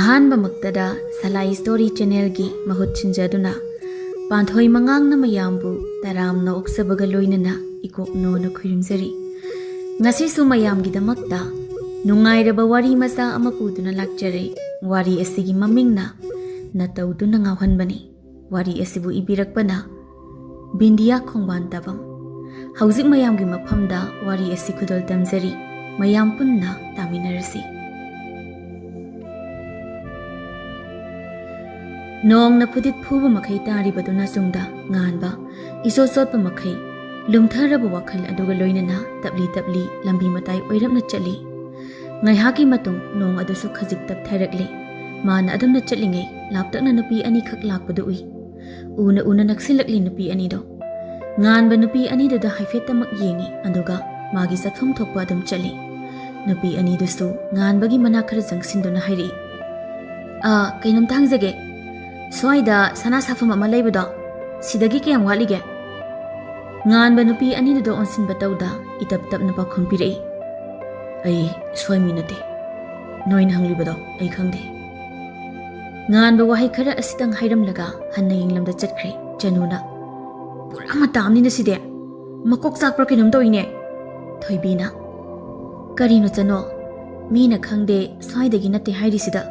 ꯑꯍꯥꯟꯕꯃꯛꯇꯗ ꯁꯂꯥꯏ story ꯆꯦꯅꯦꯜꯒꯤ ꯃꯍꯨꯠ ꯁꯤꯟꯖꯗꯨꯅ ꯄꯥꯟꯊꯣꯏ ꯃꯉꯥꯡꯅ ꯃꯌꯥꯝꯕꯨ ꯇꯔꯥꯝꯅ ꯑꯣꯛꯆꯕꯒ ꯂꯣꯏꯅꯅ ꯏꯀꯣꯛꯅꯣꯅ ꯈꯨꯔꯨꯝꯖꯔꯤ꯫ ꯉꯁꯤꯁꯨ ꯃꯌꯥꯝꯒꯤꯗꯃꯛꯇ ꯅꯨꯡꯉꯥꯏꯔꯕ ꯋꯥꯔꯤ ꯃꯆꯥ ꯑꯃ ꯄꯨꯗꯨꯅ ꯂꯥꯛꯆꯔꯦ꯫ ꯋꯥꯔꯤ ꯑꯁꯤꯒꯤ ꯃꯃꯤꯡꯅ ꯅꯇꯧꯗꯨꯅ ꯉꯥꯎꯍꯟꯕꯅꯤ꯫ ꯋꯥꯔꯤ ꯑꯁꯤꯕꯨ ꯏꯕꯤꯔꯛꯄꯅ ꯕꯤꯟꯗꯤꯌꯥ ꯈꯣꯡꯕꯥꯟꯇꯥꯕꯝ꯫ ꯍꯧꯖꯤꯛ ꯃꯌꯥꯝꯒꯤ ꯃꯐꯝꯗ ꯋꯥꯔꯤ ꯑꯁꯤ ꯈꯨꯗꯣꯜ ꯇꯝꯖꯔꯤ꯫ ꯃꯌꯥꯝ ꯄꯨꯟꯅ ꯇꯥꯃꯤꯟꯅꯔꯁꯤ꯫ ꯅꯣꯡꯅ ꯐꯨꯗꯤꯠ ꯐꯨꯕ ꯃꯈꯩ ꯇꯥꯔꯤꯕꯗꯨꯅ ꯆꯨꯡꯗ ꯉꯥꯟꯕ ꯏꯆꯣꯠ ꯆꯣꯠꯄ ꯃꯈꯩ ꯂꯨꯝꯊꯔꯕ ꯋꯥꯈꯜ ꯑꯗꯨꯒ ꯂꯣꯏꯅꯅ ꯇꯞꯂꯤ ꯇꯞꯂꯤ ꯂꯝꯕꯤ ꯃꯇꯥꯏ ꯑꯣꯏꯔꯞꯅ ꯆꯠꯂꯤ꯫ ꯉꯥꯏꯍꯥꯛꯀꯤ ꯃꯇꯨꯡ ꯅꯣꯡ ꯑꯗꯨꯁꯨ ꯈꯖꯤꯛ ꯇꯞꯊꯔꯛꯂꯤ꯫ ꯃꯥꯅ ꯑꯗꯨꯝꯅ ꯆꯠꯂꯤꯉꯩ ꯂꯥꯞꯇꯛꯅ ꯅꯨꯄꯤ ꯑꯅꯤꯈꯛ ꯂꯥꯛꯄꯗꯨ ꯎꯏ꯫ ꯎꯅ ꯎꯅ ꯅꯛꯁꯤꯜꯂꯛꯂꯤ ꯅꯨꯄꯤ ꯑꯅꯤꯗꯣ꯫ ꯉꯥꯟꯕ ꯅꯨꯄꯤ ꯑꯅꯤꯗꯨꯗ ꯍꯥꯏꯐꯦꯠꯇꯃꯛ ꯌꯦꯡꯉꯤ, ꯑꯗꯨꯒ ꯃꯥꯒꯤ ꯆꯠꯐꯝ ꯊꯣꯛꯄ ꯑꯗꯨꯝ ꯆꯠꯂꯤ꯫ ꯅꯨꯄꯤ ꯑꯅꯤꯗꯨꯁꯨ ꯉꯥꯟꯕꯒꯤ ꯃꯅꯥꯛ ꯈꯔ ꯆꯪꯁꯤꯟꯗꯨꯅ ꯍꯥꯏꯔꯛꯏ, ꯀꯩꯅꯣꯝꯇ ꯍꯪꯖꯒꯦ, ꯁ꯭ꯋꯥꯏꯗ ꯁꯅꯥ ꯁꯥꯐꯝ ꯑꯃ ꯂꯩꯕꯗꯣ ꯁꯤꯗꯒꯤ ꯀꯌꯥꯝ ꯋꯥꯠꯂꯤꯒꯦ? ꯉꯥꯟꯕ ꯅꯨꯄꯤ ꯑꯅꯤꯗꯨꯗ ꯑꯣꯟꯁꯤꯟꯕ ꯇꯧꯗ ꯏꯇꯞ ꯇꯞꯅ ꯄꯥꯎꯈꯨꯝ ꯄꯤꯔꯛꯏ, ꯑꯩ ꯁ꯭ꯋꯥꯏ ꯃꯤ ꯅꯠꯇꯦ, ꯅꯣꯏꯅ ꯍꯪꯂꯤꯕꯗꯣ ꯑꯩ ꯈꯪꯗꯦ꯫ ꯉꯥꯟꯕ ꯋꯥꯍꯩ ꯈꯔ ꯑꯁꯤꯇꯪ ꯍꯥꯏꯔꯝꯂꯒ ꯍꯟꯅ ꯌꯦꯡꯂꯝꯗ ꯆꯠꯈ꯭ꯔꯦ꯫ ꯆꯅꯨꯅ, ꯄꯨꯔꯥ ꯃꯇꯥ ꯑꯃꯅꯤꯅ ꯁꯤꯗꯤ, ꯃꯀꯣꯛ ꯆꯥꯛꯄ꯭ꯔꯥ ꯀꯩꯅꯣꯝ ꯇꯧꯏꯅꯦ꯫ ꯊꯣꯏꯕꯤꯅ, ꯀꯔꯤꯅꯣ ꯆꯅꯣ, ꯃꯤꯅ ꯈꯪꯗꯦ ꯁ꯭ꯋꯥꯏꯗꯒꯤ ꯅꯠꯇꯦ ꯍꯥꯏꯔꯤꯁꯤꯗ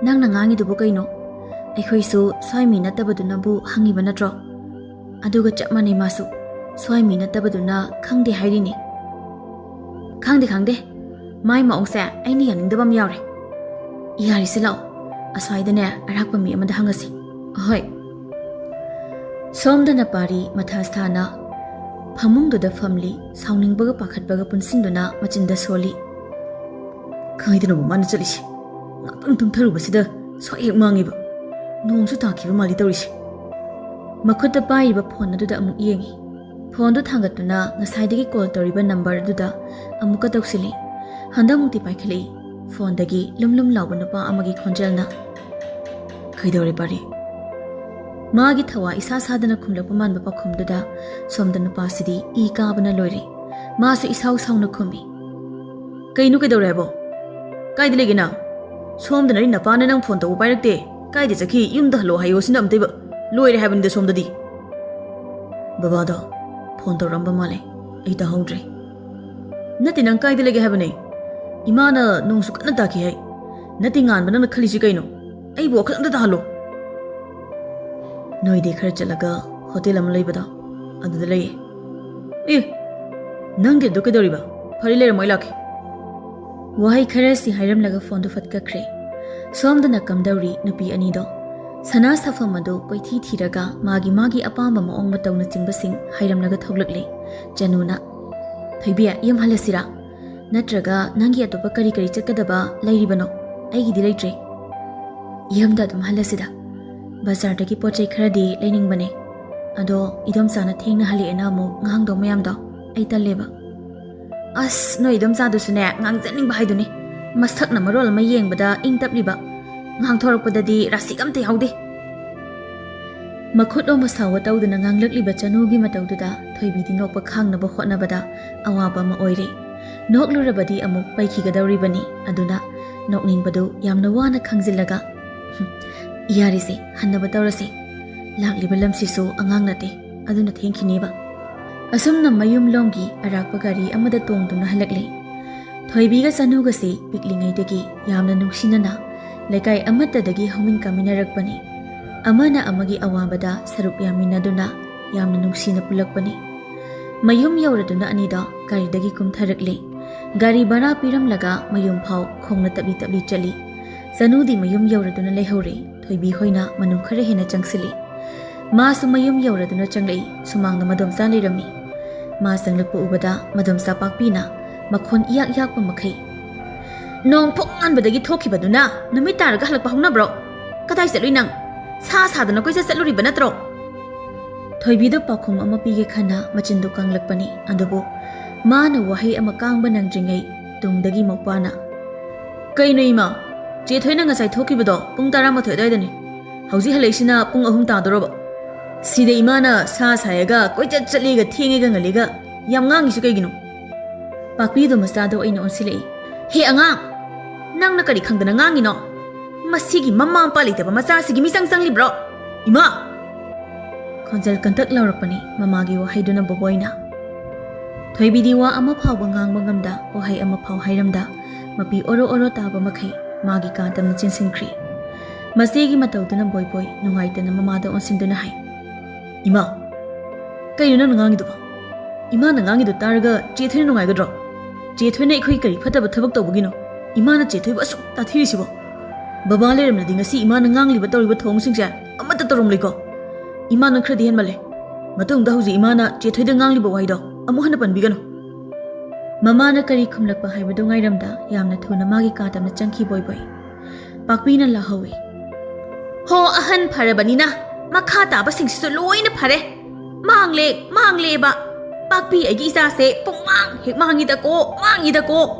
ꯅꯪꯅ ꯉꯥꯡꯉꯤꯗꯨꯕꯨ ꯀꯩꯅꯣ? ꯑꯩꯈꯣꯏꯁꯨ ꯁ꯭ꯋꯥꯏ ꯃꯤ ꯅꯠꯇꯕꯗꯨꯅꯕꯨ ꯍꯪꯉꯤꯕ ꯅꯠꯇ꯭ꯔꯣ? ꯑꯗꯨꯒ ꯆꯞ ꯃꯥꯟꯅꯩ ꯃꯥꯁꯨ ꯁ꯭ꯋꯥꯏ ꯃꯤ ꯅꯠꯇꯕꯗꯨꯅ ꯈꯪꯗꯦ ꯍꯥꯏꯔꯤꯅꯤ꯫ ꯈꯪꯗꯦ, ꯃꯥꯏ ꯃꯑꯣꯡꯁꯦ ꯑꯩꯅ ꯌꯥꯅꯤꯡꯗꯕ ꯑꯃ ꯌꯥꯎꯔꯦ꯫ ꯌꯥꯔꯤꯁꯦ ꯂꯥꯛꯑꯣ, ꯑꯁ꯭ꯋꯥꯏꯗꯅꯦ ꯑꯔꯥꯛꯄ ꯃꯤ ꯑꯃꯗ ꯍꯪꯉꯁꯤ꯫ ꯍꯣꯏ꯫ ꯁꯣꯝꯗꯅ ꯄꯥꯔꯤ ꯃꯊꯥ ꯁꯥꯅ ꯐꯃꯨꯡꯗꯨꯗ ꯐꯝꯂꯤ, ꯁꯥꯎꯅꯤꯡꯕꯒ ꯄꯥꯈꯠꯄꯒ ꯄꯨꯟꯁꯤꯟꯗꯨꯅ ꯃꯆꯤꯟꯗ ꯁꯣꯜꯂꯤ꯫ ꯈꯪꯏꯗꯅꯕꯨ ꯃꯥꯅ ꯆꯠꯂꯤꯁꯦ, ꯉꯥꯛꯇꯪ ꯇꯨꯝꯊꯔꯨꯕꯁꯤꯗ ꯁ꯭ꯋꯥꯏ ꯍꯦꯛ ꯃꯥꯡꯉꯤꯕ, ꯅꯣꯡꯁꯨ ꯇꯥꯈꯤꯕ ꯃꯥꯜꯂꯤ ꯇꯧꯔꯤꯁꯦ꯫ ꯃꯈꯨꯠꯇ ꯄꯥꯏꯔꯤꯕ ꯐꯣꯟ ꯑꯗꯨꯗ ꯑꯃꯨꯛ ꯌꯦꯡꯉꯤ꯫ ꯐꯣꯟꯗꯨ ꯊꯥꯡꯒꯠꯇꯨꯅ ꯉꯁꯥꯏꯗꯒꯤ ꯀꯣꯜ ꯇꯧꯔꯤꯕ ꯅꯝꯕꯔ ꯑꯗꯨꯗ ꯑꯃꯨꯛꯀ ꯇꯧꯁꯤꯜꯂꯤ꯫ ꯍꯟꯗꯛꯃꯨꯛꯇꯤ ꯄꯥꯏꯈꯠꯂꯛꯏ꯫ ꯐꯣꯟꯗꯒꯤ ꯂꯨꯝ ꯂꯨꯝ ꯂꯥꯎꯕ ꯅꯨꯄꯥ ꯑꯃꯒꯤ ꯈꯣꯟꯖꯦꯜꯅ, ꯀꯩꯗꯧꯔꯦ ꯄꯥꯔꯤ? ꯃꯥꯒꯤ ꯊꯋꯥ ꯏꯁꯥ ꯁꯥꯗꯅ ꯈꯨꯝꯂꯛꯄ ꯃꯥꯟꯕ ꯄꯥꯎꯈꯨꯝꯗꯨꯗ ꯁꯣꯝꯗ ꯅꯨꯄꯥꯁꯤꯗꯤ ꯏ ꯀꯥꯕꯅ ꯂꯣꯏꯔꯦ꯫ ꯃꯥꯁꯨ ꯏꯁꯥꯎ ꯁꯥꯎꯅ ꯈꯨꯝꯃꯤ, ꯀꯩꯅꯣ ꯀꯩꯗꯧꯔꯦ ꯍꯥꯏꯕꯣ? ꯀꯥꯏꯗ ꯂꯩꯒꯦ ꯅꯪ? ꯁꯣꯝꯗꯅ ꯅꯄꯥꯅ ꯅꯪ ꯐꯣꯟ ꯇꯧꯕ ꯄꯥꯏꯔꯛꯇꯦ, ꯀꯥꯏꯗ ꯆꯠꯈꯤ? ꯌꯨꯝꯗ ꯍꯜꯂꯣ ꯍꯥꯏꯌꯣ ꯁꯤꯅ ꯑꯝꯇꯩꯕ ꯂꯣꯏꯔꯦ ꯍꯥꯏꯕꯅꯤꯗ ꯁꯣꯝꯗꯗꯤ꯫ ꯕꯕꯥꯗꯣ ꯐꯣꯟ ꯇꯧꯔꯛꯑꯝꯕ ꯃꯥꯜꯂꯦ, ꯑꯩ ꯇꯥꯍꯧꯗ꯭ꯔꯦ꯫ ꯅꯠꯇꯦ, ꯅꯪ ꯀꯥꯏꯗ ꯂꯩꯒꯦ ꯍꯥꯏꯕꯅꯦ? ꯏꯃꯥꯅ ꯅꯣꯡꯁꯨ ꯀꯟꯅ ꯇꯥꯈꯤ ꯍꯥꯏ꯫ ꯅꯠꯇꯦ ꯉꯥꯟꯕ, ꯅꯪꯅ ꯈꯜꯂꯤꯁꯤ ꯀꯩꯅꯣ? ꯑꯩꯕꯨ ꯋꯥꯈꯜ ꯑꯝꯇ ꯇꯥꯍꯜꯂꯣ꯫ ꯅꯣꯏꯗꯤ ꯈꯔ ꯆꯠꯂꯒ ꯍꯣꯇꯦꯜ ꯑꯃ ꯂꯩꯕꯗꯣ ꯑꯗꯨꯗ ꯂꯩꯌꯦ꯫ ꯑꯦ, ꯅꯪꯗꯤ ꯑꯗꯨ ꯀꯩꯗꯧꯔꯤꯕ? ꯐꯔꯦ, ꯂꯩꯔꯝꯃꯣ ꯑꯩ ꯂꯥꯛꯀꯦ꯫ ꯋꯥꯍꯩ ꯈꯔꯁꯤ ꯍꯥꯏꯔꯝꯂꯒ ꯐꯣꯟꯗꯨ ꯐꯠꯀꯈ꯭ꯔꯦ꯫ ꯁꯣꯝꯗꯅ ꯀꯝꯗꯧꯔꯤ ꯅꯨꯄꯤ ꯑꯅꯤꯗꯣ? ꯁꯅꯥ ꯁꯥꯐꯝ ꯑꯗꯨ ꯀꯣꯏꯊꯤ ꯊꯤꯔꯒ ꯃꯥꯒꯤ ꯑꯄꯥꯝꯕ ꯃꯑꯣꯡ ꯃꯇꯧꯅꯆꯤꯡꯕꯁꯤꯡ ꯍꯥꯏꯔꯝꯂꯒ ꯊꯣꯛꯂꯛꯂꯤ꯫ ꯆꯅꯨꯅ, ꯊꯣꯏꯕꯤ ꯌꯨꯝ ꯍꯜꯂꯁꯤꯔꯥ? ꯅꯠꯇ꯭ꯔꯒ ꯅꯪꯒꯤ ꯑꯇꯣꯞꯄ ꯀꯔꯤ ꯆꯠꯀꯗꯕ ꯂꯩꯔꯤꯕꯅꯣ? ꯑꯩꯒꯤꯗꯤ ꯂꯩꯇ꯭ꯔꯦ꯫ ꯌꯨꯝꯗ ꯑꯗꯨꯝ ꯍꯜꯂꯁꯤꯗ, ꯕꯖꯥꯔꯗꯒꯤ ꯄꯣꯠ ꯆꯩ ꯈꯔꯗꯤ ꯂꯩꯅꯤꯡꯕꯅꯦ, ꯑꯗꯣ ꯏꯗꯣꯝꯆꯥꯅ ꯊꯦꯡꯅ ꯍꯜꯂꯛꯑꯦꯅ ꯑꯃꯨꯛ ꯉꯥꯡꯗꯧ ꯃꯌꯥꯝꯗꯣ ꯑꯩ ꯇꯜꯂꯦꯕ꯫ ꯑꯁ, ꯅꯣꯏ ꯏꯗꯣꯝꯆꯥꯗꯨꯁꯨꯅꯦ ꯉꯥꯡꯖꯅꯤꯡꯕ ꯍꯥꯏꯗꯨꯅꯤ꯫ ꯃꯁꯛꯅ ꯃꯔꯣꯜ ꯑꯃ ꯌꯦꯡꯕꯗ ꯏꯪ ꯇꯞꯂꯤꯕ, ꯉꯥꯡꯊꯣꯔꯛꯄꯗꯗꯤ ꯔꯥꯁꯤꯛ ꯑꯝꯇ ꯌꯥꯎꯗꯦ꯫ ꯃꯈꯨꯠ ꯑꯣꯝꯕ ꯁꯥꯎꯕ ꯇꯧꯗꯨꯅ ꯉꯥꯡꯂꯛꯂꯤꯕ ꯆꯅꯨꯒꯤ ꯃꯇꯧꯗꯨꯗ ꯊꯣꯏꯕꯤꯗꯤ ꯅꯣꯛꯄ ꯈꯥꯡꯅꯕ ꯍꯣꯠꯅꯕꯗ ꯑꯋꯥꯕ ꯑꯃ ꯑꯣꯏꯔꯦ꯫ ꯅꯣꯛꯂꯨꯔꯕꯗꯤ ꯑꯃꯨꯛ ꯄꯩꯈꯤꯒꯗꯧꯔꯤꯕꯅꯤ, ꯑꯗꯨꯅ ꯅꯣꯛꯅꯤꯡꯕꯗꯨ ꯌꯥꯝꯅ ꯋꯥꯅ ꯈꯥꯡꯖꯤꯜꯂꯒ, ꯌꯥꯔꯤꯁꯦ ꯍꯟꯅꯕ ꯇꯧꯔꯁꯦ, ꯂꯥꯛꯂꯤꯕ ꯂꯝꯁꯤꯁꯨ ꯑꯉꯥꯡ ꯅꯠꯇꯦ, ꯑꯗꯨꯅ ꯊꯦꯡꯈꯤꯅꯦꯕ꯫ ꯑꯁꯨꯝꯅ ꯃꯌꯨꯝꯂꯣꯝꯒꯤ ꯑꯔꯥꯛꯄ ꯒꯥꯔꯤ ꯑꯃꯗ ꯇꯣꯡꯗꯨꯅ ꯍꯜꯂꯛꯂꯤ꯫ ꯊꯣꯏꯕꯤꯒ ꯆꯅꯨꯒꯁꯤ ꯄꯤꯛꯂꯤꯉꯩꯗꯒꯤ ꯌꯥꯝꯅ ꯅꯨꯡꯁꯤꯅꯅ ꯂꯩꯀꯥꯏ ꯑꯃꯠꯇꯗꯒꯤ ꯍꯧꯃꯤꯟ ꯀꯥꯃꯤꯟꯅꯔꯛꯄꯅꯤ꯫ ꯑꯃꯅ ꯑꯃꯒꯤ ꯑꯋꯥꯕꯗ ꯁꯔꯨꯛ ꯌꯥꯃꯤꯟꯅꯗꯨꯅ ꯌꯥꯝꯅ ꯅꯨꯡꯁꯤꯅ ꯄꯨꯜꯂꯛꯄꯅꯤ꯫ ꯃꯌꯨꯝ ꯌꯧꯔꯗꯨꯅ ꯑꯅꯤꯗꯣ ꯒꯥꯔꯤꯗꯒꯤ ꯀꯨꯝꯊꯔꯛꯂꯤ꯫ ꯒꯥꯔꯤ ꯚꯔꯥ ꯄꯤꯔꯝꯂꯒ ꯃꯌꯨꯝ ꯐꯥꯎ ꯈꯣꯡꯅ ꯇꯞꯂꯤ ꯇꯞꯂꯤ ꯆꯠꯂꯤ꯫ ꯆꯅꯨꯗꯤ ꯃꯌꯨꯝ ꯌꯧꯔꯗꯨꯅ ꯂꯩꯍꯧꯔꯦ꯫ ꯊꯣꯏꯕꯤ ꯍꯣꯏꯅ ꯃꯅꯨꯡ ꯈꯔ ꯍꯦꯟꯅ ꯆꯪꯁꯤꯜꯂꯤ꯫ ꯃꯥꯁꯨ ꯃꯌꯨꯝ ꯌꯧꯔꯗꯨꯅ ꯆꯪꯂꯛꯏ꯫ ꯁꯨꯃꯥꯡꯗ ꯃꯗꯣꯝꯆꯥ ꯂꯩꯔꯝꯃꯤ꯫ ꯃꯥ ꯆꯪꯂꯛꯄ ꯎꯕꯗ ꯃꯗꯣꯝꯆꯥ ꯄꯥꯛꯄꯤꯅ ꯃꯈꯣꯟ ꯏꯌꯥꯛ ꯌꯥꯛꯄ ꯃꯈꯩ, ꯅꯣꯡ ꯐꯨꯛ ꯉꯥꯟꯕꯗꯒꯤ ꯊꯣꯛꯈꯤꯕꯗꯨꯅ ꯅꯨꯃꯤꯠ ꯇꯥꯔꯒ ꯍꯜꯂꯛꯄ ꯍꯧꯅꯕ꯭ꯔꯣ? ꯀꯗꯥꯏ ꯆꯠꯂꯨꯏ ꯅꯪ? ꯁꯥ ꯁꯥꯗꯅ ꯀꯣꯏꯆꯠ ꯆꯠꯂꯨꯔꯤꯕ ꯅꯠꯇ꯭ꯔꯣ? ꯊꯣꯏꯕꯤꯗꯨ ꯄꯥꯎꯈꯨꯝ ꯑꯃ ꯄꯤꯒꯦ ꯈꯟꯅ ꯃꯆꯤꯟꯗꯨ ꯀꯪꯂꯛꯄꯅꯤ, ꯑꯗꯨꯕꯨ ꯃꯥꯅ ꯋꯥꯍꯩ ꯑꯃ ꯀꯥꯡꯕ ꯅꯪꯗ꯭ꯔꯤꯉꯩ ꯇꯨꯡꯗꯒꯤ ꯃꯧꯄꯥꯅ, ꯀꯩꯅꯣ ꯏꯃꯥ, ꯆꯦ ꯊꯣꯏꯅꯉꯁꯥꯏ ꯊꯣꯛꯈꯤꯕꯗꯣ ꯄꯨꯡ 12 ꯑꯗꯨꯋꯥꯏꯗꯅꯤ, ꯍꯧꯖꯤꯛ ꯍꯜꯂꯛꯏꯁꯤꯅ ꯄꯨꯡ 3 ꯇꯥꯗꯣꯔꯕ꯫ ꯁꯤꯗ ꯏꯃꯥꯅ ꯁꯥ ꯁꯥꯏꯔꯒ ꯀꯣꯏꯆꯠ ꯆꯠꯂꯤꯒ ꯊꯦꯡꯉꯦꯒ ꯉꯜꯂꯤꯒ ꯌꯥꯝ ꯉꯥꯡꯉꯤꯁꯤ ꯀꯩꯒꯤꯅꯣ? ꯄꯥꯛꯄꯤꯗꯨ ꯃꯆꯥꯗꯣ ꯑꯩꯅ ꯑꯣꯟꯁꯤꯜꯂꯛꯏ꯫ ꯍꯦ ꯑꯉꯥꯡ, ꯅꯪꯅ ꯀꯔꯤ ꯈꯪꯗꯅ ꯉꯥꯡꯉꯤꯅꯣ? Masigi mama palita masa sigi misang sang libro. Ima! Khonjal kantak laurakpani mamagi wahaiduna boboina. Thoibidi wa ama phau bangang bangamda wahai ama phau hairamda mapi oro oro taba makai magi kantam na chinsinkri. Masigi matauduna boy boy nungaitana mamada onsinduna hai. Ima! Kayo na nangangido ba? Ima nangangido taraga jethoy nungaigadro. Jethoy na ikhoi kari fataba thabak tawbagino. Ima na jethoy ba asuk tathirisibo. Baba leramnadi ngasi ima na ngangliba tawriba thongsingse amata tarumliko. Ima na khradi henmale. Matungda hauji ima na jethoy da ngangliba waido amu hana panbigano. Mama na kari khumlakpa haibadu ngairamda yamna thuna magi katamna changki boy boy. Pakpina lahawi. Ho ahan pharabanina makha taba singsisu loina phare. Mangle ba. Pakpi aigi isa se pungmang hek mangida ko.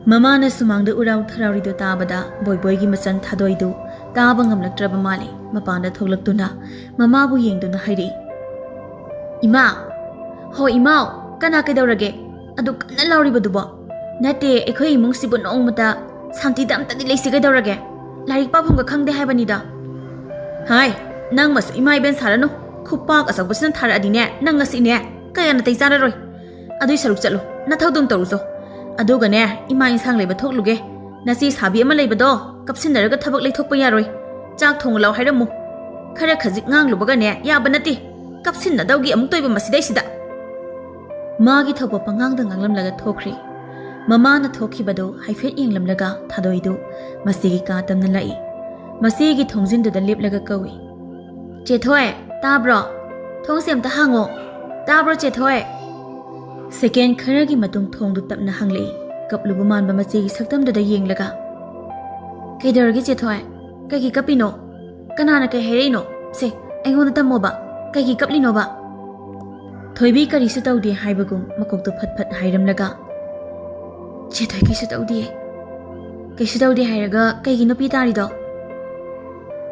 Mama na sumangda urau tharaurido tabada boy boy gi machan thadoidu taba ngamlaktraba mali mapanda thoglaktuna mama bu yengduna hairi. Ima ho imau kana kaidaurage adu kana lauribadubo nate ekhoi imung sibu nongmata santi dam tadi leisi kaidaurage larik pabhumga khangde haibanida. Hai nang mas imai ben sarano khupak asakbusna thara adine nang ngasi ne kaya na taisara roi adui saruk chalo na thodum toruso adugane ima insang leiba thokluge nasi sabi ama leibado kapsinaraga thabak leithokpa yaroi chak thonglaw hairamu khara khajik nganglubaga ne yaba nati kapsinna dawgi amuk toiba masidai sida magi thopa pangangda nganglamlaga thokri mama na thokhibado haifet yenglamlaga thadoidu masigi ka tamna lai masigi thongjindu da leplaga kawi chethoi tabro thongsem ta hango tabro chethoi second kharagi matung thongdu tapna hanglei kaplubu manba machigi saktamda da yenglaga kaidaragi chethoi kagi kapino kanana kai hereino se aingonda tamoba kagi kaplino ba thoibi karisu tawdi haibagum makoktu phat hairamlaga chethoi kaisu tawdi hairaga kagi no pitari do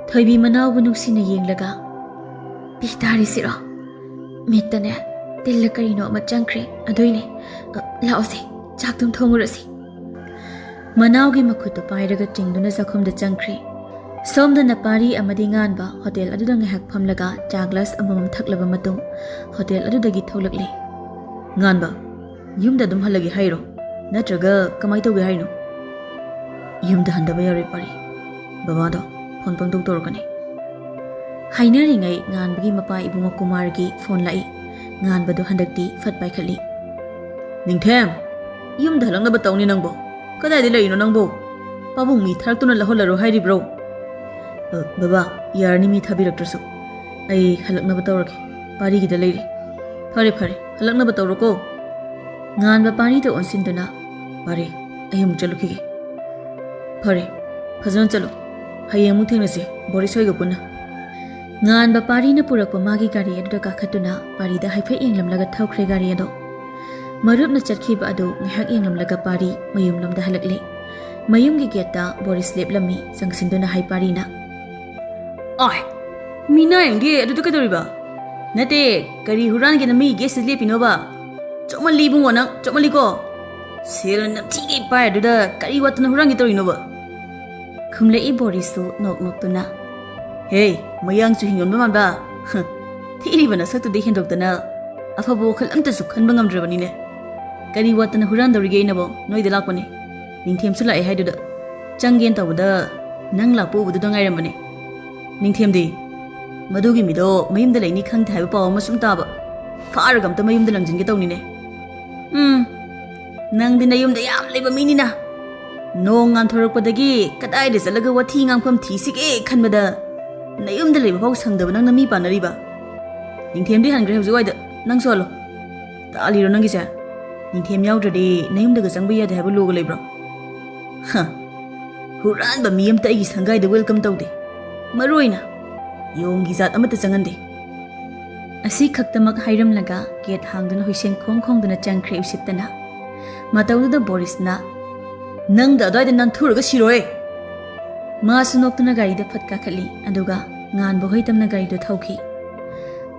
thoibi manaw bunusina yenglaga pitari siro mitane tilla karino ama changkre adoine laose chaktum thongurasi manawgi makhutu pairaga tingduna sakhumda changkre somda napari amadi nganba hotel aduda ngahak phamlaga cha glass amamam thaklaba matung hotel adudagi tholakle nganba yumda dum halagi hairo natraga kamai tawge haino yumda handaba yare pari babado phone pangdok torkani hainari ngai nganbagi mapa ibunga kumargi phone lai nganbadu handakti fat paikhali ningthem yumda halangna batawni nangbo kadai de leino nangbo pabung mi tharaktuna laholaro hairi bro baba yarni mi thabiraktrasu ai halakna batawrake pari gida leiri phare halakna batawroko nganba pari to onsinduna pare ayum chaluki phare phajana chalo hayeng mu thengnase borisoi ga punna nganba pari na purakpa magi gari aduda kakhatuna pari da haife englamlaga thaukhre gari ado marup na chatkhiba adu ngahak englamlaga pari mayum lamda halakle mayum gi geta boris leplami sangsinduna hai pari na ai mina engdi aduda kadoriba nate kari huran gi na mi ge sile pinoba chomali bungo nang chomali ko sel na thige pa aduda kari watna huran gi torinoba khumle I borisu nok tuna hey mayang chu hingon ba thiri bana saktu de hendokdana afabo khal amta su khanba ngamdrabani ne kari watna huran dorige nabo noi de lakpani ningthem su lai haiduda changgen tawda nang lakpo budu dangai ningthem di madugi mido mayumda laini khang thai ba paw masum taba faragam ta mayumda langjin ge tawni ne nang din ayumda yam leba minina nong ngam thorakpadagi kadai de zalaga wathi ngamkham thisike khanbada nayumda leba paw sangdaba nang nami panariba ningthem di hangre hawji waida nang solo ta liro nang gisa ningthem yawdradi nayumda ga changba yade haba loga lebro ha huran ba miyam ta igi sangai de welcome tawde maroina yongi zat amata changande asi khaktamak hairamlaga gate hangduna hoisen khongduna changkhre usitana matawda boris na nang da dai nan thuraga siroi ma sunoktuna gari da phatka khali aduga ngan bohoi tamna gari do thauki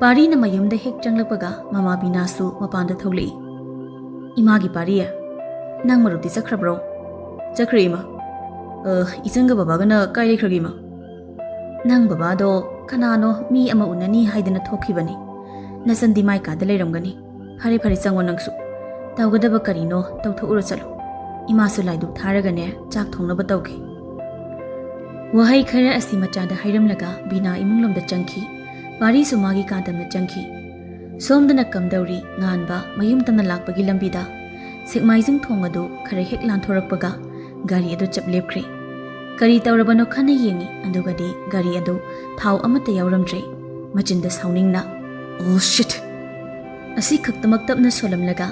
pari na mayum da hek changlakpaga mama binasu mapanda thogli imagi pariya nang maruti chakhrabro chakhre ma Ichanga babagana kai lekhragi ma. Nang babado kanano mi ama unani haidana thokhibani. Nasandi mai ka da leiramgani. Phare phare changwa nangsu. Tawgadaba karino tawthura chalo. Imasu laidu tharagane chak thongnaba tawki. Wahai khara asi machada hairamlaga bina imunglomda changki. Pari sumagi kadamna changki. Somdana kamdauri nganba mayum tamna lakpagi lambida. Sikmaizing thongadu khare hek lanthorakpaga gari adu chap lepkhre. Kari tawrabano khana yengi andugadi gari adu thau amata yauramdre. Machinda sauningna. Oh shit! Asi khaktamak tapna solamlaga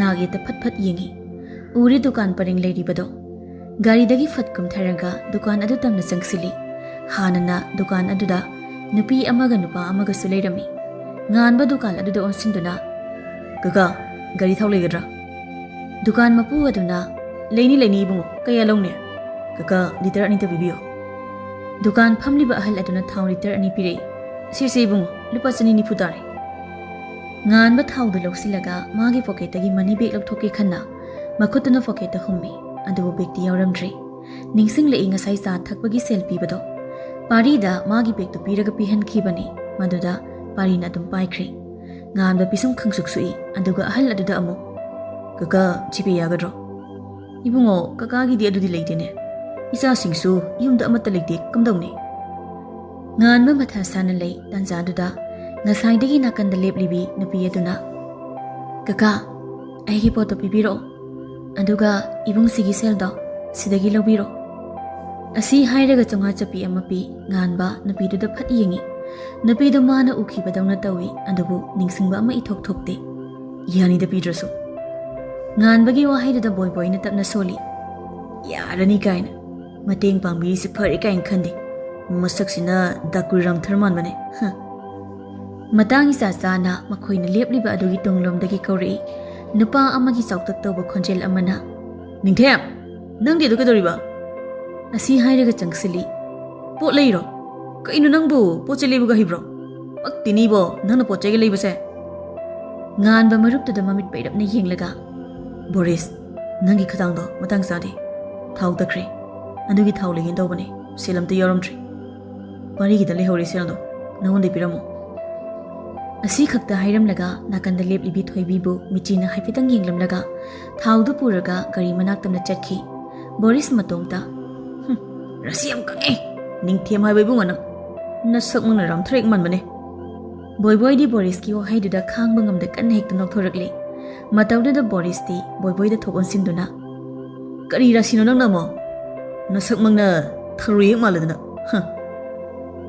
nagi ta phat yengi. Uri dukan paring leiribado. Gari dagi fatkum tharaga dukan adu tamna changsili. Hanana dukan aduda nupi amaga nupa amaga suleirami. Nganba dukan aduda onsinduna. Kaka, gari thau legadra. Dukan mapu aduna leini bungo kaya longne. Kaka liter ani tabibiyo. Dukan phamliba ahal aduna thau liter ani pirei. Sirse bungo lupa chani ni futare. Nganba thau du loksilaga magi pocket agi money bag lokhoke khanna. Makutuna pocket ta hummi. Adubu bag ti yauramdre. Ningsing lei ngasai sa thakpagi selfie bado. Pari da magi bag tu piraga pihan khibani. Maduda pari na dum paikre. Nganba pisum khangsuksui aduga ahal aduda amu. Kaka jipe yagadro. Ibungo kaka gi di adudi leitene. Isa singsu yumda amata leite kamdawne. Nganba matha sana lei tanza aduda ngasaidagi nakanda leplibi nupi aduna. Kaka aigi poto pipiro. Aduga ibung sigi seldo sidagi lobiro. Asi hairaga chonga chapi amapi nganba nupi duda phat yengi. Nupi do mana ukhibadawna tawi adubu ningsingba ama ithok thokte. Yani da pidraso. Nganbagi wahaiduda boy na tapna soli. Yarani kaina. Mateng pangmiri si phare kain khandi. Masaksina dakuram tharman bane. Matang isa sana makhoina lepliba adugi tunglomdagi kauri. Nupa amagi sauktak tawba khonjel amana. Ningthem, nang di kadoriba. Asi hairaga changsili. Pot leiro. Kainu nangbu poche lebuga hibro. Paktini bo nangna poche ge lebase. Nganba maruptuda mamit pairapna yenglaga. Boris, nangi khatangdo matang sade. Thau takre. Adugi thau legin tawbane. Selam te yaramtre. Pari gi dale hore seldo. Nangonde piramo. Asi khakta hairamlaga nakanda leplibi thoibibu michina haifitang yenglamlaga thaudu puraga gari manaktamna chatki. Boris matongta. Rasiam kange. Ningthem haibai bungana. Nasak mangna ramthrek manbane. Boy di Boris ki wahaiduda khangba ngamda kan hekta nokthorakli. Matawda Boris ti boy da thokon sinduna. Kari rasino nang namo. Nasak mangna tharui maladana.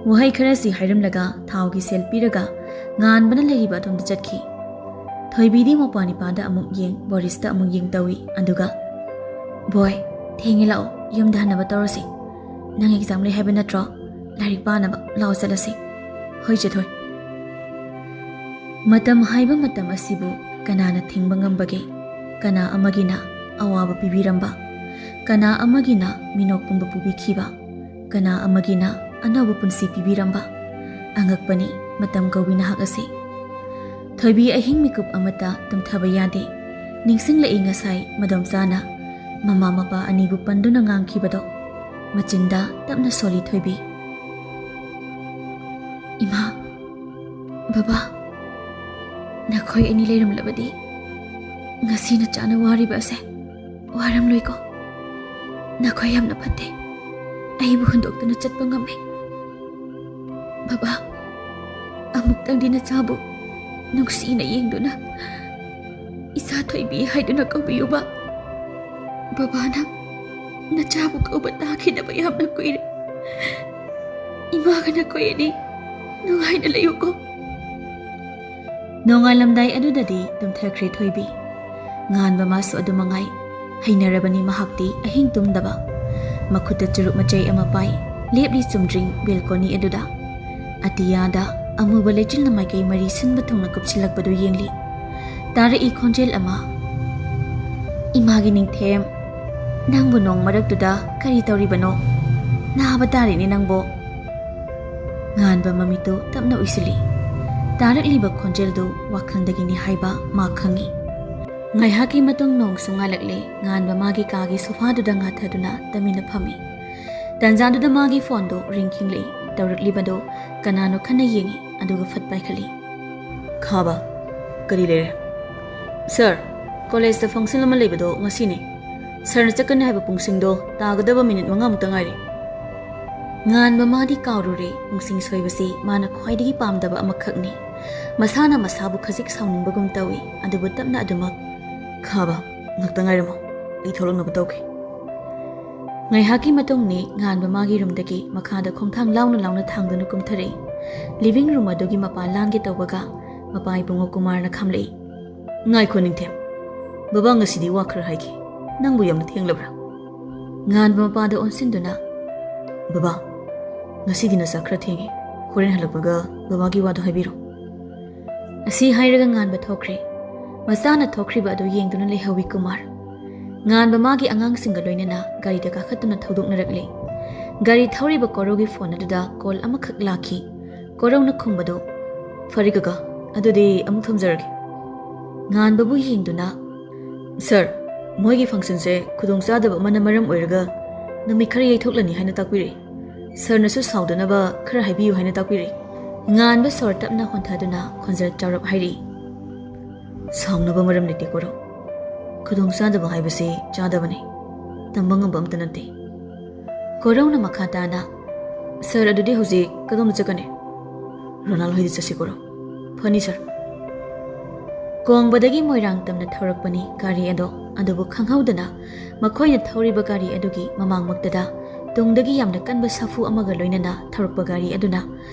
Wahai kharasi hairamlaga thau gi selfie raga nganbana leriba atomda chatki. Thoibidi mopani pada amuk yeng Boris ta amuk yeng tawi anduga. Boy, thengi lao yumda hanaba tawrasi. Nang exam le haiba natro larik panaba lao salasi. Hoi chathoi. Matam haiba matam asibu kanana thingba ngambage. Kana amagina awaba pibiramba. Kana amagina minok pumba pubikhiba. Kana amagina anaba punsi pibiramba. Angakpani matam kawina hakasi. Thoibi ahing mikup amata tumthaba yade. Ningsing lai ngasai madam sana. Mama mapa anibu panduna ngangkhibado. Machinda tapna soli thoibi. Ima, Baba, nakhoi ani leiram labadi. Ngasi na chana wari ba ase. Waram loi ko. Nakhoi yamna phatte. Aibu hundoktuna chatpa ngame. Baba, amuktang dina chabu nungsi na yengduna. Isa thoibi haiduna kaubiyu ba. Baba na chabu kauba takina ba yamna kuire. Imaga na koy ani. Nungai na layo ko. Nongalamday adudadi tumthakre thoibi. Ngan ba maso adumangai. Hainarabani mahakti ahing tumdaba. Makuta churuk machay amapai. Lepli sumdring balcony aduda. Atiyada amuba lechil na maikay marisin batong nakupsilak badu yengli. Tara ikonjel ama. Imagi ning them. Nang bunong maragduda kari tawribano. Nahabatari ni nangbo. Ngan ba mamito tapna uisili. Tarak liba konjel do wakhandagi ni haiba makhangi. Ngay haki matong nong sungalakle ngan ba magi kagi sofa do danga thaduna tamina phami. ꯇꯥꯟꯖꯥꯗꯨꯗ ꯃꯥꯒꯤ ꯐꯣꯟꯗꯣ ring ꯈꯤꯡꯂꯛꯏ ꯇꯧꯔꯛꯂꯤꯕꯗꯣ ꯀꯅꯥꯅꯣ ꯈꯟꯅ ꯌꯦꯡꯉꯤ ꯑꯗꯨꯒ ꯐꯠ ꯄꯥꯏꯈꯠꯂꯤ ꯈꯥꯕ ꯀꯔꯤ ꯂꯩꯔꯦ ꯁꯔ ꯀꯣꯂꯦꯖꯇ ꯐꯪꯁꯟ ꯑꯃ ꯂꯩꯕꯗꯣ ꯉꯁꯤꯅꯤ ꯁꯔꯅ ꯆꯠꯀꯅꯤ ꯍꯥꯏꯕ ꯄꯨꯡꯁꯤꯡꯗꯣ ꯇꯥꯒꯗꯕ ꯃꯤꯅꯤꯠ 5ꯃꯨꯛꯇ ꯉꯥꯏꯔꯦ ꯉꯥꯟꯕ ꯃꯥꯗꯤ ꯀꯥꯎꯔꯨꯔꯦ ꯄꯨꯡꯁꯤꯡ ꯁꯣꯏꯕꯁꯤ ꯃꯥꯅ ꯈ꯭ꯋꯥꯏꯗꯒꯤ ꯄꯥꯝꯗꯕ ꯑꯃꯈꯛꯅꯤ ꯃꯁꯥꯅ ꯃꯁꯥꯕꯨ ꯈꯖꯤꯛ ꯁꯥꯎꯅꯤꯡꯕꯒꯨꯝ ꯇꯧꯏ ꯑꯗꯨꯕꯨ ꯇꯞꯅ ꯑꯗꯨꯃꯛ ꯈꯥꯕ ꯉꯥꯛꯇ ꯉꯥꯏꯔꯝꯃꯣ ꯑꯩ ꯊꯣꯛꯂꯛꯅꯕ ꯇꯧꯒꯦ ꯉꯥꯏꯍꯥꯛꯀꯤ ꯃꯇꯨꯡꯅꯤ ꯉꯥꯟꯕ ꯃꯥꯒꯤ ꯔꯨꯝꯗꯒꯤ ꯃꯈꯥꯗ ꯈꯣꯡꯊꯥꯡ ꯂꯥꯎꯅ ꯊꯥꯡꯗꯨꯅ ꯀꯨꯝꯊꯔꯛꯏ ꯂꯤꯚꯤꯡ ꯔꯨꯝ ꯑꯗꯨꯒꯤ ꯃꯄꯥꯟ ꯂꯥꯟꯒꯦ ꯇꯧꯕꯒ ꯃꯄꯥ ꯏꯕꯨꯡꯉꯣ ꯀꯨꯃꯥꯔꯅ ꯈꯝꯂꯛꯏ ꯉꯥꯏꯈꯣ ꯅꯤꯡꯊꯦꯝ ꯕꯕꯥ ꯉꯁꯤꯗꯤ ꯋꯥ ꯈꯔ ꯍꯥꯏꯒꯦ ꯅꯪꯕꯨ ꯌꯥꯝꯅ ꯊꯦꯡꯂꯕ꯭ꯔꯥ ꯉꯥꯟꯕ ꯃꯄꯥꯗ ꯑꯣꯟꯁꯤꯟꯗꯨꯅ ꯕꯕꯥ ꯉꯁꯤꯗꯤ ꯅꯆꯥ ꯈꯔ ꯊꯦꯡꯉꯦ ꯍꯣꯔꯦꯟ ꯍꯜꯂꯛꯄꯒ ꯕꯕꯥꯒꯤ ꯋꯥꯗꯣ ꯍꯥꯏꯕꯤꯔꯣ ꯑꯁꯤ ꯍꯥꯏꯔꯒ ꯉꯥꯟꯕ ꯊꯣꯛꯈ꯭ꯔꯦ ꯃꯆꯥꯅ ꯊꯣꯛꯈ꯭ꯔꯤꯕ ꯑꯗꯨ ꯌꯦꯡꯗꯨꯅ ꯂꯩꯍꯧꯏ ꯀꯨꯃꯥꯔ ꯉꯥꯟꯕ ꯃꯥꯒꯤ ꯑꯉꯥꯡꯁꯤꯡꯒ ꯂꯣꯏꯅꯅ ꯒꯥꯔꯤꯗ ꯀꯥꯈꯠꯇꯨꯅ ꯊꯧꯗꯣꯛꯅꯔꯛꯂꯤ ꯒꯥꯔꯤ ꯊꯧꯔꯤꯕ ꯀꯣꯔꯧꯒꯤ ꯐꯣꯟ ꯑꯗꯨꯗ ꯀꯣꯜ ꯑꯃꯈꯛ ꯂꯥꯛꯈꯤ ꯀꯣꯔꯧꯅ ꯈꯨꯝꯕꯗꯨ ꯐꯔꯦ ꯀꯀꯥ ꯑꯗꯨꯗꯤ ꯑꯃꯨꯛ ꯊꯝꯖꯔꯒꯦ ꯉꯥꯟꯕꯕꯨ ꯌꯦꯡꯗꯨꯅ ꯁꯔ ꯃꯣꯏꯒꯤ ꯐꯪꯁꯟꯁꯦ ꯈꯨꯗꯣꯡꯆꯥꯗꯕ ꯑꯃꯅ ꯃꯔꯝ ꯑꯣꯏꯔꯒ ꯅꯨꯃꯤꯠ ꯈꯔ ꯌꯩꯊꯣꯛꯂꯅꯤ ꯍꯥꯏꯅ ꯇꯥꯛꯄꯤꯔꯛꯏ ꯁꯔꯅꯁꯨ ꯁꯥꯎꯗꯅꯕ ꯈꯔ ꯍꯥꯏꯕꯤꯌꯨ ꯍꯥꯏꯅ ꯇꯥꯛꯄꯤꯔꯛꯏ ꯉꯥꯟꯕ ꯁꯣꯔ ꯇꯞꯅ ꯍꯣꯟꯊꯗꯨꯅ ꯈꯣꯟꯖꯦꯜ ꯆꯥꯎꯔꯞ ꯍꯥꯏꯔꯤ ꯁꯥꯎꯅꯕ ꯃꯔꯝ ꯂꯩꯇꯦ ꯀꯣꯔꯧ ꯈꯨꯗꯣꯡꯆꯥꯗꯕ ꯍꯥꯏꯕꯁꯤ ꯆꯥꯗꯕꯅꯤ ꯇꯝꯕ ꯉꯝꯕ ꯑꯝꯇ ꯅꯠꯇꯦ ꯀꯣꯔꯧꯅ ꯃꯈꯥ ꯇꯥꯅ ꯁꯔ ꯑꯗꯨꯗꯤ ꯍꯧꯖꯤꯛ ꯀꯗꯣꯝꯗ ꯆꯠꯀꯅꯤ ꯔꯣꯅꯥꯜ ꯍꯣꯏꯗ ꯆꯠꯁꯤ ꯀꯣꯔꯧ ꯐꯅꯤ ꯁꯔ ꯀꯣꯡꯕꯗꯒꯤ ꯃꯣꯏꯔꯥꯡ ꯇꯝꯅ ꯊꯧꯔꯛꯄꯅꯤ ꯒꯥꯔꯤ ꯑꯗꯣ ꯑꯗꯨꯕꯨ ꯈꯪꯍꯧꯗꯅ ꯃꯈꯣꯏꯅ ꯊꯧꯔꯤꯕ ꯒꯥꯔꯤ ꯑꯗꯨꯒꯤ ꯃꯃꯥꯡꯃꯛꯇꯗ ꯇꯨꯡꯗꯒꯤ ꯌꯥꯝꯅ ꯀꯟꯕ ꯁꯥꯐꯨ ꯑꯃꯒ ꯂꯣꯏꯅꯅ ꯊꯧꯔꯛꯄ ꯒꯥꯔꯤ ꯑꯗꯨꯅ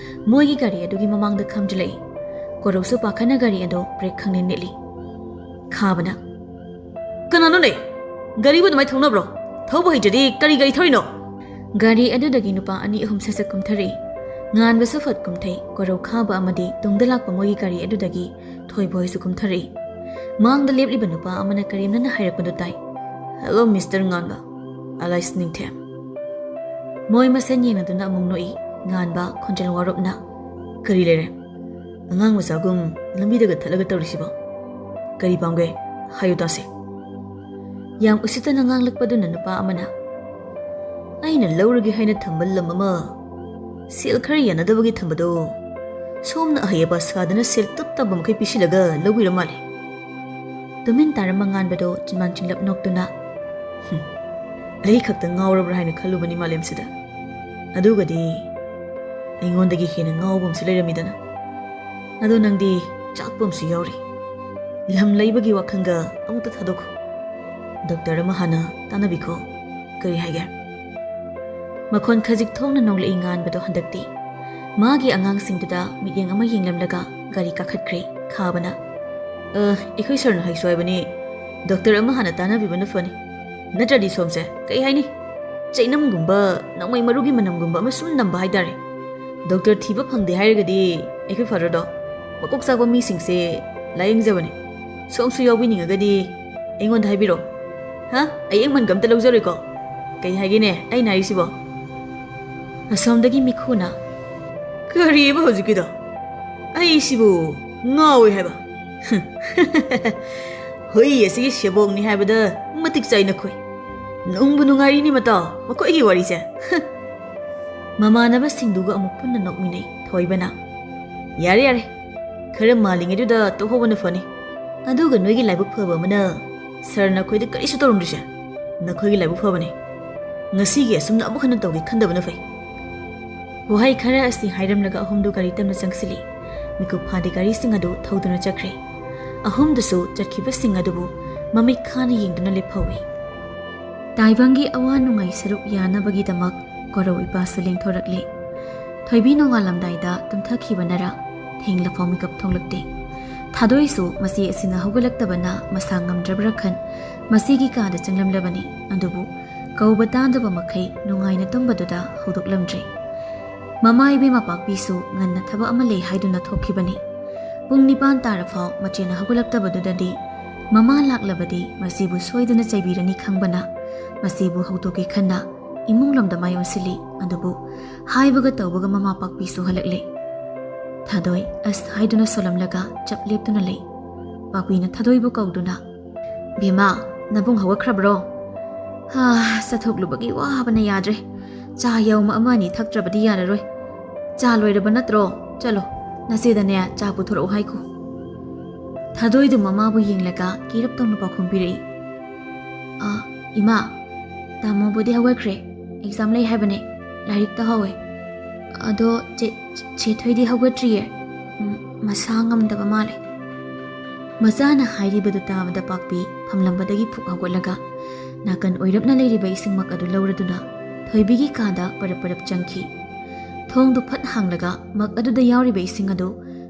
ꯃꯣꯏꯒꯤ ꯒꯥꯔꯤ ꯑꯗꯨꯒꯤ ꯃꯃꯥꯡꯗ ꯈꯥꯝꯖꯤꯜꯂꯛꯏ ꯀꯣꯔꯧꯁꯨ ꯄꯥꯈꯠꯅ ꯒꯥꯔꯤ ꯑꯗꯣ ꯕ꯭ꯔꯦꯛ ꯈꯪꯅ ꯅꯦꯠꯂꯤ ꯈꯥꯕꯅ ꯀꯅꯥꯅꯣꯅꯦ ꯒꯥꯔꯤꯕꯨ ꯑꯗꯨꯃꯥꯏꯅ ꯊꯧꯅꯕ꯭ꯔꯣ ꯊꯧꯕ ꯍꯩꯇ꯭ꯔꯗꯤ ꯀꯔꯤ ꯒꯥꯔꯤ ꯊꯧꯔꯤꯅꯣ ꯒꯥꯔꯤ ꯑꯗꯨꯗꯒꯤ ꯅꯨꯄꯥ 2-3 ꯁꯠ ꯀꯨꯝꯊꯔꯛꯏ ꯉꯥꯟꯕꯁꯨ ꯐꯠ ꯀꯨꯝꯊꯩ ꯀꯣꯔꯧ ꯈꯥꯕ ꯑꯃꯗꯤ ꯇꯨꯡꯗ ꯂꯥꯛꯄ ꯃꯣꯏꯒꯤ ꯒꯥꯔꯤ ꯑꯗꯨꯗꯒꯤ ꯊꯣꯏꯕꯣꯏꯁꯨ ꯀꯨꯝꯊꯔꯛꯏ ꯃꯥꯡꯗ ꯂꯦꯞꯂꯤꯕ ꯅꯨꯄꯥ ꯑꯃꯅ ꯀꯔꯦꯝꯅꯅ ꯍꯥꯏꯔꯛꯄꯗꯨ ꯇꯥꯏ ꯍꯦꯜꯂꯣ ꯃꯤꯁꯇꯔ ꯉꯥꯟꯕ ꯑꯂꯥꯏꯁ ꯅꯤꯡꯊꯦꯝ ꯃꯣꯏ ꯃꯁꯦꯟ ꯌꯦꯡꯅꯗꯨꯅ ꯑꯃꯨꯛ ꯅꯣꯛꯏ ꯉꯥꯟꯕ ꯈꯣꯟꯖꯦꯜ ꯋꯥꯔꯣꯞꯅ ꯀꯔꯤ ꯂꯩꯔꯦ ꯑꯉꯥꯡ ꯃꯆꯥꯒꯨꯝ ꯂꯝꯕꯤꯗꯒ ꯊꯠꯂꯒ ꯇꯧꯔꯤꯁꯤꯕꯣ ꯀꯔꯤ ꯄꯥꯝꯒꯦ ꯍꯥꯏꯌꯨ ꯇꯥꯁꯦ ꯌꯥꯝ ꯎꯁꯤꯠꯇꯅ ꯉꯥꯡꯂꯛꯄꯗꯨꯅ ꯅꯨꯄꯥ ꯑꯃꯅ ꯑꯩꯅ ꯂꯧꯔꯒꯦ ꯍꯥꯏꯅ ꯊꯝꯕ ꯂꯝ ꯑꯃ ꯁꯦꯜ ꯈꯔ ꯌꯥꯅꯗꯕꯒꯤ ꯊꯝꯕꯗꯣ ꯁꯣꯝꯅ ꯑꯍꯩ ꯑꯄꯥ ꯁꯥꯗꯅ ꯁꯦꯜ ꯇꯞ ꯇꯥꯕ ꯃꯈꯩ ꯄꯤꯁꯤꯜꯂꯒ ꯂꯧꯕꯤꯔ ꯃꯥꯜꯂꯦ ꯇꯨꯃꯤꯟ ꯇꯥꯔꯝꯕ ꯉꯥꯟꯕꯗꯣ ꯆꯤꯟꯕꯥꯟ ꯆꯤꯡꯂꯞ ꯅꯣꯛꯇꯨꯅ ꯑꯩ ꯈꯛꯇ ꯉꯥꯎꯔꯕ꯭ꯔꯥ ꯍꯥꯏꯅ ꯈꯜꯂꯨꯕꯅꯤ ꯃꯥꯂꯦꯝꯁꯤꯗ ꯑꯗꯨꯒꯗꯤ ꯑꯩꯉꯣꯟꯗꯒꯤ ꯍꯦꯟꯅ ꯉꯥꯎꯕ ꯑꯃꯁꯨ ꯂꯩꯔꯝꯃꯤꯗꯅ ꯑꯗꯣ ꯅꯪꯗꯤ ꯆꯥꯛꯄ ꯑꯃꯁꯨ ꯌꯥꯎꯔꯤ ꯂꯝ ꯂꯩꯕꯒꯤ ꯋꯥꯈꯜꯒ ꯑꯃꯨꯛꯇ ꯊꯥꯗꯣꯛꯈꯣ ꯗꯣꯛꯇꯔ ꯑꯃ ꯍꯥꯟꯅ ꯇꯥꯟꯅꯕꯤꯈꯣ ꯀꯔꯤ ꯍꯥꯏꯒꯦ ꯃꯈꯣꯟ ꯈꯖꯤꯛ ꯊꯣꯡꯅ ꯅꯣꯡꯂꯛꯏ ꯉꯥꯟꯕꯗꯣ ꯍꯟꯗꯛꯇꯤ ꯃꯥꯒꯤ ꯑꯉꯥꯡꯁꯤꯡꯗꯨꯗ ꯃꯤꯠꯌꯦꯡ ꯑꯃ ꯌꯦꯡꯂꯝꯂꯒ ꯒꯥꯔꯤ ꯀꯥꯈꯠꯈ꯭ꯔꯦ ꯈꯥꯕꯅ ꯑꯩꯈꯣꯏ ꯁꯔꯅ ꯍꯥꯏꯁꯨ ꯍꯥꯏꯕꯅꯤ ꯗꯣꯛꯇꯔ ꯑꯃ ꯍꯥꯟꯅ ꯇꯥꯟꯅꯕꯤꯕꯅ ꯐꯅꯤ ꯅꯠꯇ꯭ꯔꯗꯤ ꯁꯣꯝꯁꯦ ꯀꯩ ꯍꯥꯏꯅꯤ ꯆꯩꯅꯝꯒꯨꯝꯕ ꯅꯣꯡꯃꯩ ꯃꯔꯨꯒꯤ ꯃꯅꯝꯒꯨꯝꯕ ꯑꯃ ꯁꯨꯝ ꯅꯝꯕ ꯍꯥꯏꯇꯥꯔꯦ ꯗꯣꯛꯇꯔ ꯊꯤꯕ ꯐꯪꯗꯦ ꯍꯥꯏꯔꯒꯗꯤ ꯑꯩꯈꯣꯏ ꯐꯥꯗꯔꯗꯣ ꯃꯀꯣꯛ ꯆꯥꯛꯄ ꯃꯤꯁꯤꯡꯁꯦ ꯂꯥꯌꯦꯡꯖꯕꯅꯤ ꯁꯣꯝꯁꯨ ꯌꯥꯎꯕꯤꯅꯤꯡꯉꯒꯗꯤ ꯑꯩꯉꯣꯟꯗ ꯍꯥꯏꯕꯤꯔꯣ ꯑꯩ ꯑꯦꯡꯃꯟꯒ ꯑꯝꯇ ꯂꯧꯖꯔꯣꯏꯀꯣ ꯀꯩ ꯍꯥꯏꯒꯦꯅꯦ ꯑꯩꯅ ꯍꯥꯏꯔꯤꯁꯤꯕꯣ ꯑꯁꯣꯝꯗꯒꯤ ꯃꯤꯈꯨꯅ ꯀꯔꯤꯕ ꯍꯧꯖꯤꯛꯀꯤꯗꯣ ꯑꯩꯁꯤꯕꯨ ꯉꯥꯎꯋꯦ ꯍꯥꯏꯕ ꯍꯨꯏ ꯑꯁꯤꯒꯤ ꯁꯦꯕꯣꯛꯅꯤ ꯍꯥꯏꯕꯗ ꯃꯇꯤꯛ ꯆꯥꯏ ꯅꯈꯣꯏ ꯅꯨꯡꯕꯨ ꯅꯨꯡꯉꯥꯏꯔꯤꯅꯤ ꯃꯇꯥꯎ ꯃꯈꯣꯏꯒꯤ ꯋꯥꯔꯤꯁꯦ ꯃꯃꯥꯟꯅꯕꯁꯤꯡꯗꯨꯒ ꯑꯃꯨꯛ ꯄꯨꯟꯅ ꯅꯣꯛꯃꯤꯟꯅꯩ ꯊꯣꯏꯕꯅ ꯌꯥꯔꯦ ꯈꯔ ꯃꯥꯜꯂꯤꯉꯩꯗꯨꯗ ꯇꯣꯛꯍꯧꯕꯅ ꯐꯅꯤ ꯑꯗꯨꯒ ꯅꯣꯏꯒꯤ ꯂꯥꯏꯕꯛ ꯐꯕ ꯑꯃꯅ ꯁꯔ ꯅꯈꯣꯏꯗ ꯀꯔꯤꯁꯨ ꯇꯧꯔꯝꯗ꯭ꯔꯤꯁꯦ ꯅꯈꯣꯏꯒꯤ ꯂꯥꯏꯕꯛ ꯐꯕꯅꯤ ꯉꯁꯤꯒꯤ ꯑꯁꯨꯝꯅ ꯑꯃꯨꯛ ꯍꯟꯅ ꯇꯧꯒꯦ ꯈꯟꯗꯕꯅ ꯐꯩ ꯋꯥꯍꯩ ꯈꯔ ꯑꯁꯤ ꯍꯥꯏꯔꯝꯂꯒ ꯑꯍꯨꯝꯗꯨ ꯒꯥꯔꯤ ꯇꯝꯅ ꯆꯪꯁꯤꯜꯂꯤ ꯃꯤꯀꯨꯞ ꯐꯥꯗꯤ ꯒꯥꯔꯤꯁꯤꯡ ꯑꯗꯨ ꯊꯧꯗꯨꯅ ꯆꯠꯈ꯭ꯔꯦ ꯑꯍꯨꯝꯗꯨꯁꯨ ꯆꯠꯈꯤꯕꯁꯤꯡ ꯑꯗꯨꯕꯨ ꯃꯃꯤꯠ ꯈꯥꯅ ꯌꯦꯡꯗꯨꯅ ꯂꯦꯞꯍꯧꯏ ꯇꯥꯏꯕꯪꯒꯤ ꯑꯋꯥ ꯅꯨꯡꯉꯥꯏ ꯁꯔꯨꯛ ꯌꯥꯅꯕꯒꯤꯗꯃꯛ ꯀꯣꯔꯧ ꯏꯄꯥꯁꯨ ꯂꯦꯡꯊꯣꯔꯛꯂꯤ ꯊꯣꯏꯕꯤ ꯅꯣꯡꯉꯥꯜꯂꯝꯗꯥꯏꯗ ꯇꯨꯝꯊꯈꯤꯕꯅꯔ ꯊꯦꯡꯂꯐꯥꯎ ꯃꯤꯀꯞ ꯊꯣꯛꯂꯛꯇꯦ ꯊꯥꯗꯣꯏꯁꯨ ꯃꯁꯤ ꯑꯁꯤꯅ ꯍꯧꯒꯠꯂꯛꯇꯕꯅ ꯃꯁꯥ ꯉꯝꯗ꯭ꯔꯕ꯭ꯔꯥ ꯈꯟ ꯃꯁꯤꯒꯤ ꯀꯥꯗ ꯆꯪꯂꯝꯂꯕꯅꯤ ꯑꯗꯨꯕꯨ ꯀꯧꯕ ꯇꯥꯗꯕ ꯃꯈꯩ ꯅꯨꯡꯉꯥꯏꯅ ꯇꯨꯝꯕꯗꯨꯗ ꯍꯧꯗꯣꯛꯂꯝꯗ꯭ꯔꯦ ꯃꯃꯥ ꯏꯕꯦꯝꯃ ꯄꯥꯛꯄꯤꯁꯨ ꯉꯟꯅ ꯊꯕꯛ ꯑꯃ ꯂꯩ ꯍꯥꯏꯗꯨꯅ ꯊꯣꯛꯈꯤꯕꯅꯤ ꯄꯨꯡ 9 ꯇꯥꯔꯐꯥꯎ ꯃꯆꯦꯅ ꯍꯧꯒꯠꯂꯛꯇꯕꯗꯨꯗꯗꯤ ꯃꯃꯥ ꯂꯥꯛꯂꯕꯗꯤ ꯃꯁꯤꯕꯨ ꯁꯣꯏꯗꯅ ꯆꯩꯕꯤꯔꯅꯤ ꯈꯪꯕꯅ ꯃꯁꯤꯕꯨ ꯍꯧꯗꯣꯛꯀꯦ ꯈꯟꯅ ꯏꯃꯨꯡ ꯂꯣꯝꯗ ꯃꯥꯏ ꯑꯣꯟꯁꯤꯜꯂꯤ ꯑꯗꯨꯕꯨ ꯍꯥꯏꯕꯒ ꯇꯧꯕꯒ ꯃꯃꯥ ꯄꯥꯛꯄꯤꯁꯨ ꯍꯜꯂꯛꯂꯦ ꯊꯥꯗꯣꯏ ꯑꯁ ꯍꯥꯏꯗꯨꯅ ꯁꯣꯜꯂꯝꯂꯒ ꯆꯞ ꯂꯦꯞꯇꯨꯅ ꯂꯩ ꯄꯥꯛꯄꯤꯅ ꯊꯥꯗꯣꯏꯕꯨ ꯀꯧꯗꯨꯅ ꯕꯦꯝꯃ ꯅꯕꯨꯡ ꯍꯧꯒꯠꯈ꯭ꯔꯕ꯭ꯔꯣ ꯆꯠꯊꯣꯛꯂꯨꯕꯒꯤ ꯋꯥꯕꯅ ꯌꯥꯗ꯭ꯔꯦ ꯆꯥ ꯌꯧꯃ ꯑꯃꯅꯤ ꯊꯛꯇ꯭ꯔꯕꯗꯤ ꯌꯥꯔꯔꯣꯏ ꯆꯥ ꯂꯣꯏꯔꯕ ꯅꯠꯇ꯭ꯔꯣ ꯆꯠꯂꯣ ꯅꯆꯦꯗꯅꯦ ꯆꯥ ꯄꯨꯊꯣꯔꯛꯎ ꯍꯥꯏꯈꯣ ꯊꯥꯗꯣꯏꯗꯨ ꯃꯃꯥꯕꯨ ꯌꯦꯡꯂꯒ ꯀꯤꯔꯞ ꯇꯧꯅ ꯄꯥꯎꯈꯨꯝ ꯄꯤꯔꯛꯏ ꯏꯃꯥ ꯇꯥꯃꯣꯕꯨꯗꯤ ꯍꯧꯒꯠꯈ꯭ꯔꯦ ꯑꯦꯛꯖꯥꯝ ꯂꯩ ꯍꯥꯏꯕꯅꯦ ꯂꯥꯏꯔꯤꯛ ꯇꯥꯍꯧꯋꯦ ꯑꯗꯣ ꯆꯦ ꯊꯣꯏꯗꯤ ꯍꯧꯒꯠꯇ꯭ꯔꯤꯌꯦ ꯃꯁꯥ ꯉꯝꯗꯕ ꯃꯥꯜꯂꯦ ꯃꯆꯥꯅ ꯍꯥꯏꯔꯤꯕꯗꯨ ꯇꯥꯕꯗ ꯄꯥꯛꯄꯤ ꯐꯝꯂꯝꯕꯗꯒꯤ ꯐꯨꯛ ꯍꯧꯒꯠꯂꯒ ꯅꯥꯀꯟ ꯑꯣꯏꯔꯞꯅ ꯂꯩꯔꯤꯕ ꯏꯁꯤꯡꯃꯛ ꯑꯗꯨ ꯂꯧꯔꯗꯨꯅ ꯊꯣꯏꯕꯤꯒꯤ ꯀꯥꯗ ꯄꯔꯞ ꯄꯔꯞ ꯆꯪꯈꯤ ꯊꯣꯡꯗꯨ ꯐꯠ ꯍꯥꯡꯂꯒ ꯃꯛ ꯑꯗꯨꯗ ꯌꯥꯎꯔꯤꯕ ꯏꯁꯤꯡ ꯑꯗꯨ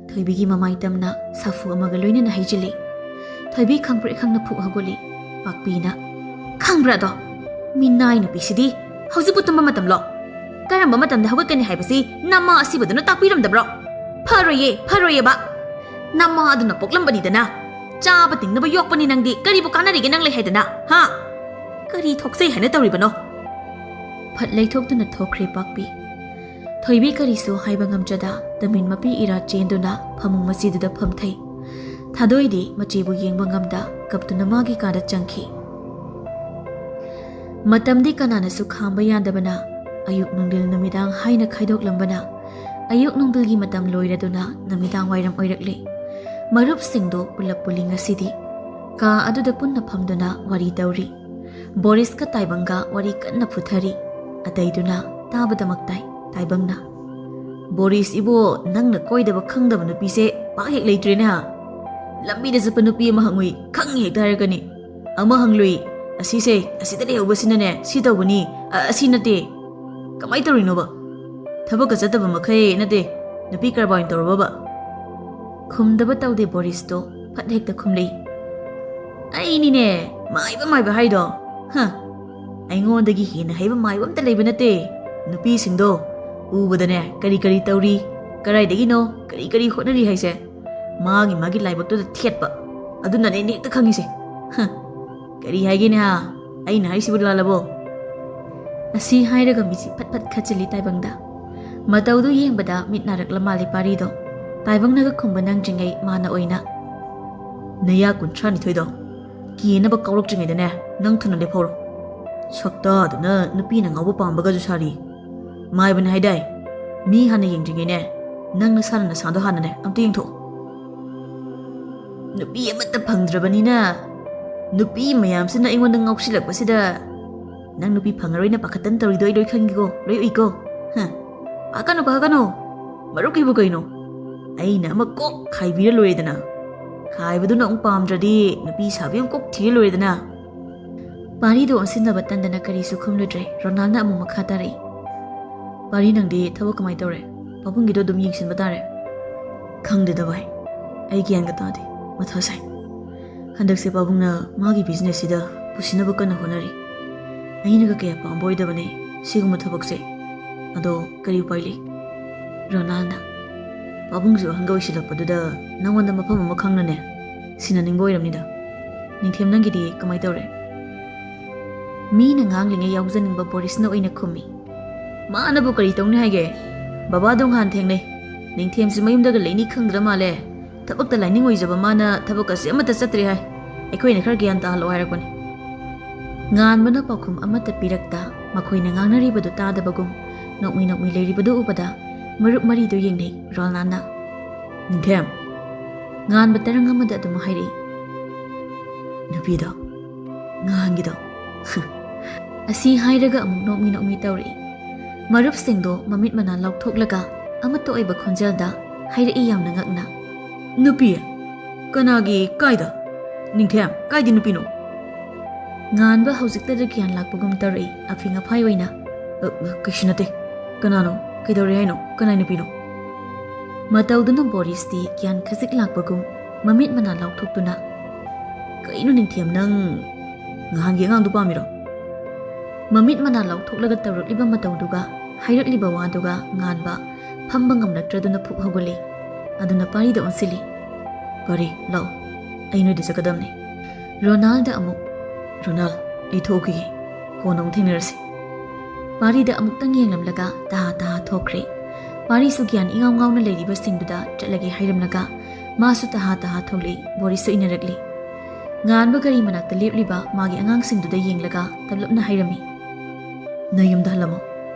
ꯊꯣꯏꯕꯤꯒꯤ ꯃꯃꯥꯏ ꯇꯝꯅ ꯁꯥꯐꯨ ꯑꯃꯒ ꯂꯣꯏꯅꯅ ꯍꯩꯖꯤꯜꯂꯤ ꯊꯣꯏꯕꯤ ꯈꯪꯄ꯭ꯔꯦꯛ ꯈꯪꯅ ꯐꯨꯛ ꯍꯧꯒꯠꯂꯤ ꯄꯥꯛꯄꯤꯅ ꯈꯪꯕ꯭ꯔꯥ ꯑꯗꯣ ꯃꯤꯅꯥꯏ ꯅꯨꯄꯤꯁꯤꯗꯤ ꯍꯧꯖꯤꯛꯄꯨ ꯇꯨꯝꯕ ꯃꯇꯝꯂꯣ ꯀꯔꯝꯕ ꯃꯇꯝꯗ ꯍꯧꯒꯠꯀꯅꯤ ꯍꯥꯏꯕꯁꯤ ꯅꯃꯥ ꯑꯁꯤꯕꯗꯨꯅ ꯇꯥꯛꯄꯤꯔꯝꯗꯕ꯭ꯔꯣ ꯐꯔꯣꯏꯌꯦꯕ ꯅꯃꯥ ꯑꯗꯨꯅ ꯄꯣꯛꯂꯝꯕꯅꯤꯗꯅ ꯆꯥꯕ ꯇꯤꯡꯅꯕ ꯌꯣꯛꯄꯅꯤ ꯅꯪꯗꯤ ꯀꯔꯤꯕꯨ ꯀꯥꯟꯅꯔꯤꯒꯦ ꯅꯪ ꯂꯩ ꯍꯥꯏꯗꯅ ꯍꯥ ꯀꯔꯤ ꯊꯣꯛꯆꯩ ꯍꯥꯏꯅ ꯇꯧꯔꯤꯕꯅꯣ ꯐꯠ ꯂꯩꯊꯣꯛꯇꯨꯅ ꯊꯣꯛꯈ꯭ꯔꯦ ꯄꯥꯛꯄꯤ ꯊꯣꯏꯕꯤ ꯀꯔꯤꯁꯨ ꯍꯥꯏꯕ ꯉꯝꯖꯗ ꯇꯃꯤꯟ ꯃꯄꯤ ꯏꯔꯥ ꯆꯦꯟꯗꯨꯅ ꯐꯃꯨꯡ ꯃꯆꯤꯗꯨꯗ ꯐꯝꯊꯩ ꯊꯥꯗꯣꯏꯗꯤ ꯃꯆꯦꯕꯨ ꯌꯦꯡꯕ ꯉꯝꯗ ꯀꯞꯇꯨꯅ ꯃꯥꯒꯤ ꯀꯥꯗ ꯆꯪꯈꯤ ꯃꯇꯝꯗꯤ ꯀꯅꯥꯅꯁꯨ ꯈꯥꯝꯕ ꯌꯥꯗꯕꯅ ꯑꯌꯨꯛ ꯅꯨꯡꯊꯤꯜ ꯅꯨꯃꯤꯗꯥꯡ ꯍꯥꯏꯅ ꯈꯥꯏꯗꯣꯛꯂꯝꯕꯅ ꯑꯌꯨꯛ ꯅꯨꯡꯊꯤꯜꯒꯤ ꯃꯇꯝ ꯂꯣꯏꯔꯗꯨꯅ ꯅꯨꯃꯤꯗꯥꯡ ꯋꯥꯏꯔꯝ ꯑꯣꯏꯔꯛꯂꯤ ꯃꯔꯨꯞꯁꯤꯡꯗꯨ ꯄꯨꯜꯂꯞ ꯄꯨꯜꯂꯤ ꯉꯁꯤꯗꯤ ꯀꯥ ꯑꯗꯨꯗ ꯄꯨꯟꯅ ꯐꯝꯗꯨꯅ ꯋꯥꯔꯤ ꯇꯧꯔꯤ ꯕꯣꯔꯤꯁꯀ ꯇꯥꯏꯕꯪꯒ ꯋꯥꯔꯤ ꯀꯟꯅ ꯐꯨꯊꯔꯤ ꯑꯇꯩꯗꯨꯅ ꯇꯥꯕꯗꯃꯛ ꯇꯥꯏ ꯇꯥꯏꯕꯪꯅ ꯕꯣꯔꯤꯁ ꯏꯕꯣ ꯅꯪꯅ ꯀꯣꯏꯗꯕ ꯈꯪꯗꯕ ꯅꯨꯄꯤꯁꯦ ꯄꯥꯛ ꯍꯦꯛ ꯂꯩꯇ꯭ꯔꯦꯅꯦ ꯍꯥ ꯂꯝꯕꯤꯗ ꯆꯠꯄ ꯅꯨꯄꯤ ꯑꯃ ꯍꯪꯉꯨꯏ ꯈꯪꯉꯤ ꯍꯦꯛꯇ ꯍꯥꯏꯔꯛꯀꯅꯤ ꯑꯃ ꯍꯪꯂꯨꯏ ꯑꯁꯤꯁꯦ ꯑꯁꯤꯗ ꯂꯩꯍꯧꯕꯁꯤꯅꯅꯦ ꯁꯤ ꯇꯧꯕꯅꯤ ꯑꯁꯤ ꯅꯠꯇꯦ ꯀꯃꯥꯏ ꯇꯧꯔꯤꯅꯣꯕ ꯊꯕꯛꯀ ꯆꯠꯇꯕ ꯃꯈꯩ ꯅꯠꯇꯦ ꯅꯨꯄꯤ ꯀꯔꯕꯥꯔ ꯑꯣꯏꯅ ꯇꯧꯔꯕꯕ ꯈꯨꯝꯗꯕ ꯇꯧꯗꯦ ꯕꯣꯔꯤꯁꯇꯣ ꯐꯠ ꯍꯦꯛꯇ ꯈꯨꯝꯂꯛꯏ ꯑꯩꯅꯤꯅꯦ ꯃꯥꯏꯕ ꯍꯥꯏꯗꯣ ꯑꯩꯉꯣꯟꯗꯒꯤ ꯍꯦꯟꯅ ꯍꯩꯕ ꯃꯥꯏꯕ ꯑꯝꯇ ꯂꯩꯕ ꯅꯠꯇꯦ ꯅꯨꯄꯤꯁꯤꯡꯗꯣ ꯎꯕꯗꯅꯦ ꯀꯔꯤ ꯀꯔꯤ ꯇꯧꯔꯤ ꯀꯔꯥꯏꯗꯒꯤꯅꯣ ꯀꯔꯤ ꯍꯣꯠꯅꯔꯤ ꯍꯥꯏꯁꯦ ꯃꯥꯒꯤ ꯂꯥꯏꯕꯛꯇꯨꯗ ꯊꯦꯠꯄ ꯑꯗꯨꯅꯅꯦ ꯑꯩꯅ ꯍꯦꯛꯇ ꯈꯪꯉꯤꯁꯦ ꯀꯔꯤ ꯍꯥꯏꯒꯦꯅꯦ ꯍꯥ ꯑꯩꯅ ꯍꯥꯏꯁꯤꯕꯨ ꯂꯥꯜꯂꯕꯣ ꯑꯁꯤ ꯍꯥꯏꯔꯒ ꯃꯤꯠꯁꯤ ꯐꯠ ꯐꯠ ꯈꯠꯆꯤꯜꯂꯤ ꯇꯥꯏꯕꯪꯗ ꯃꯇꯧꯗꯨ ꯌꯦꯡꯕꯗ ꯃꯤꯠ ꯅꯥꯔꯛꯂ ꯃꯥꯜꯂꯤ ꯄꯥꯔꯤꯗꯣ ꯇꯥꯏꯕꯪꯅꯒ ꯈꯨꯝꯕ ꯅꯪꯗ꯭ꯔꯤꯉꯩ ꯃꯥꯅ ꯑꯣꯏꯅ ꯅꯌꯥ 32ꯗꯣ ꯀꯦꯅꯕ ꯀꯥꯎꯔꯛꯇ꯭ꯔꯤꯉꯩꯗꯅꯦ ꯅꯪ ꯊꯨꯅ ꯂꯦꯞꯍꯧꯔꯣ ꯁꯛꯇꯥꯗꯨꯅ ꯅꯨꯄꯤꯅ ꯉꯥꯎꯕ ꯄꯥꯝꯕꯒꯁꯨ ꯁꯥꯔꯤ ꯃꯥꯏꯕꯅ ꯍꯥꯏꯗꯥꯏ ꯃꯤ ꯍꯥꯟꯅ ꯌꯦꯡꯗ꯭ꯔꯤꯉꯩꯅꯦ ꯅꯪ ꯅꯁꯥꯅ ꯅꯁꯥꯗꯣ ꯍꯥꯟꯅꯅꯦ ꯑꯝꯇ ꯌꯦꯡꯊꯣꯛꯑꯣ ꯅꯨꯄꯤ ꯑꯃꯠꯇ ꯐꯪꯗ꯭ꯔꯕꯅꯤꯅ ꯅꯨꯄꯤ ꯃꯌꯥꯝꯁꯤꯅ ꯑꯩꯉꯣꯟꯗ ꯉꯥꯎꯁꯤꯜꯂꯛꯄꯁꯤꯗ ꯅꯪ ꯅꯨꯄꯤ ꯐꯪꯉꯔꯣꯏꯅ ꯄꯥꯈꯠꯇꯅ ꯇꯧꯔꯤꯗꯣ ꯑꯩ ꯂꯣꯏ ꯈꯪꯒꯤꯀꯣ ꯂꯣꯏ ꯎꯏꯀꯣ ꯄꯥꯀꯅꯣ ꯃꯔꯨꯞꯀꯤꯕꯨ ꯀꯩꯅꯣ ꯑꯩꯅ ꯑꯃ ꯀꯣꯛ ꯈꯥꯏꯕꯤꯔ ꯂꯣꯏꯔꯦꯗꯅ ꯈꯥꯏꯕꯗꯨꯅ ꯑꯃꯨꯛ ꯄꯥꯝꯗ꯭ꯔꯗꯤ ꯅꯨꯄꯤ ꯁꯥꯕꯤ ꯑꯃꯨꯛ ꯀꯣꯛ ꯊꯤꯔ ꯂꯣꯏꯔꯦꯗꯅ ꯄꯥꯔꯤꯗꯣ ꯑꯣꯟꯁꯤꯟꯅꯕ ꯇꯟꯗꯅ ꯀꯔꯤꯁꯨ ꯈꯨꯝꯂꯨꯗ꯭ꯔꯦ ꯔꯣꯅꯥꯜꯅ ꯑꯃꯨꯛ ꯃꯈꯥ ꯇꯥꯔꯛꯏ ꯄꯥꯔꯤ ꯅꯪꯗꯤ ꯊꯕꯛ ꯀꯃꯥꯏ ꯇꯧꯔꯦ ꯄꯥꯕꯨꯡꯒꯤꯗꯣ ꯑꯗꯨꯝ ꯌꯦꯡꯁꯤꯟꯕ ꯇꯥꯔꯦ ꯈꯪꯗꯦꯗ ꯚꯥꯏ ꯑꯩ ꯒ꯭ꯌꯥꯟꯒ ꯇꯥꯗꯦ ꯃꯊꯥ ꯁꯥꯏ ꯍꯟꯗꯛꯁꯦ ꯄꯥꯕꯨꯡꯅ ꯃꯥꯒꯤ ꯕꯤꯖꯤꯅꯦꯁꯁꯤꯗ ꯄꯨꯁꯤꯅꯕ ꯀꯟꯅ ꯍꯣꯠꯅꯔꯤ ꯑꯩꯅꯒ ꯀꯌꯥ ꯄꯥꯝꯕ ꯑꯣꯏꯗꯕꯅꯦ ꯁꯤꯒꯨꯝꯕ ꯊꯕꯛꯁꯦ ꯑꯗꯣ ꯀꯔꯤ ꯎꯄꯥꯏ ꯂꯩ ꯔꯣꯅꯥꯜꯅ ꯄꯥꯕꯨꯡꯁꯨ ꯑꯍꯟꯒ ꯑꯣꯏꯁꯤꯜꯂꯛꯄꯗꯨꯗ ꯅꯪꯉꯣꯟꯗ ꯃꯐꯝ ꯑꯃ ꯈꯪꯅꯅꯦ ꯁꯤꯟꯅꯅꯤꯡꯕ ꯑꯣꯏꯔꯝꯅꯤꯗ ꯅꯤꯡꯊꯦꯝ ꯅꯪꯒꯤꯗꯤ ꯀꯃꯥꯏ ꯇꯧꯔꯦ ꯃꯤꯅ ꯉꯥꯡꯂꯤꯉꯩ ꯌꯥꯎꯖꯅꯤꯡꯕ ꯕꯣꯔꯤꯁꯅ ꯑꯣꯏꯅ ꯈꯨꯝꯃꯤ ꯃꯥꯅꯕꯨ ꯀꯔꯤ ꯇꯧꯅꯤ ꯍꯥꯏꯒꯦ ꯕꯕꯥꯗꯣ ꯉꯍꯥꯟ ꯊꯦꯡꯅꯩ ꯅꯤꯡꯊꯦꯝꯁꯤ ꯃꯌꯨꯝꯗꯒ ꯂꯩꯅꯤ ꯈꯪꯗ꯭ꯔ ꯃꯥꯜꯂꯦ ꯊꯕꯛꯇ ꯂꯥꯏꯅꯤꯡ ꯑꯣꯏꯖꯕ ꯃꯥꯅ ꯊꯕꯛꯀꯁꯦ ꯑꯃꯠꯇ ꯆꯠꯇ꯭ꯔꯦ ꯍꯥꯏ ꯑꯩꯈꯣꯏꯅ ꯈꯔ ꯒ꯭ꯌꯥꯟ ꯇꯥꯍꯜꯂꯣ ꯍꯥꯏꯔꯛꯄꯅꯤ ꯉꯥꯟꯕꯅ ꯄꯥꯎꯈꯨꯝ ꯑꯃꯠꯇ ꯄꯤꯔꯛꯇ ꯃꯈꯣꯏꯅ ꯉꯥꯡꯅꯔꯤꯕꯗꯨ ꯇꯥꯗꯕꯒꯨꯝ ꯅꯣꯛꯃꯤ ꯂꯩꯔꯤꯕꯗꯨ ꯎꯕꯗ ꯃꯔꯨꯞ ꯃꯔꯤꯗꯨ ꯌꯦꯡꯅꯩ ꯔꯣꯅꯥꯜꯅ ꯅꯤꯡꯊꯦꯝ ꯉꯥꯟꯕ ꯇꯔꯪ ꯑꯃꯗ ꯑꯗꯨꯝ ꯍꯥꯏꯔꯛꯏ ꯅꯨꯄꯤꯗꯣ ꯉꯍꯥꯟꯒꯤꯗꯣ ꯑꯁꯤ ꯍꯥꯏꯔꯒ ꯑꯃꯨꯛ ꯅꯣꯛꯃꯤ ꯇꯧꯔꯛꯏ ꯃꯔꯨꯞꯁꯤꯡꯗꯣ ꯃꯃꯤꯠ ꯃꯅꯥ ꯂꯥꯎꯊꯣꯛꯂꯒ ꯑꯃꯠꯇ ꯑꯣꯏꯕ ꯈꯣꯟꯖꯦꯜꯗ ꯍꯥꯏꯔꯛꯏ ꯌꯥꯝꯅ ꯉꯛꯅ ꯅꯨꯄꯤ ꯀꯅꯥꯒꯤ ꯀꯥꯏꯗ ꯅꯤꯡꯊꯦꯝ ꯀꯥꯏꯗꯤ ꯅꯨꯄꯤꯅꯣ ꯉꯥꯟꯕ ꯍꯧꯖꯤꯛꯇꯗ ꯒ꯭ꯌꯥꯟ ꯂꯥꯛꯄꯒꯨꯝ ꯇꯧꯔꯛꯏ ꯑꯐꯤꯡ ꯑꯐꯥꯏ ꯑꯣꯏꯅ ꯀꯩꯁꯨ ꯅꯠꯇꯦ ꯀꯅꯥꯅꯣ ꯀꯩꯗꯧꯔꯦ ꯍꯥꯏꯅꯣ ꯀꯅꯥꯏ ꯅꯨꯄꯤꯅꯣ ꯃꯇꯧꯗꯨꯅ ꯕꯣꯔꯤꯁꯇꯤ ꯒ꯭ꯌꯥꯟ ꯈꯖꯤꯛ ꯂꯥꯛꯄꯒꯨꯝ ꯃꯃꯤꯠ ꯃꯅꯥ ꯂꯥꯎꯊꯣꯛꯇꯨꯅ ꯀꯩꯅꯣ ꯅꯤꯡꯊꯦꯝ ꯅꯪ ꯉꯍꯥꯟꯒꯤ ꯑꯉꯥꯡꯗꯣ ꯄꯥꯝꯃꯤꯔꯣ ꯃꯃꯤꯠ ꯃꯅꯥ ꯂꯥꯎꯊꯣꯛꯂꯒ ꯇꯧꯔꯛꯂꯤꯕ ꯃꯇꯧꯗꯨꯒ ꯍꯥꯏꯔꯛꯂꯤꯕ ꯋꯥꯗꯨꯒ ꯉꯥꯟꯕ ꯐꯝꯕ ꯉꯝꯂꯛꯇ꯭ꯔꯗꯨꯅ ꯐꯨꯛ ꯍꯧꯒꯠꯂꯤ ꯑꯗꯨꯅ ꯄꯥꯔꯤꯗ ꯑꯣꯟꯁꯤꯜꯂꯤ ꯄꯥꯔꯤ ꯂꯥꯛꯑꯣ ꯑꯩ ꯅꯣꯏꯗ ꯆꯠꯀꯗꯕꯅꯤ ꯔꯣꯅꯥꯜꯗ ꯑꯃꯨꯛ ꯔꯣꯅꯥꯜ ꯑꯩ ꯊꯣꯛꯈꯤꯒꯦ ꯀꯣꯟꯅ ꯑꯃꯨꯛ ꯊꯦꯡꯅꯔꯁꯤ ꯄꯥꯔꯤꯗ ꯑꯃꯨꯛꯇꯪ ꯌꯦꯡꯂꯝꯂꯒ ꯇꯍꯥ ꯊꯣꯛꯈ꯭ꯔꯦ ꯄꯥꯔꯤꯁꯨ ꯒ꯭ꯌꯥꯟ ꯏꯉꯥꯎ ꯉꯥꯎꯅ ꯂꯩꯔꯤꯕꯁꯤꯡꯗꯨꯗ ꯆꯠꯂꯒꯦ ꯍꯥꯏꯔꯝꯂꯒ ꯃꯥꯁꯨ ꯇꯍꯥ ꯊꯣꯛꯂꯛꯏ ꯕꯣꯔꯤꯁꯁꯨ ꯏꯟꯅꯔꯛꯂꯤ ꯉꯥꯟꯕ ꯒꯥꯔꯤ ꯃꯅꯥꯛꯇ ꯂꯦꯞꯂꯤꯕ ꯃꯥꯒꯤ ꯑꯉꯥꯡꯁꯤꯡꯗꯨꯗ ꯌꯦꯡꯂꯒ ꯇꯞꯂꯞꯅ ꯍꯥꯏꯔꯝꯃꯤ ꯅꯌꯨꯝꯗ ꯍꯜꯂꯝꯃꯣ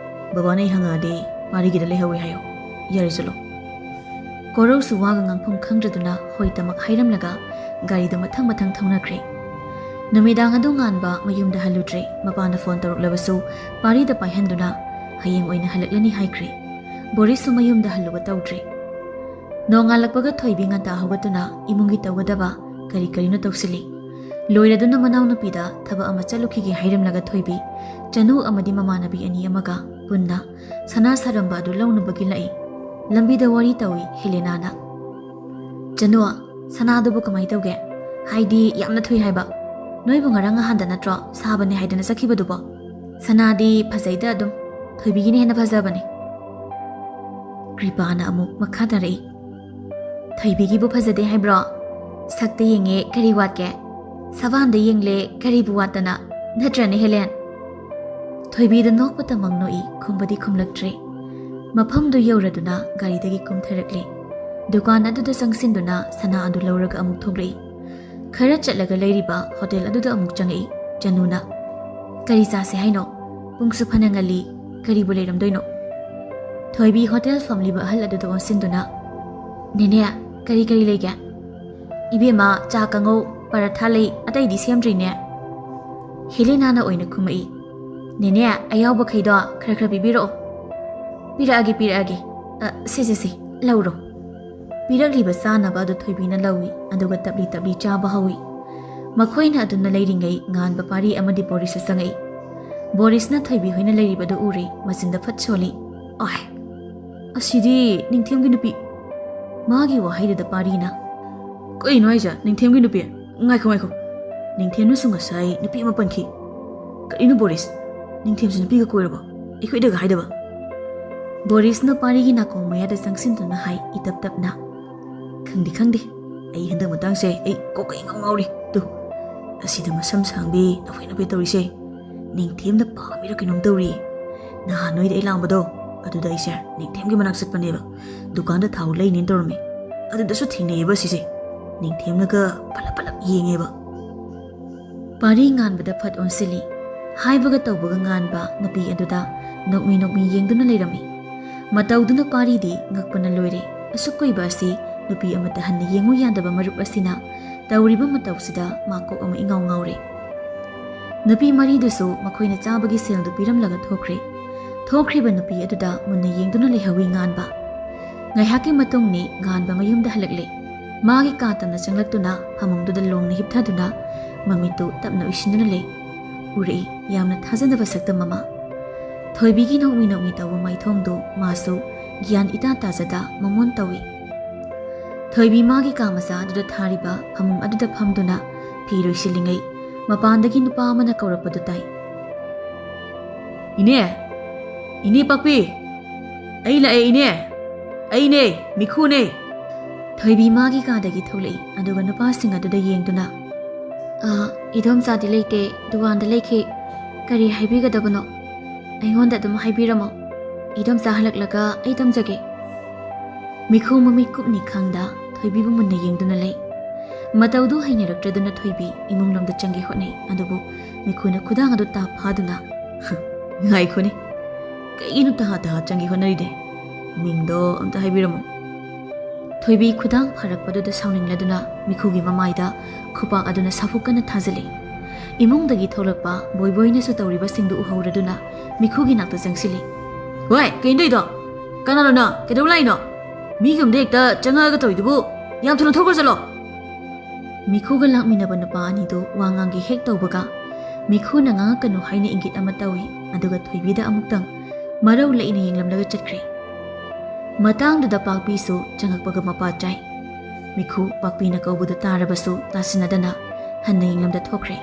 ꯕꯕꯥꯅ ꯍꯪꯉꯛꯑꯗꯤ ꯃꯥꯔꯤꯒꯤꯗ ꯂꯩꯍꯧꯋꯦ ꯍꯥꯏꯌꯣ ꯌꯥꯔꯦ ꯆꯠꯂꯣ ꯀꯣꯔꯧꯁꯨ ꯋꯥꯒ ꯉꯥꯡꯐꯝ ꯈꯪꯗ꯭ꯔꯗꯨꯅ ꯍꯣꯏꯇꯃꯛ ꯍꯥꯏꯔꯝꯂꯒ ꯒꯥꯔꯤꯗ ꯃꯊꯪ ꯃꯊꯪ ꯊꯧꯅꯈ꯭ꯔꯦ ꯅꯨꯃꯤꯗꯥꯡ ꯑꯗꯨ ꯉꯥꯟꯕ ꯃꯌꯨꯝꯗ ꯍꯜꯂꯨꯗ꯭ꯔꯦ ꯃꯄꯥꯅ ꯐꯣꯟ ꯇꯧꯔꯛꯂꯕꯁꯨ ꯄꯥꯔꯤꯗ ꯄꯥꯏꯍꯟꯗꯨꯅ ꯍꯌꯦꯡ ꯑꯣꯏꯅ ꯍꯜꯂꯛꯂꯅꯤ ꯍꯥꯏꯈ꯭ꯔꯦ ꯕꯣꯔꯤꯁꯁꯨ ꯃꯌꯨꯝꯗ ꯍꯜꯂꯨꯕ ꯇꯧꯗ꯭ꯔꯦ ꯅꯣꯡꯉꯥꯜꯂꯛꯄꯒ ꯊꯣꯏꯕꯤ ꯉꯟꯇꯥ ꯍꯧꯒꯠꯇꯨꯅ ꯏꯃꯨꯡꯒꯤ ꯇꯧꯒꯗꯕ ꯀꯔꯤ ꯀꯔꯤꯅꯣ ꯇꯧꯁꯤꯜꯂꯤ ꯂꯣꯏꯔꯗꯨꯅ ꯃꯅꯥꯎꯅꯨꯄꯤꯗ ꯊꯕꯛ ꯑꯃ ꯆꯠꯂꯨꯈꯤꯒꯦ ꯍꯥꯏꯔꯝꯂꯒ ꯊꯣꯏꯕꯤ ꯆꯅꯨ ꯑꯃꯗꯤ ꯃꯃꯥꯟꯅꯕꯤ ꯑꯅꯤ ꯑꯃꯒ ꯄꯨꯟꯅ ꯁꯅꯥ ꯁꯥꯔꯝꯕ ꯑꯗꯨ ꯂꯧꯅꯕꯒꯤ ꯂꯥꯛꯏ ꯂꯝꯕꯤꯗ ꯋꯥꯔꯤ ꯇꯧꯏ ꯍꯦꯂꯦꯅꯥꯅ ꯆꯅꯨ ꯁꯅꯥꯗꯨꯕꯨ ꯀꯃꯥꯏ ꯇꯧꯒꯦ ꯍꯥꯏꯗꯤ ꯌꯥꯝꯅ ꯊꯨꯏ ꯍꯥꯏꯕ ꯅꯣꯏꯕꯨ ꯉꯔꯥꯡ ꯅꯍꯥꯟꯗ ꯅꯠꯇ꯭ꯔꯣ ꯁꯥꯕꯅꯦ ꯍꯥꯏꯗꯅ ꯆꯠꯈꯤꯕꯗꯨꯕꯣ ꯁꯅꯥꯗꯤ ꯐꯖꯩꯗ ꯑꯗꯨꯝ ꯊꯣꯏꯕꯤꯒꯤꯅ ꯍꯦꯟꯅ ꯐꯖꯕꯅꯦ ꯀ꯭ꯔꯤꯄꯥꯅ ꯑꯃꯨꯛ ꯃꯈꯥ ꯇꯥꯔꯛꯏ ꯊꯣꯏꯕꯤꯒꯤꯕꯨ ꯐꯖꯗꯦ ꯍꯥꯏꯕ꯭ꯔꯣ ꯁꯛꯇ ꯌꯦꯡꯉꯦ ꯀꯔꯤ ꯋꯥꯠꯀꯦ ꯁꯕꯥꯟꯗ ꯌꯦꯡꯂꯦ ꯀꯔꯤꯕꯨ ꯋꯥꯠꯇꯅ ꯅꯠꯇ꯭ꯔꯅꯦ ꯍꯦꯂꯦꯟ ꯊꯣꯏꯕꯤꯗ ꯅꯣꯛꯄꯇ ꯃꯪꯅꯣꯛꯏ ꯈꯨꯝꯕꯗꯤ ꯈꯨꯝꯂꯛꯇ꯭ꯔꯦ ꯃꯐꯝꯗꯨ ꯌꯧꯔꯗꯨꯅ ꯒꯥꯔꯤꯗꯒꯤ ꯀꯨꯝꯊꯔꯛꯂꯦ ꯗꯨꯀꯥꯟ ꯑꯗꯨꯗ ꯆꯪꯁꯤꯟꯗꯨꯅ ꯁꯅꯥ ꯑꯗꯨ ꯂꯧꯔꯒ ꯑꯃꯨꯛ ꯊꯣꯛꯂꯛꯏ ꯈꯔ ꯆꯠꯂꯒ ꯂꯩꯔꯤꯕ ꯍꯣꯇꯦꯜ ꯑꯗꯨꯗ ꯑꯃꯨꯛ ꯆꯪꯉꯛꯏ ꯆꯅꯨꯅ ꯀꯔꯤ ꯆꯥꯁꯦ ꯍꯥꯏꯅꯣ ꯄꯨꯡꯁꯨ ꯐꯅ ꯉꯜꯂꯤ ꯀꯔꯤꯕꯨ ꯂꯩꯔꯝꯗꯣꯏꯅꯣ ꯊꯣꯏꯕꯤ ꯍꯣꯇꯦꯜ ꯐꯝꯂꯤꯕ ꯑꯍꯜ ꯑꯗꯨꯗ ꯑꯣꯟꯁꯤꯟꯗꯨꯅ ꯅꯦꯅꯦ ꯀꯔꯤ ꯀꯔꯤ ꯂꯩꯒꯦ ꯏꯕꯦꯝꯃ ꯆꯥ ꯀꯥꯡꯉꯧ ꯄꯔꯥꯊꯥ ꯂꯩ ꯑꯇꯩꯗꯤ ꯁꯦꯝꯗ꯭ꯔꯤꯅꯦ ꯍꯦꯂꯦꯅꯥꯅ ꯑꯣꯏꯅ ꯈꯨꯝꯃꯛꯏ ꯅꯦꯅꯦ ꯑꯌꯥꯎꯕꯈꯩꯗꯣ ꯈꯔ ꯈꯔ ꯄꯤꯕꯤꯔꯛꯑꯣ ꯄꯤꯔꯛꯑꯒꯦ ꯁꯤ ꯂꯧꯔꯣ ꯄꯤꯔꯛꯂꯤꯕ ꯆꯥꯅꯕ ꯑꯗꯨ ꯊꯣꯏꯕꯤꯅ ꯂꯧꯏ ꯑꯗꯨꯒ ꯇꯞꯂꯤ ꯇꯞꯂꯤ ꯆꯥꯕ ꯍꯧꯏ ꯃꯈꯣꯏꯅ ꯑꯗꯨꯅ ꯂꯩꯔꯤꯉꯩ ꯉꯥꯟꯕ ꯄꯥꯔꯤ ꯑꯃꯗꯤ ꯕꯣꯔꯤꯁꯁꯨ ꯆꯪꯉꯛꯏ ꯕꯣꯔꯤꯁꯅ ꯊꯣꯏꯕꯤ ꯍꯣꯏꯅ ꯂꯩꯔꯤꯕꯗꯨ ꯎꯔꯦ ꯃꯆꯤꯟꯗ ꯐꯠ ꯁꯣꯜꯂꯤ ꯑꯣꯏ ꯑꯁꯤꯗꯤ ꯅꯤꯡꯊꯦꯝꯒꯤ ꯅꯨꯄꯤ ꯃꯥꯒꯤ ꯋꯥꯍꯩꯗꯨꯗ ꯄꯥꯔꯤꯅ ꯀꯩꯅꯣ ꯍꯥꯏꯁꯦ ꯅꯤꯡꯊꯦꯝꯒꯤ ꯅꯨꯄꯤ ꯉꯥꯏꯈꯣ ꯅꯤꯡꯊꯦꯝꯅꯁꯨ ꯉꯁꯥꯏ ꯅꯨꯄꯤ ꯑꯃ ꯄꯟꯈꯤ ꯀꯔꯤꯅꯣ ꯕꯣꯔꯤꯁ ꯅꯤꯡꯊꯦꯝꯁꯨ ꯅꯨꯄꯤꯒ ꯀꯣꯏꯔꯕ ꯑꯩꯈꯣꯏꯗꯒ ꯍꯥꯏꯗꯕ ꯕꯣꯔꯤꯁꯅ ꯄꯥꯔꯤꯒꯤ ꯅꯥꯀꯣꯡ ꯃꯌꯥꯗ ꯆꯪꯁꯤꯟꯗꯨꯅ ꯍꯥꯏ ꯏꯇꯞ ꯇꯞꯅ ꯈꯪꯗꯦ ꯑꯩ ꯍꯟꯗꯛ ꯃꯇꯥꯡꯁꯦ ꯑꯩ ꯀꯣꯛꯀ ꯏꯉꯥꯎ ꯉꯥꯎꯔꯤ ꯇꯨ ꯑꯁꯤꯗ ꯃꯁꯝ ꯁꯥꯡꯕꯤ ꯅꯐꯩ ꯇꯧꯔꯤꯁꯦ ꯅꯤꯡꯊꯦꯝꯅ ꯄꯥꯝꯃꯤꯔ ꯀꯩꯅꯣꯝ ꯇꯧꯔꯤ ꯅꯍꯥꯟ ꯅꯣꯏꯗ ꯑꯩ ꯂꯥꯡꯕꯗꯣ ꯑꯗꯨꯗ ꯑꯩꯁꯦ ꯅꯤꯡꯊꯦꯝꯒꯤ ꯃꯅꯥꯛ ꯆꯠꯄꯅꯦꯕ ꯗꯨꯀꯥꯟꯗ ꯊꯥꯎ ꯂꯩꯅꯦꯅ ꯇꯧꯔꯝꯃꯤ ꯑꯗꯨꯗꯁꯨ ꯊꯦꯡꯅꯩꯌꯦꯕ ꯁꯤꯁꯦ ꯅꯤꯡꯊꯦꯝꯅꯒ ꯄꯂꯞ ꯌꯦꯡꯉꯦꯕ ꯄꯥꯔꯤ ꯉꯥꯟꯕꯗ ꯐꯠ ꯑꯣꯟꯁꯤꯜꯂꯤ ꯍꯥꯏꯕꯒ ꯇꯧꯕꯒ ꯉꯥꯟꯕ ꯅꯨꯄꯤ ꯑꯗꯨꯗ ꯅꯣꯛꯃꯤ ꯌꯦꯡꯗꯨꯅ ꯂꯩꯔꯝꯃꯤ ꯃꯇꯧꯗꯨꯅ ꯄꯥꯔꯤꯗꯤ ꯉꯛꯄꯅ ꯂꯣꯏꯔꯦ ꯑꯁꯨꯛ ꯀꯨꯏꯕ ꯑꯁꯤ ꯅꯨꯄꯤ ꯑꯃꯠꯇ ꯍꯟꯅ ꯌꯦꯡꯉꯨ ꯌꯥꯗꯕ ꯃꯔꯨꯞ ꯑꯁꯤꯅ ꯇꯧꯔꯤꯕ ꯃꯇꯧꯁꯤꯗ ꯃꯥꯀꯣꯛ ꯑꯃ ꯏꯉꯥꯎ ꯉꯥꯎꯔꯦ ꯅꯨꯄꯤ ꯃꯔꯤꯗꯨꯁꯨ ꯃꯈꯣꯏꯅ ꯆꯥꯕꯒꯤ ꯁꯦꯜꯗꯨ ꯄꯤꯔꯝꯂꯒ ꯊꯣꯛꯈ꯭ꯔꯤꯕ ꯅꯨꯄꯤ ꯑꯗꯨꯗ ꯃꯨꯟꯅ ꯌꯦꯡꯗꯨꯅ ꯂꯩꯍꯧꯏ ꯉꯥꯟꯕ ꯉꯥꯏꯍꯥꯛꯀꯤ ꯃꯇꯨꯡꯅꯤ ꯉꯥꯟꯕ ꯃꯌꯨꯝꯗ ꯍꯜꯂꯛꯂꯦ ꯃꯥꯒꯤ ꯀꯥ ꯇꯝꯅ ꯆꯪꯂꯛꯇꯨꯅ ꯐꯃꯨꯡꯗꯨꯗ ꯂꯣꯡꯅ ꯍꯤꯞꯊꯗꯨꯅ ꯃꯃꯤꯠꯇꯨ ꯇꯞꯅ ꯎꯏꯁꯤꯟꯗꯨꯅ ꯂꯩ ꯎꯔꯛꯏ ꯌꯥꯝꯅ ꯊꯥꯖꯗꯕ ꯁꯛꯇꯝ ꯑꯃ ꯊꯣꯏꯕꯤꯒꯤ ꯅꯣꯛꯃꯤ ꯇꯧꯕ ꯃꯥꯏꯊꯣꯡꯗꯨ ꯃꯥꯁꯨ ꯒ꯭ꯌꯥꯟ ꯏꯇꯥ ꯇꯥꯖꯗ ꯃꯉꯣꯟ ꯇꯧꯏ ꯊꯣꯏꯕꯤ ꯃꯥꯒꯤ ꯀꯥ ꯃꯆꯥ ꯑꯗꯨꯗ ꯊꯥꯔꯤꯕ ꯐꯃꯨꯡ ꯑꯗꯨꯗ ꯐꯝꯗꯨꯅ ꯐꯤ ꯂꯣꯏꯁꯤꯜꯂꯤꯉꯩ ꯃꯄꯥꯟꯗꯒꯤ ꯅꯨꯄꯥ ꯑꯃꯅ ꯀꯧꯔꯛꯄꯗꯨ ꯇꯥꯏ ꯏꯅꯦ ꯄꯥꯛꯄꯤ ꯑꯩ ꯂꯥꯛꯑꯦ ꯏꯅꯦ ꯑꯩꯅꯦ ꯃꯤꯈꯨꯅꯦ ꯊꯣꯏꯕꯤ ꯃꯥꯒꯤ ꯀꯥꯗꯒꯤ ꯊꯣꯛꯂꯛꯏ ꯑꯗꯨꯒ ꯅꯨꯄꯥꯁꯤꯡ ꯑꯗꯨꯗ ꯌꯦꯡꯗꯨꯅ ꯏꯗꯣꯝꯆꯥꯗꯤ ꯂꯩꯇꯦ ꯗꯨꯀꯥꯟꯗ ꯂꯩꯈꯤ ꯀꯔꯤ ꯍꯥꯏꯕꯤꯒꯗꯕꯅꯣ ꯑꯩꯉꯣꯟꯗ ꯑꯗꯨꯝ ꯍꯥꯏꯕꯤꯔꯝꯃꯣ ꯏꯗꯣꯝꯆꯥ ꯍꯜꯂꯛꯂꯒ ꯑꯩ ꯇꯝꯖꯒꯦ ꯃꯤꯈꯨ ꯃꯃꯤꯠ ꯀꯨꯞꯅꯤ ꯈꯪꯗ ꯊꯣꯏꯕꯤꯕꯨ ꯃꯨꯟꯅ ꯌꯦꯡꯗꯨꯅ ꯂꯩ ꯃꯇꯧꯗꯨ ꯍꯩꯅꯔꯛꯇ꯭ꯔꯗꯨꯅ ꯊꯣꯏꯕꯤ ꯏꯃꯨꯡꯂꯣꯝꯗ ꯆꯪꯒꯦ ꯍꯣꯠꯅꯩ ꯑꯗꯨꯕꯨ ꯃꯤꯈꯨꯅ ꯈꯨꯗꯥꯡ ꯑꯗꯨ ꯇꯥꯞ ꯐꯥꯗꯨꯅ ꯉꯥꯏꯈꯣꯅꯦ ꯀꯩꯒꯤꯅꯣ ꯇꯍꯥ ꯆꯪꯒꯦ ꯍꯣꯠꯅꯔꯤꯗꯦ ꯃꯤꯡꯗꯣ ꯑꯝꯇ ꯍꯥꯏꯕꯤꯔꯝꯃꯣ ꯊꯣꯏꯕꯤ ꯈꯨꯗꯥꯡ ꯐꯥꯔꯛꯄꯗꯨꯗ ꯁꯥꯎꯅꯤꯡꯂꯗꯨꯅ ꯃꯤꯈꯨꯒꯤ ꯃꯃꯥꯏꯗ ꯈꯨꯄꯥꯛ ꯑꯗꯨꯅ ꯁꯥꯐꯨ ꯀꯟꯅ ꯊꯥꯖꯤꯜꯂꯤ ꯏꯃꯨꯡꯗꯒꯤ ꯊꯣꯛꯂꯛꯄ ꯕꯣꯏꯕꯣꯏꯅꯁꯨ ꯇꯧꯔꯤꯕꯁꯤꯡꯗꯨ ꯎꯍꯧꯔꯗꯨꯅ ꯃꯤꯈꯨꯒꯤ ꯅꯥꯛꯇ ꯆꯪꯁꯤꯜꯂꯤ ꯍꯣꯏ ꯀꯩꯅꯣ ꯀꯅꯥꯅꯣ ꯀꯩꯗꯧ ꯂꯥꯛꯏꯅꯣ ꯃꯤꯒꯤ ꯌꯨꯝꯗ ꯍꯦꯛꯇ ꯆꯪꯉꯛꯑꯒ ꯇꯧꯔꯤꯗꯨꯕꯨ ꯌꯥꯝ ꯊꯨꯅ ꯊꯣꯛꯈ꯭ꯔ ꯆꯠꯂꯣ ꯃꯤꯈꯨꯒ ꯂꯥꯛꯃꯤꯟꯅꯕ ꯅꯨꯄꯥ ꯑꯅꯤꯗꯨ ꯋꯥ ꯉꯥꯡꯒꯦ ꯍꯦꯛ ꯇꯧꯕꯒ ꯃꯤꯈꯨꯅ ꯉꯥꯡꯉꯛꯀꯅꯨ ꯍꯥꯏꯅ ꯏꯪꯒꯤꯠ ꯑꯃ ꯇꯧꯏ ꯑꯗꯨꯒ ꯊꯣꯏꯕꯤꯗ ꯑꯃꯨꯛꯇꯪ ꯃꯔꯧ ꯂꯩꯅ ꯌꯦꯡꯂꯝꯂꯒ ꯆꯠꯈ꯭ꯔꯦ ꯃꯇꯥꯡꯗꯨꯗ ꯄꯥꯛꯄꯤꯁꯨ ꯆꯪꯉꯛꯄꯒ ꯃꯄꯥ ꯆꯥꯏ ꯃꯤꯈꯨ ꯄꯥꯛꯄꯤꯅ ꯀꯧꯕꯗꯨ ꯇꯥꯔꯕꯁꯨ ꯇꯥꯁꯤꯟꯅꯗꯅ ꯍꯟꯅ ꯌꯦꯡꯂꯝꯗ ꯊꯣꯛꯈ꯭ꯔꯦ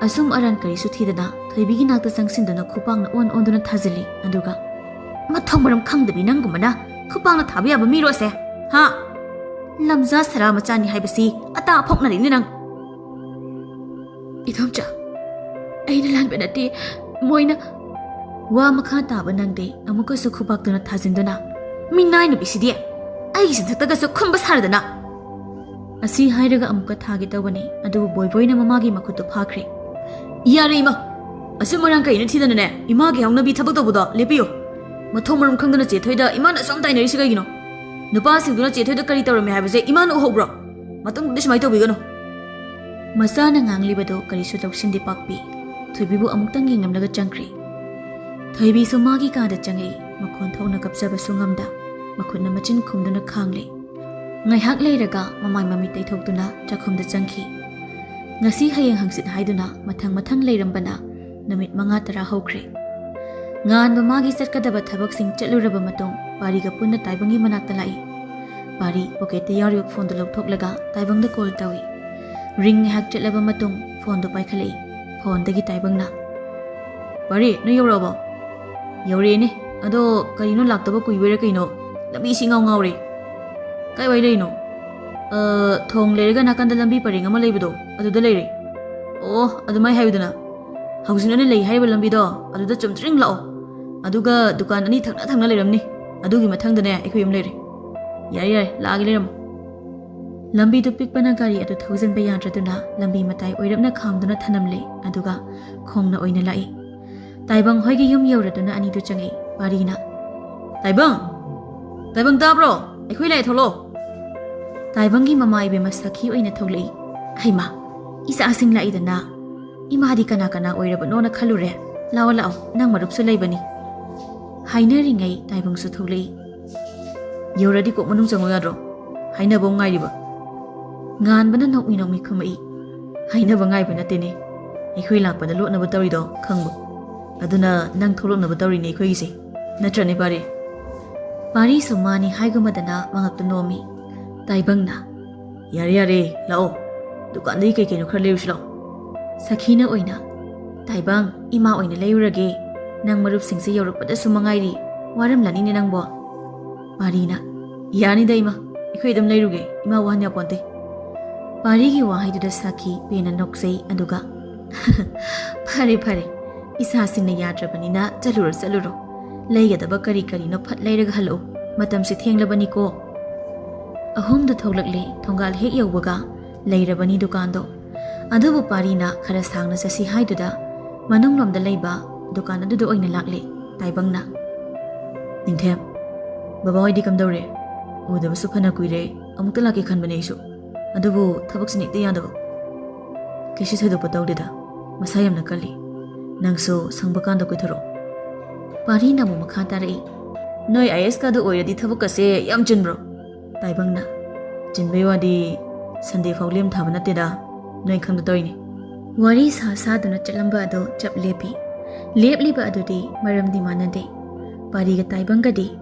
ꯑꯁꯨꯝ ꯑꯔꯥꯟ ꯀꯔꯤꯁꯨ ꯊꯤꯗꯅ ꯊꯣꯏꯕꯤꯒꯤ ナꯛꯇ ꯆꯪꯁꯤꯟꯗꯨꯅ ꯈꯨꯄꯥꯛꯅ ꯑꯣꯟꯗꯨꯅ ꯊꯥꯖꯤꯜꯂꯤ ꯑꯗꯨꯒ ꯃꯊꯧ ꯃꯔꯝ ꯈꯪꯗꯕꯤ ꯅꯪꯒꯨꯝꯕꯅ ꯈꯨꯄꯥꯛꯅ ꯊꯥꯕ ꯌꯥꯕ ꯃꯤꯔꯣꯁꯦ ꯍꯥ ꯂꯝꯖꯥ ꯁꯔꯥ ꯃꯆꯥꯅꯤ ꯍꯥꯏꯕꯁꯤ ꯑꯇꯥ ꯑꯐꯣꯛꯅꯔꯤꯅꯤ ꯅꯪ ꯏꯗꯣꯝꯆꯥ ꯑꯩꯅ ꯂꯥꯟꯕ ꯅꯠꯇꯦ ꯃꯣꯏꯅ ꯋꯥ ꯃꯈꯥ ꯇꯥꯕ ꯅꯪꯗꯦ ꯑꯃꯨꯛꯀꯁꯨ ꯈꯨꯄꯥꯛꯇꯨꯅ ꯊꯥꯖꯤꯟꯗꯨꯅ ꯃꯤꯅꯥꯏ ꯅꯨꯄꯤꯁꯤꯗꯤ ꯑꯩꯒꯤ ꯁꯤꯟꯊꯛꯇꯒꯁꯨ ꯈꯨꯝꯕ ꯁꯥꯔꯗꯅ ꯑꯁꯤ ꯍꯥꯏꯔꯒ ꯑꯃꯨꯛꯀ ꯊꯥꯒꯦ ꯇꯧꯕꯅꯤ ꯑꯗꯨꯕꯨ ꯕꯣꯏꯕꯣꯏꯅ ꯃꯃꯥꯒꯤ ꯃꯈꯨꯠꯇꯨ ꯐꯥꯈ꯭ꯔꯦ ꯌꯥꯔꯦ ꯏꯃꯥ ꯑꯁꯨꯝ ꯃꯔꯥꯡ ꯀꯩꯅ ꯊꯤꯗꯅꯅꯦ ꯏꯃꯥꯒꯤ ꯍꯧꯅꯕꯤ ꯊꯕꯛ ꯇꯧꯕꯗꯣ ꯂꯦꯞꯄꯤꯌꯨ Mathong maram khangdana Chethoida imana som tainarisi kaigino. Nupasingduna Chethoida kari tawrami haibase imana uhobro. Matungdi sumai tawbigano. Masana nganglibado karisu lawsindi pakpi. Thoibibu amuktang yenglamnaga changkri. Thoibi su magi kada changi makhon thona kapsaba sungamda makhunna machin khumduna khangli. Ngaihak leiraga mamai mami taithokduna chakhumda changki. Ngasi hayeng hangsit haiduna mathang leirambana namit manga tara hokre. Ngan magi satkadaba thabaksing chatluraba matong pariga punna taibangi manakta lai. Pari pocket yariyok phone do lawthoklaga taibangda call tawi. Ring hak chatlaba matong phone do paikhalei. Phone dagi taibangna. Pari no yorabo. Yore ne ado karino laktaba kuibera kaino lambi singaw ngawre. Kai wai leino. Thong lerega nakanda lambi paring ama leibado aduda leire. Oh adumai haibuduna. Hausina ne lei haiba lambi do aduda chumtring lao. Aduga dukan ani thangna leiramni. Adugi mathangdane aikoi yum leire. Yare laagi leiram. Lambi du pikpana gari adu thousand ba yadraduna lambi matai oirapna khamduna thanamle aduga khongna oina lai. Taibang hoigi yum yauraduna ani du changi parina. Taibang tabro aikoi lai tholo. Taibangi mama ibe masakhi oina tholei. Haima isa asing lai dana. Imadi kana oirabano na khalure. Lao nang marupsu leibani. Hainaringai taibang su tholei. Yoradi ko manung chango yadro. Haina bong ngai riba. Ngan bana nokmi khumai. Haina bangai bana tene. Aikoi lakpada lotna ba tawri do khangbu. Aduna nang tholokna ba tawri ne aikoi gise. Natrane pare. Pari sumani haigamadana mangapta nomi. Taibangna. Yare lao. Dukan dai kai no khar leush lao. Sakhina oina. Taibang ima oina leurage. Nang marup singse yorupada sumangai ri. Waram lani ne nang bo. Parina. Yani daima. Ikoi dam leiruge. Ima wahanya ponte. Pari gi wahaiduda sakhi pena noksei aduga. Pare. Isa singna yadrabanina chaluro. Leigadaba kari no phat leiraga halo. Matam se thenglabani ko. Ahom da thoglakle thongal hek yawbaga leirabani dukando. Adubu parina khara sangna sasi haiduda manunglomda leiba dukan adu do oina lakle taibangna. Ningthem. Baba hoidi kamdore. Udaba su phana kuire amukta laki khanbane isu. Adubu thabak sinik te yadaba. Kishi thodo patawdeda. Masayam na kali. Nangso sangbakanda kuitharo. Parina mu makha tarai. Noi IS ka do oiradi thabak kase yam chinbro. Taibangna. Jinbei wadi Sunday faulem thabana teda. Noi khangda toini. Wari sa duna chalamba ado chap lepi. Lepliba adudi maramdi manade. Pariga taibanga di.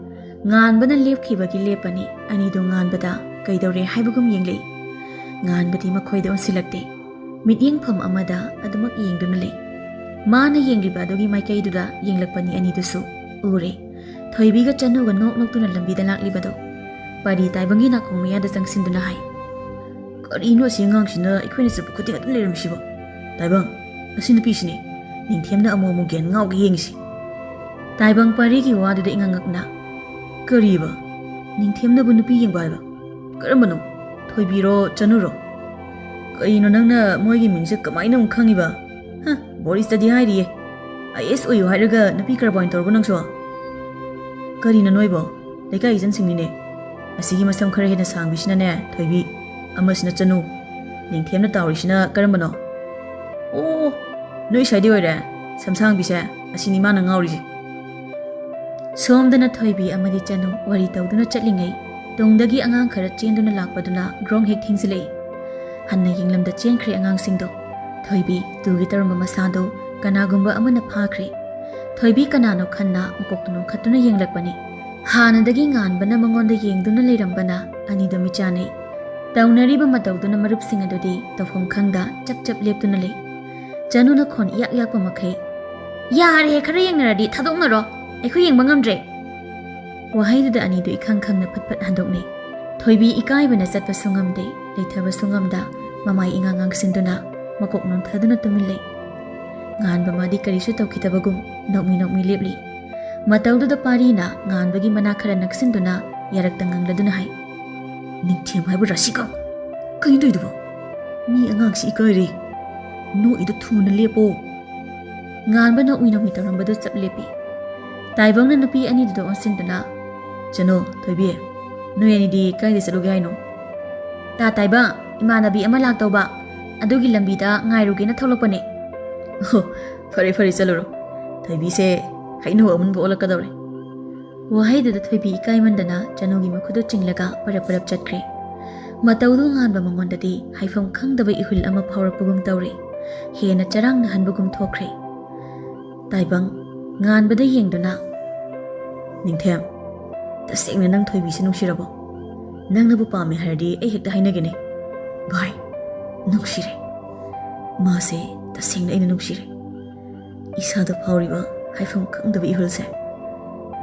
Ngan bana lepkhibagi lepani ani do ngan bada kaidore haibugum yengle. Ngan badi makhoi da onsilakte. Mityeng pham amada adumak yengduna le. Mana yengliba adugi maikai duda yenglakpani ani dusu. Ure. Thoibiga chanuga nok tuna lambi da laklibado. Pari taibangi na kongmaya da sangsinduna hai. Karino singangsina ikhoina sabu khuting adum leiramsibo. Taibang asina pisini ningthiamna amomo gen ngaugi yengsi. Taibang pari gi wadu da ingangakna. Kariba ningthiamna bu nupi yengba ba. Karambano thoibiro chanuro. Kaino nangna moigi mingse kamaina mung khangiba. Ha boris tadi hairiye. IS oyu hairaga nupi karbain torbo nangso. Karina noibo lekai jan singne. Asigi masam khara hena sangbisina ne thoibi amasina chanu ningthiamna tawrisina karambano. Oh noi saidi oira samsang bisa asini mana ngauriji. Somdana thoibi amadi chanu wari tawduna chatlingai tongdagi angang khara chenduna lakpaduna grong hek thingsilei. Hanna yinglamda chenkhre angang singdo. Thoibi tugi taramba masado kanagumba amana phakre. Thoibi kanano khanna mukoktuno khatuna yenglakpani. Hanadagi nganbana mangonda yengduna leirambana anido michanei. Taunariba matawduna marupsing adudi tawhom khangda chap leptuna le. Chanuna khon yak pa makhai. Yare khara yengnaradi thadoknaro. Aikoi yengba ngamdre. Wahaiduda anido ikhang-khangna phat handokne. Thoibi ikaibana chatpa sungamde leithaba sungamda mamai ingangang sinduna makok non thaduna tumile. Nganba madi karisu tawkitabagum nokmi lepli. Matawduda parina nganbagi mana khara naksinduna yarakta ngangladuna hai. Ningthiam haibu rasikang. Kaino iduba. Mi angangsi ikaire. No idu thuna lepo. Nganba nokmi tarambadu chap lepi. Taibangna nupi ani do onsinduna. Chano, Thoibi, no any di kind is a lugano. Ta Taibang, imanabi ama laktauba. Adugi lambida ngairugina tholopane. Oh, Fari Saluro. Thoibi say, I know a woman bolakadore. Wahai the Thoibi Kaimandana, Janogi Makudo Chinglaga, Paraparap Chatkri. Mataudu Nganba Mangondadi, Haifam Kang the Ihul Ama Power Pugum Tauri. He and a Charang Hanbugum Tokri. Taibang, Ngan Bada Yengduna. Ningtem, the same Nang Thoibi Sinushirabo. Nang Nabupami Hardy, a hit the Hinagini. Bye, Nushire. Mase, the same in Nushire. Isa the Power River, Haifam Kang the Ihul say.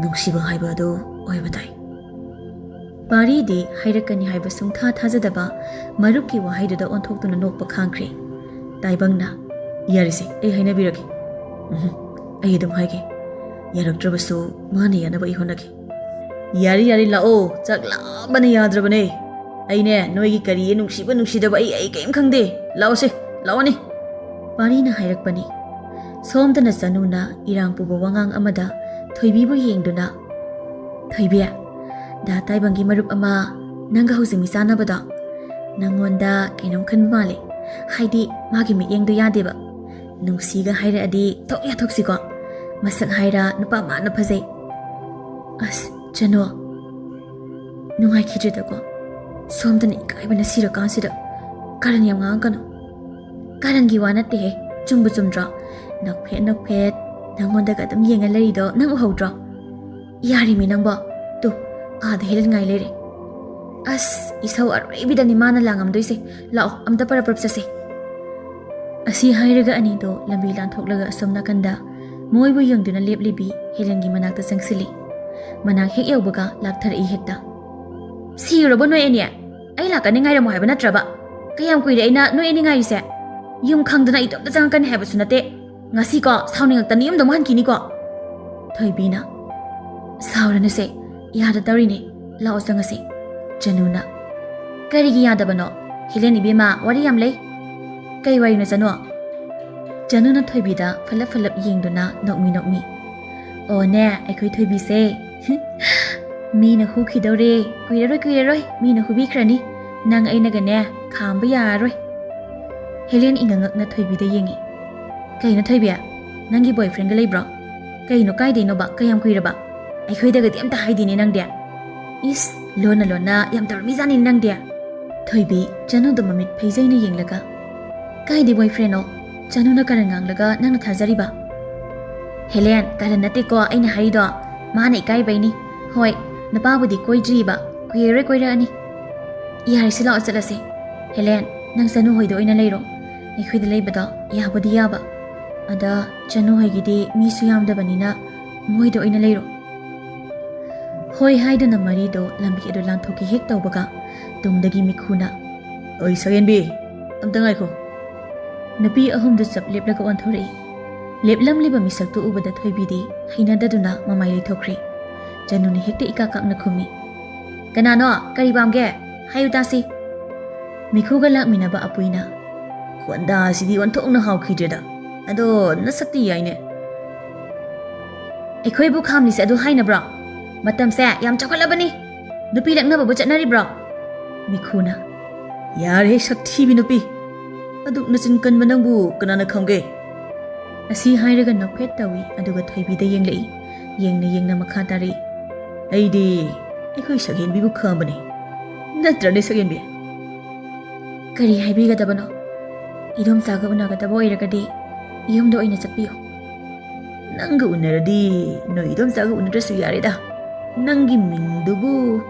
Nukshiba Haibado, Oibatai. Pari di Hairakani Haiba Sungta Tazadaba, Maruki wa Haida on talk to the Nokpa Kankri. Taibangna, Yarisi, a Hainabiraki. I don't hike. Yarak Drabaso, Mani and Abai Honaki. Yari Lao, Zakla, Bania Drabane. Aine, Noigi Kari, Nukshiba Nushida, I came Kangde, Laose, Lawani. Parina Hairakbani. Somtana Sanuna, Irang Pubawangang Amada, Thoibibo Yengduna. Thoibia. Da Taibangi Marup Ama, Nanga Husimi Bada. Nangonda, Kinong Kanmale. Haidi, Magimi Yeng the Yadiba. Nusiga Haira Adi, Toya Toxico. Masak Haira, Nupama Napaze. As, Jano. No, I kid it. Something I want to see the consider. Karan Yamangano. Karangiwana te, Jumbuzumdra. No pet, Nangonda got them Yang a lady, no hodra. Yari Minamba, do, the hidden guy lady. As is how a rabbit and Imana Langam do say, Law, the parapropsasi. As he Hairaga Anido, Lambilan Toklaga Somnakanda, Moibu Young Duna Libi, Helen Gimanata Sangsili. Manang Hekyobaga, Lactar e hecta. See Robono Enya. I like a ninga Mohabana Traba. Kayam Quidena, no any I say. Yum Kang the night of the Zankan have a sunate. Nasiko, sounding at the name the one kiniko. Toibina. Sauranese, Yada Darini, Laosangase. Januna. Karigi Yadabano, Heleni Bima, what am lay? Kayway Nazano. Januna Toibida, Falafalap Yingduna, not me. Oh, ne, I could Toibi say. Mean a hooky dore, queeroi, mean a hooby cranny, Nang Ainagane, Cambiaroi. Helen Ingangna Toibida Yingi. Kaino Toibia, Nangi boyfriend Galibra. Kaino Kaidi no bak, Kayam Quiraba. I could get them to hide in Nangdia. Is Lona, Yam Dormizan in Nangdia. Toibi, Jano the Mamit Payzani Yinglaga. Kaidi boyfriend, Januna Karangangaga, Nana Tazariba. Helen, Karanatiko, Ain Haido, Mani Kai Baini, Hoi, Nababudi Koijiba, Quirani. Yarisila Salasi. Helen, Nang Sanu Hoido in a lero. I could labada, Yabadi Yaba. Ada, Janu Hagidi, Misuyam the Banina, Moido in a lero. Hoi Haidana Marido, Lambi Lantoki Hecto Baga, Dumdagi Mikuna. Oi, Sayanbi, Amtangaiko. Napi ahum the sub lip like on Tori. Lip lam liba misak to uba that Hoibidi, Hinadaduna, Mamai Tokri. Januni Hecta Ikakak Nakumi. Ganano, Karibam ge, Hayutasi. Mikuga lak minaba apuina. Wanda Sidi one tongue how kidda. Ado, Nasati Yaine. A Koibu Kamlis Adu Haina bra. Matam say, Yam Chocolabani. The Pilak Naba Butchanari bra. Mikuna. Yare Shakti Binupi. Aduk Nasin Kanmanambu, Kanana Konge. As he hired a no pet tawi, Aduga Toibi the young lady. Yang Makatari. Aidi, I wish again Bibu Company. Not Ranis again be. Kari Habiga Dabano. Idom Saga Unaga the boy Ragadi. Yum do in a sapio. Nangu Neradi, no, you don't Saga Undress Yarida. Nangi Mindubu.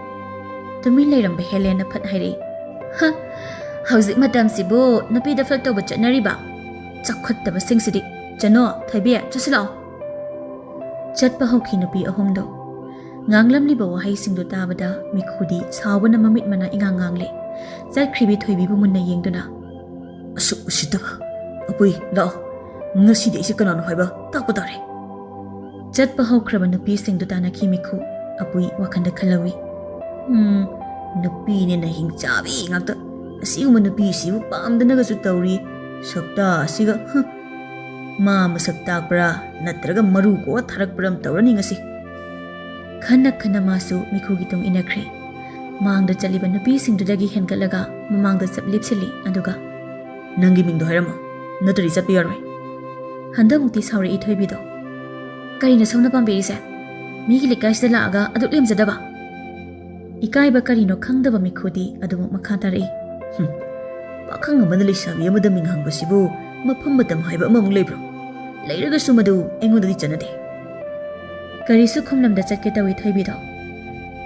The Milaram by Helena Pat Hari. Ha! How's it, Madame Sibo? No be the flat over Janariba. Sakut the Sing City. Jano, Tibia, just allow. Jet Bahoki no be a hondo. Nganglam libo haising do tabada, Mikudi, Sawana Mamit Mana Ingangangli. That creepy Toibi Muna Yingduna. Shita. Apui, Lao. Nasi de Shikanon Fiber, Takotari. Jet Baho Kraban no piecing do Dana Kimiku. Apui Wakanda Kalawi. No pin in a hing jabi after a human piece you palm the Nagasutauri. Sakta, Siga, Mamma Sakta bra, Natraga Maruko, Tarak Bram, running a sick. Khana khana masu mikhugi tung inakre. Mangda chaliba nupi singdudagi henkatlaga mamangda chap lipsili aduga. Nangi mingdo hairamo. Natari chappi yaroi. Handamukti sauri ithoibido. Karina songna pambirise. Migi likaisda laaga adu lemjadaba. Ikaiba karino khangdaba mikhudi adumu makhatari. Pakhang amana leisabi amada minghangba mafam matam haiba amamuk leibro. Leiragasu madu aingodadi chanade. Karisu khumlamda chatke tawi thoibido.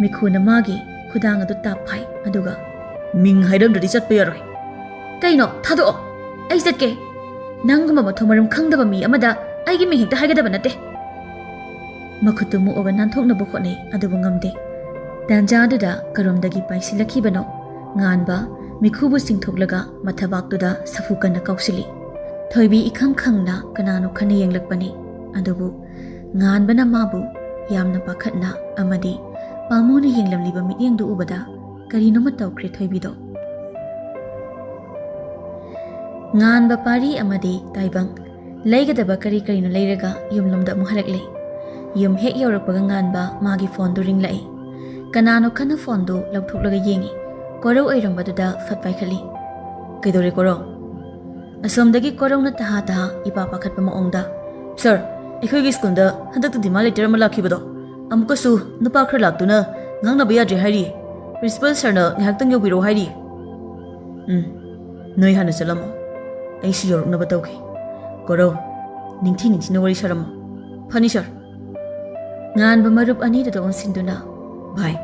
Mikhuna magi khudang adu taphai aduga. Ming hairamdadi chatpa yaroi. Kaino thado. Ai chatke. Nanguma mathomaram khangdaba mi amada aigi mi hekta haigadaba nate. Makhutu mu oga nanthokna bokhone adubu ngamde. Danjadada karomdagi paisilakibano nganba mikhubu singthoklaga mathabaktuda safukana kausili. Thoibi ikhang khangna kanano khana yenglakpani adubu nganbana mabu yamna pakhatna amadi pamuna yenglamliba mityengdu ubada karino matawkre thoibido. Nganba pari amadi taibang leigadaba kari karino leiraga yumlomda muharakle. Yum hek yaurakpaga nganba magi phone du ringlai. Kanano khana phone du lauthoklaga yengi. Koro oirambadada fatpai khali. Kaidore koro. Asomdagi korona taha ipa pakhatpa maongda. Sir, akhoi school da handak dima letter ama lakhibado. Amuka su nupa khar laktuna ngangnaba yadre hairi. Principal sir na ngahaktang yobiro hairi. Noi hana salamo. Ai si yoruknaba tawke. Koro, ningthi na wari saramo. Phani sir. Nganba marup ani da onsinduna. Bhai,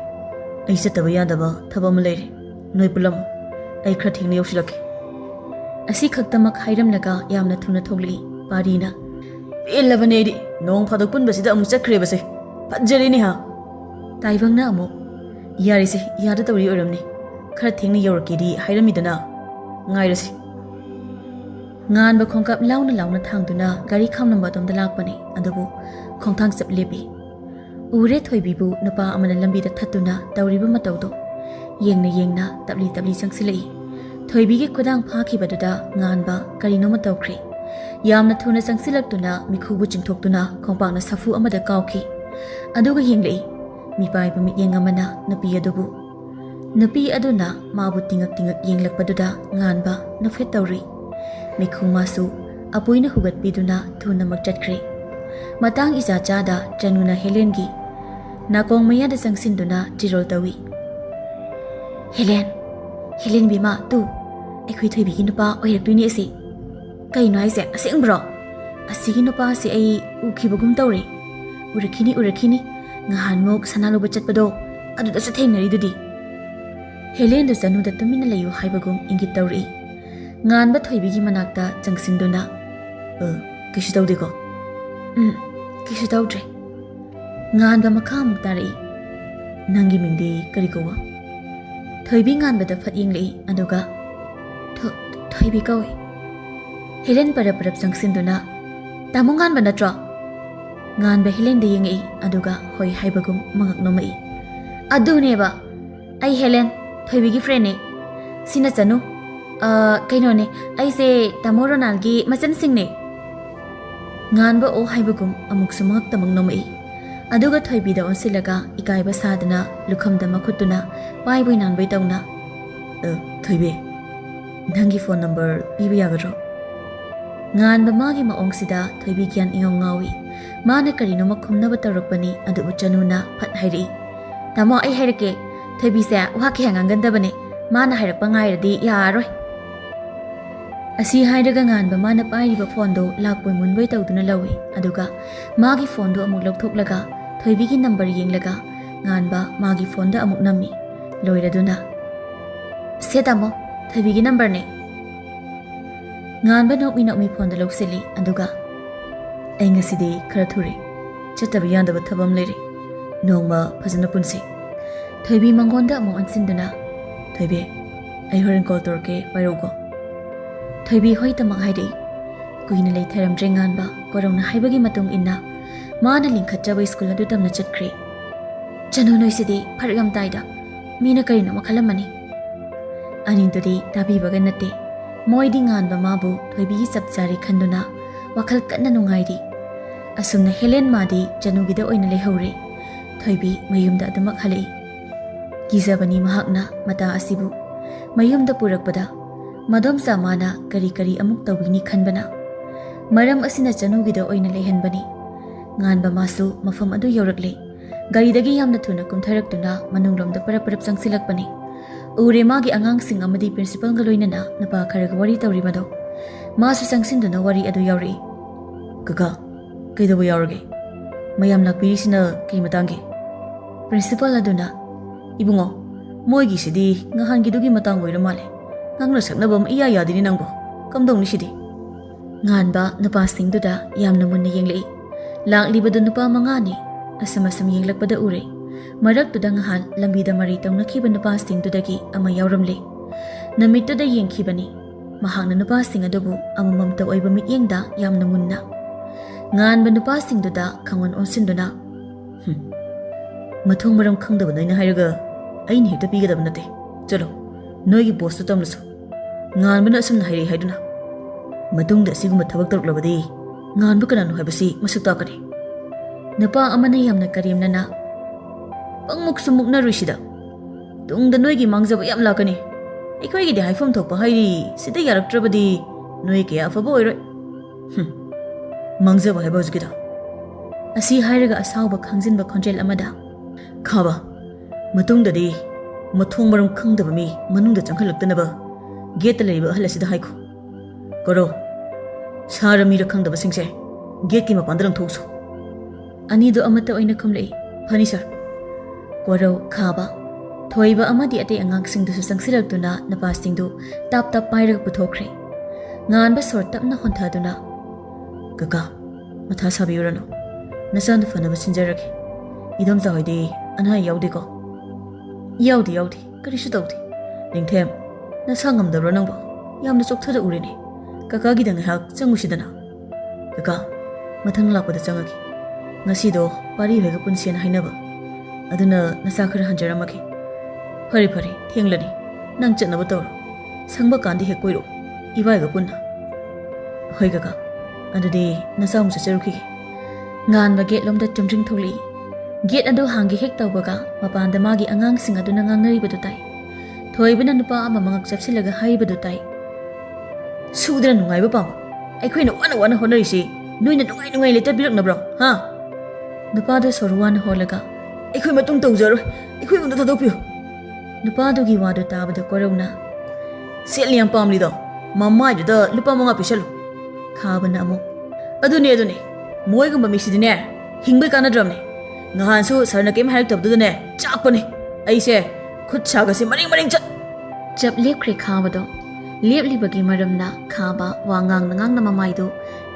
ai chataba yadaba thabama leire. Noi pulam. Ai khra thingna yausilake. Asi khaktamak hairamlaga yamna thuna thogli parina. Elabane di nong phadok punbasida amu chakre base. Phajjari ni ha. Taibangna amu. Yari se yada tawri oramni. Khra thingna yaurakedi hairamidana. Ngairasi. Nganba khongkap launa thangduna gari khamnamba tomda lakpani adubu khongthang chap lepi. Ure thoibibu nupa amana lambida thattuna tawriba matawdo. Yengna tabli changsilai. Thoibigi khudang phakhibaduda nganba karino matawkre. Yamna thuna changsilaktuna mikhubu chingthoktuna khongpangna safu amada kawki. Aduga yenglei. Mipaiba mityeng amana nupi adubu. Nupi aduna mabu tingak yenglakpaduda nganba nafet tawri. Mikhu masu apuina hugatpiduna thuna makchatkre. Matang isachada Januna Helengi. Nakong mayada sangsinduna tirol tawi. Helen bima tu. Ekhui thoibigi nupa oiraktuini asi. Kaino haise asengbro. Asigi nupa si ai ukhibagum tawri. Urakini ngahanmok sanaluba chatpado aduda sa thengnari dudi. Helen du Janu da tumina layu haibagum ingit tawri. Nganba thoibigi manakta changsinduna. Kishi tawdiko. Kishi tawdre. Nganba makhamuk tari. Nangi mingdi kari kowa. Thoibi nganbada phat yenglei aduga thoibi kawi. Helen parap changsinduna tamo nganba natro. Nganba Helen de yengi aduga hoi haibagum mangaknomai. Aduneba ai Helen thoibigi friend ne sina chanu kaino ne ai se tamo Ronalgi machan sing ne. Nganba o haibagum amuk sumak tamangnomai. Aduga thoibida onsilaga ikaiba sadana lukhamda makhutuna paiboi nanboi tawna. Thoibe nangi phone number piba yagadro. Nganba magi maongsida thoibi gyan ingong ngawi. Mana karino makhumnaba tawrakpani adubu Januna phat hairi. Tamo ai hairake thoibi se waki hangangandabane mana hairakpa ngairadi yaroi. Asi hairaga nganba mana pairiba phone do lakpoi munboi tawduna lawi aduga magi phone do amuk lauthoklaga thoibigi number yenglaga nganba magi phone da amuk nammi loiraduna. Setamo thoibigi number ne. Nganba nokmi phone da lausili aduga ai ngasidi khara thuri chataba yandaba thabam leire. Nongma phajana punsi. Thoibi mangonda amuk ansinduna. Thoibe ai horen call torke pairogo. Thoibi hoi tamak hairi. Kuina leitharamdre nganba korona haibagi matung inna mana lingkhatjaba school adu tamna chatkre. Janu noisidi phargam taida mina karino makhalamani. Anindudi tabibaga natte. Moidi nganba mabu thoibigi sapchari khanduna wakhal kanna nungairi. Asumna Helen madi Janugida oina lehore. ꯊꯣꯏꯕꯤ ꯃꯌꯨꯝꯗ ꯑꯗꯨꯃꯛ ꯍꯜꯂꯛꯏ꯫ ꯀꯤꯖꯕꯅꯤ ꯃꯍꯥꯛꯅ ꯃꯇꯥ ꯑꯁꯤꯕꯨ ꯃꯌꯨꯝꯗ ꯄꯨꯔꯛꯄꯗ ꯃꯗꯣꯝꯆꯥ ꯃꯥꯅ ꯀꯔꯤ ꯀꯔꯤ ꯑꯃꯨꯛ ꯇꯧꯕꯤꯅꯤ ꯈꯟꯕꯅ ꯃꯔꯝ ꯑꯁꯤꯅ ꯆꯅꯨꯒꯤꯗ ꯑꯣꯏꯅ ꯂꯩꯍꯟꯕꯅꯤ꯫ ꯉꯥꯟꯕ ꯃꯥꯁꯨ ꯃꯐꯝ ꯑꯗꯨ ꯌꯧꯔꯛꯂꯦ꯫ ꯒꯥꯔꯤꯗꯒꯤ ꯌꯥꯝꯅ ꯊꯨꯅ ꯀꯨꯝꯊꯔꯛꯇꯨꯅ ꯃꯅꯨꯡꯂꯣꯝꯗ ꯄꯔꯞ ꯄꯔꯞ ꯆꯪꯁꯤꯜꯂꯛꯄꯅꯤ꯫ ꯎꯔꯦ ꯃꯥꯒꯤ ꯑꯉꯥꯡꯁꯤꯡ ꯑꯃꯗꯤ ꯄ꯭ꯔꯤꯟꯁꯤꯄꯜꯒ ꯂꯣꯏꯅꯅ ꯅꯨꯄꯥ ꯈꯔꯒ ꯋꯥꯔꯤ ꯇꯧꯔꯤꯕꯗꯣ꯫ ꯃꯥꯁꯨ ꯆꯪꯁꯤꯟꯗꯨꯅ ꯋꯥꯔꯤ ꯑꯗꯨ ꯌꯥꯎꯔꯛꯏ꯫ ꯀꯀꯥ, ꯀꯩꯗꯧꯕ ꯌꯥꯎꯔꯒꯦ? ꯃꯌꯥꯝ ꯂꯥꯛꯄꯤꯔꯤꯁꯤꯅ ꯀꯩ ꯃꯇꯥꯡꯒꯤ? ꯄ꯭ꯔꯤꯟꯁꯤꯄꯜ ꯑꯗꯨꯅ ꯏꯕꯨꯡꯉꯣ, ꯃꯣꯏꯒꯤꯁꯤꯗꯤ ꯉꯍꯥꯟꯒꯤꯗꯨꯒꯤ ꯃꯇꯥꯡ ꯑꯣꯏꯔ ꯃꯥꯜꯂꯦ꯫ ꯉꯥꯡꯅ ꯁꯛꯅꯕ ꯑꯃ ꯏꯌꯥ ꯌꯥꯗꯦꯅꯤ ꯅꯪꯕꯣ꯫ ꯀꯝꯗꯧꯅꯤ ꯁꯤꯗꯤ? ꯉꯥꯟꯕ ꯅꯨꯄꯥꯁꯤꯡꯗꯨꯗ ꯌꯥꯝꯅ ꯃꯨꯟꯅ ꯌꯦꯡꯂꯛꯏ꯫ ꯂꯥꯛꯂꯤꯕꯗꯨ ꯅꯨꯄꯥ 5ꯅꯤ꯫ ꯑꯁꯨꯝ ꯌꯦꯡꯂꯛꯄꯗ ꯎꯔꯦ ꯃꯔꯛꯇꯨꯗ ꯉꯍꯥꯟ ꯂꯝꯕꯤꯗ ꯃꯔꯩ ꯇꯧꯅꯈꯤꯕ ꯅꯨꯄꯥꯁꯤꯡꯗꯨꯗꯒꯤ ꯑꯃ ꯌꯥꯎꯔꯝꯂꯦ꯫ ꯅꯨꯃꯤꯠꯇꯨꯗ ꯌꯦꯡꯈꯤꯕꯅꯤ ꯃꯍꯥꯛꯅ ꯅꯨꯄꯥꯁꯤꯡ ꯑꯗꯨꯕꯨ ꯑꯃꯃꯝꯇ ꯑꯣꯏꯕ ꯃꯤꯠꯌꯦꯡꯗ ꯌꯥꯝꯅ ꯃꯨꯟꯅ꯫ ꯉꯥꯟꯕ ꯅꯨꯄꯥꯁꯤꯡꯗꯨꯗ ꯈꯪꯑꯣꯟ ꯑꯣꯟꯁꯤꯟꯗꯨꯅ ꯃꯊꯣꯡ ꯃꯔꯝ ꯈꯪꯗꯕ ꯅꯣꯏꯅ ꯍꯥꯏꯔꯒ ꯑꯩꯅ ꯍꯦꯛꯇ ꯄꯤꯒꯗꯕ ꯅꯠꯇꯦ꯫ ꯆꯠꯂꯣ, ꯅꯣꯏꯒꯤ ꯕꯣꯁꯇꯨ ꯇꯝꯂꯁꯨ ꯉꯥꯟꯕꯅ ꯑꯁꯨꯝꯅ ꯍꯥꯏꯔꯛꯏ ꯍꯥꯏꯗꯨꯅ ꯃꯇꯨꯡꯗ ꯑꯁꯤꯒꯨꯝꯕ ꯊꯕꯛ ꯇꯧꯔꯛꯂꯕꯗꯤ ꯉꯥꯟꯕ ꯀꯅꯥꯅꯣ ꯍꯥꯏꯕꯁꯤ ꯃꯁꯛ ꯇꯥꯛꯀꯅꯤ꯫ ꯅꯨꯄꯥ ꯑꯃꯅ ꯌꯥꯝꯅ ꯀꯔꯦꯝꯅꯅ ꯄꯪꯃꯨꯛꯁꯨ ꯃꯨꯛꯅꯔꯨꯏꯁꯤꯗ ꯇꯨꯡꯗ ꯅꯣꯏꯒꯤ ꯃꯥꯡꯖꯕ ꯌꯥꯝ ꯂꯥꯛꯀꯅꯤ꯫ ꯑꯩꯈꯣꯏꯒꯤꯗꯤ ꯍꯥꯏꯐꯝ ꯊꯣꯛꯄ ꯍꯥꯏꯔꯤ, ꯁꯤꯗ ꯌꯥꯔꯛꯇ꯭ꯔꯕꯗꯤ ꯅꯣꯏ ꯀꯌꯥ ꯑꯐꯕ ꯑꯣꯏꯔꯣꯏ꯫ ꯃꯥꯡꯖꯕ ꯍꯥꯏꯕ ꯍꯧꯖꯤꯛꯀꯤꯗꯣ? ꯑꯁꯤ ꯍꯥꯏꯔꯒ ꯑꯁꯥꯎꯕ ꯈꯥꯡꯖꯤꯟꯕ ꯈꯣꯟꯖꯦꯜ ꯑꯃꯗ ꯈꯥꯕ, ꯃꯇꯨꯡꯗꯗꯤ ꯃꯊꯣꯡ ꯃꯔꯝ ꯈꯪꯗꯕ ꯃꯤ ꯃꯅꯨꯡꯗ ꯆꯪꯍꯜꯂꯛꯇꯅꯕ ꯒꯦꯠꯇ ꯂꯩꯔꯤꯕ ꯑꯍꯜ ꯑꯁꯤꯗ ꯍꯥꯏꯈꯣ꯫ ꯀꯣꯔꯧ, ꯁꯥꯔ ꯃꯤꯔ ꯈꯪꯗꯕꯁꯤꯡꯁꯦ ꯒꯦꯠꯀꯤ ꯃꯄꯥꯟꯗ ꯂꯪꯊꯣꯛꯎꯁꯨ꯫ ꯑꯅꯤꯗꯨ ꯑꯃꯠꯇ ꯑꯣꯏꯅ ꯈꯨꯝꯂꯛꯏ꯫ ꯐꯅꯤ ꯁꯥꯔ꯫ ꯀꯣꯔꯧ, ꯈꯥꯕ, ꯊꯣꯏꯕ ꯑꯃꯗꯤ ꯑꯇꯩ ꯑꯉꯥꯡꯁꯤꯡꯗꯨꯁꯨ ꯆꯪꯁꯤꯜꯂꯛꯇꯨꯅ ꯅꯨꯄꯥꯁꯤꯡꯗꯨ ꯇꯥꯞ ꯇꯥꯞ ꯄꯥꯏꯔꯒ ꯄꯨꯊꯣꯛꯈ꯭ꯔꯦ꯫ ꯉꯥꯟꯕ ꯁꯣꯔ ꯇꯞꯅ ꯍꯣꯟꯊꯗꯨꯅ ꯀꯀꯥ, ꯃꯊꯥ ꯁꯥꯕꯤꯔꯨꯔꯅꯨ, ꯅꯆꯥꯅ ꯐꯅꯕ ꯁꯤꯟꯖꯔꯒꯦ꯫ ꯏꯗꯣꯝꯆꯥ ꯍꯣꯏꯗꯤ ꯑꯅꯥ ꯑꯌꯦꯛ ꯌꯥꯎꯗꯦꯀꯣ? ꯌꯥꯎꯗꯦ, ꯀꯔꯤꯁꯨ ꯇꯧꯗꯦ꯫ ꯅꯤꯡꯊꯦꯝ, ꯅꯁꯥ ꯉꯝꯗꯕ꯭ꯔꯣ ꯅꯪꯕꯣ? ꯌꯥꯝꯅ ꯆꯣꯛꯊꯔ ꯎꯔꯦꯅꯦ꯫ ꯀꯀꯥꯒꯤꯗ ꯉꯥꯏꯍꯥꯛ ꯆꯪꯉꯨꯁꯤꯗꯅ꯫ ꯀꯀꯥ, ꯃꯊꯪ ꯂꯥꯛꯄꯗ ꯆꯪꯉꯒꯦ꯫ ꯉꯁꯤꯗꯣ ꯄꯥꯔꯤ ꯍꯣꯏꯒ ꯄꯨꯟꯁꯦꯅ ꯍꯥꯏꯅꯕ, ꯑꯗꯨꯅ ꯅꯆꯥ ꯈꯔ ꯍꯟꯖꯔꯝꯃꯒꯦ꯫ ꯐꯔꯦ, ꯊꯦꯡꯂꯅꯤ꯫ ꯅꯪ ꯆꯠꯅꯕ ꯇꯧꯔꯣ꯫ ꯁꯪꯕ ꯀꯥꯟꯗꯤ ꯍꯦꯛ ꯀꯣꯏꯔꯛꯎ, ꯏꯕꯥꯏꯒ ꯄꯨꯟꯅ꯫ ꯍꯣꯏ ꯀꯀꯥ, ꯑꯗꯨꯗꯤ ꯅꯆꯥ ꯑꯃꯨꯛ ꯆꯠꯆꯔꯨꯈꯤꯒꯦ꯫ ꯉꯥꯟꯕ ꯒꯦꯠꯂꯣꯝꯗ ꯆꯨꯝꯗ꯭ꯔꯤꯡ ꯊꯣꯛꯂꯛꯏ꯫ ꯒꯦꯠ ꯑꯗꯨ ꯍꯥꯡꯒꯦ ꯍꯦꯛ ꯇꯧꯕꯒ ꯃꯄꯥꯟꯗ ꯃꯥꯒꯤ ꯑꯉꯥꯡꯁꯤꯡ ꯑꯗꯨꯅ ꯉꯥꯡꯅꯔꯤꯕꯗꯨ ꯇꯥꯏ꯫ ꯊꯣꯏꯕꯅ ꯅꯨꯄꯥ ꯑꯃ ꯃꯉꯛ ꯆꯞꯁꯤꯜꯂꯒ ꯍꯥꯏꯔꯤꯕꯗꯨ ꯇꯥꯏ꯫ ꯁꯨꯗꯅ ꯅꯨꯡꯉꯥꯏꯕ ꯄꯥꯝꯕ ꯑꯩꯈꯣꯏꯅ ꯋꯥꯅ ꯍꯣꯠꯅꯔꯤꯁꯤ ꯅꯣꯏꯅ ꯅꯨꯡꯉꯥꯏ ꯂꯩꯇꯕꯤꯔꯛꯅꯕ꯭ꯔꯣ? ꯅꯨꯄꯥꯗꯨ ꯁꯣꯔ ꯋꯥꯅ ꯍꯣꯜꯂꯒ ꯑꯩꯈꯣꯏ ꯃꯇꯨꯡ ꯇꯧꯖꯔꯣꯏ, ꯑꯩꯈꯣꯏꯉꯣꯟꯗ ꯊꯥꯗꯣꯛꯄꯤꯌꯨ꯫ ꯅꯨꯄꯥꯗꯨꯒꯤ ꯋꯥꯗꯨ ꯇꯥꯕꯗ ꯀꯣꯔꯧꯅ ꯁꯦꯠꯂꯤ ꯌꯥꯝ ꯄꯥꯝꯂꯤꯗꯣ, ꯃꯃꯥꯏꯗꯨꯗ ꯂꯨꯄꯥ 5 ꯄꯤꯁꯜꯂꯨ꯫ ꯈꯥꯕꯅ ꯑꯃꯨꯛ ꯑꯗꯨꯅꯦ ꯃꯣꯏꯒꯨꯝꯕ ꯃꯤꯁꯤꯗꯤꯅꯦ ꯍꯤꯡꯕꯩ ꯀꯥꯟꯅꯗ꯭ꯔꯕꯅꯦ꯫ ꯉꯍꯥꯟꯁꯨ ꯁꯔꯅ ꯀꯩꯝ ꯍꯥꯏꯔꯛꯇꯕꯗꯨꯗꯅꯦ ꯆꯥꯛꯄꯅꯦ ꯑꯩꯁꯦ, ꯈꯨꯠ ꯁꯥꯒꯁꯦ ꯃꯔꯦꯡ ꯆꯞ ꯂꯦꯞꯈ꯭ꯔꯦ ꯈꯥꯕꯗꯣ꯫ ꯂꯦꯞꯂꯤꯕꯒꯤ ꯃꯔꯝꯅ ꯈꯥꯕ ꯋꯥ ꯉꯥꯡꯅ ꯃꯃꯥꯏꯗꯨ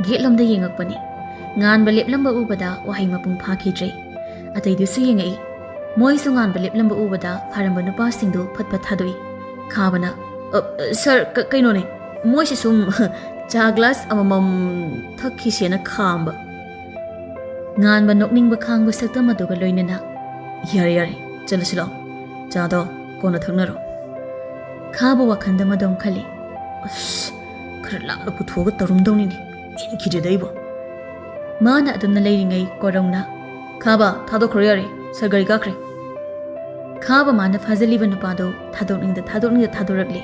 ꯒꯦꯠꯂꯣꯝꯗ ꯌꯦꯡꯉꯛꯄꯅꯤ꯫ ꯉꯥꯟꯕ ꯂꯦꯞꯂꯝꯕ ꯎꯕꯗ ꯋꯥꯍꯩ ꯃꯄꯨꯡ ꯐꯥꯈꯤꯗ꯭ꯔꯦ꯫ ꯑꯇꯩꯗꯨꯁꯨ ꯌꯦꯡꯉꯛꯏ꯫ ꯃꯣꯏꯁꯨ ꯉꯥꯟꯕ ꯂꯦꯞꯂꯝꯕ ꯎꯕꯗ ꯐꯥꯔꯝꯕ ꯅꯨꯄꯥꯁꯤꯡꯗꯨ ꯐꯠ ꯊꯥꯗꯣꯛꯏ꯫ ꯈꯥꯕꯅ ꯁꯔ, ꯀꯩꯅꯣꯅꯦ, ꯃꯣꯏꯁꯦ ꯁꯨꯝ ꯆꯥ ꯒ꯭ꯂꯥꯁ ꯑꯃꯃꯝ ꯊꯛꯈꯤꯁꯦꯅ ꯈꯥꯝꯕ꯫ ꯉꯥꯟꯕ ꯅꯣꯛꯅꯤꯡꯕ ꯈꯥꯡꯕ ꯁꯛꯇꯝ ꯑꯗꯨꯒ ꯂꯣꯏꯅꯅ ꯌꯥꯔꯦ, ꯆꯠꯂꯁꯤ ꯂꯥꯛꯑꯣ, ꯆꯥꯗꯣ ꯀꯣꯟꯅ ꯊꯛꯅꯔꯣ꯫ ꯈꯥꯕ ꯋꯥꯈꯟꯗ ꯃꯗꯣꯝ ꯈꯜꯂꯤ꯫ ꯑꯁ, ꯈꯔ ꯂꯥꯞꯅ ꯄꯨꯊꯣꯛꯑꯒ ꯇꯧꯔꯝꯗꯧꯅꯤꯅꯦ, ꯄꯦꯟꯈꯤꯗ꯭ꯔꯦꯗ ꯑꯩꯕꯣ꯫ ꯃꯥꯅ ꯑꯗꯨꯝꯅ ꯂꯩꯔꯤꯉꯩ ꯀꯣꯔꯧꯅ ꯈꯥꯕ, ꯊꯥꯗꯣꯛꯈ꯭ꯔꯣ ꯌꯥꯔꯦ, ꯁꯔ ꯒꯥꯔꯤ ꯀꯥꯈ꯭ꯔꯦ꯫ ꯈꯥꯕ ꯃꯥꯅ ꯐꯥꯖꯤꯜꯂꯤꯕ ꯅꯨꯄꯥꯗꯣ ꯊꯥꯗꯣꯛꯅꯤꯡꯗ ꯊꯥꯗꯣꯔꯛꯂꯦ꯫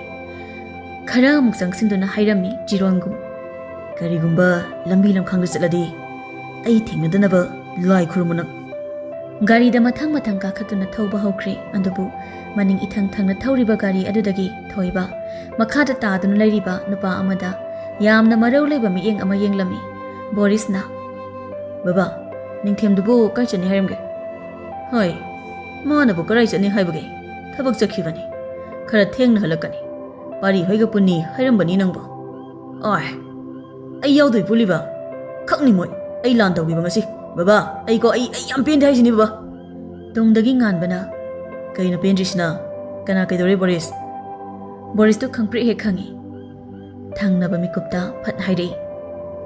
ꯈꯔ ꯑꯃꯨꯛ ꯆꯪꯁꯤꯟꯗꯨꯅ ꯍꯥꯏꯔꯝꯃꯤ ꯆꯤꯔꯣꯟꯒꯨꯝ, ꯀꯔꯤꯒꯨꯝꯕ ꯂꯝꯕꯤ ꯂꯝꯈꯥꯡꯗ ꯆꯠꯂꯗꯤ ꯑꯩ ꯊꯦꯡꯅꯗꯅꯕ ꯂꯥꯏ ꯈꯨꯔꯨꯝꯃꯨ ꯅꯪ꯫ ꯒꯥꯔꯤꯗ ꯃꯊꯪ ꯀꯥꯈꯠꯇꯨꯅ ꯊꯧꯕ ꯍꯧꯈ꯭ꯔꯦ꯫ ꯑꯗꯨꯕꯨ ꯃꯅꯤꯡ ꯏꯊꯪ ꯊꯪꯅ ꯊꯧꯔꯤꯕ ꯒꯥꯔꯤ ꯑꯗꯨꯗꯒꯤ ꯊꯣꯏꯕ ꯃꯈꯥꯗ ꯇꯥꯗꯨꯅ ꯂꯩꯔꯤꯕ ꯅꯨꯄꯥ ꯑꯃꯗ ꯌꯥꯝꯅ ꯃꯔꯧ ꯂꯩꯕ ꯃꯤꯠꯌꯦꯡ ꯑꯃ ꯌꯦꯡꯂꯝꯃꯤ꯫ ꯕꯣꯔꯤꯁꯅ ꯕꯕꯥ, ꯅꯤꯡꯊꯦꯝꯗꯨꯕꯨ ꯀꯥꯏ ꯆꯠꯅꯤ ꯍꯥꯏꯔꯝꯒꯦ? ꯍꯣꯏ, ꯃꯥꯅꯕꯨ ꯀꯔꯥꯏ ꯆꯠꯅꯤ ꯍꯥꯏꯕꯒꯦ? ꯊꯕꯛ ꯆꯠꯈꯤꯕꯅꯤ, ꯈꯔ ꯊꯦꯡꯅ ꯍꯜꯂꯛꯀꯅꯤ, ꯄꯥꯔꯤ ꯍꯣꯏꯒ ꯄꯨꯟꯅꯤ ꯍꯥꯏꯔꯝꯕꯅꯤ ꯅꯪꯕꯣ꯫ ꯑꯩ ꯌꯥꯎꯗꯣꯏ ꯄꯨꯜꯂꯤꯕ ꯈꯛꯅꯤ ꯃꯣꯏ, ꯑꯩ ꯂꯥꯟ ꯇꯧꯈꯤꯕ ꯉꯁꯤ ꯕꯕꯥ, ꯑꯩ ꯌꯥꯝ ꯄꯦꯟꯗꯦ ꯍꯥꯏꯁꯤꯅꯤ ꯕꯕꯥ꯫ ꯇꯨꯡꯗꯒꯤ ꯉꯥꯟꯕꯅ ꯀꯩꯅꯣ ꯄꯦꯟꯗ꯭ꯔꯤꯁꯤꯅ? ꯀꯅꯥ ꯀꯩꯗꯧꯔꯦ ꯕꯣꯔꯤꯁ? ꯕꯣꯔꯤꯁꯇꯨ ꯈꯪꯄ꯭ꯔꯦꯛ ꯍꯦꯛ ꯈꯪꯉꯤ꯫ ꯊꯪꯅꯕ ꯃꯤꯀꯨꯞꯇ ꯐꯠ ꯍꯥꯏꯔꯛꯏ,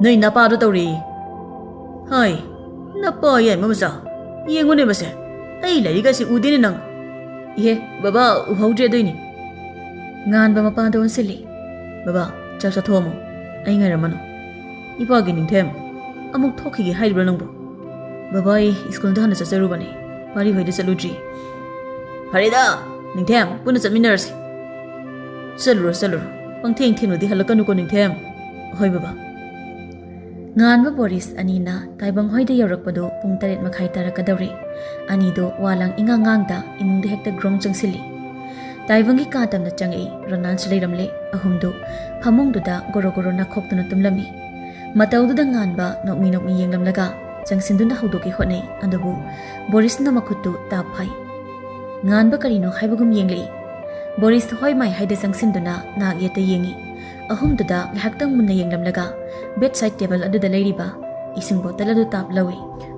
ꯅꯣꯏ ꯅꯄꯥꯗꯣ ꯇꯧꯔꯦ꯫ ꯍꯥꯏ, ꯅꯄꯥ ꯌꯥꯏꯃ ꯃꯆꯥ, ꯌꯦꯡꯉꯨꯅꯦ ꯃꯁꯦ, ꯑꯩ ꯂꯥꯏꯔꯤꯛ ꯑꯁꯤ ꯎꯗꯦꯅꯦ ꯅꯪ꯫ ꯏꯍꯦ ꯕꯕꯥ, ꯎꯍꯧꯗ꯭ꯔꯦ ꯑꯗꯨꯏꯅꯤ꯫ ꯉꯥꯟꯕ ꯃꯄꯥꯟꯗ ꯑꯣꯟꯁꯤꯜꯂꯤ꯫ ꯕꯕꯥ, ꯆꯥꯛ ꯆꯥꯊꯣꯛꯑꯝꯃꯣ, ꯑꯩ ꯉꯥꯏꯔꯝꯃꯅꯨ꯫ ꯏꯄꯥꯒꯤ ꯅꯤꯡꯊꯦꯝ, ꯑꯃꯨꯛ ꯊꯣꯛꯈꯤꯒꯦ ꯍꯥꯏꯔꯤꯕ꯭ꯔꯥ ꯅꯪꯕꯨ? ꯕꯕꯥ, ꯑꯩ ꯁ꯭ꯀꯨꯜꯗ ꯍꯥꯟꯅ ꯆꯠꯆꯔꯨꯕꯅꯤ, ꯄꯥꯔꯤ ꯍꯣꯏꯗ ꯆꯠꯂꯨꯗ꯭ꯔꯤ ꯐꯔꯦꯗ ꯅꯤꯡꯊꯦꯝ ꯄꯨꯟꯅ ꯆꯠꯃꯤꯟꯅꯔꯁꯤ ꯆꯠꯂꯨꯔꯣ ꯄꯪꯊꯦꯡ ꯊꯦꯡꯅꯗꯤ ꯍꯜꯂꯛꯀꯅꯨꯀꯣ ꯅꯤꯡꯊꯦꯝ ꯍꯣꯏ ꯕꯕꯥ ngan ba Boris anina taibang hoida yorakpado pung 8 makhai tarakadawri anido walang ingangang da imungda hekta grong changsili taibangi ka tamna changai Ronald leiramle ahumdu phamungdu da gorogoro na khoktuna tumlami matawdu da ngan ba nokmi yenglamlaga changsinduna haudoki hotnai andubu Boris na makhutu ta phai ngan ba karino haibagum yenglei Boris hoi mai haida changsinduna na yeta yengi ahumduda ngahaktang munna yenglamlaga bedside table aduda leiriba ising bottle adu tap lawi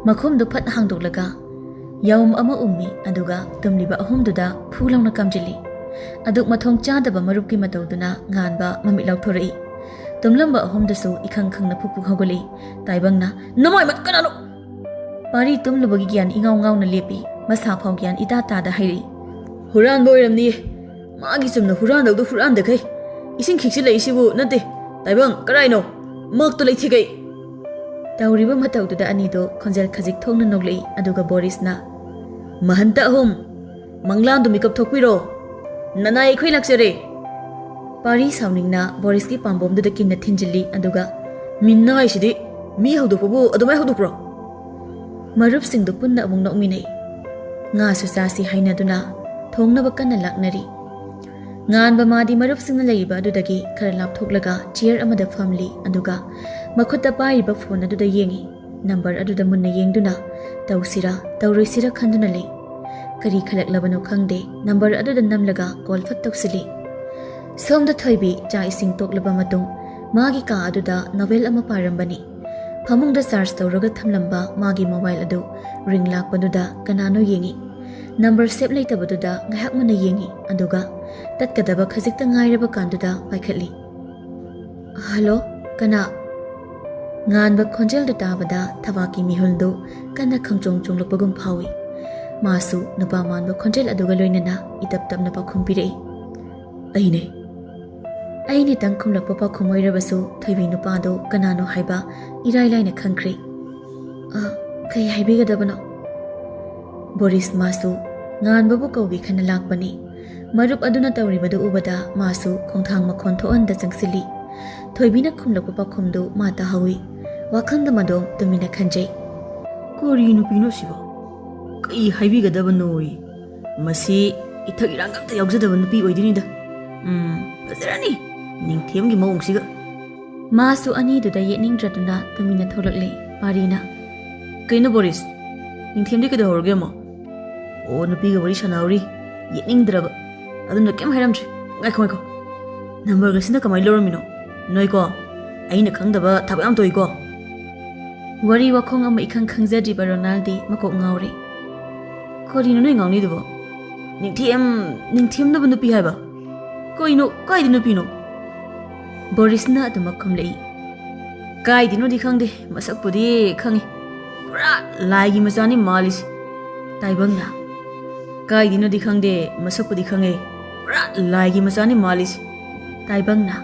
makhumdu phat hangdoklaga yaum ama ummi aduga tumliba ahumduda phulawna kamjili aduk mathong chadaba marupki matawduna nganba mami lauthorei tumlamba ahumdasu ikhang khangna phupu hogoli taibangna namai mat kanano pari tumlubagi gyan ingaw ngawna lepi masa phau gyan ida ta da hairi huran boiramni magi sumna huran dawdu huran da kai ising khiksi leisibu nate taibang karaino mak to leithigai tawriba matawduda anido khonjel khajik thongna noglei aduga Boris na mahanta ahum manglam du mikap thokpiro nanai khoi laksere pari sauningna Boris ki pambom du kinna thinjili aduga minnai sidi mi haudopu adumai haudopro marup sing du punna amung nokminei nga susasi hainaduna thongna bakana laknari ngan ba madi marup singna leiba adudagi khara lapthoklaga chair amada family aduga makhutta paiba phone aduda yengi number aduda munna yengduna tawsira tawroisira khanduna lei kari khalaklabano khangde number aduda namlaga call phat tawsili somda thoibi cha ising toklaba matung magi ka aduda novel ama parambani phamungda charge tawraga thamlamba magi mobile adu ring lakpaduda kanano yengi number save leitabaduda ngahak munna yengi aduga tatkadaba khajikta ngairaba kanduda paikhatli hello kana nganba khonjel da tabada thawaki mihuldu kana khangchong chonglakpagum phawi masu nupa manba khonjel aduga loinana itap tapna pakhumpirei aine tang khumlakpa pakhumoirabasu thaibi nupa do kanano haiba irai laina khangkri kai haibigadabano Boris masu nganba bu kaugi khana lakpani marup aduna tawribadu ubada masu khongthang makhon thoanda changsili thoibina khumlakpa pakhumdu mata hawi wakhanda madom tumina khanjai kori nupino sibo kai haibigadabano masi ithak irangam ta yawjadaba nupi oidinida fazarani ningthemgi mawongsiga masu ani duda yeningdraduna tumina tholakle parina kaina Boris ningthemdi kada horge mo o nupi ga bari sanauri yeningdraba aduna kem hairamtri ngaiko number ga sina kamai loramino noiko aina khangdaba thab yam toiko wari wakhong ama ikhang khangjadi ba Ronaldi makok ngauri korino noi ngawni dubo ningthem na nupi haiba koino kai di nupi no Boris na aduma khomlei kai dino di khangde masak pudi khangi pura laigi masani malis taibangna kai dino di khangde masak pudi khange pura laigi masani malis taibangna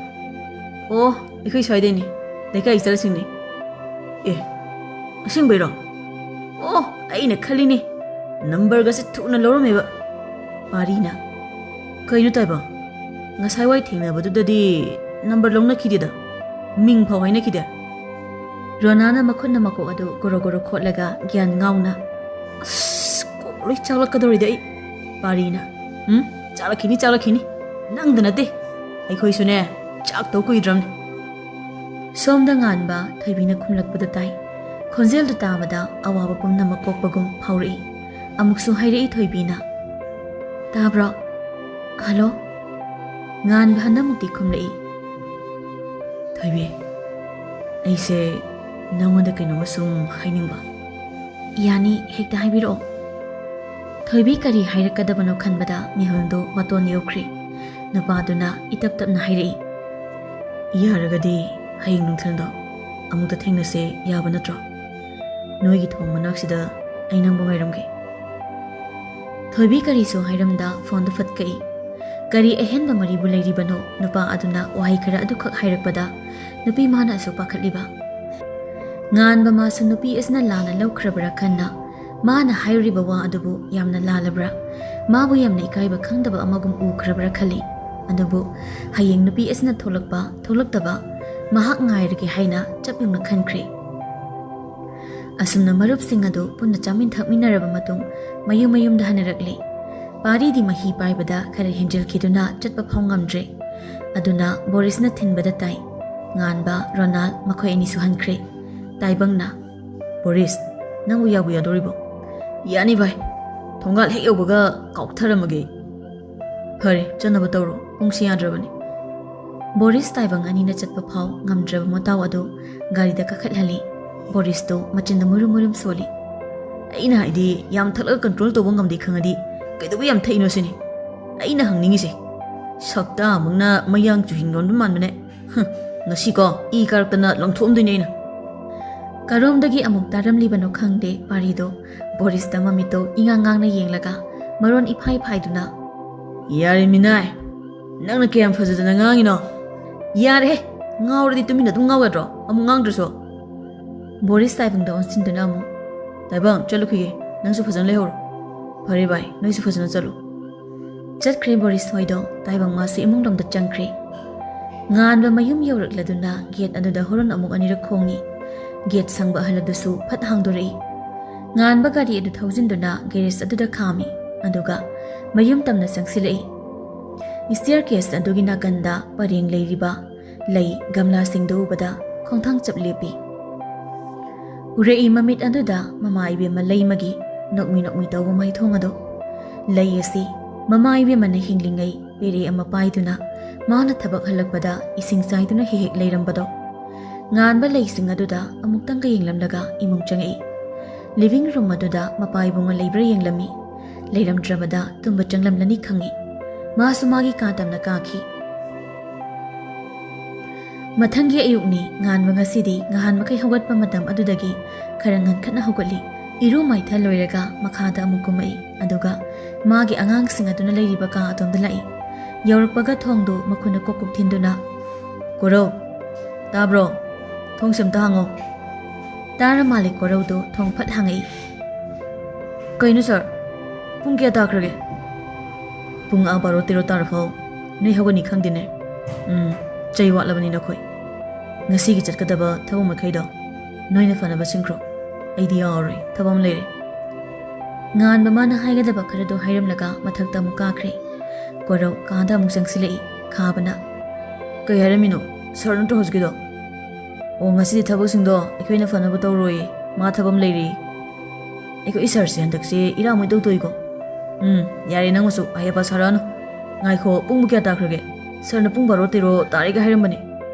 oh ikhoi saideni lekai salsingni asing beiro oh aina khalini number ga se thuna loromeba parina kaino taiba ngasai wai thengna badudadi number longna khidida ming phau haina khide Ronana makhunna mako adu gorogoro khotlaga gyan ngauna koroi chalak kadori dai parina chalakini nangdana te ai khoi sune chak to kui dram somda nganba thaibina khumlakpada tai khonjel du tabada awaba pumna makokpagum phauri amuksu hairei thoibina tabra hello ngan bhana mukti khumlei thoibe aise namonda kaino masum hainingba yani hekta haibiro thoibi kari hairakadabano khanbada mihuldo waton yokri napaduna itap tapna hairei yaragadi haying nungthalda amukta thengnase yaba natro noigi thong manaksida ainang bongairamge thoibi kari so hairamda phone du fatkai kari ehenba maribu leiribano nupa aduna wahai khara adu khak hairakpada nupi mana so pakhatliba ngan ba ma su nupi isna lana laukrabra khanna ꯃꯥꯅ ꯍꯥꯏꯔꯤꯕ ꯋꯥ ꯑꯗꯨꯕꯨ ꯌꯥꯝꯅ ꯂꯥꯜꯂꯕ꯭ꯔꯥ ꯃꯥꯕꯨ ꯌꯥꯝꯅ ꯏꯀꯥꯏꯕ ꯈꯪꯗꯕ ꯑꯃꯒꯨꯝ ꯎꯈ꯭ꯔꯕ꯭ꯔꯥ ꯈꯜꯂꯤ ꯑꯗꯨꯕꯨ ꯍꯌꯦꯡ ꯅꯨꯄꯤ ꯑꯁꯤꯅ ꯊꯣꯛꯂꯛꯄ ꯊꯣꯛꯂꯛꯇꯕ ꯃꯍꯥꯛ ꯉꯥꯏꯔꯒꯦ ꯍꯥꯏꯅ ꯆꯞ ꯌꯨꯡꯅ ꯈꯟꯈ꯭ꯔꯦ ꯑꯁꯨꯝꯅ ꯃꯔꯨꯞꯁꯤꯡ ꯑꯗꯨ ꯄꯨꯟꯅ ꯆꯥꯃꯤꯟ ꯊꯛꯃꯤꯟꯅꯔꯕ ꯃꯇꯨꯡ ꯃꯌꯨꯝ ꯃꯌꯨꯝꯗ ꯍꯟꯅꯔꯛꯂꯤ ꯄꯥꯔꯤꯗꯤ ꯃꯍꯤ ꯄꯥꯏꯕꯗ ꯈꯔ ꯍꯦꯟꯖꯤꯜꯈꯤꯗꯨꯅ ꯆꯠꯄ ꯐꯥꯎ ꯉꯝꯗ꯭ꯔꯦ ꯑꯗꯨꯅ ꯕꯣꯔꯤꯁꯅ ꯊꯤꯟꯕꯗ ꯇꯥꯏ ꯉꯥꯟꯕ ꯔꯣꯅꯥꯜ ꯃꯈꯣꯏ ꯑꯅꯤꯁꯨ ꯍꯟꯈ꯭ꯔꯦ ꯇꯥꯏꯕꯪꯅ ꯕꯣꯔꯤꯁ ꯅꯪꯕꯨ ꯌꯥꯕꯨ ꯌꯥꯗꯣꯔꯤꯕꯣ ꯌꯥꯅꯤ ꯚꯥꯏ ꯊꯣꯡꯒꯥꯜ ꯍꯦꯛ ꯌꯧꯕꯒ ꯀꯥꯎꯊꯔꯝꯃꯒꯦ ꯐꯔꯦ ꯆꯠꯅꯕ ꯇꯧꯔꯣ ꯄꯨꯡꯁꯤ ꯌꯥꯗ꯭ꯔꯕꯅꯤ ꯕꯣꯔꯤꯁ ꯇꯥꯏꯕꯪ ꯑꯅꯤꯅ ꯆꯠꯄ ꯐꯥꯎ ꯉꯝꯗ꯭ꯔꯕ ꯃꯇꯥꯎ ꯑꯗꯨ ꯒꯥꯔꯤꯗ ꯀꯥꯈꯠꯍꯜꯂꯤ ꯕꯣꯔꯤꯁꯇꯣ ꯃꯆꯤꯟꯗ ꯃꯨꯔꯨꯝ ꯃꯨꯔꯨꯝ ꯁꯣꯜꯂꯤ ꯑꯩꯅ ꯍꯥꯏꯗꯤ ꯌꯥꯝ ꯊꯛꯂꯒ ꯀꯟꯇ꯭ꯔꯣꯜ ꯇꯧꯕ ꯉꯝꯗꯦ ꯈꯪꯉꯗꯤ ꯀꯩꯗꯧꯕ ꯌꯥꯝ ꯊꯛꯏꯅꯣ ꯁꯤꯅꯤ ꯑꯩꯅ ꯍꯪꯅꯤꯡꯉꯤꯁꯦ ꯁꯛꯇꯥ ꯑꯃꯨꯛꯅ ꯃꯌꯥꯡ ꯆꯨꯍꯤꯡꯂꯣꯟꯕ ꯃꯥꯟꯕꯅꯦ ꯉꯁꯤꯀꯣ ꯏ ꯀꯥꯔꯛꯇꯅ ꯂꯪꯊꯣꯛꯑꯝꯗꯣꯏꯅꯦ ꯑꯩꯅ ꯀꯔꯣꯝꯗꯒꯤ ꯑꯃꯨꯛ ꯇꯥꯔꯝꯂꯤꯕꯅꯣ ꯈꯪꯗꯦ ꯄꯥꯔꯤꯗꯣ ꯕꯣꯔꯤꯁꯇ ꯃꯃꯤꯠꯇꯣ ꯏꯉꯥꯡ ꯉꯥꯡꯅ ꯌꯦꯡꯂꯒ ꯃꯔꯣꯟ ꯏꯐꯥꯏ ꯐꯥꯏꯗꯨꯅ ꯌꯥꯔꯦ ꯃꯤꯅꯥꯏ ꯅꯪꯅ ꯀꯌꯥꯝ ꯐꯖꯗꯅ ꯉꯥꯡꯉꯤꯅꯣ ꯌꯥꯔꯦꯍꯦ ꯉꯥꯎꯔꯗꯤ ꯇꯨꯃꯤꯟꯅ ꯑꯗꯨꯝ ꯉꯥꯎ ꯌꯥꯗ꯭ꯔꯣ ꯑꯃꯨꯛ ꯉꯥꯡꯗ꯭ꯔꯁꯨ ꯕꯣꯔꯤꯁ ꯇꯥꯏꯕꯪꯗ ꯑꯣꯟꯁꯤꯟꯗꯨꯅ ꯑꯃꯨꯛ ꯇꯥꯏꯕꯪ ꯆꯠꯂꯨꯈꯤꯒꯦ ꯅꯪꯁꯨ ꯐꯖꯅ ꯂꯩꯍꯧꯔꯣ ꯐꯔꯦ ꯚꯥꯏ ꯅꯣꯏꯁꯨ ꯐꯖꯅ ꯆꯠꯂꯨ ꯆꯠꯈ꯭ꯔꯦ ꯕꯣꯔꯤꯁ ꯍꯣꯏꯗꯣ ꯇꯥꯏꯕꯪ ꯃꯥꯁꯤ ꯏꯃꯨꯡꯂꯣꯝꯗ ꯆꯪꯈ꯭ꯔꯦ ꯉꯥꯟꯕ ꯃꯌꯨꯝ ꯌꯧꯔꯛꯂꯗꯨꯅ ꯒꯦꯠ ꯑꯗꯨꯗ ꯍꯣꯔꯟ ꯑꯃꯨꯛ ꯑꯅꯤꯔꯛ ꯈꯣꯡꯉꯤ ꯒꯦꯠ ꯁꯪꯕ ꯑꯍꯜ ꯑꯗꯨꯁꯨ ꯐꯠ ꯍꯥꯡꯗꯣꯔꯛꯏ ꯉꯥꯟꯕ ꯒꯥꯔꯤ ꯑꯗꯨ ꯊꯧꯖꯤꯟꯗꯨꯅ ꯒꯦꯔꯦꯖ ꯑꯗꯨꯗ ꯈꯥꯝꯃꯤ ꯑꯗꯨꯒ ꯃꯌꯨꯝ ꯇꯝꯅ ꯆꯪꯁꯤꯜꯂꯛꯏ ꯁ꯭ꯇꯤꯌꯔ ꯀꯦꯁ ꯑꯗꯨꯒꯤ ꯅꯥꯀꯟꯗ ꯄꯔꯦꯡ ꯂꯩꯔꯤꯕ ꯂꯩ ꯒꯝꯂꯥꯁꯤꯡꯗꯨ ꯎꯕꯗ ꯈꯣꯡꯊꯥꯡ ꯆꯞ ꯂꯦꯞꯄꯤ ꯎꯔꯛꯏ ꯃꯃꯤꯠ ꯑꯗꯨꯗ ꯃꯃꯥ ꯏꯕꯦꯝꯃ ꯂꯩꯃꯒꯤ ꯅꯣꯛꯃꯤ ꯅꯣꯛꯃꯤ ꯇꯧꯕ ꯃꯥꯏꯊꯣꯡ ꯑꯗꯨ ꯂꯩ ꯑꯁꯤ ꯃꯃꯥ ꯏꯕꯦꯝꯃꯅ ꯍꯤꯡꯂꯤꯉꯩ ꯄꯦꯔꯦ ꯑꯃ ꯄꯥꯏꯗꯨꯅ ꯃꯥꯅ ꯊꯕꯛ ꯍꯜꯂꯛꯄꯗ ꯏꯁꯤꯡ ꯆꯥꯏꯗꯨꯅ ꯍꯦꯛ ꯍꯦꯛ ꯂꯩꯔꯝꯕꯗꯣ ꯉꯥꯟꯕ ꯂꯩꯁꯤꯡ ꯑꯗꯨꯗ ꯑꯃꯨꯛꯇꯪꯒ ꯌꯦꯡꯂꯝꯂꯒ ꯏꯃꯨꯡ ꯆꯪꯉꯛꯏ ꯂꯤꯚꯤꯡ ꯔꯨꯝ ꯑꯗꯨꯗ ꯃꯄꯥ ꯏꯕꯨꯡꯉꯣ ꯂꯩꯕ꯭ꯔꯥ ꯌꯦꯡꯂꯝꯃꯤ ꯂꯩꯔꯝꯗ꯭ꯔꯕꯗ ꯇꯨꯝꯕ ꯆꯪꯂꯝꯂꯅꯤ ꯈꯪꯉꯤ ꯃꯥꯁꯨ ꯃꯥꯒꯤ ꯀꯥ ꯇꯝꯅ ꯀꯥꯈꯤ ꯃꯊꯪꯒꯤ ꯑꯌꯨꯛꯅꯤ ꯉꯥꯟꯕ ꯉꯁꯤꯗꯤ ꯉꯍꯥꯟ ꯃꯈꯩ ꯍꯧꯒꯠꯄ ꯃꯇꯝ ꯑꯗꯨꯗꯒꯤ ꯈꯔ ꯉꯟꯈꯠꯅ ꯍꯧꯒꯠꯂꯤ ꯏꯔꯨ ꯃꯥꯏꯊ ꯂꯣꯏꯔꯒ ꯃꯈꯥꯗ ꯑꯃꯨꯛ ꯀꯨꯝꯃꯛꯏ ꯑꯗꯨꯒ ꯃꯥꯒꯤ ꯑꯉꯥꯡꯁꯤꯡ ꯑꯗꯨꯅ ꯂꯩꯔꯤꯕ ꯀꯥ ꯑꯗꯣꯝꯗ ꯂꯥꯛꯏ ꯌꯧꯔꯛꯄꯒ ꯊꯣꯡꯗꯨ ꯃꯈꯨꯠꯅ ꯀꯣꯛ ꯀꯣꯛ ꯊꯤꯟꯗꯨꯅ ꯀꯣꯔꯧ ꯇꯥꯕ꯭ꯔꯣ ꯊꯣꯡꯁꯦ ꯑꯝꯇ ꯍꯥꯡꯉꯣ ꯇꯥꯔ ꯃꯥꯜꯂꯦ ꯀꯣꯔꯧꯗꯨ ꯊꯣꯡ ꯐꯠ ꯍꯥꯡꯉꯛꯏ ꯀꯩꯅꯣ ꯁꯥꯔ ꯄꯨꯡ ꯀꯌꯥ ꯇꯥꯈ꯭ꯔꯒꯦ ꯄꯨꯡ 12 ꯇꯥꯔꯐꯥꯎ ꯅꯣꯏ ꯍꯧꯒꯠꯅꯤ ꯈꯪꯗꯦꯅꯦ ꯆꯩ ꯋꯥꯠꯂꯕꯅꯤ ꯅꯈꯣꯏ ꯉꯁꯤꯒꯤ ꯆꯠꯀꯗꯕ ꯊꯕꯛ ꯃꯈꯩꯗꯣ ꯅꯣꯏꯅ ꯐꯅꯕ ꯁꯤꯟꯈ꯭ꯔꯣ ꯑꯩꯗꯤ ꯌꯥꯎꯔꯔꯣꯏ ꯊꯕꯛ ꯑꯃ ꯂꯩꯔꯦ ꯉꯥꯟꯕ ꯃꯥꯅ ꯍꯥꯏꯒꯗꯕ ꯈꯔꯗꯣ ꯍꯥꯏꯔꯝꯂꯒ ꯃꯊꯛꯇ ꯑꯃꯨꯛ ꯀꯥꯈ꯭ꯔꯦ ꯀꯣꯔꯧ ꯀꯥꯗ ꯑꯃꯨꯛ ꯆꯪꯁꯤꯜꯂꯛꯏ ꯈꯥꯕꯅ ꯀꯩ ꯍꯥꯏꯔꯝꯃꯤꯅꯣ ꯁꯥꯔ ꯅꯠꯇ꯭ꯔꯣ ꯍꯧꯖꯤꯛꯀꯤꯗꯣ ꯑꯣ ꯉꯁꯤꯗꯤ ꯊꯕꯛꯁꯤꯡꯗꯣ ꯑꯩꯈꯣꯏꯅ ꯐꯅꯕ ꯇꯧꯔꯣꯏꯌꯦ ꯃꯥ ꯊꯕꯛ ꯑꯃ ꯂꯩꯔꯦ ꯑꯩꯈꯣꯏ ꯁꯥꯔꯁꯦ ꯍꯟꯗꯛꯁꯦ ꯏꯔꯥꯡ ꯃꯣꯏ ꯇꯧꯏꯀꯣ ꯌꯥꯔꯦ ꯅꯪꯃꯁꯨ ꯑꯍꯩꯄꯥ ꯁꯥꯔꯛꯑꯅꯨ ꯉꯥꯏꯈꯣ ꯄꯨꯡꯕꯨ ꯀꯌꯥ ꯇꯥꯈ꯭ꯔꯒꯦ ꯁꯥꯔꯅ ꯄꯨꯡ 12 ꯇꯥꯔꯦꯒ ꯍꯥꯏꯔꯝꯕꯅꯦ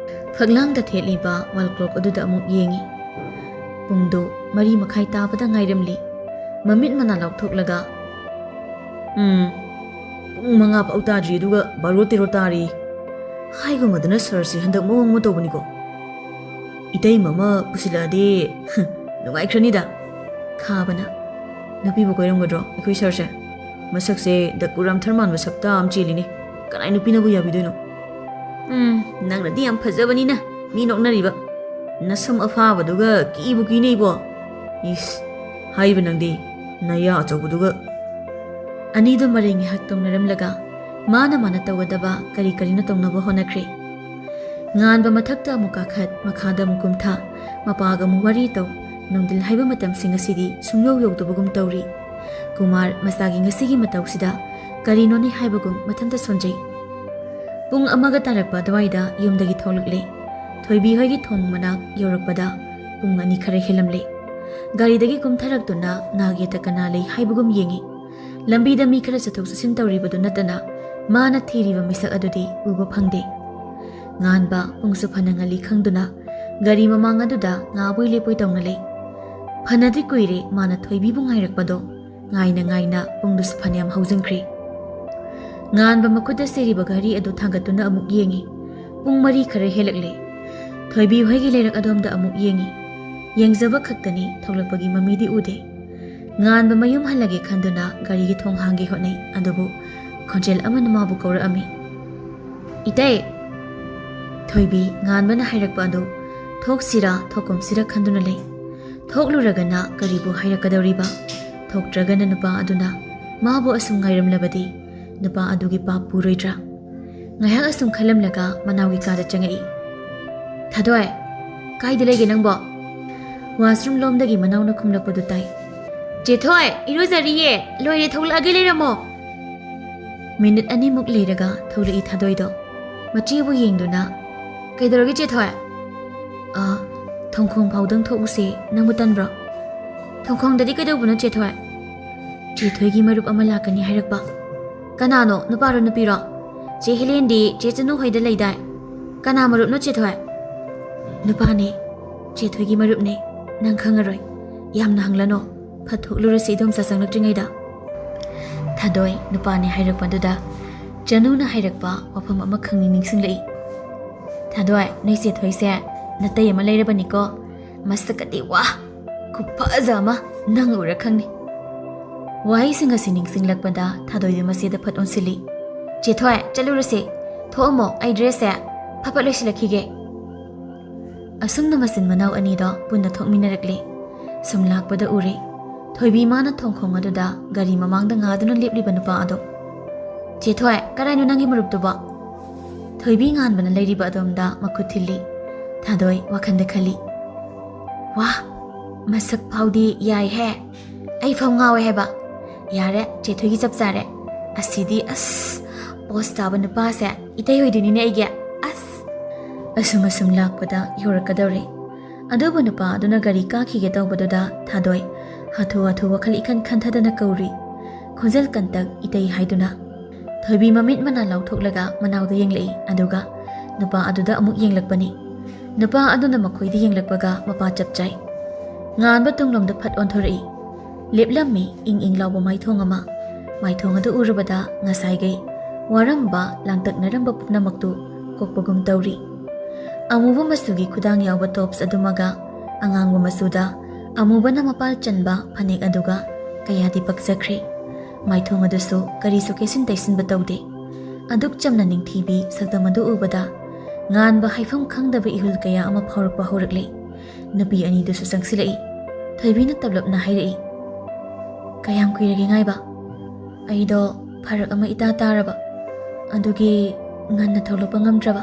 ꯐꯛꯂꯥꯡꯗ ꯊꯦꯠꯂꯤꯕ ꯋꯥꯜ ꯀ꯭ꯂꯣꯛ ꯑꯗꯨꯗ ꯑꯃꯨꯛ ꯌꯦꯡꯉꯤ ꯄꯨꯡꯗꯨ 4:30 ꯇꯥꯕꯗ ꯉꯥꯏꯔꯝꯂꯤ ꯃꯃꯤꯠ ꯃꯅꯥ ꯂꯥꯎꯊꯣꯛꯂꯒ ꯄꯨꯡ 5 ꯐꯥꯎ ꯇꯥꯗ꯭ꯔꯤ ꯑꯗꯨꯒ 12 ꯇꯥꯔꯤ ꯍꯥꯏꯒꯨꯝꯕꯗꯅ ꯁꯥꯔꯁꯦ ꯍꯟꯗꯛ ꯃꯑꯣꯡ ꯑꯃ ꯇꯧꯕꯅꯤꯀꯣ ꯏꯇꯩꯃ ꯑꯃ ꯄꯨꯁꯤꯜꯂꯛꯑꯗꯤ ꯅꯨꯡꯉꯥꯏꯈ꯭ꯔꯅꯤꯗ ꯈꯥꯕꯅ ꯅꯨꯄꯤꯕꯨ ꯀꯣꯏꯔꯝꯒꯗ꯭ꯔꯣ ꯑꯩꯈꯣꯏ ꯁꯥꯔꯁꯦ ꯃꯁꯛꯁꯦ ꯗꯀꯨꯔꯥꯝꯊꯔ ꯃꯥꯟꯕ ꯁꯛꯇꯥ ꯑꯃ ꯆꯦꯜꯂꯤꯅꯦ ꯀꯅꯥꯏ ꯅꯨꯄꯤꯅꯕꯨ ꯌꯥꯕꯤꯗꯣꯏꯅꯣ ꯅꯪꯅꯗꯤ ꯌꯥꯝ ꯐꯖꯕꯅꯤꯅ ꯃꯤ ꯅꯣꯛꯅꯔꯤꯕ ꯅꯁꯝ ꯑꯐꯥꯕꯗꯨꯒ ꯀꯤꯕꯨ ꯀꯤꯅꯩꯕꯣ ꯏꯁ ꯍꯥꯏꯕ ꯅꯪꯗꯤ ꯅꯌꯥ ꯑꯆꯧꯕꯗꯨꯒ ꯑꯅꯤꯗꯨ ꯃꯔꯩ ꯉꯥꯏꯍꯥꯛ ꯇꯧꯅꯔꯝꯂꯒ ꯃꯥꯅ ꯇꯧꯒꯗꯕ ꯀꯔꯤ ꯀꯔꯤꯅꯣ ꯇꯧꯅꯕ ꯍꯣꯠꯅꯈ꯭ꯔꯦ ꯉꯥꯟꯕ ꯃꯊꯛꯇ ꯑꯃꯨꯛ ꯀꯥꯈꯠ ꯃꯈꯥꯗ ꯑꯃꯨꯛ ꯀꯨꯝꯊꯥ ꯃꯄꯥꯒ ꯑꯃꯨꯛ ꯋꯥꯔꯤ ꯇꯧ ꯅꯨꯡꯊꯤꯜ ꯍꯥꯏꯕ ꯃꯇꯝꯁꯤꯡ ꯑꯁꯤꯗꯤ ꯁꯨꯡꯌꯧ ꯌꯧꯗꯕꯒꯨꯝ ꯇꯧꯔꯤ ꯀꯨꯃꯥꯔ ꯃꯆꯥꯒꯤ ꯉꯁꯤꯒꯤ ꯃꯇꯧꯁꯤꯗ ꯀꯔꯤꯅꯣꯅꯦ ꯍꯥꯏꯕꯒꯨꯝ ꯃꯊꯟꯇ ꯁꯣꯟꯖꯩ ꯄꯨꯡ 1ꯒ ꯇꯥꯔꯛꯄ ꯑꯗꯨꯋꯥꯏꯗ ꯌꯨꯝꯗꯒꯤ ꯊꯣꯛꯂꯛꯂꯦ ꯊꯣꯏꯕꯤ ꯍꯣꯏꯒꯤ ꯊꯣꯡ ꯃꯅꯥꯛ ꯌꯧꯔꯛꯄꯗ ꯄꯨꯡ 2 ꯈꯔ ꯍꯦꯜꯂꯝꯂꯦ ꯒꯥꯔꯤꯗꯒꯤ ꯀꯨꯝꯊꯔꯛꯇꯨꯅ ꯅꯥꯒꯦꯇ ꯀꯅꯥ ꯂꯩ ꯍꯥꯏꯕꯒꯨം ꯌꯦꯡꯉꯤ ꯂꯝꯕꯤꯗ ꯃꯤ ꯈꯔ ꯆꯠꯊꯣꯛ ꯆꯠꯁꯤꯟ ꯇꯧꯔꯤꯕꯗꯨ ꯅꯠꯇꯅ ꯃꯥꯅ ꯊꯤꯔꯤꯕ ꯃꯤꯁꯛ ꯑꯗꯨꯗꯤ ꯎꯕ ꯐꯪꯗꯦ ꯉꯥꯟꯕ ꯄꯨꯡꯁꯨ ꯐꯅ ꯉꯜꯂꯤ ꯈꯪꯗꯨꯅ ꯒꯥꯔꯤ ꯃꯃꯥꯡ ꯑꯗꯨꯗ ꯉꯥꯕꯣꯏ ꯂꯦꯞꯄꯣꯏ ꯇꯧꯅ ꯂꯩ ꯐꯅꯗꯤ ꯀꯨꯏꯔꯦ ꯃꯥꯅ ꯊꯣꯏꯕꯤꯕꯨ ꯉꯥꯏꯔꯛꯄꯗꯣ ꯉꯥꯏꯅ ꯉꯥꯏꯅ ꯄꯨꯡꯗꯨꯁꯨ ꯐꯅꯌꯥꯝ ꯍꯧꯖꯤꯟꯈ꯭ꯔꯦ ꯉꯥꯟꯕ ꯃꯈꯨꯠꯇ ꯁꯤꯔꯤꯕ ꯘꯔꯤ ꯑꯗꯨ ꯊꯥꯡꯒꯠꯇꯨꯅ ꯑꯃꯨꯛ ꯌꯦꯡꯉꯤ ꯄꯨꯡ 4 ꯈꯔ ꯍꯦꯜꯂꯛꯂꯦ ꯊꯣꯏꯕꯤ ꯍꯣꯏꯒꯤ ꯂꯩꯔꯛ ꯑꯗꯣꯝꯗ ꯑꯃꯨꯛ ꯌꯦꯡꯉꯤ ꯌꯦꯡꯖꯕ ꯈꯛꯇꯅꯤ ꯊꯣꯛꯂꯛꯄꯒꯤ ꯃꯃꯤꯗꯤ ꯎꯗꯦ ꯉꯥꯟꯕ ꯃꯌꯨꯝ ꯍꯜꯂꯒꯦ ꯈꯟꯗꯨꯅ ꯒꯥꯔꯤꯒꯤ ꯊꯣꯡ ꯍꯥꯡꯒꯦ ꯍꯣꯠꯅꯩ ꯑꯗꯨꯕꯨ ꯈꯣꯟꯖꯦꯜ ꯑꯃꯅ ꯃꯥꯕꯨ ꯀꯧꯔꯛꯑꯝꯃꯤ ꯏꯇꯩ ꯊꯣꯏꯕꯤ ꯉꯥꯟꯕꯅ ꯍꯥꯏꯔꯛꯄ ꯑꯗꯨ ꯊꯣꯛꯁꯤꯔꯥ ꯊꯣꯛꯀꯨꯝꯁꯤꯔꯥ ꯈꯟꯗꯨꯅ ꯂꯩ ꯊꯣꯛꯂꯨꯔꯒꯅ ꯀꯔꯤꯕꯨ ꯍꯥꯏꯔꯛꯀꯗꯧꯔꯤꯕ ꯊꯣꯛꯇ꯭ꯔꯒꯅ ꯅꯨꯄꯥ ꯑꯗꯨꯅ ꯃꯥꯕꯨ ꯑꯁꯨꯝ ꯉꯥꯏꯔꯝꯂꯕꯗꯤ ꯅꯨꯄꯥ ꯑꯗꯨꯒꯤ ꯄꯥꯞ ꯄꯨꯔꯣꯏꯗ꯭ꯔꯥ? ꯉꯥꯏꯍꯥꯛ ꯑꯁꯨꯝ ꯈꯜꯂꯝꯂꯒ ꯃꯅꯥꯎꯒꯤ ꯀꯥꯗ ꯆꯪꯉꯛꯏ꯫ ꯊꯥꯗꯣꯏ, ꯀꯥꯏꯗ ꯂꯩꯒꯦ ꯅꯪꯕꯣ? ꯋꯥꯁꯔꯨꯝ ꯂꯣꯝꯗꯒꯤ ꯃꯅꯥꯎꯅ ꯈꯨꯝꯂꯛꯄꯗꯨ ꯇꯥꯏ꯫ ꯆꯦꯊꯣꯏ, ꯏꯔꯨꯖꯔꯤꯌꯦ, ꯂꯣꯏꯔꯦ, ꯊꯣꯛꯂꯛꯑꯒꯦ, ꯂꯩꯔꯝꯃꯣ꯫ ꯃꯤꯅꯤꯠ ꯑꯅꯤꯃꯨꯛ ꯂꯩꯔꯒ ꯊꯣꯛꯂꯛꯏ ꯊꯥꯗꯣꯏꯗꯣ ꯃꯆꯦꯕꯨ ꯌꯦꯡꯗꯨꯅ꯫ ꯀꯩꯗꯧꯔꯒꯦ ꯆꯦꯊꯣꯏ? ꯊꯣꯡꯈꯣꯡ ꯐꯥꯎꯗꯪ ꯊꯣꯛꯎꯁꯦ, ꯅꯪꯕꯨ ꯇꯟꯕ꯭ꯔꯣ? ꯊꯣꯡꯈꯣꯡꯗꯗꯤ ꯀꯩꯗꯧꯕꯅꯣ ꯆꯦꯊꯣꯏ? ꯆꯦꯊꯣꯏꯒꯤ ꯃꯔꯨꯞ ꯑꯃ ꯂꯥꯛꯀꯅꯤ ꯍꯥꯏꯔꯛꯄ꯫ ꯀꯅꯥꯅꯣ, ꯅꯨꯄꯥꯔꯣ ꯅꯨꯄꯤꯔꯣ? ꯆꯦ ꯍꯦꯂꯦꯟꯗꯤ ꯆꯦ ꯆꯅꯨ ꯍꯣꯏꯗ ꯂꯩꯗꯥꯏ? ꯀꯅꯥ ꯃꯔꯨꯞꯅꯣ ꯆꯦꯊꯣꯏ? ꯅꯨꯄꯥꯅꯦ, ꯆꯦꯊꯣꯏꯒꯤ ꯃꯔꯨꯞꯅꯦ, ꯅꯪ ꯈꯪꯉꯔꯣꯏ, ꯌꯥꯝꯅ ꯍꯪꯂꯅꯣ, ꯐꯠ ꯊꯣꯛꯂꯨꯔꯁꯤ ꯏꯗꯣꯝꯆꯥ ꯆꯪꯂꯛꯇ꯭ꯔꯤꯉꯩꯗ꯫ ꯊꯥꯗꯣꯏ ꯅꯨꯄꯥꯅꯦ ꯍꯥꯏꯔꯛꯄꯗꯨꯗ ꯆꯅꯨꯅ ꯍꯥꯏꯔꯛꯄ ꯋꯥꯐꯝ ꯑꯃ ꯈꯪꯅꯤꯡ ꯅꯤꯡꯁꯤꯡꯂꯛꯏ꯫ ꯊꯥꯗꯣꯏ, ꯅꯣꯏ ꯆꯦꯊꯣꯏꯁꯦ ꯅꯇꯩ ꯑꯃ ꯂꯩꯔꯕꯅꯤꯀꯣ, ꯃꯁꯛꯀꯗꯤ ꯋꯥ, ꯈꯨꯐꯖ ꯑꯃ, ꯅꯪ ꯎꯔ ꯈꯪꯅꯤ꯫ ꯋꯥꯍꯩꯁꯤꯡ ꯑꯁꯤ ꯅꯤꯡꯁꯤꯡꯂꯛꯄꯗ ꯊꯥꯗꯣꯏꯗꯨ ꯃꯆꯦꯗ ꯐꯠ ꯑꯣꯟꯁꯤꯜꯂꯤ꯫ ꯆꯦꯊꯣꯏ, ꯆꯠꯂꯨꯔꯁꯤ, ꯊꯣꯛꯑꯝꯃꯣ, ꯑꯩ ꯗ꯭ꯔꯦꯁꯁꯦ ꯐꯠ ꯂꯣꯏꯁꯤꯜꯂꯛꯈꯤꯒꯦ꯫ ꯑꯁꯨꯝꯅ ꯃꯆꯤꯟ ꯃꯅꯥꯎ ꯑꯅꯤꯗꯣ ꯄꯨꯟꯅ ꯊꯣꯛꯃꯤꯟꯅꯔꯛꯂꯤ꯫ ꯁꯨꯝ ꯂꯥꯛꯄꯗ ꯎꯔꯦ ꯊꯣꯏꯕꯤ ꯃꯥꯅ ꯊꯣꯡꯈꯣꯡ ꯑꯗꯨꯗ ꯒꯥꯔꯤ ꯃꯃꯥꯡꯗ ꯉꯥꯗꯨꯅ ꯂꯦꯞꯂꯤꯕ ꯅꯨꯄꯥ ꯑꯗꯣ꯫ ꯆꯦꯊꯣꯏ, ꯀꯔꯥꯏꯅꯣ ꯅꯪꯒꯤ ꯃꯔꯨꯞꯇꯨꯕꯣ? ꯊꯣꯏꯕꯤ ꯉꯥꯟꯕꯅ ꯂꯩꯔꯤꯕ ꯑꯗꯣꯝꯗ ꯃꯈꯨꯠ ꯊꯤꯜꯂꯤ꯫ ꯊꯥꯗꯣꯏ ꯋꯥꯈꯟꯗ ꯈꯜꯂꯤ꯫ ꯋꯥ, ꯃꯁꯛ ꯐꯥꯎꯗꯤ ꯌꯥꯏꯍꯦ, ꯑꯩ ꯐꯥꯎ ꯉꯥꯎꯋꯦ ꯍꯥꯏꯕ꯫ ꯌꯥꯔꯦ, ꯆꯦꯊꯣꯏꯒꯤ ꯆꯞ ꯆꯥꯔꯦ, ꯑꯁꯤꯗꯤ ꯄꯣꯁ ꯇꯥꯕ ꯅꯨꯄꯥꯁꯦ ꯏꯇꯩ ꯍꯣꯏꯗꯨꯅꯤꯅꯦ ꯑꯩꯒꯤ꯫ ꯑꯁꯨꯝ ꯂꯥꯛꯄꯗ ꯌꯧꯔꯛꯀꯗꯧꯔꯦ꯫ ꯑꯗꯨꯕꯨ ꯅꯨꯄꯥ ꯑꯗꯨꯅ ꯒꯥꯔꯤ ꯀꯥꯈꯤꯒꯦ ꯇꯧꯕꯗꯨꯗ ꯊꯥꯗꯣꯏ ꯍꯥꯊꯨ ꯋꯥꯈꯜ ꯏꯈꯟ ꯈꯟꯊꯗꯅ ꯀꯧꯔꯤ, ꯈꯣꯟꯖꯦꯜ ꯀꯟꯇꯛ ꯏꯇꯩ ꯍꯥꯏꯗꯨꯅ꯫ ꯊꯣꯏꯕꯤ ꯃꯃꯤꯠ ꯃꯅꯥ ꯂꯥꯎꯊꯣꯛꯂꯒ ꯃꯅꯥꯎꯗ ꯌꯦꯡꯂꯛꯏ, ꯑꯗꯨꯒ ꯅꯨꯄꯥ ꯑꯗꯨꯗ ꯑꯃꯨꯛ ꯌꯦꯡꯂꯛꯄꯅꯤ꯫ ꯅꯨꯄꯥ ꯑꯗꯨꯅ ꯃꯈꯣꯏꯗ ꯌꯦꯡꯂꯛꯄꯒ ꯃꯄꯥ ꯆꯞ ꯆꯥꯏ꯫ ꯉꯥꯟꯕ ꯇꯨꯡꯂꯣꯝꯗ ꯐꯠ ꯑꯣꯟꯊꯣꯔꯛꯏ꯫ ꯂꯦꯞꯂꯝꯃꯤ ꯏꯪ ꯂꯥꯎꯕ ꯃꯥꯏꯊꯣꯡ ꯑꯃ꯫ ꯃꯥꯏꯊꯣꯡ ꯑꯗꯨ ꯎꯔꯨꯕꯗ ꯉꯁꯥꯏꯒꯩ ꯋꯥꯔꯝꯕ ꯂꯥꯡꯇꯛꯅꯔꯝꯕ ꯄꯨꯝꯅꯃꯛꯇꯨ ꯀꯣꯛꯄꯒꯨꯝ ꯇꯧꯔꯤ꯫ ꯑꯃꯨꯕ ꯃꯆꯨꯒꯤ ꯈꯨꯗꯥꯡ ꯌꯥꯎꯕ ꯇꯣꯞꯁ ꯑꯗꯨꯃꯒ ꯑꯉꯥꯡꯕ ꯃꯆꯨꯗ ꯑꯃꯨꯕꯅ ꯃꯄꯥꯜ ꯆꯟꯕ ꯐꯅꯦꯛ ꯑꯗꯨꯒ ꯀꯌꯥꯗꯤ ꯄꯛꯆꯈ꯭ꯔꯦ꯫ ꯃꯥꯏꯊꯣꯡ ꯑꯗꯨꯁꯨ ꯀꯔꯤꯁꯨ ꯀꯦꯁꯤꯟ ꯇꯩꯁꯤꯟꯕ ꯇꯧꯗꯦ꯫ ꯑꯗꯨꯛ ꯆꯝꯅ ꯅꯤꯡꯊꯤꯕꯤ ꯁꯛꯇꯝ ꯑꯗꯨ ꯎꯕꯗ ꯉꯥꯟꯕ ꯍꯥꯏꯐꯝ ꯈꯪꯗꯕ ꯏꯍꯨꯜ ꯀꯌꯥ ꯑꯃ ꯐꯥꯎꯔꯛꯄ ꯍꯧꯔꯛꯂꯤ꯫ ꯅꯨꯄꯤ ꯑꯅꯤꯗꯨꯁꯨ ꯆꯪꯁꯤꯜꯂꯛꯏ꯫ ꯊꯣꯏꯕꯤꯅ ꯇꯞꯂꯞꯅ ꯍꯥꯏꯔꯛꯏ꯫ ꯀꯌꯥꯝ ꯀꯨꯏꯔꯒꯦ ꯉꯥꯏꯕ? ꯑꯩꯗꯣ ꯐꯔꯛ ꯑꯃ ꯏꯇꯥ ꯇꯥꯔꯕ, ꯑꯗꯨꯒꯤ ꯉꯟꯅ ꯊꯣꯛꯂꯛꯄ ꯉꯝꯗ꯭ꯔꯕ꯫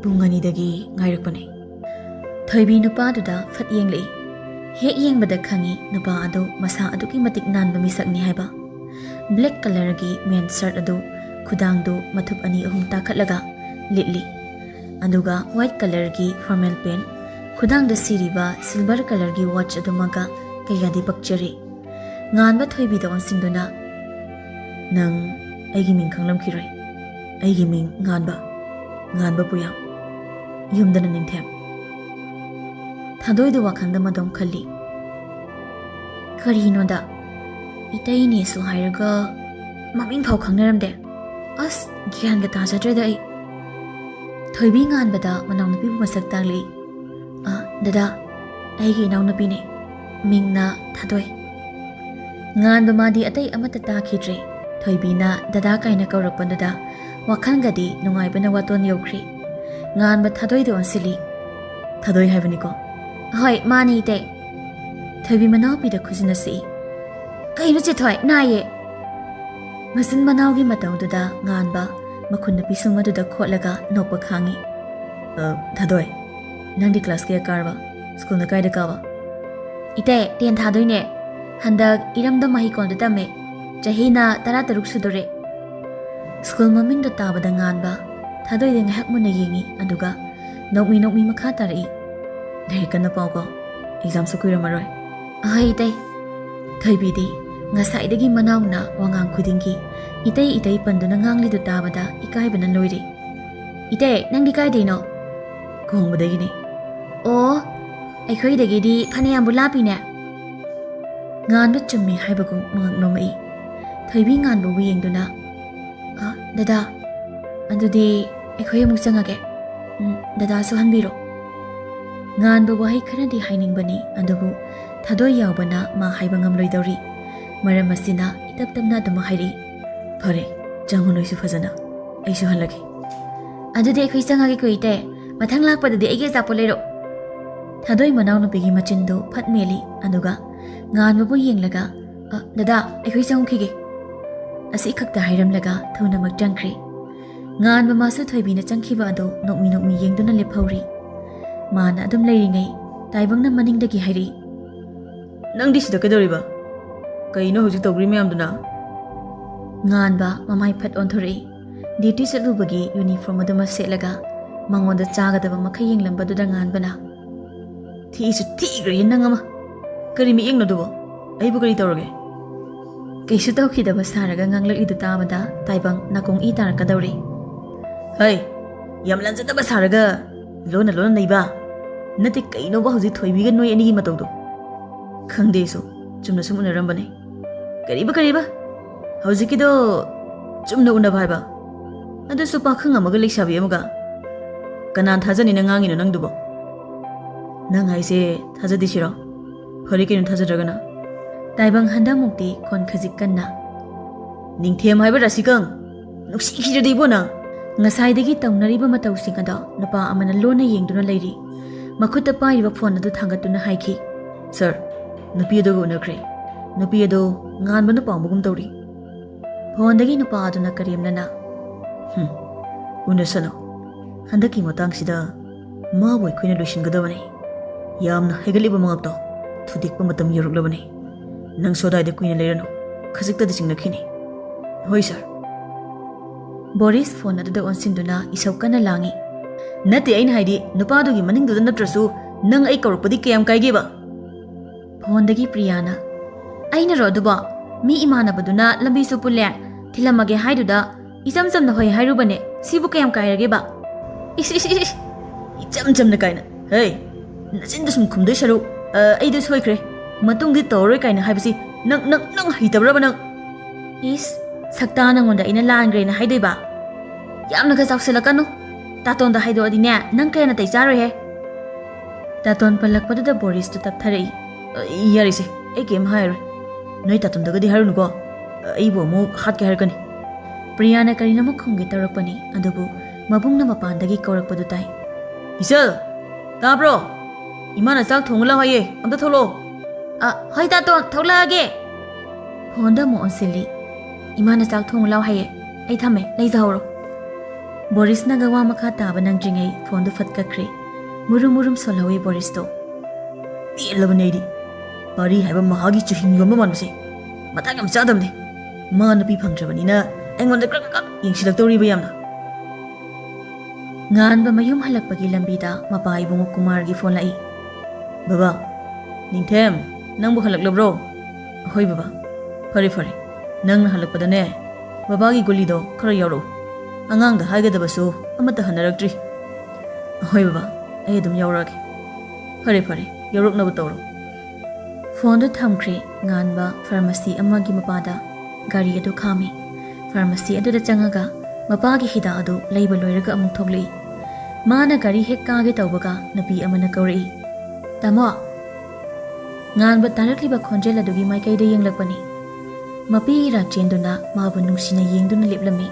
ꯄꯨꯡ 2ꯗꯒꯤ ꯉꯥꯏꯔꯛꯄꯅꯦ꯫ ꯊꯣꯏꯕꯤ ꯅꯨꯄꯥꯗꯨꯗ ꯐꯠ ꯌꯦꯡꯂꯛꯏ꯫ ꯍꯦꯛ ꯌꯦꯡꯕꯗ ꯈꯪꯉꯤ ꯅꯨꯄꯥ ꯑꯗꯨ ꯃꯁꯥ ꯑꯗꯨꯛꯀꯤ ꯃꯇꯤꯛ ꯅꯥꯟꯕ ꯃꯤꯁꯛꯅꯤ ꯍꯥꯏꯕ꯫ ꯕ꯭ꯂꯦꯛ ꯀꯂꯔꯒꯤ ꯃꯦꯟ ꯁꯔꯠ ꯑꯗꯨ ꯈꯨꯗꯥꯡꯗꯨ ꯃꯊꯨꯞ 2-3 ꯇꯥꯈꯠꯂꯒ ꯂꯤꯠꯂꯤ, ꯑꯗꯨꯒ ꯋꯥꯏꯠ ꯀꯂꯔꯒꯤ ꯐꯣꯔꯃꯦꯜ ꯄꯦꯟ, ꯈꯨꯗꯥꯡꯗ ꯁꯤꯔꯤꯕ ꯁꯤꯜꯚꯔ ꯀꯂꯔꯒꯤ ꯋꯥꯠꯆ ꯑꯗꯨꯃꯒ ꯀꯌꯥꯗꯤ ꯄꯛꯆꯔꯤ꯫ ꯉꯥꯟꯕ ꯊꯣꯏꯕꯤꯗ ꯑꯣꯟꯁꯤꯟꯗꯨꯅ, ꯅꯪ ꯑꯩꯒꯤ ꯃꯤꯡ ꯈꯪꯂꯝꯈꯤꯔꯣꯏ, ꯑꯩꯒꯤ ꯃꯤꯡ ꯉꯥꯟꯕ ꯄꯨꯌꯥꯝ, ꯌꯨꯝꯗꯅ ꯅꯤꯡꯊꯦꯝ꯫ ꯊꯥꯗꯣꯏꯗꯨ ꯋꯥꯈꯜꯗ ꯃꯗꯣꯝ ꯈꯜꯂꯤ꯫ ꯀꯔꯤꯅꯣꯗ, ꯏꯇꯩꯅꯦꯁꯨ ꯍꯥꯏꯔꯒ ꯃꯃꯤꯡ ꯐꯥꯎ ꯈꯪꯅꯔꯝꯗꯦ꯫ ꯒ꯭ꯌꯥꯟꯒ ꯇꯥꯖꯗ꯭ꯔꯦꯗ ꯑꯩ꯫ ꯊꯣꯏꯕꯤ ꯉꯥꯟꯕꯗ ꯃꯅꯥꯎꯅꯨꯄꯤꯕꯨ ꯃꯁꯛ ꯇꯥꯛꯂꯛꯏ꯫ ꯗꯗꯥ, ꯑꯩꯒꯤ ꯏꯅꯥꯎꯅꯨꯄꯤꯅꯦ, ꯃꯤꯡꯅ ꯊꯥꯗꯣꯏ꯫ ꯉꯥꯟꯕ ꯃꯥꯗꯤ ꯑꯇꯩ ꯑꯃꯠꯇ ꯇꯥꯈꯤꯗ꯭ꯔꯦ꯫ ꯊꯣꯏꯕꯤꯅ ꯗꯗꯥ ꯀꯥꯏꯅ ꯀꯧꯔꯛꯄꯗꯨꯗ ꯋꯥꯈꯜꯒꯗꯤ ꯅꯨꯡꯉꯥꯏꯕꯅ ꯋꯥꯇꯣꯟ ꯌꯧꯈ꯭ꯔꯤ꯫ ꯉꯥꯟꯕ ꯊꯥꯗꯣꯏꯗ ꯑꯣꯟꯁꯤꯜꯂꯤ꯫ ꯊꯥꯗꯣꯏ ꯍꯥꯏꯕꯅꯤꯀꯣ? ꯍꯣꯏ ꯃꯥꯅꯤ ꯏꯇꯩ꯫ ꯊꯣꯏꯕꯤ ꯃꯅꯥꯎꯄꯤꯗ ꯈꯨꯖꯤꯟꯅ ꯁꯤꯛꯏ꯫ ꯀꯩꯅꯣ ꯆꯦꯊꯣꯏ, ꯅꯥꯏꯌꯦ꯫ ꯃꯆꯤꯟ ꯃꯅꯥꯎꯒꯤ ꯃꯇꯧꯗꯨꯗ ꯉꯥꯟꯕ ꯃꯈꯨꯟ ꯄꯤꯁꯨꯝ ꯑꯗꯨꯗ ꯈꯣꯠꯂꯒ ꯅꯣꯛꯄ ꯈꯥꯡꯉꯤ꯫ ꯊꯥꯗꯣꯏ, ꯅꯪꯗꯤ ꯀ꯭ꯂꯥꯁ ꯀꯌꯥ ꯀꯥꯔꯕ? ꯁ꯭ꯀꯨꯜꯅ ꯀꯥꯏꯗ ꯀꯥꯕ? ꯏꯇꯩ 10 ꯊꯥꯗꯣꯏꯅꯦ, ꯍꯟꯗꯛ ꯏꯔꯝꯗꯝ ꯃꯍꯩꯀꯣꯜꯗꯇꯝꯃꯦ, ꯆꯍꯤꯅ 13 ꯁꯨꯗꯣꯔꯦ꯫ ꯁ꯭ꯀꯨꯜ ꯃꯃꯤꯡꯗꯣ ꯇꯥꯕꯗ ꯉꯥꯟꯕ ꯊꯥꯗꯣꯏꯗ ꯉꯥꯏꯍꯥꯛ ꯃꯨꯟꯅ ꯌꯦꯡꯉꯤ, ꯑꯗꯨꯒ ꯅꯣꯛꯃꯤ ꯃꯈꯥ ꯇꯥꯔꯛꯏ꯫ ꯂꯥꯏꯔꯤꯛ ꯀꯟꯅ ꯄꯥꯎꯀꯣ, ꯑꯦꯛꯖꯥꯝꯁꯨ ꯀꯨꯏꯔꯝꯃꯔꯣꯏ꯫ ꯑꯍꯣꯏ ꯏꯇꯩ꯫ ꯊꯣꯏꯕꯤꯗꯤ ꯉꯁꯥꯏꯗꯒꯤ ꯃꯅꯥꯎꯅ ꯋꯥꯉꯥꯡ ꯈꯨꯗꯤꯡꯒꯤ ꯏꯇꯩ ꯄꯟꯗꯨꯅ ꯉꯥꯡꯂꯤꯗꯨ ꯇꯥꯕꯗ ꯏꯀꯥꯏꯕꯅ ꯂꯣꯏꯔꯤ꯫ ꯏꯇꯩ, ꯅꯪꯗꯤ ꯀꯥꯏꯗꯩꯅꯣ? ꯈꯣꯡꯕꯗꯒꯤꯅꯤ꯫ ꯑꯣ, ꯑꯩꯈꯣꯏꯗꯒꯤꯗꯤ ꯐꯅꯌꯥꯝꯕꯨ ꯂꯥꯞꯄꯤꯅꯦ꯫ ꯉꯥꯟꯕ ꯆꯨꯝꯃꯤ ꯍꯥꯏꯕꯒꯨꯝ ꯃꯉꯛ ꯅꯣꯝꯃꯛꯏ꯫ ꯊꯣꯏꯕꯤ ꯉꯥꯟꯕꯕꯨ ꯌꯦꯡꯗꯨꯅ, ꯗꯗꯥ, ꯑꯗꯨꯗꯤ ꯑꯩꯈꯣꯏ ꯑꯃꯨꯛ ꯆꯪꯉꯒꯦ, ꯗꯗꯥꯁꯨ ꯍꯟꯕꯤꯔꯣ꯫ ꯉꯥꯟꯕ ꯋꯥꯍꯩ ꯈꯔꯗꯤ ꯍꯥꯏꯅꯤꯡꯕꯅꯤ, ꯑꯗꯨꯕꯨ ꯊꯥꯗꯣꯏ ꯌꯥꯎꯕꯅ ꯃꯥ ꯍꯥꯏꯕ ꯉꯝꯂꯣꯏꯗꯧꯔꯤ꯫ ꯃꯔꯝ ꯑꯁꯤꯅ ꯏꯇꯞ ꯇꯞꯅ ꯑꯗꯨꯃꯛ ꯍꯥꯏꯔꯛꯏ꯫ ꯐꯔꯦ, ꯆꯪꯉꯨ ꯅꯣꯏꯁꯨ ꯐꯖꯅ, ꯑꯩꯁꯨ ꯍꯜꯂꯒꯦ꯫ ꯑꯗꯨꯗꯤ ꯑꯩꯈꯣꯏ ꯆꯪꯉꯒꯦꯀꯣ ꯏꯇꯩ, ꯃꯊꯪ ꯂꯥꯛꯄꯗꯗꯤ ꯑꯩꯒꯤ ꯑꯆꯥꯄꯣꯠ ꯂꯩꯔꯛꯑꯣ꯫ ꯊꯥꯗꯣꯏ ꯃꯅꯥꯎꯅꯨꯄꯤꯒꯤ ꯃꯆꯤꯟꯗꯨ ꯐꯠ ꯃꯦꯜꯂꯤ, ꯑꯗꯨꯒ ꯉꯥꯟꯕꯕꯨ ꯌꯦꯡꯂꯒ ꯗꯗꯥ ꯑꯩꯈꯣꯏ ꯆꯪꯈꯤꯒꯦ ꯑꯁꯤ ꯈꯛꯇ ꯍꯥꯏꯔꯝꯂꯒ ꯊꯨꯅꯃꯛ ꯆꯪꯈ꯭ꯔꯦ ꯉꯥꯟꯕ ꯃꯥꯁꯨ ꯊꯣꯏꯕꯤꯅ ꯆꯪꯈꯤꯕ ꯑꯗꯨ ꯅꯣꯛꯃꯤ ꯅꯣꯛꯃꯤ ꯌꯦꯡꯗꯨꯅ ꯂꯦꯞꯍꯧꯔꯤ ꯃꯥꯅ ꯑꯗꯨꯝ ꯂꯩꯔꯤꯉꯩ ꯇꯥꯏꯕꯪꯅ ꯃꯅꯤꯡꯗꯒꯤ ꯍꯥꯏꯔꯤ ꯅꯪꯗꯤ ꯁꯤꯗ ꯀꯩꯗꯧꯔꯤꯕ ꯀꯩꯅꯣ ꯍꯧꯖꯤꯛ ꯇꯧꯒ꯭ꯔꯤ ꯃꯌꯥꯝꯗꯨꯅ ꯉꯥꯟꯕ ꯃꯃꯥꯏ ꯐꯠ ꯑꯣꯟꯊꯣꯔꯛꯏ ꯗ꯭ꯌꯨꯇꯤ ꯆꯠꯂꯨꯕꯒꯤ ꯌꯨꯅꯤꯐꯣꯔꯝ ꯑꯗꯨꯃ ꯁꯦꯠꯂꯒ ꯃꯉꯣꯟꯗ ꯆꯥꯒꯗꯕ ꯃꯈꯩ ꯌꯦꯡꯂꯝꯕꯗꯨꯗ ꯉꯥꯟꯕꯅ ꯊꯤꯁꯨ ꯊꯤꯈ꯭ꯔꯦ ꯅꯪ ꯑꯃ ꯀꯔꯤ ꯃꯤꯠꯌꯦꯡꯅꯣ ꯑꯗꯨꯕꯣ ꯑꯩꯕꯨ ꯀꯔꯤ ꯇꯧꯔꯒꯦ ꯀꯩꯁꯨ ꯇꯧꯈꯤꯗꯕ ꯁꯥꯔꯒ ꯉꯥꯡꯂꯛꯂꯤꯗꯨ ꯇꯥꯕꯗ ꯇꯥꯏꯕꯪ ꯅꯥꯀꯣꯡ ꯏ ꯇꯥꯔꯛꯀꯗꯧꯔꯤ ꯍꯩ ꯌꯥꯝ ꯂꯟꯖꯗꯕ ꯁꯥꯔꯒ ꯂꯣꯟꯅ ꯂꯣꯟꯅ ꯅꯩꯕ ꯅꯠꯇꯦ ꯀꯩꯅꯣꯕ ꯍꯧꯖꯤꯛ ꯊꯣꯏꯕꯤꯒ ꯅꯣꯏ ꯑꯅꯤꯒꯤ ꯃꯇꯧꯗꯣ ꯈꯪꯗꯦꯁꯨ ꯆꯨꯝꯅ ꯁꯨꯝ ꯎꯅꯔꯝꯕꯅꯦ ꯀꯔꯤꯕ ꯍꯧꯖꯤꯛꯀꯤꯗꯣ ꯆꯨꯝꯅ ꯎꯅꯕ ꯍꯥꯏꯕ ꯑꯗꯨꯁꯨ ꯄꯥꯈꯪ ꯑꯃꯒ ꯂꯩꯁꯥꯕꯤ ꯑꯃꯒ ꯀꯅꯥ ꯊꯥꯖꯅꯤꯅ ꯉꯥꯡꯉꯤꯅꯣ ꯅꯪꯗꯨꯕꯣ ꯅꯪ ꯍꯥꯏꯁꯦ ꯊꯥꯖꯗꯤꯁꯤꯔꯣ ꯐꯔꯦ ꯀꯩꯅꯣ ꯊꯥꯖꯗ꯭ꯔꯒꯅ ꯇꯥꯏꯕꯪ ꯍꯟꯗꯛꯃꯨꯛꯇꯤ ꯈꯣꯟ ꯈꯖꯤꯛ ꯀꯟꯅ ꯅꯤꯡꯊꯦꯝ ꯍꯥꯏꯕ ꯔꯥꯁꯤꯀꯪ ꯅꯨꯡꯁꯤꯈꯤꯗ꯭ꯔꯗꯤ ꯏꯕꯣ ꯅꯪ ꯉꯁꯥꯏꯗꯒꯤ ꯇꯧꯅꯔꯤꯕ ꯃꯇꯧꯁꯤꯡ ꯑꯗꯣ ꯅꯨꯄꯥ ꯑꯃꯅ ꯂꯣꯟꯅ ꯌꯦꯡꯗꯨꯅ ꯂꯩꯔꯤ ꯃꯈꯨꯠꯇ ꯄꯥꯏꯔꯤꯕ ꯐꯣꯟ ꯑꯗꯨ ꯊꯥꯡꯒꯠꯇꯨꯅ ꯍꯥꯏꯈꯤ ꯁꯔ ꯅꯨꯄꯤ ꯑꯗꯨꯒ ꯎꯅꯈ꯭ꯔꯦ ꯅꯨꯄꯤ ꯑꯗꯨ ꯉꯥꯟꯕꯅ ꯄꯥꯝꯕꯒꯨꯝ ꯇꯧꯔꯤ ꯐꯣꯟꯗꯒꯤ ꯅꯨꯄꯥ ꯑꯗꯨꯅ ꯀꯔꯦꯝꯅꯅ ꯎꯅꯁꯅꯨ ꯍꯟꯗꯛꯀꯤ ꯃꯇꯥꯡꯁꯤꯗ ꯃꯥꯕꯨ ꯑꯩꯈꯣꯏꯅ ꯂꯣꯏꯁꯤꯟꯒꯗꯕꯅꯤ ꯌꯥꯝꯅ ꯍꯩꯒꯠꯂꯤꯕ ꯃꯉꯛꯇꯣ ꯊꯨꯗꯦꯛꯄ ꯃꯇꯝ ꯌꯧꯔꯛꯂꯕꯅꯤ ꯅꯪ ꯁꯣꯗꯥꯏꯗ ꯀꯨꯏꯅ ꯂꯩꯔꯅꯨ ꯈꯖꯤꯛꯇꯗꯤ ꯆꯤꯡꯅꯈꯤꯅꯤ ꯍꯣꯏ ꯁꯔ ꯕꯣꯔꯤꯁ ꯐꯣꯟ ꯑꯗꯨꯗ ꯑꯣꯟꯁꯤꯟꯗꯨꯅ ꯏꯁꯧ ꯀꯟꯅ ꯂꯥꯡꯏ ꯅꯠꯇꯦ ꯑꯩꯅ ꯍꯥꯏꯗꯤ ꯅꯨꯄꯥꯗꯨꯒꯤ ꯃꯅꯤꯡꯗꯨꯗ ꯅꯠꯇ꯭ꯔꯁꯨ ꯅꯪ ꯑꯩ ꯀꯧꯔꯛꯄꯗꯤ ꯀꯌꯥꯝ ꯀꯥꯏꯒꯦꯕ ꯐꯣꯟꯗꯒꯤ ꯄ꯭ꯔꯤꯌꯥꯅ ꯑꯩꯅꯔꯣ ꯑꯗꯨꯕꯣ ꯃꯤ ꯏꯃꯥꯟꯅꯕꯗꯨꯅ ꯂꯝꯕꯤꯁꯨ ꯄꯨꯜꯂꯦ ꯊꯤꯜꯂꯝꯃꯒꯦ ꯍꯥꯏꯗꯨꯗ ꯏꯆꯝ ꯆꯝꯅ ꯍꯣꯏ ꯍꯥꯏꯔꯨꯕꯅꯦ ꯁꯤꯕꯨ ꯀꯌꯥꯝ ꯀꯥꯏꯔꯒꯦꯕ ꯏꯁ ꯏꯆꯝ ꯆꯝꯅ ꯀꯥꯏꯅ ꯍꯩ ꯅꯆꯤꯟꯗ ꯁꯨꯝ ꯈꯨꯝꯗꯣꯏ ꯁꯔꯨꯛ ꯑꯩꯗꯣ ꯁꯣꯏꯈ꯭ꯔꯦ ꯃꯇꯨꯡꯗꯤ ꯇꯧꯔꯔꯣꯏ ꯀꯥꯏꯅ ꯍꯥꯏꯕꯁꯤ ꯅꯪ ꯍꯩꯇꯕ꯭ꯔꯕ ꯅꯪ ꯏꯁ ꯁꯛꯇꯥ ꯅꯪꯉꯣꯟꯗ ꯑꯩꯅ ꯂꯥꯟꯈ꯭ꯔꯦꯅ ꯍꯥꯏꯗꯣꯏꯕ ꯌꯥꯝꯅꯒ ꯆꯥꯎꯁꯤꯜꯂꯛꯀꯅꯨ ꯇꯥꯇꯣꯟꯗ ꯍꯥꯏꯗꯣꯛꯑꯗꯤꯅꯦ ꯅꯪ ꯀꯌꯥ ꯅꯥꯇꯩ ꯆꯥꯔꯣꯏꯍꯦ ꯇꯥꯇꯣꯟ ꯄꯜꯂꯛꯄꯗꯨꯗ ꯕꯣꯔꯤꯁꯇꯨ ꯇꯞꯊꯔꯛꯏ ꯌꯥꯔꯤꯁꯦ ꯑꯩ ꯀꯩꯝ ꯍꯥꯏꯔꯣꯏ ꯅꯣꯏ ꯇꯥꯇꯣꯟꯗꯒꯗꯤ ꯍꯥꯏꯔꯨꯅꯨꯀೋ ꯑꯩꯕꯨ ꯑꯃꯨꯛ ꯍꯥꯠꯀꯦ ꯍꯥꯏꯔꯛꯀꯅꯤ ꯄ꯭ꯔꯤꯌꯥꯅ ꯀꯔꯤꯅꯣꯃ ꯈꯨꯝꯒꯦ ꯇꯧꯔꯛꯄꯅꯤ ꯑꯗꯨꯕꯨ ꯃꯕꯨꯡꯅ ꯃꯄꯥꯟꯗꯒꯤ ꯀꯧꯔꯛꯄꯗꯨ ꯇꯥꯏ ꯏꯆꯜ ꯇꯥꯕ꯭ꯔꯣ ꯏꯃꯥꯅ ꯆꯥꯛ ꯊꯣꯡꯉ ꯂꯥꯛꯑꯣ ꯍꯥꯏꯌꯦ ꯑꯝꯇ ꯊꯣꯛꯂꯛꯑꯣ ꯍꯣꯏ ꯇꯥꯇꯣꯟ ꯊꯣꯛꯂꯛꯑꯒꯦ ꯐꯣꯟꯗ ꯑꯃꯨꯛ ꯑꯣꯟꯁꯤꯜꯂꯤ ꯏꯃꯥꯅ ꯆꯥꯛ ꯊꯣꯡꯉ ꯂꯥꯛꯑꯣ ꯍꯥꯏꯌꯦ ꯑꯩ ꯊꯝꯃꯦ ꯂꯩꯖꯍꯧꯔꯣ ꯕꯣꯔꯤꯁꯅꯒ ꯋꯥ ꯃꯈꯥ ꯇꯥꯕ ꯅꯪꯗ꯭ꯔꯤꯉꯩ ꯐꯣꯟꯗꯨ ꯐꯠꯀꯈ꯭ꯔꯦ ꯃꯨꯔꯨꯝ ꯃꯨꯔꯨꯝ ꯁꯣꯜꯍꯧꯏ ꯕꯣꯔꯤꯁꯇꯣ ꯄꯦꯜꯂꯕꯅꯦ ꯑꯩꯗꯤ ꯄꯥꯔꯤ ꯍꯥꯏꯕ ꯃꯍꯥꯒꯤ ꯆꯨꯍꯤꯡ ꯌꯣꯟꯕ ꯃꯥꯟꯕꯁꯦ ꯃꯇꯥꯡ ꯌꯥꯝ ꯆꯥꯗꯕꯅꯦ ꯃꯥ ꯅꯨꯄꯤ ꯐꯪꯗ꯭ꯔꯕꯅꯤꯅ ꯑꯩꯉꯣꯟꯗ ꯀ꯭ꯔꯛ ꯌꯦꯡꯁꯤꯜꯂꯛꯇꯧꯔꯤꯕ ꯌꯥꯝꯅ ꯉꯥꯟꯕ ꯃꯌꯨꯝ ꯍꯜꯂꯛꯄꯒꯤ ꯂꯝꯕꯤꯗ ꯃꯄꯥ ꯏꯕꯨꯡꯉꯣ ꯀꯨꯃꯥꯔꯒꯤ ꯐꯣꯟ ꯂꯥꯛꯏ ꯕꯕꯥ ꯅꯤꯡꯊꯦꯝ ꯅꯪꯕꯨ ꯍꯜꯂꯛꯂꯕ꯭ꯔꯣ ꯍꯣꯏ ꯕꯕꯥ ꯐꯔꯦ ꯅꯪꯅ ꯍꯜꯂꯛꯄꯗꯅꯦ ꯕꯕꯥꯒꯤ ꯒꯨꯂꯤꯗꯣ ꯈꯔ ꯌꯥꯎꯔꯛꯎ ꯑꯉꯥꯡꯗ ꯍꯥꯏꯒꯗꯕꯁꯨ ꯑꯃꯠꯇ ꯍꯟꯅꯔꯛꯇ꯭ꯔꯤ ꯍꯣꯏ ꯕꯕꯥ ꯑꯩ ꯑꯗꯨꯝ ꯌꯥꯎꯔꯛꯑꯒꯦ ꯐꯔꯦ ꯌꯥꯎꯔꯛꯅꯕ ꯇꯧꯔꯣ ꯐꯣꯟꯗꯨ ꯊꯝꯈ꯭ꯔꯦ ꯉꯥꯟꯕ ꯐꯥꯔꯃꯥꯁꯤ ꯑꯃꯒꯤ ꯃꯄꯥꯗ ꯒꯥꯔꯤ ꯑꯗꯨ ꯈꯥꯝꯃꯤ ꯐꯥꯔꯃꯥꯁꯤ ꯑꯗꯨꯗ ꯆꯪꯉꯒ ꯃꯄꯥꯒꯤ ꯍꯤꯗꯥꯛ ꯑꯗꯨ ꯂꯩꯕ ꯂꯣꯏꯔꯒ ꯑꯃꯨꯛ ꯊꯣꯛꯂꯛꯏ ꯃꯥꯅ ꯒꯥꯔꯤ ꯍꯦꯛ ꯀꯥꯒꯦ ꯇꯧꯕꯒ ꯅꯨꯄꯤ ꯑꯃꯅ ꯀꯧꯔꯛꯏ ꯇꯥꯃꯣ ꯉꯥꯟꯕ ꯇꯥꯔꯛꯂꯤꯕ ꯈꯣꯟꯖꯦꯜ ꯑꯗꯨꯒꯤ ꯃꯥꯏꯀꯩꯗ ꯌꯦꯡꯂꯛꯄꯅꯤ ꯃꯄꯤ ꯏꯔꯥ ꯆꯦꯟꯗꯨꯅ ꯃꯥꯕꯨ ꯅꯨꯡꯁꯤꯅ ꯌꯦꯡꯗꯨꯅ ꯂꯦꯞꯂꯝꯃꯤ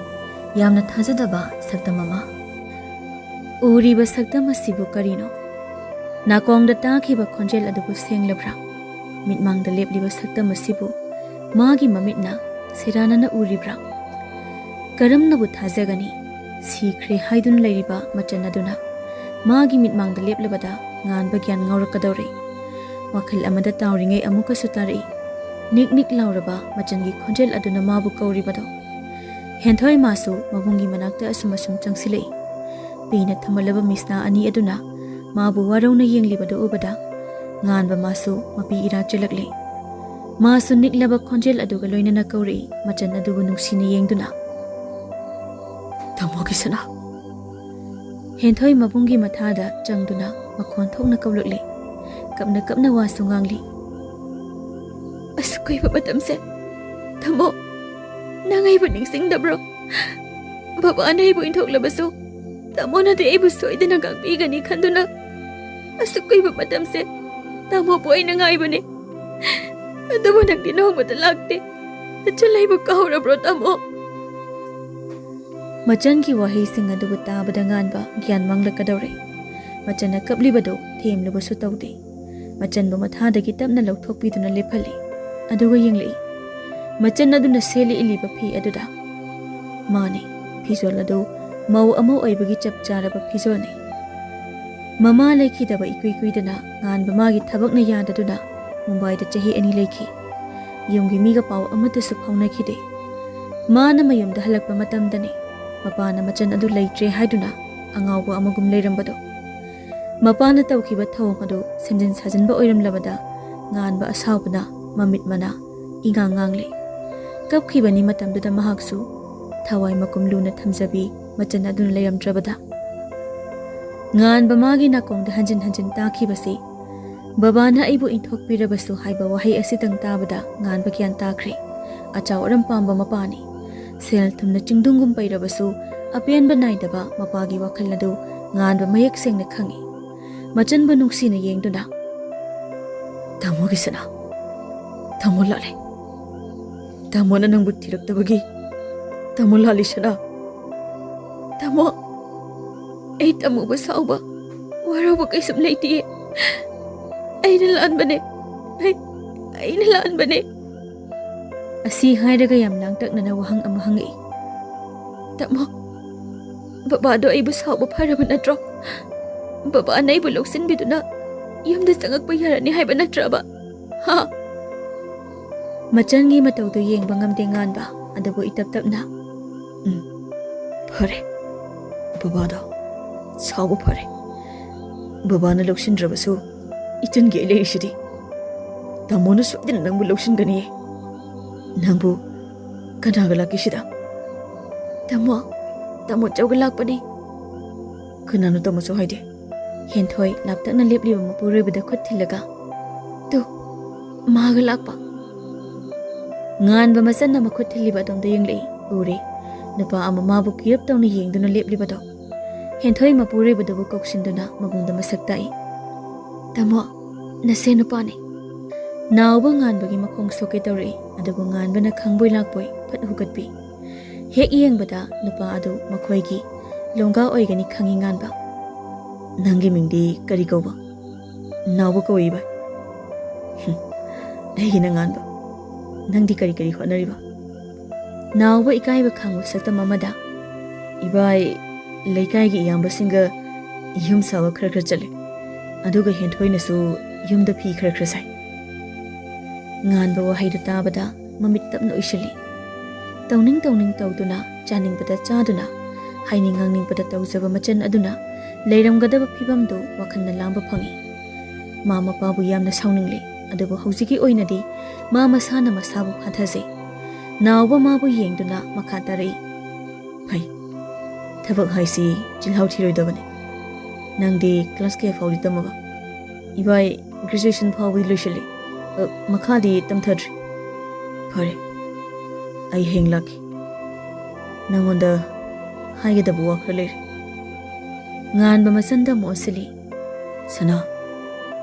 ꯌꯥꯝꯅ ꯊꯥꯖꯗꯕ ꯁꯛꯇꯝ ꯑꯃ ꯎꯔꯤꯕ ꯁꯛꯇꯝ ꯑꯁꯤꯕꯨ ꯀꯔꯤꯅꯣ ꯅꯥꯀꯣꯡꯗ ꯇꯥꯈꯤꯕ ꯈꯣꯟꯖꯦꯜ ꯑꯗꯨꯕꯨ ꯁꯦꯡꯂꯕ꯭ꯔꯥ ꯃꯤꯠꯃꯥꯡꯗ ꯂꯦꯞꯂꯤꯕ ꯁꯛꯇꯝ ꯑꯁꯤꯕꯨ ꯃꯥꯒꯤ ꯃꯃꯤꯠꯅ ꯁꯦꯔꯥꯟꯅꯅ ꯎꯔꯤꯕ꯭ꯔꯥ ꯀꯔꯝꯅꯕꯨ ꯊꯥꯖꯒꯅꯤ ꯁꯤꯈ꯭ꯔꯦ ꯍꯥꯏꯗꯨꯅ ꯂꯩꯔꯤꯕ ꯃꯆꯟ ꯑꯗꯨꯅ ꯃꯥꯒꯤ ꯃꯤꯠꯃꯥꯡꯗ ꯂꯦꯞꯂꯕꯗ ꯉꯥꯟꯕ ꯒ꯭ꯌꯥꯟ ꯉꯥꯎꯔꯛꯀꯗꯧꯔꯦ ꯋꯥꯈꯜ ꯑꯃꯗ ꯇꯥꯎꯔꯤꯉꯩ ꯑꯃꯨꯛꯀꯁꯨ ꯇꯥꯔꯛꯏ ꯅꯤꯛ ꯅꯤꯛ ꯂꯥꯎꯔꯕ ꯃꯆꯟꯒꯤ ꯈꯣꯟꯖꯦꯜ ꯑꯗꯨꯅ ꯃꯥꯕꯨ ꯀꯧꯔꯤꯕꯗꯣ ꯍꯦꯟꯊꯣꯏ ꯃꯥꯁꯨ ꯃꯕꯨꯡꯒꯤ ꯃꯅꯥꯛꯇ ꯑꯁꯨꯝ ꯆꯪꯁꯤꯜꯂꯛꯏ ꯄꯤꯅ ꯊꯝꯍꯜꯂꯕ ꯃꯤꯁꯅꯥ ꯑꯅꯤ ꯑꯗꯨꯅ ꯃꯥꯕꯨ ꯋꯥꯔꯧꯅ ꯌꯦꯡꯂꯤꯕꯗꯨ ꯎꯕꯗ ꯉꯥꯟꯕ ꯃꯥꯁꯨ ꯃꯄꯤ ꯏꯔꯥ ꯆꯦꯜꯂꯛꯂꯤ ꯃꯥꯁꯨ ꯅꯤꯛꯂꯕ ꯈꯣꯟꯖꯦꯜ ꯑꯗꯨꯒ ꯂꯣꯏꯅꯅ ꯀꯧꯔꯛꯏ ꯃꯆꯟ ꯑꯗꯨꯕꯨ ꯅꯨꯡꯁꯤꯅ ꯌꯦꯡꯗꯨꯅ ꯇꯥꯃꯣꯒꯤ ꯁꯅꯥ ꯍꯦꯟꯊꯣꯏ ꯃꯕꯨꯡꯒꯤ ꯃꯊꯥꯗ ꯆꯪꯗꯨꯅ ꯃꯈꯣꯟ ꯊꯣꯛꯅ ꯀꯧꯔꯛꯂꯤ ꯀꯞꯅ ꯀꯞꯅ ꯋꯥꯁꯨ ꯉꯥꯡꯂꯤ ꯑꯁꯨꯛ ꯀꯨꯏꯕ ꯃꯇꯝꯁꯦ ꯇꯥꯃꯣ ꯅꯪ ꯑꯩꯕꯨ ꯅꯤꯡꯁꯤꯡꯗꯕ꯭ꯔꯣ ꯕꯕꯥꯅ ꯑꯩꯕꯨ ꯏꯟꯊꯣꯛꯂꯕꯁꯨ ꯇꯥꯃꯣꯅꯗꯤ ꯑꯩꯕꯨ ꯁꯣꯏꯗꯅ ꯉꯥꯛꯄꯤꯒꯅꯤ ꯈꯟꯗꯨꯅ ꯑꯁꯨꯛ ꯀꯨꯏꯕ ꯃꯇꯝꯁꯦ ꯇꯥꯃꯣꯕꯨ ꯑꯩꯅ ꯉꯥꯏꯕꯅꯦ ꯑꯗꯨꯕꯨ ꯅꯪꯗꯤ ꯅꯣꯡꯃꯇ ꯂꯥꯛꯇꯦ ꯅꯆꯟ ꯑꯩꯕꯨ ꯀꯥꯎꯔꯕ꯭ꯔꯣ ꯇꯥꯃꯣ ꯃꯆꯟꯒꯤ ꯋꯥꯍꯩꯁꯤꯡ ꯑꯗꯨꯕꯨ ꯇꯥꯕꯗ ꯉꯥꯟꯕ ꯒ꯭ꯌꯥꯟ ꯃꯥꯡꯂꯛꯀꯗꯧꯔꯦ ꯃꯆꯟꯅ ꯀꯞꯂꯤꯕꯗꯨ ꯊꯦꯝꯂꯨꯕꯁꯨ ꯇꯧꯗꯦ ꯃꯆꯟꯕꯨ ꯃꯊꯥꯗꯒꯤ ꯇꯞꯅ ꯂꯧꯊꯣꯛꯄꯤꯗꯨꯅ ꯂꯦꯞꯍꯜꯂꯤ ꯑꯗꯨꯒ ꯌꯦꯡꯂꯛꯏ ꯃꯆꯟ ꯑꯗꯨꯅ ꯁꯦꯠꯂꯤ ꯏꯜꯂꯤꯕ ꯐꯤ ꯑꯗꯨꯗ ꯃꯥꯅꯤ ꯐꯤꯖꯣꯜ ꯑꯗꯨ ꯃꯧ ꯑꯃ ꯑꯣꯏꯕꯒꯤ ꯆꯞ ꯆꯥꯔꯕ ꯐꯤꯖꯣꯜꯅꯤ ꯃꯃꯥ ꯂꯩꯈꯤꯗꯕ ꯏꯀꯨꯏ ꯀꯨꯏꯗꯅ ꯉꯥꯟꯕ ꯃꯥꯒꯤ ꯊꯕꯛꯅ ꯌꯥꯗꯗꯨꯅ ꯃꯨꯝꯕꯥꯏꯗ ꯆꯍꯤ 2 ꯂꯩꯈꯤ ꯌꯨꯝꯒꯤ ꯃꯤꯒ ꯄꯥꯎ ꯑꯃꯠꯇꯁꯨ ꯐꯥꯎꯅꯈꯤꯗꯦ ꯃꯥꯅ ꯃꯌꯨꯝꯗ ꯍꯜꯂꯛꯄ ꯃꯇꯝꯗꯅꯤ ꯃꯄꯥꯅ ꯃꯆꯟ ꯑꯗꯨ ꯂꯩꯇ꯭ꯔꯦ ꯍꯥꯏꯗꯨꯅ ꯑꯉꯥꯎꯕ ꯑꯃꯒꯨꯝ ꯂꯩꯔꯝꯕꯗꯣ ꯃꯄꯥꯅ ꯇꯧꯈꯤꯕ ꯊꯧꯑꯣꯡ ꯑꯗꯨ ꯁꯦꯝꯖꯤꯟ ꯁꯥꯖꯤꯟꯕ ꯑꯣꯏꯔꯝꯂꯕꯗ ꯉꯥꯟꯕ ꯑꯁꯥꯎꯕꯅ ꯃꯃꯤꯠ ꯃꯅꯥ ꯏꯉꯥꯡ ꯉꯥꯡꯂꯦ ꯀꯞꯈꯤꯕꯅꯤ ꯃꯇꯝꯗꯨꯗ ꯃꯍꯥꯛꯁꯨ ꯊꯋꯥꯏ ꯃꯀꯨꯝ ꯂꯨꯅ ꯊꯝꯖꯕꯤ ꯃꯆꯟ ꯑꯗꯨꯅ ꯂꯩꯔꯝꯗ꯭ꯔꯕꯗ ꯉꯥꯟꯕ ꯃꯥꯒꯤ ꯅꯥꯀꯣꯡꯗ ꯍꯟꯖꯤꯟ ꯍꯟꯖꯤꯟ ꯇꯥꯈꯤꯕꯁꯤ ꯕꯕꯥꯅ ꯑꯩꯕꯨ ꯏꯟꯊꯣꯛꯄꯤꯔꯕꯁꯨ ꯍꯥꯏꯕ ꯋꯥꯍꯩ ꯑꯁꯤꯇꯪ ꯇꯥꯕꯗ ꯉꯥꯟꯕ ꯒ꯭ꯌꯥꯟ ꯇꯥꯈ꯭ꯔꯦ ꯑꯆꯥꯎ ꯑꯔꯝ ꯄꯥꯝꯕ ꯃꯄꯥꯅꯤ ꯁꯦꯜ ꯊꯨꯝꯅ ꯆꯤꯡꯗꯨꯡꯒꯨꯝ ꯄꯩꯔꯕꯁꯨ ꯑꯄꯦꯟꯕ ꯅꯥꯏꯗꯕ ꯃꯄꯥꯒꯤ ꯋꯥꯈꯜ ꯑꯗꯨ ꯉꯥꯟꯕ ꯃꯌꯦꯛ ꯁꯦꯡꯅ ꯈꯪꯉꯤ ꯃꯆꯟꯕꯨ ꯅꯨꯡꯁꯤꯅ ꯌꯦꯡꯗꯨꯅ ꯇꯥꯃꯣꯒꯤ ꯁꯅꯥ ꯇꯥꯃꯣ ꯂꯥꯜꯂꯦ ꯇꯥꯃꯣꯅ ꯅꯪꯕꯨ ꯊꯤꯔꯛꯇꯕꯒꯤ ꯇꯥꯃꯣ ꯂꯥꯜꯂꯤ ꯁꯅꯥ ꯇꯥꯃꯣ ꯑꯩ ꯇꯥꯃꯣꯕꯨ ꯁꯥꯎꯕ ꯋꯥꯔꯧꯕ ꯀꯩꯁꯨꯝ ꯂꯩꯇꯤꯌꯦ ꯑꯩꯅ ꯂꯥꯟꯕꯅꯦ ꯑꯩꯅ ꯂꯥꯟꯕꯅꯦ ꯑꯁꯤ ꯍꯥꯏꯔꯒ ꯌꯥꯝ ꯂꯥꯡꯇꯛꯅꯅ ꯋꯥꯍꯪ ꯑꯃ ꯍꯪꯉꯛꯏ ꯇꯥꯃꯣ ꯕꯕꯥꯗꯣ ꯑꯩꯕꯨ ꯁꯥꯎꯕ ꯐꯔꯕ ꯅꯠꯇ꯭ꯔꯣ ꯕꯕꯥꯅ ꯑꯩꯕꯨ ꯂꯧꯁꯤꯟꯕꯤꯗꯨꯅ ꯌꯨꯝꯗ ꯆꯪꯉꯛꯄ ꯌꯥꯔꯅꯤ ꯍꯥꯏꯕ ꯅꯠꯇ꯭ꯔꯕ ꯍꯥ ꯃꯆꯟꯒꯤ ꯃꯇꯧꯗꯨ ꯌꯦꯡꯕ ꯉꯝꯗꯦ ꯉꯥꯟꯕ ꯑꯗꯨꯕꯨ ꯏꯇꯞ ꯇꯞꯅ ꯐꯔꯦ ꯕꯕꯥꯗꯣ ꯁꯥꯎꯕ ꯐꯔꯦ ꯕꯕꯥꯅ ꯂꯧꯁꯤꯟꯗ꯭ꯔꯕꯁꯨ ꯏꯆꯟꯒꯤ ꯑꯩ ꯂꯩꯔꯤꯁꯤꯗꯤ ꯇꯥꯃꯣꯅ ꯁꯣꯏꯗꯅ ꯅꯪꯕꯨ ꯂꯧꯁꯤꯟꯒꯅꯤꯌꯦ ꯅꯪꯕꯨ ꯀꯅꯥꯒ ꯂꯥꯛꯀꯦ ꯁꯤꯗ ꯇꯥꯃꯣ ꯆꯧꯒ ꯂꯥꯛꯄꯅꯤ ꯀꯅꯥꯅꯣ ꯇꯥꯃꯣꯁꯨ ꯍꯥꯏꯗꯦ ꯍꯦꯟꯊꯣꯏ ꯂꯥꯞꯇꯛꯅ ꯂꯦꯞꯂꯤꯕ ꯃꯄꯨꯔꯣꯏꯕꯗ ꯈꯨꯠ ꯊꯤꯜꯂꯒ ꯇꯨ ꯃꯥꯒ ꯂꯥꯛꯄ ꯉꯥꯟꯕ ꯃꯆꯟꯅ ꯃꯈꯨꯠ ꯊꯤꯜꯂꯤꯕ ꯑꯗꯣꯝꯗ ꯌꯦꯡꯂꯛꯏ ꯎꯔꯦ ꯅꯨꯄꯥ ꯑꯃ ꯃꯥꯕꯨ ꯀꯤꯔꯞ ꯇꯧꯅ ꯌꯦꯡꯗꯨꯅ ꯂꯦꯞꯂꯤꯕꯗꯣ ꯍꯦꯟꯊꯣꯏ ꯃꯄꯨꯔꯣꯏꯕꯗꯨꯕꯨ ꯀꯧꯁꯤꯟꯗꯨꯅ ꯃꯕꯨꯡꯗ ꯃꯁꯛ ꯇꯥꯛꯏ ꯇꯥꯃꯣ ꯅꯁꯦ ꯅꯨꯄꯥꯅꯤ ꯅꯥꯎꯕ ꯉꯥꯟꯕꯒꯤ ꯃꯈꯣꯡ ꯁꯣꯛꯀꯦ ꯇꯧꯔꯛꯏ ꯑꯗꯨꯕꯨ ꯉꯥꯟꯕꯅ ꯈꯪꯕꯣꯏ ꯂꯥꯛꯄꯣꯏ ꯐꯠ ꯍꯨꯒꯠꯄꯤ ꯍꯦꯛ ꯌꯦꯡꯕꯗ ꯅꯨꯄꯥ ꯑꯗꯨ ꯃꯈꯣꯏꯒꯤ ꯂꯣꯡꯒꯥ ꯑꯣꯏꯒꯅꯤ ꯈꯪꯉꯤ ꯉꯥꯟꯕ ꯅꯪꯒꯤ ꯃꯤꯡꯗꯤ ꯀꯔꯤ ꯀꯧꯕ ꯅꯥꯎꯕ ꯀꯧꯏꯕ ꯑꯩꯒꯤꯅ ꯉꯥꯟꯕ ꯅꯪꯗꯤ ꯀꯔꯤ ꯍꯣꯠꯅꯔꯤꯕ ꯅꯥꯎꯕ ꯏꯀꯥꯏꯕ ꯈꯥꯡꯕ ꯁꯛꯇꯝ ꯑꯃꯗ ꯏꯕꯥꯏ ꯂꯩꯀꯥꯏꯒꯤ ꯏꯌꯥꯝꯕꯁꯤꯡꯒ ꯌꯨꯝ ꯁꯥꯕ ꯈꯔ ꯆꯠꯂꯦ ꯑꯗꯨꯒ ꯍꯦꯟꯊꯣꯏꯅꯁꯨ ꯌꯨꯝꯗ ꯐꯤ ꯈꯔ ꯁꯥꯏ ꯉꯥꯟꯕ ꯋꯥꯍꯩꯗꯨ ꯇꯥꯕꯗ ꯃꯃꯤꯠ ꯇꯞꯅ ꯎꯏꯁꯤꯜꯂꯤ ꯇꯧꯅꯤꯡ ꯇꯧꯗꯨꯅ ꯆꯥꯅꯤꯡꯕꯗ ꯆꯥꯗꯨꯅ ꯍꯥꯏꯅꯤꯡ ꯉꯥꯡꯅꯤꯡꯕꯗ ꯇꯧꯖꯕ ꯃꯆꯟ ꯑꯗꯨꯅ ꯂꯩꯔꯝꯒꯗꯕ ꯐꯤꯕꯝꯗꯨ ꯋꯥꯈꯜꯅ ꯂꯥꯡꯕ ꯐꯪꯏ ꯃꯥ ꯃꯄꯥꯕꯨ ꯌꯥꯝꯅ ꯁꯥꯎꯅꯤꯡꯂꯤ ꯑꯗꯨꯕꯨ ꯍꯧꯖꯤꯛꯀꯤ ꯑꯣꯏꯅꯗꯤ ꯃꯥ ꯃꯁꯥꯅ ꯃꯁꯥꯕꯨ ꯐꯥꯊꯖꯩ ꯅꯥꯎꯕ ꯃꯥꯕꯨ ꯌꯦꯡꯗꯨꯅ ꯃꯈꯥ ꯇꯥꯔꯛꯏ ꯐꯩ ꯊꯕꯛ ꯍꯥꯏꯁꯤ ꯆꯤꯜꯍꯥꯎ ꯊꯤꯔꯣꯏꯗꯕꯅꯤ ꯅꯪꯗꯤ ꯀ꯭ꯂꯥꯁ ꯀꯌꯥ ꯐꯥꯎꯗꯤ ꯇꯝꯃꯕ ꯏꯕꯥꯏ ꯒ꯭ꯔꯦꯖꯨꯑꯦꯁꯟ ꯐꯥꯎꯕꯗꯤ ꯂꯣꯏꯁꯤꯜꯂꯤ ꯃꯈꯥꯗꯤ ꯇꯝꯊꯗ꯭ꯔꯤ ꯐꯔꯦ ꯑꯩ ꯍꯌꯦꯡ ꯂꯥꯛꯈꯤ ꯅꯪꯉꯣꯟꯗ ꯍꯥꯏꯒꯗꯕ ꯋꯥ ꯈꯔ ꯂꯩꯔꯦ ꯉꯥꯟꯕ ꯃꯆꯟꯗ ꯑꯃꯨꯛ ꯑꯣꯟꯁꯤꯜꯂꯤ ꯁꯅꯥ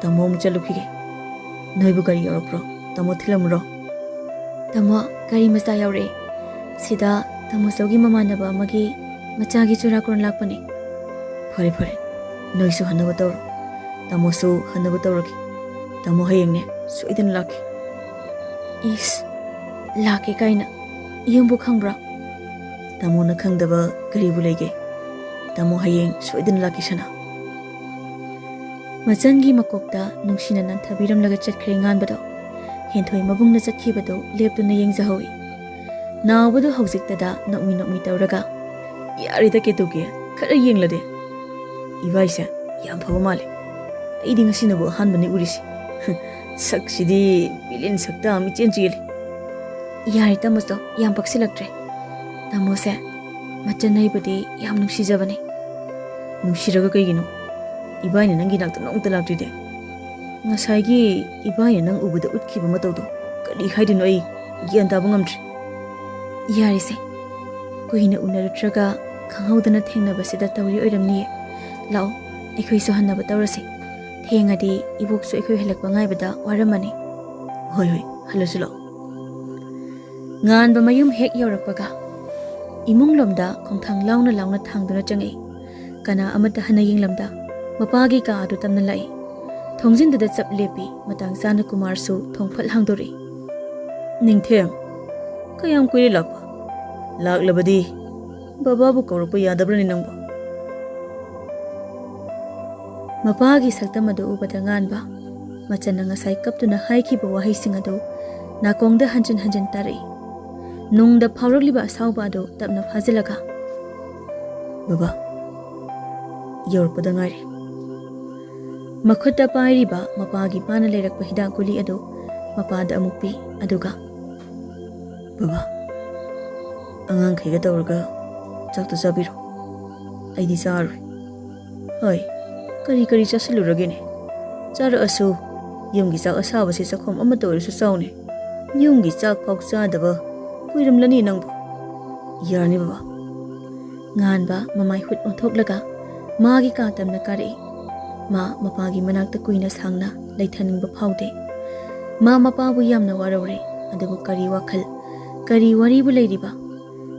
ꯇꯥꯃꯣ ꯑꯃꯨꯛ ꯆꯠꯂꯨꯈꯤꯒꯦ ꯅꯣꯏꯕꯨ ꯒꯥꯔꯤ ꯌꯥꯎꯔꯛꯄ꯭ꯔꯣ ꯇꯥꯃꯣ ꯊꯤꯜꯂꯝꯃꯨꯔꯣ ꯇꯥꯃꯣ ꯒꯥꯔꯤ ꯃꯆꯥ ꯌꯥꯎꯔꯛꯑꯦ ꯁꯤꯗ ꯇꯥꯃꯣꯆꯧꯒꯤ ꯃꯃꯥꯟꯅꯕ ꯑꯃꯒꯤ ꯃꯆꯥꯒꯤ ꯆꯨꯔꯥꯀꯣꯔꯣꯟ ꯂꯥꯛꯄꯅꯤ ꯐꯔꯦ ꯅꯣꯏꯁꯨ ꯍꯟꯅꯕ ꯇꯧꯔꯣ ꯇꯥꯃꯣꯁꯨ ꯍꯟꯅꯕ ꯇꯧꯔꯒꯦ ꯇꯥꯃꯣ ꯍꯌꯦꯡꯅꯦ ꯁꯣꯏꯗꯅ ꯂꯥꯛꯀꯦ ꯏꯁ ꯂꯥꯛꯀꯦ ꯀꯥꯏꯅ ꯌꯨꯝꯕꯨ ꯈꯪꯕ꯭ꯔꯥ ꯇꯥꯃꯣꯅ ꯈꯪꯗꯕ ꯀꯔꯤꯕꯨ ꯂꯩꯒꯦ ꯇꯥꯃꯣ ꯍꯌꯦꯡ ꯁꯣꯏꯗꯅ ꯂꯥꯛꯀꯦ ꯁꯅꯥ ꯃꯆꯟꯒꯤ ꯃꯀꯣꯛꯇ ꯅꯨꯡꯁꯤꯅ ꯅꯟꯊꯕꯤꯔꯝꯂꯒ ꯆꯠꯈ꯭ꯔꯦ ꯉꯥꯟꯕꯗꯣ ꯍꯦꯟꯊꯣꯏ ꯃꯕꯨꯡꯅ ꯆꯠꯈꯤꯕꯗꯨ ꯂꯦꯞꯇꯨꯅ ꯌꯦꯡꯖꯍꯧꯏ ꯅꯥꯎꯕꯗꯨ ꯍꯧꯖꯤꯛꯇꯗ ꯅꯣꯛꯃꯤ ꯇꯧꯔꯒ ꯌꯥꯔꯦꯗ ꯀꯩꯗꯧꯒꯦ ꯈꯔ ꯌꯦꯡꯂꯗꯦ ꯏꯕꯥꯏꯁꯦ ꯌꯥꯝ ꯐꯕ ꯃꯥꯜꯂꯦ ꯑꯩꯗꯤ ꯉꯁꯤꯅꯕꯨ ꯑꯍꯥꯟꯕꯅꯤ ꯎꯔꯤꯁꯤ ꯁꯛꯁꯤꯗꯤ ꯕꯤꯂꯦꯟ ꯁꯛꯇ ꯏꯆꯦꯟ ꯆꯦꯜꯂꯤ ꯌꯥꯔꯦ ꯇꯥꯃꯣꯆꯧ ꯌꯥꯝ ꯄꯛꯁꯤꯜꯂꯛꯇ꯭ꯔꯦ ꯇꯥꯃꯣꯁꯦ ꯃꯆꯟ ꯑꯩꯕꯨꯗꯤ ꯌꯥꯝ ꯅꯨꯡꯁꯤꯖꯕꯅꯤ ꯅꯨꯡꯁꯤꯔꯒ ꯀꯩꯒꯤꯅꯣ ꯏꯕꯥꯏꯅ ꯅꯪꯒꯤ ꯅꯥꯛꯇ ꯅꯣꯡꯇ ꯂꯥꯛꯇ꯭ꯔꯤꯗꯦ ꯉꯁꯥꯏꯒꯤ ꯏꯕꯥꯏꯅ ꯅꯪ ꯎꯕꯗ ꯎꯠꯈꯤꯕ ꯃꯇꯧꯗꯣ ꯀꯔꯤ ꯍꯥꯏꯗꯣꯏꯅꯣ ꯑꯩ ꯒ꯭ꯌꯥꯟ ꯇꯥꯕ ꯉꯝꯗ꯭ꯔꯦ ꯌꯥꯔꯤꯁꯦ ꯀꯨꯏꯅ ꯎꯅꯔꯨꯗ꯭ꯔꯒ ꯈꯪꯍꯧꯗꯅ ꯊꯦꯡꯅꯕꯁꯤꯗ ꯇꯧꯔꯤ ꯑꯣꯏꯔꯝꯅꯤꯌꯦ ꯂꯥꯛꯑꯣ ꯑꯩꯈꯣꯏꯁꯨ ꯍꯟꯅꯕ ꯇꯧꯔꯁꯤ ꯊꯦꯡꯉꯗꯤ ꯏꯕꯣꯛꯁꯨ ꯑꯩꯈꯣই ꯍꯜꯂꯛꯄ ꯉꯥꯏꯕꯗ ꯋꯥꯔꯝꯃꯅꯤ ꯍꯣꯏ ꯍꯜꯂꯁꯨ ꯂꯥꯛꯑꯣ ꯉꯥꯟꯕ ꯃꯌꯨꯝ ꯍꯦꯛ ꯌꯧꯔꯛꯄꯒ ꯏꯃꯨꯡꯂꯣꯝꯗ ꯈꯣꯡꯊꯥꯡ ꯂꯥꯎꯅ ꯊꯥꯡꯗꯨꯅ ꯆꯪꯉꯛꯏ ꯀꯅꯥ ꯑꯃꯠꯇ ꯍꯟꯅ ꯌꯦꯡꯂꯝꯗ ꯃꯄꯥꯒꯤ ꯀꯥ ꯑꯗꯨ ꯇꯝꯅ ꯂꯥꯛꯏ ꯊꯣꯡꯖꯤꯟꯗꯨꯗ ꯆꯞ ꯂꯦꯞꯄꯤ ꯃꯇꯥꯡ ꯆꯥꯅ ꯀꯨꯃꯥꯔꯁꯨ ꯊꯣꯡ ꯐꯠ ꯍꯥꯡꯗꯣꯔꯛꯏ ꯅꯤꯡꯊꯦꯝ Kayam kuire lakpa. Laklabadi. Bababu kaurupa yadabrani nangba. Mapagi saktam adu ubada nganba machan na ngasai kaptuna haikhiba wahaising adu nakongda hanjin hanjin tari nungda phaurakliba asauba adu tapna phajilaga Baba. Yorpada ngari. makhutta pairiba mapagi pana leirakpa hidak guli adu mapada amukpi aduga Baba. Angang khaiga tawraga chakta chabiru. Aidi charoi. Hoi. Kari chasiluragene. Chara asu yumgi chak asabase chakhom ama toirisu chaune. Yumgi chak phok chadaba kuiramlani nangbu. Yarni baba. nganba mamai hut onthoklaga magi ka tamna kari ma mapagi manakta kuina sangna leithaningba phaude ma mapabu yamna waraure adubu kari wakhal kari waribu leiriba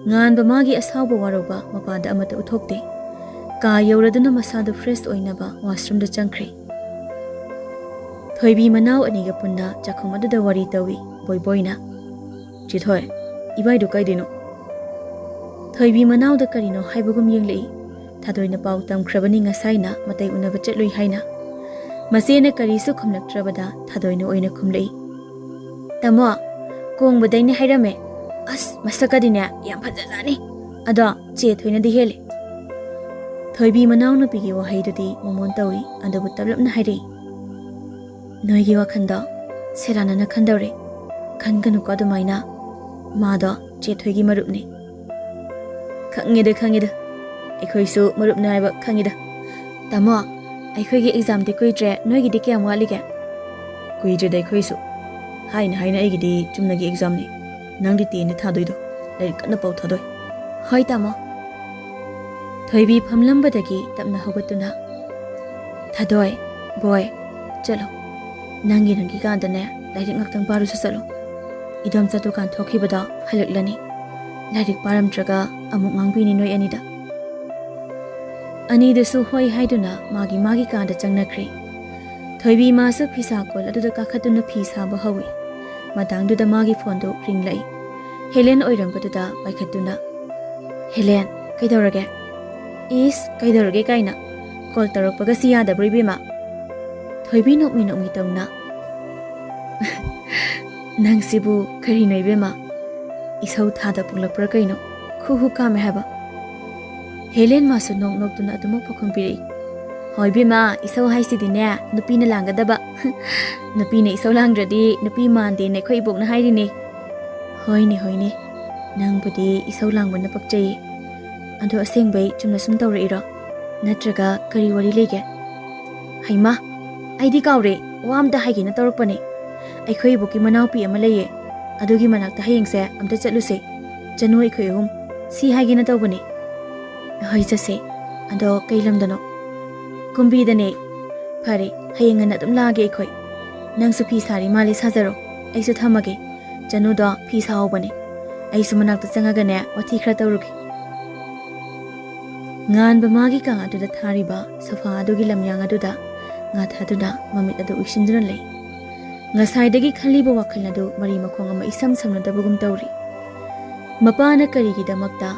nganba magi asauba waroba mapada amata uthokte ka yauraduna masadu fresh oinaba washroom da changkhre thoibi manau aniga punna chakhom aduda wari tawi boyna Chithoi. Ibaidu kaidino. thoibi manau da karino haibugum yenglei thadoina pau tamkhrabani ngasaina matai unaba chetlui haina masena karisu khumlaktrabada thadoina oina khumlei tamo kongbadaini hairame as masakadine yam phajajani ado che thoina di hele thoibi manau no pigi wahaidudi momon tawi andabu tablapna hairi noigi wakhanda serana na khandore khanganu ko adumaina mado che thoigi marupni Khangida. Aikhoisu marupna haiba khangida. tamo aikhoigi exam di kuidre noigi di kyam walige Kuidre dai khoisu. Haina aigidi chumnagi exam ni. Nangdi tene thadoido. Lai kana pau thadoi. hoi tamo thoibi phamlambadagi tapna hogatuna thadoi boy chalo nangi kandane lairik ngaktang paru sa salo idam chatu kan thokhibada halaklani lairik paramtraga amuk ngangbini noi anida anidasu hoi haiduna magi kanda changnakhri thoibi masu phisa kol aduda kakhatuna phisa ba hawi matangduda magi phone do ringlai Helen oirambaduda paikhatuna Helen kaidorage is kaidorage kaina call taropaga siya da bribima thoibi nokmi tawna nang sibu kari noibema isau thada puglapra kaino khuhu kame haba Helen masu nok tuna atumo phokhongpiri hoibima isau haisidine nupina langadaba nupina isau langdradi nupi mande ne khoi bokna hairine hoine nang budi isau langbana pakchai ado asengbai chumna sum tawreira natraga kari wari lege haima aidi kaure wamda haigina tawrpane aikhoi boki manaupi ama leye adugi manakta hayengse amta chatluse chanu aikhoi hum si haigina tawbane hoi jase ado kailamdano kumbidane phare hayengana dum lage aikhoi nangsu phi sari male sajaro aisu thamage chanu do phi sahobane aisu manakta changagane wathi khra tawruki ngan ba magi ka aduda thariba safa adugi lamyang aduda nga thaduna mamit adu uisinduna lei ngasaidagi khaliba wakhal adu mari makhong ama isam samnadabugum tawri mapana karigi damakta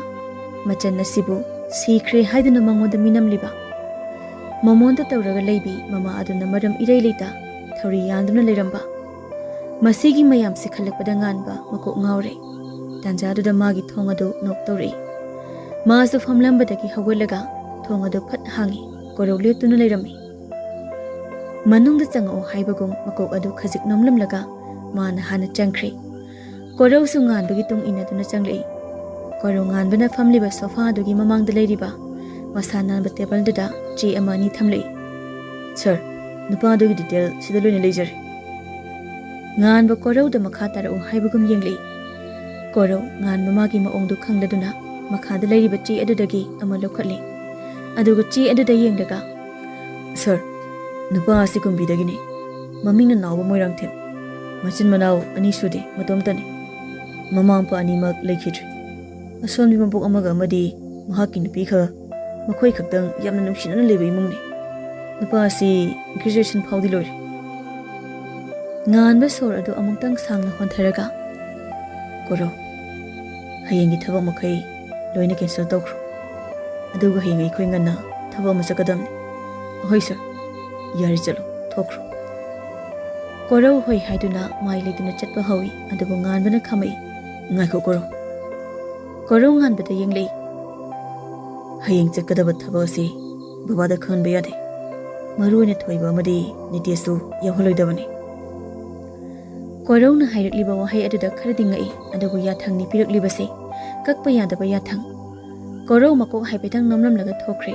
machan nasibu sikre haiduna mangoda minamliba mamonda tawraga leibi mama aduna maram irei leita thori yanduna leiramba masigi mayam sikhalakpada nganba makok ngaure tanja aduda magi thong adu nok tawri masu famlambadagi hawalaga thong adu phat hangi korole tuna leirami manungda changao haibagum makok adu khajik nomlamlaga mana hana changkhre korau su nganbagi tung inaduna changlei korau nganbana famliba sofa adugi mamangda leiriba masananba table da che amani thamlei sir nupa adugi detail sida loina leijare nganba korau da makha tarau haibagum yenglei korau nganba magi maongdu khangladuna makhada leiriba che adudagi ama lokhatle aduga che aduda yengdaga sir nupa asi kumbidagine mamingna nawba moirang them machin manau ani sude matomtane mamampa ani mak lekhidre asonbi mabuk amaga amadi mahaki nupi kha makhoi khaktang yamna nungsinana leba imungni nupa asi graduation phawdi loire nganba sor adu amungtang sangna hontharaga koro Hayenggi thaba makai loina cancel tawkhro. Aduga hayeng akhoi nganna thaba ma chakadamni. Hoi sir. Yari chalo thokro. Korau hoi haiduna mai leiduna chatpa hawi adubu nganbana khamai. Ngaiko koro. Korau nganbada yenglei. Hayeng chakadaba thaba asi babada khanba yade. Maruina thoiba amadi nitiesu yawhaloidabani. Korau na hairakliba wahai aduda kharadi ngai adubu yathangni piraklibase kakpa yadaba yathang. Korau makok haipetang nomlamlaga thokre.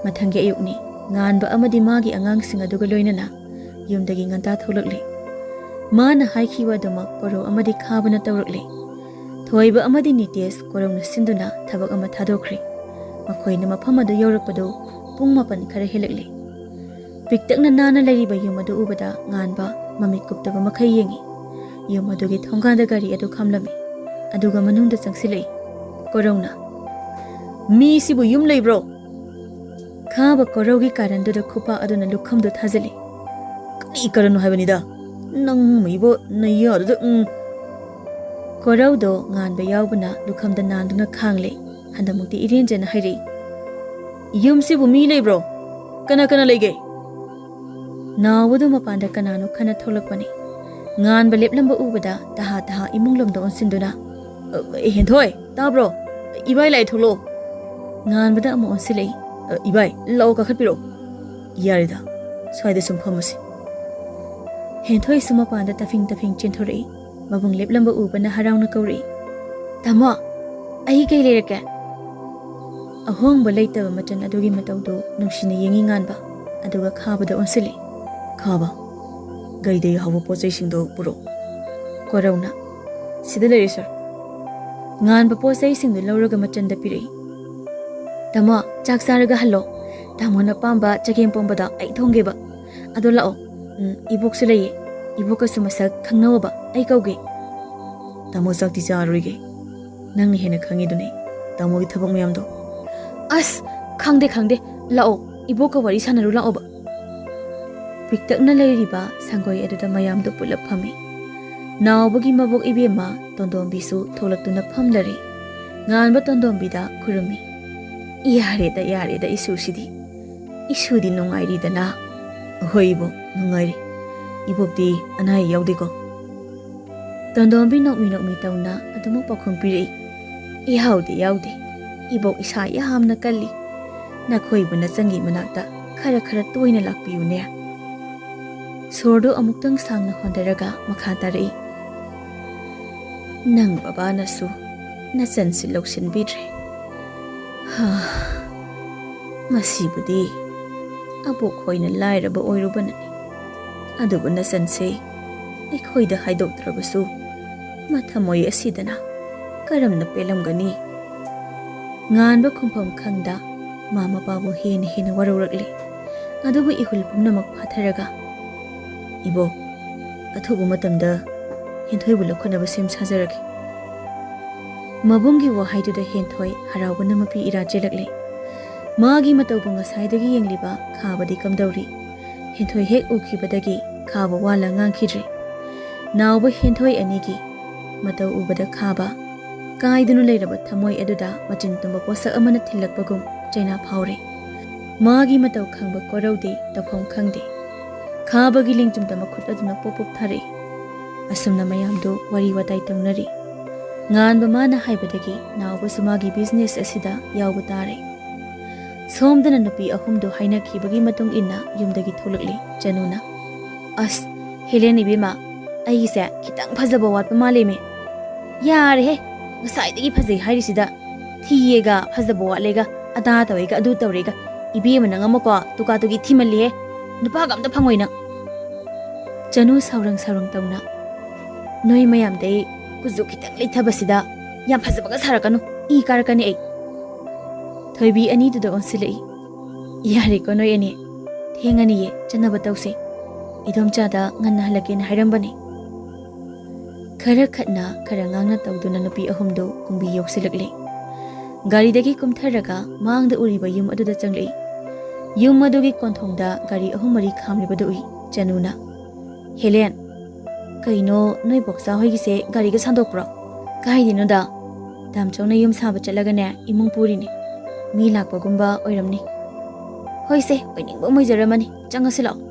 Mathangi ayukni nganba amadi magi angangsing aduga loinana yumdagi nganta tholakli. Mana haikhiwa duma korau amadi khabana tawrakli. Thoiba amadi nities korau na sinduna thabak ama thadokre. Makhoina mafam adu yaurakpadu pung 8 khara helakli. Piktakna nana lairiba yum adu ubada nganba mamit kuptaba makhai yengi. Yum adugi thongkanda gari adu khamlami. Aduga manungda changsilai. Korau na Mi sibu yum leibro. Khaba korau gi karanduda khupa aduna lukhamdu thajali. Kani karanu haibanida. Nang maibo naya adu Korau do nganba yaubana lukhamda nanduna khangle. Handamukti irenjana hairi. Yum sibu mi leibro. Kana kana leige. Nawadu mapanda kanano khana tholakpani. Nganba leplamba ubada taha imunglomda onsinduna. Henthoi tabro. Ibai lai tholo. Nganbada amu onsilei. Ibai lau ka khatpiro. Yarida. Swaide sum phamasi. Henthoi suma panda tafing chinthorei. Mabung leplamba ubana harauna kauri. Tamo, ai kei lerake. Ahongba leitaba matan adugi mataudo nungsina yengi nganba. Aduga khabada onsili. Khaba. Gaidei hawa pochai singdo puro. Korauna. Sida lere sir. Nganba pochai singdo lauraga matanda pirei. Tamo, chak saraga hallo. Tamo na pamba chakem pombada ai thongeba. Ado lao. Ibok su leye. Ibok su masak khangnawaba ai kauge. Tamo chak ti charoige. Nangni hena khangi dune. Tamo gi thabak mayamdo. As khangde lao. Ibok ka wari sanaru lao ba. Piktakna leiriba sangoi aduda mayamdo pulap phami. Nawbagi mabok ibema tondombisu tholaktuna phamlari. Nganba tondombida khurumi. Yareda isudi. Isudi nungairi dana. Hoibo nungairi. Ibokdi anai yaudiko. Tondombi nokmi tauna adumuk pakhum pirei. Yaude. Ibok isa yahamna kalli. Nakhoibuna changi manakta khara toina lakpiyune. Sordo amuktang sangna hondaraga makha tarei. Nang baba nasu nachan siloksin bidre. Masibudi abok hoina lairaba oirubanani. Adubu nachanse aikhoida haidoktrabasu mathamoi asidana karamna pelamgani. Nganba khumpham khangda mama babu hena warurakli. Adubu ihul pumnamak phatharaga. Ibo, Athouba matamda Henthoi lakhanaba sem sajaraki. Mabunggi wahaiduda Henthoi haraubana mapi ira jelakle. Magi mataubu ngasaidagi yengliba khabadi kamdauri. Henthoi hek ukhibadagi khaba wala ngangkhidre. Nauba Henthoi anigi matau ubada khaba kaidunu leiraba thamoi aduda machin tumba posak amana thilakpagum chaina phaure. Magi matau khangba koraudi tafam khangde. Khabagi lingchumda makhut aduna popop thare. Asumna mayamdo wari watai taunari. Nganba mana haibadagi nauba sumagi business asida yaubu tare. Somdana nupi ahumdo haina khibagi matung inna yumdagi tholakli Januna. As Helen ibima aise khitang phajaba watpa maleme. Yare he ngasai phajai hairisida thiyega phajaba watlega ada tawega adu tawrega ibema nangamako tuka tugi thimali he nupa gamda phangoina. Janu saurang tauna. Noi mayam dei kuzu khitang leithabasida yam phajabaga sarakanu I karakani ai. Thoibi ani duda onsilei. Yare ko noi ani thengani ye chanaba tause. Idomchada nganna halakena hairambani. Khara khatna khara ngangna tawduna nupi ahumdo kumbi yoksilakle. Gari dagi kumtharaga mangda uriba yum aduda changlei. Yum adugi konthongda gari ahumari khamlibadu ui Januna. Helen, kaino noi boksa hoigise gari ga sandokpro. Kaidinoda ꯗꯥꯝꯆꯧꯅ ꯌꯨꯝ ꯁꯥꯕ ꯆꯠꯂꯒꯅꯦ ꯏꯃꯨꯡ ꯄꯨꯔꯤꯅꯤ ꯃꯤ ꯂꯥꯛꯄꯒꯨꯝꯕ ꯑꯣꯏꯔꯝꯅꯤ ꯍꯣꯏꯁꯦ ꯑꯣꯏꯅꯤꯡꯕ ꯑꯣꯏꯖꯔꯝꯃꯅꯤ ꯆꯪꯉꯁꯤ ꯂꯥꯛꯑꯣ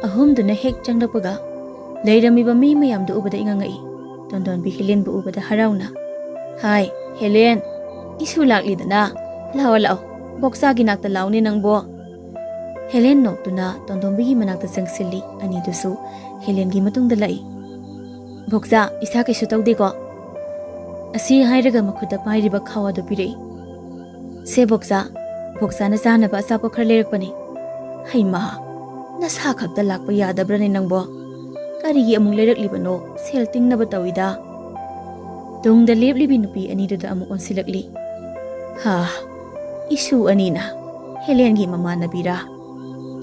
ꯑꯍꯨꯝꯗꯨꯅ ꯍꯦꯛ ꯆꯪꯂꯛꯄꯒ ꯂꯩꯔꯝꯃꯤꯕ ꯃꯤ ꯃꯌꯥꯝꯗꯨ ꯎꯕꯗ ꯏꯉꯛꯉꯛꯏ ꯇꯣꯟꯗꯣꯟꯕꯤ ꯍꯦꯂꯦꯟꯕꯨ ꯎꯕꯗ ꯍꯔꯥꯎꯅ ꯍꯥꯏ ꯍꯦꯂꯦꯟ 이슈 ꯂꯥꯛꯂꯤꯗꯅ ꯂꯥꯛꯑꯣ ꯂꯥꯛꯑꯣ ꯕꯣꯛꯁꯥꯒꯤ ꯅꯥꯛꯇ ꯂꯥꯎꯅꯦ ꯅꯪꯕꯣ ꯍꯦꯂꯦꯟ ꯅꯣꯛꯇꯨꯅ ꯇꯣꯟꯗꯣꯟꯕꯤꯒꯤ ꯃꯅꯥꯛꯇ ꯆꯪꯁꯤꯜꯂꯤ ꯑꯅꯤꯗꯨꯁꯨ ꯍꯦꯂꯦꯟꯒꯤ ꯃꯇꯨꯡꯗ ꯂꯥꯛꯏ ꯕꯣꯛꯁꯥ ꯏꯁꯥ ꯀꯩꯁꯨ ꯇꯧꯗꯦꯀꯣ ꯑꯁꯤ ꯍꯥꯏꯔꯒ ꯃꯈꯨꯠꯇ ꯄꯥꯏꯔꯤꯕ ꯈꯥꯋꯥꯗꯨ ꯄꯤꯔꯛꯏ ꯁꯦ ꯕꯣꯛꯁꯥ ꯕꯣꯛꯁꯥꯅ ꯆꯥꯅꯕ ꯑꯆꯥꯄꯣꯠ ꯈꯔ ꯂꯩꯔꯛꯄꯅꯤ ꯍꯩꯃꯥ ꯅꯁꯥ ꯈꯛꯇ ꯂꯥꯛꯄ ꯌꯥꯗꯕ꯭ꯔꯅꯦ ꯅꯪꯕꯣ ꯀꯔꯤꯒꯤ ꯑꯃꯨꯛ ꯂꯩꯔꯛꯂꯤꯕꯅꯣ ꯁꯦꯜ ꯇꯤꯡꯅꯕ ꯇꯧꯏꯗ ꯇꯨꯡꯗ ꯂꯦꯞꯂꯤꯕꯤ ꯅꯨꯄꯤ ꯑꯅꯤꯗꯨꯗ ꯑꯃꯨꯛ ꯑꯣꯟꯁꯤꯜꯂꯛꯂꯤ ꯍꯥ 이슈 ꯑꯅꯤꯅ ꯍꯦꯂꯦꯟꯒꯤ ꯃꯃꯥꯟꯅꯕꯤꯔꯥ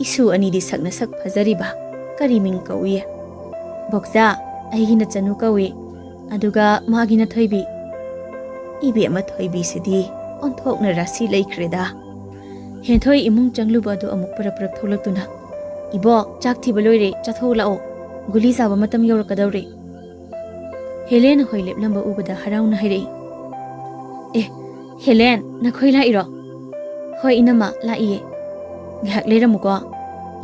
이슈 ꯑꯅꯤꯗꯤ ꯁꯛꯅ ꯁꯛ ꯐꯖꯔꯤꯕ ꯀꯔꯤ ꯃꯤꯡ ꯀꯧꯏ ꯕꯣꯛꯁꯥ ꯑꯩꯒꯤꯅ ꯆꯅꯨ ꯀꯧꯏ ꯑꯗꯨꯒ ꯃꯥꯒꯤꯅ ꯊꯣꯏꯕꯤ 이베ꯝꯃ ꯊꯣꯏꯕꯤꯁꯤꯗꯤ ꯑꯣꯟꯊꯣꯛꯅ ꯔꯥꯁꯤ ꯂꯩꯈ꯭ꯔꯦꯗ ꯍꯦꯟꯊꯣꯏ ꯏꯃꯨꯡ ꯆꯪꯂꯨꯕ ꯑꯗꯨ ꯑꯃꯨꯛ ꯄꯔꯞ ꯊꯣꯛꯂꯛꯇꯨꯅ ꯏꯕꯣꯛ ꯆꯥꯛ ꯊꯤꯕ ꯂꯣꯏꯔꯦ ꯆꯥꯊꯣꯛ ꯂꯥꯛꯑꯣ ꯒꯨꯂꯤ ꯆꯥꯕ ꯃꯇꯝ ꯌꯧꯔꯛꯀꯗꯧꯔꯦ ꯍꯦꯂꯦꯟ ꯍꯣꯏ ꯂꯦꯞꯂꯝꯕ ꯎꯕꯗ ꯍꯔꯥꯎꯅ ꯍꯥꯏꯔꯛꯏ ꯑꯦ ꯍꯦꯂꯦꯟ ꯅꯈꯣꯏ ꯂꯥꯛꯏꯔꯣ ꯍꯣꯏ ꯏꯅꯝꯃ ꯂꯥꯛꯏꯌꯦ ꯉꯥꯏꯍꯥꯛ ꯂꯩꯔꯝꯃꯨꯀꯣ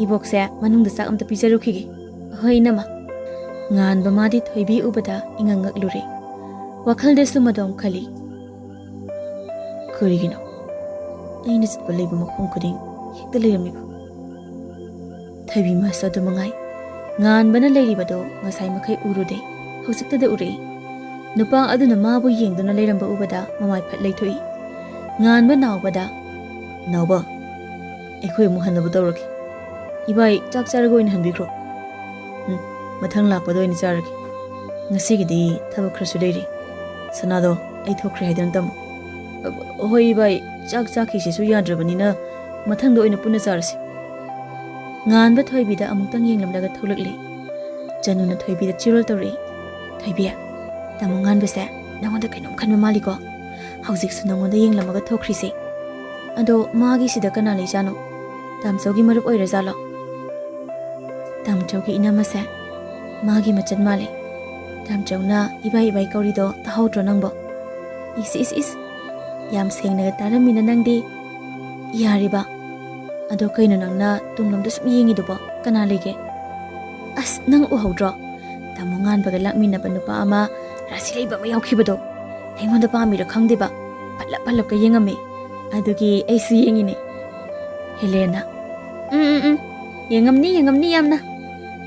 ꯏꯕꯣꯛꯁꯦ ꯃꯅꯨꯡꯗ ꯆꯥꯛ ꯑꯝꯇ ꯄꯤꯖꯔꯨꯈꯤꯒꯦ ꯍꯣꯏ ꯏꯅꯝꯃ ꯉꯥꯟꯕ ꯃꯥꯗꯤ ꯊꯣꯏꯕꯤ ꯎꯕꯗ ꯏꯉꯛꯉꯛꯂꯨꯔꯦ ꯋꯥꯈꯜꯗꯁꯨ ꯃꯗꯣꯝ ꯈꯜꯂꯤ ꯀꯔꯤꯒꯤꯅꯣ ꯑꯩꯅ ꯆꯠꯄ ꯂꯩꯕ ꯃꯐꯝ ꯈꯨꯗꯤꯡ ꯍꯦꯛꯇ ꯂꯩꯔꯝꯃꯤꯕ ꯊꯣꯏꯕꯤ ꯃꯥꯁꯨ ꯑꯗꯨ ꯃꯉꯥꯏ ꯉꯥꯟꯕꯅ ꯂꯩꯔꯤꯕꯗꯣ ꯉꯁꯥꯏ ꯃꯈꯩ ꯎꯔꯨꯗꯦ ꯍꯧꯖꯤꯛꯇꯗ ꯎꯔꯛꯏ ꯅꯨꯄꯥ ꯑꯗꯨꯅ ꯃꯥꯕꯨ ꯌꯦꯡꯗꯨꯅ ꯂꯩꯔꯝꯕ ꯎꯕꯗ ꯃꯃꯥꯏ ꯐꯠ ꯂꯩꯊꯣꯛꯏ ꯉꯥꯟꯕ ꯅꯥꯎꯕꯗ ꯅꯥꯎꯕ ꯑꯩꯈꯣꯏ ꯑꯃꯨꯛ ꯍꯟꯅꯕ ꯇꯧꯔꯒꯦ ꯏꯕꯥꯏ ꯆꯥꯛ ꯆꯥꯔꯒ ꯑꯣꯏꯅ ꯍꯟꯕꯤꯈ꯭ꯔꯣ ꯃꯊꯪ ꯂꯥꯛꯄꯗ ꯑꯣꯏꯅ ꯆꯥꯔꯒꯦ ꯉꯁꯤꯒꯤꯗꯤ ꯊꯕꯛ ꯈꯔꯁꯨ ꯂꯩꯔꯤ ꯁꯅꯥꯗꯣ ꯑꯩ ꯊꯣꯛꯈ꯭ꯔꯦ ꯍꯥꯏꯗꯅ ꯇꯝꯃꯨ ꯍꯣꯏ ꯏꯕꯥꯏ ꯆꯥꯛ ꯆꯥꯈꯤꯁꯤꯁꯨ ꯌꯥꯗ꯭ꯔꯕꯅꯤꯅ ꯃꯊꯪꯗ ꯑꯣꯏꯅ ꯄꯨꯟꯅ ꯆꯥꯔꯁꯤ ꯉꯥꯟꯕ ꯊꯣꯏꯕꯤꯗ ꯑꯃꯨꯛꯇꯪ ꯌꯦꯡꯂꯝꯂꯒ ꯊꯣꯛꯂꯛꯂꯤ ꯆꯅꯨꯅ ꯊꯣꯏꯕꯤꯗ ꯆꯤꯔꯣꯜ ꯇꯧꯔꯛꯏ ꯊꯣꯏꯕꯤ ꯇꯥꯃꯣ ꯉꯥꯟꯕꯁꯦ ꯅꯪꯉꯣꯟꯗ ꯀꯩꯅꯣꯝ ꯈꯟꯕ ꯃꯥꯜꯂꯤꯀꯣ ꯍꯧꯖꯤꯛꯁꯨ ꯅꯪꯉꯣꯟꯗ ꯌꯦꯡꯂꯝꯃꯒ ꯊꯣꯛꯈ꯭ꯔꯤꯁꯦ ꯑꯗꯣ ꯃꯥꯒꯤꯁꯤꯗ ꯀꯅꯥ ꯂꯩꯖꯥꯠꯅꯣ ꯇꯥꯝꯆꯧꯒꯤ ꯃꯔꯨꯞ ꯑꯣꯏꯔꯖꯥꯠꯂꯣ ꯇꯥꯝꯆꯧꯒꯤ ꯏꯅꯝꯃꯁꯦ ꯃꯥꯒꯤ ꯃꯆꯟ ꯃꯥꯜꯂꯤ ꯇꯥꯝꯆꯧꯅ ꯏꯕꯥꯏ ꯏꯕꯥꯏ ꯀꯧꯔꯤꯗꯣ ꯇꯥꯍꯧꯗ꯭ꯔꯣ ꯅꯪꯕꯣ ꯏꯁ ꯌꯥꯝ ꯁꯦꯡꯅꯒ ꯇꯥꯔꯝꯃꯤꯅ ꯅꯪꯗꯤ ꯌꯥꯔꯤꯕ ꯑꯗꯣ ꯀꯩꯅꯣ ꯅꯪꯅ ꯇꯨꯡꯂꯣꯝꯗ ꯁꯨꯝ ꯌꯦꯡꯉꯤꯗꯨꯕꯣ ꯀꯅꯥ ꯂꯩꯒꯦ ꯑꯁ ꯅꯪ ꯎꯍꯧꯗ꯭ꯔꯣ ꯇꯥꯃꯣ ꯉꯥꯟꯕꯒ ꯂꯥꯛꯃꯤꯟꯅꯕ ꯅꯨꯄꯥ ꯑꯃ ꯔꯥꯁꯤ ꯂꯩꯕ ꯑꯃ ꯌꯥꯎꯈꯤꯕꯗꯣ ꯑꯩꯉꯣꯟꯗ ꯄꯥꯝꯃꯤꯔ ꯈꯪꯗꯦꯕ ꯄꯜꯂꯞꯀ ꯌꯦꯡꯉꯝꯃꯤ ꯑꯗꯨꯒꯤ ꯑꯩꯁꯨ ꯌꯦꯡꯉꯤꯅꯦ ꯍꯦꯂꯦꯟꯅ ꯌꯦꯡꯉꯝꯅꯤ ꯌꯥꯝꯅ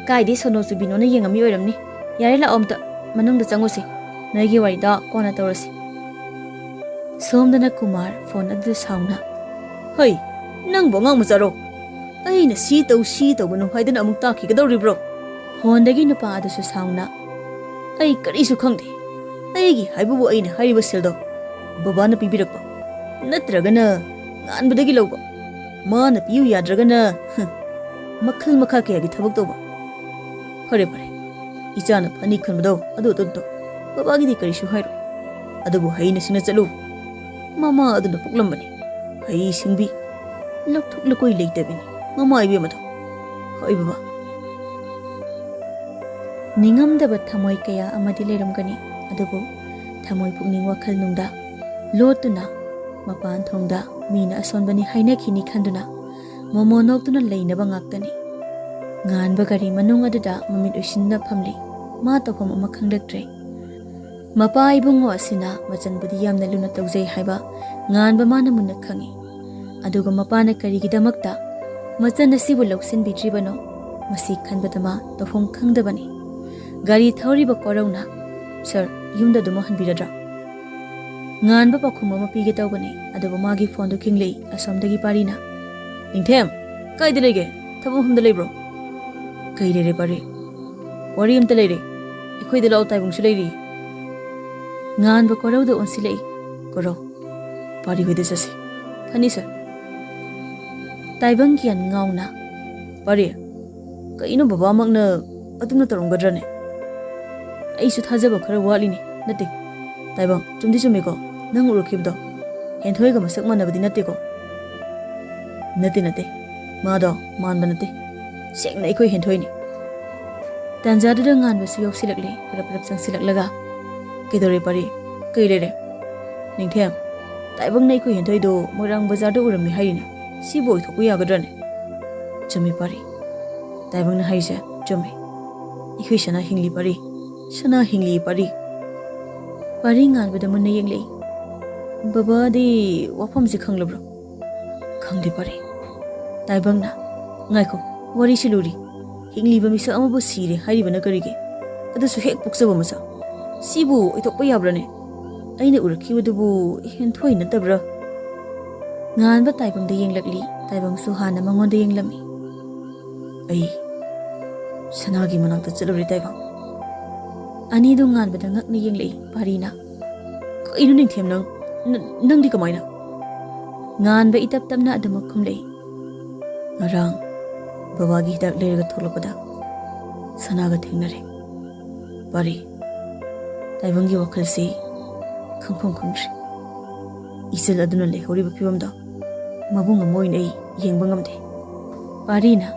ꯀꯥꯏꯗꯩ ꯁꯣꯅꯣ ꯆꯨꯕꯤꯅꯣꯅ ꯌꯦꯡꯉꯝꯃꯤ ꯑꯣꯏꯔꯝꯅꯤ ꯌꯥꯔꯦ ꯂꯥꯛꯑꯣ ꯑꯝꯇ ꯃꯅꯨꯡꯗ ꯆꯪꯉꯨꯁꯤ ꯅꯣꯏꯒꯤ ꯋꯥꯔꯤꯗꯣ ꯀꯣꯟꯅ ꯇꯧꯔꯁꯤ ꯁꯣꯝꯗꯅ ꯀꯨꯃꯥꯔ ꯐꯣꯟ ꯑꯗꯨꯗ ꯁꯥꯎꯅ ꯍꯩ ꯅꯪꯕꯨ ꯑꯉꯥꯡ ꯃꯆꯥꯔꯣ ꯑꯩꯅ ꯁꯤ ꯇꯧꯒꯅꯨ ꯍꯥꯏꯗꯅ ꯑꯃꯨꯛ ꯇꯥꯈꯤꯒꯗꯧꯔꯤꯕ꯭ꯔꯣ ꯐꯣꯟꯗꯒꯤ ꯅꯨꯄꯥ ꯑꯗꯨꯁꯨ ꯁꯥꯎꯅ ꯑꯩ ꯀꯔꯤꯁꯨ ꯈꯪꯗꯦ ꯑꯩꯒꯤ ꯍꯥꯏꯕꯕꯨ ꯑꯩꯅ ꯍꯥꯏꯔꯤꯕ ꯁꯦꯜꯗꯣ ꯕꯕꯥꯅ ꯄꯤꯕꯤꯔꯛꯄ ꯅꯠꯇ꯭ꯔꯒꯅ ꯉꯥꯟꯕꯗꯒꯤ ꯂꯧꯕ ꯃꯥꯅ ꯄꯤꯌꯨ ꯌꯥꯗ꯭ꯔꯒꯅ ꯃꯈꯜ ꯃꯈꯥ ꯀꯌꯥꯒꯤ ꯊꯕꯛ ꯇꯧꯕ ꯐꯔꯦ ꯏꯆꯥꯅ ꯐꯅꯤ ꯈꯟꯕꯗꯣ ꯑꯗꯨ ꯕꯕꯥꯒꯤꯗꯤ ꯀꯔꯤꯁꯨ ꯍꯥꯏꯔꯣꯏ ꯑꯗꯨꯕꯨ ꯍꯩꯅ ꯁꯤꯡꯅ ꯆꯠꯂꯨ ꯃꯃꯥ ꯑꯗꯨꯅ ꯄꯣꯛꯂꯝꯕꯅꯤ ꯍꯩ ꯁꯤꯡꯕꯤ ꯂꯧꯊꯣꯛ ꯂꯀꯣꯏ ꯂꯩꯇꯕꯤꯅꯤ ꯃꯃꯥ ꯏꯕꯦꯝꯃꯗꯣ ꯍꯣꯏ ꯕꯕꯥ ꯅꯤꯡꯉꯝꯗꯕ ꯊꯃꯣꯏ ꯀꯌꯥ ꯑꯃꯗꯤ ꯂꯩꯔꯝꯒꯅꯤ ꯑꯗꯨꯕꯨ ꯊꯃꯣꯏ ꯄꯨꯛꯅꯤꯡ ꯋꯥꯈꯜ ꯅꯨꯡꯗ ꯂꯣꯠꯇꯨꯅ ꯃꯄꯥꯟ ꯊꯣꯡꯗ ꯃꯤꯅ ꯑꯁꯣꯟꯕꯅꯤ ꯍꯥꯏꯅꯈꯤꯅꯤ ꯈꯟꯗꯨꯅ ꯃꯣꯃꯣ ꯅꯣꯛꯇꯨꯅ ꯂꯩꯅꯕ ꯉꯥꯛꯇꯅꯤ ꯉꯥꯟꯕ ꯒꯥꯔꯤ ꯃꯅꯨꯡ ꯑꯗꯨꯗ ꯃꯃꯤꯠ ꯎꯏꯁꯤꯟꯅ ꯐꯝꯂꯤ ꯃꯥ ꯇꯧꯐꯝ ꯑꯃ ꯈꯪꯂꯛꯇ꯭ꯔꯦ ꯃꯄꯥ ꯏꯕꯨꯡꯉꯣ ꯑꯁꯤꯅ ꯃꯆꯟꯕꯨꯗꯤ ꯌꯥꯝꯅ ꯂꯨꯅ ꯇꯧꯖꯩ ꯍꯥꯏꯕ ꯉꯥꯟꯕ ꯃꯥꯅ ꯃꯨꯟꯅ ꯈꯪꯏ ꯑꯗꯨꯒ ꯃꯄꯥꯅ ꯀꯔꯤꯒꯤꯗꯃꯛꯇ ꯃꯆꯟ ꯑꯁꯤꯕꯨ ꯂꯧꯁꯤꯟꯕꯤꯗ꯭ꯔꯤꯕꯅꯣ ꯃꯁꯤ ꯈꯟꯕꯗ ꯃꯥ ꯇꯧꯐꯝ ꯈꯪꯗꯕꯅꯤ ꯒꯥꯔꯤ ꯊꯧꯔꯤꯕ ꯀꯣꯔꯧꯅ ꯁꯔ ꯌꯨꯝꯗ ꯑꯗꯨꯝ ꯍꯟꯕꯤꯔꯗ꯭ꯔꯥ ꯉꯥꯟꯕ ꯄꯥꯎꯈꯨꯝ ꯑꯃ ꯄꯤꯒꯦ ꯇꯧꯕꯅꯤ ꯑꯗꯨꯕꯨ ꯃꯥꯒꯤ ꯐꯣꯟꯗꯨ ꯈꯤꯡꯂꯛꯏ ꯑꯁꯣꯝꯗꯒꯤ ꯄꯥꯔꯤꯅ ꯅꯤꯡꯊꯦꯝ ꯀꯥꯏꯗ ꯂꯩꯒꯦ ꯊꯕꯛ ꯃꯐꯝꯗ ꯂꯩꯕ꯭ꯔꯣ ꯀꯩ ꯂꯩꯔꯦ ꯄꯥꯔꯤ ꯋꯥꯔꯤ ꯑꯝꯇ ꯂꯩꯔꯦ ꯑꯩꯈꯣꯏꯗ ꯂꯥꯛꯑꯣ ꯇꯥꯏꯕꯪꯁꯨ ꯂꯩꯔꯤ ꯉꯥꯟꯕ ꯀꯣꯔꯧꯗ ꯑꯣꯟꯁꯤꯜꯂꯛꯏ ꯀꯣꯔꯧ ꯄꯥꯔꯤ ꯍꯣꯏꯗ ꯆꯠꯁꯤ ꯐꯅꯤ ꯁꯔ ꯇꯥꯏꯕꯪ ꯒ꯭ꯌꯥꯟ ꯉꯥꯎꯅ ꯄꯥꯔꯤ ꯀꯩꯅꯣ ꯕꯕꯥꯃꯛꯅ ꯑꯗꯨꯝꯅ ꯇꯧꯔꯝꯒꯗ꯭ꯔꯅꯦ ꯑꯩꯁꯨ ꯊꯥꯖꯕ ꯈꯔ ꯋꯥꯠꯂꯤꯅꯦ ꯅꯠꯇꯦ ꯇꯥꯏꯕꯪ ꯆꯨꯝꯗꯤ ꯆꯨꯝꯃꯦꯀꯣ ꯅꯪ ꯎꯔꯛꯈꯤꯕꯗꯣ ꯍꯦꯟꯊꯣꯏꯒ ꯃꯁꯛ ꯃꯥꯟꯅꯕꯗꯤ ꯅꯠꯇꯦꯀꯣ ꯅꯠꯇꯦ ꯃꯥꯗꯣ ꯃꯥꯟꯕ ꯅꯠꯇꯦ ꯁꯦꯡꯅ ꯑꯩꯈꯣꯏ ꯍꯦꯟꯊꯣꯏꯅꯤ ꯇꯥꯟꯖꯥꯗꯨꯗ ꯉꯥꯟꯕꯁꯨ ꯌꯧꯁꯤꯜꯂꯛꯂꯤ ꯄꯔꯞ ꯆꯪꯁꯤꯜꯂꯛꯂꯒ ꯀꯩꯗꯧꯔꯦ ꯄꯥꯔꯤ Kay lere. Ningthem. Taibang na iko hintoy do Moirang bazar da urami hayine. Si boy thoku yagadrane. Chumi pari. Taibang na hayse chumi. Ikhoy sana hingli pari. Sana hingli pari. Pari ngan bada munna yenglei. Baba di wafam si khanglabro. Khangdi pari. Taibang na. Ngaiko wari siluri. Hingli ba misa ama bo sire hayri bana karige. Ada su hek puksa ba masa. Sibu itokpa yabrane. Aina urakhibadubu henthoi natabra. Ngan ba taibang da yenglakli. Taibang su hana mangon da yenglami. Ai sanagi manakta chaluri taibang. Ani do ngan ba da ngakni yenglei parina. Kaino ningthem nang di kamaina. Ngan ba itap tamna adamak khumlei. Ngarang babagi hidak lerga tholokpada sanaga thengnare. Pari taibangi wakhalsi khangphom khumri. Isel aduna le horiba phibamda mabung amoin ei yengba ngamde. Parina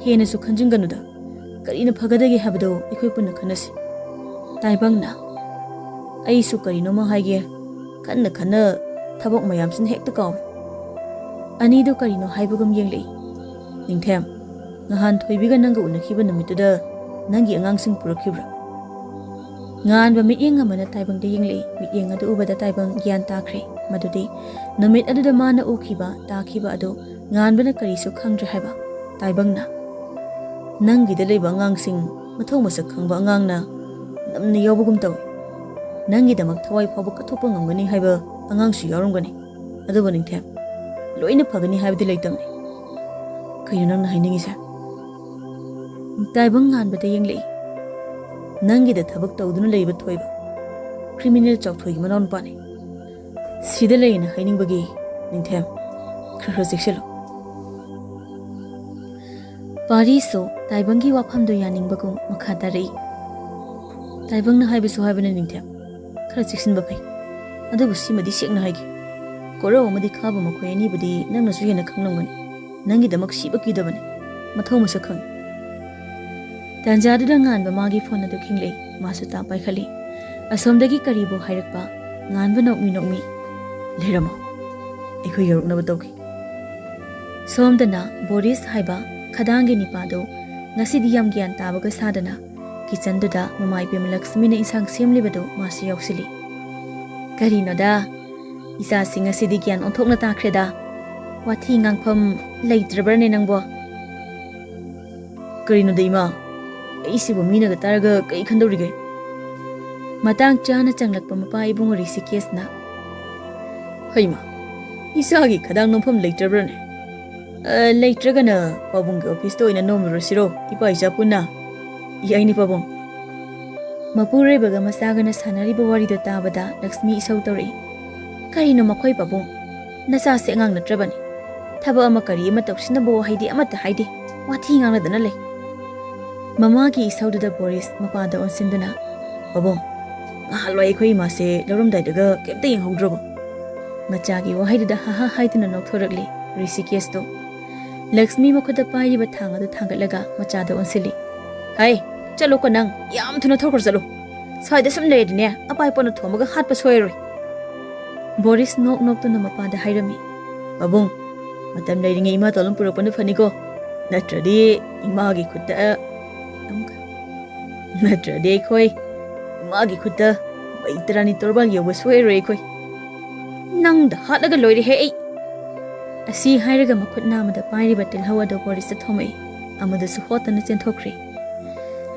hena su khanjinganuda karina phagadagi habdo ikoi punna khanasi. Taibangna ai su karino ma haige kanna thabok mayamsin hekta kaw. Ani do karino haibagam yenglei. Ningthem ngahan thoibiga nanga unakhiba namituda nangi angangsing purakhibra. Ngan ba mityeng amana taibang de yenglei mityeng adu ubada taibang gyan takhre madudi namit aduda mana ukhiba takhiba adu ngan bana karisu khangdra haiba. Taibangna nangi de leiba angangsing mathong masak khangba angangna namna yobugum tawi. Nangi damak thawai phabu kathopa ngamgani haiba angangsu yarumgani. Adu ba ningthem loina phagani haibdi leitamni. Kayo nang nahiningisa. Taibang ngan bada yenglei. Nangi da thabak tawduna leiba thoiba. Criminal chawthoi gi manon pani. Sida leina haining bagi ningthem khara sekselo. Pari so taibang gi wafam do yaning bagum makhada rei. Taibang na haiba so haibana ningthem khara seksin ba pai. Adu busi madi sekna haigi. Koro madi khaba makhoi ani budi nangna su hena khangnamgani. Nangi damak siba kidabane mathau masa khang. Tanjadu da ngan ba magi phone adu khinglei masu ta pai khali. Asomdagi karibo hairakpa ngan ba nokmi leramo. Ikho yorukna ba tawki. Somdana Boris haiba khadangi nipado ngasidi yam gyan tabaga sadana kitchen duda mamai pem Lakshmi na isang semlibado masu yausili. Karino da isa singa sidi gyan onthokna takhreda. Wathi ngangpham leitrabrane nangbo. Karino deima isibo mina ga taraga kai khandorige. Matang chana changlakpa mapa ibung Rishikesna. Haima isagi khadang nompham leitrabrane. Leitragana pabung ga office to ina nomro siro ipa isa punna. Yaini pabung. Mapure baga masagana sanari bawari do tabada Lakshmi isau tori. Karino makhoi pabung. Nasa se ngang natrabani. Thaba ama kari ama tawsinabo haidi amata haidi wathi ngangna dana le. Mama ki isauda Boris mapada onsinduna babong ngahalwa ikhoi ma se loromdai daga kemta yenghodrobo. Machagi wahaida ha ha haiduna nokthoragli Rishikesh to. Lakshmi makhuda paiba thanga du thangatlaga machada onsili. Hai chalo ko nang yam thuna thorkhor chalo. Saida sam leidine apai pona thomaga hatpa soiroi. Boris nok tuna mapada hairami. Babong matam leiringe ima tolum purakpana faniko. Natradi imagi khutta natradi khoi imagi khutta baitrani torbal yoba soiroi khoi. Nang da hatlaga loire he ei. Asi hairaga makhut namada pairiba tilhawa do Boris ta thomai amada su hotana chenthokri.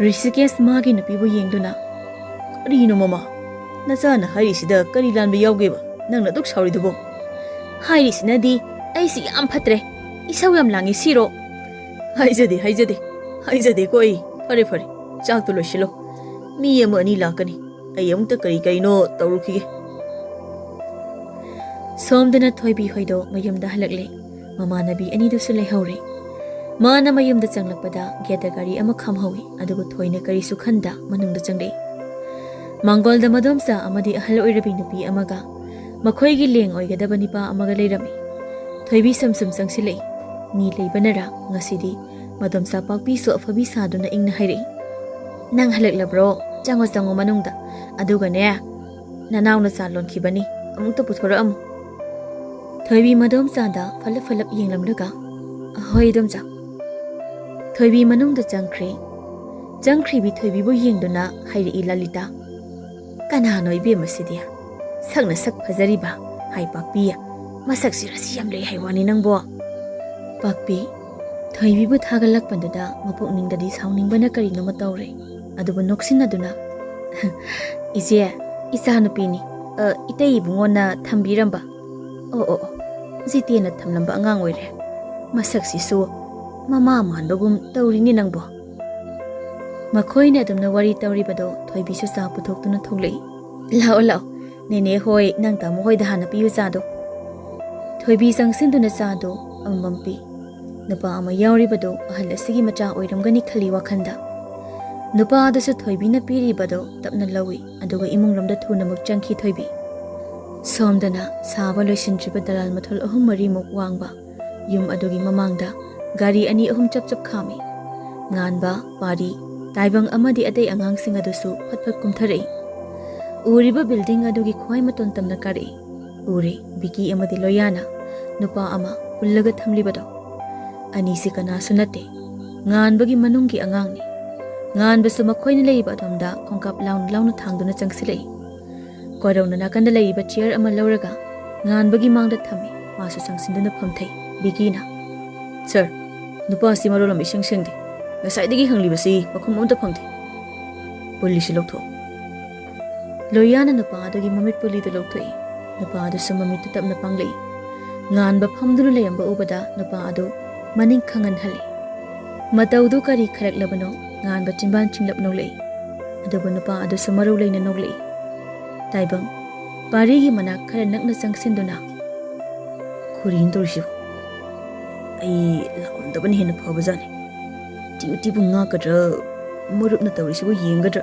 Rishikesh magi napibu yengduna karino mama nachana harisida kari lanba yawgeba nangna duk sauridubo. Hairisnadi aisi yam phatre isau yam langi siro. Haijade koi fare chak to loisilo mi ama ani lakani ayam ta kari no tawrukhige. Somdana thoibi hoido mayumda halakle mamanabi ani du sulai haure. Mana mayumda changlakpada geta gari ama khamhawi adugu thoina kari sukhanda manungda changle. Mangolda madomsa amadi ahal oirabi nupi amaga makhoigi leng oigadabani pa amaga leirami. Thoibi samsum sangsilei mi leibanara ngasidi madomsa pakpi so afabi saduna ingna hairi. Nang halaklabro chango manungda aduga ne Nanauna sa lonkibani amukta puthorakamu. Thoibi madomchada falap yenglamlaga ahoi domcha. Thoibi manungda jangkhri bi thoibi bu yengduna hairi Lalita. Kanano ibema sidia. Sakna sak phajariba hai pakpiya. Masak sirasi yam lei haiwani nangbo. Pakpi thoibi bu thagalakpanduda mapukningdadi saunningbana karino matawre. Adubu noksinaduna Ije isa nupini itei ibungona thambiramba. Oh zitena thamlamba angang oire. Masak sisu mama manbagum tawrini nangbo. Makhoina adumna wari tawribado thoibi su sa puthokduna thoglei. Lao nene hoi nang tamu hoi da hana piyu sado. Thoibi sangsinduna sado amampi. Nupa ama yauribado ahal asigi macha oiramgani khali wakhanda. Nupa adasu thoibi na piribado tapna lawi aduga imunglomda thunamak changki thoibi. Somdana saba loisintriba dalal mathol ahum mari muk wangba. Yum adugi mamangda gari ani ahum chap khami. Nganba pari taibang amadi atei angangsing adusu phatphat kumtharei. Uriba building adugi khwai maton tamna kari. Uri biki amadi loyana nupa ama pullaga thamlibado. Anisi kana sunate nganbagi manunggi angangni. Nganbasu makhoina leiba adomda khongkap launa thangduna changsilei. Korauna nakanda leiba chair ama lauraga nganbagi mangda thami masu sangsinduna phamthai bigina. Sir, nupa si marolam isang singdi. Ngasaidagi hanglibasi pakhum amta phangthai. Polisi loktho. Loyana nupa adugi mamit pulido lokthoi. Nupa adu sumamit tapna panglei. Nganba phamduna leyamba ubada nupa adu maning khangan hali. Mataudu kari kharak labano nganba chimban chinglap noglei. Adubu nupa adu sumarau leina noglei. Taibang parigi manak khara nakna sangsinduna. Kurin dorsiu. Ai laundabani hena phobajani. Duty bu nga kadra murupna tawrisibu yengadra.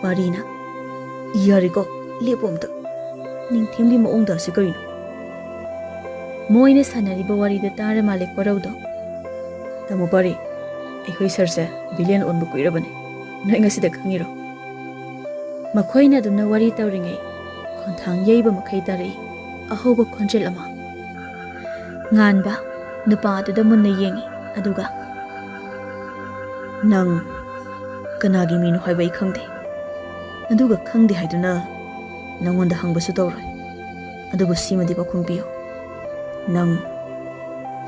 Parina yariko lepomta ningthimgi maongda sikarino. Moine sanariba warida tara male koraudo. Tamu pari ekhoi sarse billion onbu kuirabani. Noi ngasida khangiro. Makhoina adumna wari tawringai khonthang yeiba makhai tari ahoba khonjel ama. Nganba nupa aduda munna yengi aduga Nang kanagi minu haibai khangde. Aduga khangde haiduna nangonda hangbasu tawroi. Adubu simadi pakhum piyo. Nang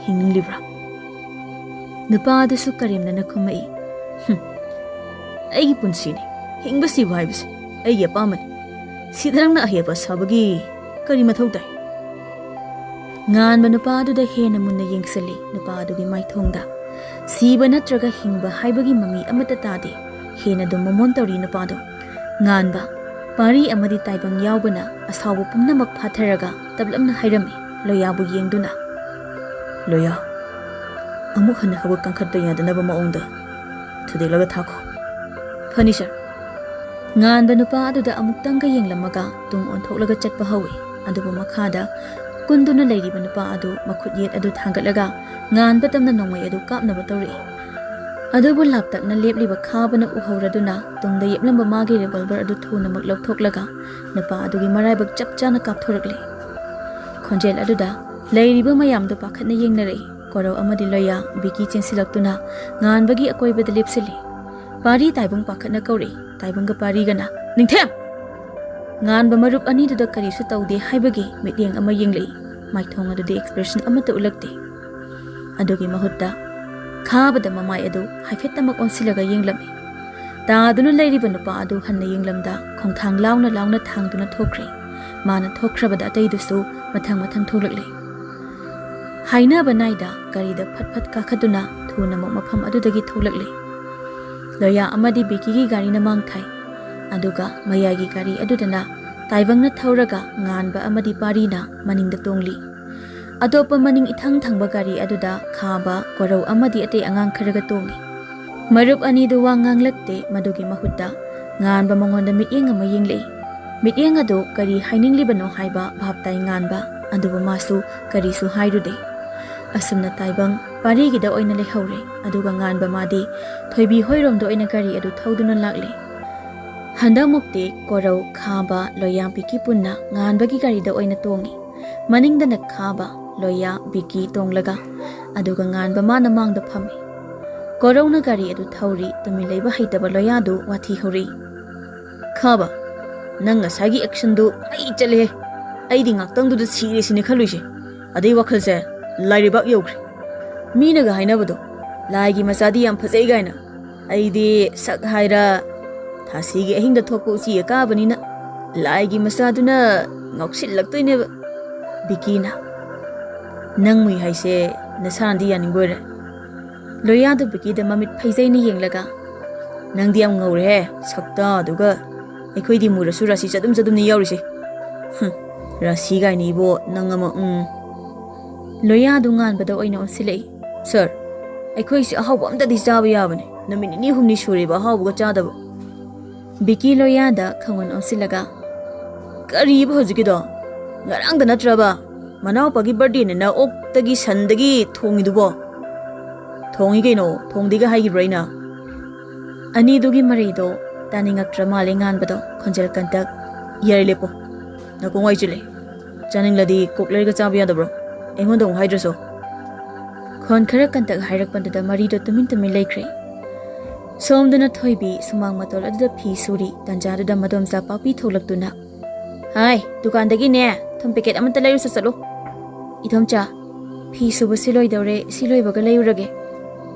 hinglibra. Nupa adasu karimna nakhumai. Aigi punsini hingbasi vaibase aigi apamani. Sidarangna ahiapa sabagi kari mathau tai. Nganba nupa aduda hena munna yengsali nupa adugi maithongda. Siba natraga hingba haibagi mami amata tade hena dum momon tawri nupado. Nganba pari amadi taibang yaubana asawa pumnamak phatharaga tablamna hairami loyabu yengduna. Loya amuk hana hawa kangkhatda yadanaba maongda thudelaga thakho. Phani sir. Nganba nupa aduda amuktanga yenglamaga tung onthoklaga chatpa hawi adubu makhada kunduna leiriba nupa adu makhut yet adu thangatlaga nganba tamna nongmai adu kapnaba tawri. Adubu laptakna lepliba khabana uhauraduna tungda yeplamba magi revolver adu thunamak lokthoklaga nupa adugi maraibak chapchana kapthorakli. Khonjel aduda leiriba mayamdu pakhatna yengnarei. Korau amadi loya biki chensilaktuna nganbagi akoibada lepsili. Pari taibung pakhatna kauri taibungga pari gana ningthem. Nganba marup aniduda karisu tawde haibagi mityeng ama yenglei. Maithong adude expression amata ulakte. Adugi mahutta khabada mamai adu haifettamak onsilaga yenglami. Taaduna leiriba nupa adu hanna yenglamda khongthang launa thangduna thokre. Mana thokrabada ataidusu mathang thoglakle. Hainaba naida garida phat kakhaduna thunamak mafam adudagi thoglakle. Loya amadi bikigi gari na mangthai. Aduga mayagi gari adudana taibangna thauraga nganba amadi parina maningda tongli. Adopa maning ithang thangba gari aduda khaba korau amadi ate angang kharaga tongi. Marup ani du wa nganglakte madugi mahutta nganba mangonda mityeng ama yenglei. Mityeng adu kari haininglibano haiba bhaptai nganba aduba masu karisu hairude. Asumna taibang parigida oina lehaure aduga nganba madi thoibi hoiromdo oina gari adu thauduna lakle. ꯍꯟꯗꯛꯃꯨꯛꯇꯤ ꯀꯣꯔꯧ ꯈꯥꯕ ꯂꯣꯌꯥ ꯕꯤꯀꯤ ꯄꯨꯟꯅ ꯉꯥꯟꯕꯒꯤ ꯒꯥꯔꯤꯗ ꯑꯣꯏꯅ ꯇꯣꯡꯉꯤ ꯃꯅꯤꯡꯗꯅ ꯈꯥꯕ ꯂꯣꯌꯥ ꯕꯤꯀꯤ ꯇꯣꯡꯂꯒ ꯑꯗꯨꯒ ꯉꯥꯟꯕ ꯃꯥꯅ ꯃꯥꯡꯗ ꯐꯝꯃꯤ ꯀꯣꯔꯧꯅ ꯒꯥꯔꯤ ꯑꯗꯨ ꯊꯧꯔꯤ ꯇꯨꯃꯤꯟ ꯂꯩꯕ ꯍꯩꯇꯕ ꯂꯣꯌꯥꯗꯨ ꯋꯥꯊꯤ ꯍꯧꯔꯤ ꯈꯥꯕ ꯅꯪ ꯉꯁꯥꯏꯒꯤ ꯑꯦꯛꯁꯟꯗꯨ ꯃꯩ ꯆꯠꯂꯦ ꯑꯩꯗꯤ ꯉꯥꯛꯇꯪꯗꯨꯗ ꯁꯤꯔꯦꯁꯤꯅꯦ ꯈꯜꯂꯨꯏꯁꯦ ꯑꯗꯩ ꯋꯥꯈꯜꯁꯦ ꯂꯥꯏꯔꯩꯕꯥꯛ ꯌꯧꯈ꯭ꯔꯦ ꯃꯤꯅꯒ ꯍꯥꯏꯅꯕꯗꯣ ꯂꯥꯏꯒꯤ ꯃꯆꯥꯗꯤ ꯌꯥꯝ ꯐꯖꯩ ꯀꯥꯏꯅ ꯑꯩꯗꯤ ꯁꯛ ꯍꯥꯏꯔ ꯊꯥꯁꯤꯒꯤ ꯑꯍꯤꯡꯗ ꯊꯣꯛꯄ ꯎꯆꯤ ꯑꯀꯥꯕꯅꯤꯅ ꯂꯥꯏꯒꯤ ꯃꯆꯥꯗꯨꯅ ꯉꯥꯎꯁꯤꯜꯂꯛꯇꯣꯏꯅꯦꯕ ꯕꯤꯀꯤꯅ ꯅꯪ ꯃꯨꯏ ꯍꯥꯏꯁꯦ ꯅꯁꯥꯅꯗꯤ ꯌꯥꯅꯤꯡꯕ ꯑꯣꯏꯔꯦ ꯂꯣꯌꯥꯗꯨ ꯕꯤꯀꯤꯗ ꯃꯃꯤꯠ ꯐꯩꯖꯩꯅ ꯌꯦꯡꯂꯒ ꯅꯪꯗꯤ ꯌꯥꯝ ꯉꯧꯔꯦꯍꯦ ꯁꯛꯇ ꯑꯗꯨꯒ ꯑꯩꯈꯣꯏꯗꯤ ꯃꯨꯔꯁꯨ ꯔꯥꯁꯤ ꯆꯗꯨꯝꯅꯤ ꯌꯥꯎꯔꯤꯁꯦ ꯔꯥꯁꯤ ꯀꯥꯏꯅ ꯏꯕꯣ ꯅꯪ ꯑꯃ ꯂꯣꯌꯥꯗꯨ ꯉꯥꯟꯕꯗ ꯑꯣꯏꯅ ꯑꯣꯟꯁꯤꯜꯂꯛꯏ ꯁꯥꯔ ꯑꯩꯈꯣꯏꯁꯦ ꯑꯍꯥꯎꯕ ꯑꯝꯇꯗꯤ ꯆꯥꯕ ꯌꯥꯕꯅꯦ ꯅꯨꯃꯤꯠ ꯅꯤꯅꯤ ꯍꯨꯝꯅꯤ ꯁꯨꯔꯦꯕ ꯑꯍꯥꯎꯕꯒ ꯆꯥꯗꯕ ꯕꯤꯀꯤ ꯂꯣꯌꯥꯗ ꯈꯪꯑꯣꯟ ꯑꯣꯟꯁꯤꯜꯂꯒ ꯀꯔꯤꯕ ꯍꯧꯖꯤꯛꯀꯤꯗꯣ ꯉꯔꯥꯡꯗ ꯅꯠꯇ꯭ꯔꯕ ꯃꯅꯥꯎꯄꯥꯒꯤ ꯕꯔꯗꯦꯅꯤꯅ ꯑꯣꯛꯇꯒꯤ ꯁꯟꯗꯒꯤ ꯊꯣꯡꯉꯤꯗꯨꯕꯣ ꯊꯣꯡꯉꯤ ꯀꯩꯅꯣ ꯊꯣꯡꯗꯦꯒ ꯍꯥꯏꯈꯤꯕ꯭ꯔꯥ ꯑꯩꯅ ꯑꯅꯤꯗꯨꯒꯤ ꯃꯔꯩꯗꯣ ꯇꯥꯅꯤꯡꯉꯛꯇ꯭ꯔ ꯃꯥꯜꯂꯦ ꯉꯥꯟꯕꯗꯣ ꯈꯣꯟꯖꯦꯜ ꯀꯟꯇꯛ ꯌꯥꯔꯦ ꯂꯦꯞꯄꯣ ꯅꯥꯀꯣꯡ ꯋꯥꯏ ꯆꯤꯜꯂꯦ ꯆꯥꯅꯤꯡꯂꯗꯤ ꯀꯣꯛ ꯂꯩꯔꯒ ꯆꯥꯕ ꯌꯥꯗꯕ꯭ꯔꯣ ꯑꯩꯉꯣꯟꯗ ꯑꯃꯨꯛ ꯍꯥꯏꯗ꯭ꯔꯁꯨ ꯈꯣꯟ ꯈꯔ ꯀꯟꯇꯛ ꯍꯥꯏꯔꯛꯄꯗꯨꯗ ꯃꯔꯤꯗꯣ ꯇꯨꯃꯤꯟ ꯂꯩꯈ꯭ꯔꯦ ꯁꯣꯝꯗꯅ ꯊꯣꯏꯕꯤ ꯁꯨꯃꯥꯡ ꯃꯇꯣꯜ ꯑꯗꯨꯗ ꯐꯤ ꯁꯨꯔꯤ ꯇꯟꯖꯥꯗꯨꯗ ꯃꯗꯣꯝꯆꯥ ꯄꯥꯛꯄꯤ ꯊꯣꯛꯂꯛꯇꯨꯅ ꯍꯥꯏ ꯗꯨꯀꯥꯟꯗꯒꯤꯅꯦ ꯊꯨꯝ ꯄꯦꯀꯦꯠ ꯑꯃꯠꯇ ꯂꯩꯔꯨꯁꯨ ꯆꯠꯂꯨ ꯏꯗꯣꯝꯆꯥ ꯐꯤ ꯁꯨꯕꯁꯤ ꯂꯣꯏꯗꯧꯔꯦ ꯁꯤ ꯂꯣꯏꯕꯒ ꯂꯩꯔꯨꯔꯒꯦ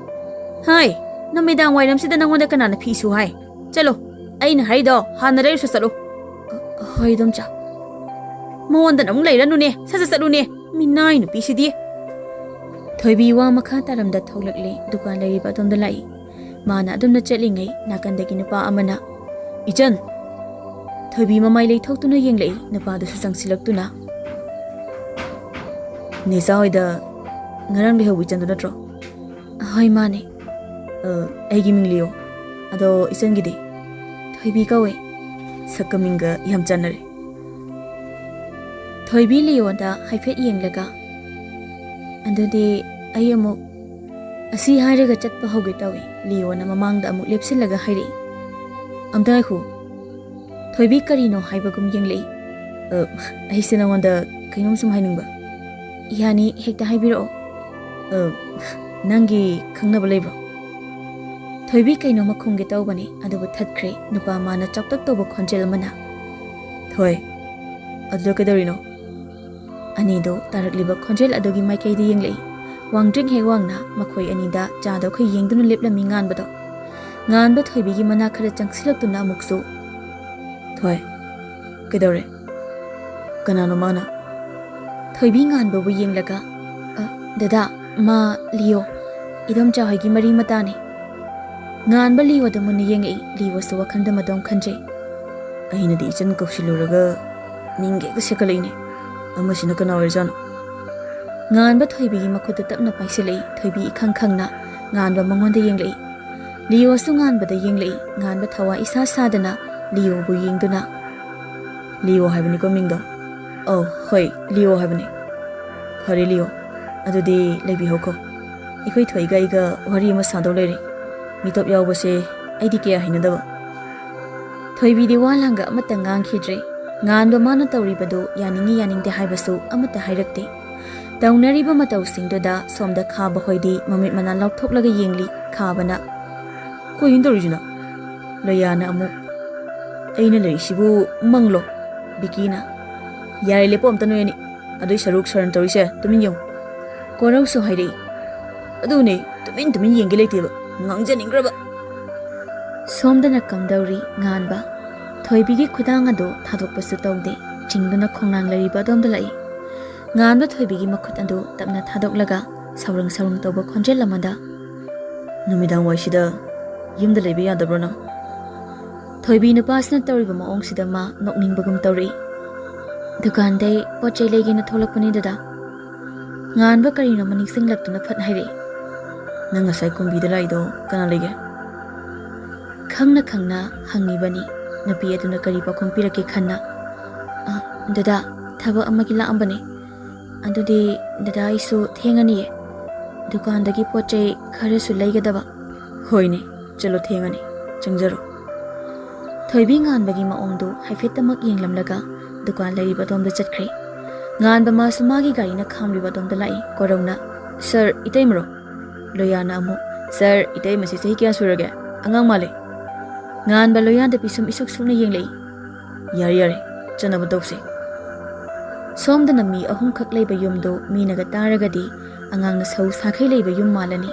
ꯍꯥꯏ ꯅꯨꯃꯤꯗꯥꯡ ꯋꯥꯏꯔꯝꯁꯤꯗ ꯅꯪꯉꯣꯟꯗ ꯀꯅꯥꯅ ꯐꯤ ꯁꯨ ꯍꯥꯏ ꯆꯠꯂꯣ ꯑꯩꯅ ꯍꯥꯏꯗꯣ ꯍꯥꯟꯅ ꯂꯩꯔꯨꯁꯨ ꯆꯠꯂꯨ ꯍꯣꯏ ꯏꯗꯣꯝꯆꯥ ꯃꯉꯣꯟꯗꯅ ꯑꯃꯨꯛ ꯂꯩꯔꯅꯨꯅꯦ ꯁꯠ ꯆꯠꯂꯨꯅꯦ ꯃꯤꯅꯥꯏ ꯅꯨꯄꯤꯁꯤꯗꯤ ꯊꯣꯏꯕꯤ ꯋꯥ ꯃꯈꯥ ꯇꯥꯔꯝꯗ ꯊꯣꯛꯂꯛꯂꯦ ꯗꯨꯀꯥꯟ ꯂꯩꯔꯤꯕ ꯑꯗꯣꯝꯗ ꯂꯥꯛꯏ ꯃꯥꯅ ꯑꯗꯨꯝꯅ ꯆꯠꯂꯤꯉꯩ ꯅꯥꯀꯟꯗꯒꯤ ꯅꯨꯄꯥ ꯑꯃꯅ ꯏꯆꯟ ꯊꯣꯏꯕꯤ ꯃꯃꯥꯏ ꯂꯩꯊꯣꯛꯇꯨꯅ ꯌꯦꯡꯂꯛꯏ ꯅꯨꯄꯥꯗꯨꯁꯨ ꯆꯪꯁꯤꯜꯂꯛꯇꯨꯅ ꯅꯦꯆꯥ ꯍꯣꯏꯗ ꯉꯔꯥꯡ ꯂꯩꯍꯧꯕ ꯏꯆꯟꯗꯨ ꯅꯠꯇ꯭ꯔꯣ ꯍꯣꯏ ꯃꯥꯅꯦ ꯑꯩꯒꯤ ꯃꯤꯡ ꯂꯤꯌꯣ ꯑꯗꯣ ꯏꯆꯟꯒꯤꯗꯤ ꯊꯣꯏꯕꯤ ꯀꯧꯋꯦ ꯁꯛꯀ ꯃꯤꯡꯒ ꯌꯥꯝ ꯆꯥꯟꯅꯔꯦ ꯊꯣꯏꯕꯤ ꯂꯤꯌꯣꯗ ꯍꯥꯏꯐꯦꯠ ꯌꯦꯡꯂꯒ ꯑꯗꯨꯗꯤ ꯑꯩ ꯑꯃꯨꯛ ꯑꯁꯤ ꯍꯥꯏꯔꯒ ꯆꯠꯄ ꯍꯧꯒꯦ ꯇꯧꯏ ꯂꯤꯌꯣꯅ ꯃꯃꯥꯡꯗ ꯑꯃꯨꯛ ꯂꯦꯞꯁꯤꯜꯂꯒ ꯍꯥꯏꯔꯛꯏ ꯑꯝꯇ ꯉꯥꯏꯈꯣ ꯊꯣꯏꯕꯤ ꯀꯔꯤꯅꯣ ꯍꯥꯏꯕꯒꯨꯝ ꯌꯦꯡꯂꯛꯏ ꯑꯩꯁꯦ ꯅꯉꯣꯟꯗ ꯀꯩꯅꯣꯝ ꯁꯨꯝ ꯍꯥꯏꯅꯤꯡꯕ ꯌꯥꯅꯤ ꯍꯦꯛꯇ ꯍꯥꯏꯕꯤꯔꯛꯑꯣ ꯅꯪꯒꯤ ꯈꯪꯅꯕ ꯂꯩꯕ꯭ꯔꯣ ꯊꯣꯏꯕꯤ ꯀꯩꯅꯣꯃ ꯈꯨꯝꯒꯦ ꯇꯧꯕꯅꯤ ꯑꯗꯨꯕꯨ ꯊꯠꯈ꯭ꯔꯦ ꯅꯨꯄꯥ ꯃꯥꯅ ꯆꯥꯎꯇꯛ ꯇꯧꯕ ꯈꯣꯟꯖꯦꯜ ꯑꯃꯅ ꯊꯣꯏ ꯑꯗꯨꯗ ꯀꯩꯗꯧꯔꯤꯅꯣ ꯑꯅꯤꯗꯣ ꯇꯥꯔꯛꯂꯤꯕ ꯈꯣꯟꯖꯦꯜ ꯑꯗꯨꯒꯤ ꯃꯥꯏꯀꯩꯗ ꯌꯦꯡꯂꯛꯏ ꯋꯥꯡꯗ꯭ꯔꯤꯡ ꯍꯦꯛ ꯋꯥꯡꯅ ꯃꯈꯣꯏ ꯑꯅꯤꯗ ꯆꯥꯗ ꯑꯩꯈꯣꯏ ꯌꯦꯡꯗꯨꯅ ꯂꯦꯞꯂꯝꯃꯤ ꯉꯥꯟꯕꯗꯣ ꯉꯥꯟꯕ ꯊꯣꯏꯕꯤꯒꯤ ꯃꯅꯥ ꯈꯔ ꯆꯪꯁꯤꯜꯂꯛꯇꯨꯅ ꯑꯃꯨꯛꯁꯨ ꯊꯣꯏ ꯀꯩꯗꯧꯔꯦ ꯀꯅꯥꯅꯣ ꯃꯥꯅ ꯊꯣꯏꯕꯤ ꯉꯥꯟꯕꯕꯨ ꯌꯦꯡꯂꯒ ꯗꯗꯥ ꯃꯥ ꯂꯤꯌꯣ ꯏꯗꯣꯝꯆꯥ ꯍꯣꯏꯒꯤ ꯃꯔꯤ ꯃꯇꯥꯅꯤ ꯉꯥꯟꯕ ꯂꯤꯌꯣꯗ ꯃꯨꯟꯅ ꯌꯦꯡꯉꯛꯏ ꯂꯤꯌꯣꯁꯨ ꯋꯥꯈꯟꯗ ꯃꯗꯣꯝ ꯈꯟꯖꯩ ꯑꯩꯅꯗꯤ ꯏꯆꯟ ꯀꯧꯁꯤꯜꯂꯨꯔꯒ ꯃꯤꯡꯒ ꯍꯦꯛꯇ ꯁꯦꯠꯀꯠꯂꯛꯏꯅꯦ ꯑꯃꯁꯤꯅ ꯀꯅꯥ ꯑꯣꯏꯔꯖꯥꯠꯅꯣ ꯉꯥꯟꯕ ꯊꯣꯏꯕꯤꯒꯤ ꯃꯈꯨꯠꯇ ꯇꯞꯅ ꯄꯥꯏꯁꯤꯜꯂꯛꯏ ꯊꯣꯏꯕꯤ ꯏꯈꯪ ꯈꯪꯅ ꯉꯥꯟꯕ ꯃꯉꯣꯟꯗ ꯌꯦꯡꯂꯛꯏ ꯂꯤꯌꯣꯁꯨ ꯉꯥꯟꯕꯗ ꯌꯦꯡꯂꯛꯏ ꯉꯥꯟꯕ ꯊꯋꯥꯏ ꯏꯁꯥ ꯁꯥꯗꯅ ꯂꯤꯌꯣꯕꯨ ꯌꯦꯡꯗꯨꯅ ꯂꯤꯌꯣ ꯍꯥꯏꯕꯅꯤꯀꯣ ꯃꯤꯡꯗꯣ ꯍꯣꯏ ꯂꯤꯌꯣ ꯍꯥꯏꯕꯅꯤ ꯐꯔꯦ ꯂꯤꯌꯣ ꯑꯗꯨꯗꯤ ꯂꯩꯕꯤꯍꯧꯈꯣ ꯑꯩꯈꯣꯏ ꯊꯣꯏꯒ ꯑꯩꯒ ꯋꯥꯔꯤ ꯑꯃ ꯁꯥꯗꯧ ꯂꯩꯔꯦ ꯃꯤꯇꯣꯞ ꯌꯥꯎꯕꯁꯦ ꯑꯩꯗꯤ ꯀꯌꯥ ꯍꯩꯅꯗꯕ ꯊꯣꯏꯕꯤꯗꯤ ꯋꯥ ꯂꯥꯡꯒ ꯑꯃꯠꯇ ꯉꯥꯡꯈꯤꯗ꯭ꯔꯦ ꯉꯥꯟꯕ ꯃꯥꯅ ꯇꯧꯔꯤꯕꯗꯨ ꯌꯥꯅꯤꯡꯉꯤ ꯌꯥꯅꯤꯡꯗꯦ ꯍꯥꯏꯕꯁꯨ ꯑꯃꯠꯇ ꯍꯥꯏꯔꯛꯇꯦ ꯇꯧꯅꯔꯤꯕ ꯃꯇꯧꯁꯤꯡꯗꯨꯗ ꯁꯣꯝꯗ ꯈꯥꯕ ꯍꯣꯏꯗꯤ ꯃꯃꯤꯠ ꯃꯅꯥ ꯂꯥꯎꯊꯣꯛꯂꯒ ꯌꯦꯡꯂꯤ ꯈꯥꯕꯅ ꯀꯣꯏꯅ ꯇꯧꯔꯤꯁꯤꯅ ꯂꯣꯌꯥꯅ ꯑꯃꯨꯛ ꯑꯩꯅ ꯂꯩꯔꯤꯁꯤꯕꯨ ꯃꯪꯂꯣ ꯕꯤꯀꯤꯅ ꯌꯥꯔꯦ ꯂꯦꯞꯄꯣ ꯑꯝꯇ ꯅꯣꯏ ꯑꯅꯤ ꯑꯗꯨꯏ ꯁꯔꯨꯛ ꯁꯔꯟ ꯇꯧꯔꯤꯁꯦ ꯇꯨꯃꯤꯟ ꯌꯦꯡꯉꯨ ꯀꯣꯔꯧꯁꯨ ꯍꯥꯏꯔꯛꯏ ꯑꯗꯨꯅꯦ ꯇꯨꯃꯤꯟ ꯌꯦꯡꯒꯦ ꯂꯩꯇꯦꯕ ꯉꯥꯡꯖꯅꯤꯡꯈ꯭ꯔꯕ ꯁꯣꯝꯗꯅ ꯀꯝꯗꯧꯔꯤ ꯉꯥꯟꯕ ꯊꯣꯏꯕꯤꯒꯤ ꯈꯨꯗꯥꯡ ꯑꯗꯨ ꯊꯥꯗꯣꯛꯄꯁꯨ ꯇꯧꯗꯦ ꯆꯤꯡꯗꯨꯅ ꯈꯣꯡꯅꯥꯡ ꯂꯩꯔꯤꯕ ꯑꯗꯣꯝꯗ ꯂꯥꯛꯏ ꯉꯥꯟꯕ ꯊꯣꯏꯕꯤꯒꯤ ꯃꯈꯨꯠ ꯑꯗꯨ ꯇꯞꯅ ꯊꯥꯗꯣꯛꯂꯒ ꯁꯧꯔꯪ ꯇꯧꯕ ꯈꯣꯟꯖꯦꯜ ꯑꯃꯗ ꯅꯨꯃꯤꯗꯥꯡ ꯋꯥꯏꯁꯤꯗ ꯌꯨꯝꯗ ꯂꯩꯕ ꯌꯥꯗꯕ꯭ꯔꯣ ꯅꯪ ꯊꯣꯏꯕꯤ ꯅꯨꯄꯥꯁꯤꯅ ꯇꯧꯔꯤꯕ ꯃꯑꯣꯡꯁꯤꯗ ꯃꯥ ꯅꯣꯛꯅꯤꯡꯕꯒꯨꯝ ꯇꯧꯔꯛꯏ ꯗꯨꯀꯥꯟꯗꯩ ꯄꯣꯠ ꯆꯩ ꯂꯩꯒꯦꯅ ꯊꯣꯛꯂꯛꯄꯅꯤ ꯗꯗꯥ ꯉꯥꯟꯕ ꯀꯔꯤꯅꯣꯃ ꯅꯤꯡꯁꯤꯡꯂꯛꯇꯨꯅ ꯐꯠ ꯍꯥꯏꯔꯛꯏ ꯅꯪ ꯉꯁꯥꯏ ꯀꯨꯝꯕꯤꯗ ꯂꯥꯛꯏꯗꯣ ꯀꯅꯥ ꯂꯩꯒꯦ ꯈꯪꯅ ꯈꯪꯅ ꯍꯪꯉꯤꯕꯅꯤ ꯅꯨꯄꯤ ꯑꯗꯨꯅ ꯀꯔꯤ ꯄꯥꯎꯈꯨꯝ ꯄꯤꯔꯛꯀꯦ ꯈꯟꯅ ꯗꯗꯥ ꯊꯕꯛ ꯑꯃꯒꯤ ꯂꯥꯛꯑꯝꯕꯅꯤ ꯑꯗꯨꯗꯤ ꯗꯗꯥ ꯑꯩꯁꯨ ꯊꯦꯡꯉꯅꯤꯌꯦ ꯗꯨꯀꯥꯟꯗꯒꯤ ꯄꯣꯠ ꯆꯩ ꯈꯔꯁꯨ ꯂꯩꯒꯗꯕ ꯍꯣꯏꯅꯦ ꯆꯠꯂꯣ ꯊꯦꯡꯉꯅꯤ ꯆꯪꯖꯔꯣ Thoibi nganbagi maongdu haifetamak yenglamlaga dukan leriba domda chatkhre. Nganba masu magi garina khamriba domda lai korona. Sir, itai mro. Loyana amu. Sir, itai masi sahi kya surage? Angang male. Nganba loyanda pisum isuk sukna yenglei. Yari yari. Chana badokse. Somda na mi ahum khak leiba yumdo mi naga taragadi angang na sau sakhai leiba yum malani.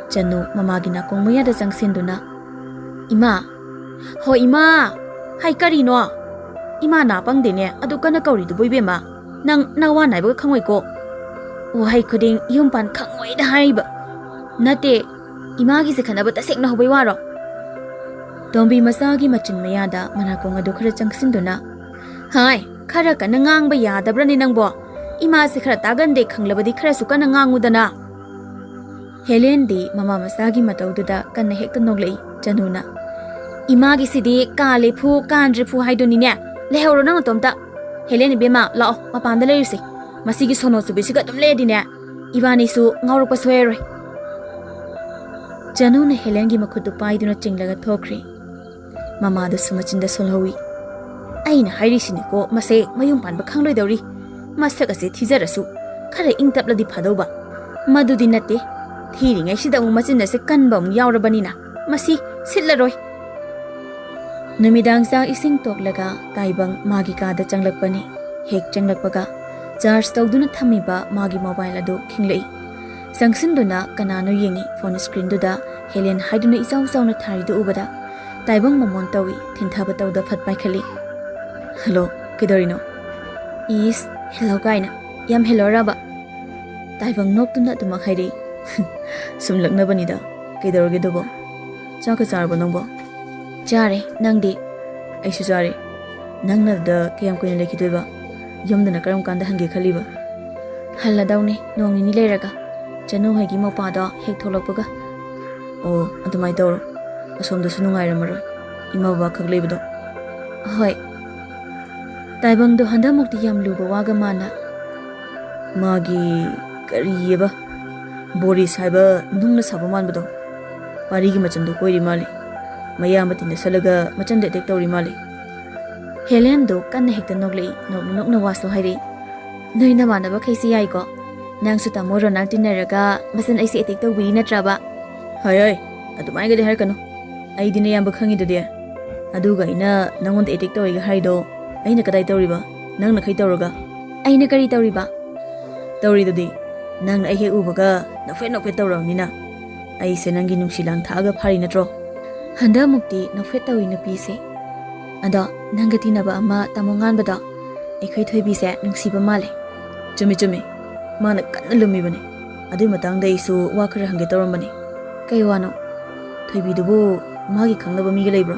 Chanu mamagi na kong maya da sinduna. Ima. Ho ima. Hai kari no. Ima na pang dine adu kana kauri du boibe ma. Nang nawa nai ba khangwai ko. Wahai khuding yum pan khangwai da haiba. Nate ima gi se khana ba tasek na hobai waro. Tombi masagi machin maya da manakong adu khara sinduna. Hai. Khara kana ngang ba yadabra ni nangbo ima se khara tagan de khanglabadi khara su kana ngangudana Helen di mama masagi mataududa kana hekta noglei januna ima gi sidi kale phu kanri phu haidoni ne lehoro nang tomta Helen bema lao mapanda leirse masigi sono su bisiga tum ledi ne ibani su ngawro pa soeroi januna Helen gi makhudu paiduna chinglaga thokri mama da sumachinda solhowi Aina hairi siniko mase mayung pan ba khangloi dawri masak ase thijarasu khara ingtapla di phadoba madudi nate thiringai sida mu machin ase kanbam yaurabanina masi sitlaroi namidang sa ising toklaga taibang magi ka da changlakpani hek changlakpaga charge tawduna thamiba magi mobile adu khinglei sangsinduna kanano yengi phone screen duda Helen haiduna isau sauna tharidu ubada taibang momon tawi thinthaba tawda phatpai khali Hello, kidorino? Is, hello kaina. Yam hello raba. Taibang nok tu na tumak hairi. Sumlak na banida. Kidorge dobo. Chaka charbo nangbo. Chare, nang di. Ay susare. Nang na da kayam ko nilaki doiba. Yom na nakaram kanda hangi khaliba. Hala daw ni, nong ni nileraga. Chanu hagi mo pa da hek tholak paga. Oh, antumay dawro. Asom da sunungay ramaroy. Ima ba kagliba do. Hoy. Taibang do handa mukti yam luba waga mana magi kariyeba bori saiba nungna saba man bado pari gi machan do koiri mali maya mati na salaga machan de tek tawri mali Helen do kan hekta noglei nokna waso hairi noi na mana ba khaisi yai ko nang su ta moro nang tinaraga masan aisi etek tawri na traba hai hai atumai ga de har kanu ai dine yam ba khangi de aduga ina nangon etek tawri ga haido Aina kadai tawriba nang na khai tawraga aina kari tawriba tawridudi nang na ai he ubaga na fe tawrawnina ai se nangi nungsilang thaga phari natro handa mukti na fe tawi na pi se ada nangati na ba ama tamongan bada ai khoi thoibi se nungsiba male chumi mana kanna lumi bane adu matang dai su wa khara hange tawrambane kai wano thoibi dubu magi khangnaba mi ga leibro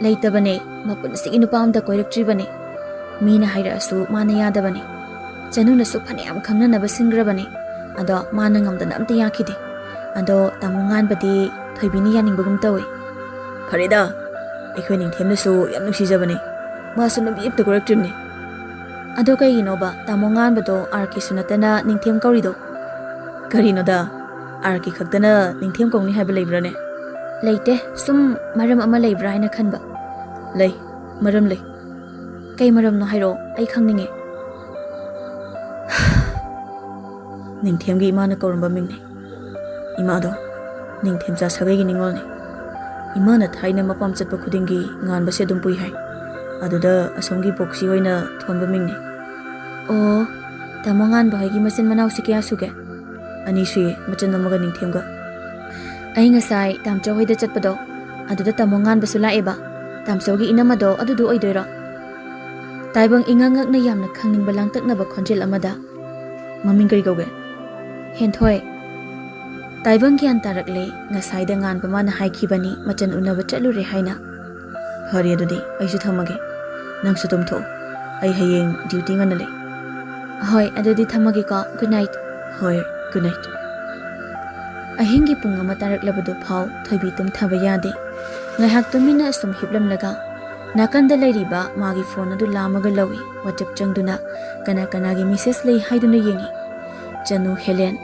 Laitabane, mapun si inupam da koirak tribane. Mina haira asu mana yadabane. Januna su paniam khangna na basingrabane. Ado mana ngamda na amta yakide. Ado tamungan badi thoibini yaning bagum tawe. Farida, ekhoi ning themna su yam nuksi jabane. Ma su nabi ipta koirak tribne. Ado kai inoba tamungan bado arki sunatana ning them kaurido. Karino da arki khagdana ning them kongni haiba leibrane. Leite sum maram ama leibra haina khanba lei maram lei kai maram no hairo ai khangninge ningthem gi imana koramba mingne ima do ningthem cha sagai gi ningol ne imana thaina mapam chatpa khudingi ngan base dum pui hai aduda asomgi boksi hoina thonba mingne o tamongan ba gi masin manaw sikya suge ani sui machan namaga ningthem ga Ay ngasay tamchaw hoida chatpado aduda tamongan basu laeba tamsawgi inamado adudu oidoira taibang ingangak na yamna khangning balang taknaba khonjel amada maming kari gauge henthoi taibang gyan tarakle ngasay da ngan pamana haikibani machan unaba chalure haina phari adudi aisu thamage nangsu tumtho ai hayeng duty ngana le hoi adudi thamage ka good night hoi good night Ahingi pung ama taraklabado phau thoibi tum thaba yade ngahak tumina sum hiplamlaga nakanda leiriba magi phone adu lamaga lawi whatsapp changduna kana gi message lei haiduna yengi chanu Helen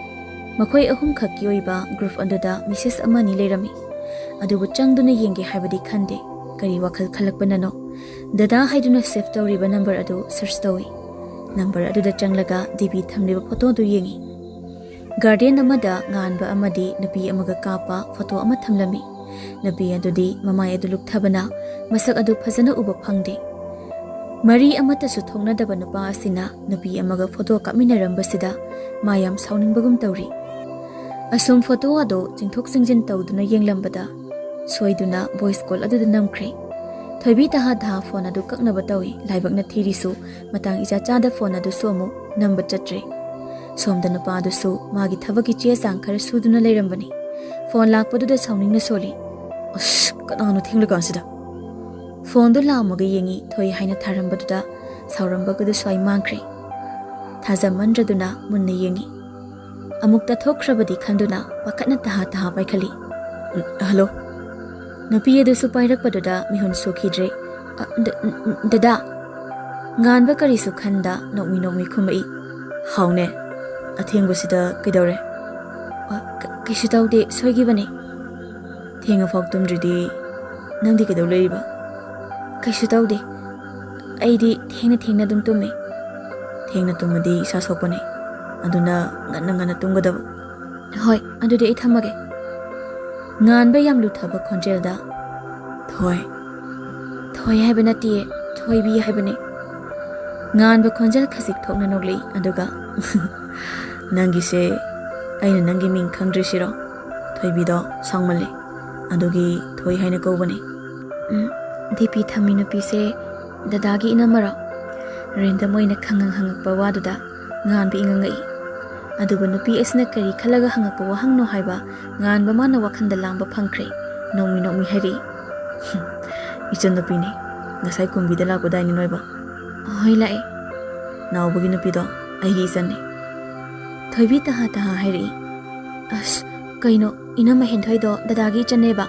makhoi ahum khaki oiba group anduda message amani leirami adubu changduna yenge haibadi khande ꯀꯔꯤ ꯋꯥꯈꯜ ꯈꯜꯂꯛꯄꯅꯅꯣ ꯗꯗꯥ ꯍꯥꯏꯗꯨꯅ save ꯇꯧꯔꯤꯕ number ꯑꯗꯨ search ꯇꯧꯏ number ꯑꯗꯨꯗ ꯆꯪꯂꯒ DP ꯊꯝꯂꯤꯕ ꯐꯣꯇꯣꯗꯨ ꯌꯦꯡꯏ ꯒꯥꯔꯗꯦꯟ ꯑꯃꯗ ꯉꯥꯟꯕ ꯑꯃꯗꯤ ꯅꯨꯄꯤ ꯑꯃꯒ ꯀꯥꯞꯄ ꯐꯣꯇꯣ ꯑꯃ ꯊꯝꯂꯝꯃꯤ ꯅꯨꯄꯤ ꯑꯗꯨꯗꯤ ꯃꯃꯥꯏ ꯑꯗꯨ ꯂꯨꯛꯊꯕꯅ ꯃꯁꯛ ꯑꯗꯨ ꯐꯖꯅ ꯎꯕ ꯐꯪꯗꯦ ꯃꯔꯤ ꯑꯃꯠꯇꯁꯨ ꯊꯣꯛꯅꯗꯕ ꯅꯨꯄꯥ ꯑꯁꯤꯅ ꯅꯨꯄꯤ ꯑꯃꯒ ꯐꯣꯇꯣ ꯀꯥꯞꯃꯤꯟꯅꯔꯝꯕꯁꯤꯗ ꯃꯥ ꯌꯥꯝ ꯁꯥꯎꯅꯤꯡꯕꯒꯨꯝ ꯇꯧꯔꯤ ꯑꯁꯨꯝ ꯐꯣꯇꯣ ꯑꯗꯨ ꯆꯤꯡꯊꯣꯛ ꯆꯤꯡꯖꯤꯟ ꯇꯧꯗꯨꯅ ꯌꯦꯡꯂꯝꯕꯗ ꯁꯣꯏꯗꯨꯅ ꯚꯣꯏꯁ ꯀꯣꯜ ꯑꯗꯨꯗ ꯅꯝꯈ꯭ꯔꯦ ꯊꯣꯏꯕꯤ ꯇꯍꯥ ꯐꯣꯟ ꯑꯗꯨ ꯀꯛꯅꯕ ꯇꯧꯏ ꯂꯥꯏꯕꯛꯅ ꯊꯤꯔꯤꯁꯨ ꯃꯇꯥꯡ ꯏꯆꯥꯆꯥꯗ ꯐꯣꯟ ꯑꯗꯨꯁꯨ ꯑꯃꯨꯛ ꯅꯝꯕ ꯆꯠꯇ꯭ꯔꯦ ꯁꯣꯝꯗ ꯅꯨꯄꯥ ꯑꯗꯨꯁꯨ ꯃꯥꯒꯤ ꯊꯕꯛꯀꯤ ꯆꯦ ꯆꯥꯡ ꯈꯔ ꯁꯨꯗꯨꯅ ꯂꯩꯔꯝꯕꯅꯤ ꯐꯣꯟ ꯂꯥꯛꯄꯗꯨꯗ ꯁꯥꯎꯅꯤꯡꯅ ꯁꯣꯜꯂꯤ ꯑꯁ ꯀꯅꯥꯅꯣ ꯊꯦꯡꯂꯀꯥꯟꯁꯤꯗ ꯐꯣꯟꯗꯨ ꯂꯥꯝꯃꯒ ꯌꯦꯡꯉꯤ ꯊꯣꯏ ꯍꯥꯏꯅ ꯊꯥꯔꯝꯕꯗꯨꯗ ꯁꯥꯎꯔꯝꯕꯒꯗꯨ ꯁ꯭ꯋꯥꯏ ꯃꯥꯡꯈ꯭ꯔꯦ ꯊꯥꯖꯃꯟꯗ꯭ꯔꯗꯨꯅ ꯃꯨꯟꯅ ꯌꯦꯡꯉꯤ ꯑꯃꯨꯛ ꯇꯠꯊꯣꯛꯈ꯭ꯔꯕꯗꯤ ꯈꯟꯗꯨꯅ ꯄꯥꯈꯠꯅ ꯇꯍꯥ ꯄꯥꯏꯈꯠꯂꯤ ꯍꯜꯂꯣ ꯅꯨꯄꯤ ꯑꯗꯨꯁꯨ ꯄꯥꯏꯔꯛꯄꯗꯨꯗ ꯃꯤꯍꯨꯟ ꯁꯣꯛꯈꯤꯗ꯭ꯔꯦ ꯗꯗꯥ ꯉꯥꯟꯕ ꯀꯔꯤꯁꯨ ꯈꯟꯗ ꯅꯣꯛꯃꯤ ꯈꯨꯝꯃꯛꯏ ꯍꯥꯎꯅꯦ ꯑꯊꯦꯡꯕꯁꯤꯗ ꯀꯩꯗꯧꯔꯦ ꯀꯩꯁꯨ ꯇꯧꯗꯦ ꯁꯣꯏꯈꯤꯕꯅꯦ ꯊꯦꯡꯉꯐꯥꯎ ꯇꯨꯝꯗ꯭ꯔꯤꯗꯤ ꯅꯪꯗꯤ ꯀꯩꯗꯧ ꯂꯩꯔꯤꯕ ꯀꯩꯁꯨ ꯇꯧꯗꯦ ꯑꯩꯗꯤ ꯊꯦꯡꯅ ꯑꯗꯨꯝ ꯇꯨꯝꯃꯦ ꯊꯦꯡꯅ ꯇꯨꯝꯃꯗꯤ ꯏꯁꯥ ꯁꯣꯛꯄꯅꯦ ꯑꯗꯨꯅ ꯉꯟꯅ ꯇꯨꯝꯒꯗꯕ ꯍꯣꯏ ꯑꯗꯨꯗꯤ ꯑꯩ ꯊꯝꯃꯒꯦ ꯉꯥꯟꯕ ꯌꯥꯝ ꯂꯨꯊꯕ ꯈꯣꯟꯖꯦꯜꯗ ꯊꯣꯏ ꯍꯥꯏꯕ ꯅꯠꯇꯤꯌꯦ ꯊꯣꯏꯕꯤ ꯍꯥꯏꯕꯅꯦ ꯉꯥꯟꯕ ꯈꯣꯟꯖꯦꯜ ꯈꯖꯤꯛ ꯊꯣꯛꯅ ꯅꯣꯛꯂꯛꯏ ꯑꯗꯨꯒ ꯅꯪꯒꯤꯁꯦ ꯑꯩꯅ ꯅꯪꯒꯤ ꯃꯤꯡ ꯈꯪꯗ꯭ꯔꯤꯁꯤꯔꯣ ꯊꯣꯏꯕꯤꯗꯣ ꯁꯥꯡꯃꯜꯂꯦ ꯑꯗꯨꯒꯤ ꯊꯣꯏ ꯍꯥꯏꯅ ꯀꯧꯕꯅꯦ ꯗꯤꯄꯤ ꯊꯝꯃꯤ ꯅꯨꯄꯤꯁꯦ ꯗꯗꯥꯒꯤ ꯏꯅꯝꯃꯔꯣ ꯔꯦꯟꯗꯝ ꯑꯣꯏꯅ ꯍꯪꯉꯛꯄ ꯋꯥꯗꯨꯗ ꯉꯥꯟꯕ ꯏꯉꯛꯏ ꯑꯗꯨꯕꯨ ꯅꯨꯄꯤ ꯑꯁꯤꯅ ꯀꯔꯤ ꯈꯜꯂꯒ ꯍꯪꯉꯛꯄ ꯋꯥꯍꯪꯅꯣ ꯍꯥꯏꯕ ꯉꯥꯟꯕ ꯃꯥꯅ ꯋꯥꯈꯟꯗ ꯂꯥꯡꯕ ꯐꯪꯈ꯭ꯔꯦ ꯅꯣꯛꯃꯤ ꯍꯥꯏꯔꯛꯏ ꯏꯆꯟꯅꯨꯄꯤꯅꯤ ꯉꯁꯥꯏ ꯀꯨꯝꯕꯤꯗ ꯂꯥꯛꯄꯗꯥꯏꯅꯤ ꯅꯣꯏꯕ ꯍꯣꯏ ꯂꯥꯛꯑꯦ ꯅꯥꯎꯕꯒꯤ ꯅꯨꯄꯤꯗꯣ ꯑꯩꯒꯤ ꯏꯆꯟꯅꯤ ꯊꯣꯏꯕꯤ ꯇꯍꯥ ꯍꯥꯏꯔꯛꯏ ꯑꯁ ꯀꯩꯅꯣ ꯏꯅꯝꯃ ꯍꯦꯟꯊꯣꯏꯗꯣ ꯗꯗꯥꯒꯤ ꯏꯆꯟꯅꯦꯕ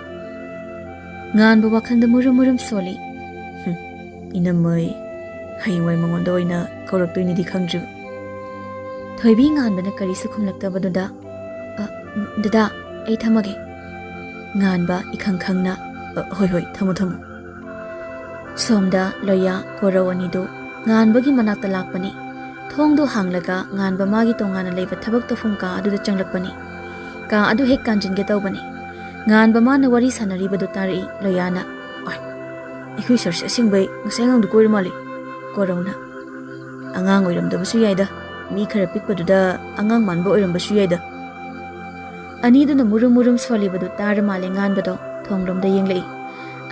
ꯉꯥꯟꯕ ꯋꯥꯈꯜꯗ ꯃꯨꯔꯨꯝ ꯁꯣꯜꯂꯤ ꯏꯅꯝꯃꯩ ꯍꯌꯦꯡꯋꯥꯏ ꯃꯉꯣꯟꯗ ꯑꯣꯏꯅ ꯀꯧꯔꯛꯇꯣꯏꯅꯤꯗꯤ ꯈꯪꯗ꯭ꯔꯤꯕ ꯊꯣꯏꯕꯤ ꯉꯥꯟꯕꯅ ꯀꯔꯤꯁꯨ ꯈꯨꯝꯂꯛꯇꯕꯗꯨꯗ ꯗꯗꯥ ꯑꯩ ꯊꯝꯃꯒꯦ ꯉꯥꯟꯕ ꯏꯈꯪ ꯈꯪꯅ ꯍꯣꯏ ꯊꯝꯃꯣ ꯁꯣꯝꯗ ꯂꯣꯌꯥ ꯀꯣꯔꯧ ꯑꯅꯤꯗꯨ ꯉꯥꯟꯕꯒꯤ ꯃꯅꯥꯛꯇ ꯂꯥꯛꯄꯅꯤ ꯊꯣꯡꯗꯨ ꯍꯥꯡꯂꯒ ꯉꯥꯟꯕ ꯃꯥꯒꯤ ꯇꯣꯉꯥꯟꯅ ꯂꯩꯕ ꯊꯕꯛ ꯇꯧꯐꯝ ꯀꯥ ꯑꯗꯨꯗ ꯆꯪꯂꯛꯄꯅꯤ ꯀꯥ ꯑꯗꯨ ꯍꯦꯛ ꯀꯥꯟꯖꯤꯟꯒꯦ ꯇꯧꯕꯅꯤ ꯉꯥꯟꯕ ꯃꯥꯅ ꯋꯥꯔꯤ ꯁꯥꯟꯅꯔꯤꯕꯗꯨ ꯇꯥꯔꯛꯏ ꯂꯣꯌꯥꯅ ꯑꯩꯈꯣꯏ ꯁꯔꯁꯦ ꯑꯁꯦꯡꯕꯩ ꯉꯁꯥꯏ ꯑꯉꯥꯡꯗꯨ ꯀꯣꯏꯔ ꯃꯥꯜꯂꯤ ꯀꯣꯔꯧꯅ ꯑꯉꯥꯡ ꯑꯣꯏꯔꯝꯗꯕꯁꯨ ꯌꯥꯏꯗ ꯃꯤ ꯈꯔ ꯄꯤꯛꯄꯗꯨꯗ ꯑꯉꯥꯡ ꯃꯥꯟꯕ ꯑꯣꯏꯔꯝꯕꯁꯨ ꯌꯥꯏꯗ ꯑꯅꯤꯗꯨꯅ ꯃꯨꯔꯨꯝ ꯁꯣꯜꯂꯤꯕꯗꯨ ꯇꯥꯔ ꯃꯥꯜꯂꯦ ꯉꯥꯟꯕꯗꯣ ꯊꯣꯡꯂꯣꯝꯗ ꯌꯦꯡꯂꯛꯏ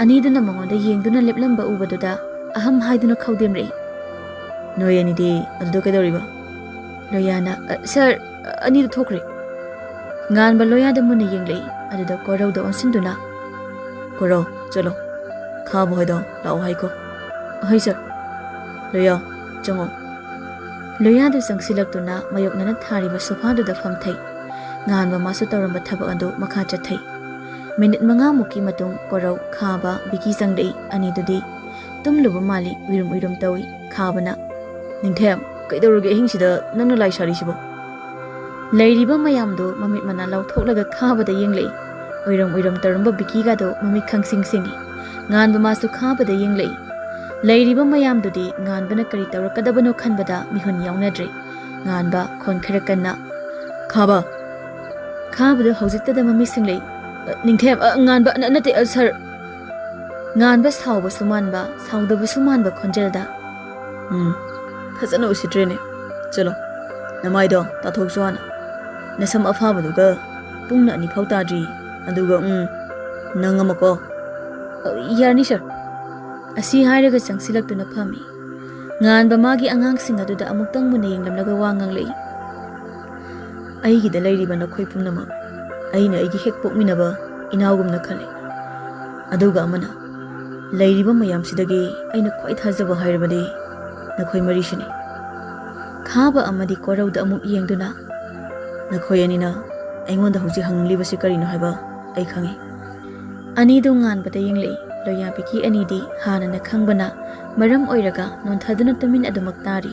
ꯑꯅꯤꯗꯨꯅ ꯃꯉꯣꯟꯗ ꯌꯦꯡꯗꯨꯅ ꯂꯦꯞꯂꯝꯕ ꯎꯕꯗꯨꯗ ꯑꯍꯝ ꯍꯥꯏꯗꯨꯅ ꯈꯧꯗꯦꯝꯔꯛꯏ ꯅꯣꯏ ꯑꯅꯤꯗꯤ ꯑꯗꯨꯗ ꯀꯩꯗꯧꯔꯤꯕ ꯂꯣꯌꯥꯅ ꯁꯔ ꯑꯅꯤꯗꯨ ꯊꯣꯛꯈ꯭ꯔꯦ ꯉꯥꯟꯕ ꯂꯣꯌꯥꯗ ꯃꯨꯟꯅ ꯌꯦꯡꯂꯛꯏ ꯑꯗꯨꯗ ꯀꯣꯔꯧꯗ ꯑꯣꯟꯁꯤꯟꯗꯨꯅ ꯀꯣꯔꯧ ꯆꯠꯂꯣ ꯈꯥꯕ ꯍꯣꯏꯗꯣ ꯂꯥꯛꯑꯣ ꯍꯥꯏꯀꯣ ꯍꯣꯏ ꯁꯔ ꯂꯣꯌꯥ ꯆꯪꯉꯣ ꯂꯣꯌꯥꯗꯨ ꯆꯪꯁꯤꯜꯂꯛꯇꯨꯅ ꯃꯥꯌꯣꯛꯅꯅ ꯊꯥꯔꯤꯕ ꯁꯣꯐꯥꯗꯨꯗ ꯐꯝꯊꯩ ꯉꯥꯟꯕ ꯃꯥꯁꯨ ꯇꯧꯔꯝꯕ ꯊꯕꯛ ꯑꯗꯨ ꯃꯈꯥ ꯆꯠꯊꯩ ꯃꯤꯅꯤꯠ 5ꯃꯨꯛꯀꯤ ꯃꯇꯨꯡ ꯀꯣꯔꯧ ꯈꯥꯕ ꯕꯤꯀꯤ ꯆꯪꯂꯛꯏ ꯑꯅꯤꯗꯨꯗꯤ ꯇꯨꯝꯂꯨꯕ ꯃꯥꯜꯂꯤ ꯎꯏꯔꯨꯝ ꯇꯧꯏ ꯈꯥꯕꯅ ꯅꯤꯡꯊꯦꯝ ꯀꯩꯗꯧꯔꯒꯦ ꯑꯍꯤꯡꯁꯤꯗ ꯅꯪꯅ ꯂꯥꯏ ꯁꯥꯔꯤꯁꯤꯕꯣ ꯂꯩꯔꯤꯕ ꯃꯌꯥꯝꯗꯨ ꯃꯃꯤꯠ ꯃꯅꯥ ꯂꯥꯎꯊꯣꯛꯂꯒ ꯈꯥꯕꯗ ꯌꯦꯡꯂꯛꯏ ꯎꯏꯔꯨꯝ ꯇꯧꯔꯝꯕ ꯕꯤꯀꯤꯒꯗꯣ ꯃꯃꯤꯠ ꯈꯪꯁꯤꯡ ꯁꯤꯡꯏ ꯉꯥꯟꯕ ꯃꯥꯁꯨ ꯈꯥꯕꯗ ꯌꯦꯡꯂꯛꯏ ꯂꯩꯔꯤꯕ ꯃꯌꯥꯝꯗꯨꯗꯤ ꯉꯥꯟꯕꯅ ꯀꯔꯤ ꯇꯧꯔꯛꯀꯗꯕꯅꯣ ꯈꯟꯕꯗ ꯃꯤꯍꯨꯟ ꯌꯥꯎꯅꯗ꯭ꯔꯦ ꯉꯥꯟꯕ ꯈꯣꯟ ꯈꯔ ꯀꯟꯅ ꯈꯥꯕꯗ ꯍꯧꯖꯤꯛꯇꯗ ꯃꯃꯤꯠ ꯁꯤꯡꯂꯛꯏ ꯅꯤꯡꯊꯦꯝ ꯉꯥꯟꯕ ꯅꯠꯇꯦ ꯁꯔ ꯉꯥꯟꯕ ꯁꯥꯎꯕꯁꯨ ꯃꯥꯟꯕ ꯁꯥꯎꯗꯕꯁꯨ ꯃꯥꯟꯕ ꯈꯣꯟꯖꯦꯜꯗ ꯐꯖꯅ ꯎꯁꯤꯠꯇ꯭ꯔꯦꯅꯦ ꯆꯠꯂꯣ ꯅꯃꯥꯏꯗꯣ ꯇꯥꯊꯣꯛꯁꯨ ꯍꯥꯟꯅ ꯅꯁꯝ ꯑꯐꯥꯕꯗꯨꯒ ꯄꯨꯡꯅ 2 ꯐꯥꯎ ꯇꯥꯗ꯭ꯔꯤ ꯑꯗꯨꯒ ꯅꯪ ꯑꯃꯀꯣ ꯌꯥꯔꯅꯤ ꯁꯔ ꯑꯁꯤ ꯍꯥꯏꯔꯒ ꯆꯪꯁꯤꯜꯂꯛꯇꯨꯅ ꯐꯝꯃꯤ ꯉꯥꯟꯕ ꯃꯥꯒꯤ ꯑꯉꯥꯡꯁꯤꯡ ꯑꯗꯨꯗ ꯑꯃꯨꯛꯇꯪ ꯃꯨꯟꯅ ꯌꯦꯡꯂꯝꯂꯒ ꯋꯥ ꯉꯥꯡꯂꯛꯏ ꯑꯩꯒꯤꯗ ꯂꯩꯔꯤꯕ ꯅꯈꯣꯏ ꯄꯨꯝꯅꯃꯛ ꯑꯩꯅ ꯑꯩꯒꯤ ꯍꯦꯛ ꯄꯣꯛꯃꯤꯟꯅꯕ ꯏꯅꯥꯎꯒꯨꯝꯅ ꯈꯜꯂꯤ ꯑꯗꯨꯒ ꯑꯃꯅ ꯂꯩꯔꯤꯕ ꯃꯌꯥꯝꯁꯤꯗꯒꯤ ꯑꯩꯅ ꯈ꯭ꯋꯥꯏ ꯊꯥꯖꯕ ꯍꯥꯏꯔꯕꯗꯤ ꯅꯈꯣꯏ ꯃꯔꯤꯁꯤꯅꯤ ꯈꯥꯕ ꯑꯃꯗꯤ ꯀꯣꯔꯧꯗ ꯑꯃꯨꯛ ꯌꯦꯡꯗꯨꯅ ꯅꯈꯣꯏ ꯑꯅꯤꯅ ꯑꯩꯉꯣꯟꯗ ꯍꯧꯖꯤꯛ ꯍꯪꯂꯤꯕꯁꯤ ꯀꯔꯤꯅꯣ ꯍꯥꯏꯕ ꯑꯩ ꯈꯪꯏ ꯑꯅꯤꯗꯨ ꯉꯥꯟꯕꯗ ꯌꯦꯡꯂꯛꯏ ꯂꯣꯌꯥ ꯕꯤꯀꯤ ꯑꯅꯤꯗꯤ ꯍꯥꯟꯅꯅ ꯈꯪꯕꯅ ꯃꯔꯝ ꯑꯣꯏꯔꯒ ꯅꯣꯟꯊꯗꯨꯅ ꯇꯨꯃꯤꯟ ꯑꯗꯨꯃꯛ ꯇꯥꯔꯤ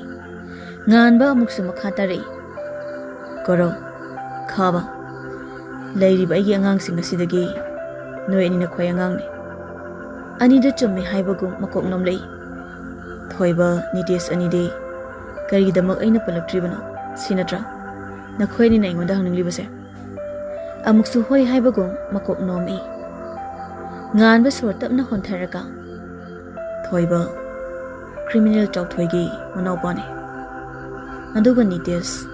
ꯉꯥꯟꯕ ꯑꯃꯨꯛꯁꯨ ꯃꯈꯥ ꯇꯥꯔꯛꯏ ꯀꯣꯔꯧ ꯈꯥꯕ ꯂꯩꯔꯤꯕ ꯑꯩꯒꯤ ꯑꯉꯥꯡꯁꯤꯡ ꯑꯁꯤꯗꯒꯤ ꯅꯣꯏ ꯑꯅꯤꯅ ꯈ꯭ꯋꯥꯏ ꯑꯉꯥꯡꯅꯤ ꯑꯅꯤꯗꯨ ꯆꯨꯝꯃꯤ ꯍꯥꯏꯕꯒꯨꯝ ꯃꯀꯣꯛ ꯅꯣꯝꯂꯛꯏ꯫ ꯊꯣꯏꯕ ꯅꯤꯇꯦꯁ ꯑꯅꯤꯗꯤ ꯀꯔꯤꯒꯤꯗꯃꯛ ꯑꯩꯅ ꯄꯜꯂꯛꯇ꯭ꯔꯤꯕꯅꯣ? ꯁꯤ ꯅꯠꯇ꯭ꯔꯥ ꯅꯈꯣꯏ ꯑꯅꯤꯅ ꯑꯩꯉꯣꯟꯗ ꯍꯪꯅꯤꯡꯂꯤꯕꯁꯦ? ꯑꯃꯨꯛꯁꯨ ꯍꯣꯏ ꯍꯥꯏꯕꯒꯨꯝ ꯃꯀꯣꯛ ꯅꯣꯝꯏ꯫ ꯉꯥꯟꯕ ꯁꯣꯔ ꯇꯞꯅ ꯍꯣꯟꯊꯔꯒ ꯊꯣꯏꯕ ꯀ꯭ꯔꯤꯃꯤꯅꯦꯜ ꯆꯥꯎꯊꯣꯏꯒꯤ ꯃꯅꯥꯎꯄꯥꯅꯤ, ꯑꯗꯨꯒ ꯅꯤꯇꯦꯁ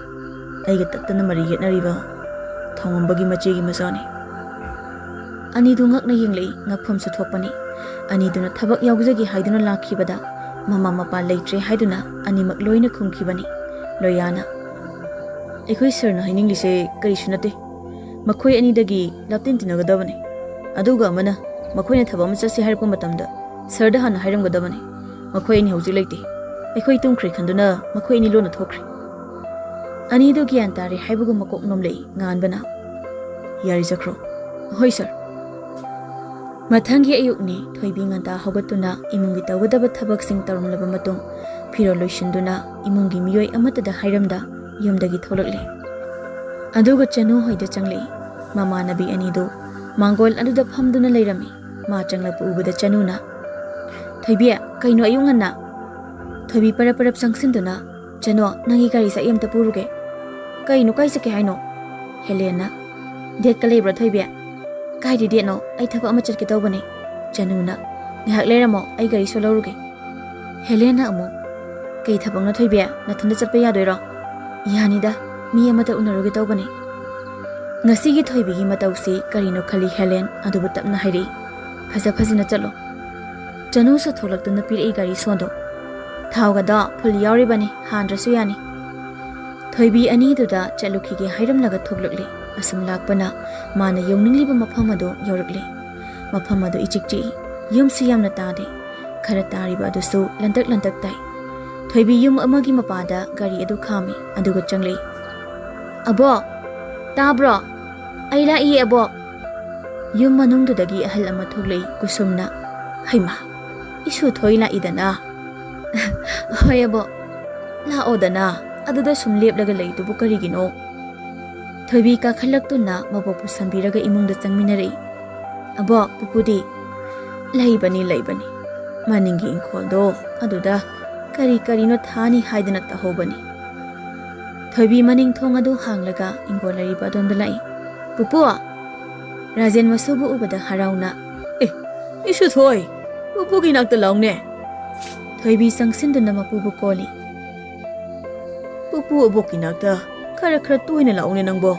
ꯑꯩꯒ ꯇꯠꯇꯅ ꯃꯔꯤ ꯌꯦꯠꯅꯔꯤꯕ ꯊꯧꯉꯝꯕꯒꯤ ꯃꯆꯦꯒꯤ ꯃꯆꯥꯅꯤ꯫ ꯑꯅꯤꯗꯨ ꯉꯛꯅ ꯌꯦꯡꯂꯛꯏ, ꯉꯛꯐꯝꯁꯨ ꯊꯣꯛꯄꯅꯤ꯫ ꯑꯅꯤꯗꯨꯅ ꯊꯕꯛ ꯌꯥꯎꯖꯒꯦ ꯍꯥꯏꯗꯨꯅ ꯂꯥꯛꯈꯤꯕꯗ ꯃꯃꯥ ꯃꯄꯥ ꯂꯩꯇ꯭ꯔꯦ ꯍꯥꯏꯗꯨꯅ ꯑꯅꯤꯃꯛ ꯂꯣꯏꯅ ꯈꯨꯝꯈꯤꯕꯅꯤ ꯂꯣꯌꯥꯅ꯫ ꯑꯩꯈꯣꯏ ꯁꯔꯅ ꯍꯥꯏꯅꯤꯡꯂꯤꯁꯦ ꯀꯔꯤꯁꯨ ꯅꯠꯇꯦ, ꯃꯈꯣꯏ ꯑꯅꯤꯗꯒꯤ ꯂꯥꯞꯇꯤꯟ ꯇꯤꯟꯅꯒꯗꯕꯅꯤ, ꯑꯗꯨꯒ ꯑꯃꯅ ꯃꯈꯣꯏꯅ ꯊꯕꯛ ꯑꯃ ꯆꯠꯁꯤ ꯍꯥꯏꯔꯛꯄ ꯃꯇꯝꯗ ꯁꯔꯗ ꯍꯥꯟꯅ ꯍꯥꯏꯔꯝꯒꯗꯕꯅꯤ꯫ ꯃꯈꯣꯏ ꯑꯅꯤ ꯍꯧꯖꯤꯛ ꯂꯩꯇꯦ, ꯑꯩꯈꯣꯏ ꯇꯨꯝꯈ꯭ꯔꯦ ꯈꯟꯗꯨꯅ ꯃꯈꯣꯏ ꯑꯅꯤ ꯂꯣꯟꯅ ꯊꯣꯛꯈ꯭ꯔꯦ꯫ ꯑꯅꯤꯗꯨ ꯒ꯭ꯌꯥꯟ ꯇꯥꯔꯦ ꯍꯥꯏꯕꯒꯨꯝ ꯃꯀꯣꯛ ꯅꯣꯝꯂꯛꯏ ꯉꯥꯟꯕꯅ꯫ ꯌꯥꯔꯤ ꯆꯠꯈ꯭ꯔꯣ꯫ ꯍꯣꯏ ꯁꯔ꯫ ꯃꯊꯪꯒꯤ ꯑꯌꯨꯛꯅꯤ꯫ ꯊꯣꯏꯕꯤ ꯉꯟꯇꯥ ꯍꯧꯒꯠꯇꯨꯅ ꯏꯃꯨꯡꯒꯤ ꯇꯧꯒꯗꯕ ꯊꯕꯛꯁꯤꯡ ꯇꯧꯔꯝꯂꯕ ꯃꯇꯨꯡ ꯐꯤꯔꯣꯜ ꯂꯣꯏꯁꯤꯟꯗꯨꯅ ꯏꯃꯨꯡꯒꯤ ꯃꯤꯑꯣꯏ ꯑꯃꯠꯇꯗ ꯍꯥꯏꯔꯝꯗ ꯌꯨꯝꯗꯒꯤ ꯊꯣꯛꯂꯛꯂꯤ꯫ ꯑꯗꯨꯒ ꯆꯅꯨ ꯍꯣꯏꯗ ꯆꯪꯂꯛꯏ꯫ ꯃꯃꯥꯟꯅꯕꯤ ꯑꯅꯤꯗꯨ ꯃꯥꯡꯒꯣꯜ ꯑꯗꯨꯗ ꯐꯝꯗꯨꯅ ꯂꯩꯔꯝꯃꯤ꯫ ꯃꯥ ꯆꯪꯂꯛꯄ ꯎꯕꯗ ꯆꯅꯨꯅ, ꯊꯣꯏꯕꯤ ꯀꯩꯅꯣ ꯑꯌꯨꯛ ꯉꯟꯅ? ꯊꯣꯏꯕꯤ ꯄꯔꯞ ꯄꯔꯞ ꯆꯪꯁꯤꯟꯗꯨꯅ, ꯆꯅꯨ ꯅꯪꯒꯤ ꯒꯥꯔꯤꯁꯦ ꯑꯩ ꯑꯝꯇ ꯄꯨꯔꯨꯒꯦ꯫ ꯀꯩꯅꯣ ꯀꯥꯏ ꯆꯠꯀꯦ ꯍꯥꯏꯅꯣ? ꯍꯦꯂꯦꯟꯅ, ꯗꯦꯠꯀ ꯂꯩꯕ꯭ꯔꯥ ꯊꯣꯏꯕꯤ? ꯀꯥꯏꯗꯤ ꯗꯦꯠꯅꯣ, ꯑꯩ ꯊꯕꯛ ꯑꯃ ꯆꯠꯀꯦ ꯇꯧꯕꯅꯦ꯫ ꯆꯅꯨꯅ, ꯉꯥꯏꯍꯥꯛ ꯂꯩꯔꯝꯃꯣ, ꯑꯩ ꯒꯥꯔꯤꯁꯨ ꯂꯧꯔꯨꯒꯦ꯫ ꯍꯦꯂꯦꯟꯅ ꯑꯃꯨꯛ, ꯀꯩ ꯊꯕꯛꯅꯣ ꯊꯣꯏꯕꯤ? ꯅꯊꯟꯗ ꯆꯠꯄ ꯌꯥꯗꯣꯏꯔꯣ? ꯌꯥꯅꯤꯗ, ꯃꯤ ꯑꯃꯇ ꯎꯅꯔꯨꯒꯦ ꯇꯧꯕꯅꯦ꯫ ꯉꯁꯤꯒꯤ ꯊꯣꯏꯕꯤꯒꯤ ꯃꯇꯧꯁꯤ ꯀꯔꯤꯅꯣ ꯈꯜꯂꯤ ꯍꯦꯂꯦꯟ, ꯑꯗꯨꯕꯨ ꯇꯞꯅ ꯍꯥꯏꯔꯛꯏ, ꯐꯖ ꯐꯖꯅ ꯆꯠꯂꯣ꯫ ꯆꯅꯨꯁꯨ ꯊꯣꯛꯂꯛꯇꯨꯅ ꯄꯤꯔꯛꯏ ꯒꯥꯔꯤ ꯁꯣꯟꯗꯣ꯫ ꯊꯥꯎꯒꯗꯣ ꯐꯨꯜ ꯌꯥꯎꯔꯤꯕꯅꯤ, ꯍꯥꯟꯗ꯭ꯔꯁꯨ ꯌꯥꯅꯤ꯫ ꯊꯣꯏꯕꯤ ꯑꯅꯤꯗꯨꯗ ꯆꯠꯂꯨꯈꯤꯒꯦ ꯍꯥꯏꯔꯝꯂꯒ ꯊꯣꯛꯂꯛꯂꯤ꯫ ꯑꯁꯨꯝ ꯂꯥꯛꯄꯅ ꯃꯥꯅ ꯌꯧꯅꯤꯡꯂꯤꯕ ꯃꯐꯝ ꯑꯗꯨ ꯌꯧꯔꯛꯂꯤ꯫ ꯃꯐꯝ ꯑꯗꯨ ꯏꯆꯤꯛ ꯆꯤꯛꯏ, ꯌꯨꯝꯁꯤ ꯌꯥꯝꯅ ꯇꯥꯗꯦ, ꯈꯔ ꯇꯥꯔꯤꯕ ꯑꯗꯨꯁꯨ ꯂꯟꯇꯛ ꯂꯟꯇꯛ ꯇꯥꯏ꯫ ꯊꯣꯏꯕꯤ ꯌꯨꯝ ꯑꯃꯒꯤ ꯃꯄꯥꯗ ꯒꯥꯔꯤ ꯑꯗꯨ ꯈꯥꯝꯃꯤ, ꯑꯗꯨꯒ ꯆꯪꯂꯛꯏ꯫ ꯑꯕꯣꯛ, ꯇꯥꯕ꯭ꯔꯣ? ꯑꯩ ꯂꯥꯛꯏꯌꯦ ꯑꯕꯣꯛ꯫ ꯌꯨꯝ ꯃꯅꯨꯡꯗꯨꯗꯒꯤ ꯑꯍꯜ ꯑꯃ ꯊꯣꯛꯂꯛꯏ ꯀꯨꯁꯨꯝꯅ꯫ ꯍꯩꯃꯥ, ꯏꯁꯨ ꯊꯣꯏ ꯂꯥꯛꯏꯗꯅ꯫ ꯍꯣꯏ ꯑꯕꯣꯛ꯫ ꯂꯥꯛꯑꯣꯗꯅ, ꯑꯗꯨꯗ ꯁꯨꯝ ꯂꯦꯞꯂꯒ ꯂꯩꯗꯨꯕꯨ ꯀꯔꯤꯒꯤꯅꯣ? ꯊꯣꯏꯕꯤ ꯀꯥꯈꯠꯂꯛꯇꯨꯅ ꯃꯕꯣꯛꯄꯨ ꯁꯝꯕꯤꯔꯒ ꯏꯃꯨꯡꯗ ꯆꯪꯃꯤꯟꯅꯔꯛꯏ꯫ ꯑꯕꯣꯛ, ꯄꯨꯄꯨꯗꯤ? ꯂꯩꯕꯅꯤ, ꯃꯅꯤꯡꯒꯤ ꯏꯪꯈꯣꯜꯗꯣ ꯑꯗꯨꯗ ꯀꯔꯤ ꯀꯔꯤꯅꯣ ꯊꯥꯅꯤ ꯍꯥꯏꯗꯅ ꯇꯧꯍꯧꯕꯅꯤ꯫ ꯊꯣꯏꯕꯤ ꯃꯅꯤꯡ ꯊꯣꯡ ꯑꯗꯨ ꯍꯥꯡꯂꯒ ꯏꯪꯈꯣꯜ ꯂꯩꯔꯤꯕ ꯑꯗꯣꯝꯗ ꯂꯥꯛꯏ꯫ ꯄꯨꯄꯨ! ꯔꯥꯖꯦꯟ ꯃꯁꯨꯕꯨ ꯎꯕꯗ ꯍꯔꯥꯎꯅ, ꯏꯁꯨ ꯊꯣꯏ, ꯄꯨꯄꯨꯒꯤ ꯅꯥꯛꯇ ꯂꯥꯎꯅꯦ꯫ ꯊꯣꯏꯕꯤ ꯆꯪꯁꯤꯟꯗꯨꯅ ꯃꯄꯨꯕꯨ ꯀꯣꯜꯂꯤ꯫ ꯄꯨꯄꯨ ꯑꯕꯣꯛꯀꯤ ꯅꯥꯛꯇ ꯈꯔ ꯇꯣꯏꯅ ꯂꯥꯛꯎꯅꯦ ꯅꯪꯕꯣ,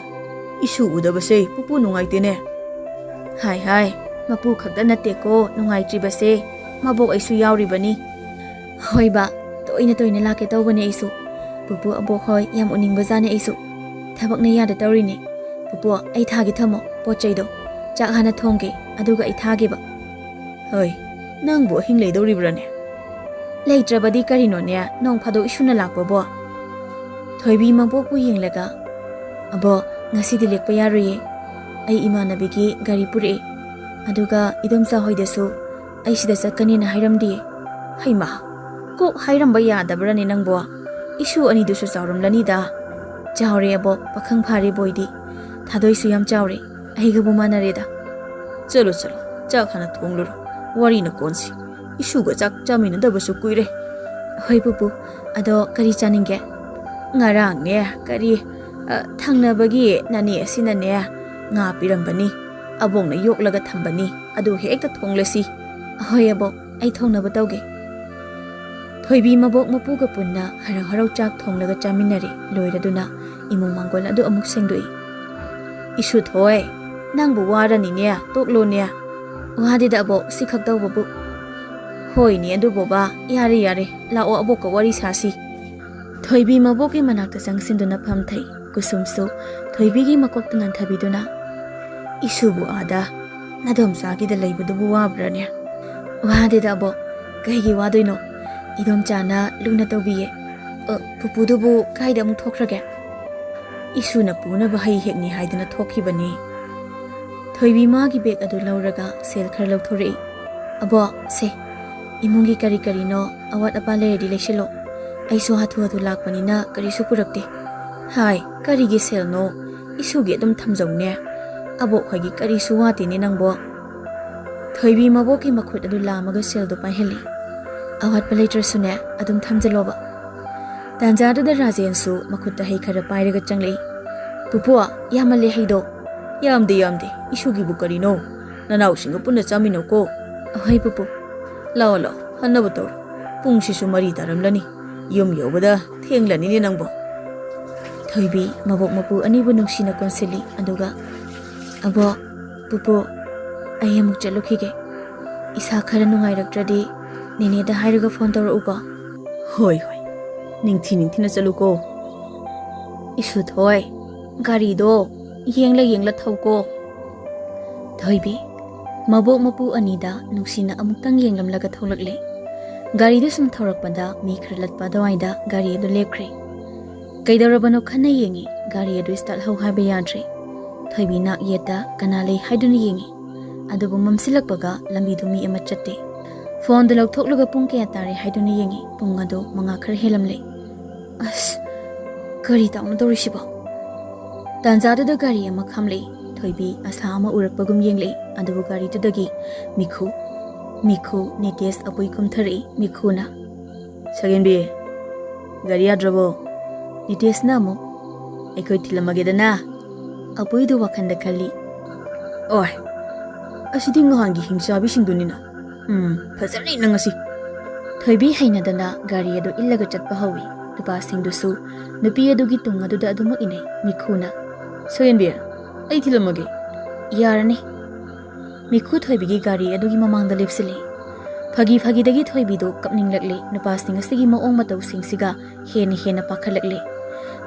ꯏꯁꯨ ꯎꯗꯕꯁꯦ ꯄꯨꯄꯨ ꯅꯨꯡꯉꯥꯏꯇꯦꯅꯦ꯫ ꯍꯥꯏ, ꯃꯄꯨ ꯈꯛꯇ ꯅꯠꯇꯦꯀꯣ ꯅꯨꯡꯉꯥꯏꯇ꯭ꯔꯤꯕꯁꯦ, ꯃꯕꯣꯛ ꯑꯩꯁꯨ ꯌꯥꯎꯔꯤꯕꯅꯤ꯫ ꯍꯣꯏꯕ, ꯇꯣꯏꯅ ꯂꯥꯛꯀꯦ ꯇꯧꯕꯅꯦ ꯑꯩꯁꯨ꯫ ꯄꯨꯄꯨ ꯑꯕꯣꯛ ꯍꯣꯏ ꯌꯥꯝ ꯎꯅꯤꯡꯕꯖꯥꯠꯅꯦ ꯑꯩꯁꯨ꯫ ꯊꯕꯛꯅ ꯌꯥꯗ ꯇꯧꯔꯤꯅꯦ꯫ ꯄꯨꯄꯨ ꯑꯩ ꯊꯥꯒꯦ ꯊꯝꯃꯣ ꯄꯣꯠ ꯆꯩꯗꯣ, ꯆꯥꯛ ꯍꯥꯟꯅ ꯊꯣꯡꯒꯦ, ꯑꯗꯨꯒ ꯑꯩ ꯊꯥꯒꯦꯕ꯫ ꯍꯣꯏ, ꯅꯪꯕꯨ ꯑꯍꯤꯡ ꯂꯩꯗꯧꯔꯤꯕ꯭ꯔꯥꯅꯦ? ꯂꯩꯇ꯭ꯔꯕꯗꯤ ꯀꯔꯤꯅꯣꯅꯦ, ꯅꯣꯡ ꯐꯥꯗꯣꯛ ꯏꯁꯨꯅ ꯂꯥꯛꯄꯕꯣ꯫ ꯊꯣꯏꯕꯤ ꯃꯕꯣꯛꯄꯨ ꯌꯦꯡꯂꯒ, ꯑꯕꯣꯛ ꯉꯁꯤꯗꯤ ꯂꯦꯛꯄ ꯌꯥꯔꯣꯏꯌꯦ, ꯑꯩ ꯏꯃꯥꯟꯅꯕꯤꯒꯤ ꯒꯥꯔꯤ ꯄꯨꯔꯛꯑꯦ, ꯑꯗꯨꯒ ꯏꯗꯣꯝꯆꯥ ꯍꯣꯏꯗꯁꯨ ꯑꯩ ꯁꯤꯗ ꯆꯠꯀꯅꯤꯅ ꯍꯥꯏꯔꯝꯗꯤꯌꯦ꯫ ꯍꯩꯃꯥ, ꯀꯣꯛ ꯍꯥꯏꯔꯝꯕ ꯌꯥꯗꯕ꯭ꯔꯥꯅꯦ ꯅꯪꯕꯣ? ꯏꯁꯨ ꯑꯅꯤꯗꯨꯁꯨ ꯆꯥꯎꯔꯝꯂꯅꯤꯗ꯫ ꯆꯥꯎꯔꯦ ꯑꯕꯣꯛ, ꯄꯥꯈꯪ ꯐꯥꯔꯦ ꯕꯣꯏꯗꯤ, ꯊꯥꯗꯣꯏꯁꯨ ꯌꯥꯝ ꯆꯥꯎꯔꯦ, ꯑꯩꯒꯕꯨ ꯃꯥꯟꯅꯔꯦꯗ꯫ ꯆꯠꯂꯣ, ꯆꯥꯛ ꯍꯥꯟꯅ ꯊꯣꯡꯂꯨꯔꯣ, ꯋꯥꯔꯤꯅ ꯀꯣꯟꯁꯤ, ꯏꯁꯨꯒ ꯆꯥꯛ ꯆꯥꯃꯤꯟꯅꯗꯕꯁꯨ ꯀꯨꯏꯔꯦ꯫ ꯍꯣꯏ ꯄꯨꯄꯨ, ꯑꯗꯣ ꯀꯔꯤ ꯆꯥꯅꯤꯡꯒꯦ? ꯉꯔꯥꯡꯅꯦ ꯊꯪꯅꯕꯒꯤ ꯅꯅꯦ ꯑꯁꯤꯅꯅꯦ ꯉꯥ ꯄꯤꯔꯝꯕꯅꯤ, ꯑꯕꯣꯛꯅ ꯌꯣꯛꯂꯒ ꯊꯝꯕꯅꯤ, ꯑꯗꯨ ꯍꯦꯛꯇ ꯊꯣꯡꯂꯁꯤ꯫ ꯍꯣꯏ ꯑꯕꯣꯛ, ꯑꯩ ꯊꯣꯡꯅꯕ ꯇꯧꯒꯦ꯫ ꯊꯣꯏꯕꯤ ꯃꯕꯣꯛ ꯃꯄꯨꯒ ꯄꯨꯟꯅ ꯍꯔꯥꯎ ꯆꯥꯛ ꯊꯣꯡꯂꯒ ꯆꯥꯃꯤꯟꯅꯔꯦ꯫ ꯂꯣꯏꯔꯗꯨꯅ ꯏꯃꯨꯡ ꯃꯥꯡꯒꯣꯜ ꯑꯗꯨ ꯑꯃꯨꯛ ꯁꯦꯡꯗꯣꯛꯏ꯫ ꯏꯁꯨ ꯊꯣꯏ, ꯅꯪꯕꯨ ꯋꯥꯔꯅꯤꯅꯦ, ꯇꯣꯛꯂꯣꯅꯦ꯫ ꯋꯥꯗꯦꯗ ꯑꯕꯣꯛ, ꯁꯤ ꯈꯛ ꯇꯧꯕꯕꯨ꯫ ꯍꯣꯏꯅꯦ ꯑꯗꯨꯕꯣꯕꯥ, ꯌꯥꯔꯦ, ꯂꯥꯛꯑꯣ ꯑꯕꯣꯛꯀ ꯋꯥꯔꯤ ꯁꯥꯁꯤ꯫ ꯊꯣꯏꯕꯤ ꯃꯕꯣꯛꯀꯤ ꯃꯅꯥꯛꯇ ꯆꯪꯁꯤꯟꯗꯨꯅ ꯐꯝꯊꯩ꯫ ꯀꯨꯁꯨꯝꯁꯨ ꯊꯣꯏꯕꯤꯒꯤ ꯃꯀꯣꯛꯇ ꯅꯟꯊꯕꯤꯗꯨꯅ, ꯏꯁꯨꯕꯨ ꯑꯥꯗ ꯅꯗꯣꯝꯆꯥꯒꯤꯗ ꯂꯩꯕꯗꯨꯕꯨ ꯋꯥꯕ꯭ꯔꯥꯅꯦ? ꯋꯥꯗꯦꯗ ꯑꯕꯣꯛ, ꯀꯩꯒꯤ ꯋꯥꯗꯣꯏꯅꯣ? ꯏꯗꯣꯝꯆꯥꯅ ꯂꯨꯅ ꯇꯧꯕꯤꯌꯦ꯫ ꯄꯨꯄꯨꯗꯨꯕꯨ ꯀꯥꯏꯗ ꯑꯃꯨꯛ ꯊꯣꯛꯈ꯭ꯔꯒꯦ? ꯏꯁꯨꯅ ꯄꯨꯅꯕ ꯍꯩ ꯍꯦꯛꯅꯤ ꯍꯥꯏꯗꯨꯅ ꯊꯣꯛꯈꯤꯕꯅꯤ꯫ ꯊꯣꯏꯕꯤ ꯃꯥꯒꯤ ꯕꯦꯒ ꯑꯗꯨ ꯂꯧꯔꯒ ꯁꯦꯜ ꯈꯔ ꯂꯧꯊꯣꯔꯛꯏ꯫ ꯑꯕꯣꯛ, ꯁꯦ, ꯏꯃꯨꯡꯒꯤ ꯀꯔꯤ ꯀꯔꯤꯅꯣ ꯑꯋꯥꯠ ꯑꯄꯥ ꯂꯩꯔꯗꯤ ꯂꯩꯁꯤꯜꯂꯣ, ꯑꯩꯁꯨ ꯍꯥꯊꯨ ꯂꯥꯛꯄꯅꯤꯅ ꯀꯔꯤꯁꯨ ꯄꯨꯔꯛꯇꯦ꯫ ꯍꯥꯏ, ꯀꯔꯤꯒꯤ ꯁꯦꯜꯅꯣ? ꯏꯁꯨꯒꯤ ꯑꯗꯨꯝ ꯊꯝꯖꯧꯅꯦ, ꯑꯕꯣꯛ ꯍꯣꯏꯒꯤ ꯀꯔꯤꯁꯨ ꯋꯥꯠꯇꯦꯅꯦ ꯅꯪꯕꯣ꯫ Thoibi maboki makhut adu lamaga seldo paiheli. Awat palatrasune adum thamjaloba. Tanjadu da Rajensu makutta hei khara pairaga changli. Pupua yamale heido. Yamde isugi bukari no. Nanau singa punna chamino ko. Ahoi pupu. Lao hannabu tor. Pung sisu mari taramlani. Yum yobada thenglani ni nangbo. Thoibi mabok mapu anibu nungsina konsili aduga. Abo pupu ai amuk chalukhige. Isa khara nungairaktradi nene da hairaga phone tawrauko. Hoi. Ningthina chaluko. Isu thoi. Gari do yengla thauko. Thoibi mabok mapu anida nuksina amuktang yenglamlaga tholakle. Gari du sum thorakpada mi khralatpa dawaida gari adu lepkhre. Kaidarabano khanna yengi gari adu start hau haiba yadre. Thoibi nak yeta kanalei haiduna yengi. Adubu mamsilakpaga lambi du mi ama chatte. Phone da lauthokluga pung kaya tare haiduna yengi pung adu manga khar helamle. As gari tauna dorisiba. Tanjadu da gari ama khamle. Thoibi asa ama urakpagum yengle adubu gari tudagi Mikhu Nites apui kumthari Mikhuna. Sagenbi. Gari adrabo. Nites namu Ekoi thilamagedana. apui du wakanda khali. Oi. Asidi ngahangi hingsabi singdunina. Fazarni nangasi. Thoibi hainadana gari adu illaga chatpa hawi. Nupa singdusu nupi adugi tunga duda adumak ine Mikhuna. Sagenbi. Ai thilamage. Yarani. Mikhu Thoibigi gari adugi mamangda lepsili. Phagi dagi Thoibi do kapninglakle nupa sing asigi maong matau singsiga hena pakhalakle.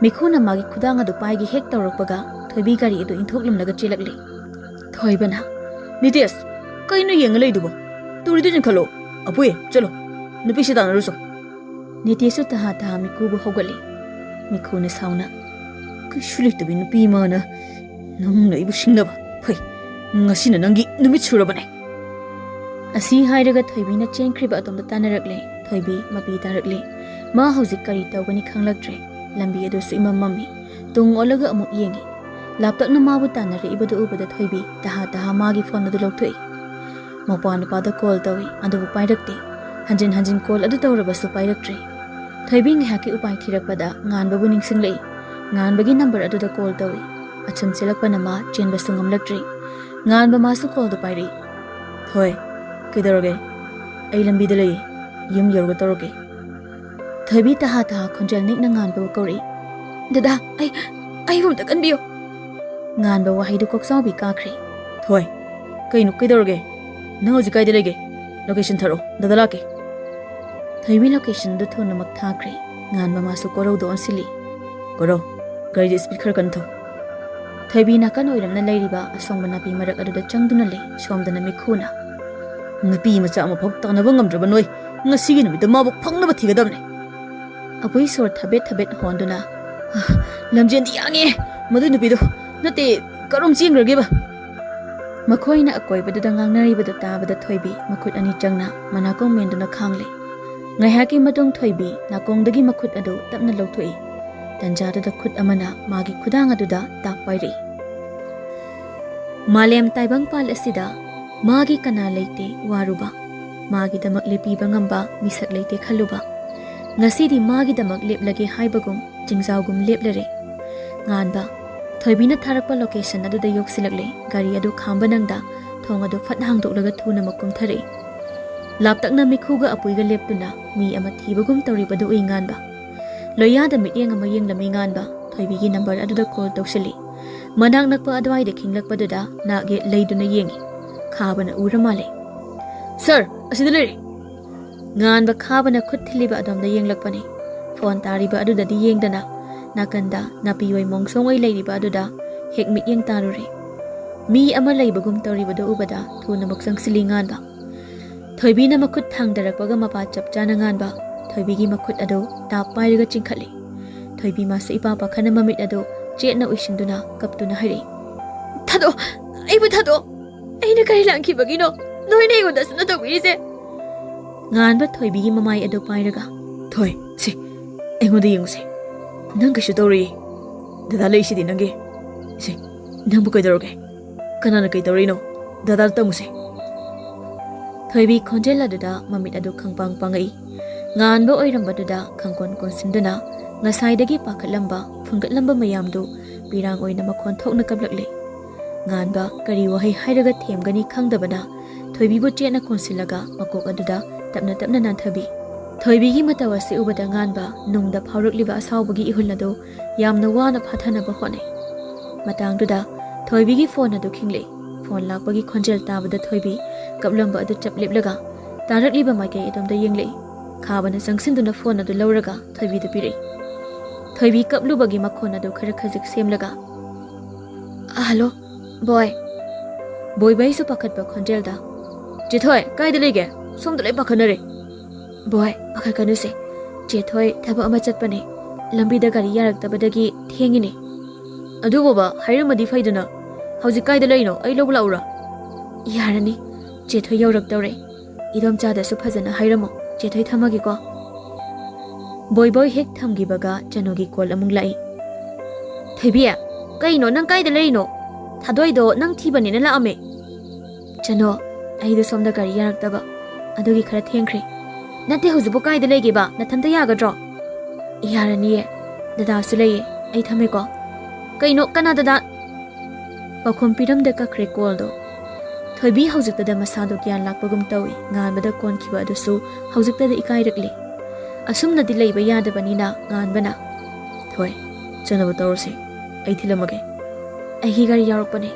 Mikhu na magi khudanga du paigi hek tawrakpaga Thoibi gari adu inthoklamlaga chilakle. Thoibana Nites. Kaino yengalai dubo. Turidu jin khalo. Apui chalo. Nupi se tanaruso. Nitesu taha Mikhu bu hogale. Mikhu na sauna. Kishuli tabi nupi mana. Nang na ibu singnaba. Phai. Ngasina nangi numit surabane. Asi hairaga Thoibi na chenkriba atomda tanarakle. Thoibi mapi tarakle. Ma hauzik kari tawgani khanglaktre. Lambi adu su imam mami. Tung olaga amuk yengi. Laptak na mabu tanare ibadu ubada Thoibi taha magi phone adu lauthoi. Mapa nupada call tawi adubu pairakte. Hanjin call adu tawrabasu pairaktre. Thoibi ngahaki upai thirakpada nganbabu ningsinglei. Nganbagi number adu da call tawi. Achum selakpa nama chenbasu ngamlaktre. Nganba masu call do pairi. Hoi. Kaidaroge. Ai lambi dalai. Yum yorga toroge. Thoibi taha khonjal nik na nganba kauri. Dada ai hum takan biyo. Nganba wahidu koksaw bi kakre. Hoi. Kainu kaidaroge. Nang hoji kai dalege. Location tharo. Dada lake. Thoibi location du thona mak thakre. Nganba masu korau do ansili. Korau. Gari speaker kan tho. Thoibi nakan oiramna leiriba asongba napi marak aduda changduna le somdana Mikhuna. Napi macha ama phok tanaba ngamdraba noi. Ngasigi numita mabuk phangnaba thigadamne. Apui sor thabet honduna. Lamjendi yange. Madu nupido. Nate karom chengrage ba. Makhoina akoibadada ngangnaribadu tabada Thoibi makhut ani changna manakong menduna khangle. Ngaihaki matung Thoibi nakongdagi makhut adu tapna lauthoi. Tanjada khut amana magi khudang aduda takpairi. Malem taibang pal asida magi kana leite waruba. Magi damak lepiba ngamba misak leite khaluba. Ngasidi magi damak leplage haibagum jingzaugum leplare. Nganba Thoibi na tharakpa location aduda yoksilagle gari adu khamba nangda thong adu phat hangdoklaga thuna makum thare. Laptakna Mikhuga apuiga leptuna mi ama thibagum tawribadu inganba. Loyada mityang ama yenglami nganba Thoibigi number aduda call tawsili. Manang nakpa adwaida khinglakpaduda nage leiduna yengi. Khabana uramale. Sir, asida lere. Nganba khabana khut thiliba adomda yenglakpani. Phone tariba aduda di yengdana nakanda napiwai mongsongoi leiriba aduda hek mityang tarure. Mi ama leibagum tawribadu ubada thuna maksang sili nganba. Thoibi na makhut thangdarakpaga mapa chapchana nganba. Thoibigi makhut ado tap pairaga chingkhali. Thoibi masu ipa pakhana mamit ado chetna uisinduna kaptuna hari. Thado, aibu thado. Aina kari langkhibagi no. Noina igonda suna tawbirise. Nganba Thoibigi mamai ado pairaga. Thoi, si. Engoda yenguse. Nang kashu tawri. Dada leisidi nange. Si. Nangbu kaidaroge. Kanana kaidarino. Dada tamuse. Thoibi khonjel aduda mamit adu khangpang pangai. Nganba oirambadada khangkon konsinduna ngasaidagi pakhatlamba phungatlamba mayamdu pirang oina makhon thokna kablakle. Nganba kari wahai hairaga themgani khangdabana Thoibibu chena konsilaga makok aduda tapna tapna nanthabi. Thoibigi matawasi ubada nganba nungda phaurukliba asawbagi ihulnadu yamna wana phathanaba hone. Matangduda Thoibigi phone adu khingle. Phone lakpagi khonjel tabada Thoibi kaplamba adu chapliplaga tarakliba maikai idomda yengle. Khabana sangsinduna phone adu lauraga Thoibi du pire. Thoibi kaplubagi makhon adu khara khajik semlaga. Hello, boy. Boy bai su pakhatba khonjelda. Chethoi, kaida lege? Somda lai pakhanare. Boy, pakhat kanuse. Chethoi thaba ama chatpane. Lambida gari yaraktabadagi thengine. Adu baba hairamadi faiduna. Hauji kaida laino ai lobu laura. Yarani. Chethoi yauraktaure. Idom chada su phajana hairamo. Chethoi thamagi ko. Boy boy hek thamgibaga chanogi kol amung lai. Thoibia, kaino nang kaida laino? Thadoido nang thibani na laame. Chano, aido somda gari yaraktaba. Adugi khara thengkhre. Nate hujibu kaida lege ba nathanta yagadro. Yarani ye. Dada su laye. Ai thame ko. Kaino kana dada. Pakhom piramda ka khre koldo. Thoibi haujiktada masado gyan lakpagum tawi nganbada konkhiba adusu haujiktada ikairakle. Asumnadi leiba yadabanina nganbana. Thoi, chanabu tawrse. Ai thilamage. Ai gari yarokpane.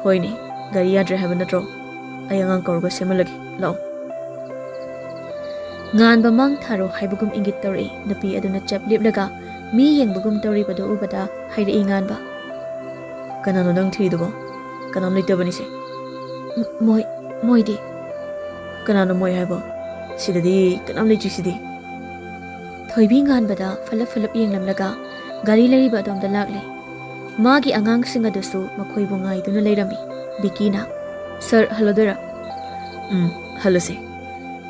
Hoine, gari yadre haba natro. Ai angang kaurga semalage. Lao. Nganba mang tharo haibugum ingit tawri napi aduna chapliplaga mi yengbugum tawri badu ubada haira nganba. Kanano nang thidubo? Kanam leitabani se? Moi di. Kanano moi haibo? Sidadi kanam leitri sidi. Thoibi nganbada falap yenglamlaga gari lariba adomda lakle. Magi angang singa dusu makhoi bungai duna leirami. Bikina. Sir, hello dora. Hello se.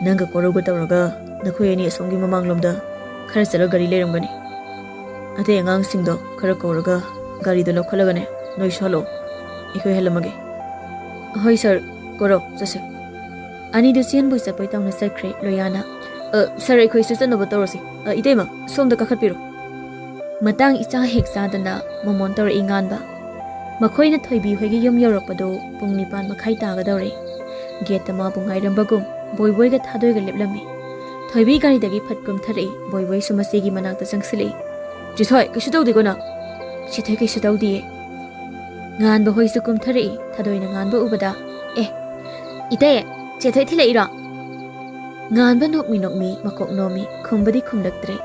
Nanga koroga tawraga nakhoi ani asongi mamang lomda khara chalo gari leiramgani. Ate angang singdo khara koraga gari do lokhalagane noi solo. Ikoi helamage. Hoi sir, koro jase. Ani du sian boi sapai tawna sakre loyana. Sir ikoi su chanoba tawrasi. Itema somda kakhatpiro. Matang icha hek sadana momon tawra inganba. Makhoina Thoibi hoigi yum yorakpado pung 9 makhai tagadawre. Gate ma bungairambagum boy ga thadoiga leplami. Thoibi gari dagi phatkum thari boy sumasigi manakta sangsili. Chithoi kisu tawdi gona. Chithoi kisu tawdi. Nganba hoi su kum thari thadoina nganba ubada. Ite chethoi thilaira. Nganba nokmi makok nomi khumbadi khumlaktre.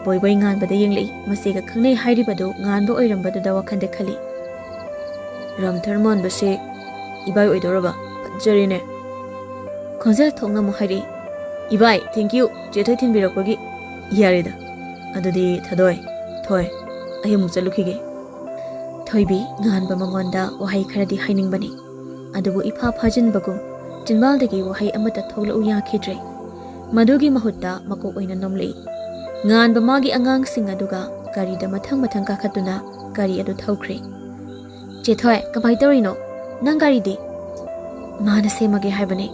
Boy nganbada yenglei masiga khangnei hairibado nganba oirambadu da wakhande khali. Ramtharmon base ibai oidoraba jarine. Khonjel thongna mohari. Ibai, thank you. Chethoi thinbirakpagi. Yarida. Adudi thadoi. Thoi. Ahimu chalukhige. Thoibi nganba mangonda wahai kharadi hainingbani. Adubu ifa phajinbagum jinbaldagi wahai amata thoglau yakhidre. Madugi mahutta makok oina nomlei. Nganba magi angang sing aduga gari da mathang kakhatuna gari adu thaukhre. Chethoi, kamai tawrino? Nang gari di? Mana semage haibane.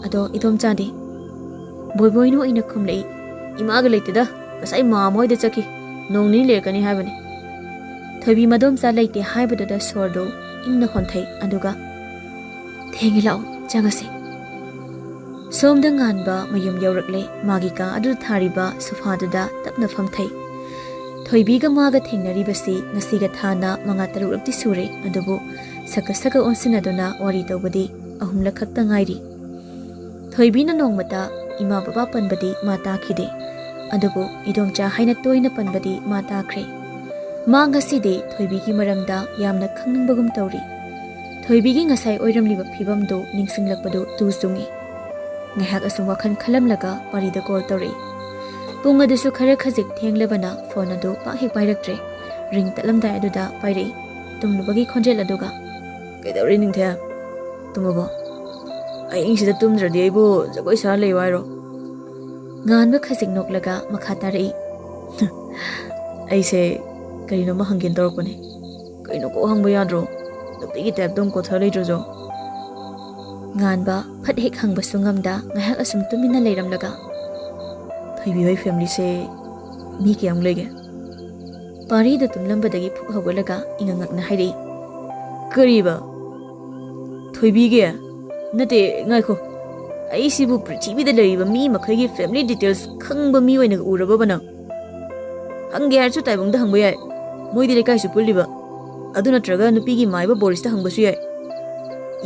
Ado idom chadi. Boy no ina khumlei. Imaga leitida. Kasai mamoi da chaki. Nongni lekani haibane. Thoibi madom cha leite haibada da sordo ingna honthai aduga. Thengi lao changase. Somda nganba mayum yaurakle magika adu thariba sufadada tapna famthai. Thoibi ga maga thengnaribasi ngasiga thana manga tarukti sure adubu saka onsinaduna wari tawbadi ahumla khakta ngairi. Thoibi na nongmata ima baba panbadi mata khide. Adubu idomcha haina toina panbadi mata khre. Manga side Thoibi gi maramda yamna khangningbagum tawri. Thoibi gi ngasai oiramliba phibamdo ningsinglakpadu tuzungi. Ngahak asum wakhan khalamlaga parida call tawri. Pung adusu khara khajik thenglabana phone adu pakhik pairaktre. Ring talamdai aduda pairei. Tumlubagi khonjel aduga. Kaidawri ningthya? Tumabo. Ai sida tumdradi aibo jagoi sa lei wairo. Nganba khajik noklaga makha tarei. Ai se karino ma hangin torpane. Kaino ko hangba yadro. Nupigi tap dom ko thalei jojo. Nganba phat hek hangba sungamda ngahak asum tumina leiramlaga Thaibi hoi family se mi kiyam lege pari da tumlambadagi phuk hawalaga ingangakna hairi Kariba Thoibi ge nate ngai ko ai sibu prithvi da leriba mi makhai gi family details khangba mi oina uraba bana hangge har chu taibong da hangba yai moi di lekai su puliba adu natraga nupi gi maiba boris da hangba su yai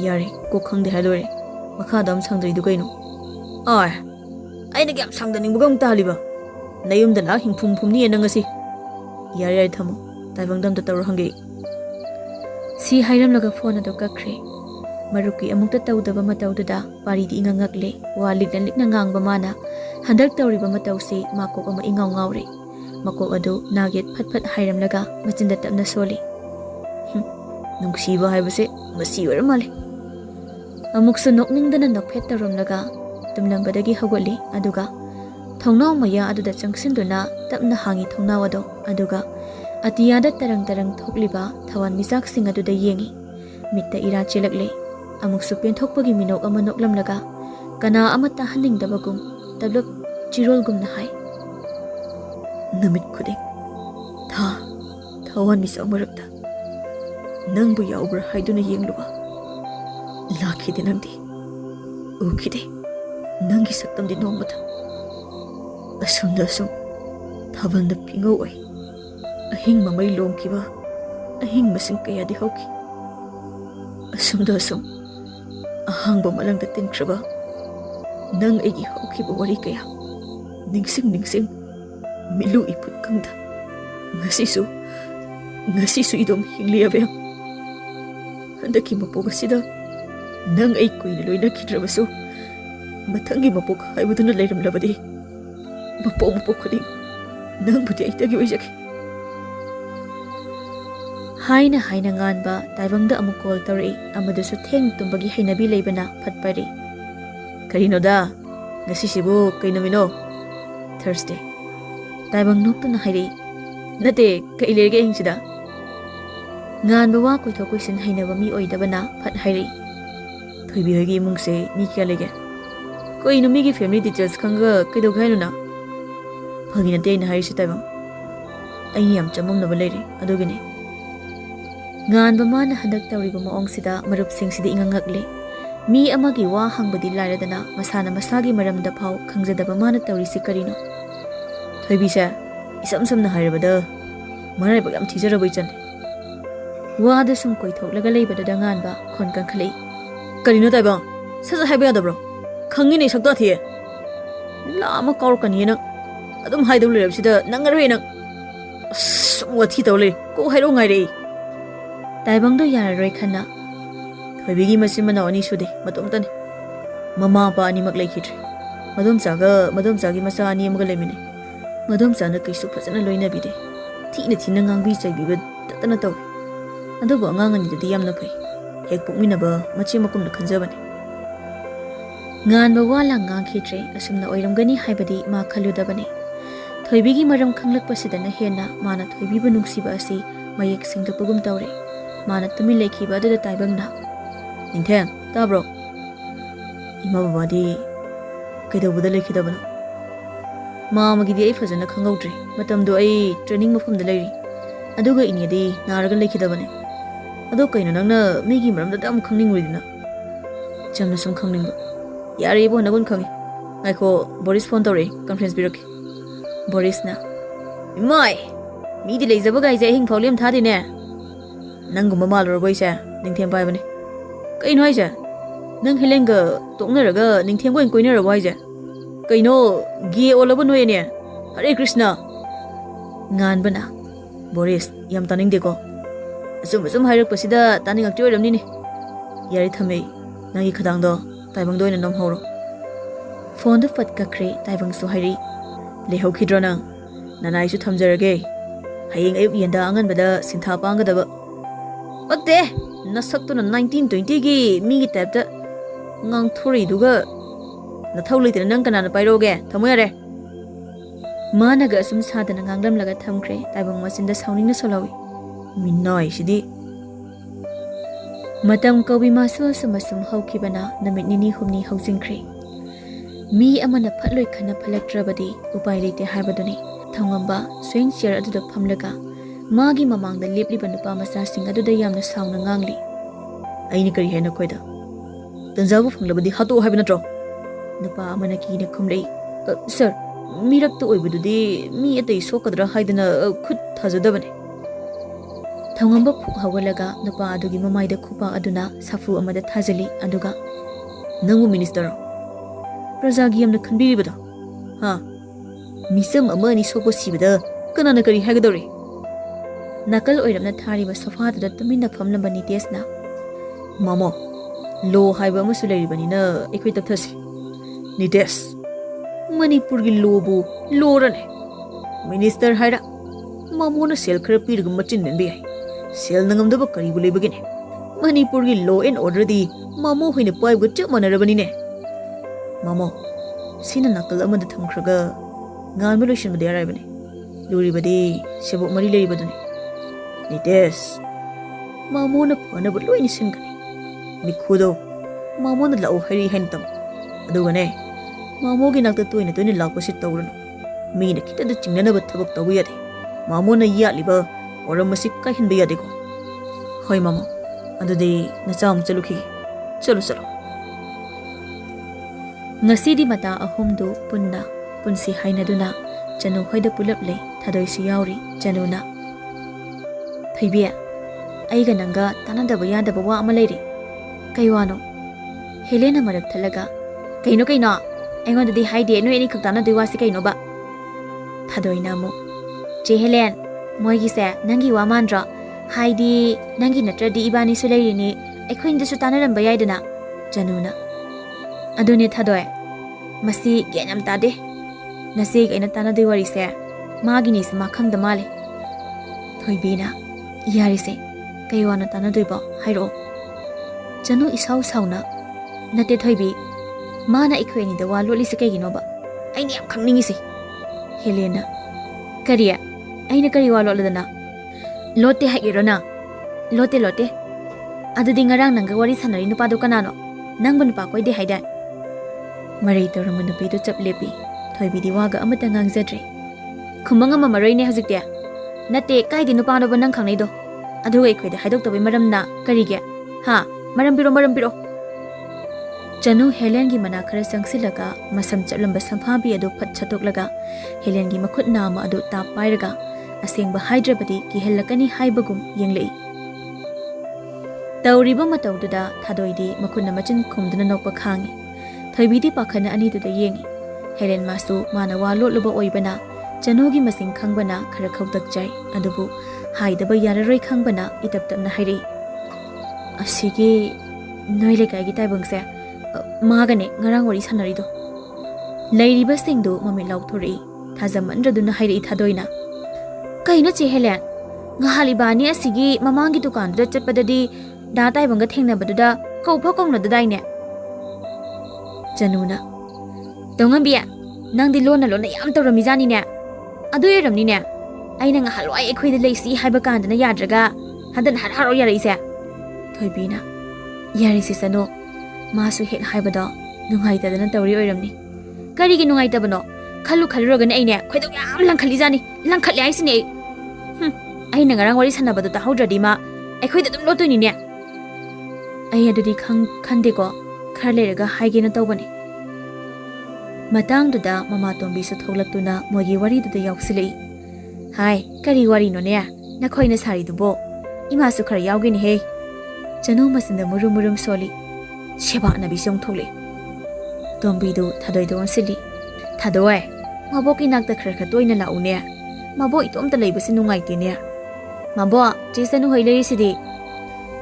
yare ko khangde halore makha dam sangdri du kaino ai ai na gyam sangda ning bugam ta liba nayum da la hing phum phum ni na ngasi yare yare thamo taibong dam da tawra hange si hairamlaga phone ado kakre maruki amukta tawdaba matawduda pari di ingangakle walik dan likna ngangba mana handak tawriba matawsi makok ama ingaw ngawre makok ado naget phat phat hairamlaga machinda tapna soli nungsiba haibase masi wara male amuksu nokningdana nokphet taramlaga tumlambadagi hawali aduga thongnaw maya aduda changsinduna tapna hangi thongnaw ado aduga atiyada tarang tarang thokliba thawan misak sing aduda yengi mitta ira chelakle amuksu penthokpagi minok ama noklamlaga kana amata haningdabagum tablop chirolgumna hai namit khuding thawan misak marakta nangbu yaubra haiduna yengluba lakhide nangdi ukide nangi saktamdi nomata asumda asum thabalna pingo oi ahing mamai lomkiba ahing masing kaya di hauki asumda asum ahangba malangda tinkraba nang egi haukiba wari kaya ningsing milu iput kangda ngasisu idom hingliyabe handaki mapok asida nang ay kuina loina kidrabasu mathangi mapok haibuduna leiramlabadi mapok khuding nang budi aitagi oijaki haina haina nganba taibangda amuk call tawri amadusu theng tumbagi hainabi leibana phatpari karinoda ngasisibu kainamino Thursday taibang noktuna hairi nate kailege hingsida nganba wa koithok koisin hainaba mi oidabana phat hairi Thoibi hogi imungse mi kya lege koino mi gi family details khanga kaido gainuna phagina te na hairi sitaibang aini yam chamamnaba leire adugine nganba mana handak tawriba maongsida marup singsidi ingangakle mi amagi wa hangbadi lairadana masana masagi maramda phau khangjadaba mana tawrisi karino Thoibi sa isam samna hairabada marai ba yam thijarabai chan wada sum koithoklaga leibada danganba khon kankhali karino taibang saja haiba yadabro khangi nei sakta thiye lama kaur kani na adum haidu lerabsida nangarwe nang sumwa thi tawle ko hairo ngai re taibangdo yararoi khana Thoibi gi masim mana ani sude matom tani mama pa ani mak leikhitri madom chagi masa ani amga lemine madom chana kaisu phajana loina bide thina ngangbi chaibi tatana taw adubo angangani dadi yamna phai hek pukminaba machi makumna khanjabani nganba wala ngang khitre asumna oiramgani haibadi ma khaludabani Thoibigi maram khanglakpasidana hena mana thoibibu nungsiba asi mayek singdapugum tawre mana tumi lekhiba adada taibangna Ningtheng tabro ima babadi kaidawbuda lekhidabana mamagidi ai fajana khangawdri matamdo ai training mafamda leiri aduga inedi naraga lekhidabane ado kaino nangna migi maramda dam khangninguidina chamna sum khangningba yare bo nagun khangi ngaiko Boris phone tawre conference biraki Boris na imai midi leijaba gaise hing phawlem thadine nanguma malro boisa ningthem bai bane kaino haija nang helenga toknaraga ningthem goin koinara waija kaino ge olaba noyene Hare Krishna nganbana Boris yam taning deko asum hairak pasida taning akti oiramni ni yari thame nangi khadang do taibang doina nom horo phone do fat kakre taibang so hairi lehau khidrona nanai su thamjarage hayeng ayuk yenda angan bada sintha panga daba otte nasak to 1920 gi mi gi type da ngang thori duga na thawli tin nang kana na pairoge thamoyare managa asum sadana nganglamlaga thamkre taibang masinda sauningna solawi minnoi sidi Matam kawi masu sumasum haukibana namit nini humni hausingkri. Mi amana phatloi khana phalaktrabadi upai leite haibaduni thongamba swing chair aduda phamlaga magi mamangda lepliba nupa masa sing aduda yamna sauna ngangli. Aini kari hena koida tanjabu phanglabadi hato haiba natro nupa amana kina khumlei sir mirakta oibududi mi atai sokadra haidana khut thajadabane. Thongamba phuk hawalaga nupa adugi mamaida khupa aduna safu amada thajali aduga nangu minister Prajagi yamna khanbiribada ha misam amani sokbo sibada kanana kari hagadori nakal oiramna thariba sofa da tumina famlamba nitesna mamo lo haiba amasu leiribanina ekhoi tapthasi nites manipur gi lobu lorane minister haira mamona sel khara pirga machin nenbe ai sel nangamdaba kari bu lebagine manipur gi law and order di mamo hoina paibu chap manarabani ne Mamo, sina nakal amada thamkhraga ngalma lotion bade arai bane luri bade sebuk mari lei badune nites mamo na phana bu loini singani mikhudo mamo na lau hari hentam aduga ne mamo gi nakta toina toina lakpa sit tawrano mi na kita da chingnana ba thabak tawu yade mamo na yaliba oram masik ka hinba yade ko hoi mamo adudi na cham chaluki chalo Ngasidi mata ahumdu punna punsi hainaduna janu hoida pulap lei thadoi si yauri januna Thaibiya aiga nanga tanadaba yadaba wa ama leiri kaiwano Helena marak thalaga kaino aingodadi haide no eni khaktana dui wasi kaino ba thadoi namu che Helen moi gi se nangi wa mandra haidi nangi natradi ibani su leiri ni aikhoin su tanaramba yaidana januna Adune thadoi masi genam tade nasi kaina tanadui wari se magini se makhang da male thoibina yari se kaiwana tanadui ba hairo janu isau sauna nate thoibi mana ikhoini da wa loli se kaigino ba aini am khangningi se Helena kariya aina kari wa loladana lote hairona lote adudi ngarang nanga wari sanari nupa do kanano nangbu nupa koi de haida Marai torama nupi do chap lepi thoibi diwaga amata ngangjadre khumanga mamarai ne hazikte nate kaidi nupa no banang khangnai do adu ei khoide haidok tobi maramna karige ha maram biro Janu Helen gi mana khara sangsilaga masam chatlamba samphabi adu phat chatoklaga Helen gi makhut nama adu ta pairaga asengba hyderabadi ki helakani haibagum yenglei Tauriba mataududa thadoidi makhunna machin khumduna nokpa khangi Thoibidi pakhana ani duda yengi Helen masu mana wa lotluba oibana Janogi masing khangbana khara khawtak jai adubu haidaba yararoi khangbana itaptapna hairi Asigi noile kai gi taibangse magane ngarang wari sanarido Lairiba singdu mami lauthori thajamanraduna hairi thadoina Kaina che Helen ngahalibani asigi mamangi dukan da chatpadadi da taibanga thengnabadda kawpha kongna dadaine Januna Dongambiya nangdi lona yam tawramijani ne adu yeramni ne aina nga halwai ekhoida leisi haiba kandana yadraga hadan haro yarise Thoibina yarisi sano masu hek haibada nungaita dana tawri oiramni karigi nungaita bano khaluraga ne aine khoido yam langkhalijani langkhatli aisine aina ngarang wari sanabada ta haudradi ma ekhoida dum lotuni ne ai adudi khande ko Kharleraga haigena tawbani Matangduda mama tombi su tholaktuna mogi wari duda yausilei Hai kari wari no ne nakhoina sari dubo ima su khar yaugini he Janu masinda murum soli Sheba na bisong thole Tombi du thadoi don sili Thadoi maboki nakta khar toina laune mabo itomta leibasi nungaite ne mabo jesanu hoilei sidi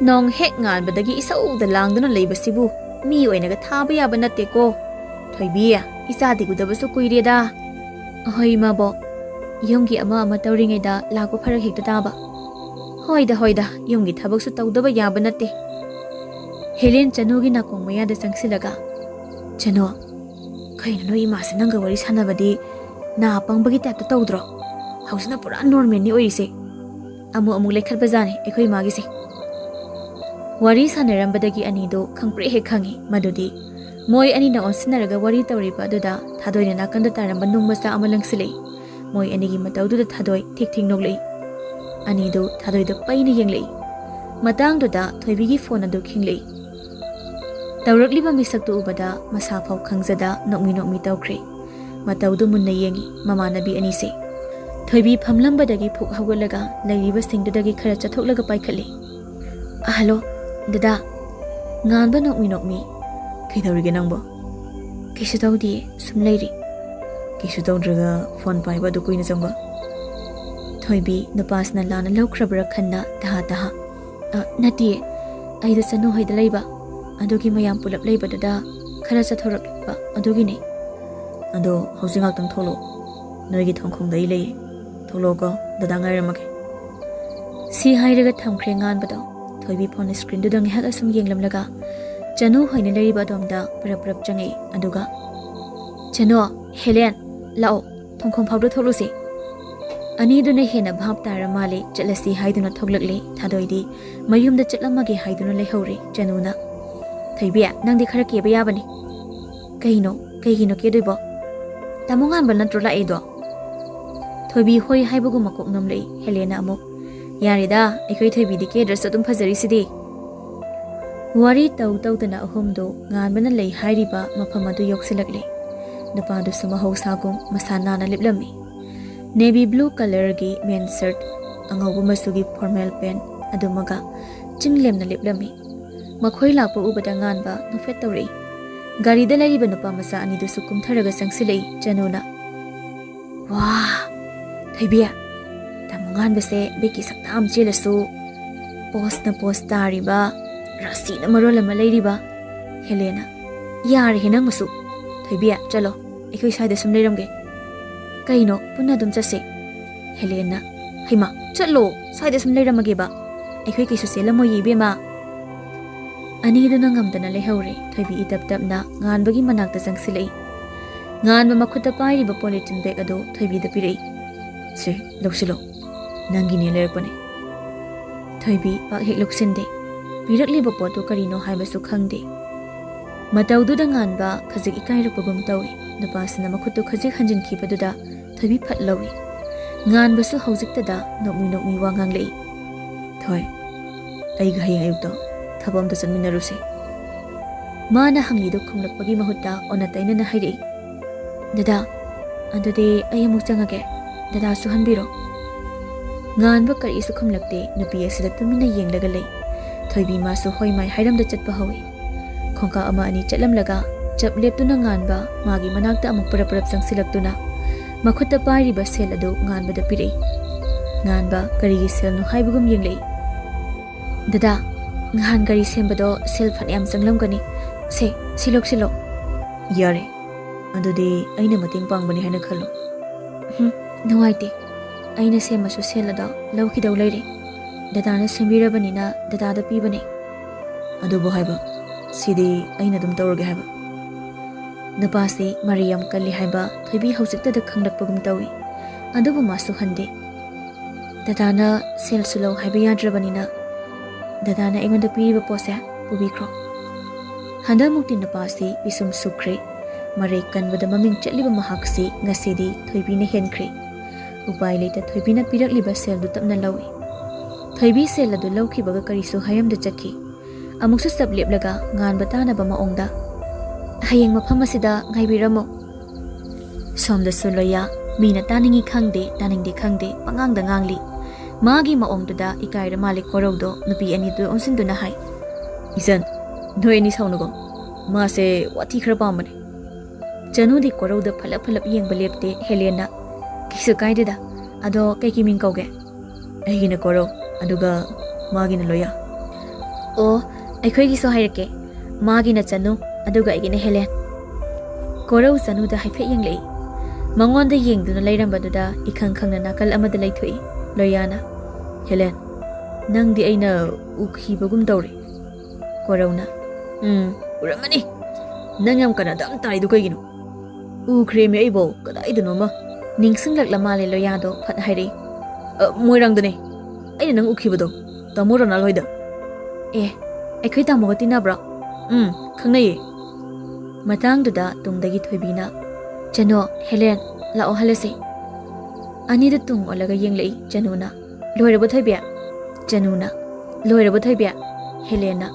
Nong hek ngal badagi isau da langdana leibasibu Mi oinaga thaba yaba natte ko Thoibiya isadi gudabasu kuireda Ahoi mabo yumgi ama tawringai da lakpa pharak hekta taba Hoida yumgi thabaksu tawdaba yaba natte Helen Janu gi nakong maya da sangsilaga Janu kaina no imasa nanga wari sanabadi na pangbagi tapta tawdro hausna pura normal ni oise amu lekhat bazani ekhoi magi se Wari sanarambadagi anido khangpre he khangi madudi moi anina onsinaraga wari tawriba aduda thadoina nakanda taramba nungmasa amalangsilei moi anigi matawduda thadoi thik noklei anido thadoida paina yenglei matangduda thoibigi phone adu khinglei tawrakliba misaktu ubada masa phau khangjada nokmi tawkhre matawdu munna yengi mamanabi anise thoibi phamlambadagi phuk hawgalaga leiriba singdudagi khara chatholaga paikhalle hello dada nganba nokmi kaidawrige nangbo kisu tawdi sum leiri kisu tawdraga phone paiba du kuina jangba thoibi nupasna lana lawkhrabra khanna taha nati aida sanu hoida leiba adugi mayam pulap leiba dada khara chathorakba adugine ado hojingal tang tholo noigi thongkhong dai lei tholo ko dada ngairamage si hairaga thamkhre ngan bado thoibi phone screen dudang hak asum yenglamlaga chanu hoina leiriba domda prap changai aduga chanu helen lao thongkhong phawdu tholusi ani duna hena bhap tara male chalasi haiduna thoglakle thadoidi mayumda chatlamage haiduna lehore chanuna thaibiya nangdi khara ke ba yabani kaino ke doibo tamongan ban natro la edo thoibi hoi haibugu makok namlei helena amuk yarida ekoi thoibi di ke dress adum phajari sidi wari tawdana ahumdo nganbana lei hairiba mafam adu yoksilakle nupadu suma housagum masana na liplami navy blue color gi men shirt angabu masugi formal pant adumaga chinglem na liplami makhoi lakpa ubada nganba nufet tawri gari da lariba nupa masa ani du sukum tharaga sangsilei chanuna wa thaibiya tamungan base beki saktam chelasu post tariba rasi na marol ma leiriba helena yar hinang masu thaibiya chalo ekoi saida sum leiramge kaino punna dum chase helena haima chalo saida sum leiramage ba ekoi kisu selamo yibema ani duna ngamdana lehore thoibi itap-tapna nganbagi manakta sangsilei nganba makhuta pairiba polythene bag ado thoibi da pirei se loksilo nangi ne lerpane thoibi pak hek loksinde pirakliba potu karino haibasu khangde matawduda nganba khajik ikairapagum tawi nupasina makhutu khajik hanjin khibaduda thoibi phatlawi nganbasu haujiktada nokmi wanganglei thoi aiga hayang ayukta thabam da chanminaruse mana hanglido khumlakpagi mahutta onataina na hairei dada adude ayamuk changage dada su hanbiro nganba kari su khumlakte nupi asida tumina yenglaga lei thoibi masu hoimai hairamda chatpa hawi khongka ama ani chatlamlaga chap leptuna nganba magi manakta amuk parap sangsilaktuna makhutta pairiba sel adu nganba da pirei nganba kari sel no haibugum yenglei dada ngan gari sembado sel phanayam changlamgani se silok yare adudi aina mating pangbani haina khallo nuwaite aina semasu selada lawki daw leire dadana sembirabani na dadada pibani adubo haiba sidi aina dum tawrge haiba napasi mariam kalli haiba thoibi hausikta da khanglakpagum tawi adubo masu hande dadana sel sulo haiba yadrabani na dadana engonda piriba pose ubikro handa mukti napasi bisum sukre marai kanbada maming chatliba mahaksi ngasidi thoibi na henkre upai leita thoibi na pirakliba sel du tapna lawi thoibi sel adu lawki baga karisu hayamda chakki amuksa sab leplaga ngan batana ba maongda hayeng mafam asida ngaibiramo somda suloya mina taningi taningde khangde pangangda ngangli magi maongduda ikaira malik korowdo nupi ani du onsinduna hai isan noi ani saunugo ma se wati khra pamane chanu di korowda phalap yengba lepte helena kisu kaideda ado keki min kauge aigina korow aduga magina loya o aikhoi gi so hairake magina chanu aduga aigina helen korow chanu da haife yenglei mangonda yengduna leirambadуда ikhang khangna nakal amada leithui loyana helen nangdi aina ukhibagum dawre korona uramani nangam kana dam taidu kaigino ukreme aibo kadaiduno ma ningsinglakla male loyado phat hairi moirangdune aina nang ukhibado tamoro na loida ꯑꯩꯈꯣꯏ ꯇꯥꯃꯣꯒ ꯇꯤꯟꯅꯕ꯭ꯔꯣ? ꯈꯪꯅꯩꯌꯦ. ꯃꯇꯥꯡꯗꯨꯗ ꯇꯨꯡꯗꯒꯤ ꯊꯣꯏꯕꯤꯅ ꯆꯅꯨ, Helen, ꯂꯥꯛꯑꯣ ꯍꯜꯂꯁꯤ. ꯑꯅꯤꯗꯨ ꯇꯨꯡ ꯑꯣꯜꯂꯒ ꯌꯦꯡꯂꯛꯏ ꯆꯅꯨꯅ. ꯂꯣꯏꯔꯕ ꯊꯣꯏꯕꯤ? ꯆꯅꯨꯅ ꯂꯣꯏꯔꯕ ꯊꯣꯏꯕꯤ? ꯍꯦꯂꯦꯟꯅ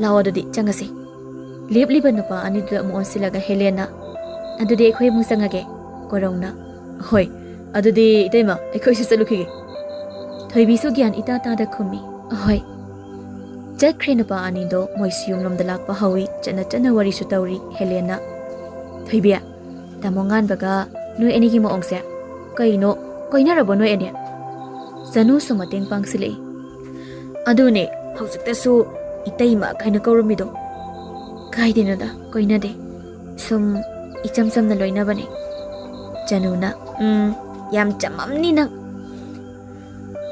ꯂꯥꯛꯑꯣ ꯑꯗꯨꯗꯤ ꯆꯪꯉꯁꯤ. ꯂꯦꯞꯂꯤꯕ ꯅꯨꯄꯥ ꯑꯅꯤꯗꯨꯗ ꯑꯃꯨꯛ ꯑꯣꯟꯁꯤꯜꯂꯒ ꯍꯦꯂꯦꯟꯅ ꯑꯗꯨꯗꯤ ꯑꯩꯈꯣꯏ ꯑꯃꯨꯛ ꯆꯪꯉꯒꯦ. ꯀꯣꯔꯧꯅ ꯍꯣꯏ, ꯑꯗꯨꯗꯤ ꯏꯇꯩꯃ ꯑꯩꯈꯣꯏꯁꯨ ꯆꯠꯂꯨꯈꯤꯒꯦ. ꯊꯣꯏꯕꯤꯁꯨ ꯒ꯭ꯌꯥꯟ ꯏꯇꯥ ꯇꯥꯗ ꯈꯨꯝꯃꯤ ꯑꯍꯣꯏ. ꯆꯠꯈ꯭ꯔꯦ ꯅꯨꯄꯥ ꯑꯅꯤꯗꯣ ꯃꯣꯏꯁꯨ ꯌꯨꯝꯂꯣꯝꯗ ꯂꯥꯛꯄ ꯍꯧꯏ. ꯆꯠꯅ ꯋꯥꯔꯤꯁꯨ ꯇꯧꯔꯤ. ꯍꯦꯂꯦꯟꯅ ꯊꯣꯏꯕꯤ, ꯇꯥꯃꯣ ꯉꯥꯟꯕꯒ ꯅꯣꯏ ꯑꯅꯤꯒꯤ ꯃꯑꯣꯡꯁꯦ ꯀꯩꯅꯣ, ꯀꯣꯏꯅꯔꯕꯣ ꯅꯣꯏ ꯑꯅꯤ? ꯆꯅꯨꯁꯨ ꯃꯇꯦꯡ ꯄꯥꯡꯁꯤꯜꯂꯛꯏ. ꯑꯗꯨꯅꯦ ꯍꯧꯖꯤꯛꯇꯁꯨ ꯏꯇꯩꯃ ꯀꯥꯏꯅ ꯀꯧꯔꯝꯃꯤꯗꯣ. ꯀꯥꯏꯗꯩꯅꯣꯗ, ꯀꯣꯏꯅꯗꯦ. ꯁꯨꯝ ꯏꯆꯝ ꯆꯝꯅ ꯂꯣꯏꯅꯕꯅꯦ. ꯆꯅꯨꯅ ꯌꯥꯝ ꯆꯝꯃꯝꯅꯤ ꯅꯪ.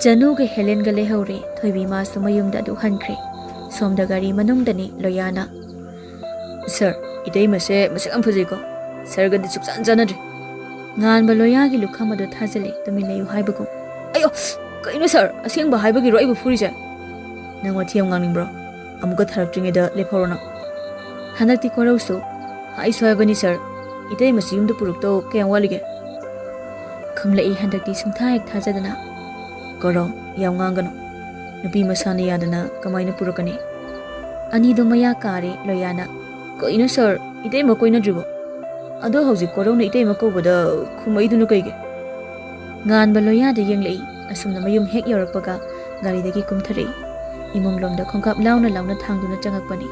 ꯆꯅꯨꯒ ꯍꯦꯂꯦꯟꯒ ꯂꯩꯍꯧꯔꯦ. ꯊꯣꯏꯕꯤ ꯃꯥꯁꯨ ꯃꯌꯨꯝꯗ ꯑꯗꯨ ꯍꯟꯈ꯭ꯔꯦ. ꯁꯣꯝꯗ ꯒꯥꯔꯤ ꯃꯅꯨꯡꯗꯅꯤ ꯂꯣꯌꯥꯅ ꯁꯥꯔ, ꯏꯇꯩꯃꯁꯦ ꯃꯁꯛ ꯌꯥꯝ ꯐꯖꯩꯀꯣ. ꯁꯥꯔꯒꯗꯤ ꯁꯨꯛꯆꯥꯟ ꯆꯥꯟꯅꯗ꯭ꯔꯦ. ꯉꯥꯟꯕ ꯂꯣꯌꯥꯒꯤ ꯂꯨꯈꯝ ꯑꯗꯨ ꯊꯥꯖꯤꯜꯂꯤ ꯇꯨꯃꯤꯟꯅꯌꯨ ꯍꯥꯏꯕꯒꯨꯝ. ꯑꯌꯣ, ꯀꯩꯅꯣ ꯁꯥꯔ, ꯑꯁꯦꯡꯕ ꯍꯥꯏꯕꯒꯤꯔꯣ ꯑꯩꯕꯨ ꯐꯨꯔꯤꯁꯦ? ꯅꯪ ꯋꯥꯊꯤ ꯌꯥꯝ ꯉꯥꯡꯅꯤꯡꯕ꯭ꯔꯣ? ꯑꯃꯨꯛꯀ ꯊꯥꯔꯛꯇ꯭ꯔꯤꯉꯩꯗ ꯂꯦꯞꯍꯧꯔꯣ ꯅꯪ. ꯍꯟꯗꯛꯇꯤ ꯀꯣꯔꯧꯁꯨ ꯍꯥꯏꯁꯨ ꯍꯥꯏꯕꯅꯤ ꯁꯥꯔ, ꯏꯇꯩꯃꯁꯤ ꯌꯨꯝꯗ ꯄꯨꯔꯛꯇꯧ ꯀꯌꯥꯝ ꯋꯥꯠꯂꯤꯒꯦ? ꯈꯨꯝꯂꯛꯏ ꯍꯟꯗꯛꯇꯤ ꯁꯨꯡꯊꯥ ꯍꯦꯛ ꯊꯥꯖꯗꯅ. ꯀꯣꯔꯧ, ꯌꯥꯝ ꯉꯥꯡꯒꯅꯨ. ꯅꯨꯄꯤ ꯃꯁꯥꯅ ꯌꯥꯗꯅ ꯀꯃꯥꯏꯅ ꯄꯨꯔꯛꯀꯅꯤ? ꯑꯅꯤꯗꯨ ꯃꯌꯥ ꯀꯥꯔꯦ. ꯂꯣꯌꯥꯅ ꯀꯩꯅꯣ ꯁꯥꯔ, ꯏꯇꯩꯃ ꯀꯣꯏꯅꯗ꯭ꯔꯤꯕꯣ? ꯑꯗꯣ ꯍꯧꯖꯤꯛ ꯀꯣꯔꯧꯅ ꯏꯇꯩꯃ ꯀꯧꯕꯗ ꯈꯨꯝꯃꯛꯏꯗꯨꯅ ꯀꯩꯒꯤ? ꯉꯥꯟꯕ ꯂꯣꯌꯥꯗ ꯌꯦꯡꯂꯛꯏ. ꯑꯁꯨꯝꯅ ꯃꯌꯨꯝ ꯍꯦꯛ ꯌꯧꯔꯛꯄꯒ ꯒꯥꯔꯤꯗꯒꯤ ꯀꯨꯝꯊꯔꯛꯏ. ꯏꯃꯨꯡꯂꯣꯝꯗ ꯈꯣꯡꯀꯥꯞ ꯂꯥꯎꯅ ꯊꯥꯡꯗꯨꯅ ꯆꯪꯉꯛꯄꯅꯤ.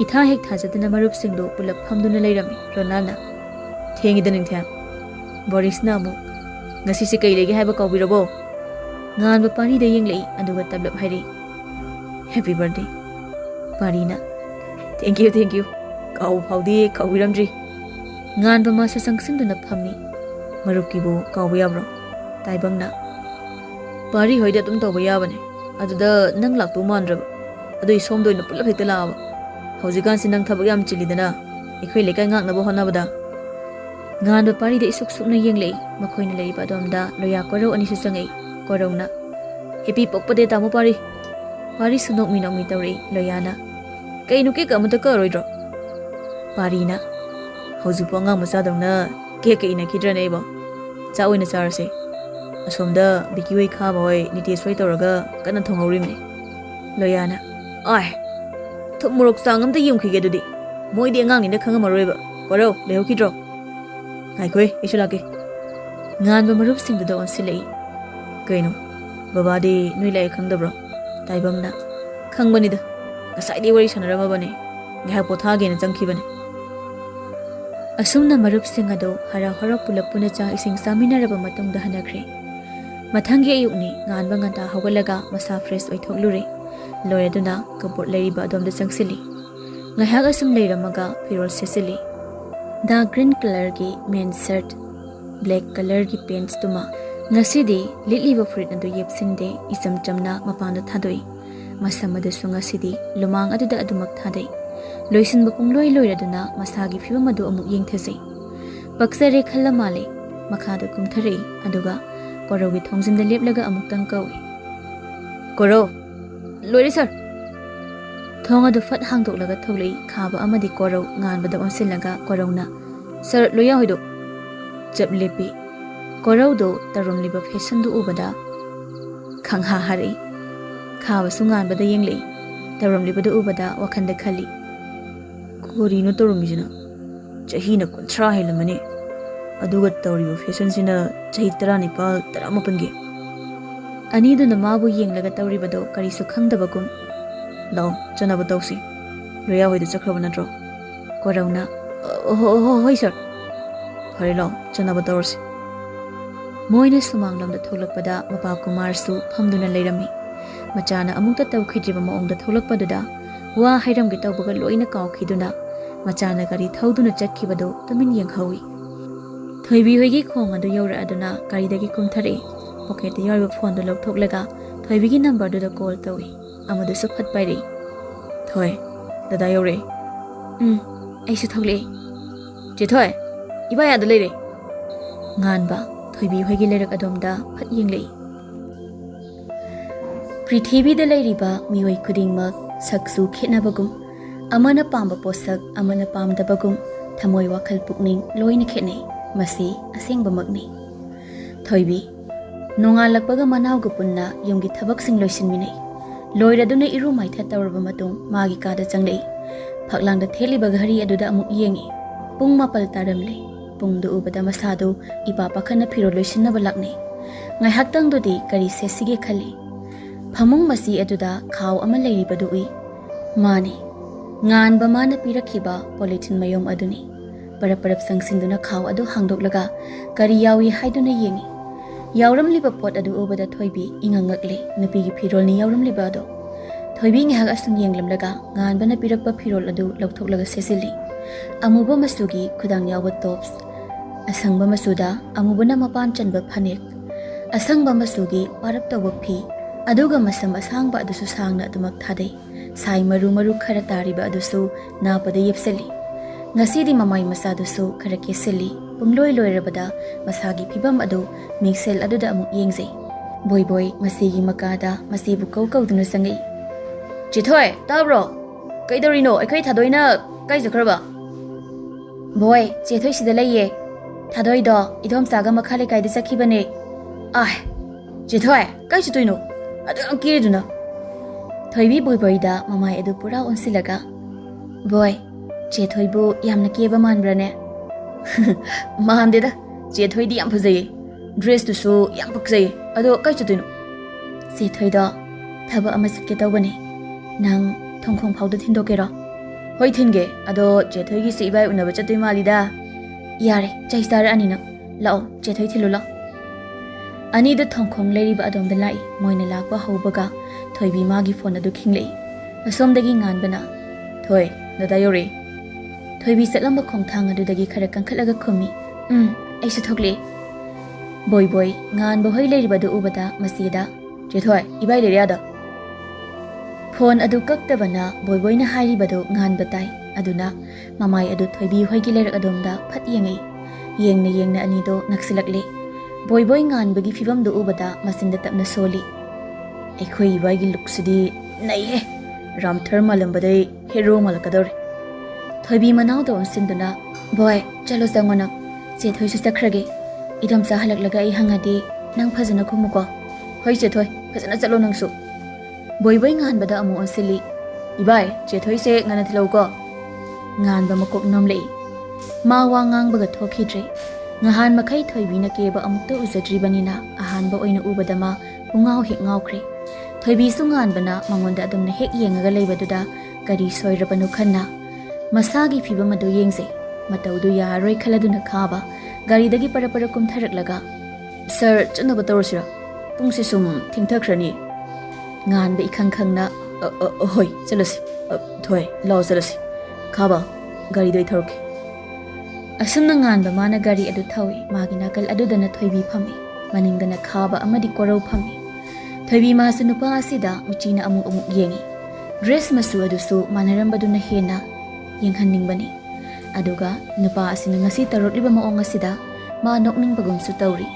ꯏꯊꯥ ꯍꯦꯛ ꯊꯥꯖꯗꯅ ꯃꯔꯨꯞꯁꯤꯡꯗꯨ ꯄꯨꯂꯞ ꯐꯝꯗꯨꯅ ꯂꯩꯔꯝꯃꯤ. ꯔꯣꯅꯥꯜꯅ ꯊꯦꯡꯉꯤꯗ ꯅꯤꯡꯊꯦꯝ. ꯕꯣꯔꯤꯁꯅ ꯑꯃꯨꯛ ꯉꯁꯤꯁꯦ ꯀꯩ ꯂꯩꯒꯦ ꯍꯥꯏꯕ ꯀꯥꯎꯕꯤꯔꯕꯣ? ꯉꯥꯟꯕ ꯄꯥꯔꯤꯗ ꯌꯦꯡꯂꯛꯏ. ꯑꯗꯨꯒ ꯇꯞꯂꯞ ꯍꯥꯏꯔꯛꯏ ꯍꯦꯄꯤ ꯕꯔꯊꯗꯦ. ꯄꯥꯔꯤꯅ ꯊꯦꯡꯛꯌꯨ. ꯀꯥꯎꯕ ꯐꯥꯎꯗꯤ ꯀꯥꯎꯕꯤꯔꯝꯗ꯭ꯔꯤ. ꯉꯥꯟꯕ ꯃꯥꯁꯨ ꯆꯪꯁꯤꯟꯗꯨꯅ ꯐꯝꯃꯤ. ꯃꯔꯨꯞꯀꯤꯕꯨ ꯀꯥꯎꯕ ꯌꯥꯕ꯭ꯔꯣ? ꯇꯥꯏꯕꯪꯅ ꯄꯥꯔꯤ ꯍꯣꯏꯗ ꯑꯗꯨꯝ ꯇꯧꯕ ꯌꯥꯕꯅꯦ. ꯑꯗꯨꯗ ꯅꯪ ꯂꯥꯛꯇꯧ ꯃꯥꯟꯗ꯭ꯔꯕ. ꯑꯗꯨꯏ ꯁꯣꯝꯗ ꯑꯣꯏꯅ ꯄꯨꯂꯞ ꯍꯦꯛꯇ ꯂꯥꯛꯑꯕ. ꯍꯧꯖꯤꯛꯀꯥꯟꯁꯤ ꯅꯪ ꯊꯕꯛ ꯌꯥꯝ ꯆꯤꯜꯂꯤꯗꯅ, ꯑꯩꯈꯣꯏ ꯂꯩꯀꯥꯏ ꯉꯥꯛꯅꯕ ꯍꯣꯠꯅꯕꯗ. ꯉꯥꯟꯕ ꯄꯥꯔꯤꯗ ꯏꯁꯨꯛ ꯁꯨꯛꯅ ꯌꯦꯡꯂꯛꯏ. ꯃꯈꯣꯏꯅ ꯂꯩꯔꯤꯕ ꯑꯗꯣꯝꯗ ꯂꯣꯌꯥ ꯀꯣꯔꯧ ꯑꯅꯤꯁꯨ ꯆꯪꯉꯛꯏ. ꯀꯣꯔꯧꯅ ꯍꯦꯄꯤ ꯄꯣꯛꯄ ꯗꯦ ꯇꯥꯃꯣ ꯄꯥꯔꯤ. ꯄꯥꯔꯤꯁꯨ ꯅꯣꯛꯃꯤ ꯇꯧꯔꯛꯏ. ꯂꯣꯌꯥꯅ ꯀꯩꯅꯣ, ꯀꯦꯛ ꯑꯃꯇ ꯀꯛꯑꯔꯣꯏꯗ꯭ꯔꯣ? ꯄꯥꯔꯤꯅ ꯍꯧꯖꯤꯛꯄꯨ ꯑꯉꯥꯡ ꯃꯆꯥꯗꯧꯅ ꯀꯦꯛꯀ ꯏꯟꯅꯈꯤꯗ꯭ꯔꯅꯦ ꯑꯩꯕꯣ. ꯆꯥꯛ ꯑꯣꯏꯅ ꯆꯥꯔꯁꯦ. ꯑꯁꯣꯝꯗ ꯕꯤꯀꯤ ꯍꯣꯏ, ꯈꯥꯕ ꯍꯣꯏ, ꯅꯤꯇꯦꯁ ꯍꯣꯏ ꯇꯧꯔꯒ ꯀꯟꯅ ꯊꯣꯡꯍꯧꯔꯤꯕꯅꯤ. ꯂꯣꯌꯥꯅ ꯊꯨꯝ ꯃꯣꯔꯣꯛ ꯆꯥꯡ ꯑꯝꯇ ꯌꯦꯡꯈꯤꯒꯦ ꯑꯗꯨꯗꯤ. ꯃꯣꯏꯗꯤ ꯑꯉꯥꯡꯅꯤꯅ ꯈꯪꯉꯝꯃꯔꯣꯏꯕ. ꯀꯣꯔꯧ, ꯂꯩꯍꯧꯈꯤꯗ꯭ꯔꯣ? ꯉꯥꯏꯈꯣꯏ, ꯑꯩꯁꯨ ꯂꯥꯛꯀꯦ. ꯉꯥꯟꯕ ꯃꯔꯨꯞꯁꯤꯡꯗꯨꯗ ꯑꯣꯟꯁꯤꯜꯂꯛꯏ. ꯀꯩꯅꯣ, ꯕꯕꯥꯗꯤ ꯅꯣꯏ ꯂꯥꯛꯑꯦ ꯈꯪꯗꯕ꯭ꯔꯣ? ꯇꯥꯏꯕꯪꯅ ꯈꯪꯕꯅꯤꯗ. ꯉꯁꯥꯏꯗꯩ ꯋꯥꯔꯤ ꯁꯥꯟꯅꯔꯝꯃꯕꯅꯦ. ꯉꯥꯏꯍꯥꯛ ꯄꯣꯊꯥꯒꯦꯅ ꯆꯪꯈꯤꯕꯅꯦ. ꯑꯁꯨꯝꯅ ꯃꯔꯨꯞꯁꯤꯡ ꯑꯗꯨ ꯍꯔꯥꯎ ꯄꯨꯂꯞ ꯄꯨꯟꯅ ꯆꯥꯛ ꯏꯁꯤꯡ ꯆꯥꯃꯤꯟꯅꯔꯕ ꯃꯇꯨꯡꯗ ꯍꯟꯅꯈ꯭ꯔꯦ. ꯃꯊꯪꯒꯤ ꯑꯌꯨꯛꯅꯤ. ꯉꯥꯟꯕ ꯉꯟꯇꯥ ꯍꯧꯒꯠꯂꯒ ꯃꯁꯥ ꯐ꯭ꯔꯦꯁ ꯑꯣꯏꯊꯣꯛꯂꯨꯔꯦ. ꯂꯣꯏꯔꯗꯨꯅ ꯀꯕꯣꯔꯠ ꯂꯩꯔꯤꯕ ꯑꯗꯣꯝꯗ ꯆꯪꯁꯤꯜꯂꯤ. ꯉꯥꯏꯍꯥꯛ ꯑꯁꯨꯝ ꯂꯩꯔꯝꯃꯒ ꯐꯤꯔꯣꯜ ꯁꯦꯠꯆꯤꯜꯂꯤ. ꯗꯥꯔꯛ ꯒ꯭ꯔꯤꯟ ꯀꯂꯔꯒꯤ ꯃꯦꯟ ꯁꯔꯠ, ꯕ꯭ꯂꯦꯛ ꯀꯂꯔꯒꯤ ꯄꯦꯟꯠꯁꯇꯨꯃ. ꯉꯁꯤꯗꯤ ꯂꯤꯠꯂꯤꯕ ꯐꯨꯔꯤꯠ ꯑꯗꯨ ꯌꯦꯞꯁꯤꯟꯗꯦ. ꯏꯆꯝ ꯆꯝꯅ ꯃꯄꯥꯟꯗ ꯊꯥꯗꯣꯛꯏ. ꯃꯁꯝ ꯑꯗꯨꯁꯨ ꯉꯁꯤꯗꯤ ꯂꯨꯃꯥꯡ ꯑꯗꯨꯗ ꯑꯗꯨꯃꯛ ꯊꯥꯗꯩ. ꯂꯣꯏꯁꯤꯟꯕ ꯄꯨꯡꯂꯣꯏ ꯂꯣꯏꯔꯗꯨꯅ ꯃꯁꯥꯒꯤ ꯐꯤꯕꯝ ꯑꯗꯨ ꯑꯃꯨꯛ ꯌꯦꯡꯊꯖꯩ. ꯄꯛꯆꯔꯦ ꯈꯜꯂ ꯃꯥꯜꯂꯦ. ꯃꯈꯥꯗ ꯀꯨꯝꯊꯔꯛꯏ. ꯑꯗꯨꯒ ꯀꯣꯔꯧꯒꯤ ꯊꯣꯡꯖꯤꯟꯗ ꯂꯦꯞꯂꯒ ꯑꯃꯨꯛꯇꯪ ꯀꯧꯏ. ꯀꯣꯔꯧ, ꯂꯣꯏꯔꯦ ꯁꯥꯔ. ꯊꯣꯡ ꯑꯗꯨ ꯐꯠ ꯍꯥꯡꯗꯣꯛꯂꯒ ꯊꯣꯛꯂꯛꯏ. ꯈꯥꯕ ꯑꯃꯗꯤ ꯀꯣꯔꯧ. ꯉꯥꯟꯕꯗ ꯑꯣꯟꯁꯤꯜꯂꯒ ꯀꯣꯔꯧꯅ ꯁꯥꯔ, ꯂꯣꯌꯥ ꯍꯣꯏꯗꯣ. ꯆꯞ ꯂꯦꯞꯄꯤ. ꯀꯣꯔꯧꯗꯣ ꯇꯧꯔꯝꯂꯤꯕ ꯐꯦꯁꯟꯗꯨ ꯎꯕꯗ ꯈꯪꯍꯥ ꯍꯥꯔꯛꯏ. ꯈꯥꯕꯁꯨ ꯉꯥꯟꯕꯗ ꯌꯦꯡꯂꯛꯏ. ꯇꯧꯔꯝꯂꯤꯕꯗꯨ ꯎꯕꯗ ꯋꯥꯈꯟꯗ ꯈꯜꯂꯤ. ꯀꯔꯤꯅꯣ ꯇꯧꯔꯝꯃꯤꯁꯤꯅ? ꯆꯍꯤꯅ 30 ꯍꯦꯜꯂꯝꯃꯅꯤ. ꯑꯗꯨꯒ ꯇꯧꯔꯤꯕ ꯐꯦꯁꯟꯁꯤꯅ ꯆꯍꯤ 19, 18ꯒꯤ. ꯑꯅꯤꯗꯨꯅ ꯃꯥꯕꯨ ꯌꯦꯡꯂꯒ ꯇꯧꯔꯤꯕꯗꯣ ꯀꯔꯤꯁꯨ ꯈꯪꯗꯕꯒꯨꯝ. ꯂꯥꯛꯑꯣ, ꯆꯠꯅꯕ ꯇꯧꯁꯤ. ꯂꯣꯌꯥ ꯍꯣꯏꯗ ꯆꯠꯈ꯭ꯔꯕ ꯅꯠꯇ꯭ꯔꯣ? ꯀꯣꯔꯧꯅ ꯍꯣꯏ ꯁꯥꯔ. ꯐꯔꯦ, ꯂꯥꯛꯑꯣ, ꯆꯠꯅꯕ ꯇꯧꯔꯁꯤ. ꯃꯣꯏꯅ ꯁꯨꯃꯥꯡꯂꯣꯝꯗ ꯊꯣꯛꯂꯛꯄꯗ ꯃꯄꯥ ꯀꯨꯃꯥꯔꯁꯨ ꯐꯝꯗꯨꯅ ꯂꯩꯔꯝꯃꯤ. ꯃꯆꯥꯅ ꯑꯃꯨꯛꯇ ꯇꯧꯈꯤꯗ꯭ꯔꯤꯕ ꯃꯑꯣꯡꯗ ꯊꯣꯛꯂꯛꯄꯗꯨꯗ ꯋꯥ ꯍꯥꯏꯔꯝꯒꯦ ꯇꯧꯕꯒ ꯂꯣꯏꯅ ꯀꯥꯎꯈꯤꯗꯨꯅ ꯃꯆꯥꯅ ꯒꯥꯔꯤ ꯊꯧꯗꯨꯅ ꯆꯠꯈꯤꯕꯗꯨ ꯇꯨꯃꯤꯟ ꯌꯦꯡꯍꯧꯏ꯫ ꯊꯣꯏꯕꯤ ꯍꯣꯏꯒꯤ ꯈꯣꯡ ꯑꯗꯨ ꯌꯧꯔꯛꯑꯗꯨꯅ ꯒꯥꯔꯤꯗꯒꯤ ꯀꯨꯝꯊꯔꯛꯏ꯫ ꯄꯣꯀꯦꯠꯇ ꯌꯥꯎꯔꯤꯕ ꯐꯣꯟꯗꯨ ꯂꯧꯊꯣꯛꯂꯒ ꯊꯣꯏꯕꯤꯒꯤ ꯅꯝꯕꯔꯗꯨꯗ ꯀꯣꯜ ꯇꯧꯏ꯫ ꯑꯃꯗꯨꯁꯨ ꯐꯠ ꯄꯥꯏꯔꯛꯏ꯫ ꯊꯣꯏ, ꯗꯗꯥ ꯌꯧꯔꯛꯑꯦ꯫ ꯑꯩꯁꯨ ꯊꯣꯛꯂꯛꯑꯦ꯫ ꯆꯦꯊꯣꯏ, ꯏꯕꯥꯏ ꯑꯥꯗ ꯂꯩꯔꯦ꯫ ꯉꯥꯟꯕ ꯊꯣꯏꯕꯤ ꯍꯣꯏꯒꯤ ꯂꯩꯔꯛ ꯑꯗꯣꯝꯗ ꯐꯠ ꯌꯦꯡꯂꯛꯏ꯫ ꯄ꯭ꯔꯤꯊꯤꯕꯤꯗ ꯂꯩꯔꯤꯕ ꯃꯤꯑꯣꯏ ꯈꯨꯗꯤꯡꯃꯛ saksu khetnabagum amana pamba posak amana pamdabagum thamoi wakhal pukning loina khetne masi asengbamakni thoibi nongalakpaga manawga punna yumgi thabak sing loisinminai loiraduna iru maitha tawraba matung magi kada changlei phaklangda theliba ghari aduda amuk yengi pung mapal taramle pungdu ubada masadu ipa pakhana phiro loisinna balakne ngai haktang dodi kari sesige khali phamung masi aduda khaw ama leiribadu ui mani ngan ba mana pirakhiba polythene mayom aduni parap sangsinduna khaw adu hangdoklaga kari yawi haiduna yengi yawramliba pot adu ubada thoibi ingangakle nupigi phirol ni yawramliba ado thoibi ngi hag asung yenglamlaga ngan bana pirakpa phirol adu lokthoklaga sesili amuba masugi khudang yawa tops asangba masuda amubuna mapan chanba phanek asangba masugi parap tawba phi aduga masam asangba adusu sangna adumak thadai sai maru khara tariba adusu napada yepsali ngasidi mamai masadusu khara keseli pungloi loirabada masagi phibam adu mixel aduda amuk yengzei boy masigi makada masibu kauduna sangai chithoi tabro kaidorino aikai thadoina kai jakraba boy chethoi sida laiye thadoi do idom saga makhale kaida sakhibane ai chithoi kai chituino adu ankiruduna thoibi boy da mamai adu pura onsilaga boy chethoibu yamna keba manbrane mandeda chethoidi yam phajai dress tu so yam pakjai ado kai chatuino chethoida thaba ama sikke tawbani nang thongkhong phauda thindokera hoi thinge ado chethoigi sibai unaba chatui malida yare chaisar anina lao chethoi thilula ani da thongkhong leiriba adom da lai moina lakba hobaga thoibi magi phone adu khinglei asomdagi nganbana thoi nada yori thoibi satlamba khongthang adudagi khara kankhatlaga khumi aisa thokle boy ngan bohoi leiriba du ubada masida chethoi ibai leiriada phone adu kaktabana boy na hairibadu ngan batai aduna mamai adu thoibi hoigi lerak adomda phat yengai yengna ani do naksilakle boy ngan bagi fibam du ubada masinda tapna soli ekhoi ibai gi luksidi nai he ram thermal ambadai hero malakador thoibi manaw do sinduna boy chalo sangona che thoi su sakrage idam sa halaklaga I hangadi nang phajana khumuko hoi che thoi phajana chalo nangsu boy ngan bada amu onsili ibai che thoi se ngana thilauko ngan ba makok nomlei ma wa ngang baga thokhidre ngahan makhai thoibi na keba amukta uzadri banina ahan ba oina ubada ma ungau hek ngaukhre thoibi su ngan bana mangonda adumna hek yengaga leibaduda kari soirabanu khanna masagi phiba madu yengse mataudu yaroi khaladuna khaba gari dagi para kumtharaklaga sir chanoba torosira pungse sum thingthakhrani ngan be ikhang khangna hoi chalosi thoi law chalosi khaba gari doi thorke asumna ngan ba mana gari adu thawi magi nakal adudana thoibi phami maningdana khaba amadi korau phami thoibi ma sunupa asida michina amuk yengi dress masu adusu manarambaduna hena yenghanningbani aduga nupa asina ngasi tarotliba maong asida ma nokning bagum su tawri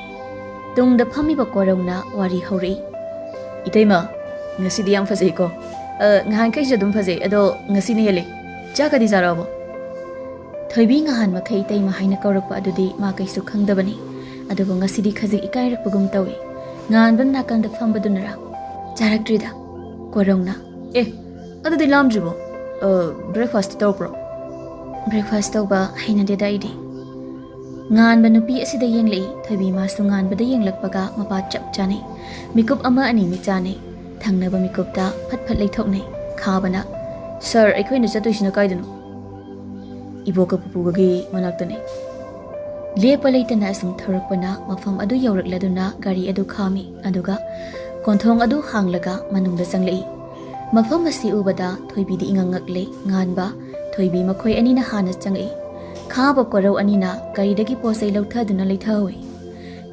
tungda phami ba korona wari hori itaima ngasi diam phasei ko ngahan kai jadum phasei ado ngasi ne hele cha kadi jarabo thoibi ngahan makhai taima haina kaurakpa adudi ma kaisu khangdabani adugo ngasi di khaji ikairak bagum tawi ngan ban nakang da phambadunara charaktrida korona adudi lamjibo breakfast tawpro breakfast tawba haina de daidi ngan ba nupi asida yenglei thoibi ma su ngan ba da yenglakpaga mapa chap chane mikup ama ani mi chane thangnaba mikupta phat leithokne khabana sir aikhoina chatuisina kaidanu iboka pupugagi manaktane lepa leitana asum thorakpana mafam adu yaurakladuna gari adu khami aduga konthong adu hanglaga manungda changlei mafam asi ubada thoibi di ingangakle nganba thoibi makhoi anina hana changai khaba korau anina garidagi posai lauthaduna leithawi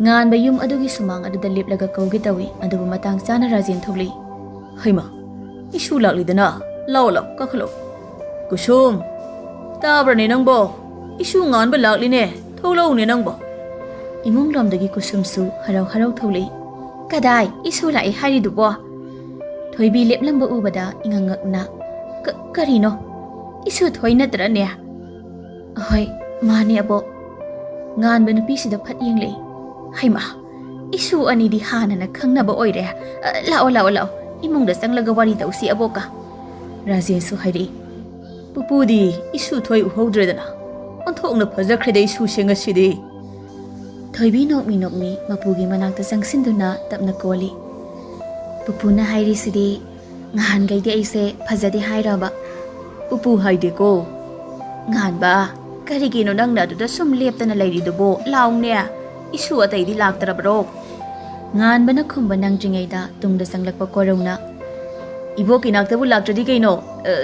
ngan ba yum adugi sumang aduda leplaga kaugi tawi adubu matang chana rajin thogli haima isu laklidana law kakhlo kusum tabrane nangbo isu ngan ba lakline tholo ne nangbo imung lomdagi kusumsu harau thogli kadai isu lai hari dubo thoibi leplamba ubada ingangakna Karino? Isu thoi natrane? Hoi, mani abo. Ngan ba nupisida phat yenglei. Haima, isu ani di hana na khangnaba oire. Lao. Imungda changlaga wari tausi aboka. Rajesu hairi. Pupudi isu thoi uhodredana. Onthokna phajakhre dei isu senga sidi. Thoibi nokmi mapugi manakta changsinduna tapna koli. Pupuna hairi sidi ngahan gaidi aise phajadi hairaba. Pupu haide ko. Ngan ba karigino nangna duda sum leptana leiridubo laungne isu ataidi laktarabro. Ngan bana khumba nangdringaida tungda sanglakpa korona. Ibo kinaktabu laktradi kaino.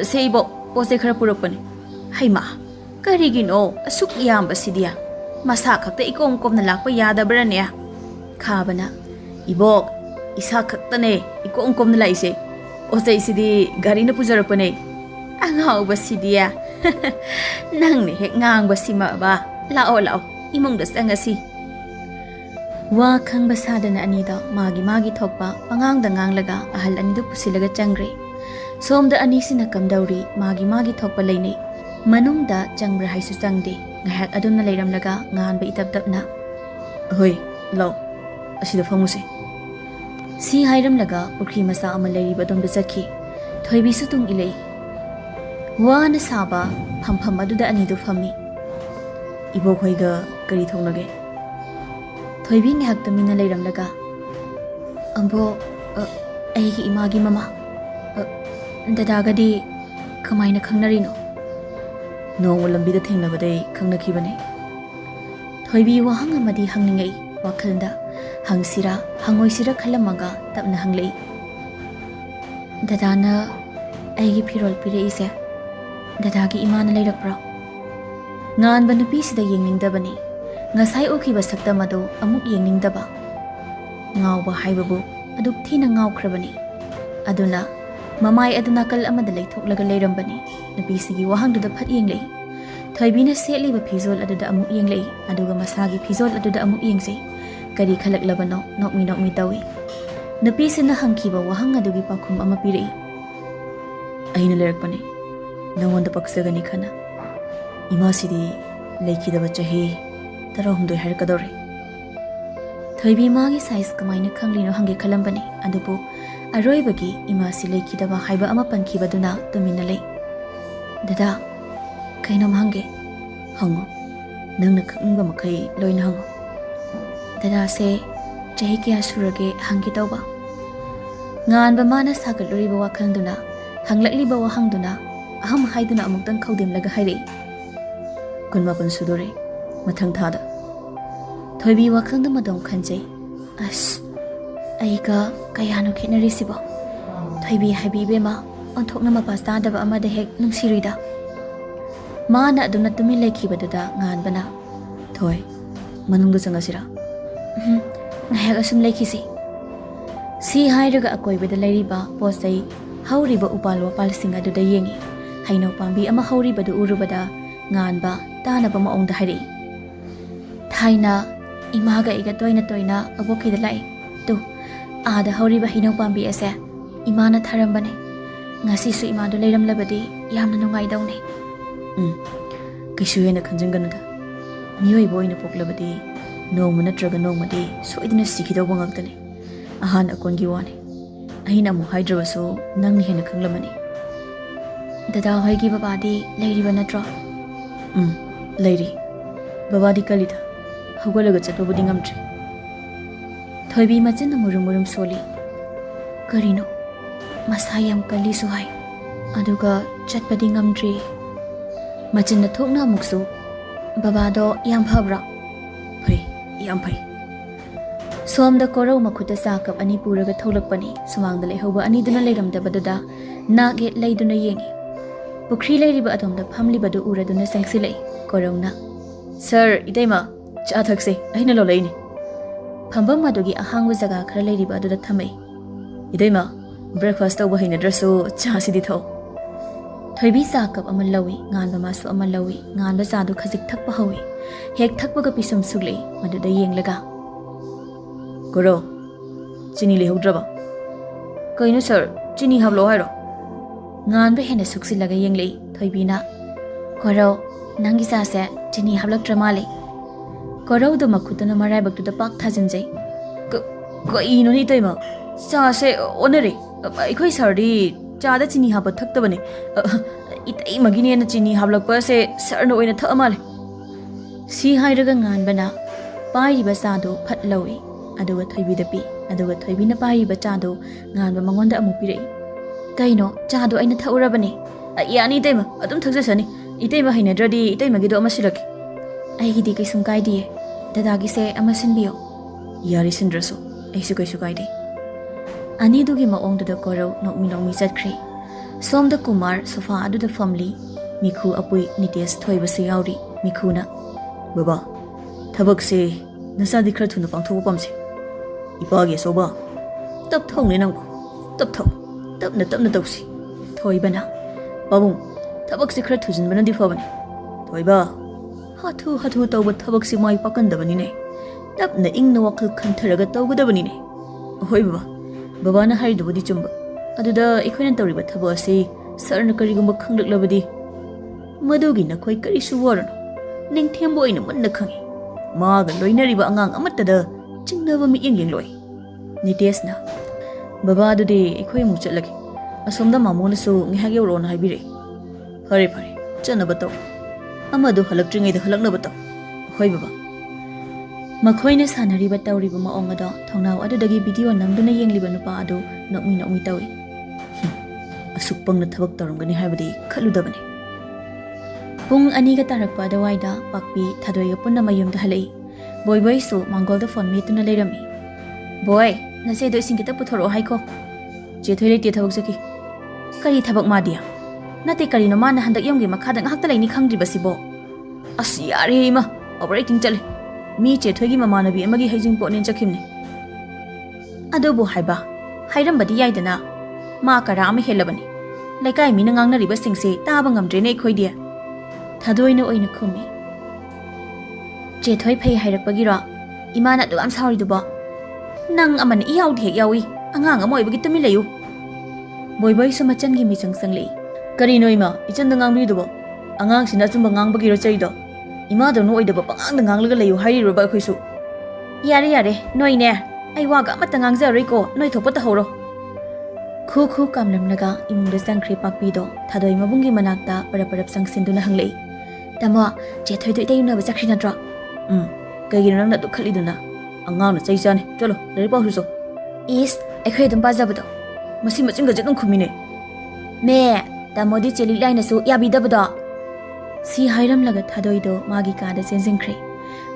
Se ibo pose khara purakpani. Haima karigino asuk yamba sidia. Masa khakta ikom na lakpa yadabrane. Khabana Ibo isa khaktane ikom na laise. Ose isidi gari na pujarakpane. Angau basidia. Nangni hek ngang basima ba. Lao. Imungda sangasi. Wa khang basadana anida magi thokpa pangangda nganglaga ahal anidu pusilaga changre. Somda anisina kamdauri magi thokpa leinei. Manungda changbra haisu changde. Ngahak aduna leiramlaga ngan ba itap-tapna. Hoi, lao. Asida famuse. Si hairamlaga pukri masa ama leiriba domda chakhi. Thoibi su tung ilei. Wa na saba phampham aduda anidu fammi. Ibo khoiga kari thonage. Thoibi ngahak tamina leiramlaga. Ambo aigi imagi mama. Dadagadi kamaina khangnarino. Nong lambida thengnabadai khangnakhibane. Thoibi wahang amadi hangningai wakhalda hangsira hangoisira khalamaga tapna hanglei. Dadana aigi phirol pireise. Dadagi imana leirakpra. Ngan ba nupi sida yengningdabani. Ngasai ukiba saktamado amuk yengningdaba. Ngawba haibabu aduk thina ngawkhrabani. Aduna mamai aduna kal amada leithoklaga leirambani. Nupisigi wahangduda phat yenglei. Thoibina setliba phizol aduda amuk yenglei. Aduga masagi phizol aduda amuk yengse. Kari khalaklabano nokmi tawi. Nupisina hangkiba wahang adugi pakhum ama pirei. Aina lerakpane. Nangwanda paksagani khana. Ima sidi leikidaba chahi tarahumdoi harakadore. Thoibi magi size kamaina khanglino hange khalambani. Adubu aroibagi ima si leikidaba haiba ama pankibaduna tumina lei. Dada kainom hange. Hango. Nangna khangba makai loina hango. Dada se chahi kya surage hangi tauba. Ngan ba mana sagaluriba wakhanduna hanglakliba wahangduna aham haiduna amuktang khawdimlaga hairei. Kunmapun sudore mathang thada. Thoibi wakhalda madong khanjai. As aiga kayano khetnarisibo. Thoibi haibibema onthokna mapasta daba amada hek nungsirida. Mana aduna tumi leikhibaduda ngan bana. Thoi manungda changasira. Ngahak asum leikhisi. Si hairaga akoibada leiriba posai hauriba upal wapal singa aduda yengi. Haino pambi ama hauribadu urubada ngan ba tanaba maongda hairei. Thaina imaga iga toina abokida lai. Tu ada hauriba hino pambi ase imana tharambane. Ngasi su imadu leiramlabadi yamna nungai daune. Kaisu hena khanjanganuda. Miyoi boina poklabadi nongma natraga nongmadi soidina sikidauba ngaktane. Ahan akongi wani. Aina mu haidrabasu nangni hena khanglamani. Dada hoigi babadi leiriba natra. Leiri. Babadi kalida. Hawalaga chatpabudi ngamdri. Thoibi machinna murum soli. Karino masayam kali suhai. Aduga chatpadi ngamdri. Machinna thokna muksu. Babado yam phabra. Phai, yam phai. Somda korau makhuta sakap ani puraga tholakpani. Sumangda lehauba ani duna leiramdabaduda nage leiduna yengi. Pukri leiriba adomda phamlibadu uraduna sangsilei. Korona. Sir, itaima, cha thakse, aina lo leini. Phambam madugi ahangwa jaga khara leiriba aduda thamai. Itaima, breakfast tauba hainadrasu cha sidi tho. Thoibi sakap ama lawi, nganba masu ama lawi, nganba sadu khajik thakpa hawi. Hek thakpaga pisum suglei, maduda yenglaga. Koro, chini lehaudraba. Kaino sir, chini hablo hairo. ngan ba hena suksilaga yenglei thoibina korau nangi sa se chini hablak tramale korau do makhutana marai baktu da pak thajinjai ko ino ni toima cha se onere ikhoi sardi cha da chini haba thakta bane itai magine na chini hablak pa se sar no oina tha amale si hairaga ngan bana pai riba sa do phat lawi aduga thoibi da pi aduga thoibi na pai riba cha do ngan ba mangonda amu pirei kaino cha do aina thaurabane yani toima adum thakjasani itaima hainadradi itaima gido amasilaki ai gidi kaisum kaidie dadagi se amasinbiyo yari sindrasu aisu kaisu kaide ani dugi maong da korau nokmi chatkri somda kumar sofa adu da family mikhu apui nites thoiba se yauri mikhuna baba thabak se nasa di khra thuna pangtho pamse ipage soba tap thong ne nang tap thong tapna tausi thoibana babung thabak se khra thujin bana di fabani thoiba hathu tawba thabak se mai pakandabani ne tapna ingna wakal khantharaga tawgadabani ne hoi baba na hari dubudi chumba aduda ikhoina tawriba thaba ase sarna karigumba khanglaklabadi madugi na khoi kari su warano ningthembo ina manna khangi maga loinariba angang amatta da chingnaba mi yeng loi nitesna baba adudi ikhoi mu chatlagi asomda mamona su ngihag yoro na haibire fare chanaba taw amadu halaktringai da halaknaba taw hoi baba makhoi na sanariba tawriba maong ado thongnau adudagi video namduna yengliba nupa adu nokmi tawi asukpang na thabak taramgani haibadi khaludabani pung ani ga tarakpa dawaida pakpi thadoiga punna mayum da halai boy su mangol da phone metuna leirami boy nase do singita puthoro haiko je thoi lei te thabak saki kari thabak ma dia nate kari no mana handak yomgi makhada ngakta laini khangdri basibo asiyare ima operating chale mi che thoigi mamanabi amagi haijing ponen chakhimne adobu haiba hairambadi yaidana ma kara ama helabani laikai mina ngangna riba singse taba ngamdre ne khoidia thadoina oina khumi che thoi phei hairakpagiro imana du am sauri dubo nang aman iyaw dhek yawi angang amoi bagi tumi layu boy su machan gi mi changsangli kari noima ichanda ngangbi dubo angang sina chumba ngangbagi ro chaido ima do no oidaba pangang da nganglaga layu hairi roba khoisu yare noi ne ai waga amata ngangjari ko noi thopa ta horo khu kamlamnaga imungda sangkhri pakpi do thadoi mabungi manakta parap sangsinduna hanglei tamo che thoi doi dei na ba chakri natra kaigi nang na du khali duna angang na chai chane chalo lari pau su is ekhoi dum pajabdo masi machinga jetung khumine me tamodi cheli laina su yabi dabdo si hairam laga thadoi do magi ka da sensingkhri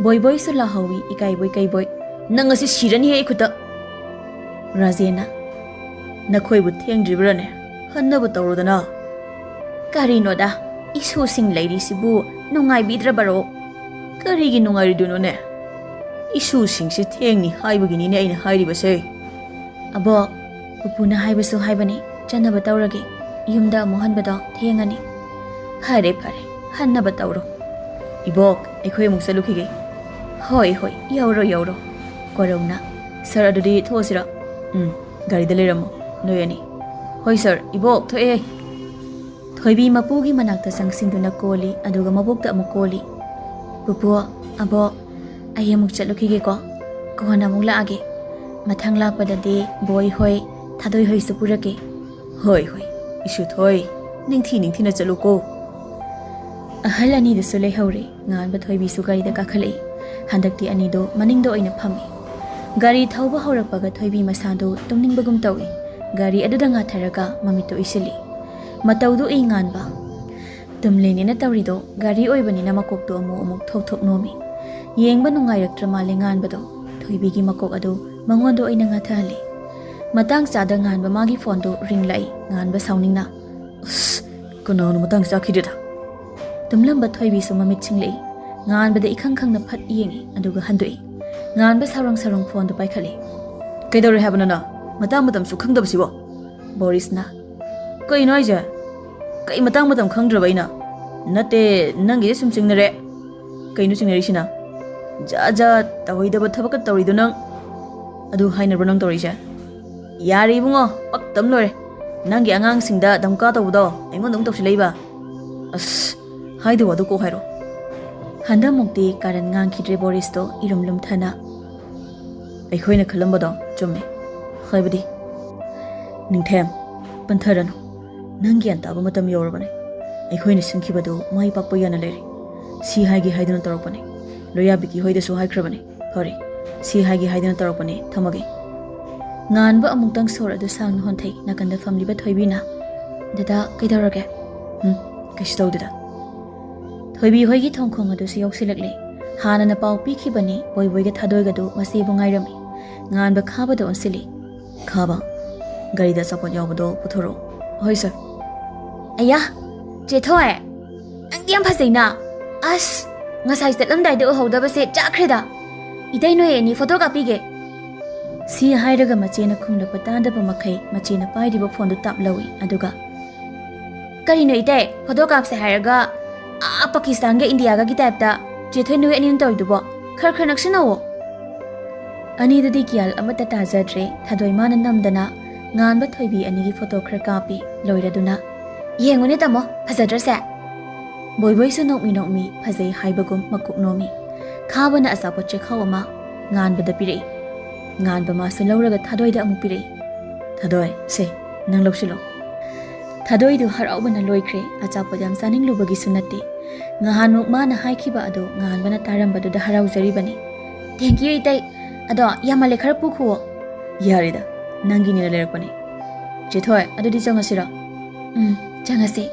boy su la hawi ikai boy nang asi sirani he ikhuta rajena nakhoi bu thengdribrane hannabu tawrodana karino da isu sing lairi sibu nungai bidra baro karigi nungai duno ne isu sing si thengni haibugini ne aina hairi base abo upuna haibasu haibani chanaba tawrage yumda mohanbada thengani phare hannaba tawro ibok ekhoi muk salukhige hoi yauro korona sir adudi thosira gari da leramo noyani hoi sir ibok thoe thoibi mapugi manakta sangsinduna koli aduga mabukta amu koli pupu abo ayamuk chalukhige ko kohana mula age mathang lapadade boy hoi thadoi hoi supurake hoi isu thoi ningthi na chaluko ahalani de sule haure ngan ba thoibi su gari da kakhalei handakti ani do maning do oina phami gari thauba haurakpaga thoibi masado tumningbagum tawi gari aduda nga tharaga mamito isili mataudu ei nganba tumleni na tawrido gari oibani na makok do amuk thok nomi yengba nungairaktra male nganbado thoibi gi makok adu mangondo oina nga thali matang chada nganba magi phone do ring lai nganba sauningna kono matang chakhideda tumlamba thoibi su mamit chinglei nganbada ikhang na phat yengi aduga handoi nganba sarang phone do paikhali kaidore habana na matang su khangdabsibo boris na kai noija kai matang khangdrabaina nate nangi sum chingnare kainu chingnari sina ja tahoidaba thabaka tawridu nang adu hainarba nang tawrija yari bungo paktam lore ꯅꯪꯒꯤ ꯑꯉꯥꯡꯁꯤꯡꯗ ꯗꯝꯀꯥ ꯇꯧꯕꯗꯣ ꯑꯩꯉꯣꯟꯗ ꯑꯃꯨꯛ ꯇꯧꯁꯤꯜꯂꯛꯏꯕ ꯑꯁ ꯍꯥꯏꯗ ꯋꯥꯗꯨ ꯀꯣꯛ ꯍꯥꯏꯔꯣ ꯍꯟꯗꯛꯃꯨꯛꯇꯤ ꯀꯥꯔꯟ ꯉꯥꯡꯈꯤꯗ꯭ꯔꯦ ꯕꯣꯔꯤꯁꯇꯣ ꯏꯔꯨꯝ ꯂꯨꯝꯊꯅ ꯑꯩꯈꯣꯏꯅ ꯈꯜꯂꯝꯕꯗꯣ ꯆꯨꯝꯃꯦ ꯍꯥꯏꯕꯗꯤ ꯅꯤꯡꯊꯦꯝ ꯄꯟꯊꯔꯅꯨ ꯅꯪ ꯒ꯭ꯌꯥꯟ ꯇꯥꯕ ꯃꯇꯝ ꯌꯧꯔꯕꯅꯦ ꯑꯩꯈꯣꯏꯅ ꯁꯤꯟꯈꯤꯕꯗꯨ ꯃꯥꯏ ꯄꯥꯛꯄ ꯌꯥꯅ ꯂꯩꯔꯦ ꯁꯤ ꯍꯥꯏꯒꯦ ꯍꯥꯏꯗꯨꯅ ꯇꯧꯔꯛꯄꯅꯦ ꯂꯣꯌꯥꯕꯤꯀꯤ ꯍꯣꯏꯗꯁꯨ ꯍꯥꯏꯈ꯭ꯔꯕꯅꯦ ꯐꯔꯦ ꯁꯤ ꯍꯥꯏꯒꯦ ꯍꯥꯏꯗꯨꯅ ꯇꯧꯔꯛꯄꯅꯦ ꯊꯝꯃꯒꯦ ꯉꯥꯟꯕ ꯑꯃꯨꯛꯇꯪ ꯁꯣꯔ ꯑꯗꯨ ꯁꯥꯡꯅ ꯍꯣꯟꯊꯩ ꯅꯥꯀꯟꯗ ꯐꯝꯂꯤꯕ ꯊꯣꯏꯕꯤꯅ ꯗꯗꯥ ꯀꯩꯗꯧꯔꯒꯦ ꯀꯩꯁꯨ ꯇꯧꯗꯦꯗ ꯊꯣꯏꯕꯤ ꯍꯣꯏꯒꯤ ꯊꯣꯡꯈꯣꯡ ꯑꯗꯨꯁꯨ ꯌꯧꯁꯤꯜꯂꯛꯂꯦ ꯍꯥꯟꯅꯅ ꯄꯥꯎ ꯄꯤꯈꯤꯕꯅꯤ ꯕꯣꯏꯕꯣꯏꯒ ꯊꯥꯗꯣꯏꯒꯗꯨ ꯃꯆꯦꯕꯨ ꯉꯥꯏꯔꯝꯃꯤ ꯉꯥꯟꯕ ꯈꯥꯕꯗ ꯑꯣꯟꯁꯤꯜꯂꯤ ꯈꯥꯕ ꯒꯥꯔꯤꯗ ꯑꯆꯥꯄꯣꯠ ꯌꯥꯎꯕꯗꯣ ꯄꯨꯊꯣꯔꯛꯑꯣ ꯍꯣꯏ ꯁꯔ ꯑꯌꯥ ꯆꯦꯊꯣꯏ ꯅꯪꯗꯤ ꯌꯥꯝ ꯐꯖꯩꯅ ꯑꯁ ꯉꯁꯥꯏ ꯆꯠꯂꯝꯗꯥꯏꯗ ꯎꯍꯧꯗꯕꯁꯦ ꯆꯥꯛꯈ꯭ꯔꯦꯗ ꯏꯇꯩ ꯅꯣꯏ ꯑꯅꯤ ꯐꯣꯇꯣ ꯀꯥꯞꯄꯤꯒꯦ ꯁꯤ ꯍꯥꯏꯔꯒ ꯃꯆꯦꯅ ꯈꯨꯝꯂꯛꯄ ꯇꯥꯗꯕ ꯃꯈꯩ ꯃꯆꯦꯅ ꯄꯥꯏꯔꯤꯕ ꯐꯣꯟꯗꯨ ꯇꯥꯞꯂꯧꯏ ꯑꯗꯨꯒ ꯀꯔꯤꯅꯣ ꯏꯇꯩ ꯐꯣꯇꯣ ꯀꯥꯞꯁꯦ ꯍꯥꯏꯔꯒ ꯄꯥꯀꯤꯁꯇꯥꯟꯒ ꯏꯟꯗꯤꯌꯥꯒꯒꯤ ꯇꯥꯏꯞꯇ ꯆꯦꯊꯣꯏ ꯅꯣꯏ ꯑꯅꯤꯅ ꯇꯧꯔꯤꯗꯨꯕꯣ ꯈꯔ ꯈꯔ ꯅꯛꯁꯤꯟꯅꯧꯋꯣ ꯑꯅꯤꯗꯨꯗꯤ ꯒ꯭ꯌꯥꯜ ꯑꯃꯠꯇ ꯇꯥꯖꯗ꯭ꯔꯦ ꯊꯥꯗꯣꯏ ꯃꯥꯅ ꯅꯝꯗꯅ ꯉꯥꯟꯕ ꯊꯣꯏꯕꯤ ꯑꯅꯤꯒꯤ ꯐꯣꯇꯣ ꯈꯔ ꯀꯥꯞꯄꯤ ꯂꯣꯏꯔꯗꯨꯅ ꯌꯦꯡꯉꯨꯅꯦ ꯇꯥꯃꯣ ꯐꯖꯗ꯭ꯔꯁꯦ ꯕꯣꯏꯕꯣꯏꯁꯨ ꯅꯣꯛꯃꯤ ꯅꯣꯛꯃꯤ ꯐꯖꯩ ꯍꯥꯏꯕꯒꯨꯝ ꯃꯀꯨꯛ ꯅꯣꯝꯃꯤ ꯈꯥꯕꯅ ꯑꯆꯥꯄꯣꯠ ꯆꯦꯈꯥꯎ ꯑꯃ ꯉꯥꯟꯕꯗ ꯄꯤꯔꯛꯏ ꯉꯥꯟꯕ ꯃꯥꯁꯨ ꯂꯧꯔꯒ ꯊꯥꯗꯣꯏꯗ ꯑꯃꯨꯛ ꯄꯤꯔꯛꯏ ꯊꯥꯗꯣꯏ ꯁꯦ ꯅꯪ ꯂꯧꯁꯤꯜꯂꯣ ꯊꯥꯗꯣꯏꯗꯨ ꯍꯔꯥꯎꯕꯅ ꯂꯣꯏꯈ꯭ꯔꯦ ꯑꯆꯥꯄꯣꯠ ꯌꯥꯝ ꯆꯥꯅꯤꯡꯂꯨꯕꯒꯤꯁꯨ ꯅꯠꯇꯦ ꯉꯍꯥꯟꯃꯨꯛ ꯃꯥꯅ ꯍꯥꯏꯈꯤꯕ ꯑꯗꯨ ꯉꯥꯟꯕꯅ ꯇꯥꯔꯝꯕꯗꯨꯗ ꯍꯔꯥꯎꯖꯔꯤꯕꯅꯤ ꯊꯦꯡꯀ꯭ꯌꯨ ꯏꯇꯩ ꯑꯗꯣ ꯌꯥꯝꯃꯜꯂꯦ ꯈꯔ ꯄꯨꯈꯨꯋꯣ ꯌꯥꯔꯦꯗ ꯅꯪꯒꯤꯅꯦꯅ ꯂꯩꯔꯛꯄꯅꯦ ꯆꯦꯊꯣꯏ ꯑꯗꯨꯗꯤ ꯆꯪꯉꯁꯤꯔꯣ ꯆꯪꯉꯁꯤ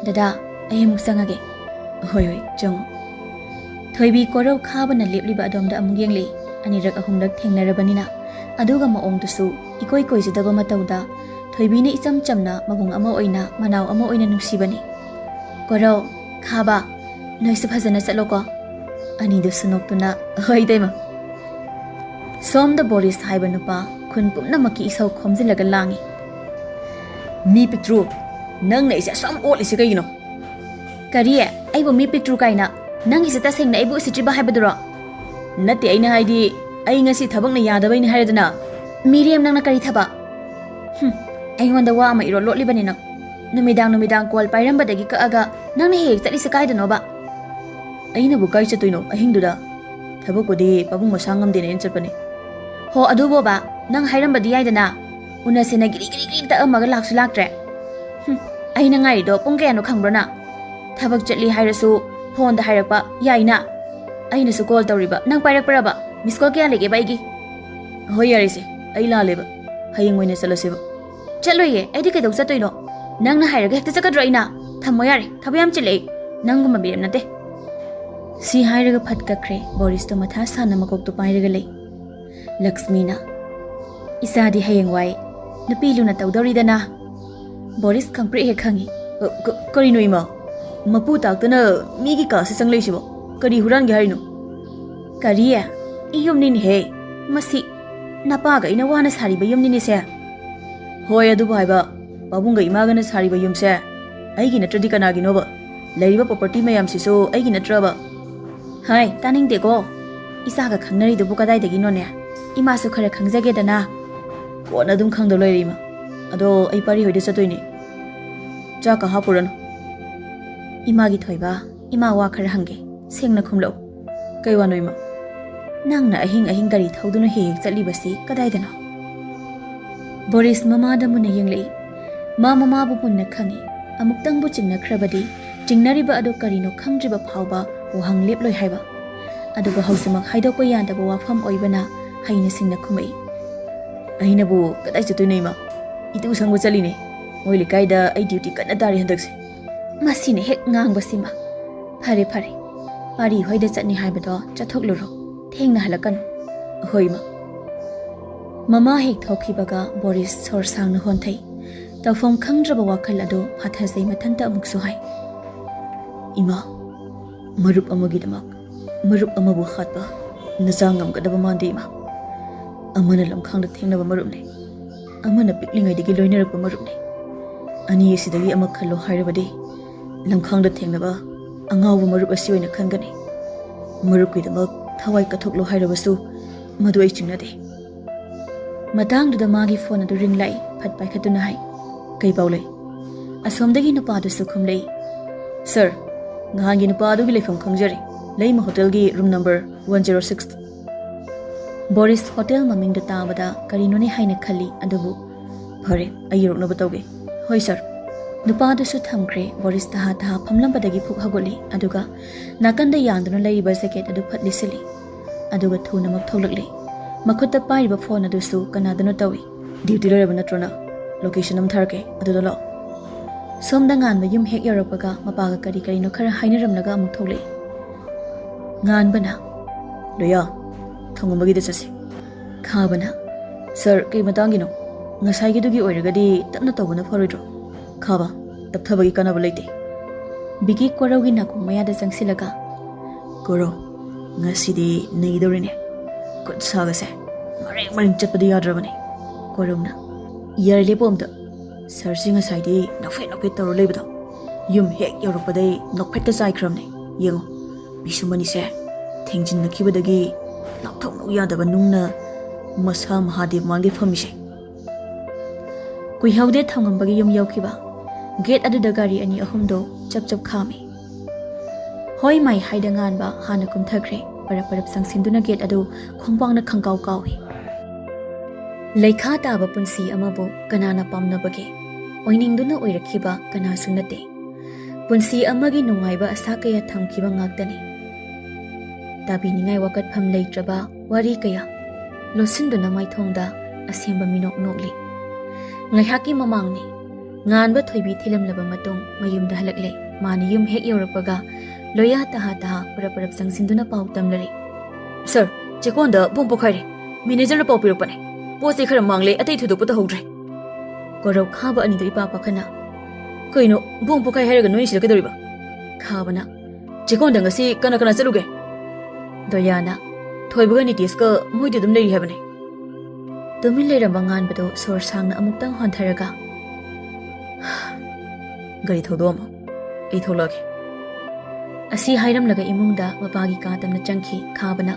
ꯗꯗꯥ ꯑꯩ ꯑꯃꯨꯛ ꯆꯪꯉꯒꯦ ꯍꯣꯏ ꯍꯣꯏ ꯆꯪꯉꯣ ꯊꯣꯏꯕꯤ ꯀꯣꯔꯧ ꯈꯥꯕꯅ ꯂꯦꯞꯂꯤꯕ ꯑꯗꯣꯝꯗ ꯑꯃꯨꯛ ꯌꯦꯡꯂꯛꯏ ꯑꯅꯤꯔꯛ ꯑꯍꯨꯝꯂꯛ ꯊꯦꯡꯅꯔꯕꯅꯤꯅ ꯑꯗꯨꯒ ꯃꯑꯣꯡꯗꯨꯁꯨ ꯏꯀꯣꯏ ꯀꯣꯏꯖꯗꯕ ꯃꯇꯧꯗ ꯊꯣꯏꯕꯤꯅ ꯏꯆꯝ ꯆꯝꯅ ꯃꯕꯨꯡ ꯑꯃ ꯑꯣꯏꯅ ꯃꯅꯥꯎ ꯑꯃ ꯑꯣꯏꯅ ꯅꯨꯡꯁꯤꯕꯅꯤ ꯀꯣꯔꯧ ꯈꯥꯕ ꯅꯣꯏꯁꯨ ꯐꯖꯅ ꯆꯠꯂꯣꯀꯣ ꯑꯅꯤꯗꯨꯁꯨ ꯅꯣꯛꯇꯨꯅ ꯍꯣꯏ ꯏꯇꯩꯃ ꯁꯣꯝꯗ ꯕꯣꯔꯤꯁ ꯍꯥꯏꯕ ꯅꯨꯄꯥ ꯈꯨꯟ ꯄꯨꯝꯅꯃꯛꯀꯤ ꯏꯁꯧ ꯈꯣꯝꯖꯤꯜꯂꯒ ꯂꯥꯡꯏ ꯃꯤ ꯄꯤꯛꯇ꯭ꯔꯨ ꯅꯪꯅ ꯑꯩꯁꯦ ꯑꯁꯨꯝ ꯑꯣꯠꯂꯤꯁꯦ ꯀꯩꯒꯤꯅꯣ ꯀꯔꯤ ꯑꯩꯕꯨ ꯃꯤ ꯄꯤꯛꯇ꯭ꯔꯨ ꯀꯥꯏꯅ ꯅꯪꯒꯤꯁꯦ ꯇꯁꯦꯡꯅ ꯑꯩꯕꯨ ꯎꯁꯤꯠꯇ꯭ꯔꯤꯕ ꯍꯥꯏꯕꯗꯨꯔꯣ ꯅꯠꯇꯦ ꯑꯩꯅ ꯍꯥꯏꯗꯤ ꯑꯩ ꯉꯁꯤ ꯊꯕꯛꯅ ꯌꯥꯗꯕꯩꯅꯤ ꯍꯥꯏꯔꯗꯅ ꯃꯤꯔꯦꯝ ꯅꯪꯅ ꯀꯔꯤ ꯊꯕꯛ ꯑꯩꯉꯣꯟꯗ ꯋꯥ ꯑꯃ ꯏꯔꯣ ꯂꯣꯠꯂꯤꯕꯅꯤ ꯅꯪ ꯅꯨꯃꯤꯗꯥꯡ ꯀꯣꯜ ꯄꯥꯏꯔꯝꯕꯗꯒꯤ ꯀꯛꯑꯒ ꯅꯪꯅ ꯍꯦꯛ ꯆꯠꯂꯤꯁꯦ ꯀꯥꯏꯗꯅꯣꯕ ꯑꯩꯅꯕꯨ ꯀꯥꯏ ꯆꯠꯇꯣꯏꯅꯣ ꯑꯍꯤꯡꯗꯨꯗ ꯊꯕꯛꯄꯨꯗꯤ ꯄꯥꯕꯨꯡ ꯃꯁꯥ ꯉꯝꯗꯦꯅ ꯑꯩꯅ ꯆꯠꯄꯅꯦ ꯍꯣ ꯑꯗꯨꯕꯣꯕ ꯅꯪ ꯍꯥꯏꯔꯝꯕꯗꯤ ꯌꯥꯏꯗꯅ ꯎꯅꯁꯦꯅ ꯒꯤꯔꯤ ꯒꯤꯔꯤ ꯒꯤꯔꯤ ꯇꯛꯑꯝꯃꯒ ꯂꯥꯛꯁꯨ ꯂꯥꯛꯇ꯭ꯔꯦ ꯑꯩꯅ ꯉꯥꯏꯔꯤꯗꯣ ꯄꯨꯡ ꯀꯌꯥꯅꯣ ꯈꯪꯕ꯭ꯔꯣꯅ ꯊꯕꯛ ꯆꯠꯂꯤ ꯍꯥꯏꯔꯁꯨ ꯐꯣꯟꯗ ꯍꯥꯏꯔꯛꯄ ꯌꯥꯏꯅ ꯑꯩꯅꯁꯨ ꯀꯣꯜ ꯇꯧꯔꯤꯕ ꯅꯪ ꯄꯥꯏꯔꯛꯄ꯭ꯔꯕ ꯃꯤꯁ ꯀꯣꯜ ꯀꯌꯥ ꯂꯩꯒꯦꯕ ꯑꯩꯒꯤ ꯍꯣꯏ ꯌꯥꯔꯦꯁꯦ ꯑꯩ ꯂꯥꯜꯂꯦꯕ ꯍꯌꯦꯡ ꯑꯣꯏꯅ ꯆꯠꯂꯁꯦꯕ ꯆꯠꯂꯣꯏꯌꯦ ꯑꯩꯗꯤ ꯀꯩꯗꯧ ꯆꯠꯇꯣꯏꯅꯣ ꯅꯪꯅ ꯍꯥꯏꯔꯒ ꯍꯦꯛꯇ ꯆꯠꯀꯗ꯭ꯔꯣ ꯑꯩꯅ ꯊꯝꯃꯣ ꯌꯥꯔꯦ ꯊꯕꯛ ꯌꯥꯝ ꯆꯤꯜꯂꯦ ꯅꯪꯒꯨꯝꯕ ꯃꯤꯔꯦꯝ ꯅꯠꯇꯦ ꯁꯤ ꯍꯥꯏꯔꯒ ꯐꯠ ꯀꯛꯈ꯭ꯔꯦ ꯕꯣꯔꯤꯁꯇꯣ ꯃꯊꯥ ꯁꯥꯅ ꯃꯀꯣꯛꯇꯣ ꯄꯥꯏꯔꯒ ꯂꯩ ꯂꯛꯁꯃꯤꯅ ꯏꯆꯥꯗꯤ ꯍꯌꯦꯡꯋꯥꯏ ꯅꯨꯄꯤ ꯂꯨꯅ ꯇꯧꯗꯧꯔꯤꯗꯅ ꯕꯣꯔꯤꯁ ꯈꯪꯄ꯭ꯔꯦꯛ ꯍꯦꯛ ꯈꯪꯉꯤ ꯀꯔꯤꯅꯣ ꯏꯃꯥ ꯃꯄꯨ ꯇꯥꯛꯇꯅ ꯃꯤꯒꯤ ꯀꯥꯁꯦ ꯆꯪꯂꯛꯏꯁꯤꯕꯣ ꯀꯔꯤ ꯍꯨꯔꯥꯟꯒꯦ ꯍꯥꯏꯔꯤꯅꯣ ꯀꯔꯤ ꯌꯨꯝꯅꯤꯅꯦꯍꯦ ꯃꯁꯤ ꯅꯄꯥꯒ ꯑꯩꯅ ꯋꯥꯅ ꯁꯥꯔꯤꯕ ꯌꯨꯝꯅꯤꯅꯦꯁꯦ ꯍꯣꯏ ꯑꯗꯨꯕꯨ ꯍꯥꯏꯕ ꯄꯥꯕꯨꯡꯒ ꯏꯃꯥꯒꯅ ꯁꯥꯔꯤꯕ ꯌꯨꯝꯁꯦ ꯑꯩꯒꯤ ꯅꯠꯇ꯭ꯔꯗꯤ ꯀꯅꯥꯒꯤꯅꯣꯕ ꯂꯩꯔꯤꯕ ꯄ꯭ꯔꯣꯄꯔꯇꯤ ꯃꯌꯥꯝꯁꯤꯁꯨ ꯑꯩꯒꯤ ꯅꯠꯇ꯭ꯔꯕ ꯍꯥꯏ ꯇꯥꯅꯤꯡꯗꯦꯀꯣ ꯏꯆꯥꯒ ꯈꯪꯅꯔꯤꯗꯨꯕꯨ ꯀꯗꯥꯏꯗꯒꯤꯅꯣꯅꯦ ꯏꯃꯥꯁꯨ ꯈꯔ ꯈꯪꯖꯒꯦꯗꯅ ꯀꯣꯟꯅ ꯑꯗꯨꯝ ꯈꯪꯗꯧ ꯂꯩꯔꯦ ꯏꯃꯥ ꯑꯗꯣ ꯑꯩ ꯄꯥꯔꯤ ꯍꯣꯏꯗ ꯆꯠꯇꯣꯏꯅꯦ ꯆꯥꯛꯀ ꯍꯥꯞꯄꯨꯔꯅꯨ ꯏꯃꯥꯒꯤ ꯊꯣꯏꯕ ꯏꯃꯥ ꯋꯥ ꯈꯔ ꯍꯪꯒꯦ ꯁꯦꯡꯅ ꯈꯨꯝꯂꯛꯎ ꯀꯩ ꯋꯥꯅꯣ ꯏꯃꯥ ꯅꯪꯅ ꯑꯍꯤꯡ ꯒꯥꯔꯤ ꯊꯧꯗꯨꯅ ꯍꯦꯛ ꯆꯠꯂꯤꯕꯁꯤ ꯀꯗꯥꯏꯗꯅꯣ ꯕꯣꯔꯤꯁ ꯃꯃꯥꯗ ꯃꯨꯟꯅ ꯌꯦꯡꯂꯛꯏ ꯃꯃꯥꯕꯨ ꯃꯨꯟꯅ ꯈꯪꯏ ꯑꯃꯨꯛꯇꯪꯕꯨ ꯆꯤꯡꯅꯈ꯭ꯔꯕꯗꯤ ꯆꯤꯡꯅꯔꯤꯕ ꯑꯗꯨ ꯀꯔꯤꯅꯣ ꯈꯪꯗ꯭ꯔꯤꯕ ꯐꯥꯎꯕ ꯋꯥꯍꯪ ꯂꯦꯞꯂꯣꯏ ꯍꯥꯏꯕ ꯑꯗꯨꯕꯨ ꯍꯧꯖꯤꯛꯃꯛ ꯍꯥꯏꯗꯣꯛꯄ ꯌꯥꯗꯕ ꯋꯥꯐꯝ ꯑꯣꯏꯕꯅ ꯍꯩꯅ ꯁꯤꯡꯅ ꯈꯨꯝꯃꯛꯏ ꯑꯩꯅꯕꯨ ꯀꯗꯥꯏ ꯆꯠꯇꯣꯏꯅꯣ ꯏꯃꯥ ꯏꯇꯨ ꯁꯪꯕ ꯆꯠꯂꯤꯅꯦ ꯃꯣꯏ ꯂꯩꯀꯥꯏꯗ ꯑꯩ ꯗ꯭ꯌꯨꯇꯤ ꯀꯟꯅ ꯇꯥꯔꯤ ꯍꯟꯗꯛꯁꯦ ꯃꯁꯤꯅ ꯍꯦꯛ ꯉꯥꯡꯕꯁꯤꯃ ꯐꯔꯦ ꯄꯥꯔꯤ ꯍꯣꯏꯗ ꯆꯠꯅꯤ ꯍꯥꯏꯕꯗꯣ ꯆꯠꯊꯣꯛꯂꯨꯔꯣ ꯊꯦꯡꯅ ꯍꯜꯂꯛꯀꯅꯨ ꯍꯣꯏ ꯏꯃꯥ ꯃꯃꯥ ꯍꯦꯛ ꯊꯣꯛꯈꯤꯕꯒ ꯕꯣꯔꯤꯁ ꯁꯣꯔ ꯁꯥꯡꯅ ꯍꯣꯟꯊꯩ ꯇꯧꯐꯝ ꯈꯪꯗ꯭ꯔꯕ ꯋꯥꯈꯜ ꯑꯗꯨ ꯐꯥꯊꯖꯩ ꯃꯊꯟꯇ ꯑꯃꯨꯛꯁꯨ ꯍꯥꯏ ꯏꯃꯥ ꯃꯔꯨꯞ ꯑꯃꯒꯤꯗꯃꯛ ꯃꯔꯨꯞ ꯑꯃꯕꯨ ꯍꯥꯠꯄ ꯅꯆꯥ ꯉꯝꯒꯗꯕ ꯃꯥꯟꯗꯦ ꯏꯃꯥ ꯑꯃꯅ ꯂꯝꯈꯥꯡꯗ ꯊꯦꯡꯅꯕ ꯃꯔꯨꯞꯅꯤ ꯑꯃꯅ ꯄꯤꯛꯂꯤꯉꯩꯗꯒꯤ ꯂꯣꯏꯅꯔꯛꯄ ꯃꯔꯨꯞꯅꯤ ꯑꯅꯤ ꯑꯁꯤꯗꯒꯤ ꯑꯃ ꯈꯜꯂꯣ ꯍꯥꯏꯔꯕꯗꯤ ꯂꯝꯈꯥꯡꯗ ꯊꯦꯡꯅꯕ ꯑꯉꯥꯎꯕ ꯃꯔꯨꯞ ꯑꯁꯤ ꯑꯣꯏꯅ ꯈꯟꯒꯅꯤ ꯃꯔꯨꯞꯀꯤꯗꯃꯛ ꯊꯋꯥꯏ ꯀꯠꯊꯣꯛꯂꯣ ꯍꯥꯏꯔꯕꯁꯨ ꯃꯗꯨ ꯑꯩ ꯆꯤꯡꯅꯗꯦ ꯃꯇꯥꯡꯗꯨꯗ ꯃꯥꯒꯤ ꯐꯣꯟ ꯑꯗꯨ ꯔꯤꯡ ꯂꯥꯛꯏ ꯐꯠ ꯄꯥꯏꯈꯠꯇꯨꯅ ꯍꯥꯏ Kay paulay. Asomdagi nupadusu khumlay. Sir, ngahangi nupadu gi leifam khangjari. Leima hotel gi room number 106. Boris hotel mamingda tabada karinone haina khali adubu phare ayirok na batawge. Hoi sir. Nupadu su thamkre Boris taha phamlambadagi phuk hagoli aduga nakanda yanduna laiba jacket adu phatli sili. Aduga thuna mak tholakli. Makhutta pairiba phone adusu kanadana tawi. Duty loreba natrona. Location am tharke aduda lo. Somda ngan yum hek yarapaga mapaga kari no khara hainaramnaga amuk tholai. Ngan bana. Loya. Thongumagi de chasi. Kha bana. Sir kay matangino. Ngasai gi dugi oiragadi tapna tawbana pharoidro. Kha ba. Tapthabagi kanaba leite. Bigi koraugi nakong mayada jangsilaga. Koro. Ngasidi naidorine. Kut sagase. Maring chatpadi yadrabani. Korona. Yar lepomda. Sir singa saidi nokfet tawro lebado. Yum hek yorupadai nokfet ka saikramne. Yengo. Bisumani se. Thengjin nakibadagi lapthok no yadaba nungna masa Mahadev mangi phamise. Kui haude thangambagi yum yaukiba. Gate aduda gari ani ahumdo chap khami. Hoi mai haidangan ba hana kumthakre. Parap sangsinduna gate adu khongpangna khangkaw kawi. Leikha taba punsi amabu kanana pamnabage. Oiningduna oirakhiba kana sunate. Punsi amagi nungaiba asa kaya thamkiba ngaktani. Tabi ningai wakat pham leitraba wari kaya. Losinduna maithongda asemba minok nokli. Ngaihaki mamangni. Nganba thoibi thilamlaba matung mayumda halakle. Mani yum hek yorapaga. Loya taha parap sangsinduna pau tamlari. Sir, chekonda bumpo khaire. Manager na pau pirupane. Poste khara mangle atai thudupata hogdre. Korau khaba ani do ipa pakhana. Koino bumpo khai hairaga noi sila kedoriba. Khabana. Chekonda ngasi kana chaluge. Doyana. Thoibuga ni tiska moide dum leiri habane. Tumin leiramba nganbado sor sangna amuktang hontharaga. Gari thodoma. Ei tholage. Asi hairam laga imungda mapagi katamna changki khabana.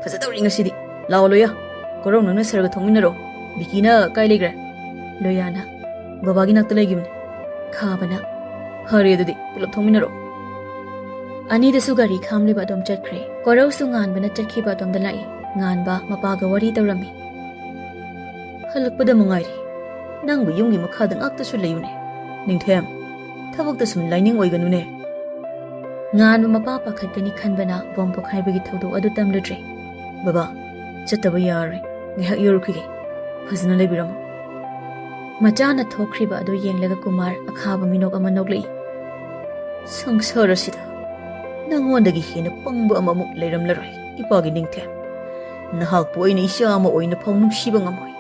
Fazadori ngasidi. Lao loya. Korong nangna sarga thongminaro. Bikina kai legre. Loyana. Babagi nakta legimne. Khabana. Hari adudi pulap thongminaro. Ani da sugari khamle ba dom chatkre. Korau su ngan bana chakhi ba dom dalai. Ngan ba mapaga wari tawrami. Halakpada mungairi. Nangbu yungi makhadang akta su layune. Ningthem. Thabakta sum lining oiganune. Ngan mapa pakhatkani khanbana bompo khaibagi thodo adu tamladre. Baba, chattaba yare. Ngahak yorukhige. Fazana lebiram. Machana thokriba adu yenglaga Kumar akhaba minok ama noglei. Sangsara sida. Nangondagi hina pangbu amamuk leiramlaroi. Ipagi ningthem. Nahak po ayna isya ama oyna pang nungsiba ngamoy.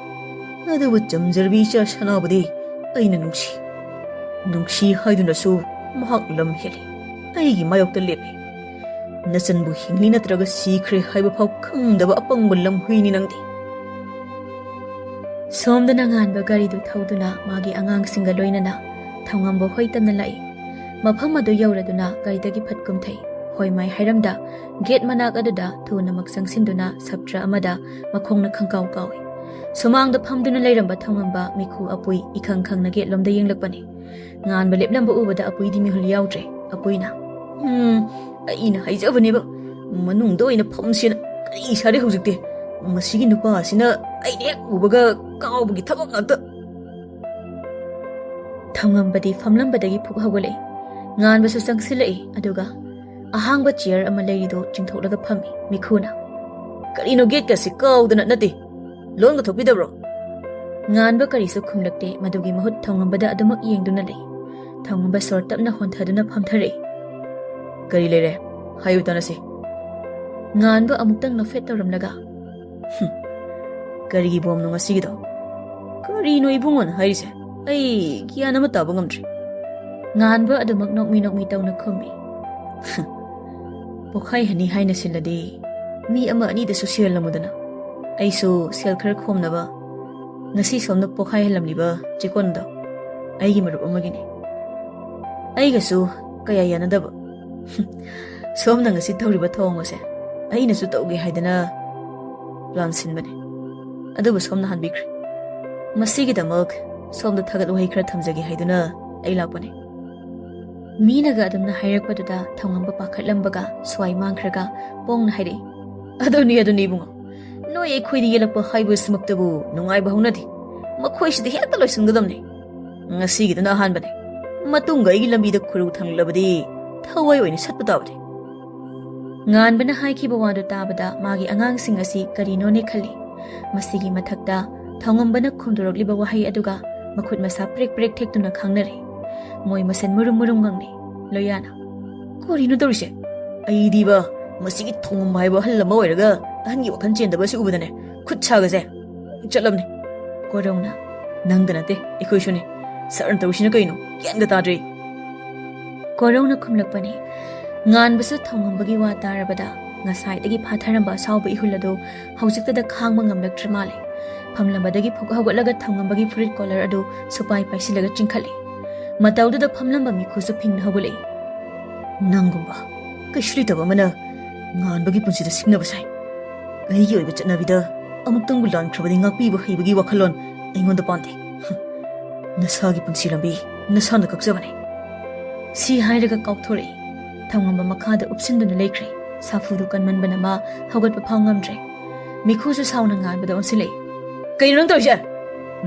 Adawa jamjarbi isya sanabadi ayna nungsi. Nungsi haiduna su mahak lam heli. Aigi mayokta lepe. Nasanbu hingli natraga sikre haiba pau khangdaba apangba lam huini nangdi. Somda nangan ba gari du thauduna magi angang singa loinana thangamba hoitamna lai. Mafam adu yauraduna garidagi phatkum thai. Hoi mai hairamda gate manak aduda thuna maksang sinduna sabtra amada makhongna khangkaw kawi. Sumangda phamduna leiramba thangamba mikhu apui ikhang na gate lomda yenglakpani. Ngan ba leplamba ubada apui di mihul yaudre. Apuina. Aina haijabane ba. Manungda oina phamsina kari sare hujikte. Masigi nupa asina aine ubaga kawbagi thabak ngakta. Thangambadi famlambadagi phuk hawale. Ngan ba su sangsilai aduga ahangba chair ama leirido chingthoklaga phami mikhuna. Karino gate ka sikawdana nati. Lon ga thopidabro. Ngan ba kari su khumlakte madugi mahut thangambada adumak yengduna lei. Thangamba sortapna honthaduna phamthare. Kari lere hayu tanasi. Ngan ba amuktang nofet tawramlaga. Karigi bom no ngasigido. Karino ibungon hairise. Ai kiana ma taba ngamdre. Ngan ba adumak nokmi tawna khumbi. Pokhai hani haina silade mi ama ani da social lamudana. Aisu sel khar khomnaba. Ngasi somna pokhai halamliba chikonda. Aigi marup amagini. Aigasu kaya yanadaba. Somna ngasi tawriba thongase. Aina su tawge haidana plan sinbane. Aduba somna hanbikre. Masigidamak ꯁꯣꯝꯗ ꯊꯥꯒꯠ ꯋꯥꯍꯩ ꯈꯔ ꯊꯝꯖꯒꯦ ꯍꯥꯏꯗꯨꯅ ꯑꯩ ꯂꯥꯛꯄꯅꯦ ꯃꯤꯅꯒ ꯑꯗꯨꯝꯅ ꯍꯥꯏꯔꯛꯄꯗꯨꯗ ꯊꯧꯉꯝꯕ ꯄꯥꯈꯠꯂꯝꯕꯒ ꯁ꯭ꯋꯥꯏ ꯃꯥꯡꯈ꯭ꯔꯒ ꯄꯣꯡꯅ ꯍꯥꯏꯔꯛꯏ ꯑꯗꯨꯅꯤ ꯏꯕꯨꯡꯉꯣ ꯅꯣꯏ ꯑꯩꯈꯣꯏꯗ ꯌꯦꯜꯂꯛꯄ ꯍꯥꯏꯕꯁꯤꯃꯛꯇꯕꯨ ꯅꯨꯡꯉꯥꯏꯕ ꯍꯧꯅꯗꯦ ꯃꯈꯣꯏꯁꯤꯗ ꯍꯦꯛꯇ ꯂꯣꯏꯁꯤꯟꯒꯗꯕꯅꯤ ꯉꯁꯤꯒꯤꯗꯨꯅ ꯑꯍꯥꯟꯕꯅꯤ ꯃꯇꯨꯡꯒ ꯑꯩꯒꯤ ꯂꯝꯕꯤꯗ ꯈꯨꯔꯨ ꯊꯪꯂꯕꯗꯤ ꯊꯋꯥꯏ ꯑꯣꯏꯅ ꯁꯠꯄ ꯇꯥꯕꯅꯤ ꯉꯥꯟꯕꯅ ꯍꯥꯏꯈꯤꯕ ꯋꯥꯗꯨ ꯇꯥꯕꯗ ꯃꯥꯒꯤ ꯑꯉꯥꯡꯁꯤꯡ ꯑꯁꯤ ꯀꯔꯤꯅꯣꯅꯦ ꯈꯜꯂꯤ ꯃꯁꯤꯒꯤ ꯃꯊꯛꯇ ꯊꯧꯉꯝꯕꯅ ꯈꯨꯝꯗꯣꯔꯛꯂꯤꯕ ꯋꯥꯍꯩ ꯑꯗꯨꯒ ꯃꯈꯨꯠ ꯃꯁꯥ ꯄ꯭ꯔꯦꯛ ꯄ꯭ꯔꯦꯛ ꯊꯦꯛꯇꯨꯅ ꯈꯪꯅꯔꯦ ꯃꯣꯏ ꯃꯁꯦꯟ ꯃꯨꯔꯨꯝ ꯃꯨꯔꯨꯝ ꯉꯪꯅꯩ ꯂꯣꯌꯥꯅ ꯀꯔꯤꯅꯣ ꯇꯧꯔꯤꯁꯦ ꯑꯩꯗꯤꯕ ꯃꯁꯤꯒꯤ ꯊꯣꯡꯉꯝꯕ ꯍꯥꯏꯕ ꯑꯍꯜ ꯑꯃ ꯑꯣꯏꯔꯒ ꯑꯍꯟꯒꯤ ꯋꯥꯈꯜ ꯆꯦꯟꯗꯕꯁꯤ ꯎꯕꯗꯅꯦ ꯈꯨꯠ ꯁꯥꯒꯁꯦ ꯆꯠꯂꯕꯅꯤ ꯀꯣꯔꯧꯅ ꯅꯪꯗ ꯅꯠꯇꯦ ꯑꯩꯈꯣꯏꯁꯨꯅꯦ ꯁꯔꯅ ꯇꯧꯔꯤꯁꯤꯅ ꯀꯩꯅꯣ ꯒ꯭ꯌꯥꯟꯒ ꯇꯥꯗ꯭ꯔꯤ ꯀꯣꯔꯧꯅ ꯈꯨꯝꯂꯛꯄꯅꯤ ꯉꯥꯟꯕꯁꯨ ꯊꯧꯉꯝꯕꯒꯤ ꯋꯥ ꯇꯥꯔꯕꯗ ꯉꯁꯥꯏꯗꯒꯤ ꯐꯥꯊꯔꯝꯕ ꯑꯁꯥꯎꯕ ꯏꯍꯨꯜ ꯑꯗꯨ ꯍꯧꯖꯤꯛꯇꯗ ꯈꯥꯡꯕ ꯉꯝꯂꯛꯇ꯭ꯔ ꯃꯥꯜꯂꯦ ꯐꯝꯂꯝꯕꯗꯒꯤ ꯐꯨꯛ ꯍꯧꯒꯠꯂꯒ ꯊꯧꯉꯝꯕꯒꯤ ꯐꯨꯔꯤꯠ ꯀꯣꯂꯔ ꯑꯗꯨ ꯁꯨꯄꯥꯏ ꯄꯥꯏꯁꯤꯜꯂꯒ ꯆꯤꯡꯈꯠꯂꯤ ꯃꯇꯧꯗꯨꯗ ꯐꯝꯂꯝꯕ ꯃꯤꯈꯨꯁꯨ ꯐꯤꯡꯅ ꯍꯧꯒꯠꯂꯛꯏ ꯅꯪꯒꯨꯝꯕ ꯀꯩꯁꯨ ꯂꯩꯇꯕ ꯑꯃꯅ ꯉꯥꯟꯕꯒꯤ ꯄꯨꯟꯁꯤꯗ ꯁꯤꯡꯅꯕ ꯁꯥꯏ ꯑꯩꯒꯤ ꯑꯣꯏꯕ ꯆꯠꯅꯕꯤꯗ ꯑꯃꯨꯛꯇꯪꯕꯨ ꯂꯥꯟꯈ꯭ꯔꯕꯗꯤ ꯉꯥꯛꯄꯤꯕ ꯍꯩꯕꯒꯤ ꯋꯥꯈꯜꯂꯣꯟ ꯑꯩꯉꯣꯟꯗ ꯄꯥꯟꯗꯦ ꯅꯁꯥꯒꯤ ꯄꯨꯟꯁꯤ ꯂꯝꯕꯤ ꯅꯁꯥꯅ ꯀꯛꯆꯕꯅꯤ ꯁꯤ ꯍꯥꯏꯔꯒ ꯀꯥꯎꯊꯣꯔꯛꯏ ꯊꯧꯉꯝꯕ ꯃꯈꯥꯗ ꯎꯞꯁꯤꯟꯗꯨꯅ ꯂꯩꯈ꯭ꯔꯦ ꯁꯥꯐꯨꯗꯨ ꯀꯟꯃꯟꯕꯅ ꯃꯥ ꯍꯧꯒꯠꯄ ꯐꯥꯎ ꯉꯝꯗ꯭ꯔꯦ ꯃꯤꯈꯨꯁꯨ ꯁꯥꯎꯅ ꯉꯥꯟꯕꯗ ꯑꯣꯟꯁꯤꯜꯂꯛꯏ ꯀꯩꯅꯣ ꯅꯪ ꯇꯧꯔꯤꯁꯦ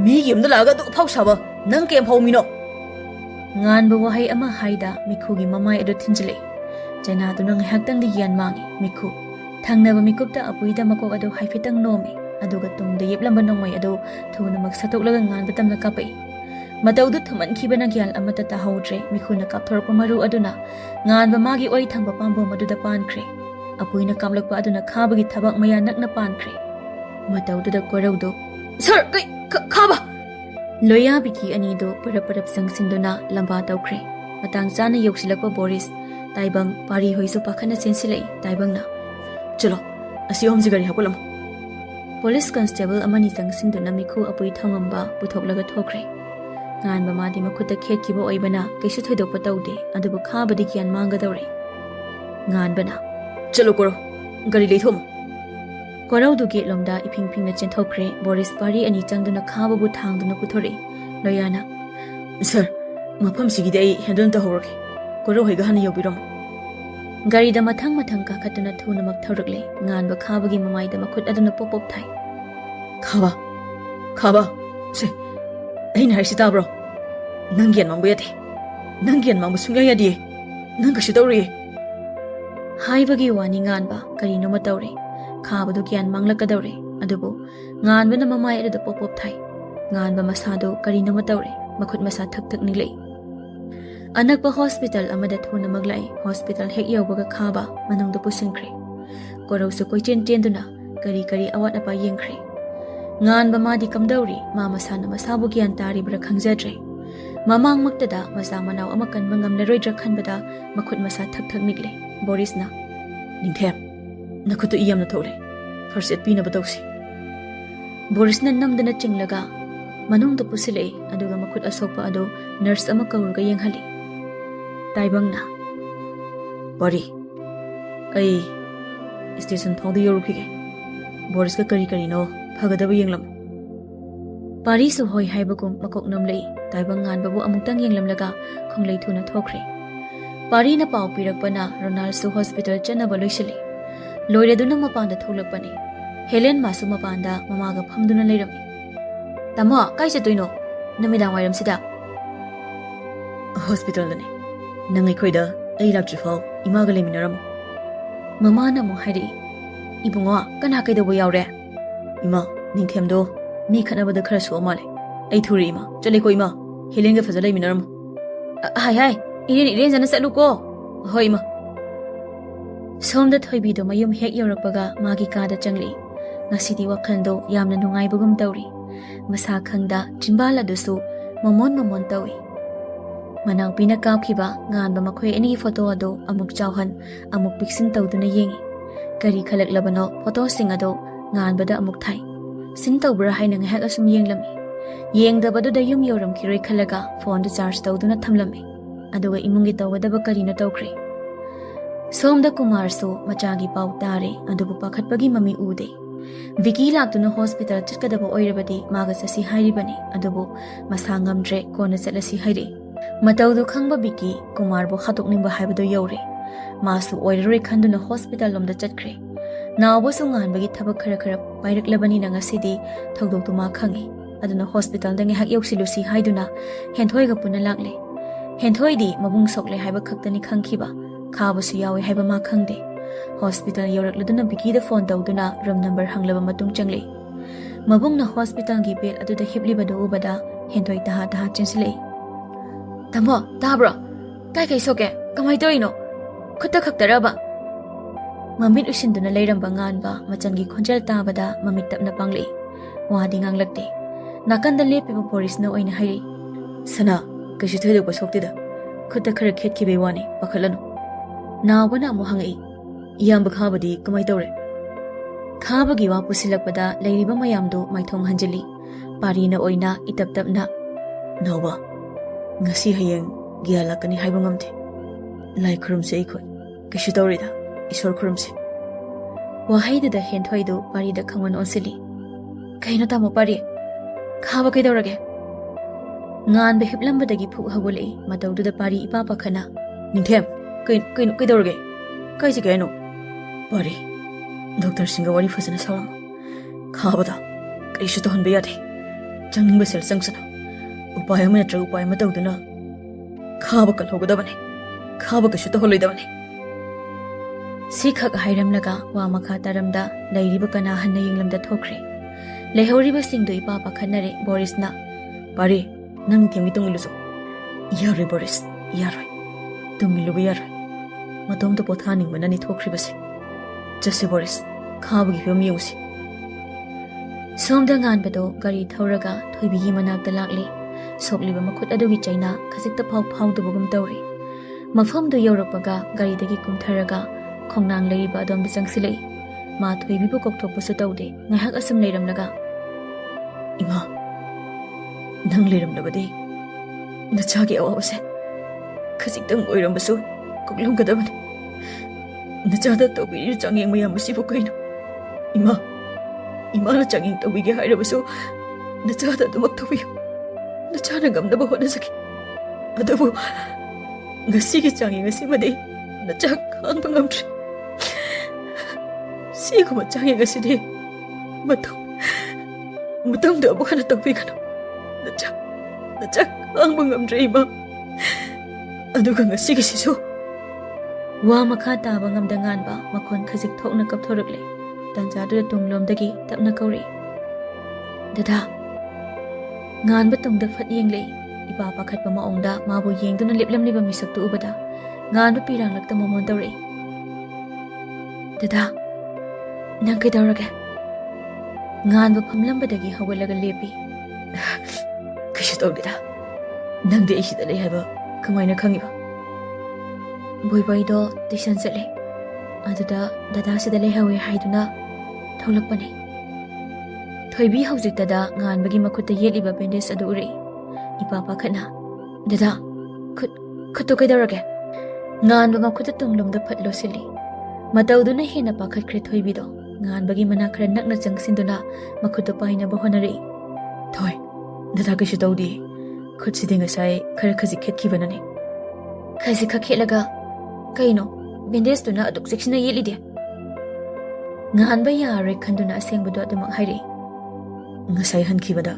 ꯃꯤꯒꯤ ꯌꯨꯝꯗ ꯂꯥꯛꯑꯒ ꯑꯗꯨ ꯑꯐꯥꯎ ꯁꯥꯕ ꯅꯪ ꯀꯌꯥꯝ ꯐꯥꯎ ꯃꯤꯅꯣ ꯉꯥꯟꯕ ꯋꯥꯍꯩ ꯑꯃ ꯍꯥꯏꯗ ꯃꯤꯈꯨꯒꯤ ꯃꯃꯥꯏ ꯑꯗꯨ ꯊꯤꯟꯖꯤꯜꯂꯛꯏ ꯆꯩꯅꯥꯗꯨꯅ ꯉꯥꯏꯍꯥꯛꯇꯪꯗꯤ ꯒ꯭ꯌꯥꯟ ꯃꯥꯡꯉꯤ ꯃꯤꯈꯨ ꯊꯪꯅꯕ ꯃꯤꯀꯨꯞꯇ ꯑꯄꯨꯏꯗ ꯃꯀꯣꯛ ꯑꯗꯨ ꯍꯥꯏꯐꯦꯠꯇꯪ ꯅꯣꯝꯃꯤ ꯑꯗꯨꯒ ꯇꯨꯡꯗ ꯌꯦꯞꯂꯝꯕ ꯅꯣꯡꯃꯩ ꯑꯗꯨ ꯊꯨꯅꯃꯛ ꯁꯠꯇꯣꯛꯂꯒ ꯉꯥꯟꯕ ꯇꯝꯅ ꯀꯥꯞꯄꯛꯏ ꯃꯇꯧꯗꯨ ꯊꯨꯃꯟꯈꯤꯕꯅ ꯒ꯭ꯌꯥꯟ ꯑꯃꯠꯇ ꯇꯥꯍꯧꯗ꯭ꯔꯦ ꯃꯤꯈꯨꯅ ꯀꯥꯞꯊꯣꯔꯛꯄ ꯃꯔꯨ ꯑꯗꯨꯅ ꯉꯥꯟꯕ ꯃꯥꯒꯤ ꯑꯣꯏ ꯊꯪꯕ ꯄꯥꯝꯕꯣꯝ ꯑꯗꯨꯗ ꯄꯥꯟꯈ꯭ꯔꯦ ꯑꯄꯨꯏꯅ ꯀꯥꯞꯂꯛꯄ ꯑꯗꯨꯅ ꯈꯥꯕꯒꯤ ꯊꯕꯛ ꯃꯌꯥ ꯅꯛꯅ ꯄꯥꯟꯈ꯭ꯔꯦ ꯃꯇꯧꯗꯨꯗ ꯀꯣꯔꯧꯗꯨ ꯁꯔ ꯀꯩ ꯈꯥꯕ ꯂꯣꯌꯥ ꯕꯤꯀꯤ ꯑꯅꯤꯗꯨ ꯄꯔꯞ ꯄꯔꯞ ꯆꯪꯁꯤꯟꯗꯨꯅ ꯂꯝꯕꯥ ꯇꯧꯈ꯭ꯔꯦ ꯃꯇꯥꯡ ꯆꯥꯅ ꯌꯧꯁꯤꯜꯂꯛꯄ ꯕꯣꯔꯤꯁ ꯇꯥꯏꯕꯪ ꯄꯥꯔꯤ ꯍꯣꯏꯁꯨ ꯄꯥꯈꯠꯅ ꯆꯦꯟꯁꯤꯜꯂꯛꯏ ꯇꯥꯏꯕꯪꯅ ꯆꯂꯣ ꯑꯁꯤ ꯑꯍꯨꯝꯁꯤ ꯒꯥꯔꯤ ꯍꯥꯞꯀꯠꯂꯝꯃꯣ ꯄꯨꯂꯤꯁ ꯀꯟꯁꯇꯦꯕꯜ ꯑꯃꯅꯤ ꯆꯪꯁꯤꯟꯗꯨꯅ ꯃꯤꯈꯨ ꯑꯄꯨꯏ ꯊꯧꯉꯝꯕ ꯄꯨꯊꯣꯛꯂꯒ ꯊꯣꯛꯈ꯭ꯔꯦ ꯉꯥꯟꯕ ꯃꯥꯗꯤ ꯃꯈꯨꯠꯇ ꯈꯦꯠꯈꯤꯕ ꯑꯣꯏꯕꯅ ꯀꯩꯁꯨ ꯊꯣꯏꯗꯣꯛꯄ ꯇꯧꯗꯦ ꯑꯗꯨꯕꯨ ꯈꯥꯕꯗꯤ ꯒ꯭ꯌꯥꯟ ꯃꯥꯡꯒꯗꯧꯔꯦ ꯉꯥꯟꯕꯅ ꯆꯂꯣ ꯀꯣꯔꯧ ꯒꯥꯔꯤ ꯂꯩꯊꯣꯛꯑꯝꯃꯣ ꯀꯣꯔꯧꯗꯨ ꯒꯦꯠꯂꯣꯝꯗ ꯏꯐꯤꯡ ꯐꯤꯡꯅ ꯆꯦꯟꯊꯣꯛꯈ꯭ꯔꯦ ꯕꯣꯔꯤꯁ ꯄꯥꯔꯤ ꯑꯅꯤ ꯆꯪꯗꯨꯅ ꯈꯥꯕꯕꯨ ꯊꯥꯡꯗꯨꯅ ꯄꯨꯊꯣꯔꯛꯏ ꯂꯣꯌꯥꯅ ꯁꯔ ꯃꯐꯝꯁꯤꯒꯤꯗꯤ ꯑꯩ ꯍꯦꯟꯗꯜ ꯇꯧꯍꯧꯔꯒꯦ ꯀꯣꯔꯧ ꯍꯣꯏꯒ ꯍꯥꯟꯅ ꯌꯧꯕꯤꯔꯝꯃꯣ ꯒꯥꯔꯤꯗ ꯃꯊꯪ ꯃꯊꯪ ꯀꯥꯈꯠꯇꯨꯅ ꯊꯨꯅꯃꯛ ꯊꯧꯔꯛꯂꯦ ꯉꯥꯟꯕ ꯈꯥꯕꯒꯤ ꯃꯃꯥꯏꯗ ꯃꯈꯨꯠ ꯑꯗꯨꯅ ꯄꯣꯞ ꯄꯣꯞ ꯊꯥꯏ ꯈꯥꯕ ꯁꯦ ꯑꯩꯅ ꯍꯥꯏꯔꯤꯁꯤ ꯇꯥꯕ꯭ꯔꯣ ꯅꯪ ꯒ꯭ꯌꯥꯟ ꯃꯥꯡꯕ ꯌꯥꯗꯦ ꯅꯪ ꯒ꯭ꯌꯥꯟ ꯃꯥꯡꯕ ꯁꯨꯡꯌꯥ ꯌꯥꯗꯦ ꯅꯪ ꯀꯩꯁꯨ ꯇꯧꯔꯣꯏꯌꯦ ꯍꯥꯏꯕꯒꯤ ꯋꯥꯅꯤ ꯉꯥꯟꯕ ꯀꯔꯤꯅꯣꯃ ꯇꯧꯔꯦ ꯈꯥꯕꯗꯨ ꯒ꯭ꯌꯥꯟ ꯃꯥꯡꯂꯛꯀꯗꯧꯔꯦ ꯑꯗꯨꯕꯨ ꯉꯥꯟꯕꯅ ꯃꯃꯥꯏ ꯑꯗꯨꯗ ꯄꯣꯞ ꯄꯣꯞ ꯊꯥꯏ ꯉꯥꯟꯕ ꯃꯁꯥꯗꯨ ꯀꯔꯤꯅꯣꯃ ꯇꯧꯔꯦ ꯃꯈꯨꯠ ꯃꯁꯥ ꯊꯛ ꯊꯛ ꯅꯤꯛꯂꯛꯏ ꯑꯅꯛꯄ ꯍꯣꯁꯄꯤꯇꯥꯜ ꯑꯃꯗ ꯊꯨꯅꯃꯛ ꯂꯥꯛꯏ ꯍꯣꯁꯄꯤꯇꯥꯜ ꯍꯦꯛ ꯌꯧꯕꯒ ꯈꯥꯕ ꯃꯅꯨꯡꯗ ꯄꯨꯁꯤꯟꯈ꯭ꯔꯦ ꯀꯣꯔꯧꯁꯨ ꯀꯣꯏꯆꯦꯟ ꯆꯦꯟꯗꯨꯅ ꯀꯔꯤ ꯀꯔꯤ ꯑꯋꯥꯠ ꯑꯄꯥ ꯌꯦꯡꯈ꯭ꯔꯦ ꯉꯥꯟꯕ ꯃꯥꯗꯤ ꯀꯝꯗꯧꯔꯤ ꯃꯥ ꯃꯁꯥꯅ ꯃꯁꯥꯕꯨ ꯒ꯭ꯌꯥꯟ ꯇꯥꯔꯤꯕ꯭ꯔꯥ ꯈꯪꯖꯗ꯭ꯔꯦ ꯃꯃꯥꯡꯃꯛꯇꯗ ꯃꯆꯥ ꯃꯅꯥꯎ ꯑꯃ ꯀꯟꯕ ꯉꯝꯂꯔꯣꯏꯗ꯭ꯔꯥ ꯈꯟꯕꯗ ꯃꯈꯨꯠ ꯃꯁꯥ ꯊꯛ ꯊꯛ ꯅꯤꯛꯂꯦ ꯕꯣꯔꯤꯁꯅ ꯅꯤꯡꯊꯦꯝ ꯅꯈꯨꯠꯇꯨ ꯏ ꯌꯥꯝꯅ ꯊꯣꯛꯂꯦ ꯐꯥꯔꯁ ꯑꯦꯗ ꯄꯤꯅꯕ ꯇꯧꯁꯤ ꯕꯣꯔꯤꯁꯅ ꯅꯝꯗꯅ ꯆꯤꯡꯂꯒ ꯃꯅꯨꯡꯗ ꯄꯨꯁꯤꯜꯂꯛꯏ ꯑꯗꯨꯒ ꯃꯈꯨꯠ ꯑꯁꯣꯛꯄ ꯑꯗꯨ ꯅꯔꯁ ꯑꯃ ꯀꯧꯔꯒ ꯌꯦꯡꯍꯜꯂꯤ ꯇꯥꯏꯕꯪꯅ ꯄꯥꯔꯤ ꯑꯩ ꯁ꯭ꯇꯦꯁꯟ ꯐꯥꯎꯗ ꯌꯧꯔꯨꯈꯤꯒꯦ ꯕꯣꯔꯤꯁꯀ ꯀꯔꯤ ꯀꯔꯤꯅೋ ꯐꯒꯗꯕ ꯌꯦꯡꯂꯝꯃꯨ ꯄꯥꯔꯤꯁꯨ ꯍꯣꯏ ꯍꯥꯏꯕꯒꯨꯝ ꯃꯀꯣꯛ ꯅꯝꯂꯛꯏ ꯇꯥꯏꯕꯪ ꯉꯥꯟꯕꯕꯨ ꯑꯃꯨꯛꯇꯪ ꯌꯦꯡꯂꯝꯂꯒ ꯈꯣꯡꯂꯩ ꯊꯨꯅ ꯊꯣꯛꯈ꯭ꯔꯦ ꯄꯥꯔꯤꯅ ꯄꯥꯎ ꯄꯤꯔꯛꯄꯅ ꯔꯣꯅꯥꯜꯁꯨ ꯍꯣꯁꯄꯤꯇꯥꯜ ꯆꯠꯅꯕ ꯂꯣꯏꯁꯤꯜꯂꯤ ꯂꯣꯏꯔꯗꯨꯅ ꯃꯄꯥꯟꯗ ꯊꯣꯛꯂꯛꯄꯅꯤ ꯍꯦꯂꯦꯟ ꯃꯥꯁꯨ ꯃꯄꯥꯟꯗ ꯃꯃꯥꯒ ꯐꯝꯗꯨꯅ ꯂꯩꯔꯝꯃꯤ ꯇꯥꯃꯣ ꯀꯥꯏ ꯆꯠꯇꯣꯏꯅꯣ ꯅꯨꯃꯤꯗꯥꯡ ꯋꯥꯏꯔꯝꯁꯤꯗ ꯍꯣꯁꯄꯤꯇꯥꯜꯗꯅꯦ ꯅꯪ ꯑꯩꯈꯣꯏꯗ ꯑꯩ ꯂꯥꯛꯇ꯭ꯔꯤꯐꯥꯎ ꯏꯃꯥꯒ ꯂꯩꯃꯤꯟꯅꯔꯝꯃꯨ ꯃꯃꯥꯅ ꯑꯃꯨꯛ ꯍꯥꯏꯔꯛꯏ ꯏꯕꯨꯡꯉꯣ ꯀꯅꯥ ꯀꯩꯗꯧꯕ ꯌꯥꯎꯔꯦ ꯏꯃꯥ ꯅꯤꯡꯊꯦꯝꯗꯣ ꯃꯤ ꯈꯠꯅꯕꯗ ꯈꯔ ꯁꯣꯛꯑ ꯃꯥꯜꯂꯦ ꯑꯩ ꯊꯨꯔꯦ ꯏꯃꯥ ꯆꯠꯂꯦꯀꯣ ꯏꯃꯥ ꯍꯦꯂꯦꯟꯒ ꯐꯖ ꯂꯩꯃꯤꯟꯅꯔꯝꯃꯨ ꯍꯥꯏ ꯏꯔꯦꯟꯖꯅ ꯆꯠꯂꯨꯀꯣ ꯍꯣꯏ ꯏꯃꯥ ꯁꯣꯝꯗ ꯊꯣꯏꯕꯤꯗꯣ ꯃꯌꯨꯝ ꯍꯦꯛ ꯌꯧꯔꯛꯄꯒ ꯃꯥꯒꯤ ꯀꯥꯗ ꯆꯪꯂꯛꯏ ꯉꯁꯤꯗꯤ ꯋꯥꯈꯜꯗꯣ ꯌꯥꯝꯅ ꯅꯨꯡꯉꯥꯏꯕꯒꯨം ꯇꯧꯔꯤ ꯃꯁꯥ ꯈꯪꯗ ꯆꯤꯝꯕꯥꯜ ꯑꯗꯨꯁꯨ ꯃꯣꯃꯣꯟ ꯃꯣꯃꯣꯟ ꯇꯧꯏ ꯃꯅꯥꯎꯄꯤꯅ ꯀꯥꯞꯈꯤꯕ ꯉꯥꯟꯕ ꯃꯈꯣꯏ ꯑꯅꯤꯒꯤ ꯐꯣꯇꯣ ꯑꯗꯨ ꯑꯃꯨꯛ ꯆꯥꯎꯍꯟ ꯑꯃꯨꯛ ꯄꯤꯛꯁꯤꯟ ꯇꯧꯗꯨꯅ ꯌꯦꯡꯉꯤ ꯀꯔꯤ ꯈꯜꯂꯛꯂꯕꯅꯣ ꯐꯣꯇꯣꯁꯤꯡ ꯑꯗꯨ ꯉꯥꯟꯕꯗ ꯑꯃꯨꯛ ꯊꯥꯏ ꯁꯤꯟ ꯇꯧꯕ꯭ꯔꯥ ꯍꯥꯏꯅ ꯉꯥꯏꯍꯥꯛ ꯑꯁꯨꯝ ꯌꯦꯡꯂꯝꯃꯤ ꯌꯦꯡꯗꯕꯗꯨꯗ ꯌꯨꯝ ꯌꯧꯔꯝꯈꯤꯔꯣꯏ ꯈꯜꯂꯒ ꯐꯣꯟꯗꯨ ꯆꯥꯔꯖ ꯇꯧꯗꯨꯅ ꯊꯝꯂꯝꯃꯤ ꯑꯗꯨꯒ ꯏꯃꯨꯡꯒꯤ ꯇꯧꯒꯗꯕ ꯀꯔꯤꯅꯣ ꯇꯧꯈ꯭ꯔꯦ ꯁꯣꯝꯗ ꯀꯨꯃꯥꯔꯁꯨ ꯃꯆꯥꯒꯤ ꯄꯥꯎ ꯇꯥꯔꯦ ꯑꯗꯨꯕꯨ ꯄꯥꯈꯠꯄꯒꯤ ꯃꯃꯤ ꯎꯗꯦ Vicky laktuna hospital chatkadaba oirabadi maga chasi hairibani adubu masa ngamdre kona chatlasi hairi mataudu khangba Vicky Kumar bo khatokningba haibado yaure masu oiraroi khanduna hospital lomda chatkre nawo su nganbagi thabak khara khara pairaklabani na ngasidi thogdoktu ma khangi aduna hospital dange hak yoksilusi haiduna henthoi ga puna lakle henthoi di mabung sokle haiba khaktani khangkhiba khabasu yawe haiba ma khangde hospital yorakladuna Vicky da phone tawduna room number hanglaba matung changle mabung na hospital gi bed aduda hiplibado ubada henthoi taha taha chinsilei tamo tabro kai soke kamai toino khutta khaktaraba mamit usinduna leiramba nganba machangi khonjal tabada mamit tapna pangle wadi nganglakte nakanda lepiba police na oina hairi sana kashi thoido ko soktida khutta khara khetki be wani pakhalanu nawbana mu hangai iyamba khabadi kamai tawre khabagi wa pusilakpada leiriba mayamdo maithong hanjali parina oina itap tapna nawba ngasi hayeng gyala kani haiba ngamte lai khurumse ikhoi kashi tawrida isor khurumse wahaida da henthoido parida khangwan onsili kaina tamo pari khaba kai dawrage ngan be hiplambadagi phu hagolei matawdu da pari ipa pakhana ningthem kai dawrage kai si kaino pari doctor singa wari fasana saram khabada kaishu to hanbe yade changning basel sangsana upay amana tra upay matawduna khaba kal hogadabane khaba kashu to holoidabane sikhak hairamlaga wa makha taramda leiriba kana hanna yinglamda thokre lehoriba singdo ipa pakhanare Borisna pare nang themi tungiluso yare Boris yaroi tungiluba yaroi matomda pothaning manani thokhribase jase Boris khabagi phim yusi somda nganbado gari thauraga thoibigi manakta lakle sokliba makhut adugi chaina khajikta phawdubugum tawri mafamdo yorakpaga gari dagi kumtharaga khongnang leiba adom bisangsilei ma thoibi bu kokthokpasu tawde ngahak asum leiramlaga ima nang leiramlabadi nachagi awase khajiktam oirambasu koklumgadabane nachada tawbi changeng mayam sibu kaino ima na changeng tawbi ge hairabasu nachada dumak tawbi nachana gamdaba honasaki adabu ngasigi changeng asimadi nachak khangba ngamtre siguma changeng asidi matang da bukan tawbi kana nachak khangba ngamtre ima aduga ngasigi sisu wa makha taba ngamda nganba makhon khajik thokna kapthorakle tanjadu tunglomdagi tapna kauri dada nganba tungda phat yengle ipa pakhatpa maongda mabu yengduna leplamliba misaktu ubada nganba piranglakta momon tawre dada nang kai tawrage nganba phamlambadagi hawalaga lepi kishu tawdida nangde isida lei haba kamaina khangiba boido tuition chatle aduda dada sida lehawe haiduna tholakpani thoibi hawjiktada nganbagi makhutta yeliba bandage adu ure ipa pakhana dada khutto kaidarage nganba makhutta tunglomda phatlo sili matawduna hena pakhatkre thoibido nganbagi mana khara nakna changsinduna makhutta paina bahonare thoi dada kishu tawdi khutsidinga sai khara khajik khetkibanani khajik khakelaga kaino bandage tuna aduk section yelide nganba yare khanduna asengbudo adumak hairi ngasai hankibada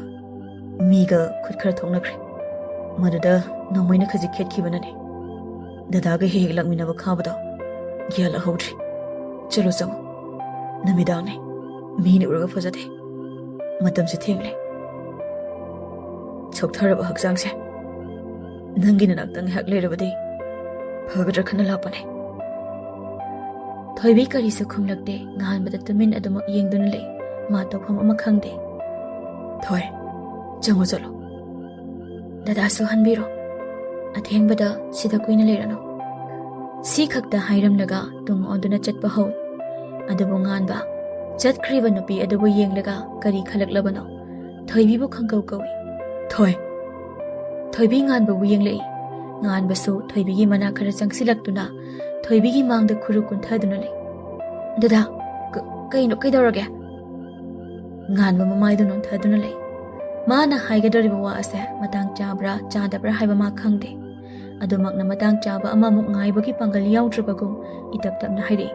miga khut khara thongnakre maduda nomoina khajik khetkibanani dadaga heg lakminaba khabada gyala hodri chalo chang namidane mini uraga fajate matam se thengle chokthara haksang se nangina naktang hak lerabadi phagatra khana lapane thoibi kari su khumlakte nganbada tumin aduma yengduna le ma topham ama khangde thoi chango chalo dada su hanbiro athengbada sida kuina lerano si khakta hairamlaga tung onduna chatpa ho adabu nganba chatkriba nupi adabu yenglaga kari khalaklabano thoibi bu khangkau kawi thoibi nganba bu yenglei nganbasu thoibigi mana khara changsilaktuna thoibigi mangda khuru kunthaduna le dada kaino kaidorage nganba mamaidu nonthaduna lei mana haigadoriba wa ase matang chabra chadabra haiba ma khangde adumakna matang chaba amamuk ngaibagi pangal yaudribagum itaptapna hairi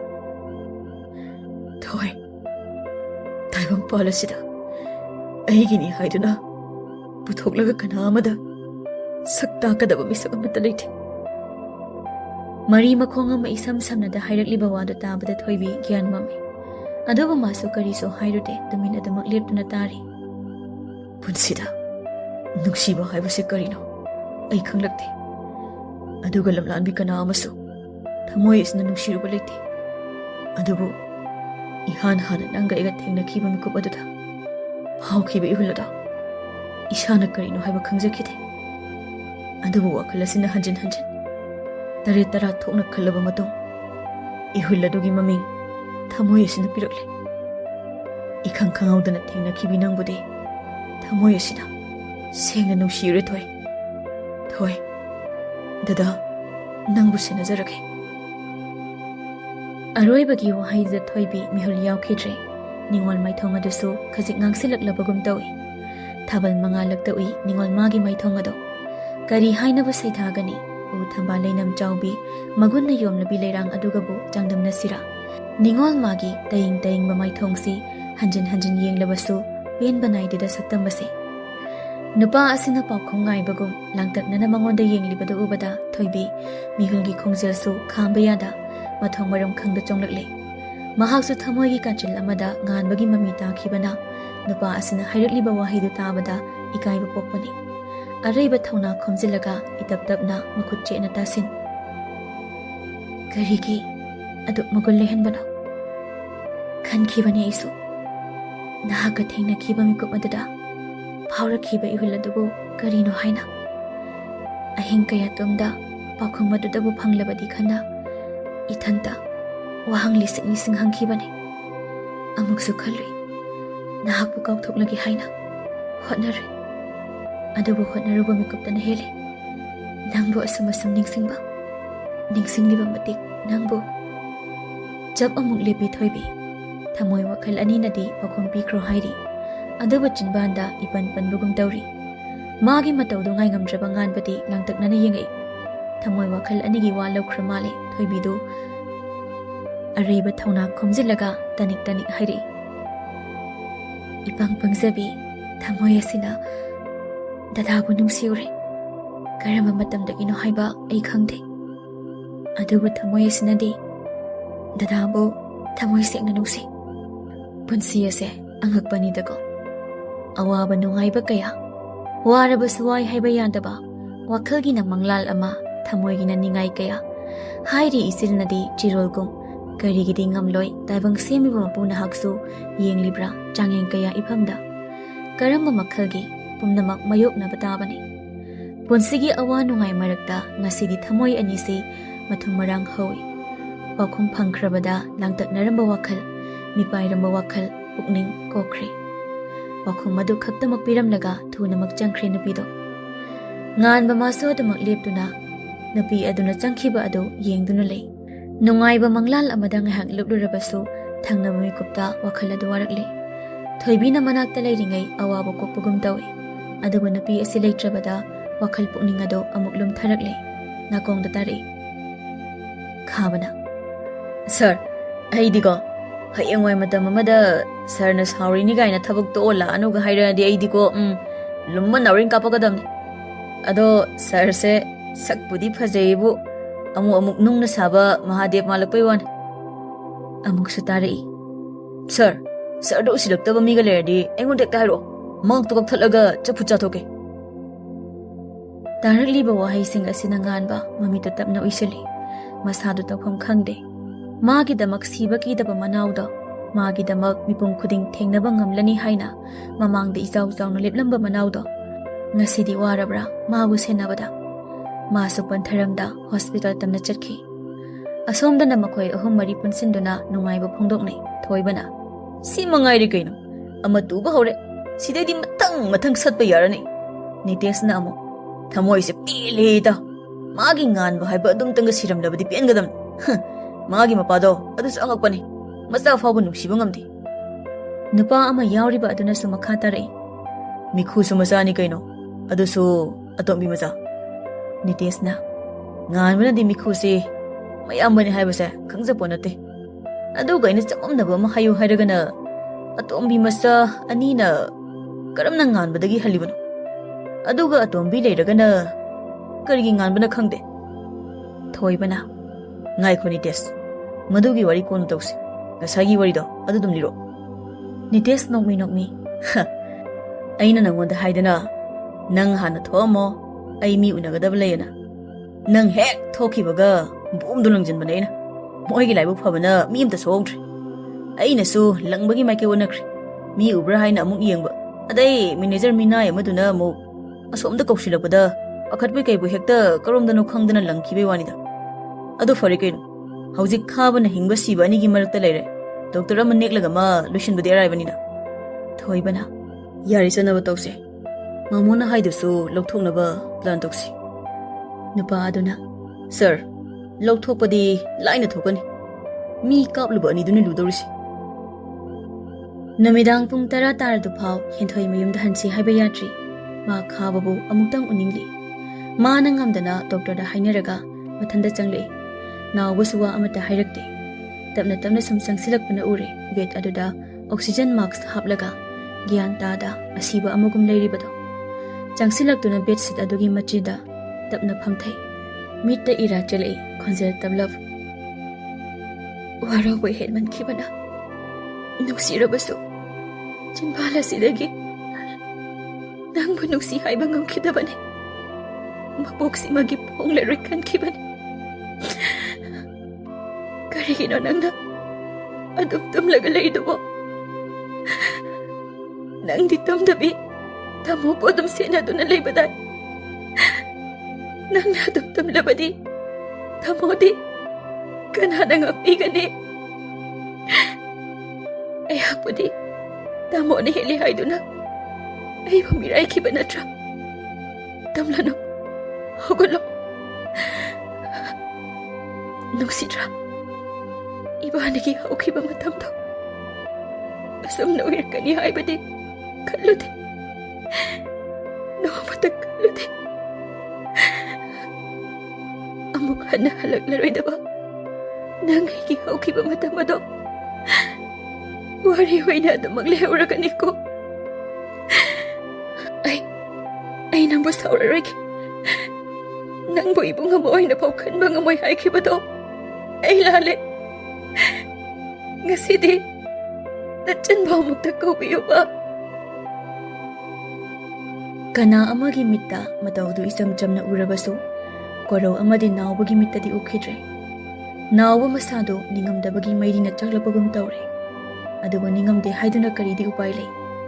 thoi taibang policy-da aigini haiduna puthoklaga kana amada sakta kadaba misak amata leite mari makhong ama isam samnada hairakliba wadu tabada thoibi gyan mami aduba masu kariso hairude tumina damak leptuna tari punsida nuksiba haibase karino ai khanglakte aduga lamlanbi kana amasu thamoi isna nuksiruba leite adubu ihan hana nanga ega thengna khiba mikup aduda hawkhiba ihulada isana karino haiba khangjakhide adubu wakhalasina hanjin tare tara thokna khallaba matung ihulladugi maming thamoi asina pirakle ikhang khangaudana thengna khibi nangbude thamoi asina sengna nushire thoi dada nangbu senazarake aroibagi wahaida thoibi mihul yaukhitre ningol maithong adusu khajik ngangsilaklabagum tawi thabal mangalakta ui ningol magi maithong ado kari hainaba saithagani u thamba leinam chawbi magunna yomlabi leirang adugabu changdamna sira ningol magi taying ba maithongsi hanjin yenglabasu pen banaidida saktambase nupa asina pakhong ngaibagum langtaknana mangonda yenglibada ubada thoibi mihulgi khongjelsu khamba yada mathong maram khangda chonglakle mahaksu thamoigi kachil amada nganbagi mami takhibana nupa asina hairakliba wahidu tabada ikaiba pokpani araiba thona khomjilaga itaptapna makhut chena tasin karigi adu magul lehenbana khankibani isu nahaka thengna khiba mikup adada phaurakhiba ihuladubu karino haina ahing kaya tumda pakhong madudabu phanglabadi khana ithanta wahang lising hangkhibani amuksu khalui nahakpu kaukthoknagi haina hotnare adubu hotnaruba mikuptana hele nangbu asumasum ningsingliba matik nangbu jab amuk lepi thoibi thamoi wakhal ani nadi pakhong pikro hairi adubu chinbanda ipan panbugum tawri magi matawdu ngai ngamdraba nganbadi langtaknana yengai thamoi wakhal anigi wa laukhra male thoibidu araiba thona khomjilaga tanik hairi ipang pangjabi thamoi asina dadagu nungsiure karama matamdagino haiba ai khangde adubu thamoi asinadi dadabu thamoi sengna nungsi punsi ase angakpani dago awaba nungaiba kaya waraba suwai haiba yandaba wakhalgina manglal ama thamoigina ningai kaya hairi isilnadi chirolgum karigidi ngamloi taibang semiba mapuna haksu yenglibra changyeng kaya iphamda karamba makhalgi pumnamak mayokna batabani punsigi awa nungai marakta ngasidi thamoi anisi mathum marang hawi pakhum phangkhrabada langtaknaramba wakhal mipairamba wakhal pukning kokre pakhum madu khaktamak piramlaga thunamak changkhre nupido ngan ba maso damak leptuna nupi aduna changkhiba adu yengduna lei nungaiba manglal amada ngahak luplurabasu thangnaba mikupta wakhal adu warakle thoibina manakta leiringai awaba kokpugum tawi adubu nupi asi leitrabada wakhal pukning adu amuk lum tharakle nakongda tari khabana sir aidigo hayengwai matam amada sarna saurini gaina thabuk to ola anuga hairadi aidigo lumma naurin kapagadamni ado sir se sakpudi phajaibu amuk nungna saba mahadev malakpai wan amuk sutari sir do usilaktaba miga lerdi engon tek tairo mang to thalaga chapu chathoke tarakliba wahai sing asina nganba mami to tapna uisali masadu tawpham khangde magi damak siba ki daba manawda magi damak mipum khuding thengnaba ngamlani haina mamangda izau zauna leplamba manawda ngasidi warabra mabu senabada masu pantharamda hospital tamna chatkhi asomda na makhoi ahum mari punsinduna nungaiba phongdoknai thoibana si mangai ri kaino ama tuba hore sidedi matang satpa yarani nitesna amu thamoi se pileda magi ngan ba haiba adum tanga siramlabadi pengadam magi mapado adu angakpani masa fawbu nungsiba ngamdi Nupa ama yauriba aduna su makha tarai. Mikhu su masani kaino. Adusu atombi masa. Nitesna. Ngan di mikhu si mayam bani haibase khangjapo nate. Aduga ina chamamnaba ma hayu hairagana atombi masa anina karamna nganbadagi halibano. Aduga atombi leiragana karigi nganbana khangde. Thoibana. Ngai khoni tes. Madugi wari kon tawse. Ngasagi wari do adu dum liro. Nites nokmi. Aina nangonda haidana nang hana thomo ai mi unagadaba layana. Nang hek thokibaga bum du langjin banaina. Moigi laibu phabana mi amta songtri. Aina su langbagi maike wonakri. Mi ubra haina amuk yengba. Adai manager minai amaduna amuk asomda kaushilakpada akhatbe kaibu hekta karomdano khangdana langkhibe wanida. Adu fari kaino. Hauzik khabana hingba siba ani gi marakta leire. Doctor ama neklaga ma lushinbadi araibanina. Thoibana. Yari sanaba tawse. Mamona haidusu lokthoknaba plan tawsi. Nupa aduna. Sir, lokthokpadi laina thokani. Mi kapluba ani duni ludorisi. Namidang pung tara taradu phau Hinthoi mayumda hansi haiba yatri. Ma khababu amuktang uningli. Ma nangamdana doctor da hainaraga mathanda changle. Nawbusuwa amata hairakte. Tapna samsangsilakpana ure vet aduda oxygen mask haplaga gyan tada asiba amugum leiribado. Changsilaktuna bedsheet adugi machida tapna phamthai. Meetei ira chalei khonjel tablab. Warawe hetman khibana. Nuksirabasu. Chinbala sidagi. Nangbu nuksi haiba ngamkhidabane. Maboksi magi pongleroi khankibane. Karigino nangna adum tumlaga leidubo. Nangdi tumdabi tamo po dum senaduna leibadai. Nangna adum tumlabadi tamodi kanana ngapigani. Ayakpudi tamo ni heli haiduna ay pumiray kiba natra. Tamlano hogulo nungsidra. Ibanigi haukiba matamto. Asam na uirkani haibadi kalute. Nomata kalute. Amuk hana halaglaroy daba. Nangigi haukiba matamado. Wari na adamang lehauragan ko. Ay nambo saurarig. Nangbo ibong amoy na paukan bang amoy haikiba do. Ay lali. Ngasidi, natyan ba magtakaw biyo ba? Kana amagi mitta matawdu isam chamna urabasu, koraw amadi nawbagi mitta di ukidre. Nawba masado ningamdabagi mayri na chaklapagum tawre. Aduba ningamde haiduna karidi upayle,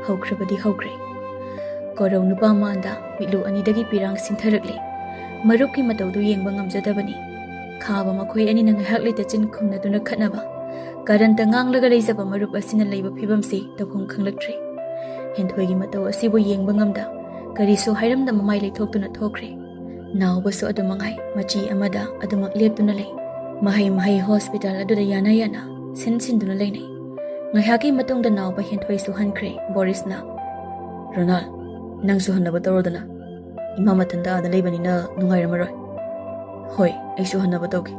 haukrabadi haukre. Koraw nupa maanda mitlu anidagi pirang sintharakle. Marupki matawdu yengba ngamjadabani. Khaba makoy ani nang hakle tachin khumnaduna khatnaba. Karanta nganglaga leizaba marup asina leiba phibamsi tawkhong khanglaktre. Hinthoigi mataw asibu yengba ngamda karisu hairamda mamai leithoktuna thokre. Nawbasu adumangai machi amada adumak leptuna lei. Mahai hospital aduda yana sinsinduna leinai. Ngayhaki matungda nawba hinthoi su hankre Borisna. Ronald, nang su hannaba tawrodana. Ima matanda ada leibanina nungairamaroi. Hoi, ai su hannaba tawge.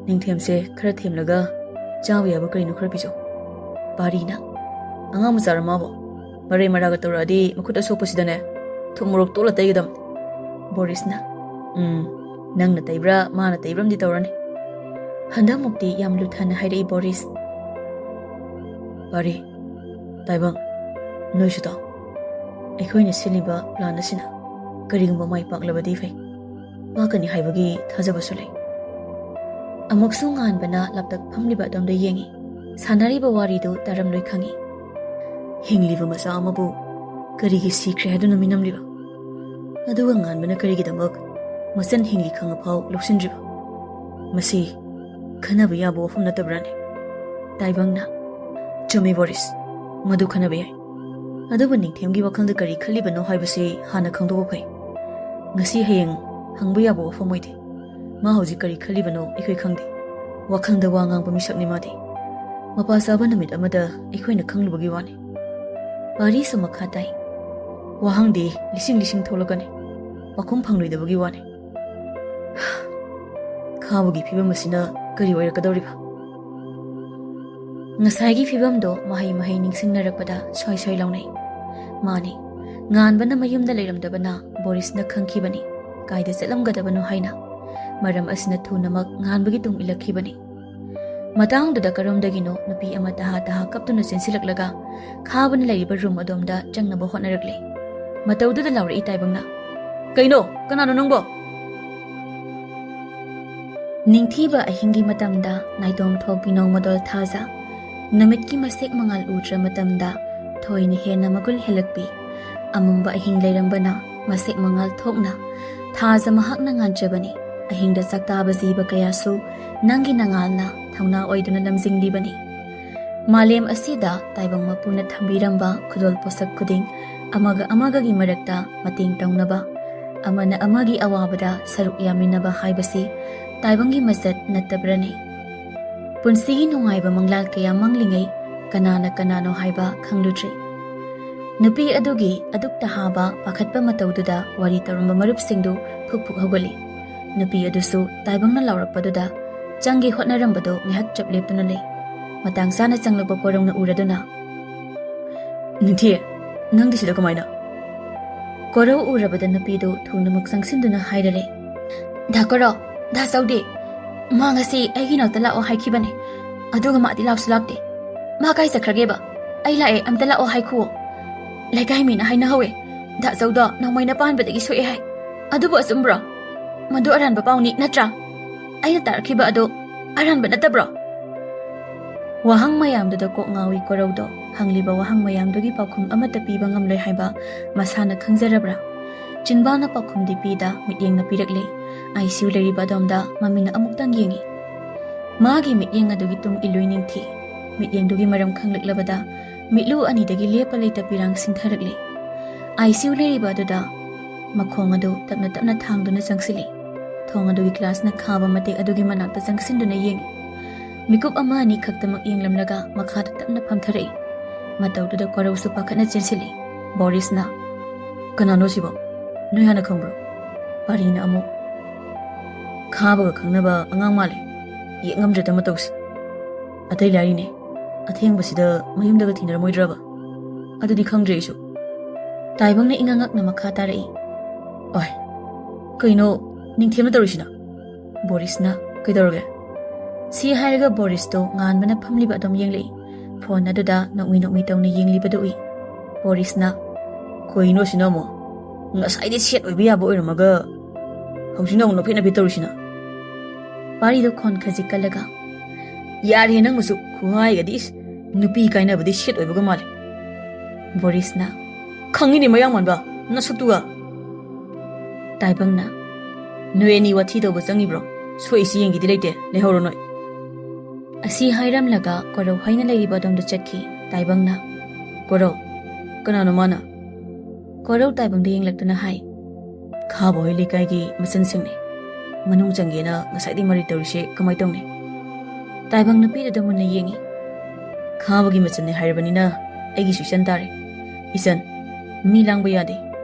Ningthemse khara themlaga chawi aba karino khara pijo. Barina. Anga musara mabo. Marai maraga tawradi makuta sopasidane. Thumurok tola taigidam. Borisna. Nangna taibra mana taibram di tawrani. Handa mukti yam luthana hairei Boris. Bari. Taibang. Noishuta. Aikhoina siliba plan asina. Karigumba mai paklabadi fai. Pakani haibagi thajabasu lei. Amuksu nganbana laptak phamliba domda yengi. Sanariba waridu taramloi khangi. Hingliba masa amabu karigi sikre haduna minamliba. Aduga nganbana karigidamak masan hingli khangapau luksindriba. Masi khanaba yabo wafam natabrani. Taibangna. Chumi Boris. Madu khanaba yai. Aduba ningthemgi wakhangda kari khalibano haibase hana khangdoba phai. Ngasi hayeng hangba yabo wafam oide. Ma hauji kari khalibano ikhoi khangde. Wakhangda wa ngang pamisakni madi. Mapa saba namit amada ikhoina khanglubagi wani. ꯋꯥꯔꯤꯁꯨ ꯃꯈꯥ ꯇꯥꯏ꯫ ꯋꯥꯍꯪꯗꯤ ꯂꯤꯁꯤꯡ ꯊꯣꯛꯂꯛꯀꯅꯤ, ꯄꯥꯈꯨꯝ ꯐꯪꯂꯣꯏꯗꯕꯒꯤ ꯋꯥꯅꯤ꯫ ꯈꯥꯕꯒꯤ ꯐꯤꯕꯝ ꯑꯁꯤꯅ ꯀꯔꯤ ꯑꯣꯏꯔꯛꯀꯗꯧꯔꯤꯕ? ꯉꯁꯥꯏꯒꯤ ꯐꯤꯕꯝꯗꯣ ꯃꯍꯩ ꯅꯤꯡꯁꯤꯡꯅꯔꯛꯄꯗ ꯁꯣꯏ ꯂꯥꯎꯅꯩ꯫ ꯃꯥꯅꯤ, ꯉꯥꯟꯕꯅ ꯃꯌꯨꯝꯗ ꯂꯩꯔꯝꯗꯕꯅ ꯕꯣꯔꯤꯁꯅ ꯈꯪꯈꯤꯕꯅꯤ ꯀꯥꯏꯗ ꯆꯠꯂꯝꯒꯗꯕꯅꯣ ꯍꯥꯏꯅ, ꯃꯔꯝ ꯑꯁꯤꯅ ꯊꯨꯅꯃꯛ ꯉꯥꯟꯕꯒꯤ ꯇꯨꯡ ꯏꯜꯂꯛꯈꯤꯕꯅꯤ꯫ ꯃꯇꯥꯡꯗꯨꯗ ꯀꯔꯣꯝꯗꯒꯤꯅꯣ ꯅꯨꯄꯤ ꯑꯃ ꯇꯍꯥ ꯀꯞꯇꯨꯅ ꯆꯦꯟꯁꯤꯜꯂꯛꯂꯒ ꯈꯥꯕꯅ ꯂꯩꯔꯤꯕ ꯔꯨꯝ ꯑꯗꯣꯝꯗ ꯆꯪꯅꯕ ꯍꯣꯠꯅꯔꯛꯂꯦ꯫ ꯃꯇꯧꯗꯨꯗ ꯂꯥꯎꯔꯛꯏ ꯇꯥꯏꯕꯪꯅ, "ꯀꯩꯅꯣ? ꯀꯅꯥꯅꯣ ꯅꯪꯕꯣ?" ꯅꯤꯡꯊꯤꯕ ꯑꯍꯤꯡꯒꯤ ꯃꯇꯝꯗ ꯅꯥꯏꯇꯣꯝ ꯊꯣꯛꯄꯤ ꯅꯣꯡꯃꯗꯣꯜ ꯊꯥꯖ, ꯅꯨꯃꯤꯠꯀꯤ ꯃꯁꯦꯛ ꯃꯉꯥꯜ ꯎꯗ꯭ꯔ ꯃꯇꯝꯗ ꯊꯣꯏꯅ ꯍꯦꯟꯅ ꯃꯒꯨꯜ ꯍꯦꯜꯂꯛꯄꯤ ꯑꯃꯝꯕ ꯑꯍꯤꯡ ꯂꯩꯔꯝꯕꯅ ꯃꯁꯦꯛ ꯃꯉꯥꯜ ꯊꯣꯛꯅ ꯊꯥꯖ ꯃꯍꯥꯛꯅ ꯉꯥꯟꯖꯕꯅꯤ꯫ ꯑꯍꯤꯡꯗ ꯆꯥꯛꯇꯥꯕ ꯖꯤꯕ ꯀꯌꯥꯁꯨ ꯅꯪꯒꯤ ꯅꯉꯥꯜꯅ ꯊꯧꯅꯥ ꯑꯣꯏꯗꯨꯅ ꯂꯝꯖꯤꯡꯂꯤꯕꯅꯤ꯫ ꯃꯥꯂꯦꯝ ꯑꯁꯤꯗ ꯇꯥꯏꯕꯪ ꯃꯄꯨꯅ ꯊꯝꯕꯤꯔꯝꯕ ꯈꯨꯗꯣꯜ ꯄꯣꯠꯁꯛ ꯈꯨꯗꯤꯡ ꯑꯃꯒ ꯑꯃꯒꯒꯤ ꯃꯔꯛꯇ ꯃꯇꯦꯡ ꯇꯧꯅꯕ, ꯑꯃꯅ ꯑꯃꯒꯤ ꯑꯋꯥꯕꯗ ꯁꯔꯨꯛ ꯌꯥꯃꯤꯟꯅꯕ ꯍꯥꯏꯕꯁꯤ ꯇꯥꯏꯕꯪꯒꯤ ꯃꯆꯠ ꯅꯠꯇꯕ꯭ꯔꯅꯤ? ꯄꯨꯟꯁꯤꯒꯤ ꯅꯨꯡꯉꯥꯏꯕ ꯃꯪꯂꯥꯜ ꯀꯌꯥ ꯃꯪꯂꯤꯉꯩ ꯀꯅꯥꯅ ꯀꯅꯥꯅꯣ ꯍꯥꯏꯕ ꯈꯪꯂꯨꯗ꯭ꯔꯤ꯫ ꯅꯨꯄꯤ ꯑꯗꯨꯒꯤ ꯑꯗꯨꯛ ꯇꯍꯥꯕ ꯄꯥꯈꯠꯄ ꯃꯇꯧꯗꯨꯗ ꯋꯥꯔꯤ ꯇꯧꯔꯝꯕ ꯃꯔꯨꯞꯁꯤꯡꯗꯨ ꯐꯨꯛ ꯍꯧꯒꯠꯂꯤ꯫ ꯅꯨꯄꯤ ꯑꯗꯨꯁꯨ ꯇꯥꯏꯕꯪꯅ ꯂꯥꯎꯔꯛꯄꯗꯨꯗ ꯆꯪꯒꯦ ꯍꯣꯠꯅꯔꯝꯕꯗꯣ ꯉꯥꯏꯍꯥꯛ ꯆꯞ ꯂꯦꯞꯇꯨꯅ ꯂꯩ꯫ ꯃꯇꯥꯡ ꯆꯥꯅ ꯆꯪꯂꯛꯄ ꯀꯣꯔꯧꯅ ꯎꯔꯗꯨꯅ, "ꯅꯤꯡꯊꯤ, ꯅꯪꯗꯤ ꯁꯤꯗ ꯀꯃꯥꯏꯅ?" ꯀꯣꯔꯧ ꯎꯔꯕꯗ ꯅꯨꯄꯤꯗꯨ ꯊꯨꯅꯃꯛ ꯆꯪꯁꯤꯟꯗꯨꯅ ꯍꯥꯏꯔꯔꯦ, "ꯙꯥ ꯀꯣꯔꯧ, ꯙꯥ ꯆꯧꯗꯤ, ꯃꯥ ꯉꯁꯤ ꯑꯩꯒꯤ ꯅꯥꯛꯇ ꯂꯥꯛꯑꯣ ꯍꯥꯏꯈꯤꯕꯅꯦ, ꯑꯗꯨꯒ ꯃꯥꯗꯤ ꯂꯥꯛꯁꯨ ꯂꯥꯛꯇꯦ꯫ ꯃꯥ ꯀꯥꯏ ꯆꯠꯈ꯭ꯔꯒꯦꯕ? ꯑꯩ ꯂꯥꯛꯑꯦ, ꯑꯝꯇ ꯂꯥꯛꯑꯣ ꯍꯥꯏꯈꯨꯑꯣ꯫ ꯂꯩꯀꯥꯏ ꯃꯤꯅ ꯍꯥꯏꯅꯍꯧꯋꯦ, ꯙꯥ ꯆꯧꯗꯣ ꯅꯣꯡꯃꯩꯅ ꯄꯥꯟꯕꯗꯒꯤ ꯁꯣꯛꯑꯦ ꯍꯥꯏ꯫ ꯑꯗꯨꯕꯨ ꯑꯆꯨꯝꯕ꯭ꯔꯣ? ꯃꯗꯨ ꯑꯔꯥꯟꯕ ꯄꯥꯎꯅꯤ ꯅꯠꯇ꯭ꯔꯥ? ꯑꯩꯅ ꯇꯥꯔꯛꯈꯤꯕ ꯑꯗꯨ ꯑꯔꯥꯟꯕ ꯅꯠꯇꯕ꯭ꯔꯣ?" ꯋꯥꯍꯪ ꯃꯌꯥꯝꯗꯨꯗ ꯀꯣꯛ ꯉꯥꯎꯏ ꯀꯣꯔꯧꯗꯣ꯫ ꯍꯪꯂꯤꯕ ꯋꯥꯍꯪ ꯃꯌꯥꯝꯗꯨꯒꯤ ꯄꯥꯎꯈꯨꯝ ꯑꯃꯠꯇ ꯄꯤꯕ ꯉꯝꯂꯣꯏ ꯍꯥꯏꯕ ꯃꯁꯥꯅ ꯈꯪꯖꯔꯕ꯭ꯔꯥ? ꯆꯤꯟꯕꯥꯅ ꯄꯥꯎꯈꯨꯝꯗꯤ ꯄꯤꯗ ꯃꯤꯠꯌꯦꯡꯅ ꯄꯤꯔꯛꯂꯦ꯫ ICU ꯂꯩꯔꯤꯕ ꯑꯗꯣꯝꯗ ꯃꯃꯤꯅ ꯑꯃꯨꯛꯇꯪ ꯌꯦꯡꯉꯤ꯫ ꯃꯥꯒꯤ ꯃꯤꯠꯌꯦꯡ ꯑꯗꯨꯒꯤ ꯇꯨꯡ ꯏꯜꯂꯨꯏ ꯅꯤꯡꯊꯤ꯫ ꯃꯤꯠꯌꯦꯡꯗꯨꯒꯤ ꯃꯔꯝ ꯈꯪꯂꯛꯂꯕꯗ ꯃꯤꯠꯂꯨ ꯑꯅꯤꯗꯒꯤ ꯂꯦꯞꯄ ꯂꯩꯇ ꯄꯤꯔꯥꯡ ꯁꯤꯡꯊꯔꯛꯂꯦ꯫ ICU ꯂꯩꯔꯤꯕ ꯑꯗꯨꯗ ꯃꯈꯣꯡ ꯑꯗꯨ ꯇꯞꯅ ꯊꯥꯡꯗꯨꯅ ꯆꯪꯁꯤꯜꯂꯤ꯫ ꯊꯣꯡ ꯑꯗꯨꯒꯤ ꯒ꯭ꯂꯥꯁꯅ ꯈꯥꯕ ꯃꯇꯦꯛ ꯑꯗꯨꯒꯤ ꯃꯅꯥꯛꯇ ꯆꯪꯁꯤꯟꯗꯨꯅ ꯌꯦꯡꯉꯤ꯫ ꯃꯤꯀꯨꯞ ꯑꯃ ꯑꯅꯤ ꯈꯛꯇꯃꯛ ꯌꯦꯡꯂꯝꯂꯒ ꯃꯈꯥꯗ ꯇꯞꯅ ꯐꯝꯊꯔꯛꯏ꯫ ꯃꯇꯧꯗꯨꯗ ꯀꯣꯔꯧꯁꯨ ꯄꯥꯈꯠꯅ ꯆꯦꯟꯁꯤꯜꯂꯤ꯫ ꯕꯣꯔꯤꯁꯅ, "ꯀꯅꯥꯅꯣ ꯁꯤꯕꯣ? ꯅꯣꯏ ꯍꯥꯟꯅ ꯈꯪꯕ꯭ꯔꯣ?" ꯄꯔꯤꯅ ꯑꯃꯨꯛ, "ꯈꯥꯕꯒ ꯈꯪꯅꯕ ꯑꯉꯥꯡ ꯃꯥꯜꯂꯦ, ꯌꯦꯛ ꯉꯝꯗ꯭ꯔꯦꯗ ꯃꯇꯧꯁꯤ꯫ ꯑꯇꯩ ꯂꯥꯏꯔꯤꯅꯦ, ꯑꯊꯦꯡꯕꯁꯤꯗ ꯃꯌꯨꯝꯗꯒ ꯊꯤꯅꯔꯝꯃꯣꯏꯗ꯭ꯔꯕ? ꯑꯗꯨꯗꯤ ꯈꯪꯗ꯭ꯔꯦ ꯑꯩꯁꯨ." ꯇꯥꯏꯕꯪꯅ ꯏꯉꯛꯅ ꯃꯈꯥ ꯇꯥꯔꯛꯏ, "ꯑꯣꯏ, ꯀꯩꯅꯣ ꯅꯤꯡꯊꯦꯝꯅ ꯇꯧꯔꯤꯁꯤꯅ?" ꯕꯣꯔꯤꯁꯅ, "ꯀꯩꯗꯧꯔꯒꯦ?" ꯁꯤ ꯍꯥꯏꯔꯒ ꯕꯣꯔꯤꯁꯇꯣ ꯉꯥꯟꯕꯅ ꯐꯝꯂꯤꯕ ꯑꯗꯨꯝ ꯌꯦꯡꯂꯛꯏ꯫ ꯐꯣꯟ ꯑꯗꯨꯗ ꯅꯣꯛꯃꯤ ꯇꯧꯅ ꯌꯦꯡꯂꯤꯕꯗꯨ ꯎꯏ꯫ ꯕꯣꯔꯤꯁꯅ, "ꯀꯩꯅꯣ ꯁꯤꯅ ꯑꯃꯨꯛ? ꯉꯁꯥꯏꯗꯤ ꯁꯦꯠ ꯑꯣꯏꯕ ꯌꯥꯕ ꯑꯣꯏꯔꯝꯃꯒ ꯍꯧꯖꯤꯛꯅ ꯑꯃꯨꯛ ꯅꯣꯐꯦꯠ ꯇꯧꯔꯤꯁꯤꯅ?" ꯄꯥꯔꯤꯗꯣ ꯈꯣꯟ ꯈꯖꯤꯛ ꯀꯜꯂꯒ, "ꯌꯥꯔꯦ ꯅꯪꯃꯁꯨ ꯈꯨꯍꯥꯏꯒꯗꯤ, ꯏꯁ, ꯅꯨꯄꯤ ꯀꯥꯏꯅꯕꯗꯤ ꯁꯦꯠ ꯑꯣꯏꯕꯒ ꯃꯥꯜꯂꯦ." ꯕꯣꯔꯤꯁꯅ, "ꯈꯪꯉꯤꯅꯦ ꯃꯌꯥꯡ ꯃꯥꯟꯕ, ꯅꯁꯛꯇꯨꯒ." ꯇꯥꯏꯕꯪꯅ, "ꯅꯣꯏ ꯑꯅꯤ ꯋꯥꯊꯤ ꯇꯧꯕ ꯆꯪꯉꯤꯕ꯭ꯔꯣ? ꯁꯣꯏꯏꯁꯤ ꯌꯦꯡꯒꯤꯗꯤ ꯂꯩꯇꯦ, ꯂꯩꯍꯧꯔꯣ ꯅꯣꯏ." ꯑꯁꯤ ꯍꯥꯏꯔꯝꯂꯒ ꯀꯣꯔꯧ ꯍꯩꯅ ꯂꯩꯔꯤꯕ ꯑꯗꯣꯝꯗ ꯆꯠꯈꯤ꯫ ꯇꯥꯏꯕꯪꯅ, "ꯀꯣꯔꯧ, ꯀꯅꯥꯅꯣ ꯃꯥꯅ?" ꯀꯣꯔꯧ ꯇꯥꯏꯕꯪꯗ ꯌꯦꯡꯂꯛꯇꯨꯅ ꯍꯥꯏ, "ꯈꯥꯕ ꯍꯣꯏ ꯂꯩꯀꯥꯏꯒꯤ ꯃꯆꯟꯁꯤꯡꯅꯤ, ꯃꯅꯨꯡ ꯆꯪꯒꯦꯅ ꯉꯁꯥꯏꯗꯩ ꯃꯔꯩ ꯇꯧꯔꯤꯁꯦ ꯀꯃꯥꯏ ꯇꯧꯅꯤ?" ꯇꯥꯏꯕꯪ ꯅꯨꯄꯤꯗꯨꯗ ꯃꯨꯟꯅ ꯌꯦꯡꯉꯤ꯫ "ꯈꯥꯕꯒꯤ ꯃꯆꯟꯅꯦ ꯍꯥꯏꯔꯕꯅꯤꯅ ꯑꯩꯒꯤꯁꯨ ꯏꯆꯟ ꯇꯥꯔꯦ꯫ ꯏꯆꯟ, ꯃꯤ ꯂꯥꯡꯕ ꯌꯥꯗꯦ,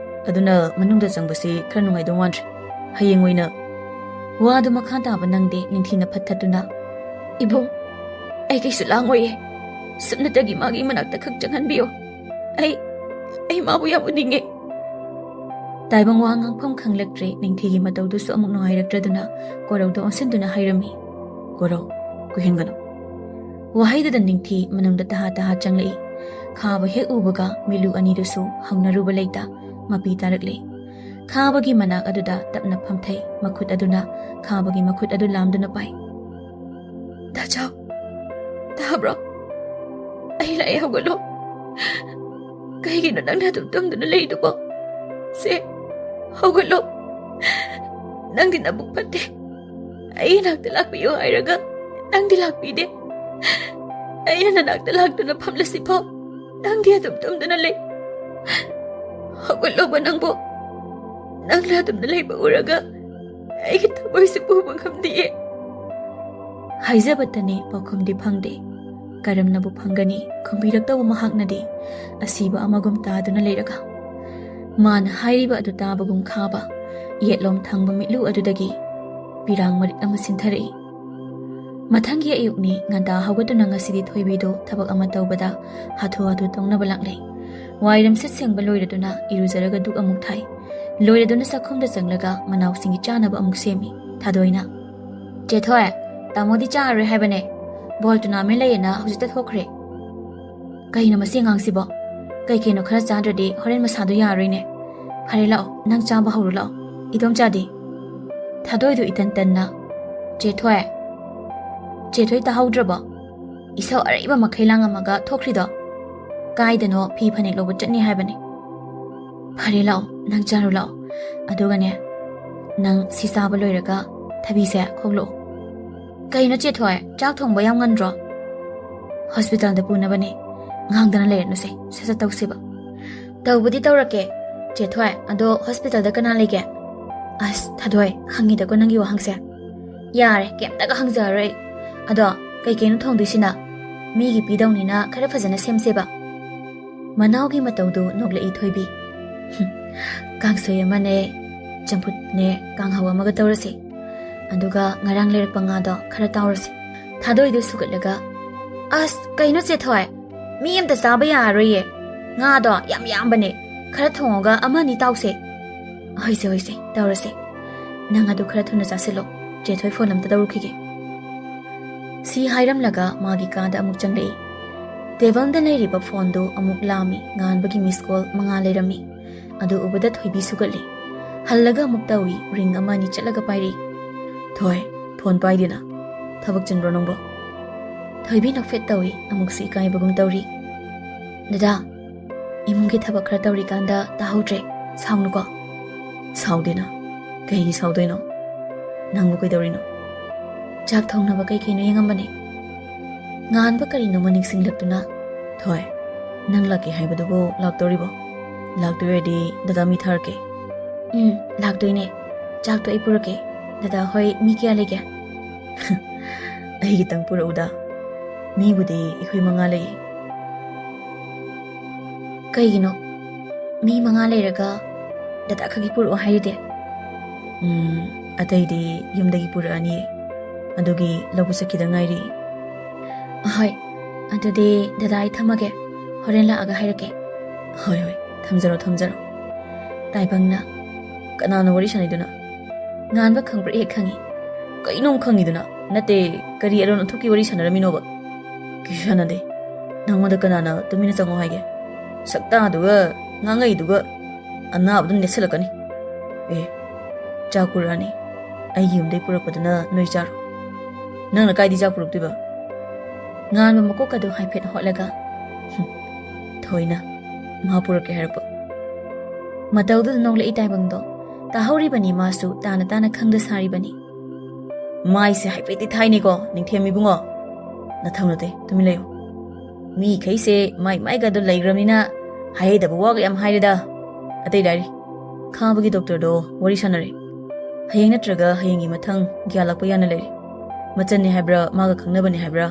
ꯑꯗꯨꯅ ꯃꯅꯨꯡꯗ ꯆꯪꯕꯁꯤ ꯈꯔ ꯅꯨꯡꯉꯥꯏꯗꯧ ꯃꯥꯟꯗ꯭ꯔꯦ꯫ ꯍꯌꯦꯡ ꯑꯣꯏꯅ..." ꯋꯥꯗꯨ ꯃꯈꯥ ꯇꯥꯕ ꯅꯪꯗꯦ ꯅꯤꯡꯊꯤꯅ ꯐꯠꯊꯗꯨꯅ, "ꯏꯕꯨꯡ, ꯑꯩ ꯀꯩꯁꯨ ꯂꯥꯡꯉꯣꯏꯌꯦ, ꯁꯨꯞꯅꯇꯒꯤ ꯃꯥꯒꯤ ꯃꯅꯥꯛꯇ ꯈꯛ ꯆꯪꯍꯟꯕꯤꯌꯣ꯫ ꯑꯩ ꯃꯥꯕꯨ ꯌꯥꯝ ꯎꯅꯤꯡꯉꯦ." ꯇꯥꯏꯕꯪ ꯋꯥ ꯉꯥꯡꯐꯝ ꯈꯪꯂꯛꯇ꯭ꯔꯦ꯫ ꯅꯤꯡꯊꯤꯒꯤ ꯃꯇꯧꯗꯨꯁꯨ ꯑꯃꯨꯛ ꯅꯨꯡꯉꯥꯏꯔꯛꯇ꯭ꯔꯗꯨꯅ ꯀꯣꯔꯧꯗ ꯑꯣꯟꯁꯤꯟꯗꯨꯅ ꯍꯥꯏꯔꯝꯃꯤ, "ꯀꯣꯔꯧ, ꯀꯨꯏꯍꯟꯒꯅꯨ." ꯋꯥꯍꯩꯗꯨꯗ ꯅꯤꯡꯊꯤ ꯃꯅꯨꯡꯗ ꯇꯍꯥ ꯆꯪꯂꯛꯏ꯫ ꯈꯥꯕ ꯍꯦꯛ ꯎꯕꯒ ꯃꯤꯂꯨ ꯑꯅꯤꯗꯨꯁꯨ ꯍꯧꯅꯔꯨꯕ ꯂꯩꯇ ꯃꯄꯤ ꯇꯥꯔꯛꯂꯦ꯫ ꯈꯥꯕꯒꯤ ꯃꯅꯥꯛ ꯑꯗꯨꯗ ꯇꯞꯅ ꯐꯝꯊꯩ꯫ ꯃꯈꯨꯠ ꯑꯗꯨꯅ ꯈꯥꯕꯒꯤ ꯃꯈꯨꯠ ꯑꯗꯨ ꯂꯥꯝꯗꯨꯅ ꯄꯥꯏ꯫ "ꯗꯥꯆꯥꯎ, ꯇꯥꯕ꯭ꯔꯣ? ꯑꯩ ꯂꯥꯛꯑꯦ, ꯍꯧꯒꯠꯂꯣ꯫ ꯀꯩꯒꯤꯅꯣ ꯅꯪꯅ ꯑꯗꯨꯝ ꯇꯨꯝꯗꯨꯅ ꯂꯩꯗꯨꯕꯣ? ꯁꯦ, ꯍꯧꯒꯠꯂꯣ. ꯅꯪꯗꯤ ꯅꯕꯨꯛ ꯐꯠꯇꯦ. ꯑꯩ ꯅꯥꯛꯇ ꯂꯥꯛꯄꯤꯌꯣ ꯍꯥꯏꯔꯒ ꯅꯪꯗꯤ ꯂꯥꯛꯄꯤꯗꯦ. ꯑꯩꯅ ꯅꯅꯥꯛꯇ ꯂꯥꯛꯇꯨꯅ ꯐꯝꯂꯁꯤꯐꯥꯎ ꯅꯪꯗꯤ ꯑꯗꯨꯝ ꯇꯨꯝꯗꯨꯅ ꯂꯩ. ꯍꯧꯒꯠꯂꯣꯕ ꯅꯪꯕꯣ. ꯅꯪꯅ ꯑꯗꯨꯝꯅ ꯂꯩꯕ ꯎꯔꯒ ꯑꯩꯒꯤ ꯊꯃꯣꯏꯁꯦ ꯄꯨꯕ ꯉꯝꯗꯤꯌꯦ." ꯍꯥꯏꯖꯕꯇꯅꯤ ꯄꯥꯎꯈꯨꯝꯗꯤ ꯐꯪꯗꯦ꯫ ꯀꯔꯝꯅꯕꯨ ꯐꯪꯒꯅꯤ ꯈꯪꯕꯤꯔꯛꯇꯕ ꯃꯍꯥꯛꯅꯗꯤ ꯑꯁꯤꯕ ꯑꯃꯒꯨꯝ ꯇꯥꯗꯨꯅ ꯂꯩꯔꯒ ꯃꯥꯅ ꯍꯥꯏꯔꯤꯕ ꯑꯗꯨ ꯇꯥꯕꯒꯨꯝ ꯈꯥꯕ ꯌꯦꯠꯂꯣꯝ ꯊꯪꯕ ꯃꯤꯠꯂꯨ ꯑꯗꯨꯗꯒꯤ ꯄꯤꯔꯥꯡ ꯃꯔꯤꯛ ꯑꯃ ꯁꯤꯟꯊꯔꯛꯏ꯫ ꯃꯊꯪꯒꯤ ꯑꯌꯨꯛꯅꯤ ꯉꯟꯇꯥ ꯍꯧꯒꯠꯇꯨꯅ ꯉꯁꯤꯗꯤ ꯊꯣꯏꯕꯤꯗꯨ ꯊꯕꯛ ꯑꯃ ꯇꯧꯕꯗ ꯍꯥꯊꯨ ꯍꯥꯊꯨ ꯇꯧꯅꯕ ꯂꯥꯛꯂꯦ꯫ ꯋꯥꯏꯔꯝ ꯁꯤꯠ ꯁꯦꯡꯕ ꯂꯣꯏꯔꯗꯨꯅ ꯏꯔꯨꯖꯔꯒ ꯗꯨꯛ ꯑꯃꯨꯛ ꯊꯥꯏ꯫ ꯂꯣꯏꯔꯗꯨꯅ ꯆꯥꯛꯈꯨꯝꯗ ꯆꯪꯂꯒ ꯃꯅꯥꯎꯁꯤꯡꯒꯤ ꯆꯥꯅꯕ ꯑꯃꯨꯛ ꯁꯦꯝꯃꯤ꯫ ꯊꯥꯗꯣꯏꯅ "ꯆꯦꯊꯣꯏ, ꯇꯥꯃꯣꯗꯤ ꯆꯥꯔꯔꯣꯏ ꯍꯥꯏꯕꯅꯦ, ꯕꯣꯜ ꯇꯨꯔꯅꯥꯃꯦꯟ ꯂꯩꯌꯦꯅ ꯍꯧꯖꯤꯛꯇ ꯊꯣꯛꯈ꯭ꯔꯦ." "ꯀꯩꯅꯣ ꯃꯁꯤ ꯑꯉꯥꯡꯁꯤꯕꯣ? ꯀꯩꯅꯣ ꯈꯔ ꯆꯥꯗ꯭ꯔꯗꯤ ꯍꯣꯔꯦꯟ ꯃꯁꯥꯗꯣ ꯌꯥꯔꯣꯏꯅꯦ꯫ ꯐꯔꯦ ꯂꯥꯛꯑꯣ, ꯅꯪ ꯆꯥꯕ ꯍꯧꯔꯣ ꯂꯥꯛꯑꯣ, ꯏꯗꯣꯝꯆꯥꯗꯤ?" ꯊꯥꯗꯣꯏꯗꯨ ꯏꯇꯟ ꯇꯟꯅ "ꯆꯦꯊꯣꯏ ꯇꯥꯍꯧꯗ꯭ꯔꯕꯣ? ꯏꯁꯧ ꯑꯔꯩꯕ ꯃꯈꯩ ꯂꯥꯡꯉꯝꯃꯒ ꯊꯣꯛꯈ꯭ꯔꯤꯗꯣ? ꯀꯥꯏꯗꯅꯣ ꯐꯤ ꯐꯅꯦꯛ ꯂꯧꯕ ꯆꯠꯅꯤ ꯍꯥꯏꯕꯅꯦ." "ꯐꯔꯦ ꯂꯥꯛꯑꯣ, ꯅꯪ ꯆꯥꯔꯣ ꯂꯥꯛꯑꯣ, ꯑꯗꯨꯒꯅꯦ ꯅꯪ ꯁꯤ ꯆꯥꯕ ꯂꯣꯏꯔꯒ ꯊꯕꯤꯁꯦ ꯈꯣꯛꯂꯛꯑꯣ." "ꯀꯩꯅꯣ ꯆꯦꯊꯣꯏ, ꯆꯥꯛ ꯊꯣꯡꯕ ꯌꯥꯝ ꯉꯟꯗ꯭ꯔꯣ?" "ꯍꯣꯁꯄꯤꯇꯥꯜꯗ ꯄꯨꯅꯕꯅꯦ, ꯉꯥꯡꯗꯅ ꯂꯩꯔꯅꯨꯁꯦ, ꯁꯠ ꯁꯠ ꯇꯧꯁꯦꯕ." "ꯇꯧꯕꯗꯤ ꯇꯧꯔꯛꯀꯦ ꯆꯦꯊꯣꯏ, ꯑꯗꯣ ꯍꯣꯁꯄꯤꯇꯥꯜꯗ ꯀꯅꯥ ꯂꯩꯒꯦ?" "ꯑꯁ ꯊꯥꯗꯣꯏ, ꯍꯪꯉꯤꯗꯀꯣ ꯅꯪꯒꯤ ꯋꯥꯍꯪꯁꯦ꯫ ꯌꯥꯔꯦ, ꯀꯩꯝꯇꯒ ꯍꯪꯖꯔꯔꯣꯏ꯫ ꯑꯗꯣ ꯀꯩꯅꯣ ꯊꯣꯡꯗꯣꯏꯁꯤꯅ? ꯃꯤꯒꯤ ꯄꯤꯗꯧꯅꯤꯅ ꯈꯔ ꯐꯖꯅ ꯁꯦꯝꯁꯦꯕ." ꯃꯅꯥꯎꯒꯤ ꯃꯇꯧꯗꯨ ꯅꯣꯛꯂꯛꯏ ꯊꯣꯏꯕꯤ꯫ "ꯀꯥꯡꯁꯣꯏ ꯑꯃꯅꯦ, ꯆꯝꯐꯨꯠꯅꯦ, ꯀꯥꯡꯍꯧ ꯑꯃꯒ ꯇꯧꯔꯁꯤ, ꯑꯗꯨꯒ ꯉꯔꯥꯡ ꯂꯩꯔꯛꯄ ꯉꯥꯗꯣ ꯈꯔ ꯇꯥꯎꯔꯁꯤ." ꯊꯥꯗꯣꯏꯗꯨ ꯁꯨꯒꯠꯂꯒ "ꯑꯁ ꯀꯩꯅꯣ ꯆꯦꯊꯣꯏ, ꯃꯤ ꯑꯝꯇ ꯆꯥꯕ ꯌꯥꯔꯔꯣꯏꯌꯦ, ꯉꯥꯗꯣ ꯌꯥꯝ ꯌꯥꯝꯕꯅꯦ, ꯈꯔ ꯊꯣꯡꯉꯒ ꯑꯃ ꯑꯅꯤ ꯇꯥꯎꯁꯦ." "ꯍꯣꯏꯁꯦ ꯇꯧꯔꯁꯦ, ꯅꯪ ꯑꯗꯨ ꯈꯔ ꯊꯨꯅ ꯆꯥꯁꯤꯜꯂꯣ, ꯆꯦꯊꯣꯏ ꯐꯣꯟ ꯑꯝꯇ ꯇꯧꯔꯨꯈꯤꯒꯦ." ꯁꯤ ꯍꯥꯏꯔꯝꯂꯒ ꯃꯥꯒꯤ ꯀꯥꯗ ꯑꯃꯨꯛ ꯆꯪꯂꯛꯏ꯫ ꯇꯦꯕꯜꯗ ꯂꯩꯔꯤꯕ ꯐꯣꯟꯗꯨ ꯑꯃꯨꯛ ꯂꯥꯝꯃꯤ꯫ ꯉꯥꯟꯕꯒꯤ ꯃꯤꯁ ꯀꯣꯜ 5 ꯂꯩꯔꯝꯃꯤ꯫ ꯑꯗꯨ ꯎꯕꯗ ꯊꯣꯏꯕꯤ ꯁꯨꯒꯠꯂꯤ꯫ ꯍꯜꯂꯒ ꯑꯃꯨꯛ ꯇꯧꯏ, ꯔꯤꯡ ꯑꯃ ꯑꯅꯤ ꯆꯠꯂꯒ ꯄꯥꯏꯔꯛꯏ꯫ "ꯊꯣꯏ, ꯐꯣꯟ ꯄꯥꯏꯗꯦꯅ, ꯊꯕꯛ ꯆꯤꯟꯕ꯭ꯔꯣ ꯅꯪꯕꯣ?" ꯊꯣꯏꯕꯤ ꯅꯣꯛꯐꯦꯠ ꯇꯧꯏ, ꯑꯃꯨꯛꯁꯨ ꯏꯀꯥꯏꯕꯒꯨꯝ ꯇꯧꯔꯤ꯫ "ꯗꯗꯥ, ꯏꯃꯨꯡꯒꯤ ꯊꯕꯛ ꯈꯔ ꯇꯧꯔꯤꯀꯥꯟꯗ ꯇꯥꯍꯧꯗ꯭ꯔꯦ, ꯁꯥꯎꯅꯨꯀꯣ." "ꯁꯥꯎꯗꯦꯅ, ꯀꯩꯒꯤ ꯁꯥꯎꯗꯣꯏꯅꯣ? ꯅꯪꯕꯨ ꯀꯩꯗꯧꯔꯤꯅꯣ?" "ꯆꯥꯛ ꯊꯣꯡꯅꯕ ꯀꯩꯅꯣ ꯌꯦꯡꯉꯝꯕꯅꯦ." ꯉꯥꯟꯕ ꯀꯔꯤꯅꯣꯃ ꯅꯤꯡꯁꯤꯡꯂꯛꯇꯨꯅ "ꯊꯣꯏ, ꯅꯪ ꯂꯥꯛꯀꯦ ꯍꯥꯏꯕꯗꯨꯕꯨ ꯂꯥꯛꯇꯧꯔꯤꯕꯣ? ꯂꯥꯛꯇꯣꯏꯔꯗꯤ ꯗꯗꯥ ꯃꯤ ꯊꯥꯔꯛꯀꯦ." "ꯂꯥꯛꯇꯣꯏꯅꯦ, ꯆꯥꯛꯇꯣ ꯑꯩ ꯄꯨꯔꯛꯀꯦ꯫ ꯗꯗꯥ ꯍꯣꯏ ꯃꯤ ꯀꯌꯥ ꯂꯩꯒꯦ?" "ꯑꯩ ꯈꯤꯇꯪ ꯄꯨꯔꯛꯎꯗ, ꯃꯤꯕꯨꯗꯤ ꯑꯩꯈꯣꯏ 5 ꯂꯩ." "ꯀꯩꯒꯤꯅꯣ ꯃꯤ 5 ꯂꯩꯔꯒ ꯗꯗꯥ ꯈꯛꯀꯤ ꯄꯨꯔꯛꯑꯣ ꯍꯥꯏꯔꯤꯗꯤ?" "ꯑꯇꯩꯗꯤ ꯌꯨꯝꯗꯒꯤ ꯄꯨꯔꯛꯑꯅꯤꯌꯦ, ꯑꯗꯨꯒꯤ ꯂꯧꯕ ꯆꯠꯈꯤꯗ ꯉꯥꯏꯔꯤ." "ꯍꯣꯏ, ꯑꯗꯨꯗꯤ ꯗꯗꯥ ꯑꯩ ꯊꯝꯃꯒꯦ, ꯍꯣꯔꯦꯟ ꯂꯥꯛꯑꯒ ꯍꯥꯏꯔꯛꯀꯦ." "ꯍꯣꯏ, ꯊꯝꯖꯔꯣ." ꯇꯥꯏꯕꯪꯅ "ꯀꯅꯥꯅꯣ ꯋꯥꯔꯤ ꯁꯥꯟꯅꯩꯗꯨꯅ?" ꯉꯥꯟꯕ ꯈꯪꯕ꯭ꯔꯥ ꯍꯦꯛ ꯈꯪꯉꯤ꯫ "ꯀꯩꯅꯣꯝ ꯈꯪꯉꯤꯗꯨꯅ? ꯅꯠꯇꯦ, ꯀꯔꯤ ꯑꯔꯣꯟ ꯑꯊꯨꯞꯀꯤ ꯋꯥꯔꯤ ꯁꯥꯟꯅꯔꯝꯃꯤꯅꯣꯕ?" "ꯀꯩꯁꯨ ꯁꯥꯟꯅꯗꯦ, ꯅꯪꯉꯣꯟꯗ ꯀꯅꯥꯅ ꯇꯨꯃꯤꯟꯅ ꯆꯪꯉꯣ ꯍꯥꯏꯒꯦ? ꯁꯛꯇꯥꯗꯨꯒ ꯉꯥꯡꯉꯛꯏꯗꯨꯒ ꯑꯅꯥꯕꯗꯨ ꯅꯦꯠꯁꯜꯂꯛꯀꯅꯤ." "ꯆꯥꯛ ꯄꯨꯔꯛꯑꯅꯤ, ꯑꯩꯒꯤ ꯌꯨꯝꯗꯩ ꯄꯨꯔꯛꯄꯗꯨꯅ ꯅꯣꯏ ꯆꯥꯔꯣ, ꯅꯪꯅ ꯀꯥꯏꯗꯤ ꯆꯥꯛ ꯄꯨꯔꯛꯇꯣꯏꯕ?" ꯉꯥꯟꯕ ꯃꯀꯣꯛ ꯑꯗꯨ ꯍꯥꯏꯐꯦꯠ ꯍꯣꯠꯂꯒ "ꯊꯣꯏꯅ ꯃꯥ ꯄꯨꯔꯛꯀꯦ ꯍꯥꯏꯔꯛꯄ." ꯃꯇꯧꯗꯨꯗ ꯅꯣꯛꯂꯛꯏ ꯇꯥꯏꯕꯪꯗꯣ꯫ ꯇꯥꯍꯧꯔꯤꯕꯅꯤ ꯃꯥꯁꯨ, ꯇꯥꯅ ꯈꯪꯗ ꯁꯥꯔꯤꯕꯅꯤ꯫ "ꯃꯥꯏꯁꯦ ꯍꯥꯏꯐꯦꯠꯇꯤ ꯊꯥꯏꯅꯦꯀꯣ ꯅꯤꯡꯊꯦꯝ ꯏꯕꯨꯡꯉꯣ, ꯅꯊꯧ ꯅꯠꯇꯦ, ꯇꯨꯃꯤꯟ ꯂꯩꯌꯨ꯫ ꯃꯤꯈꯩꯁꯦ ꯃꯥꯏꯒꯗꯣ ꯂꯩꯈ꯭ꯔꯕꯅꯤꯅ ꯍꯥꯏꯍꯩꯗꯕ ꯋꯥꯒ ꯌꯥꯝ ꯍꯥꯏꯔꯦꯗ꯫ ꯑꯇꯩ ꯂꯥꯏꯔꯤ, ꯈꯥꯕꯒꯤ ꯗꯣꯛꯇꯔꯗꯣ ꯋꯥꯔꯤ ꯁꯥꯟꯅꯔꯦ, ꯍꯌꯦꯡ ꯅꯠꯇ꯭ꯔꯒ ꯍꯌꯦꯡꯒꯤ ꯃꯊꯪ ꯒ꯭ꯌꯥꯟ ꯂꯥꯛꯄ ꯌꯥꯅ ꯂꯩꯔꯤ꯫ ꯃꯆꯟꯅꯦ ꯍꯥꯏꯕ꯭ꯔꯥ, ꯃꯥꯒ ꯈꯪꯅꯕꯅꯦ ꯍꯥꯏꯕ꯭ꯔꯥ,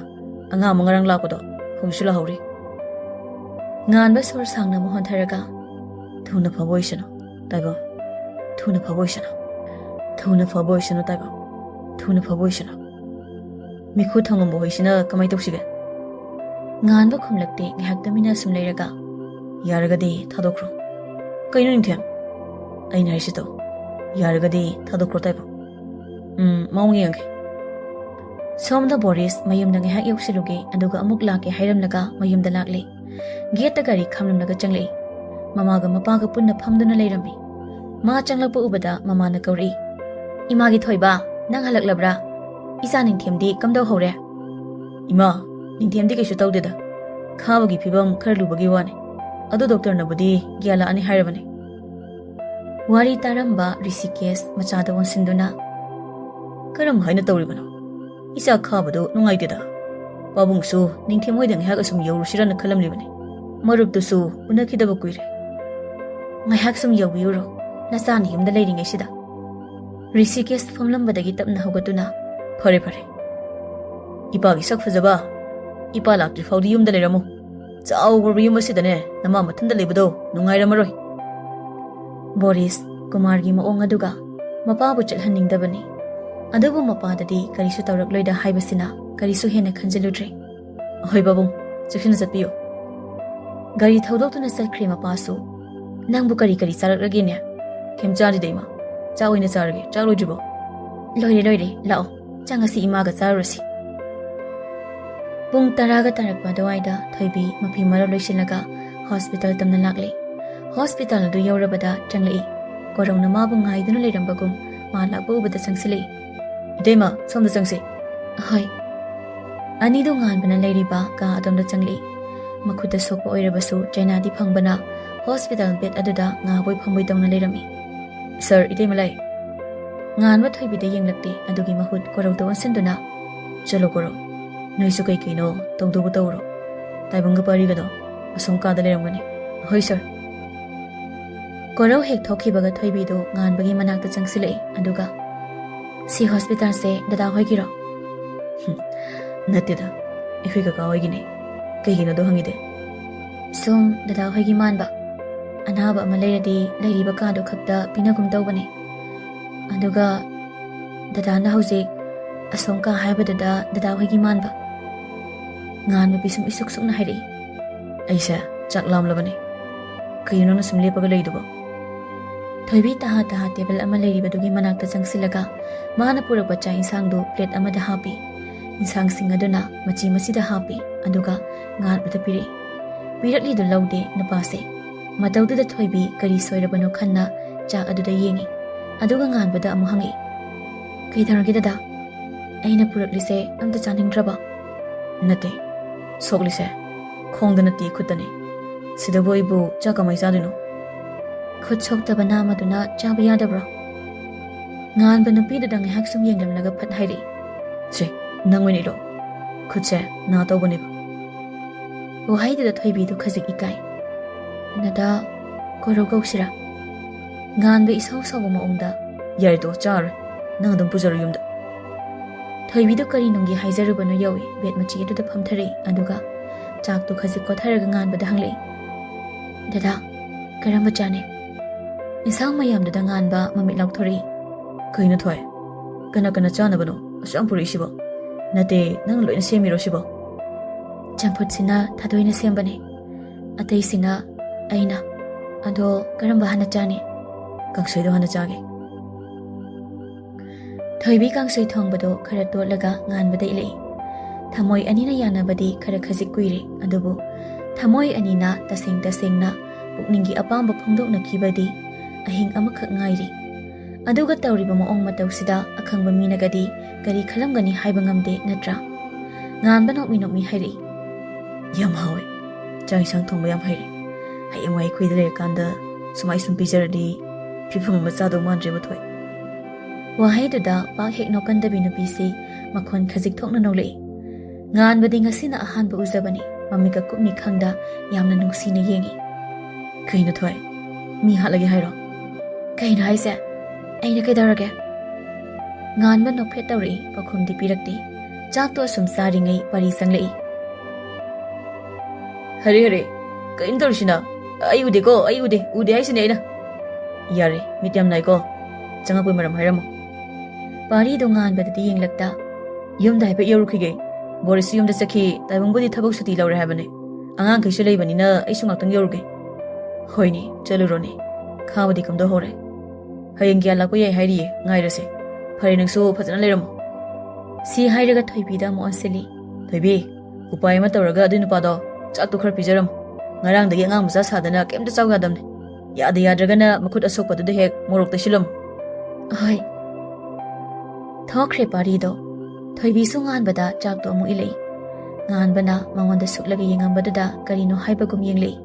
ꯑꯉꯥꯡ ꯑꯃ ꯉꯔꯥꯡ ꯂꯥꯛꯄꯗꯣ ꯍꯧꯖꯤꯛꯁꯨ ꯂꯥꯛꯍꯧꯔꯤ." ꯉꯥꯟꯕ ꯁꯣꯔ ꯁꯥꯡꯅ ꯑꯃꯨꯛ ꯍꯣꯟꯊꯔꯒ "ꯊꯨꯅ ꯐꯕ ꯑꯣꯏꯁꯅꯨ ꯇꯥꯏꯕꯪ, ꯊꯨꯅ ꯐꯕ ꯑꯣꯏꯁꯅꯨ, ꯊꯨꯅ ꯐꯕ ꯑꯣꯏꯁꯅꯨ ꯇꯥꯏꯕꯪ, ꯊꯨꯅ ꯐꯕ ꯑꯣꯏꯁꯅꯨ." "ꯃꯤꯈꯨ ꯊꯪꯉꯝꯕ ꯍꯣꯏꯁꯤꯅ ꯀꯃꯥꯏ ꯇꯧꯁꯤꯒꯦ?" ꯉꯥꯟꯕ ꯈꯨꯝꯂꯛꯇꯦ꯫ ꯉꯥꯏꯍꯥꯛ ꯇꯨꯃꯤꯟꯅ ꯁꯨꯝ ꯂꯩꯔꯒ "ꯌꯥꯔꯒꯗꯤ ꯊꯥꯗꯣꯛꯈ꯭ꯔꯣ." "ꯀꯩꯅꯣ ꯅꯤꯡꯊꯦꯝ? ꯑꯩꯅ ꯍꯥꯏꯔꯤꯁꯤ ꯇꯧ, ꯌꯥꯔꯒꯗꯤ ꯊꯥꯗꯣꯛꯈ꯭ꯔꯣ ꯇꯥꯏꯕꯪ." "ꯃꯑꯣꯡ ꯌꯦꯡꯉꯒꯦ." ꯁꯣꯝꯗ ꯕꯣꯔꯤꯁ ꯃꯌꯨꯝꯗ ꯉꯥꯏꯍꯥꯛ ꯌꯧꯁꯤꯜꯂꯨꯒꯦ, ꯑꯗꯨꯒ ꯑꯃꯨꯛ ꯂꯥꯛꯀꯦ ꯍꯥꯏꯔꯝꯂꯒ ꯃꯌꯨꯝꯗ ꯂꯥꯛꯂꯦ꯫ ꯒꯦꯠꯇ ꯒꯥꯔꯤ ꯈꯥꯝꯂꯝꯂꯒ ꯆꯪꯂꯛꯏ꯫ ꯃꯃꯥꯒ ꯃꯄꯥꯒ ꯄꯨꯟꯅ ꯐꯝꯗꯨꯅ ꯂꯩꯔꯝꯃꯤ꯫ ꯃꯥ ꯆꯪꯂꯛꯄ ꯎꯕꯗ ꯃꯃꯥꯅ ꯀꯧꯔꯛꯏ꯫ "ꯏꯃꯥꯒꯤ ꯊꯣꯏꯕ, ꯅꯪ ꯍꯜꯂꯛꯂꯕ꯭ꯔꯥ? ꯏꯆꯥ ꯅꯤꯡꯊꯦꯝꯗꯤ ꯀꯝꯗꯧꯍꯧꯔꯦ?" "ꯏꯃꯥ, ꯅꯤꯡꯊꯦꯝꯗꯤ ꯀꯩꯁꯨ ꯇꯧꯗꯦꯗ, ꯈꯥꯕꯒꯤ ꯐꯤꯕꯝ ꯈꯔ ꯂꯨꯕꯒꯤ ꯋꯥꯅꯤ, ꯑꯗꯨ ꯗꯣꯛꯇꯔꯅꯕꯨꯗꯤ ꯒ꯭ꯌꯥꯟ ꯂꯥꯛꯑꯅꯤ ꯍꯥꯏꯔꯕꯅꯤ." ꯋꯥꯔꯤ ꯇꯥꯔꯝꯕ ꯔꯤꯁꯤꯀꯦꯁ ꯃꯆꯥꯗ ꯑꯣꯟꯁꯤꯟꯗꯨꯅ "ꯀꯔꯝ ꯍꯥꯏꯅ ꯇꯧꯔꯤꯕꯅꯣ? ꯏꯆꯥ ꯈꯥꯕꯗꯨ ꯅꯨꯡꯉꯥꯏꯇꯦꯗ. ꯄꯥꯕꯨꯡꯁꯨ ꯅꯤꯡꯊꯦꯝ ꯍꯣꯏꯗ ꯉꯥꯏꯍꯥꯛ ꯑꯁꯨꯝ ꯌꯧꯔꯨꯁꯤꯔꯅ ꯈꯜꯂꯝꯂꯤꯕꯅꯤ. ꯃꯔꯨꯞꯇꯨꯁꯨ ꯎꯅꯈꯤꯗꯕ ꯀꯨꯏꯔꯦ." "ꯉꯥꯏꯍꯥꯛ ꯁꯨꯝ ꯌꯧꯕꯤꯌꯨꯔꯣ, ꯅꯆꯥꯅ ꯌꯨꯝꯗ ꯂꯩꯔꯤꯉꯩꯁꯤꯗ." ꯔꯤꯁꯤꯀꯦꯁ ꯐꯝꯂꯝꯕꯗꯒꯤ ꯇꯞꯅ ꯍꯧꯒꯠꯇꯨꯅ ꯐꯔꯦ, ꯏꯄꯥꯒꯤ ꯁꯛ ꯐꯖꯕ, Ipa laktri faudi yumda leiramu. Chawba yum asidane nama mathanda lebado nungairamoroi. Boris Kumargi maong aduga mapabu chalhaningdabani. Adubu mapadadi karisu tawrakloida haibasina karisu hena khanjaludre. Hoi babung, chekhina chatpiyo. Gari thaudokuna satkri mapasu. Nangbu kari charakrage ne. Khemchari deima. Chawoina charage, chalojibo. Loire lao. Changasi imaga charasi. Pung taraga tarakpa dawaida thoibi mafi mara loisinaga hospital tamna lagli. Hospital du yaurabada changlei. Korongna mabu ngaiduna leirambagum ma lakba ubada changsilei. Idema, somda changsi. Hoi. Ani do nganbana leiriba ka adomda changlei. Makhuda sokpa oirabasu China di phangbana hospital bed aduda ngaboi phamboi tawna leirami. Sir, idema lai. Nganba thoibida yenglakti adugi mahut korongda wansinduna. Chalo koro. Noisu kai kaino tongdobu tawro. Taibanga parigado asom kada leiramgani. Hoi sir. Korau hek thokibaga thoibido nganbagi manakta changsilei aduga si hospital se dada hoigiro. Natida. Ikhui kaka hoigine. Kaigino do hangide. Sum dada hoigi manba. Anaba ama leiradi leiriba kado khakta pinagum tawbane. Aduga dada na hauzik asom ka haibadada dada hoigi manba. Nganba bisum isuk na hairi. Aisa chak lamlabane. Kaino na sumle paga leidubo. Thoibi taha table ama leiribadugi manakta changsilaga mana purakpa cha insangdu plate amada hapi. Insang singaduna machi masida hapi aduga nganbada piri. Pirakli do laude napase. Matawduda thoibi kari soirabano khanna cha aduda yengi. Aduga nganbada amu hangi. Kai tharagi dada. Aina puraklise amta chaningdraba. Nate. Soglise. Khongda nati khutane. Sidabo ibu cha kamai sadino. Khut soktaba namaduna chaba yadabra. Nganba nupidada ngahak sum yenglamnaga phat hairi. Se, nangwini lo. Khutse na tawbaniba. Wahaidada thoibidu khazik ikai. Nada korau gausira. Nganba isaw sawa maongda. Yarito char. Nang adum pujaru yumda. Thoibidu kari nungi haizarubano yawi bet machi aduda phamthari aduga chaktu khazik kotharaga nganbada hanglei. Dada karamba chane. Insang mayamdada nganba mamit laukthori. Kaino thoy. Kana chanabano asam puri sibo. Nate nang loina semiro sibo. Champut sina thadoina sembane. Atei sina aina. Ado karamba hana chane. Kangsoi do hana chage. Thoibi kangsoi thongbado khara tolaga nganbada ilei. Thamoi anina yanabadi khara khazik kuire adubu thamoi anina tasengna pukningi apamba phongdokna khibadi ahing amakhak ngairi. Aduga tawriba maong matawsida akhangba minagadi kari khalamgani haiba ngamde natra. Nganba nokmi hairi. Yam hawe. Chang isang thongba yam hairi. Hayam wai khuida leirkanda sumai sum pijaradi phifam machado mandre mathoi. Wahaiduda pak hek nokandabi nupisi makhon khazik thokna nolei. Nganbadi ngasina ahanba uzabani mamika kupni khangda yamna nungsina yengi. Kaino thoy. Mi halage hairo. Kaino haise. Aina kaidarage. Nganba nokphet tawri pakhumdi pirakti. Chakto asum saringai pari sanglei. Hare. Kain torshina. Ai ude haisine aina. Yare, mityam nai ko. Changapoi maram hairamo. Pari do nganbadadi yenglakta. Yumda haipe yorukhige. Boris yumda sakhi taibongbodi thabak suti laure habane. Angang kaisu leibanina aisu ngaktang yoruge. Hoini, chalurone. Khawadi kamdo hore. Hayeng gya lakpo yai hairi ngairase. Phare nangsu phajana leiramo. Si hairaga thoibida mo anseli. Thoibi, upai ma tawraga adu nupado chaktu khar pijaram. Ngarangdagi angang musa sadana kemta chawgadamne. Yadragana makhut asokpaduda hek morokta shilam. Hoi. Thokre parido. Thoibi su nganbada chakto amu ilei. Nganbana mangonda suklaga yengambadada karino haibagum yenglei.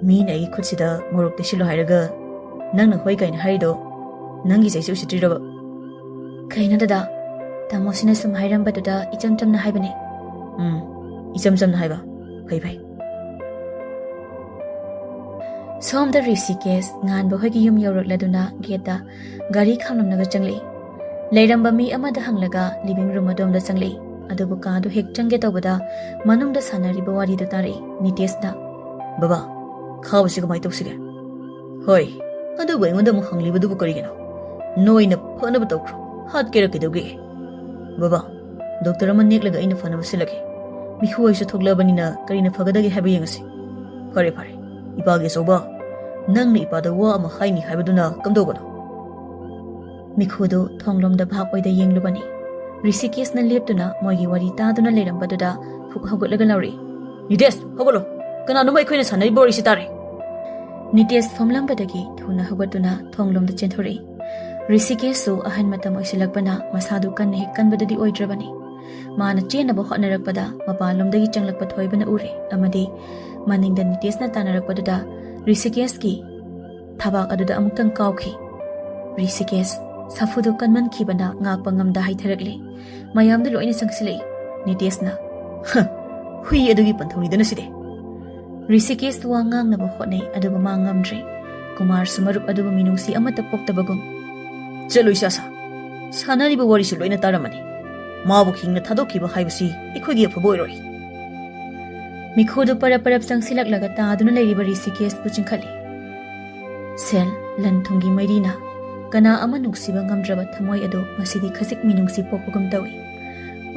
Min ai khutsida morokta shilo hairaga nangna hoi kaina harido nangi jaisu sitiraba. Kaina dada tamosina sum hairambadada ichamchamna haibane. Ichamchamna haiba. Phai. Somda Rishikesh nganba hoigi yum yorakladuna geta gari khamnamnaga changlei. Leiramba mi amada hanglaga living room adomda changlei. ꯑꯗꯨꯕꯨ ꯀꯥꯗꯨ ꯍꯦꯛ ꯆꯪꯒꯦ ꯇꯧꯕꯗ ꯃꯅꯨꯡꯗ ꯁꯥꯟꯅꯔꯤꯕ ꯋꯥꯔꯤꯗꯨ ꯇꯥꯔꯛꯏ ꯅꯤꯇꯦꯁꯅ꯫ ꯕꯕꯥ, ꯈꯥꯕꯁꯤ ꯀꯃꯥꯏ ꯇꯧꯁꯤꯒꯦ? ꯍꯣꯏ, ꯑꯗꯨꯕꯨ ꯑꯩꯉꯣꯟꯗ ꯑꯃꯨꯛ ꯍꯪꯂꯤꯕꯗꯨꯕꯨ ꯀꯔꯤꯒꯤꯅꯣ? ꯅꯣꯏꯅ ꯐꯅꯕ ꯇꯧꯈ꯭ꯔꯣ, ꯍꯥꯠꯀꯦꯔꯥ ꯀꯩꯗꯧꯒꯦ? ꯕꯕꯥ, ꯗꯣꯛꯇꯔ ꯑꯃ ꯅꯦꯛꯂꯒ ꯑꯩꯅ ꯐꯅꯕ ꯁꯤꯜꯂꯒꯦ. ꯃꯤꯈꯨ ꯑꯣꯏꯁꯨ ꯊꯣꯛꯂꯕꯅꯤꯅ ꯀꯔꯤꯅ ꯐꯒꯗꯒꯦ ꯍꯥꯏꯕ ꯌꯦꯡꯉꯁꯤ. ꯐꯔꯦ ꯐꯔꯦ, ꯏꯄꯥꯒꯤ ꯑꯆꯧꯕ, ꯅꯪꯅ ꯏꯄꯥꯗ ꯋꯥ ꯑꯃ ꯍꯥꯏꯅꯤ ꯍꯥꯏꯕꯗꯨꯅ ꯀꯝꯗꯧꯕꯅꯣ? ꯃꯤꯈꯨꯗꯨ ꯊꯣꯡꯂꯣꯝꯗ ꯚꯥꯞ ꯑꯣꯏꯗ ꯌꯦꯡꯂꯨꯕꯅꯤ꯫ ꯔꯤꯁꯤꯀꯦꯁꯅ ꯂꯦꯞꯇꯨꯅ ꯃꯣꯏꯒꯤ ꯋꯥꯔꯤ ꯇꯥꯗꯨꯅ ꯂꯩꯔꯝꯕꯗꯨꯗ ꯐꯨꯛ ꯍꯧꯒꯠꯂꯒ ꯂꯥꯎꯔꯛꯏ꯫ ꯅꯤꯇꯦꯁ, ꯍꯧꯒꯠꯂꯣ! ꯀꯅꯥꯅꯣꯝꯃ ꯑꯩꯈꯣꯏꯅ ꯁꯥꯟꯅꯔꯤꯕ ꯋꯥꯔꯤꯁꯤ ꯇꯥꯔꯦ꯫ ꯅꯤꯇꯦꯁ ꯐꯝꯂꯝꯕꯗꯒꯤ ꯊꯨꯅ ꯍꯧꯒꯠꯇꯨꯅ ꯊꯣꯡꯂꯣꯝꯗ ꯆꯦꯟꯊꯣꯔꯛꯏ꯫ ꯔꯤꯁꯤꯀꯦꯁꯁꯨ ꯑꯍꯟ ꯃꯇꯝ ꯑꯣꯏꯁꯤꯜꯂꯛꯄꯅ ꯃꯁꯥꯗꯨ ꯀꯟꯅ ꯍꯦꯛ ꯀꯟꯕꯗꯨꯗꯤ ꯑꯣꯏꯗ꯭ꯔꯕꯅꯤ꯫ ꯃꯥꯅ ꯆꯦꯟꯅꯕ ꯍꯣꯠꯅꯔꯛꯄꯗ ꯃꯄꯥꯟꯂꯣꯝꯗꯒꯤ ꯆꯪꯂꯛꯄ ꯊꯣꯏꯕꯅ ꯎꯔꯦ ꯑꯃꯗꯤ ꯃꯅꯤꯡꯗ ꯅꯤꯇꯦꯁꯅ ꯇꯥꯟꯅꯔꯛꯄꯗꯨꯗ ꯔꯤꯁꯤꯀꯦꯁꯀꯤ ꯊꯕꯥꯛ ꯑꯗꯨꯗ ꯑꯃꯨꯛꯇꯪ ꯀꯥꯎꯈꯤ꯫ ꯔꯤꯁꯤꯀꯦꯁ ꯁꯥꯐꯨꯗꯨ ꯀꯟꯃꯟꯈꯤꯕꯅ ꯉꯥꯛꯄ ꯉꯝꯗ ꯍꯥꯏꯊꯔꯛꯂꯦ꯫ ꯃꯌꯥꯝꯗꯨ ꯂꯣꯏꯅ ꯆꯪꯁꯤꯜꯂꯛꯏ꯫ ꯅꯤꯇꯦꯁꯅ ꯍꯨꯏ ꯑꯗꯨꯒꯤ ꯄꯟꯊꯧꯅꯤꯗꯅ ꯁꯤꯗꯤ꯫ ꯔꯤꯁꯤꯀꯦꯁ ꯋꯥ ꯉꯥꯡꯅꯕ ꯍꯣꯠꯅꯩ ꯑꯗꯨꯕꯨ ꯃꯥ ꯉꯝꯗ꯭ꯔꯦ꯫ ꯀꯨꯃꯥꯔꯁꯨ ꯃꯔꯨꯞ ꯑꯗꯨꯕꯨ ꯃꯤꯅꯨꯡꯁꯤ ꯑꯃꯠꯇ ꯄꯣꯛꯇꯕꯒꯨꯝ꯫ ꯆꯠꯂꯣꯏ ꯁꯥꯁꯥ, ꯁꯥꯟꯅꯔꯤꯕ ꯋꯥꯔꯤꯁꯨ ꯂꯣꯏꯅ ꯇꯥꯔꯝꯃꯅꯤ. ꯃꯥꯕꯨ ꯍꯤꯡꯅ ꯊꯥꯗꯣꯛꯈꯤꯕ ꯍꯥꯏꯕꯁꯤ ꯑꯩꯈꯣꯏꯒꯤ ꯑꯐꯕ ꯑꯣꯏꯔꯣꯏ꯫ ꯃꯤꯈꯨꯗꯨ ꯄꯔꯞ ꯄꯔꯞ ꯆꯪꯁꯤꯜꯂꯛꯂꯒ ꯇꯥꯗꯨꯅ ꯂꯩꯔꯤꯕ ꯔꯤꯁꯤꯀꯦꯁꯄꯨ ꯆꯤꯡꯈꯠꯂꯤ꯫ ꯁꯦꯜ, ꯂꯟ ꯊꯨꯝꯒꯤ ꯃꯩꯔꯤꯅ ꯀꯅꯥ ꯑꯃ ꯅꯨꯡꯁꯤꯕ ꯉꯝꯗ꯭ꯔꯕ ꯊꯃꯣꯏ ꯑꯗꯨ ꯉꯁꯤꯗꯤ ꯈꯖꯤꯛ ꯃꯤꯅꯨꯡꯁꯤ ꯄꯣꯛꯄꯒꯨꯝ ꯇꯧꯏ꯫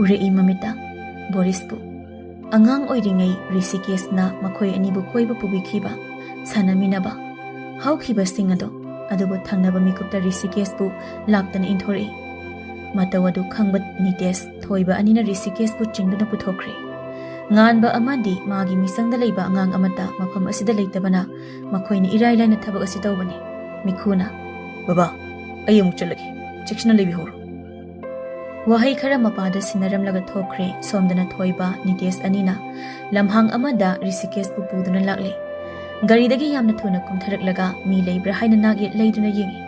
ꯎꯔꯛꯏ ꯃꯃꯤꯠꯇ ꯕꯣꯔꯤꯁꯄꯨ꯫ ꯑꯉꯥꯡ ꯑꯣꯏꯔꯤꯉꯩ ꯔꯤꯁꯤꯀꯦꯁꯅ ꯃꯈꯣꯏ ꯑꯅꯤꯕꯨ ꯀꯣꯏꯕ ꯄꯨꯕꯤꯈꯤꯕ, ꯁꯥꯟꯅꯃꯤꯟꯅꯕ, ꯍꯧꯈꯤꯕꯁꯤꯡ ꯑꯗꯣ, ꯑꯗꯨꯕꯨ ꯊꯪꯅꯕ ꯃꯤꯀꯨꯞꯇ ꯔꯤꯁꯤꯀꯦꯁꯄꯨ ꯂꯥꯛꯇꯅ ꯏꯟꯊꯣꯔꯛꯏ꯫ ꯃꯇꯧ ꯑꯗꯨ ꯈꯪꯕ ꯅꯤꯇꯦꯁ ꯊꯣꯏꯕ ꯑꯅꯤꯅ ꯔꯤꯁꯤꯀꯦꯁꯄꯨ ꯆꯤꯡꯗꯨꯅ ꯄꯨꯊꯣꯛꯈ꯭ꯔꯦ꯫ ꯉꯥꯟꯕ ꯑꯃꯗꯤ ꯃꯥꯒꯤ ꯃꯤꯆꯪꯗ ꯂꯩꯕ ꯑꯉꯥꯡ ꯑꯃꯠꯇ ꯃꯐꯝ ꯑꯁꯤꯗ ꯂꯩꯇꯕꯅ ꯃꯈꯣꯏꯅ ꯏꯔꯥꯏ ꯂꯥꯏꯅ ꯊꯕꯛ ꯑꯁꯤ ꯇꯧꯕꯅꯤ꯫ ꯃꯤꯈꯨꯅ ꯕꯕꯥ, ꯑꯩ ꯑꯃꯨꯛ ꯆꯠꯂꯒꯦ, ꯆꯦꯛꯁꯤꯟꯅ ꯂꯩꯕꯤꯍꯧꯔꯣ꯫ ꯋꯥꯍꯩ ꯈꯔ ꯃꯄꯥꯗ ꯁꯤꯟꯅꯔꯝꯂꯒ ꯊꯣꯛꯈ꯭ꯔꯦ꯫ ꯁꯣꯝꯗꯅ ꯊꯣꯏꯕ, ꯅꯤꯇꯦꯁ ꯑꯅꯤꯅ ꯂꯝꯍꯥꯡ ꯑꯃꯗ ꯔꯤꯁꯤꯀꯦꯁꯄꯨ ꯄꯨꯗꯨꯅ ꯂꯥꯛꯂꯤ꯫ ꯒꯥꯔꯤꯗꯒꯤ ꯌꯥꯝꯅ ꯊꯨꯅ ꯀꯨꯝꯊꯔꯛꯂꯒ ꯃꯤ ꯂꯩꯕ꯭ꯔꯥ ꯍꯥꯏꯅ ꯅꯥꯛ ꯌꯦꯠ ꯂꯩꯗꯨꯅ ꯌꯦꯡꯏ꯫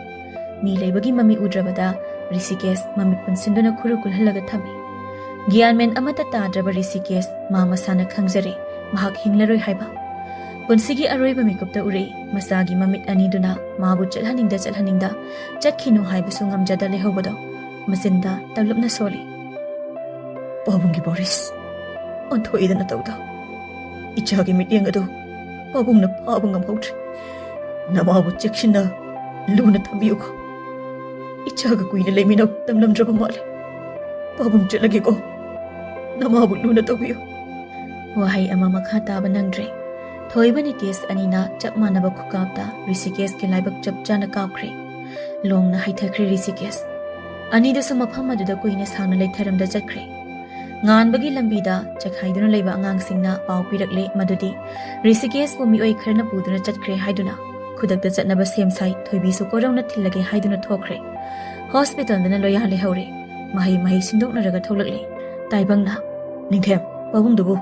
ꯃꯤ ꯂꯩꯕꯒꯤ ꯃꯃꯤ ꯎꯗ꯭ꯔꯕꯗ ꯔꯤꯁꯤꯀꯦꯁ ꯃꯃꯤꯠ ꯄꯨꯟꯁꯤꯟꯗꯨꯅ ꯈꯨꯔꯨ ꯀꯨꯜꯍꯜꯂꯒ ꯊꯝꯃꯤ꯫ ꯒ꯭ꯌꯥꯟꯃꯦꯟ ꯑꯃꯠꯇ ꯇꯥꯗ꯭ꯔꯕ ꯔꯤꯁꯤꯀꯦꯁ ꯃꯥ ꯃꯁꯥꯅ ꯈꯪꯖꯔꯦ ꯃꯍꯥꯛ ꯍꯤꯡꯂꯔꯣꯏ ꯍꯥꯏꯕ꯫ ꯄꯨꯟꯁꯤꯒꯤ ꯑꯔꯣꯏꯕ ꯃꯤꯀꯨꯞꯇ ꯎꯔꯛꯏ ꯃꯆꯥꯒꯤ ꯃꯃꯤꯠ ꯑꯅꯤꯗꯨꯅ ꯃꯥꯕꯨ ꯆꯠꯍꯟꯅꯤꯡꯗ ꯆꯠꯈꯤꯅꯨ ꯍꯥꯏꯕꯁꯨ ꯉꯝꯖꯗ ꯂꯩꯍꯧꯕꯗꯣ ꯃꯆꯤꯟꯗ ꯇꯞꯂꯞꯅ ꯁꯣꯜꯂꯤ꯫ ꯄꯥꯕꯨꯡꯒꯤ ꯕꯣꯔꯤꯁ, ꯑꯣꯟꯊꯣꯛꯏꯗꯅ ꯇꯧꯗ꯫ ꯏꯆꯥꯒꯤ ꯃꯤꯠꯌꯦꯡ ꯑꯗꯨ ꯄꯥꯕꯨꯡꯅ ꯐꯥꯕ ꯉꯝꯍꯧꯗ꯭ꯔꯦ꯫ ꯅꯃꯥꯕꯨ ꯆꯦꯛꯁꯤꯟꯅ ꯂꯨꯅ ꯊꯝꯕꯤꯌꯨꯀꯣ꯫ ꯏꯆꯥꯒ ꯀꯨꯏꯅ ꯂꯩꯃꯤꯟꯅ ꯇꯝꯂꯝꯗ꯭ꯔꯕ ꯃꯥꯜꯂꯦ꯫ ꯄꯥꯕꯨꯡ ꯆꯠꯂꯒꯦꯀꯣ, ꯅꯃꯥꯕꯨ ꯂꯨꯅ ꯇꯧꯕꯤꯌꯨ꯫ ꯋꯥꯍꯩ ꯑꯃ ꯃꯈꯥ ꯇꯥꯕ ꯅꯪꯗ꯭ꯔꯦ꯫ ꯊꯣꯏꯕ ꯅꯤꯇꯦꯁ ꯑꯅꯤꯅ ꯆꯞ ꯃꯥꯟꯅꯕ ꯈꯨꯀꯥꯞꯇ ꯔꯤꯁꯤꯀꯦꯁꯀꯤ ꯂꯥꯏꯕꯛ ꯆꯞ ꯆꯥꯅ ꯀꯥꯞꯈ꯭ꯔꯦ꯫ ꯂꯣꯡꯅ ꯍꯩꯊꯈ꯭ꯔꯦ ꯔꯤꯁꯤꯀꯦꯁ꯫ ꯑꯅꯤꯗꯨꯁꯨ ꯃꯐꯝ ꯑꯗꯨꯗ ꯀꯨꯏꯅ ꯁꯥꯡꯅ ꯂꯩꯊꯔꯝꯗ ꯆꯠꯈ꯭ꯔꯦ꯫ ꯉꯥꯟꯕꯒꯤ ꯂꯝꯕꯤꯗ ꯆꯈꯥꯏꯗꯨꯅ ꯂꯩꯕ ꯑꯉꯥꯡꯁꯤꯡꯅ ꯄꯥꯎ ꯄꯤꯔꯛꯂꯦ ꯃꯗꯨꯗꯤ ꯔꯤꯁꯤꯀꯦꯁꯄꯨ ꯃꯤꯑꯣꯏ ꯈꯔꯅ ꯄꯨꯗꯨꯅ ꯆꯠꯈ꯭ꯔꯦ ꯍꯥꯏꯗꯨꯅ꯫ ꯈꯨꯗꯛꯇ ꯆꯠꯅꯕ ꯁꯦꯝ ꯁꯥꯏ ꯊꯣꯏꯕꯤꯁꯨ ꯀꯣꯔꯧꯅ ꯊꯤꯜꯂꯒꯦ ꯍꯥꯏꯗꯨꯅ ꯊꯣꯛꯈ꯭ꯔꯦ꯫ ꯍꯣꯁꯄꯤꯇꯥꯜꯗꯅ ꯂꯣꯌꯥ ꯂꯩꯍꯧꯔꯦ꯫ ꯃꯍꯩ ꯁꯤꯟꯗꯣꯛꯅꯔꯒ ꯊꯣꯛꯂꯛꯂꯦ꯫ ꯇꯥꯏꯕꯪꯅ ꯅꯤꯡꯊꯦꯝ, ꯄꯥꯕꯨꯡꯗꯨꯕꯨ꯫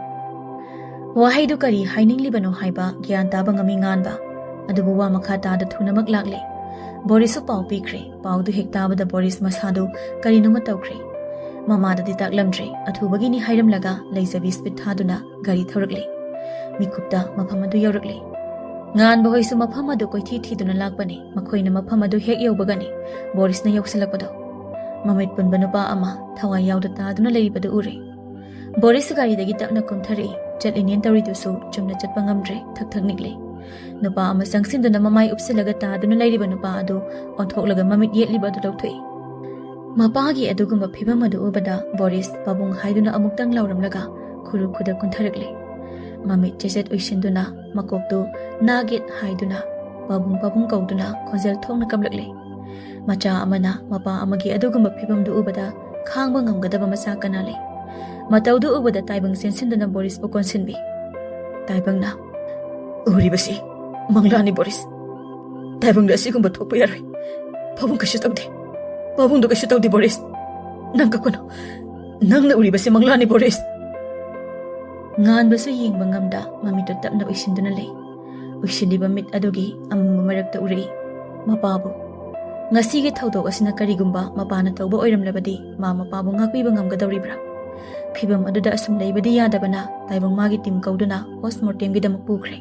ꯋꯥꯍꯩꯗꯨ ꯀꯔꯤ ꯍꯥꯏꯅꯤꯡꯂꯤꯕꯅꯣ ꯍꯥꯏꯕ ꯒ꯭ꯌꯥꯟ ꯇꯥꯕ ꯉꯝꯃꯤ ꯉꯥꯟꯕ꯫ ꯑꯗꯨꯕꯨ ꯋꯥ ꯃꯈꯥ ꯇꯥꯗ ꯊꯨꯅꯃꯛ ꯂꯥꯛꯂꯦ꯫ ꯕꯣꯔꯤꯁꯁꯨ ꯄꯥꯎ ꯄꯤꯈ꯭ꯔꯦ꯫ ꯄꯥꯎꯗꯨ ꯍꯦꯛ ꯇꯥꯕꯗ ꯕꯣꯔꯤꯁ ꯃꯁꯥꯗꯨ ꯀꯔꯤꯅꯣꯃ ꯇꯧꯈ꯭ꯔꯦ꯫ ꯃꯃꯥꯗꯗꯤ ꯇꯥꯛꯂꯝꯗ꯭ꯔꯦ, ꯑꯊꯨꯕꯒꯤꯅꯤ ꯍꯥꯏꯔꯝꯂꯒ ꯂꯩꯖꯕꯤ ꯁ꯭ꯄꯤꯠ ꯊꯥꯗꯨꯅ ꯒꯥꯔꯤ ꯊꯧꯔꯛꯂꯦ꯫ ꯃꯤꯀꯨꯞꯇ ꯃꯐꯝ ꯑꯗꯨ ꯌꯧꯔꯛꯂꯦ꯫ ꯉꯥꯟꯕ ꯍꯣꯏꯁꯨ ꯃꯐꯝ ꯑꯗꯨ ꯀꯣꯏꯊꯤ ꯊꯤꯗꯨꯅ ꯂꯥꯛꯄꯅꯤ꯫ ꯃꯈꯣꯏꯅ ꯃꯐꯝ ꯑꯗꯨ ꯍꯦꯛ ꯌꯧꯕꯒꯅꯤ ꯕꯣꯔꯤꯁꯅ ꯌꯧꯁꯤꯜꯂꯛꯄꯗꯣ꯫ ꯃꯃꯤꯠ ꯄꯨꯟꯕ ꯅꯨꯄꯥ ꯑꯃ ꯊꯋꯥꯏ ꯌꯥꯎꯗ ꯇꯥꯗꯨꯅ ꯂꯩꯔꯤꯕꯗꯨ ꯎꯔꯦ꯫ ꯕꯣꯔꯤꯁ ꯒꯥꯔꯤꯗꯒꯤ ꯇꯞꯅ ꯀꯨꯝꯊꯔꯛꯏ꯫ ꯆꯠꯂꯤꯅꯦꯅ ꯇꯧꯔꯤꯗꯨꯁꯨ ꯆꯨꯝꯅ ꯆꯠꯄ ꯉꯝꯗ꯭ꯔꯦ, ꯊꯛ ꯊꯛ ꯅꯤꯛꯂꯦ꯫ ꯅꯨꯄꯥ ꯑꯃ ꯆꯪꯁꯤꯟꯗꯨꯅ ꯃꯃꯥꯏ ꯎꯞꯁꯤꯜꯂꯒ ꯇꯥꯗꯨꯅ ꯂꯩꯔꯤꯕ ꯅꯨꯄꯥ ꯑꯗꯨ ꯑꯣꯟꯊꯣꯛꯂꯒ ꯃꯃꯤꯠ ꯌꯦꯠꯂꯤꯕ ꯑꯗꯨ ꯂꯧꯊꯣꯛꯏ꯫ ꯃꯄꯥꯒꯤ ꯑꯗꯨꯒꯨꯝꯕ ꯐꯤꯚꯝ ꯑꯗꯨ ꯎꯕꯗ ꯕꯣꯔꯤꯁ ꯄꯥꯕꯨꯡ ꯍꯥꯏꯗꯨꯅ ꯑꯃꯨꯛꯇꯪ ꯂꯥꯎꯔꯝꯂꯒ ꯈꯨꯔꯨ ꯈꯨꯗ ꯀꯨꯟꯊꯔꯛꯂꯦ꯫ ꯃꯃꯤꯠ ꯆꯦꯆꯦꯠ ꯎꯏꯁꯤꯟꯗꯨꯅ ꯃꯀꯣꯛꯇꯨ ꯅꯥꯒꯦꯠ ꯍꯥꯏꯗꯨꯅ ꯄꯥꯕꯨꯡ ꯀꯧꯗꯨꯅ ꯈꯣꯟꯖꯦꯜ ꯊꯣꯛꯅ ꯀꯞꯂꯛꯂꯦ꯫ ꯃꯆꯥ ꯑꯃꯅ ꯃꯄꯥ ꯑꯃꯒꯤ ꯑꯗꯨꯒꯨꯝꯕ ꯐꯤꯚꯝꯗꯨ ꯎꯕꯗ ꯈꯥꯡꯕ ꯉꯝꯒꯗꯕ ꯃꯆꯥ ꯀꯅꯥ ꯂꯩ? ꯃꯇꯧꯗꯨ ꯎꯕꯗ ꯇꯥꯏꯕꯪ ꯆꯦꯟꯁꯤꯟꯗꯨꯅ ꯕꯣꯔꯤꯁꯄꯨ ꯀꯣꯟꯁꯤꯟꯕꯤ꯫ ꯇꯥꯏꯕꯪꯅ ꯎꯔꯤꯕꯁꯤ ꯃꯪꯂꯥꯅꯤ ꯕꯣꯔꯤꯁ꯫ ꯇꯥꯏꯕꯪꯗ ꯑꯁꯤꯒꯨꯝꯕ ꯊꯣꯛꯄ ꯌꯥꯔꯣꯏ꯫ ꯄꯥꯕꯨꯡ ꯀꯩꯁꯨ ꯇꯧꯗꯦ꯫ ꯄꯥꯕꯨꯡꯗꯨ ꯀꯩꯁꯨ ꯇꯧꯗꯦ ꯕꯣꯔꯤꯁ꯫ ꯅꯪ ꯀꯞꯀꯅꯨ꯫ ꯅꯪꯅ ꯎꯔꯤꯕꯁꯤ ꯃꯪꯂꯥꯅꯤ ꯕꯣꯔꯤꯁ꯫ ꯉꯥꯟꯕꯁꯨ ꯌꯦꯡꯕ ꯉꯝꯗ ꯃꯃꯤꯠꯇꯨ ꯇꯞꯅ ꯎꯏꯁꯤꯟꯗꯨꯅ ꯂꯩ꯫ ꯎꯏꯁꯤꯜꯂꯤꯕ ꯃꯤꯠ ꯑꯗꯨꯒꯤ ꯑꯃꯝꯕ ꯃꯔꯛꯇ ꯎꯔꯛꯏ ꯃꯄꯥꯕꯨ꯫ ꯉꯁꯤꯒꯤ ꯊꯧꯗꯣꯛ ꯑꯁꯤꯅ ꯀꯔꯤꯒꯨꯝꯕ ꯃꯄꯥꯅ ꯇꯧꯕ ꯑꯣꯏꯔꯝꯂꯕꯗꯤ ꯃꯥ ꯃꯄꯥꯕꯨ ꯉꯥꯛꯄꯤꯕ ꯉꯝꯒꯗꯧꯔꯤꯕ꯭ꯔꯥ? ꯐꯤꯚꯝ ꯑꯗꯨꯗ ꯑꯁꯨꯝ ꯂꯩꯕꯗꯤ ꯌꯥꯗꯕꯅ ꯇꯥꯏꯕꯪ ꯃꯥꯒꯤ ꯇꯤꯝ ꯀꯧꯗꯨꯅ ꯄꯣꯁꯠꯃꯣꯔꯇꯦꯝꯒꯤꯗꯃꯛ ꯄꯨꯈ꯭ꯔꯦ꯫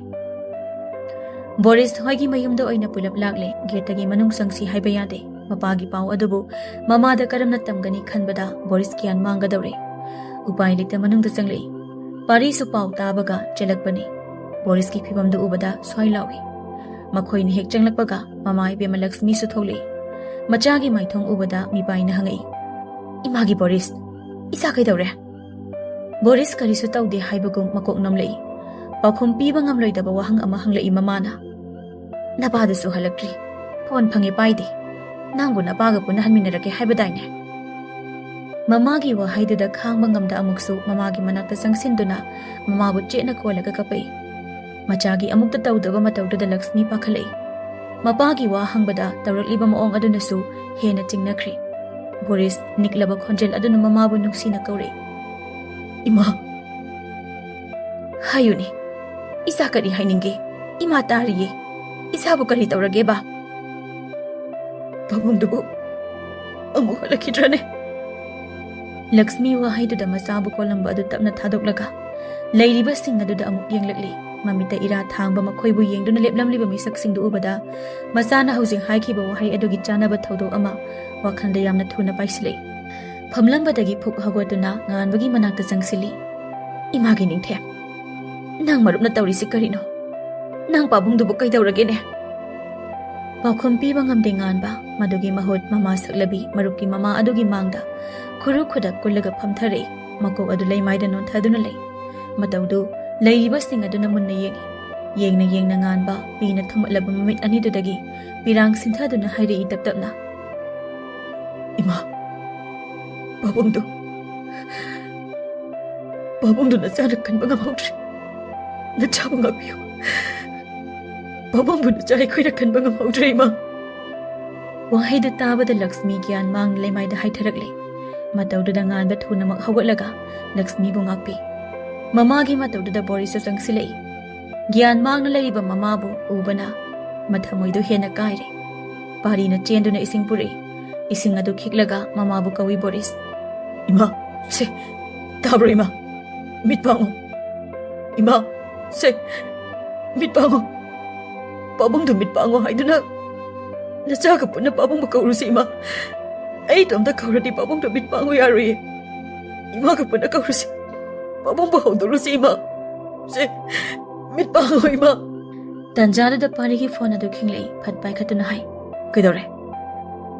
ꯕꯣꯔꯤꯁ ꯍꯣꯏꯒꯤ ꯃꯌꯨꯝꯗ ꯑꯣꯏꯅ ꯄꯨꯂꯞ ꯂꯥꯛꯂꯦ꯫ ꯒꯦꯠꯇꯒꯤ ꯃꯅꯨꯡ ꯆꯪꯁꯤ ꯍꯥꯏꯕ ꯌꯥꯗꯦ꯫ ꯃꯄꯥꯒꯤ ꯄꯥꯎ ꯑꯗꯨꯕꯨ ꯃꯃꯥꯗ ꯀꯔꯝꯅ ꯇꯝꯒꯅꯤ ꯈꯟꯕꯗ ꯕꯣꯔꯤꯁ ꯒ꯭ꯌꯥꯟ ꯃꯥꯡꯒꯗꯧꯔꯦ꯫ upai leita manungda changlei. Pari su pau tabaga chelakpani. Boris ki phibamdu ubada soi lawi. Makhoi ni hek changlakpaga mamai bema Lakshmi su tholei. Machagi maithong ubada mipai na hangai. Imagi Boris, isa kai daure. Boris karisu taude haibagum makok namlei. Paukhum piba ngamloidaba wahang ama hanglei mamana. Napadasu halakri. Phone phange paide. Nangbu napaga punahan minarake haibadaine. Mamagi wahaiduda khangba ngamda amuksu mamagi manakta sangsinduna mamabu chena kolaga kapai. Machagi amukta tawdaba matawduda Lakshmi pakhalai. Mapagi wa hangbada tawrakliba maong adunasu hena chingnakri. Boris niklaba khonjel aduna mamabu nungsina kaure. Ima hayuni isa kari haininge ima tariye isa bu kari tawrage ba babungdubu amu halakidrane. Lakshmi wahaiduda masabu kolamba adu tapna thadoklaga leiriba sing aduda amuk yenglakli. Mamita ira thangba makhoibu yengduna leplamliba misaksingdu ubada masana housing haikiba wahai adugi chanaba thodok ama wakhalda yamna thuna paisilei. Phamlangbadagi phuk hagotuna nganbagi manakta changsili. Imagi ningthe nang marupna tawrisi karino nang pabungdubu kaidawragene. Paukhom piba ngamde nganba madugi mahut mama saklabi marupki mama adugi mangda khuru khudak kullaga phamthare makok adu leimaida nonthaduna lei. Matawdu leiriba sing aduna munna yengi yengna nganba pina thamalaba mamit anidudagi pirang sinthaduna hairi taptapna. Ima babungdu na charak kanba ngamhaudre na chaba ngapiyo babungbu na chai khoira kanba ngamhaudre ima. Wahaidu tabada Lakshmi gyan mang leimaida haitharakle. Matawduda nganba thunamak hawatlaga Lakshmi bu ngakpi. Mamagi matawduda Boris changsilei. Gyan mangna leiriba mamabu ubana mathamoidu hena kaire. Parina chenduna ising puri. Ising adu khiklaga mamabu kawi Boris. Ima se tabro ima mitpango. Ima se mitpango. Babungdu mitpango haiduna nachaga puna babungbu kaurusi ima. Ai tomda kauradi babungdu mitpango yarui. Ima ka puna kaurusi. Babungbu haudurusi ima. Se mitpango ima. Tanjada da parigi phone adu khinglei phatpai khatuna hai. Kaidore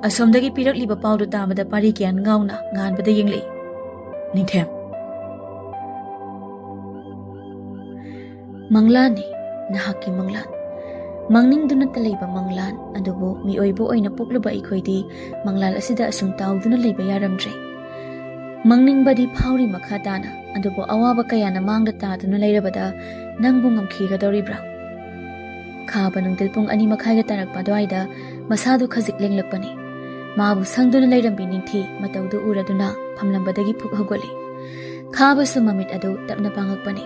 asomdagi pirakliba paudu tabada pari gyan ngauna nganbada yenglei. Ningthem manglani nahaki manglan mangningduna taleiba manglan adubu mioibo oina pokluba ikhoidi manglal asida asum tawduna leiba yaramdre. Mangningbadi phauri makhatana adubu awaba kayana mangda taduna leirabada nangbu ngamkhigadoribra. Khaba nungdil pung ani makhaiga tarakpa dwaida masadu khazik lenglakpani. Mabu sangduna leirambi ningthi matawdu uraduna phamlambadagi phuk hogoli. Khaba su mamit adu tapna pangakpani.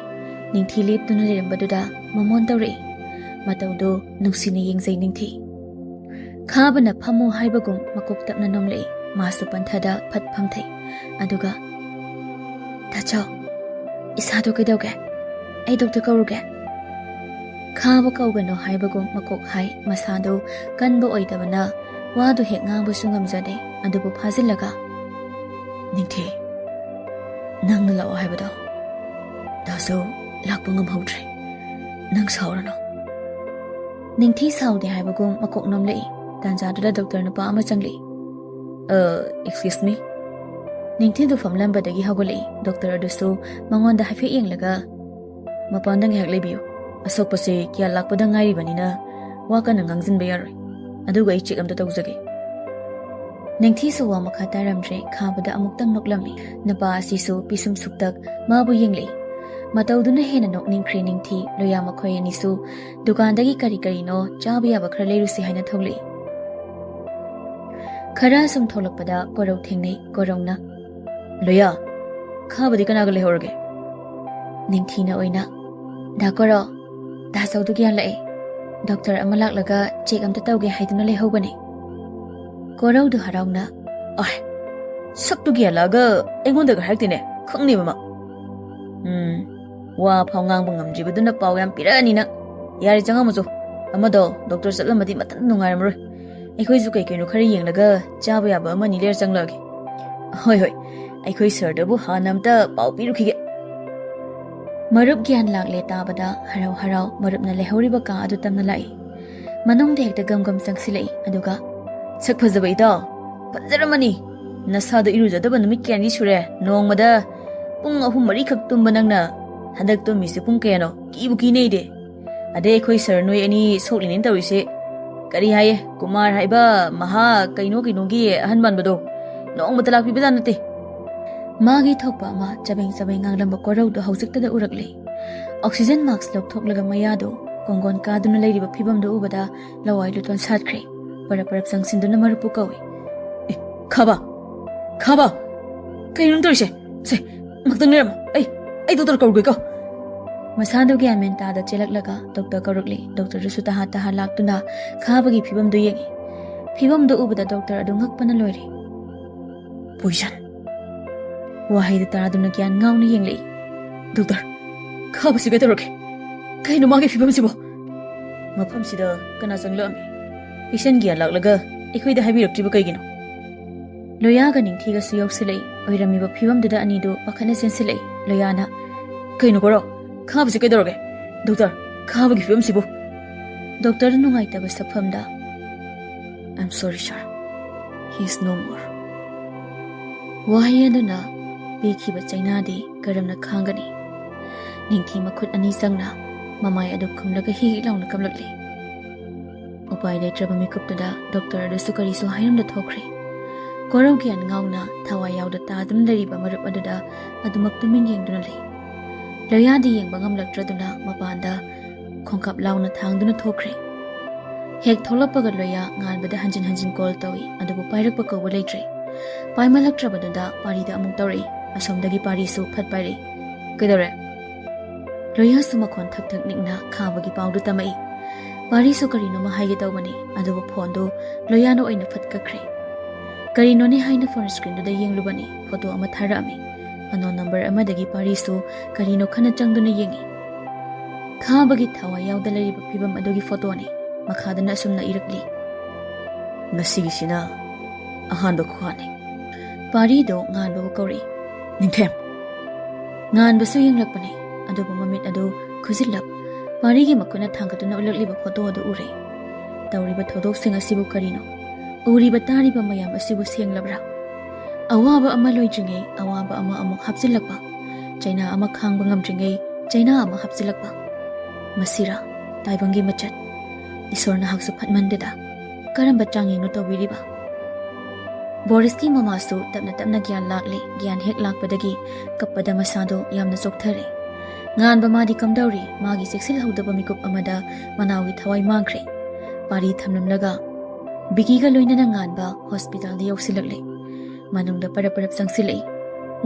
Ningthi leptuna leirambaduda mamon tawrei. Matawdu nungsina yengjai ningthi. Khaba na phamu haibagum makok tapna nomlei. Masu panthada phat phamthai. Aduga Tacho isadu kaidawge ai doctor kauruge. Khaba kaugano haibagum makok hai masado kanbo oidabana wadu hek ngangbu sungamjade adubu phazillaga. Ningthi nangna lao haibado daso lakpa ngamhaudre nang saurano. Ningthi saude haibagum makok nomlei. Tanjaduda doctor napa ama changli. Excuse me. Ningthi du famlambadagi hagolei. Doctor adusu mangonda haife yenglaga mapandang hek lebiyo. Asokpase kya lakpada ngairibanina waka na ngangjinba yaroi. Aduga I check amta tawjage. Ningthi su wa makha taramdre khabada amuktang noklami. Napa asisu pisum suktak mabu yenglei. Matawduna hena nokningkhri ningthi loya makhoi anisu dukandagi kari kari no chabiyaba khra leirusi haina tholei. Khara sum tholakpada korau thengnei korongna. Loya khabadi kanaga lehorge. Ningthi na oina dakoro da saudu gyan lai. Doctor amalak laga check amta tawge haiduna lehobani. Korau du harauna. Ai saktu gyan laga engonda ga haktine khangni mama. Wa phawng bangamjibaduna paw yam pirani na. Yari changamujo. Amado doctor satlamadi matan nungairamroi. Ekhoi ju kai kaino khari yenglaga chaba yaba amani ler changlage. Hoi ꯑꯩꯈꯣꯏ ꯁꯔꯗꯕꯨ ꯍꯥꯟꯅ ꯑꯝꯇ ꯄꯥꯎ ꯄꯤꯔꯨꯈꯤꯒꯦ꯫ ꯃꯔꯨꯞ ꯒ꯭ꯌꯥꯟ ꯂꯥꯛꯂꯦ ꯇꯥꯕꯗ ꯍꯔꯥꯎ ꯍꯔꯥꯎ ꯃꯔꯨꯞꯅ ꯂꯩꯍꯧꯔꯤꯕ ꯀꯥ ꯑꯗꯨ ꯇꯝꯅ ꯂꯥꯛꯏ꯫ ꯃꯅꯨꯡꯗ ꯍꯦꯛꯇ ꯒꯝ ꯆꯪꯁꯤꯜꯂꯛꯏ ꯑꯗꯨꯒ ꯁꯛ ꯐꯖꯕ ꯏꯇꯥꯎ, ꯐꯖꯔꯝꯃꯅꯤ꯫ ꯅꯁꯥꯗꯣ ꯏꯔꯨꯖꯗꯕ ꯅꯨꯃꯤꯠ ꯀꯌꯥꯅꯤ ꯁꯨꯔꯦ, ꯅꯣꯡꯃꯗ ꯄꯨꯡ 3-4ꯈꯛ ꯇꯨꯝꯕ ꯅꯪꯅ ꯍꯟꯗꯛ ꯇꯨꯝꯃꯤꯁꯦ ꯄꯨꯡ ꯀꯌꯥꯅꯣ? ꯀꯤꯕꯨ ꯀꯤꯅꯩꯗꯦ꯫ ꯑꯗꯩ ꯑꯩꯈꯣꯏ ꯁꯔ ꯅꯣꯏ ꯑꯅꯤ ꯁꯣꯛꯂꯤꯅꯦꯅ ꯇꯧꯔꯤꯁꯦ ꯀꯔꯤ ꯍꯥꯏꯌꯦ, ꯀꯨꯃꯥꯔ ꯍꯥꯏꯕ ꯃꯍꯥ ꯀꯩꯅꯣꯒꯤ ꯑꯍꯟ ꯃꯥꯟꯕꯗꯣ ꯅꯣꯡꯃꯇ ꯂꯥꯛꯄꯤꯕꯖꯥ ꯅꯠꯇꯦ꯫ ꯃꯥꯒꯤ ꯊꯣꯛꯄ ꯑꯃ ꯆꯕꯦꯡ ꯉꯥꯡꯂꯝꯕ ꯀꯣꯔꯧꯗꯣ ꯍꯧꯖꯤꯛꯇꯗ ꯎꯔꯛꯂꯤ꯫ ꯑꯣꯛꯁꯤꯖꯦꯟ ꯃꯥꯛꯁ ꯂꯧꯊꯣꯛꯂꯒ ꯃꯌꯥꯗꯣ ꯀꯣꯡꯒꯣꯟ ꯀꯥꯗꯨꯅ ꯂꯩꯔꯤꯕ ꯐꯤꯕꯝꯗꯨ ꯎꯕꯗ ꯂꯋꯥꯏ ꯂꯨꯇꯣꯟ ꯁꯥꯠꯈ꯭ꯔꯦ꯫ ꯄꯔꯞ ꯆꯪꯁꯤꯟꯗꯨꯅ ꯃꯔꯨꯞꯄꯨ ꯀꯧꯏ꯫ ꯈꯥꯕ, ꯀꯩꯅꯣ ꯇꯧꯔꯤꯁꯦ? ꯁꯦ ꯉꯥꯛꯇꯪ ꯂꯩꯔꯝꯃꯣ, ꯑꯩ ꯗꯣꯛꯇꯔ ꯀꯧꯔꯨꯒꯦꯀꯣ꯫ ꯃꯁꯥꯗꯨ ꯒ꯭ꯌꯥꯟ ꯃꯦꯟ ꯇꯥꯗ ꯆꯦꯜꯂꯛꯂꯒ ꯗꯣꯛꯇꯔ ꯀꯧꯔꯛꯂꯤ꯫ ꯗꯣꯛꯇꯔꯗꯨꯁꯨ ꯇꯍꯥ ꯂꯥꯛꯇꯨꯅ ꯈꯥꯕꯒꯤ ꯐꯤꯕꯝꯗꯨ ꯌꯦꯡꯉꯤ꯫ ꯐꯤꯕꯝꯗꯨ ꯎꯕꯗ ꯗꯣꯛꯇꯔ ꯑꯗꯨ ꯉꯛꯄꯅ ꯂꯣꯏꯔꯦ꯫ ꯄꯣꯏꯖꯟ! ꯋꯥꯍꯩꯗꯨ ꯇꯥꯗꯨꯅ ꯒ꯭ꯌꯥꯟ ꯉꯥꯎꯅ ꯌꯦꯡꯂꯛꯏ꯫ ꯗꯣꯛꯇꯔ, ꯈꯥꯕꯁꯤ ꯀꯩꯗꯧꯔꯒꯦ? ꯀꯩꯅꯣ ꯃꯥꯒꯤ ꯐꯤꯕꯝꯁꯤꯕꯣ? ꯃꯐꯝꯁꯤꯗ ꯀꯅꯥ ꯆꯪꯂꯛꯑꯝꯃꯤ? ꯄꯦꯁꯦꯟ ꯒ꯭ꯌꯥꯟ ꯂꯥꯛꯂꯒ ꯑꯩꯈꯣꯏꯗ ꯍꯥꯏꯕꯤꯔꯛꯇ꯭ꯔꯤꯕ ꯀꯩꯒꯤꯅꯣ? ꯂꯣꯌꯥꯒ ꯅꯤꯡꯊꯤꯒꯁꯨ ꯌꯧꯁꯤꯜꯂꯛꯏ꯫ ꯑꯣꯏꯔꯝꯃꯤꯕ ꯐꯤꯕꯝꯗꯨꯗ ꯑꯅꯤꯗꯨ ꯄꯥꯈꯠꯅ ꯆꯦꯟꯁꯤꯜꯂꯛꯏ꯫ ꯂꯣꯌꯥꯅ ꯀꯩꯅꯣ ꯀꯣꯔꯧ, ꯈꯥꯕꯁꯤ ꯀꯩꯗꯧꯔꯒꯦ? ꯗꯣꯛꯇꯔ, ꯈꯥꯕꯒꯤ ꯐꯤꯕꯝꯁꯤꯕꯨ? ꯗꯣꯛꯇꯔꯗ ꯅꯨꯡꯉꯥꯏꯇꯕ ꯁꯛꯐꯝꯗ I'm sorry, sir. He is no more. ꯋꯥꯍꯩ ꯑꯗꯨꯅ ꯄꯤꯈꯤꯕ ꯆꯩꯅꯥꯗꯤ ꯀꯔꯝꯅ ꯈꯥꯡꯒꯅꯤ? ꯅꯤꯡꯊꯤ ꯃꯈꯨꯠ ꯑꯅꯤ ꯆꯪꯅ ꯃꯃꯥꯏ ꯑꯗꯨ ꯈꯨꯝꯂꯒ ꯍꯤ ꯂꯥꯎꯅ ꯀꯞꯂꯛꯂꯤ꯫ ꯎꯄꯥꯏ ꯂꯩꯇ꯭ꯔꯕ ꯃꯤꯀꯨꯞꯇꯨꯗ ꯗꯣꯛꯇꯔ ꯑꯗꯨꯁꯨ ꯀꯔꯤꯁꯨ ꯍꯥꯏꯔꯝꯗ ꯊꯣꯛꯈ꯭ꯔꯦ꯫ ꯀꯣꯔꯧ ꯒ꯭ꯌꯥꯟ ꯉꯥꯎꯅ ꯊꯋꯥꯏ ꯌꯥꯎꯗ ꯇꯥꯗꯨꯅ ꯂꯩꯔꯤꯕ ꯃꯔꯨꯞ ꯑꯗꯨꯗ ꯑꯗꯨꯃꯛ ꯇꯨꯃꯤꯟ ꯌꯦꯡꯗꯨꯅ ꯂꯩ꯫ ꯂꯣꯌꯥꯗꯤ ꯌꯦꯡꯕ ꯉꯝꯂꯛꯇ꯭ꯔꯗꯨꯅ ꯃꯄꯥꯟꯗ ꯈꯣꯡꯀꯥꯞ ꯂꯥꯎꯅ ꯊꯥꯡꯗꯨꯅ ꯊꯣꯛꯈ꯭ꯔꯦ꯫ ꯍꯦꯛ ꯊꯣꯛꯂꯛꯄꯒ ꯂꯣꯌꯥ ꯉꯥꯟꯕꯗ ꯍꯟꯖꯤꯟ ꯀꯣꯜ ꯇꯧꯏ, ꯑꯗꯨꯕꯨ ꯄꯥꯏꯔꯛꯄ ꯀꯧꯕ ꯂꯩꯇ꯭ꯔꯦ꯫ ꯄꯥꯏꯃꯜꯂꯛꯇ꯭ꯔꯕꯗꯨꯗ ꯄꯥꯔꯤꯗ ꯑꯃꯨꯛ ꯇꯧꯔꯛꯏ꯫ ꯑꯁꯣꯝꯗꯒꯤ ꯄꯥꯔꯤꯁꯨ ꯐꯠ ꯄꯥꯏꯔꯛꯏ꯫ ꯀꯩꯗꯧꯔꯦ? ꯂꯣꯌꯥꯁꯨ ꯃꯈꯣꯟ ꯊꯛ ꯅꯤꯛꯅ ꯈꯥꯕꯒꯤ ꯄꯥꯎꯗꯨ ꯇꯝꯃꯛꯏ꯫ ꯄꯥꯔꯤꯁꯨ ꯀꯔꯤꯅꯣꯃ ꯍꯥꯏꯒꯦ ꯇꯧꯕꯅꯤ, ꯑꯗꯨꯕꯨ ꯐꯣꯟꯗꯨ ꯂꯣꯌꯥꯅ ꯑꯣꯏꯅ ꯐꯠ ꯀꯛꯈ꯭ꯔꯦ꯫ ꯀꯔꯤꯅꯣꯅꯦ ꯍꯥꯏꯅ ꯐꯣꯟ ꯁꯀ꯭ꯔꯤꯟꯗꯨꯗ ꯌꯦꯡꯂꯨꯕꯅꯤ꯫ ꯐꯣꯇꯣ ꯑꯃ ꯊꯥꯔꯛꯑꯝꯃꯤ꯫ ꯑꯅꯣꯟ ꯅꯝꯕꯔ ꯑꯃꯗꯒꯤ ꯄꯥꯔꯤꯁꯨ ꯀꯔꯤꯅꯣ ꯈꯟꯅ ꯆꯪꯗꯨꯅ ꯌꯦꯡꯉꯤ꯫ ꯈꯥꯕꯒꯤ ꯊꯋꯥꯏ ꯌꯥꯎꯗ ꯂꯩꯔꯤꯕ ꯐꯤꯕꯝ ꯑꯗꯨꯒꯤ ꯐꯣꯇꯣꯅꯤ꯫ ꯃꯈꯥꯗꯅ ꯑꯁꯨꯝꯅ ꯏꯔꯛꯂꯤ: ꯉꯁꯤꯒꯤꯁꯤꯅ ꯑꯍꯥꯟꯕ ꯈꯨꯍꯥꯠꯅꯤ꯫ ꯄꯥꯔꯤꯗꯣ ꯉꯥꯟꯕꯕꯨ ꯀꯧꯔꯛꯏ꯫ ꯅꯤꯡꯊꯦꯝ! ꯉꯥꯟꯕꯁꯨ ꯌꯦꯡꯂꯛꯄꯅꯤ, ꯑꯗꯨꯕꯨ ꯃꯃꯤꯠ ꯑꯗꯨ ꯈꯨꯖꯤꯜꯂꯞ ꯄꯥꯔꯤꯒꯤ ꯃꯈꯨꯠꯅ ꯊꯥꯡꯒꯠꯇꯨꯅ ꯎꯠꯂꯛꯂꯤꯕ ꯐꯣꯇꯣ ꯑꯗꯨ ꯎꯔꯦ꯫ ꯇꯧꯔꯤꯕ ꯊꯧꯗꯣꯛꯁꯤꯡ ꯑꯁꯤꯕꯨ ꯀꯔꯤꯅꯣ? ꯎꯔꯤꯕ ꯇꯥꯔꯤꯕ ꯃꯌꯥꯝ ꯑꯁꯤꯕꯨ ꯁꯦꯡꯂꯕ꯭ꯔꯥ? ꯑꯋꯥꯕ ꯑꯃ ꯂꯣꯏꯗ꯭ꯔꯤꯉꯩ ꯑꯋꯥꯕ ꯑꯃ ꯑꯃꯨꯛ ꯍꯥꯞꯆꯤꯜꯂꯛꯄ, ꯆꯩꯅꯥ ꯑꯃ ꯈꯥꯡꯕ ꯉꯝꯗ꯭ꯔꯤꯉꯩ ꯆꯩꯅꯥ ꯑꯃ ꯍꯥꯞꯆꯤꯜꯂꯛꯄ꯫ ꯃꯁꯤꯔꯥ ꯇꯥꯏꯕꯪꯒꯤ ꯃꯆꯠ? ꯏꯁꯣꯔ ꯅꯍꯥꯛꯁꯨ ꯐꯠꯃꯟꯗꯦꯗ, ꯀꯔꯝꯕ ꯆꯥꯡꯌꯦꯡꯅꯣ ꯇꯧꯕꯤꯔꯤꯕ? ꯕꯣꯔꯤꯁꯀꯤ ꯃꯃꯥꯁꯨ ꯇꯞꯅ ꯒ꯭ꯌꯥꯟ ꯂꯥꯛꯂꯤ꯫ ꯒ꯭ꯌꯥꯟ ꯍꯦꯛ ꯂꯥꯛꯄꯗꯒꯤ ꯀꯞꯄꯗ ꯃꯁꯥꯗꯣ ꯌꯥꯝꯅ ꯆꯣꯛꯊꯔꯦ꯫ ꯉꯥꯟꯕ ꯃꯥꯗꯤ ꯀꯝꯗꯧꯔꯤ? ꯃꯥꯒꯤ ꯆꯦꯛꯁꯤꯜꯍꯧꯗꯕ ꯃꯤꯀꯨꯞ ꯑꯃꯗ ꯃꯅꯥꯎꯒꯤ ꯊꯋꯥꯏ ꯃꯥꯡꯈ꯭ꯔꯦ꯫ ꯄꯥꯔꯤ ꯊꯝꯂꯝꯂꯒ ꯕꯤꯀꯤꯒ ꯂꯣꯏꯅꯅ ꯉꯥꯟꯕ ꯍꯣꯁꯄꯤꯇꯥꯜꯗ ꯌꯧꯁꯤꯜꯂꯛꯂꯤ꯫ ꯃꯅꯨꯡꯗ ꯄꯔꯞ ꯆꯪꯁꯤꯜꯂꯛꯏ꯫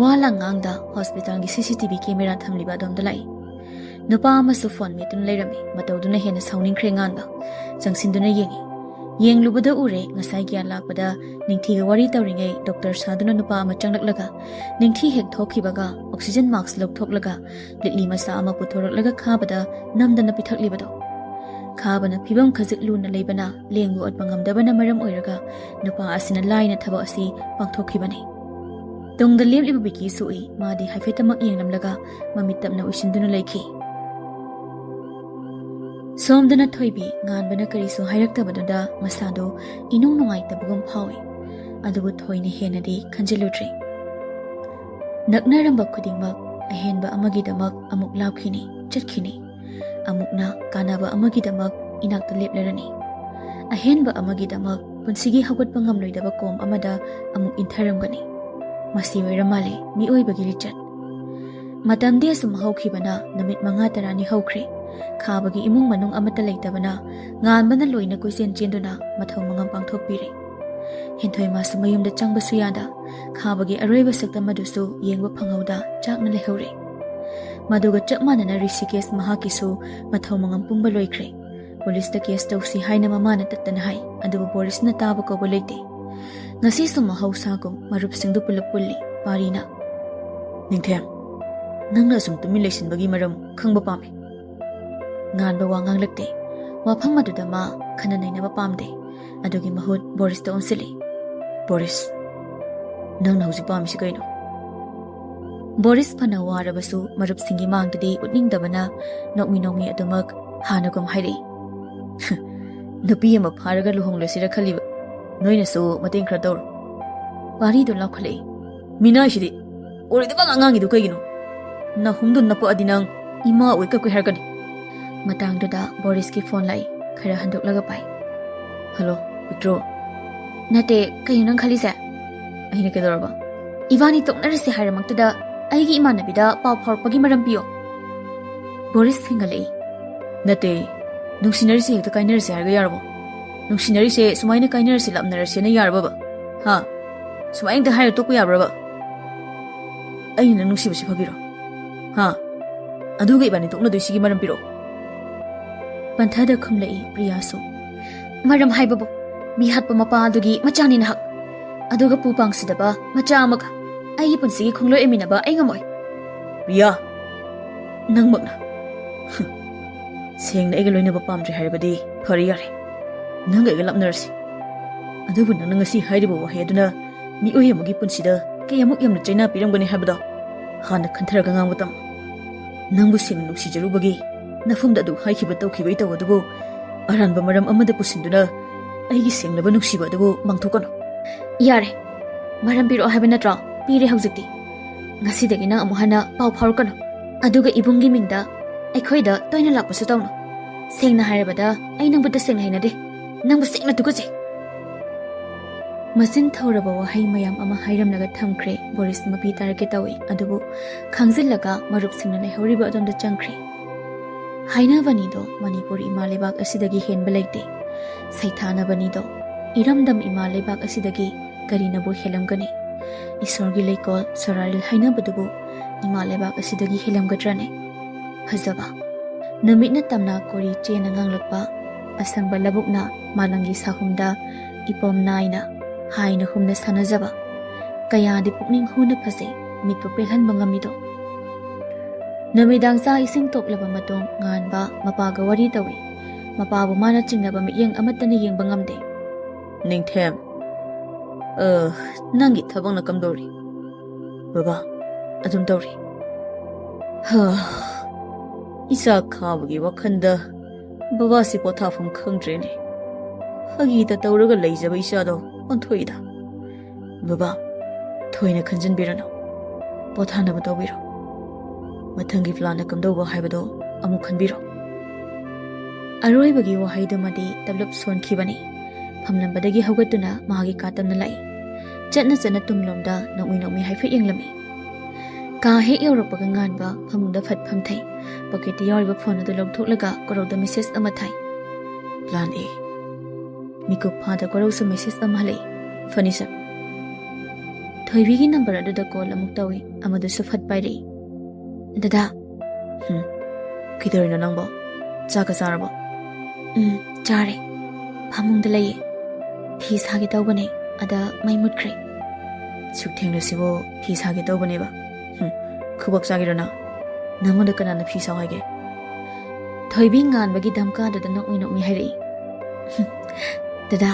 ꯋꯥ ꯂꯥꯡꯉꯥꯡꯗ ꯍꯣꯁꯄꯤꯇꯥꯜꯒꯤ CCTV ꯀꯦꯃꯦꯔꯥ ꯊꯝꯂꯤꯕ ꯑꯗꯣꯝꯗ ꯂꯥꯛꯏ꯫ ꯅꯨꯄꯥ ꯑꯃꯁꯨ ꯐꯣꯟ ꯃꯦꯠꯇꯨꯅ ꯂꯩꯔꯝꯃꯤ꯫ ꯃꯇꯧꯗꯨꯅ ꯍꯦꯟꯅ ꯁꯥꯎꯅꯤꯡꯈ꯭ꯔꯦ ꯉꯥꯟꯕ꯫ ꯆꯪꯁꯤꯟꯗꯨꯅ ꯌꯦꯡꯉꯤ꯫ ꯌꯦꯡꯂꯨꯕꯗ ꯎꯔꯦ ꯉꯁꯥꯏ ꯒ꯭ꯌꯥꯟ ꯂꯥꯛꯄꯗ ꯅꯤꯡꯊꯤꯒ ꯋꯥꯔꯤ ꯇꯧꯔꯤꯉꯩ ꯗꯣꯛꯇꯔ ꯁꯥꯗꯨꯅ ꯅꯨꯄꯥ ꯑꯃ ꯆꯪꯂꯛꯂꯒ ꯅꯤꯡꯊꯤ ꯍꯦꯛ ꯊꯣꯛꯈꯤꯕꯒ ꯑꯣꯛꯁꯤꯖꯦꯟ ꯃꯥꯛꯁ ꯂꯧꯊꯣꯛꯂꯒ ꯂꯤꯛꯂꯤ ꯃꯆꯥ ꯑꯃ ꯄꯨꯊꯣꯔꯛꯂꯒ ꯈꯥꯕꯗ ꯅꯝꯗꯅ ꯄꯤꯊꯛꯂꯤꯕꯗꯣ꯫ ꯈꯥꯕꯅ ꯐꯤꯕꯝ ꯈꯖꯤꯛ ꯂꯨꯅ ꯂꯩꯕꯅ, ꯂꯦꯡꯕ ꯑꯣꯠꯄ ꯉꯝꯗꯕꯅ ꯃꯔꯝ ꯑꯣꯏꯔꯒ ꯅꯨꯄꯥ ꯑꯁꯤꯅ ꯂꯥꯏꯅ ꯊꯕꯛ ꯑꯁꯤ ꯄꯥꯡꯊꯣꯛꯈꯤꯕꯅꯤ꯫ ꯇꯨꯡꯗ ꯂꯦꯞꯂꯤꯕ ꯕꯤꯀꯤꯁꯨ ꯎꯏ꯫ ꯃꯥꯗꯤ ꯍꯥꯏꯐꯦꯠꯇꯃꯛ ꯌꯦꯡꯂꯝꯂꯒ ꯃꯃꯤꯠ ꯇꯞꯅ ꯎꯏꯁꯤꯟꯗꯨꯅ ꯂꯩꯈꯤ꯫ ꯁꯣꯝꯗꯅ ꯊꯣꯏꯕꯤ ꯉꯥꯟꯕꯅ ꯀꯔꯤꯁꯨ ꯍꯥꯏꯔꯛꯇꯕꯗꯨꯗ ꯃꯁꯥꯗꯣ ꯏꯅꯨꯡ ꯅꯨꯡꯉꯥꯏꯇꯕꯒꯨꯝ ꯐꯥꯎꯏ, ꯑꯗꯨꯕꯨ ꯊꯣꯏꯅ ꯍꯦꯟꯅꯗꯤ ꯈꯟꯖꯤꯜꯂꯨꯗ꯭ꯔꯤ꯫ ꯅꯛꯅꯔꯝꯕ ꯈꯨꯗꯤꯡꯃꯛ ꯑꯍꯦꯟꯕ ꯑꯃꯒꯤꯗꯃꯛ ꯑꯃꯨꯛ ꯂꯥꯞꯈꯤꯅꯤ, ꯆꯠꯈꯤꯅꯤ꯫ ꯑꯃꯨꯛꯅ ꯀꯥꯟꯅꯕ ꯑꯃꯒꯤꯗꯃꯛ ꯏꯅꯥꯛꯇ ꯂꯦꯞꯂꯔꯅꯤ꯫ ꯑꯍꯦꯟꯕ ꯑꯃꯒꯤꯗꯃꯛ ꯄꯨꯟꯁꯤꯒꯤ ꯍꯧꯒꯠꯄ ꯉꯝꯂꯣꯏꯗꯕ ꯀꯣꯝ ꯑꯃꯗ ꯑꯃꯨꯛ ꯏꯟꯊꯔꯝꯒꯅꯤ꯫ ꯃꯁꯤ ꯑꯣꯏꯔ ꯃꯥꯜꯂꯦ ꯃꯤꯑꯣꯏꯕꯒꯤ ꯂꯤꯆꯠ꯫ ꯃꯇꯝꯗꯤ ꯑꯁꯨꯝ ꯍꯧꯈꯤꯕꯅ ꯅꯨꯃꯤꯠ 5-10ꯅꯤ ꯍꯧꯈ꯭ꯔꯦ꯫ ꯈꯥꯕꯒꯤ ꯏꯃꯨꯡ ꯃꯅꯨꯡ ꯑꯃꯠꯇ ꯂꯩꯇꯕꯅ ꯉꯥꯟꯕꯅ ꯂꯣꯏꯅ ꯀꯣꯏꯆꯦꯟ ꯆꯦꯟꯗꯨꯅ ꯃꯊꯧ ꯃꯉꯝ ꯄꯥꯡꯊꯣꯛꯄꯤꯔꯦ꯫ ꯍꯦꯟꯊꯣꯏ ꯃꯥꯁꯨ ꯃꯌꯨꯝꯗ ꯆꯪꯕꯁꯨ ꯌꯥꯗ, ꯈꯥꯕꯒꯤ ꯑꯔꯣꯏꯕ ꯁꯛꯇꯝ ꯑꯗꯨꯁꯨ ꯌꯦꯡꯕ ꯐꯪꯍꯧꯗ ꯆꯥꯛꯅ ꯂꯩꯍꯧꯔꯦ꯫ ꯃꯗꯨꯒ ꯆꯞ ꯃꯥꯟꯅꯅ ꯔꯤꯁꯤꯀꯦꯁ ꯃꯍꯥꯛꯀꯤꯁꯨ ꯃꯊꯧ ꯃꯉꯝ ꯄꯨꯡꯕ ꯂꯣꯏꯈ꯭ꯔꯦ꯫ ꯄꯨꯂꯤꯁꯇ ꯀꯦꯁ ꯇꯧꯁꯤ ꯍꯥꯏꯅ ꯃꯃꯥꯅ ꯇꯠꯇꯅ ꯍꯥꯏ, ꯑꯗꯨꯕꯨ ꯕꯣꯔꯤꯁꯅ ꯇꯥꯕ ꯀꯧꯕ ꯂꯩꯇꯦ꯫ ꯉꯁꯤꯁꯨ ꯃꯍꯧꯁꯥꯒꯨꯝ ꯃꯔꯨꯞꯁꯤꯡꯗꯨ ꯄꯨꯂꯞ ꯄꯨꯜꯂꯤ꯫ ꯄꯥꯔꯤꯅ: ꯅꯤꯡꯊꯦꯝ, ꯅꯪꯅ ꯑꯁꯨꯝ ꯇꯨꯃꯤꯟ ꯂꯩꯁꯤꯟꯕꯒꯤ ꯃꯔꯝ ꯈꯪꯕ ꯄꯥꯝꯃꯤ꯫ ꯉꯥꯟꯕ ꯋꯥ ꯉꯥꯡꯂꯛꯇꯦ꯫ ꯋꯥꯐꯝ ꯑꯗꯨꯗ ꯃꯥ ꯈꯟꯅ ꯅꯩꯅꯕ ꯄꯥꯝꯗꯦ꯫ ꯑꯗꯨꯒꯤ ꯃꯍꯨꯠ ꯕꯣꯔꯤꯁꯇ ꯑꯣꯟꯁꯤꯜꯂꯤ꯫ ꯕꯣꯔꯤꯁ, ꯅꯪꯅ ꯍꯧꯖꯤꯛ ꯄꯥꯝꯃꯤꯁꯤ ꯀꯩꯅꯣ? Boris fana warabasu marup singi mangdadi utningdabana nokmi adumak hanagum hairi. Nupi ama pharaga luhonglesira khaliba noinasu mateng khara tawro Wari do laukhale. mina shidi oridaba angangi du kaigino na humdu napo adinang ima oi ka ko hargani Matangdada Boris ki phone lai khara handoklaga pai. hello Victor Nate kayo nang khalise. ahina kedoraba Ibani toknarase haramaktada aigi imanabida paw phorpagi maram piyo. Boris fingalei. nate nungsinarisi hekta kainarisi harga yarbo nungsinarisi sumaina kainarisi lapnarasi na yarba ba ha sumaina da hayar tokku yarba ba aina nungsiba si phagiro ha aduga ibani tokna doisigi maram piro Panthada khumlei Priyasu. Maram haibabu mihatpa mapa adugi machani na hak. Aduga pupang sidaba macha amaga. Aigi punsigi khongloi eminaba ai ngamoy. Riya nangmakna sengna ega loinaba pamdri haribadi phari yare nanga ega lapnarasi adubu nanga ngasi hairiba wahai aduna mi oyamagi punsida kayamuk yamna chaina piramgani habada hana khantharaga ngamgutam nangbu sengna nungsijarubagi nafumda adu haikiba tawkibai tawadubu aranba maram amada pusinduna aigi senglaba nungsiba adubu mangthokano Yare. Maram piro haiba natra pire haujikti. Ngasidagi nang amu hana paw phorkano. Aduga ibungi mingda aikhoida toina lakpasu tawno. Sengna hairabada ai nangbuta sengna hainade. Nangbu sengna tukuche. Masin thoraba wahai mayam ama hairamnaga thamkhre Boris mapi tarake tawi adubu khangzillaga marup singna leihoriba adamda changkhre. Hainabani do Manipur ima lebak asidagi henba leite. Saithanabani do Iramdam ima lebak asidagi karinabu helamgani. Isorgi leikol Sararil hainabadubu ima lebak asidagi helamgadrane. Hazaba. Namitna tamna kori chena nganglakpa asangba labukna malangi sahumda ipom naina haina humna sanazaba. Kaya di pukning huna phase mitpa pelhan mangamido. Namidang sa ising toklaba matong nganba mapaga wari tawi. Mapabu mana chingnaba miyang amatana yeng bangamde. Ningthem nangi thabang na kamdori baba adum dori ha isa khabagi wakhanda baba si pothafum khangdreni hagi ta tawraga leijaba isa do onthoida baba thoina khanjin birano pothana ba tawbiro mathangi plan na kamdoba haibado amu khanbiro Aroibagi wahaidumadi tablop sonkhibani. Hamlambadagi haugatuna mahagi katamna lai. Chatna chana tumlomda nokmi haifet yenglami. Ka hek yaurapaga nganba phamungda phat phamthai. Pocket yauriba phone adu logthoklaga korowda message ama thai. plan A Mikup phada korowsa message ama halai. Funny sir. Thoibigi number aduda call amuk tawi amadu sufat pairei. Dada. Kidorina nangbo chaka sarabo Chare. Phamungda laye. Fi sage tawbane ada mai mutkre. sukthengna sibo phi sage tawbane ba khubak sagirana nangoda kanana phi sawage Thoibi nganbagi damka dada nokmi hairei. Dada.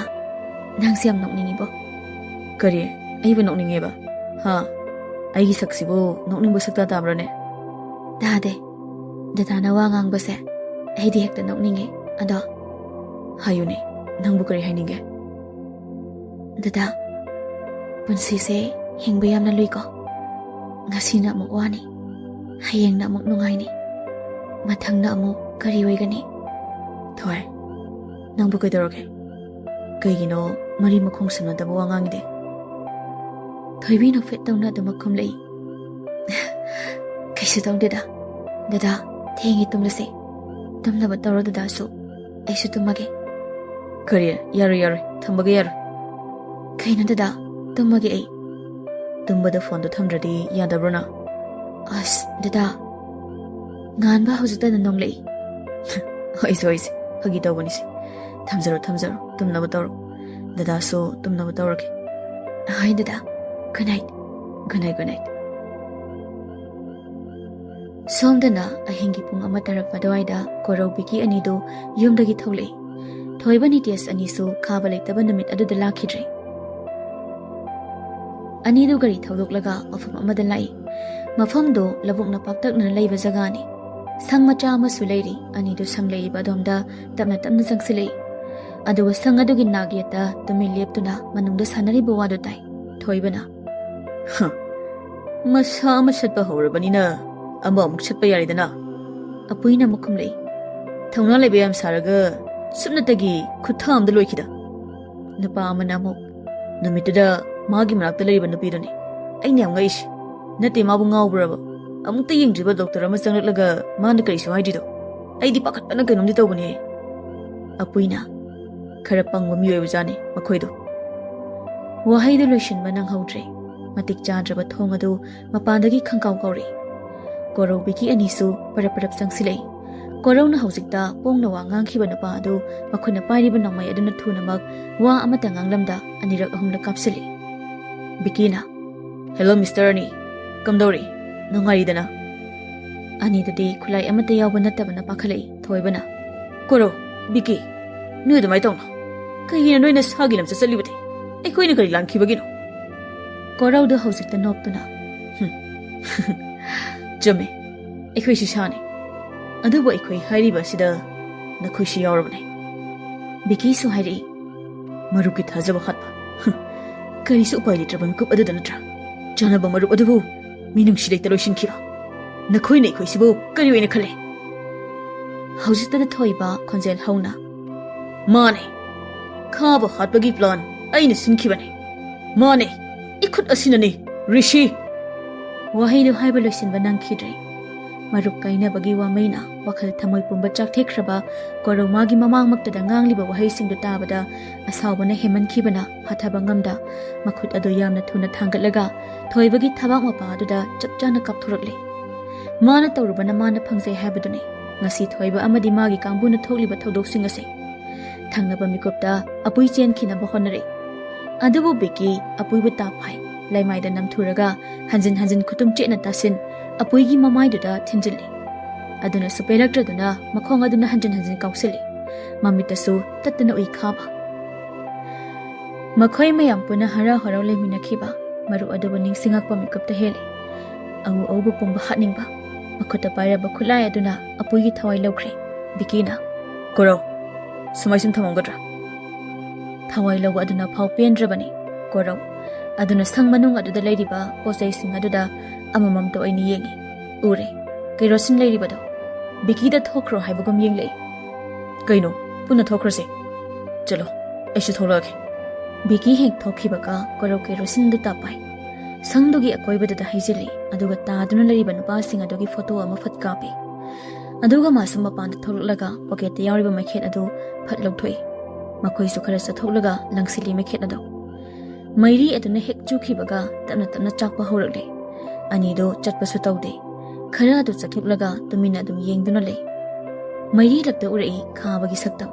Nang siam nokningi bo. kari aiba nokninge ba ha aigi saksibo nokningbo sakta tabrane Dade. Dada na wa ngangbase. Aidi hekta nokningi ado. hayune nangbu kari haininge Dada. Punsise hingba yamna luiko. Ngasina amuk wani. Hayengna amuk nungaini. Mathangna amuk kari oigani. thoy nangbu kaidoroge kaigino mari makhong sanadaba wangangide Thoibi no fet tawna duma khumlei. Kaisu tawdeda. Dada thengi tumlase. Tumnaba tawro dada su. Aisu tumage. kari yaro thambaga yaro Kaina dada tumage ai. tumbada phone do thamdradi yadabrona As dada. Nganba hujita na nonglei. hoise hagi tawbani se thamjaro tumnaba tawro dada so tumnaba tawrake Hi dada. Good night. good night Somdana ahingi pung ama tarakpa dawaida korobiki anido yumdagi tholei. Thoibani tes anisu khaba leitaba namit aduda lakhidre. Anidu gari thaudoklaga ofam amada lai. ꯃꯐꯝꯗꯣ ꯂꯧꯕꯨꯛꯅ ꯄꯥꯛꯇꯛꯅꯅ ꯂꯩꯕ ꯖꯒꯥꯅꯤ ꯁꯪ ꯃꯆꯥ ꯑꯃꯁꯨ ꯂꯩꯔꯤ ꯑꯅꯤꯗꯨ ꯁꯪ ꯂꯩꯔꯤꯕ ꯑꯗꯣꯝꯗ ꯇꯞꯅ ꯇꯞꯅ ꯆꯪꯁꯤꯜꯂꯛꯏ ꯑꯗꯨꯒ ꯁꯪ ꯑꯗꯨꯒꯤ ꯅꯥꯛꯌꯦꯠꯇ ꯇꯨꯃꯤꯟ ꯂꯦꯞꯇꯨꯅ ꯃꯅꯨꯡꯗ ꯁꯥꯟꯅꯔꯤꯕ ꯋꯥꯗꯨ ꯇꯥꯏ ꯊꯣꯏꯕꯅ ꯃꯁꯥ ꯑꯃ ꯁꯠꯄ ꯍꯧꯔꯕꯅꯤꯅ ꯑꯃ ꯑꯃꯨꯛ ꯁꯠꯄ ꯌꯥꯔꯦꯗꯅ ꯑꯄꯨꯏꯅ ꯑꯃꯨꯛ ꯈꯨꯝꯂꯛꯏ ꯊꯧꯅꯥ ꯂꯩꯕ ꯌꯥꯝ ꯁꯥꯔꯒ ꯁꯨꯞꯅꯇꯒꯤ ꯈꯨꯠꯊꯥ ꯑꯃꯗ ꯂꯣꯏꯈꯤꯗ ꯅꯨꯄꯥ ꯑꯃꯅ ꯑꯃꯨꯛ ꯅꯨꯃꯤꯠꯇꯨꯗ ꯃꯥꯒꯤ ꯃꯅꯥꯛꯇ ꯂꯩꯔꯤꯕ ꯅꯨꯄꯤꯗꯨꯅꯤ ꯑꯩꯅ ꯌꯥꯝ ꯉꯛꯏꯁꯦ ꯅꯠꯇꯦ ꯃꯥꯕꯨ ꯉꯥꯎꯕ꯭ꯔꯕ ꯑꯃꯨꯛꯇ ꯌꯦꯡꯗ꯭ꯔꯤꯕ ꯗꯣꯛꯇꯔ ꯑꯃ ꯆꯪꯂꯛꯂꯒ ꯃꯥꯅ ꯀꯔꯤꯁꯨ ꯍꯥꯏꯗ꯭ꯔꯤꯗꯣ ꯑꯩꯗꯤ ꯄꯥꯈꯠꯄꯅ ꯀꯩꯅꯣꯝꯗꯤ ꯇꯧꯕꯅꯦ ꯑꯄꯨꯏꯅ ꯈꯔ ꯄꯪꯕ ꯃꯤꯑꯣꯏꯕꯖꯥꯠꯅꯤ ꯃꯈꯣꯏꯗꯣ ꯋꯥꯍꯩꯗꯨ ꯂꯣꯏꯁꯤꯟꯕ ꯅꯪꯍꯧꯗ꯭ꯔꯦ ꯃꯇꯤꯛ ꯆꯥꯗ꯭ꯔꯕ ꯊꯣꯡ ꯑꯗꯨ ꯃꯄꯥꯟꯗꯒꯤ ꯈꯪꯀꯥꯎ ꯀꯧꯔꯛꯏ ꯀꯣꯔꯧ ꯕꯤꯀꯤ ꯑꯅꯤꯁꯨ ꯄꯔꯞ ꯄꯔꯞ ꯆꯪꯁꯤꯜꯂꯛꯏ ꯀꯣꯔꯧꯅ ꯍꯧꯖꯤꯛꯇ ꯄꯣꯡꯅ ꯋꯥ ꯉꯥꯡꯈꯤꯕ ꯅꯨꯄꯥ ꯑꯗꯨ ꯃꯈꯣꯏꯅ ꯄꯥꯏꯔꯤꯕ ꯅꯣꯡꯃꯩ ꯑꯗꯨꯅ ꯊꯨꯅꯃꯛ ꯋꯥ ꯑꯃꯠꯇ ꯉꯥꯡꯂꯝꯗ ꯑꯅꯤꯔꯛ ꯑꯍꯨꯝꯂꯛ ꯀꯥꯞꯁꯤꯜꯂꯤ ꯕꯤꯀꯤꯅ ꯍꯦꯜꯂꯣ ꯃꯤꯁꯇꯔ ꯑꯅꯤ ꯀꯝꯗꯧꯔꯤ ꯅꯨꯡꯉꯥꯏꯔꯤꯗꯅ ꯑꯅꯤꯗꯨꯗꯤ ꯈꯨꯠꯂꯥꯏ ꯑꯃꯠꯇ ꯌꯥꯎꯕ ꯅꯠꯇꯕꯅ ꯄꯥꯈꯠꯂꯛꯏ ꯊꯣꯏꯕꯅ ꯀꯣꯔꯧ ꯕꯤꯀꯤ ꯅꯣꯏ ꯑꯗꯨꯃꯥꯏꯅ ꯇꯧꯅꯣ ꯀꯩꯒꯤꯅ ꯅꯣꯏꯅ ꯁꯥꯒꯤ ꯂꯝꯆꯠ ꯆꯠꯂꯤꯕꯗꯤ ꯑꯩꯈꯣꯏꯅ ꯀꯔꯤ ꯂꯥꯟꯈꯤꯕꯒꯤꯅꯣ ꯀꯣꯔꯧꯗꯨ ꯍꯧꯖꯤꯛꯇ ꯅꯣꯛꯇꯨꯅ ꯆꯨꯝꯃꯦ ꯑꯩꯈꯣꯏꯁꯨ ꯁꯥꯅꯤ ꯑꯗꯨꯕꯨ ꯑꯩꯈꯣꯏ ꯍꯥꯏꯔꯤꯕ ꯑꯁꯤꯗ ꯅꯈꯣꯏꯁꯨ ꯌꯥꯎꯔꯕꯅꯦ ꯕꯤꯀꯤꯁꯨ ꯍꯥꯏꯔꯛꯏ ꯃꯔꯨꯞꯀꯤ ꯊꯥꯖꯕ ꯍꯥꯠꯄ ꯀꯔꯤꯁꯨ ꯎꯄꯥꯏ ꯂꯩꯇ꯭ꯔꯕ ꯃꯤꯀꯨꯞ ꯑꯗꯨꯗ ꯅꯠꯇ꯭ꯔꯥ ꯆꯥꯅꯕ ꯃꯔꯨꯞ ꯑꯗꯨꯕꯨ ꯃꯤꯅꯨꯡꯁꯤ ꯂꯩꯇ ꯂꯣꯏꯁꯤꯟꯈꯤꯕ ꯅꯈꯣꯏꯅ ꯑꯩꯈꯣꯏꯁꯤꯕꯨ ꯀꯔꯤ ꯑꯣꯏꯅ ꯈꯜꯂꯦ ꯍꯧꯖꯤꯛꯇꯗ ꯊꯣꯏꯕ ꯈꯣꯟꯖꯦꯜ ꯍꯧꯅ ꯃꯥꯅꯦ ꯈꯥꯕ ꯍꯥꯠꯄꯒꯤ ꯄ꯭ꯂꯥꯟ ꯑꯩꯅ ꯁꯤꯟꯈꯤꯕꯅꯦ ꯃꯥꯅꯦ ꯏꯈꯨꯠ ꯑꯁꯤꯅꯅꯦ ꯔꯤꯁꯤ ꯋꯥꯍꯩꯗꯨ ꯍꯥꯏꯕ ꯂꯣꯏꯁꯤꯟꯕ ꯅꯪꯈꯤꯗ꯭ꯔꯦ ꯃꯔꯨꯞ ꯀꯥꯏꯅꯕꯒꯤ ꯋꯥꯃꯩꯅ ꯋꯥꯈꯜ ꯊꯃꯣꯏ ꯄꯨꯝꯕ ꯆꯥꯛꯊꯦꯛꯈ꯭ꯔꯕ ꯀꯣꯔꯧ ꯃꯥꯒꯤ ꯃꯃꯥꯡꯃꯛꯇꯗ ꯉꯥꯡꯂꯤꯕ ꯋꯥꯍꯩꯁꯤꯡꯗꯨ ꯇꯥꯕꯗ ꯑꯁꯥꯎꯕꯅ ꯍꯦꯃꯟꯈꯤꯕꯅ ꯐꯥꯊꯕ ꯉꯝꯗ ꯃꯈꯨꯠ ꯑꯗꯨ ꯌꯥꯝꯅ ꯊꯨꯅ ꯊꯥꯡꯒꯠꯂꯒ ꯊꯣꯏꯕꯒꯤ ꯊꯕꯥꯛ ꯃꯄꯥ ꯑꯗꯨꯗ ꯆꯞ ꯆꯥꯅ ꯀꯥꯞꯊꯣꯔꯛꯂꯤ ꯃꯥꯅ ꯇꯧꯔꯨꯕꯅ ꯃꯥꯅ ꯐꯪꯖꯩ ꯍꯥꯏꯕꯗꯨꯅꯤ ꯉꯁꯤ ꯊꯣꯏꯕ ꯑꯃꯗꯤ ꯃꯥꯒꯤ ꯀꯥꯡꯕꯨꯅ ꯊꯣꯛꯂꯤꯕ ꯊꯧꯗꯣꯛꯁꯤꯡ ꯑꯁꯤ ꯊꯪꯅꯕ ꯃꯤꯀꯨꯞꯇ ꯑꯄꯨꯏ ꯆꯦꯟꯈꯤꯅꯕ ꯍꯣꯠꯅꯔꯛꯏ ꯑꯗꯨꯕꯨ ꯕꯤꯀꯤ ꯑꯄꯨꯏꯕꯨ ꯇꯥꯞ ꯐꯥꯏ ꯂꯩꯃꯥꯏꯗ ꯅꯝꯊꯨꯔꯒ ꯍꯟꯖꯤꯟ ꯍꯟꯖꯤꯟ ꯈꯨꯇꯨꯝ ꯆꯦꯠꯅ ꯇꯥꯁꯤꯟ ꯑꯄꯨꯏꯒꯤ ꯃꯃꯥꯏꯗꯨꯗ ꯊꯤꯟꯖꯤꯜꯂꯤ ꯑꯗꯨꯅꯁꯨ ꯄꯦꯜꯂꯛꯇ꯭ꯔꯗꯨꯅ ꯃꯈꯣꯡ ꯑꯗꯨꯅ ꯍꯟꯖꯤꯟ ꯍꯟꯖꯤꯟ ꯀꯥꯎꯁꯤꯜꯂꯤ ꯃꯃꯤꯠꯇꯁꯨ ꯇꯠꯇꯅ ꯎꯏ ꯈꯥꯕ ꯃꯈꯣꯏ ꯃꯌꯥꯝ ꯄꯨꯟꯅ ꯍꯔꯥꯎ ꯍꯔꯥꯎ ꯂꯩꯃꯤꯟꯅꯈꯤꯕ ꯃꯔꯨꯞ ꯑꯗꯨꯕꯨ ꯅꯤꯡꯁꯤꯡꯉꯛꯄ ꯃꯤꯀꯨꯞꯇ ꯍꯦꯜꯂꯤ ꯑꯎ ꯑꯎꯕ ꯄꯨꯝꯕ ꯍꯥꯠꯅꯤꯡꯕ ꯃꯈꯨꯠꯇ ꯄꯥꯏꯔꯕ ꯈꯨꯠꯂꯥꯏ ꯑꯗꯨꯅ ꯑꯄꯨꯏꯒꯤ ꯊꯋꯥꯏ ꯂꯧꯈ꯭ꯔꯦ ꯕꯤꯀꯤꯅ ꯀꯣꯔꯧ ꯁꯨꯃꯥꯏ ꯁꯨꯝ ꯊꯝꯃꯝꯒꯗ꯭ꯔꯥ ꯊꯋꯥꯏ ꯂꯧꯕ ꯑꯗꯨꯅ ꯐꯥꯎ ꯄꯦꯟꯗ꯭ꯔꯕꯅꯤ ꯀꯣꯔꯧ ꯑꯗꯨꯅ ꯁꯪ ꯃꯅꯨꯡ ꯑꯗꯨꯗ ꯂꯩꯔꯤꯕ ꯄꯣꯠꯆꯩꯁꯤꯡ ꯑꯗꯨꯗ ꯑꯃꯃꯝꯇ ꯑꯣꯏꯅ ꯌꯦꯡꯉꯤ ꯎꯔꯦ ꯀꯦꯔꯣꯁꯤꯟ ꯂꯩꯔꯤꯕꯗꯣ ꯕꯤꯀꯤꯗ ꯊꯣꯛꯈ꯭ꯔꯣ ꯍꯥꯏꯕꯒꯨꯝ ꯌꯦꯡꯂꯛꯏ ꯀꯩꯅꯣ ꯄꯨꯟꯅ ꯊꯣꯛꯈ꯭ꯔꯁꯦ ꯆꯠꯂꯣ ꯑꯩꯁꯨ ꯊꯣꯛꯂꯛꯑꯒꯦ ꯕꯤꯀꯤ ꯍꯦꯛ ꯊꯣꯛꯈꯤꯕꯒ ꯀꯣꯔꯧ ꯀꯦꯔꯣꯁꯤꯟꯗꯨ ꯇꯥꯞꯄꯥꯏ ꯁꯪꯗꯨꯒꯤ ꯑꯀꯣꯏꯕꯗꯨꯗ ꯍꯩꯖꯤꯜꯂꯤ ꯑꯗꯨꯒ ꯇꯥꯗꯨꯅ ꯂꯩꯔꯤꯕ ꯅꯨꯄꯥꯁꯤꯡ ꯑꯗꯨꯒꯤ ꯐꯣꯇꯣ ꯑꯃ ꯐꯠ ꯀꯥꯞꯄꯤ ꯑꯗꯨꯒ ꯃꯥꯁꯨ ꯃꯄꯥꯟꯗ ꯊꯣꯛꯂꯛꯂꯒ ꯄꯣꯀꯦꯠꯇ ꯌꯥꯎꯔꯤꯕ ꯃꯩꯈꯦꯠ ꯑꯗꯨ ꯐꯠ ꯂꯧꯊꯣꯛꯏ ꯃꯈꯣꯏꯁꯨ ꯈꯔ ꯆꯠꯊꯣꯛꯂꯒ ꯂꯪꯁꯤꯜꯂꯤ ꯃꯩꯈꯦꯠ ꯑꯗꯨ ꯃꯩꯔꯤ ꯑꯗꯨꯅ ꯍꯦꯛ ꯆꯨꯈꯤꯕꯒ ꯇꯞꯅ ꯇꯞꯅ ꯆꯥꯛꯄ ꯍꯧꯔꯛꯂꯦ ꯑꯅꯤꯗꯨ ꯆꯠꯄꯁꯨ ꯇꯧꯗꯦ ꯈꯔ ꯑꯗꯨ ꯆꯠꯊꯣꯛꯂꯒ ꯇꯨꯃꯤꯟꯅ ꯑꯗꯨꯝ ꯌꯦꯡꯗꯨꯅ ꯂꯩ ꯃꯩꯔꯤ ꯂꯛꯇ ꯎꯔꯛꯏ ꯈꯥꯕꯒꯤ ꯁꯛꯇꯝ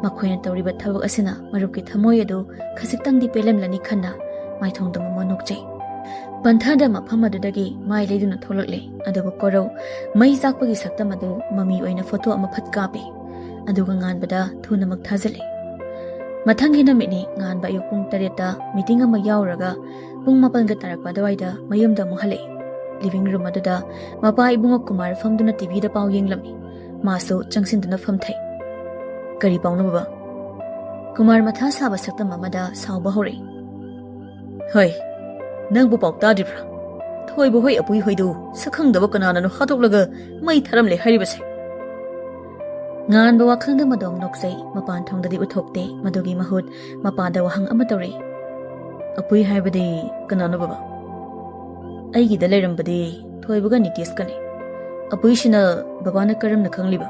ꯃꯈꯣꯏꯅ ꯇꯧꯔꯤꯕ ꯊꯕꯛ ꯑꯁꯤꯅ ꯃꯔꯨꯞꯀꯤ ꯊꯃꯣꯏ ꯑꯗꯨ ꯈꯖꯤꯛꯇꯪꯗꯤ ꯄꯦꯜꯂꯝꯂꯅꯤ ꯈꯟꯅ ꯃꯥꯏꯊꯣꯡꯗ ꯃꯃ ꯅꯣꯛꯆꯩ ꯄꯟꯊꯥꯗ ꯃꯐꯝ ꯑꯗꯨꯗꯒꯤ ꯃꯥꯏ ꯂꯩꯗꯨꯅ ꯊꯣꯛꯂꯛꯂꯦ ꯑꯗꯨꯕꯨ ꯀꯣꯔꯧ ꯃꯩ ꯆꯥꯛꯄꯒꯤ ꯁꯛꯇꯝ ꯑꯗꯨ ꯃꯃꯤ ꯑꯣꯏꯅ ꯐꯣꯇꯣ ꯑꯃ ꯐꯠ ꯀꯥꯞꯄꯤ ꯑꯗꯨꯒ ꯉꯥꯟꯕꯗ ꯊꯨꯅꯃꯛ ꯊꯥꯖꯤꯜꯂꯤ ꯃꯊꯪꯒꯤ ꯅꯨꯃꯤꯠꯅꯤ ꯉꯥꯟꯕ ꯑꯌꯨꯛ ꯄꯨꯡ 7ꯗ ꯃꯤꯇꯤꯡ ꯑꯃ ꯌꯥꯎꯔꯒ ꯄꯨꯡ 8ꯒ ꯇꯥꯔꯛꯄ ꯑꯗꯨꯋꯥꯏꯗ ꯃꯌꯨꯝꯗ ꯑꯃꯨꯛ ꯍꯜꯂꯛꯏ ꯂꯤꯚꯤꯡ ꯔꯨꯝ ꯑꯗꯨꯗ ꯃꯄꯥ ꯏꯕꯨꯡꯉꯣ ꯀꯨꯃꯥꯔ ꯐꯝꯗꯨꯅ ꯇꯤꯚꯤꯗ ꯄꯥꯎ ꯌꯦꯡꯂꯝꯃꯤ ꯃꯥꯁꯨ ꯆꯪꯁꯤꯟꯗꯨꯅ ꯐꯝꯊꯩ ꯀꯔꯤ ꯄꯥꯎꯅꯣ ꯕꯕꯥ ꯀꯨꯃꯥꯔ ꯃꯊꯥ ꯁꯥꯕ ꯁꯛꯇꯝ ꯑꯃꯗ ꯁꯥꯎꯕ ꯍꯧꯔꯛꯏ ꯍꯣꯏ ꯅꯪꯕꯨ ꯄꯥꯎ ꯇꯥꯗ꯭ꯔꯤꯕ꯭ꯔꯥ ꯊꯣꯏꯕ ꯍꯣꯏ ꯑꯄꯨꯏ ꯍꯣꯏꯗꯨ ꯁꯛꯈꯪꯗꯕ ꯀꯅꯥꯅꯅꯣ ꯍꯥꯠꯇꯣꯛꯂꯒ ꯃꯩ ꯊꯥꯔꯝꯂꯦ ꯍꯥꯏꯔꯤꯕꯁꯦ ꯉꯥꯟꯕ ꯋꯥꯈꯜꯗ ꯃꯗꯣꯝ ꯅꯣꯛꯆꯩ ꯃꯄꯥꯟ ꯊꯣꯡꯗꯗꯤ ꯎꯠꯊꯣꯛꯇꯦ ꯃꯗꯨꯒꯤ ꯃꯍꯨꯠ ꯃꯄꯥꯗ ꯋꯥꯍꯪ ꯑꯃ ꯇꯧꯔꯛꯏ ꯑꯄꯨꯏ ꯍꯥꯏꯕꯗꯤ ꯀꯅꯥꯅꯣ ꯕꯕꯥ ꯑꯩꯒꯤꯗ ꯂꯩꯔꯝꯕꯗꯤ ꯊꯣꯏꯕꯒ ꯅꯤꯇꯦꯁꯀꯅꯤ ꯑꯄꯨꯏꯁꯤꯅ ꯕꯕꯥꯅ ꯀꯔꯝꯅ ꯈꯪꯂꯤꯕ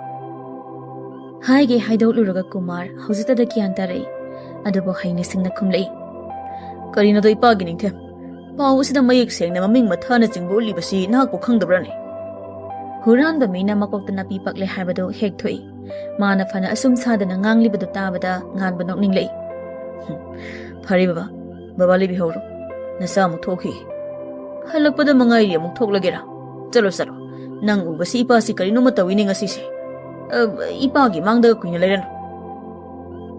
ꯍꯥꯏꯒꯦ ꯍꯥꯏꯗꯣꯛꯂꯨꯔꯒ ꯀꯨꯃꯥꯔ ꯍꯧꯖꯤꯛꯇꯗ ꯒ꯭ꯌꯥꯟ ꯇꯥꯔꯛꯏ ꯑꯗꯨꯕꯨ ꯍꯩꯅꯁꯤꯡꯅ ꯈꯨꯝꯂꯛꯏ ꯀꯔꯤꯅꯣꯗꯣ ꯏꯄꯥꯒꯤ ꯅꯤꯡꯊꯦꯝ ꯄꯥꯎ ꯑꯁꯤꯗ ꯃꯌꯦꯛ ꯁꯦꯡꯅ ꯃꯃꯤꯡ ꯃꯊꯥꯅꯆꯤꯡꯕ ꯎꯠꯂꯤꯕꯁꯤ ꯅꯍꯥꯛꯄꯨ ꯈꯪꯗꯕ꯭ꯔꯥꯅꯦ ꯍꯨꯔꯥꯟꯕ ꯃꯤꯅ ꯃꯀꯣꯛꯇ ꯅꯥꯄꯤ ꯄꯛꯂꯦ ꯍꯥꯏꯕꯗꯨ ꯍꯦꯛ ꯊꯣꯛꯏ ꯃꯥꯅ ꯐꯅ ꯑꯁꯨꯝ ꯁꯥꯗꯅ ꯉꯥꯡꯂꯤꯕꯗꯨ ꯇꯥꯕꯗ ꯉꯥꯟꯕ ꯅꯣꯛꯅꯤꯡꯂꯛꯏ ꯐꯔꯦ ꯕꯕꯥ ꯂꯩꯕꯤꯍꯧꯔꯣ ꯅꯆꯥ ꯑꯃꯨꯛ ꯊꯣꯛꯈꯤ ꯍꯜꯂꯛꯄꯗ ꯃꯉꯥꯏꯔꯤ ꯑꯃꯨꯛ ꯊꯣꯛꯂꯒꯦꯔꯥ ꯆꯠꯂꯣ ꯅꯪ ꯎꯕꯁꯤ ꯏꯄꯥꯁꯤ ꯀꯔꯤꯅꯣꯃ ꯇꯧꯏꯅꯦ ꯉꯁꯤꯁꯦ ꯏꯄꯥꯒꯤ ꯃꯥꯡꯗ ꯀꯨꯏꯅ ꯂꯩꯔꯅꯨ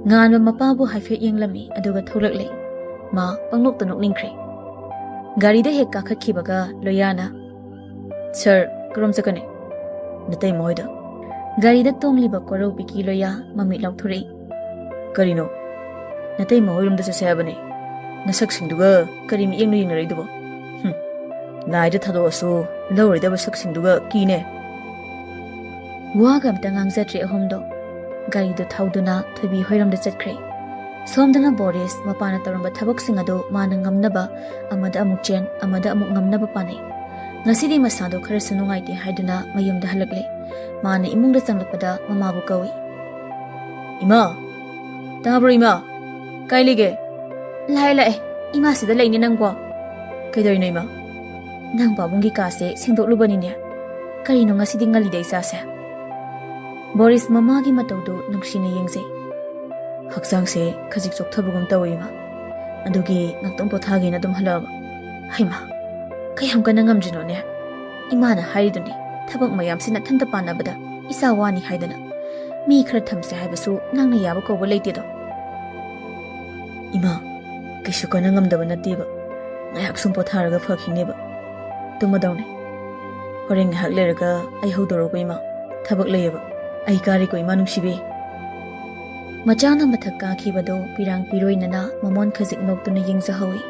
ꯉꯥꯟꯕ ꯃꯄꯥꯕꯨ ꯍꯥꯏꯐꯦꯠ ꯌꯦꯡꯂꯝꯃꯤ ꯑꯗꯨꯒ ꯊꯣꯛꯂꯛꯂꯦ ꯃꯥ ꯄꯪꯅꯣꯛꯇ ꯅꯣꯛꯅꯤꯡꯈ꯭ꯔꯦ ꯒꯥꯔꯤꯗ ꯍꯦꯛ ꯀꯥꯈꯠꯈꯤꯕꯒ ꯂꯣꯌꯥꯅ Sir, karom sakane. Natay moida. Garida tongliba korau biki loya mamit lauthuri. Karino. Natay moirum da sa sabane. Nasak singduga karim yengno yengnaray dubo. Laida thado aso lawri da basak singduga kine. Waga amta ngangjatri ahomdo. Garido thauduna thoibi hoiramda chatkre. Somdana Boris mapana taramba thabak singado mana ngamnaba amada amuk chen amada amuk ngamnaba panai. Ngasidi masado khara sunungaite haiduna mayumda halakle. Mana imungda changlakpada mamabu kawi. Ima. Tabro ima. Kailige. Lai ima sida laini nangwa. Kaidari na ima. Nang babungi kase singdoklubani ne. Karino ngasidi ngalida isase. Boris mamagi mataudo nungsina yengse. Haksangse khajik choktabugum tawi ima. Adugi ngaktam pothagi na dum halaba. Haima. Kayam kana ngamjino ne. Imana hariduni. Thabak mayam sina thanta panabada. Isa wani haidana. Mi khara thamse haibasu nangna yaba kobo leite do. Ima. Kishu kana ngamdaba nateba. Ngayak sum potharaga fakhineba. Tumadawne. Horeng ngahak leraga ay hodoro ko ima. Thabak layaba. Ay kari ko ima nungsibe. Machana mathak kakhibado pirang piroinana mamon khajik noktuna yengzahawi.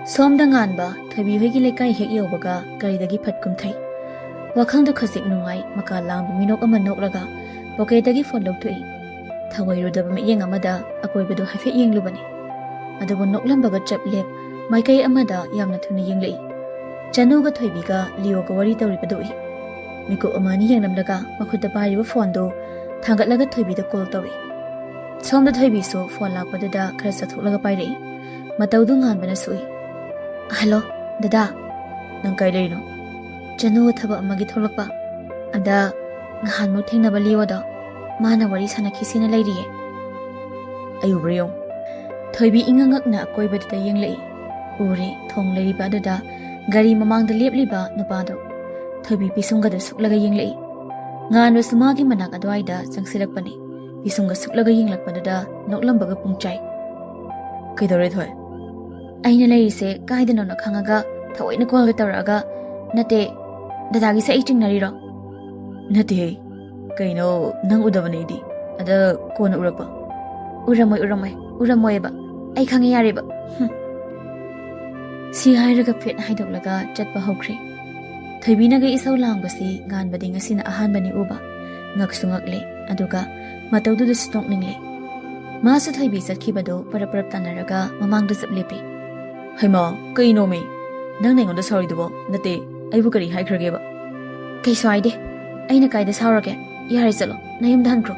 Somda nganba thabi hoigi lekai hek yobaga garidagi phatkum thai. Wakhangda khajik nungai maka lambu minok ama noklaga pocketagi phone logthui. Thawairudaba miyeng amada akoibado hafe yenglubani. Adubo noklambaga chaplep maikai amada yamna thuna yenglei. Chanuga thoibiga lioga wari tawribadoi. Miko amani yengnamlaga makhutta pariba phone do thangatlaga thoibida call tawi. Somda thoibisu phone lakpadada khara chatholaga pairei. Mataudu nganbana sui. Hello, dada. Nang kai leino. Chanu thaba amagi tholakpa. Ada ngahan mo thengnaba liwada. Mana wari sanakhisina leiriye. Ayubriyong. Thoibi ingangakna akoibadada yenglei. Uri thong leiriba dada gari mamangda lepliba nupado. Thoibi pisungada suklaga yenglei. Ngan wasumagi manak adwaida changsilakpani. Pisungga suklaga yenglakpadada noklambaga pungchai. Kaidore thoi. Aina leirise kaidano na khangaga thawaina call ga taraga nate dadagi sa iting nariro. Nate kaino nang udabane di. Ada kona urakpa. Uramoy ba. Ay khangi yare ba. Si hairaga phet haidolaga chatpa hokre. Thoibinaga isaw langbasi nganbadi ngasina ahanbani uba. Ngaksungakle aduga matawdu da stong ningle. Masu thoibi satkibado paraparap tanaraga mamangda saplepi. Haima kaino me. Nang nengonda sorry dubo nate aibu kari haikrage ba. Kaiso aide. Aina kaida saurage. Yare chalo nayumda hankro.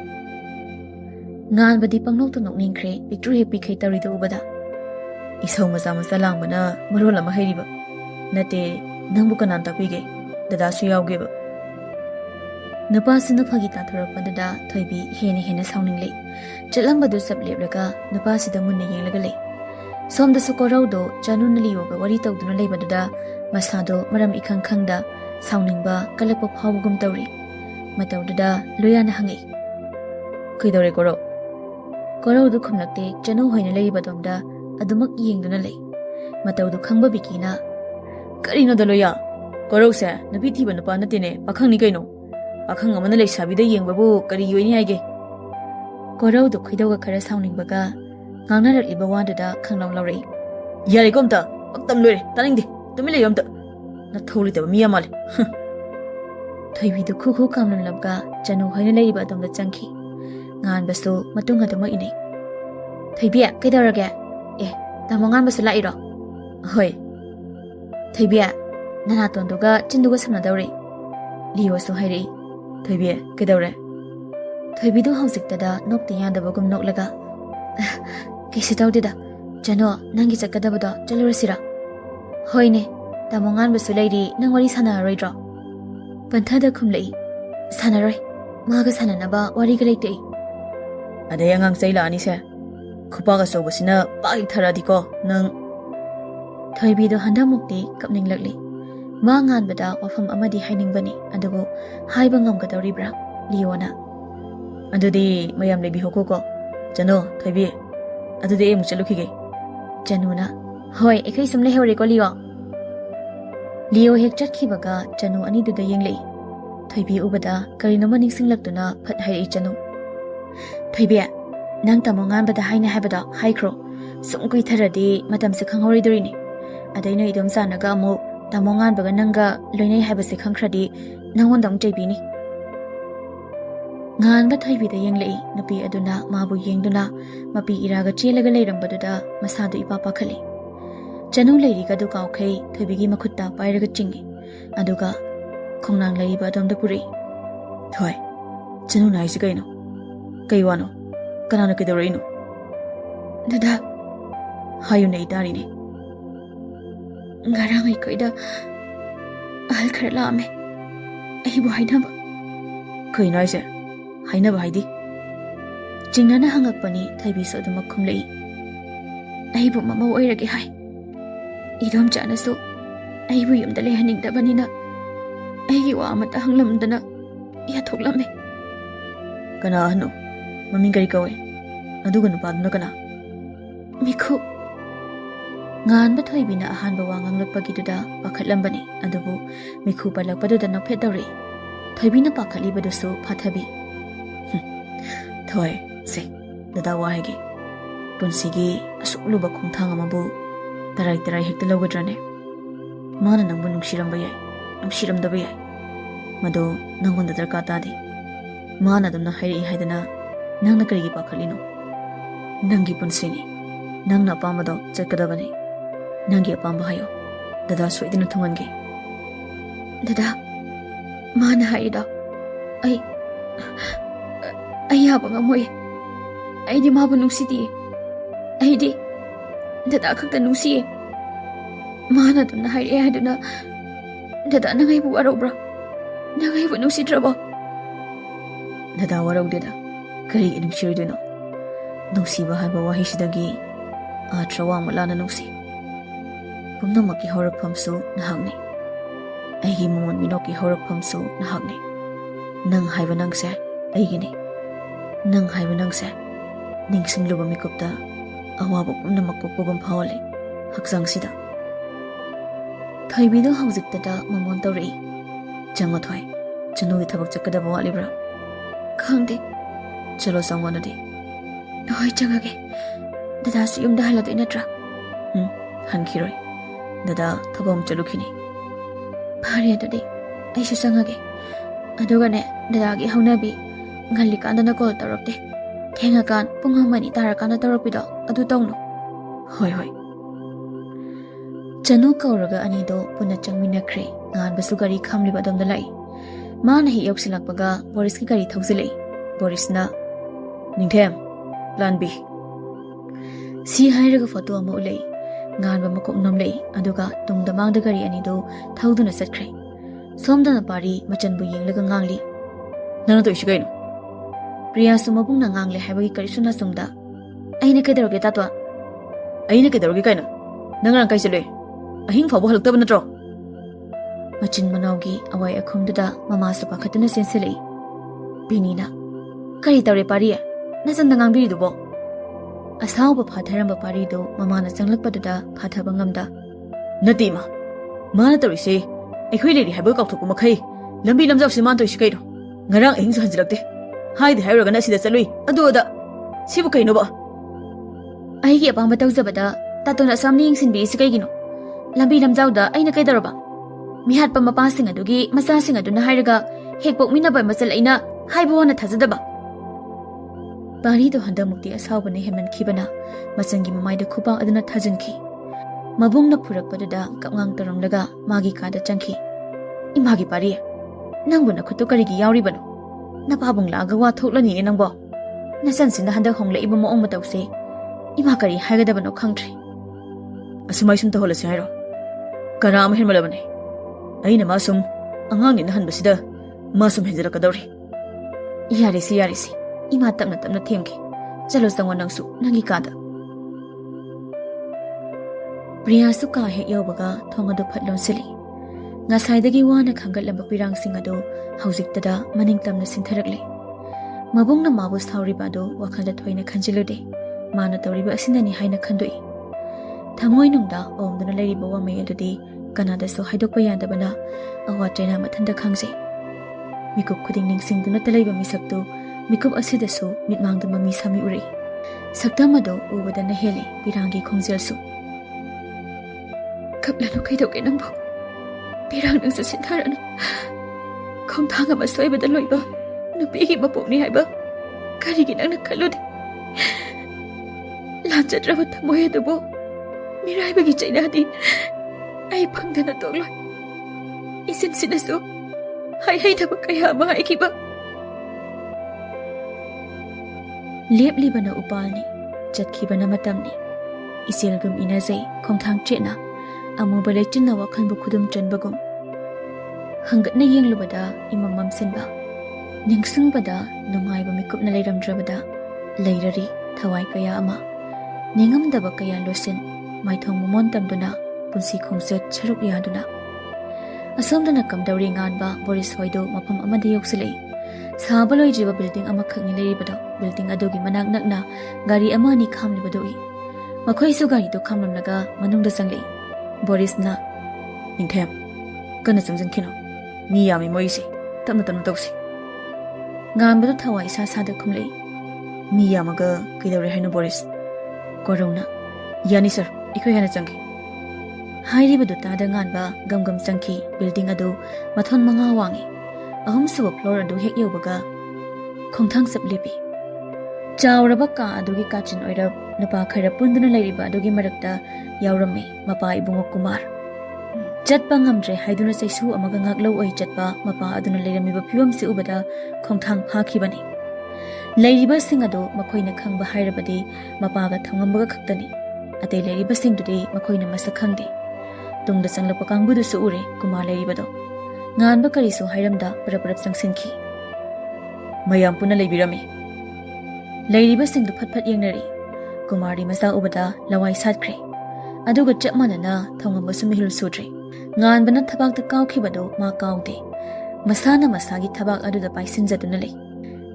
Nganbadi pangnoktu nokningkre picture happy khai tawrido ubada. Isaw maza langbana marol ama hairiba. Nate nangbu kanan takpige. Dada su yawge ba. Nupasinu phagi tathorakpadada thoibi hena sauninglei. Chatlambadu sapleplaga nupasida munna yenglaga lei. Somda sukoraudo chanuna liyoga wari tawduna leibadada masado maram ikhang khangda sauningba kalakpa phawgum tawri. Matawdada loyana hangai. Kaidore koro. Koraudu khumlakte chanu hoina leibadomda adumak yengduna lei. Matawdu khangba bikina. Karino da loya. Korause nabi thiba napa natine pakhang ni kaino. Pakhang amana leisabida yengbabu kari yoini haige. Koraudu khidawga khara sauningbaga ngangnaraliba wadada khanglaw lawrei. Yare komta paktam lore taningde tumile yomta. Na tholi taba miya male. Thoibidu khu kamlan labga chanu hoina leiba adomda changki. Ngan basu matunga dama inei. Thoibia kaidaraga. Tamo ngan basu lairo. Hoi. Thoibia Nanatonduga chinduga samnadawre. Liwasu hairei. Thoibia kaidawre. Thoibidu hausiktada nokte yandabagum noklaga. Kaisi tawdida. Chano nangi chakadabado chalurasira. Hoine. Tamo ngan basu lairi nang wari sanararoidro. Panthada khumlei. Sanaroi. Maga sananaba wari galeitei. Ada yang ngang saila ani se. Khupaga sobasina pai tharadiko nang. Thoibidu handamukti kapninglakli. Ma nganbada wafam amadi hainingbani adugo haiba ngamgadawribra liona. Adudi mayam lebi hokoko. Chano thoibi. Adudi emu chalukhige. Chanuna. Hoi ekai sumle hore ko liwa. Leo hek chatkibaga chanu aniduda yenglei. Thoibi ubada karinoma ningsinglakduna phat hairi chanu. Thoibi, nang tamo nganbada haina habada haikro. Sum koitharadi matamse khanghoridori. Adaina idom sanaga amu tamo nganbaga nanga loinai habase khangkhradi nangondam chaibini. Nganba thoibida yenglei nupi aduna mabu yengduna mapi iraga chelaga leirambadada masadu ipapa khali. Chanu leiriga du kaukhei thoibigi makhutta pairaga chingi. Aduga khongnang leiriba adomda puri. Thoi, chanu naisi kaino. Kaiwano, kanana kidorino. Dada, hayu nei darini. Ngarang ikoida ahal kharla ame. Ahibu hainaba. Kai naise, hainaba haidi. Jingnana hangakpani thaibi so adumak khumlei. Ahibu mama oirage hai. Idom chanasu ahibu yumda lehaningdabanina. Aigi wa amata hanglamdana yathoklamme. Kana ahno, maming kari kawe. Aduga nupaduna kana. Mikhu. Nganba thoibina ahanba wa nganglakpagiduda pakhatlambani adubu mikhu palakpaduda nokphetawri. Thoibina pakhalibadusu phathabi. Thoi, se, dada wa hege. Punsigi asukluba khongthang amabu tarai hekta lawgadrane. Mana nangbu nungshiramba yai, nungshirandaba yai. Mado nangonda darka tadi. Mana adumna hairi haidana nangna karigi pakhalino. Nangi punsini, nangna apamado chatkadabani. Nangi apamba hayo, dada soidina thungange. Dada, mana hairida. Ai yaba ngamoy. Ai di mabu nungsidi. Ai di dada khakta nungsiye. Mana adumna hairi haiduna dada nangai bu arobra. Nangai bu nungsidraba. Dada warogdeda. Kari nungsiriduna. Nungsiba haiba wahisidagi atrawa mulana nungsi. Pumnamaki horakpamsu nahagni. Aigi mumon minoki horakpamsu nahagni. Nang haiba nangse aigini. Nang haiba nangse ningsingluba mikupta awaba pumnamak pupugum phawali haksangsida. Thoibidu haujiktada mamon tawri. Chango thoi. Chanugi thabak chakadaba walibra. Khangde. Chalo sangwanadi. Hoi changage. Dada su yumda haladu inatra. Hankiroi. Dada thabam chalukhini. Phare adadi. Aishu sangage. Adugane dadagi haunabi ngalli kandana call tarakte. Thengakan punghamani tarakana tarakpida adu tawno. Hoi hoi. Chanu kauraga anido puna changminakre. Nganbasu gari khamliba adamda lai. Mana hi yoksilakpaga Boris ki gari thausilei. Boris na Ningthem Plan B. Si hairaga photo ama ulei. Nganba makok namlei aduga tungda mangda gari anido thauduna satkre. Somdana pari machanbu yenglaga ngangli. Nana to ishikaino. Priya sumabungna ngangle haibagi karisuna sumda. Aina kedaroge tatwa. Aina kedaroge kaino. Nangrang kaisale. Ahing fabo halakta natro. Machin manawgi awai akhumduda mama su pakhatuna senselei. Binina. Kari tawre pariya. Nasanda ngangbiridubo. Asauba phatharamba parido mamana changlakpaduda phathaba ngamda. Natima. Mana tawrise. Aikhoi leri haiba kauthoku makhai. Lambi lamjau siman to ishikairo. Ngarang ahing su hanjilakte. Haidi hairaga na sida chalui. Aduda. Sibu kaino ba. Aigi apamba tawjabada tatona samni yingsinbi isikaigino. Lambi lamjauda aina kaidaroba. Mihatpa mapasing adugi masasing aduna hairaga hekpok minaba masal aina haiba wana thajadaba. Parido handamukti asawbane heman khibana machangi mamaida khupang aduna thajanki. Mabungna phurakpaduda kapngang taramlaga magi kada changki. Imagi pari. Nangbuna khutu karigi yauribano. Napabung laga wa thoklani ne nangbo. Nasansinda handak hongla iba moong matawse. Ima kari haigadabano khangtri. Asumai sum taholase hairo. Karam henmalabane. Aina masum angang ni nahanbasida masum henjarakadawri. Yarisi. Ima tapna themki. Chalo sangwa nangsu nangi kada. Priya suka hek yawbaga thongadu phatlon sili. Ngasaidagi wana khangatlamba pirang singado haujiktada maningtamna sintharakle. Mabungna mabu sauribado wakhalda thoina khanjilude. Mana tawriba asinani haina khandoi. Thamoi nungda omduna leiriba wamai adudi ꯀꯅꯥꯗꯁꯨ ꯍꯥꯏꯗꯣꯛꯄ ꯌꯥꯗꯕꯅ ꯑꯋꯥꯠꯇ꯭ꯔꯦꯅ ꯃꯊꯟꯇ ꯈꯪꯖꯩ꯫ ꯃꯤꯀꯨꯞ ꯈꯨꯗꯤꯡ ꯅꯤꯡꯁꯤꯡꯗꯨꯅꯇ ꯂꯩꯕ ꯃꯤꯁꯛꯇꯨ ꯃꯤꯀꯨꯞ ꯑꯁꯤꯗꯁꯨ ꯃꯤꯠꯃꯥꯡꯗ ꯃꯃꯤ ꯁꯥꯃꯤ ꯎꯔꯛꯏ꯫ ꯁꯛꯇꯝ ꯑꯗꯨ ꯎꯕꯗꯅ ꯍꯦꯜꯂꯤ ꯄꯤꯔꯥꯡꯒꯤ ꯈꯣꯡꯖꯦꯜꯁꯨ꯫ ꯀꯞꯂꯅꯨ ꯀꯩꯗꯧꯒꯦ ꯅꯪꯕꯨ? ꯄꯤꯔꯥꯡ ꯅꯪꯁꯨ ꯁꯤꯟꯊꯔꯅꯨ꯫ ꯈꯣꯡꯊꯥꯡ ꯑꯃ ꯁꯣꯏꯕꯗ ꯂꯣꯏꯕ ꯅꯨꯄꯤꯒꯤ ꯃꯄꯣꯛꯅꯤ ꯍꯥꯏꯕ ꯀꯔꯤꯒꯤ ꯅꯪꯅ ꯈꯜꯂꯨꯗꯦ? ꯂꯥꯟꯖꯗ꯭ꯔꯕ ꯊꯃꯣꯏ ꯑꯗꯨꯕꯨ ꯃꯤꯔꯥꯏꯕꯒꯤ ꯆꯩꯅꯥꯗꯤ ꯑꯩ ꯐꯪꯗꯅ ꯇꯣꯛꯂꯣꯏ꯫ ꯏꯆꯤꯟꯁꯤꯅꯁꯨ ꯍꯩꯍꯩꯗꯕ ꯀꯌꯥ ꯑꯃ ꯍꯥꯏꯈꯤꯕ꯫ ꯂꯦꯞꯂꯤꯕꯅ ꯎꯄꯥꯜꯅꯤ, ꯆꯠꯈꯤꯕꯅ ꯃꯇꯝꯅꯤ꯫ ꯏꯆꯦꯜꯒꯨꯝ ꯏꯅꯖꯩ ꯈꯣꯡꯊꯥꯡ ꯆꯦꯠꯅ, ꯑꯃꯨꯕ ꯂꯩꯆꯤꯟꯅ ꯋꯥꯈꯜꯕꯨ ꯈꯨꯗꯨꯝ ꯆꯟꯕꯒꯨꯝ꯫ ꯍꯪꯒꯠꯅ ꯌꯦꯡꯂꯨꯕꯗ ꯏꯃꯝ ꯃꯝꯁꯤꯟꯕ, ꯅꯤꯡꯁꯤꯡꯕꯗ ꯅꯨꯡꯉꯥꯏꯕ ꯃꯤꯀꯨꯞꯅ ꯂꯩꯔꯝꯗ꯭ꯔꯕꯗ ꯂꯩꯔꯔꯤ ꯊꯋꯥꯏ ꯀꯌꯥ ꯑꯃ꯫ ꯅꯤꯡꯉꯝꯗꯕ ꯀꯌꯥ ꯂꯣꯠꯁꯤꯟ, ꯃꯥꯏꯊꯣꯡ ꯃꯃꯣꯟ ꯇꯝꯗꯨꯅ, ꯄꯨꯟꯁꯤ ꯈꯣꯡꯆꯠ ꯁꯔꯨꯛ ꯌꯥꯗꯨꯅ꯫ ꯑꯁꯣꯝꯗꯅ ꯀꯝꯗꯧꯔꯤ ꯉꯥꯟꯕ ꯕꯣꯔꯤꯁ ꯍꯣꯏꯗꯨ ꯃꯐꯝ ꯑꯃꯗ ꯌꯧꯁꯤꯜꯂꯛꯏ꯫ ꯁꯥꯕ ꯂꯣꯏꯗ꯭ꯔꯤꯕ ꯕꯤꯜꯗꯤꯡ ꯑꯃꯈꯛꯅꯤ ꯂꯩꯔꯤꯕꯗꯣ꯫ ꯕꯤꯜꯗꯤꯡ ꯑꯗꯨꯒꯤ ꯃꯅꯥꯛ ꯅꯛꯅ ꯒꯥꯔꯤ ꯑꯃ ꯑꯅꯤ ꯈꯥꯝꯂꯤꯕꯗꯨ ꯎꯏ꯫ ꯃꯈꯣꯏꯁꯨ ꯒꯥꯔꯤꯗꯨ ꯈꯥꯝꯂꯝꯂꯒ ꯃꯅꯨꯡꯗ ꯆꯪꯂꯛꯏ꯫ ꯕꯣꯔꯤꯁꯅ, ꯅꯤꯡꯊꯦꯝ, ꯀꯟꯅ ꯆꯪꯁꯤꯟꯈꯤꯅꯣ, ꯃꯤ ꯌꯥꯝꯃꯤ ꯃꯣꯏꯁꯦ, ꯇꯞꯅ ꯇꯞꯅ ꯇꯧꯁꯤ꯫ ꯉꯥꯟꯕꯗꯨ ꯊꯋꯥꯏ ꯏꯁꯥ ꯁꯥꯗ ꯈꯨꯝꯂꯛꯏ꯫ ꯃꯤ ꯌꯥꯝꯃꯒ ꯀꯩꯗꯧꯔꯦ ꯍꯥꯏꯅꯣ ꯕꯣꯔꯤꯁ? ꯀꯣꯔꯧꯅ, ꯌꯥꯅꯤ ꯁꯔ, ꯑꯩꯈꯣꯏ ꯍꯥꯟꯅ ꯆꯪꯒꯦ꯫ ꯍꯥꯏꯔꯤꯕꯗꯨ ꯇꯥꯗ ꯉꯥꯟꯕ ꯒꯝꯒꯝ ꯆꯪꯈꯤ꯫ ꯕꯤꯜꯗꯤꯡ ꯑꯗꯨ ꯃꯊꯣꯟ 5 ꯋꯥꯡꯏ꯫ 3ꯁꯨꯕ ꯐ꯭ꯂꯣꯔ ꯑꯗꯨ ꯍꯦꯛ ꯌꯧꯕꯒ ꯈꯣꯡꯊꯥꯡ ꯆꯞ ꯂꯦꯞꯄꯤ꯫ ꯆꯥꯎꯔꯕ ꯀꯥ ꯑꯗꯨꯒꯤ ꯀꯥꯆꯤꯟ ꯑꯣꯏꯔꯞ ꯅꯨꯄꯥ ꯈꯔ ꯄꯨꯟꯗꯨꯅ ꯂꯩꯔꯤꯕ ꯑꯗꯨꯒꯤ ꯃꯔꯛꯇ ꯌꯥꯎꯔꯝꯃꯤ ꯃꯄꯥ ꯏꯕꯨꯡꯉꯣ ꯀꯨꯃꯥꯔ꯫ ꯆꯠꯄ ꯉꯝꯗ꯭ꯔꯦ ꯍꯥꯏꯗꯨꯅ ꯆꯩꯁꯨ ꯑꯃꯒ ꯉꯥꯛꯂꯧ ꯑꯣꯏ ꯆꯠꯄ ꯃꯄꯥ ꯑꯗꯨꯅ ꯂꯩꯔꯝꯃꯤꯕ ꯐꯤꯕꯝꯁꯤ ꯎꯕꯗ ꯈꯣꯡꯊꯥꯡ ꯐꯥꯈꯤꯕꯅꯤ꯫ ꯂꯩꯔꯤꯕꯁꯤꯡ ꯑꯗꯨ ꯃꯈꯣꯏꯅ ꯈꯪꯕ ꯍꯥꯏꯔꯕꯗꯤ ꯃꯄꯥꯒ ꯊꯧꯉꯝꯕꯒ ꯈꯛꯇꯅꯤ꯫ ꯑꯇꯩ ꯂꯩꯔꯤꯕꯁꯤꯡꯗꯨꯗꯤ ꯃꯈꯣꯏꯅ ꯃꯁꯛ ꯈꯪꯗꯦ꯫ ꯇꯨꯡꯗ ꯆꯪꯂꯛꯄ ꯀꯥꯡꯕꯨꯗꯨꯁꯨ ꯎꯔꯦ ꯀꯨꯃꯥꯔ ꯂꯩꯔꯤꯕꯗꯣ꯫ ꯉꯥꯟꯕ ꯀꯔꯤꯁꯨ ꯍꯥꯏꯔꯝꯗ ꯄꯔꯞ ꯄꯔꯞ ꯆꯪꯁꯤꯟꯈꯤ꯫ ꯃꯌꯥꯝ ꯄꯨꯟꯅ ꯂꯩꯕꯤꯔꯝꯃꯤ꯫ ꯂꯩꯔꯤꯕꯁꯤꯡꯗꯨ ꯐꯠ ꯐꯠ ꯌꯦꯡꯅꯔꯤ꯫ ꯀꯨꯃꯥꯔꯤ ꯃꯆꯥ ꯎꯕꯗ ꯂꯋꯥꯏ ꯁꯥꯠꯈ꯭ꯔꯦ꯫ ꯑꯗꯨꯒ ꯆꯞ ꯃꯥꯟꯅꯅ ꯊꯧꯉꯝꯕꯁꯨ ꯃꯤꯍꯨꯜ ꯁꯨꯗ꯭ꯔꯦ꯫ ꯉꯥꯟꯕꯅ ꯊꯕꯥꯛꯇ ꯀꯥꯎꯈꯤꯕꯗꯨ ꯃꯥ ꯀꯥꯎꯗꯦ꯫ ꯃꯁꯥꯅ ꯃꯁꯥꯒꯤ ꯊꯕꯥꯛ ꯑꯗꯨꯗ ꯄꯥꯏꯁꯤꯟꯖꯗꯨꯅ ꯂꯩ꯫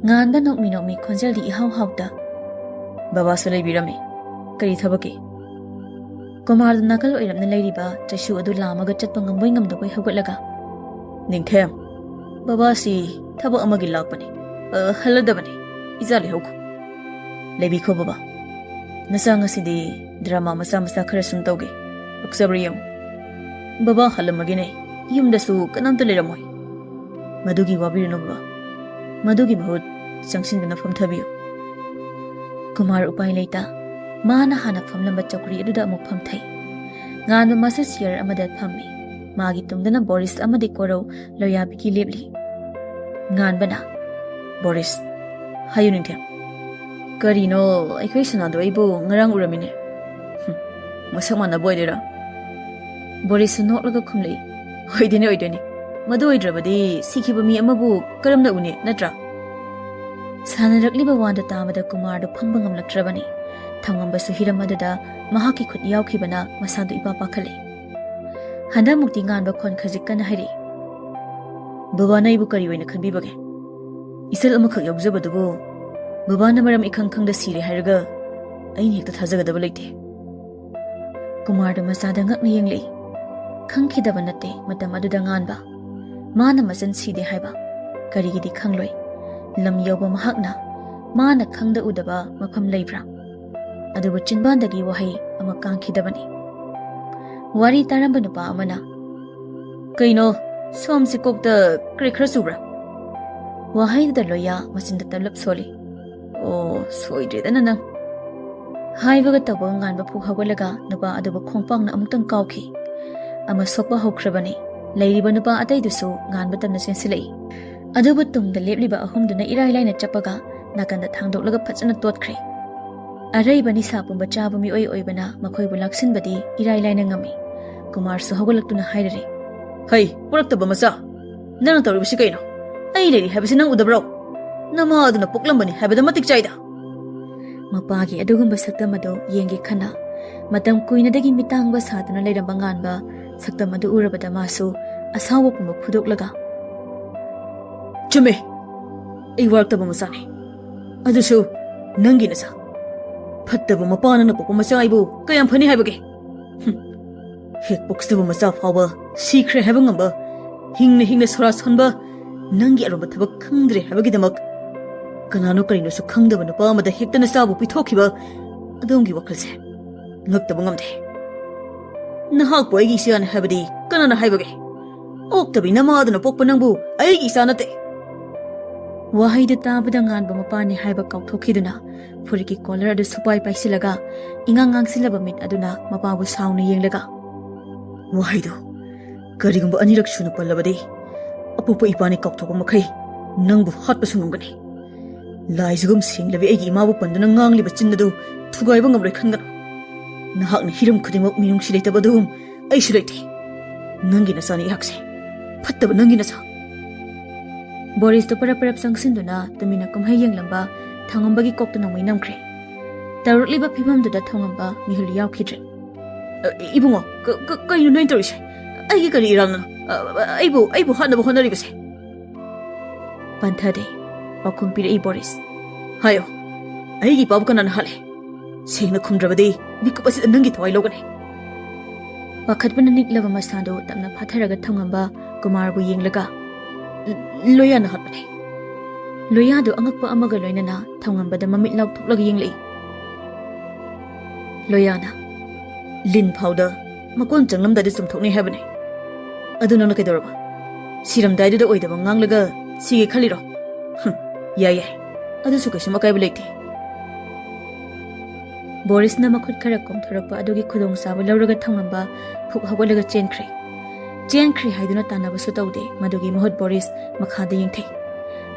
ꯉꯥꯟꯕ ꯅꯣꯛꯃꯤ ꯅꯣꯛꯃꯤ ꯈꯣꯟꯖꯦꯜꯗꯤ ꯏꯍꯥꯎ ꯍꯥꯎꯇ, ꯕꯕꯥꯁꯨ ꯂꯩꯕꯤꯔꯝꯃꯤ꯫ ꯀꯔꯤ ꯊꯕꯛꯀꯤ? ꯀꯨꯃꯥꯔꯗꯨ ꯅꯥꯀꯜ ꯑꯣꯏꯔꯞꯅ ꯂꯩꯔꯤꯕ ꯆꯩꯁꯨ ꯑꯗꯨ ꯂꯥꯝꯃꯒ ꯆꯠꯄ ꯉꯝꯕꯣꯏ ꯉꯝꯗꯕꯣꯏ ꯍꯧꯒꯠꯂꯒ, ꯅꯤꯡꯊꯦꯝ, ꯕꯕꯥꯁꯤ ꯊꯕꯛ ꯑꯃꯒꯤ ꯂꯥꯛꯄꯅꯤ, ꯍꯜꯂꯗꯕꯅꯤ, ꯏꯆꯥ ꯂꯩꯍꯧꯈꯣ꯫ ꯂꯩꯕꯤꯈꯣ ꯕꯕꯥ, ꯅꯆꯥ ꯉꯁꯤꯗꯤ ꯗ꯭ꯔꯃꯥ ꯃꯆꯥ ꯃꯆꯥ ꯈꯔ ꯁꯨꯝ ꯇꯧꯒꯦ, ꯄꯛꯆꯕ꯭ꯔꯥ ꯌꯦꯡꯉꯨ꯫ ꯕꯕꯥ ꯍꯜꯂꯝꯃꯒꯦꯅꯦ, ꯌꯨꯝꯗꯁꯨ ꯀꯅꯥꯝꯇ ꯂꯩꯔꯝꯃꯣꯏ꯫ ꯃꯗꯨꯒꯤ ꯋꯥꯕꯤꯔꯨꯅꯨ ꯕꯕꯥ, ꯃꯗꯨꯒꯤ ꯃꯍꯨꯠ ꯆꯪꯁꯤꯟꯗꯨꯅ ꯐꯝꯊꯕꯤꯌꯨ꯫ ꯀꯨꯃꯥꯔ ꯎꯄꯥꯏ ꯂꯩꯇ ꯃꯥꯅ ꯍꯥꯟꯅ ꯐꯝꯂꯝꯕ ꯆꯧꯀ꯭ꯔꯤ ꯑꯗꯨꯗ ꯑꯃꯨꯛ ꯐꯝꯊꯩ꯫ ꯉꯥꯟꯕ ꯃꯥꯁꯨ ꯆꯤꯌꯔ ꯑꯃꯗ ꯐꯝꯃꯤ꯫ ꯃꯥꯒꯤ ꯇꯨꯡꯗꯅ ꯕꯣꯔꯤꯁ ꯑꯃꯗꯤ ꯀꯣꯔꯧ ꯂꯣꯌꯥꯕꯤꯒꯤ ꯂꯦꯞꯂꯤ꯫ ꯉꯥꯟꯕꯅ, ꯕꯣꯔꯤꯁ, ꯍꯥꯏꯌꯨ ꯅꯤꯡꯊꯦꯝ꯫ ꯀꯔꯤꯅꯣ ꯑꯩꯈꯣꯏ ꯁꯅꯥꯗꯣ ꯑꯩꯕꯨ ꯉꯔꯥꯡ ꯎꯔꯝꯃꯤꯅꯦ꯫ ꯃꯁꯛ ꯃꯥꯟꯅꯕ ꯑꯣꯏꯗꯣꯏꯔꯥ? ꯕꯣꯔꯤꯁꯁꯨ ꯅꯣꯛꯂꯒ ꯈꯨꯝꯂꯛꯏ꯫ ꯑꯣꯏꯗꯣꯏꯅꯤ ꯑꯣꯏꯗꯣꯏꯅꯤ, ꯃꯗꯨ ꯑꯣꯏꯗ꯭ꯔꯕꯗꯤ ꯁꯤꯈꯤꯕ ꯃꯤ ꯑꯃꯕꯨ ꯀꯔꯝꯅ ꯎꯅꯤ ꯅꯠꯇ꯭ꯔꯥ? ꯁꯥꯟꯅꯔꯛꯂꯤꯕ ꯋꯥꯗꯨ ꯇꯥꯕꯗ ꯀꯨꯃꯥꯔꯗꯨ ꯐꯝꯕ ꯉꯝꯂꯛꯇ꯭ꯔꯕꯅꯤ꯫ ꯊꯧꯉꯝꯕꯁꯨ ꯍꯤꯔꯝ ꯑꯗꯨꯗ ꯃꯍꯥꯛꯀꯤ ꯈꯨꯠ ꯌꯥꯎꯈꯤꯕꯅ ꯃꯁꯥꯗꯨ ꯏꯄꯥ ꯄꯥꯈꯠꯂꯦ꯫ ꯍꯟꯗꯛꯃꯨꯛꯇꯤ ꯉꯥꯟꯕ ꯈꯣꯟ ꯈꯖꯤꯛ ꯀꯟꯅ ꯍꯥꯏꯔꯛꯏ꯫ ꯕꯕꯥꯅ ꯑꯩꯕꯨ ꯀꯔꯤ ꯑꯣꯏꯅ ꯈꯟꯕꯤꯕꯒꯦ? ꯏꯆꯜ ꯑꯃꯈꯛ ꯌꯥꯎꯖꯕꯗꯨꯕꯨ ꯕꯕꯥꯅ ꯃꯔꯝ ꯏꯈꯪ ꯈꯪꯗ ꯁꯤꯔꯦ ꯍꯥꯏꯔꯒ ꯑꯩꯅ ꯍꯦꯛꯇ ꯊꯥꯖꯒꯗꯕ ꯂꯩꯇꯦ꯫ ꯀꯨꯃꯥꯔꯗꯨ ꯃꯆꯥꯗ ꯉꯛꯅ ꯌꯦꯡꯂꯛꯏ꯫ ꯈꯪꯈꯤꯗꯕ ꯅꯠꯇꯦ ꯃꯇꯝ ꯑꯗꯨꯗ ꯉꯥꯟꯕ꯫ ꯃꯥꯅ ꯃꯆꯟ ꯁꯤꯗꯦ ꯍꯥꯏꯕ ꯀꯔꯤꯒꯤꯗꯤ ꯈꯪꯂꯣꯏ? ꯂꯝ ꯌꯧꯕ ꯃꯍꯥꯛꯅ ꯃꯥꯅ ꯈꯪꯗ ꯎꯗꯕ ꯃꯐꯝ ꯂꯩꯕ꯭ꯔꯥ? ꯑꯗꯨꯕꯨ ꯆꯤꯟꯕꯥꯟꯗꯒꯤ ꯋꯥꯍꯩ ꯑꯃ ꯀꯥꯡꯈꯤꯗꯕꯅꯤ꯫ ꯋꯥꯔꯤ ꯇꯥꯔꯝꯕ ꯅꯨꯄꯥ ꯑꯃꯅ, ꯀꯩꯅꯣ ꯁꯣꯝꯁꯤ ꯀꯣꯛꯇ ꯀꯔꯤ ꯈꯔ ꯆꯨꯕ꯭ꯔꯥ? ꯋꯥꯍꯩꯗꯨꯗ ꯂꯣꯌꯥ ꯃꯆꯤꯟꯗ ꯇꯞꯂꯞ ꯁꯣꯜꯂꯤ꯫ ꯑꯣ, ꯁꯣꯏꯗ꯭ꯔꯦꯗꯅ ꯅꯪ꯫ ꯍꯥꯏꯕꯒ ꯇꯧꯕꯒ ꯉꯥꯟꯕ ꯐꯨꯛ ꯍꯧꯒꯠꯂꯒ ꯅꯨꯄꯥ ꯑꯗꯨꯕꯨ ꯈꯣꯡꯄꯥꯛꯅ ꯑꯃꯨꯛꯇꯪ ꯀꯥꯎꯈꯤ꯫ ꯑꯃ ꯁꯣꯛꯄ ꯍꯧꯈ꯭ꯔꯕꯅꯤ꯫ ꯂꯩꯔꯤꯕ ꯅꯨꯄꯥ ꯑꯇꯩꯗꯨꯁꯨ ꯉꯥꯟꯕ ꯇꯝꯅ ꯆꯦꯟꯁꯤꯜꯂꯛꯏ꯫ ꯑꯗꯨꯕꯨ ꯇꯨꯡꯗ ꯂꯦꯞꯂꯤꯕ ꯑꯍꯨꯝꯗꯨꯅ ꯏꯔꯥꯏ ꯂꯥꯏꯅ ꯆꯞꯄꯒ ꯅꯥꯀꯟꯗ ꯊꯥꯡꯗꯣꯛꯂꯒ ꯐꯖꯅ ꯇꯣꯠꯈ꯭ꯔꯦ꯫ ꯑꯔꯩꯕ ꯅꯤꯁꯥ ꯄꯨꯝꯕ ꯆꯥꯕ ꯃꯤꯑꯣꯏ ꯑꯣꯏꯕꯅ ꯃꯈꯣꯏꯕꯨ ꯂꯥꯛꯁꯤꯟꯕꯗꯤ ꯏꯔꯥꯏ ꯂꯥꯏꯅ ꯉꯝꯃꯤ꯫ ꯀꯨꯃꯥꯔꯁꯨ ꯍꯧꯒꯠꯂꯛꯇꯨꯅ ꯍꯥꯏꯔꯔꯤ꯫ ꯍꯩ ꯄꯨꯔꯛꯇꯕ ꯃꯆꯥ, ꯅꯪꯅ ꯇꯧꯔꯤꯕꯁꯤ ꯀꯩꯅꯣ? ꯑꯩ ꯂꯩꯔꯤ ꯍꯥꯏꯕꯁꯤ ꯅꯪ ꯎꯗꯕ꯭ꯔꯣ? ꯅꯃꯥ ꯑꯗꯨꯅ ꯄꯣꯛꯂꯝꯕꯅꯤ ꯍꯥꯏꯕꯗ ꯃꯇꯤꯛ ꯆꯥꯏꯗ꯫ ꯃꯄꯥꯒꯤ ꯑꯗꯨꯒꯨꯝꯕ ꯁꯛꯇꯝ ꯑꯗꯨ ꯌꯦꯡꯒꯦ ꯈꯟꯅ ꯃꯇꯝ ꯀꯨꯏꯅꯗꯒꯤ ꯃꯤꯇꯥꯡꯕ ꯁꯥꯗꯨꯅ ꯂꯩꯔꯝꯕ ꯉꯥꯟꯕ ꯁꯛꯇꯝ ꯑꯗꯨ ꯎꯔꯕꯗ ꯃꯥꯁꯨ ꯑꯁꯥꯎꯕ ꯄꯨꯝꯕ ꯐꯨꯗꯣꯛꯂꯒ, ꯆꯨꯝꯃꯦ, ꯑꯩ ꯋꯥꯔꯛꯇꯕ ꯃꯆꯥꯅꯤ, ꯑꯗꯨꯁꯨ ꯅꯪꯒꯤ ꯅꯆꯥ꯫ ꯐꯠꯇꯕ ꯃꯄꯥꯅ ꯄꯣꯛꯄ ꯃꯆꯥ ꯑꯩꯕꯨ ꯀꯌꯥꯝ ꯐꯅꯤ ꯍꯥꯏꯕꯒꯦ? Hek boxtaba macha fawba sikre haba ngamba hingna sora sonba nangi aroba thabak khangdre habagidamak kanano karino su khangdaba nupa amada hektana sabu pithokiba adongi wakhalse ngaktaba ngamde nahak boygi sian habadi kanana haibage oktabi namadana pokpa nangbu aigi sanate Wahayda tabada nganba mapani haiba kauthokiduna furiki collar adu supai paisilaga ingangang silaba mit aduna mapabu sauna yenglaga Wahaido karigumba anirak suna pallabadi apupa ipani kauthokba makai nangbu hatpa sungumgani laizugum singlabi aigi imabu panduna ngangliba chinnadu thugaiba ngamloi khangana nahakna hiram khudimok minungsi leitabadum aisu leite nangi nasani ihakse fattaba nangi nasa Boris to parap sangsinduna tumina kumhai yenglamba thangambagi kokta nangmai namkhre tarutliba phibamduda thangamba mihul yaukidre Ibungo kaino noin torise aigi kari iralna aibu hanaba honaribase Panthade pakum pire Boris hayo aigi pabu kanana hale sengna khumdrabadi nikupasi nangi thawai logane wakhatpana niklaba masado tamna phatharaga thangamba kumarbu yenglaga Loyana hatpane Loyado angakpa amaga loinana thangambada mamit lauk thoklaga yenglei Loyana Lin powder makon changlamdadi sumthokni habane aduna na kaidoraba siramdai da oidaba nganglaga sige khaliro yai adu su kashi makai beleite Boris na makhut khara komthorakpa adugi khudong sabu lawraga thangamba phuk hawalaga chenkri haiduna tanaba su taude madugi mahut Boris makhada yengthei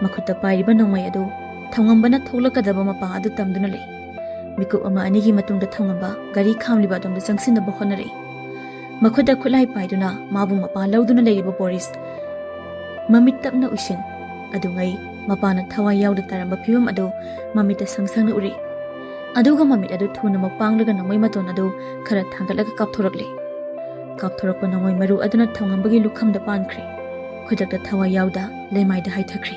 makhutta pairiba nongmai adu thangambana thoglakadaba mapa adu tamduna lei Miku ama anigi matungda thangamba gari khamliba domda sangsinaba honare makhutta khulai paiduna mabu mapa lawduna leiriba Boris mamit tapna usin adungai mapana thawai yawda taramba phibam adu mamita sangsangna uri aduga mamit adu thuna mapanglaga namai maton adu khara thangalaga kapthorakpa namai maru aduna thangambagi lukhamda pankre khujakta thawai yawda lemaida haithakre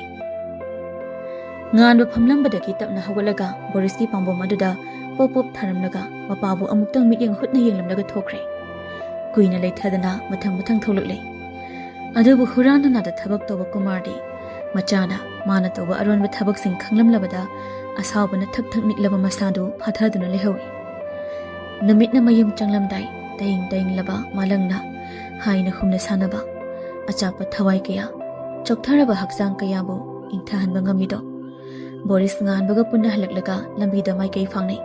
nganba phamlambadagi tapna hawalaga Boris ki pambom aduda pop tharamlaga mapabu amuktang mityang hutna yenglamlaga thokre kuina leithadana mathang tholakle adubu hurana nada thabak toba kumardi machana mana toba aronba thabak sing khanglamlabada asawbana thak niklaba masadu phathaduna lehawi namitna mayum changlamdai taying laba malangna haina humna sanaba achapa thawai kaya choktharaba haksang kaya bu ingthahanba ngamido Boris nganbaga punna halaklaga lambida mai kai fangnei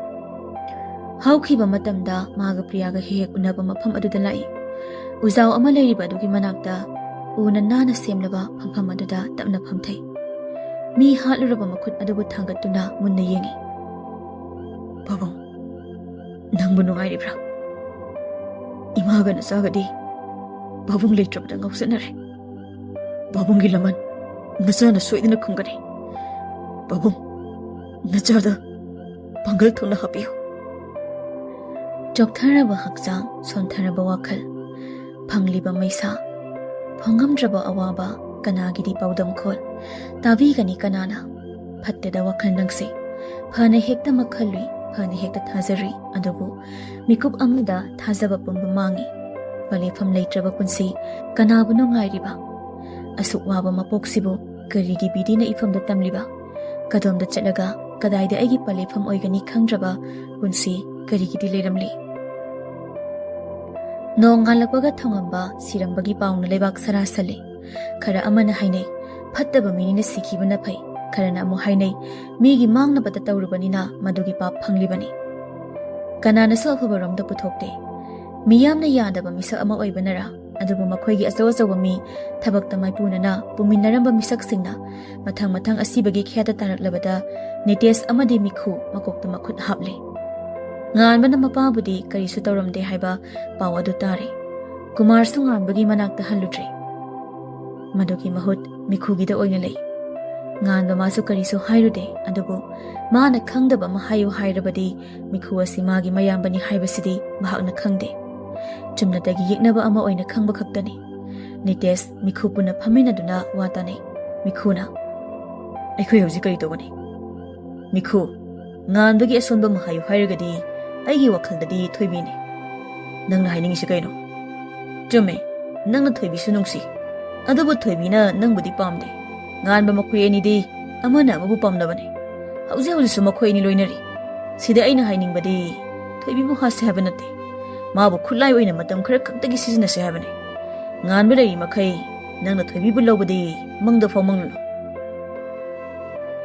hawkhiba matamda maga priyaga hek unaba mafam aduda lai uzaw ama leiriba adugi manakta una nana semlaba phampham aduda tapna phamthai mi haluraba makhut adubu thangatuna munna yengi babong nangbu nungairibra imaga na sagadi babong leitrabda ngausanare babongi laman nasana soidina khungani babong nachada pangal thona hapiyo choktharaba haksang sontharaba wakhal phangliba maisa phongamdraba awaba kanagidi paudam khol tabigani kanana phatteda wakhal nangse phane hekta makhalwi phane hekta thazari adubu mikup amuda thazaba pumba mangi palefam leitraba punsi kanabuno ngairiba asuk waba mapoksibu karigi bidina ifamda tamliba kadamda chalaga kadaida aigi palefam oigani khangraba punsi karigidi leiramli nongalakwaga thongamba sirambagi pauna lebak sarasale khara amana hainai phattaba minina sikhibana phai kharana amu hainai migi mangnabata tawrubanina madugi pap phanglibani kanana so afabaromda puthokte miyamna yadaba misak ama oibanara adubu makhoigi asawa mi thabakta maipunana puminaramba misaksingna mathang asibagi kheta taraklabada nites amadi mikhu makokta makhut haple nganbana mapabudi karisu tawramde haiba pawadu tare kumar su nganbagi manakta haludre madugi mahut mikhugida oina lei nganba masu karisu hairude adubu mana khangdaba mahayu hairabadi mikhu asi magi mayambani haibasidi mahakna khangde chumnadagi yeknaba ama oina khangba khaktani nites mikhu puna phaminaduna watane mikhuna aikhoi hoji kari tobani mikhu nganbagi asonba mahayu hairagadi aigi wakaldadi thoibine nangna hainingisi kaino Chumme, nang na Thoibi su nungsi. Adubu Thoibi na nang budi pamde. Ngan ba makhoi ani di amana amabu pamnabane. Hauze su makhoi ni loinari. Sida aina haining badi Thoibi bu hase haba nate. Mabu khulai oina matam khara khaktagi sizna se habane. Ngan ba lei makhai nang na Thoibi bu lobadi mangda fo manglo.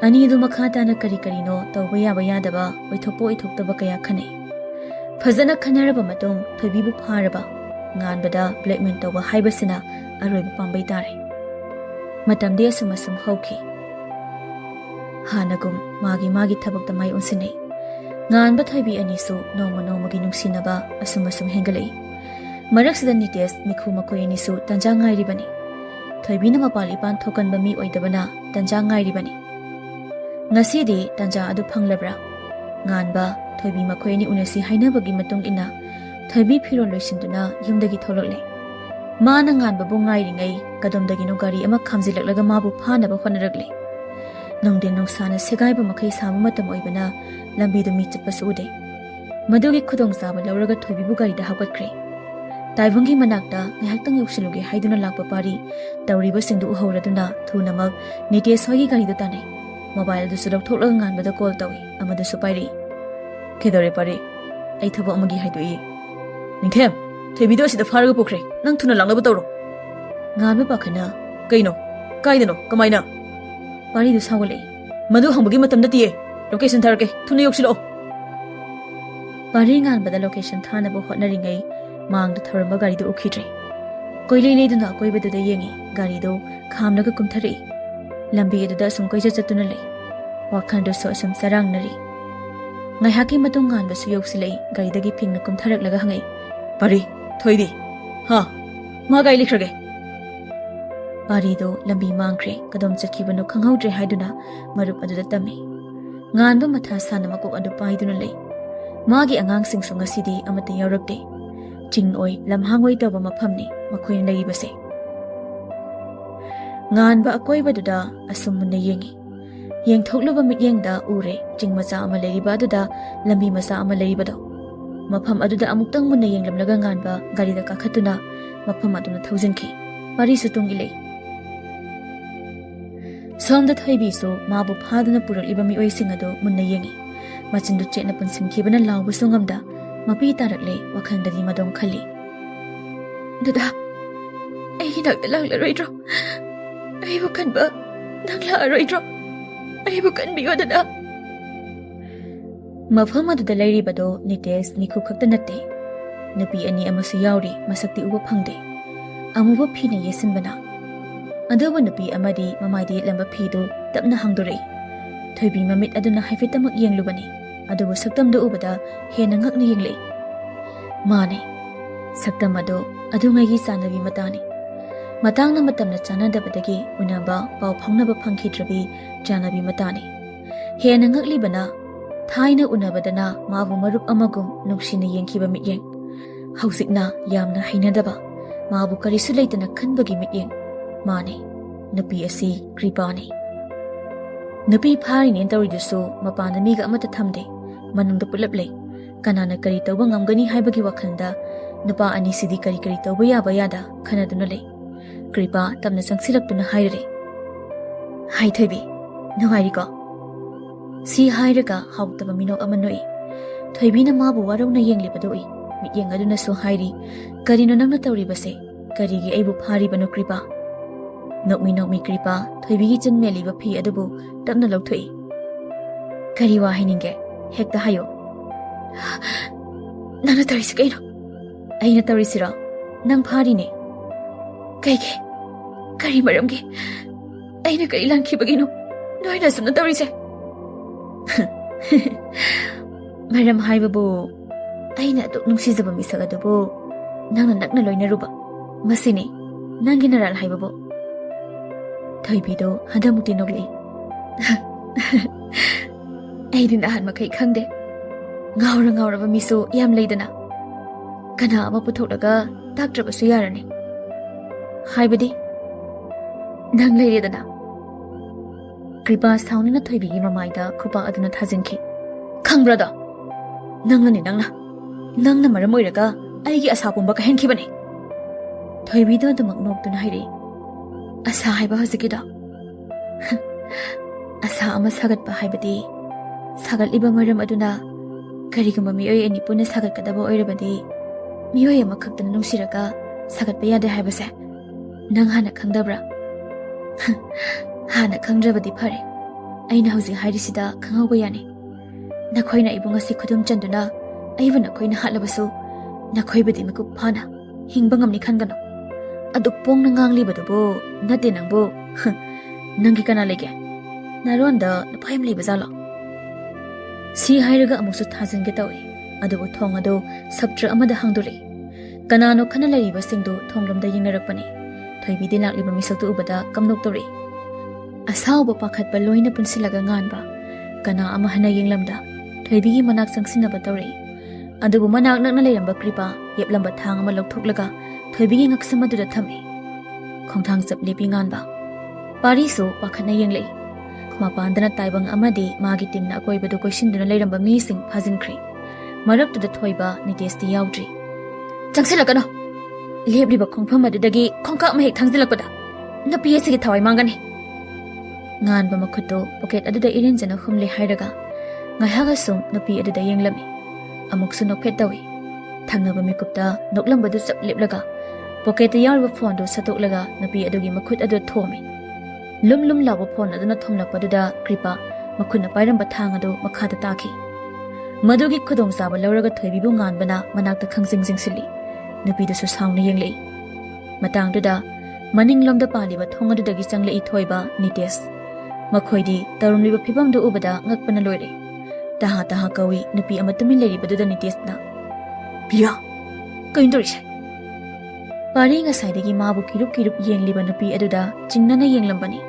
Ani du makhata na kari kari no tawba ya ba yadaba oithokpo oithoktaba kaya khane. Fazana khanaraba matum Thoibi bu pharaba. Ngan bada blackmail tawba haibasina aroiba pambai tare. Matamdi asum asum hauki. Hanagum magi thabakta mai unsinai. Ngan ba Thoibi anisu noma gi nungsinaba asum hengalai. Maraksida nites mikhu makoi anisu tanja ngairibani. Thoibi na mapali pan thokan ba mi oidabana tanja ngairibani. Ngasidi tanja adu phanglabra. Ngan ba Thoibi makoi ni unasi hainabagi matung ina Thoibi phiron loisinduna yumdagi tholokle. Mana ngan ba bu ngairingai kadomdagi no gari ama khamjilaklaga mabu phanaba honaragle. Nongden nongsana segaiba makai samu matam oibana lambi du mi chappasu ude. Madugi khudong saba lauraga Thoibi bu gari da hawkatkre. Taibungi manakta ngahaktang yausiluge haiduna lakpa pari tawriba singdu uhauraduna thunamak nite sogi gari du tanai. Mobile du sulok thoklaga ngan bada call tawi amadu supairi. Kedore pare ai thabo amagi haidui. Ningthem Thoibi do sida pharaga pokre nang thuna langnaba tawro. Ngan ba pakhana kaino kaidano kamaina. Pari du sawale madu hambagi matam natiye location tharake thuna yoksilo. Pari ngan bada location thana bo hotnaringai mang da tharamba gari du ukhidre. Koilei leiduna koibedu da yengi gari do khamnaga kumthari. Lambi edu sum koija chatuna lei. Wakhan do so sum sarang nari. Ngai haki matung ngan ba su yoksilei gari dagi phingna kumtharak laga hangai. Pari Thoibi ha ma gai likhrage. Pari do lambi mangkre kadom chakhibano khanghaudre haiduna marup aduda tami. Ngan ba matha sana makok adu paiduna lei. Magi angang sing su ngasidi amata yaurakte. Ching oi lamhangoi tawba maphamni makhoi nei base. Ngan ba akoi baduda asum munna yengi. Yeng thokluba mityengda ure ching macha ama leriba aduda lambi macha ama leribado. Mafam aduda amuktang munna yenglamlaga ngan ba gari da kakhatuna mafam aduna thauzinki. Pari su tungilei. Somda Thoibi su mabu phaduna puraliba mi oising adu munna yengi. Machindu chetna punsimkhibana lawbu sungamda mapi tarakle wakhandari madong khali. Dada ai hinak dalang la roidro. Ai bukan ba nang la roidro. Ai bukan biyo dada. Mafam aduda lairibado nites nikhu khakta natte. Nupi ani amasu yauri masakti uba phangde. Amuba phina yesinbana. Aduba nupi amadi mamaidi lamba phidu tapna hangdore. Thoibi mamit aduna haifitamak yenglubani. Aduba saktamda ubada hena ngakna yengle. Mane saktam ado adungagi chanabi matani. Matangna matamna chanadabadagi unaba pau phangnaba phangkhidrabi chanabi matani. Hena ngaklibana Thaina unabadana mabu marup amagum nuksina yengkiba mityeng. Hausikna yamna hainadaba mabu karisu leitana khanbagi mityeng. Mane nupi asi kripani. Nupi phari nen tawridusu mapana miga amata thamde manungda pulap lei. Kanana kari tawba ngamgani haibagi wakhanda nupa ani sidi kari tawba yaba yada khanaduna lei. Kripa tamna sangsilaktuna hairare. Hai Thoibi nuhairi ko. Si hairaga hautaba minok amanoi. Thoibi na mabu warona yenglibadoi. Mityeng aduna so hairi. Karino nangna tawribase. Karigi aibu phari bano Kripa. Nokmi Kripa Thoibi gi chanmeli ba phi adubu tapna lauthoi. Kari wa haininge hekta hayo. Nangna tarisi kaino. Aina tarisira nang phari ne. Kaige kari maramge. Aina kari langkhibagino. Noina sumna tarise. Maram haibabu aina atuk nungsizaba misag adubu nangna nakna loinaruba masini nangi naral haibabu. Thoibi do hadamuti noglei. Aidin ahan makai khangde. Ngauraba miso yam leidana. Kana ama putholaga taktrabasu yarani. Haibadi nang leiredana. Kripa saunina Thoibi gi mamaida khupa aduna thazinki. Khangrada nangna maram oiraga aigi asapumba ka henkhibani. ꯊꯣꯏꯕꯤꯗꯣ ꯑꯗꯨꯃꯛ ꯅꯣꯛꯇꯨꯅ ꯍꯥꯏꯔꯛꯏ ꯑꯁꯥ ꯍꯥꯏꯕ ꯍꯧꯖꯤꯛꯀꯤꯗꯣ ꯑꯁꯥ ꯑꯃ ꯁꯥꯒꯠꯄ ꯍꯥꯏꯕꯗꯤ ꯁꯥꯒꯠꯂꯤꯕ ꯃꯔꯝ ꯑꯗꯨꯅ ꯀꯔꯤꯒꯨꯝꯕ ꯃꯤꯑꯣꯏ ꯑꯅꯤ ꯄꯨꯟꯅ ꯁꯥꯒꯠꯀꯗꯕ ꯑꯣꯏꯔꯕꯗꯤ ꯃꯤꯑꯣꯏ ꯑꯃꯈꯛꯇꯅ ꯅꯨꯡꯁꯤꯔꯒ ꯁꯥꯒꯠꯄ ꯌꯥꯗꯦ ꯍꯥꯏꯕꯁꯦ ꯅꯪ ꯍꯥꯟꯅ ꯈꯪꯗꯕ꯭ꯔꯥ ꯍꯥꯟꯅ ꯈꯪꯗ꯭ꯔꯕꯗꯤ ꯐꯔꯦ ꯑꯩꯅ ꯍꯧꯖꯤꯛ ꯍꯥꯏꯔꯤꯁꯤꯗ ꯈꯪꯍꯧꯕ ꯌꯥꯅꯤ ꯅꯈꯣꯏꯅ ꯑꯩꯕꯨ ꯉꯁꯤ ꯈꯨꯗꯨꯝ ꯆꯟꯗꯨꯅ ꯑꯩꯕꯨ ꯅꯈꯣꯏꯅ ꯍꯥꯠꯂꯕꯁꯨ ꯅꯈꯣꯏꯕꯨꯗꯤ ꯃꯤꯀꯨꯞ ꯐꯥꯅ ꯍꯤꯡꯕ ꯉꯝꯅꯤ ꯈꯟꯒꯅꯨ ꯑꯗꯨ ꯄꯣꯡꯅ ꯉꯥꯡꯂꯤꯕꯗꯨꯕꯨ ꯅꯠꯇꯦ ꯅꯪꯕꯨ ꯅꯪꯒꯤ ꯀꯅꯥ ꯂꯩꯒꯦ ꯅꯔꯣꯟꯗ ꯅꯨꯄꯥ ꯌꯥꯝ ꯂꯩꯕ ꯖꯥꯠꯂꯣ ꯁꯤ ꯍꯥꯏꯔꯒ ꯑꯃꯨꯛꯁꯨ ꯊꯥꯖꯤꯟꯒꯦ ꯇꯧꯏ ꯑꯗꯨꯕꯨ ꯊꯣꯡ ꯑꯗꯨ ꯁꯞꯇ꯭ꯔ ꯑꯃꯗ ꯍꯥꯡꯗꯣꯔꯛꯏ ꯀꯅꯥꯅꯣ ꯈꯟꯅ ꯂꯩꯔꯤꯕꯁꯤꯡꯗꯨ ꯊꯣꯡꯂꯣꯝꯗ ꯌꯦꯡꯅꯔꯛꯄꯅꯤ ꯊꯣꯏꯕꯤꯗꯤ ꯂꯥꯛꯂꯤꯕ ꯃꯤꯁꯛꯇꯨ ꯎꯕꯗ ꯀꯝꯅꯣꯛꯇꯧꯔꯛꯏ ꯑꯁꯥꯎꯕ ꯄꯥꯈꯠꯄ ꯂꯣꯏꯅ ꯄꯨꯟꯁꯤꯜꯂꯒ ꯉꯥꯟꯕ ꯀꯅꯥ ꯑꯃ ꯍꯟꯅ ꯌꯦꯡꯂꯝꯗ ꯊꯣꯏꯕꯤꯒꯤ ꯃꯅꯥꯛ ꯆꯪꯁꯤꯟꯅꯕ ꯇꯧꯔꯛꯏ ꯑꯗꯨꯕꯨ ꯃꯅꯥꯛ ꯅꯛꯅ ꯂꯩꯔꯝꯕ ꯀ꯭ꯔꯤꯄꯥ ꯌꯦꯞꯂꯝꯕ ꯊꯥꯡ ꯑꯃ ꯂꯧꯊꯣꯛꯂꯒ ꯊꯣꯏꯕꯤꯒꯤ ꯉꯛꯁꯝ ꯑꯗꯨꯗ ꯊꯝꯃꯤ ꯈꯣꯡꯊꯥꯡ ꯆꯞ ꯂꯦꯞꯄꯤ ꯉꯥꯟꯕ ꯄꯥꯔꯤꯁꯨ ꯄꯥꯈꯠꯅ ꯌꯦꯡꯂꯛꯏ ꯃꯄꯥꯟꯗꯅ ꯇꯥꯏꯕꯪ ꯑꯃꯗꯤ ꯃꯥꯒꯤ ꯇꯤꯝꯅ ꯑꯀꯣꯏꯕꯗꯨ ꯀꯣꯏꯁꯤꯟꯗꯨꯅ ꯂꯩꯔꯝꯕ ꯃꯤꯁꯤꯡ ꯐꯥꯖꯤꯟꯈ꯭ꯔꯤ ꯃꯔꯛꯇꯨꯗ ꯊꯣꯏꯕ ꯅꯤꯇꯦꯁꯇꯤ ꯌꯥꯎꯗ꯭ꯔꯤ ꯆꯪꯁꯤꯜꯂꯛꯀꯅꯣ ꯂꯦꯞꯂꯤꯕ ꯈꯣꯡꯐꯝ ꯑꯗꯨꯗꯒꯤ ꯈꯣꯡꯀꯥꯞ ꯃꯍꯦꯛ ꯊꯥꯡꯖꯤꯜꯂꯛꯄꯗ ꯅꯨꯄꯤ ꯑꯁꯤꯒꯤ ꯊꯋꯥꯏ ꯃꯥꯡꯒꯅꯤ ꯉꯥꯟꯕ ꯃꯈꯨꯠꯇꯨ ꯄꯣꯀꯦꯠ ꯑꯗꯨꯗ ꯏꯔꯦꯟꯖꯅ ꯍꯨꯝꯂꯦ ꯍꯥꯏꯔꯒ ꯉꯥꯏꯍꯥꯛ ꯑꯁꯨꯝ ꯅꯨꯄꯤ ꯑꯗꯨꯗ ꯌꯦꯡꯂꯝꯃꯤ ꯑꯃꯨꯛꯁꯨ ꯅꯣꯛꯐꯦꯠ ꯇꯧꯏ ꯊꯪꯅꯕ ꯃꯤꯀꯨꯞꯇ ꯅꯣꯛꯂꯝꯕꯗꯨ ꯆꯞ ꯂꯦꯞꯂꯒ ꯄꯣꯀꯦꯠꯇ ꯌꯥꯎꯔꯤꯕ ꯐꯣꯟꯗꯨ ꯁꯠꯇꯣꯛꯂꯒ ꯅꯨꯄꯤ ꯑꯗꯨꯒꯤ ꯃꯈꯨꯠ ꯑꯗꯨ ꯊꯣꯝꯃꯤ ꯂꯨꯝ ꯂꯨꯝ ꯂꯥꯎꯕ ꯐꯣꯟ ꯑꯗꯨꯅ ꯊꯣꯝꯂꯛꯄꯗꯨꯗ ꯀ꯭ꯔꯤꯄꯥ ꯃꯈꯨꯠꯅ ꯄꯥꯏꯔꯝꯕ ꯊꯥꯡ ꯑꯗꯨ ꯃꯈꯥꯗ ꯇꯥꯈꯤ ꯃꯗꯨꯒꯤ ꯈꯨꯗꯣꯡꯆꯥꯕ ꯂꯧꯔꯒ ꯊꯣꯏꯕꯤꯕꯨ ꯉꯥꯟꯕꯅ ꯃꯅꯥꯛꯇ ꯈꯪꯖꯤꯡ ꯖꯤꯡꯁꯤꯜꯂꯤ ꯅꯨꯄꯤꯗꯨꯁꯨ ꯁꯥꯎꯅ ꯌꯦꯡꯂꯛꯏ ꯃꯇꯥꯡꯗꯨꯗ ꯃꯅꯤꯡꯂꯣꯝꯗ ꯄꯥꯜꯂꯤꯕ ꯊꯣꯡ ꯑꯗꯨꯗꯒꯤ ꯆꯪꯂꯛꯏ ꯊꯣꯏꯕ ꯅꯤꯇꯦꯁ ꯃꯈꯣꯏꯗꯤ ꯇꯧꯔꯝꯂꯤꯕ ꯐꯤꯕꯝꯗꯨ ꯎꯕꯗ ꯉꯛꯄꯅ ꯂꯣꯏꯔꯦ ꯇꯍꯥ ꯇꯍꯥ ꯀꯧꯏ ꯅꯨꯄꯤ ꯑꯃ ꯇꯨꯃꯤꯟ ꯂꯩꯔꯤꯕꯗꯨꯗ ꯅꯤꯇꯦꯁꯅ ꯄ꯭ꯔꯤꯌꯥ ꯀꯩꯅꯣ ꯇꯧꯔꯤꯁꯦ ꯄꯥꯔꯤ ꯉꯁꯥꯏꯗꯒꯤ ꯃꯥꯕꯨ ꯀꯤꯔꯨꯞ ꯀꯤꯔꯨꯞ ꯌꯦꯡꯂꯤꯕ ꯅꯨꯄꯤ ꯑꯗꯨꯗ ꯆꯤꯡꯅꯅ ꯌꯦꯡꯂꯝꯕꯅꯤ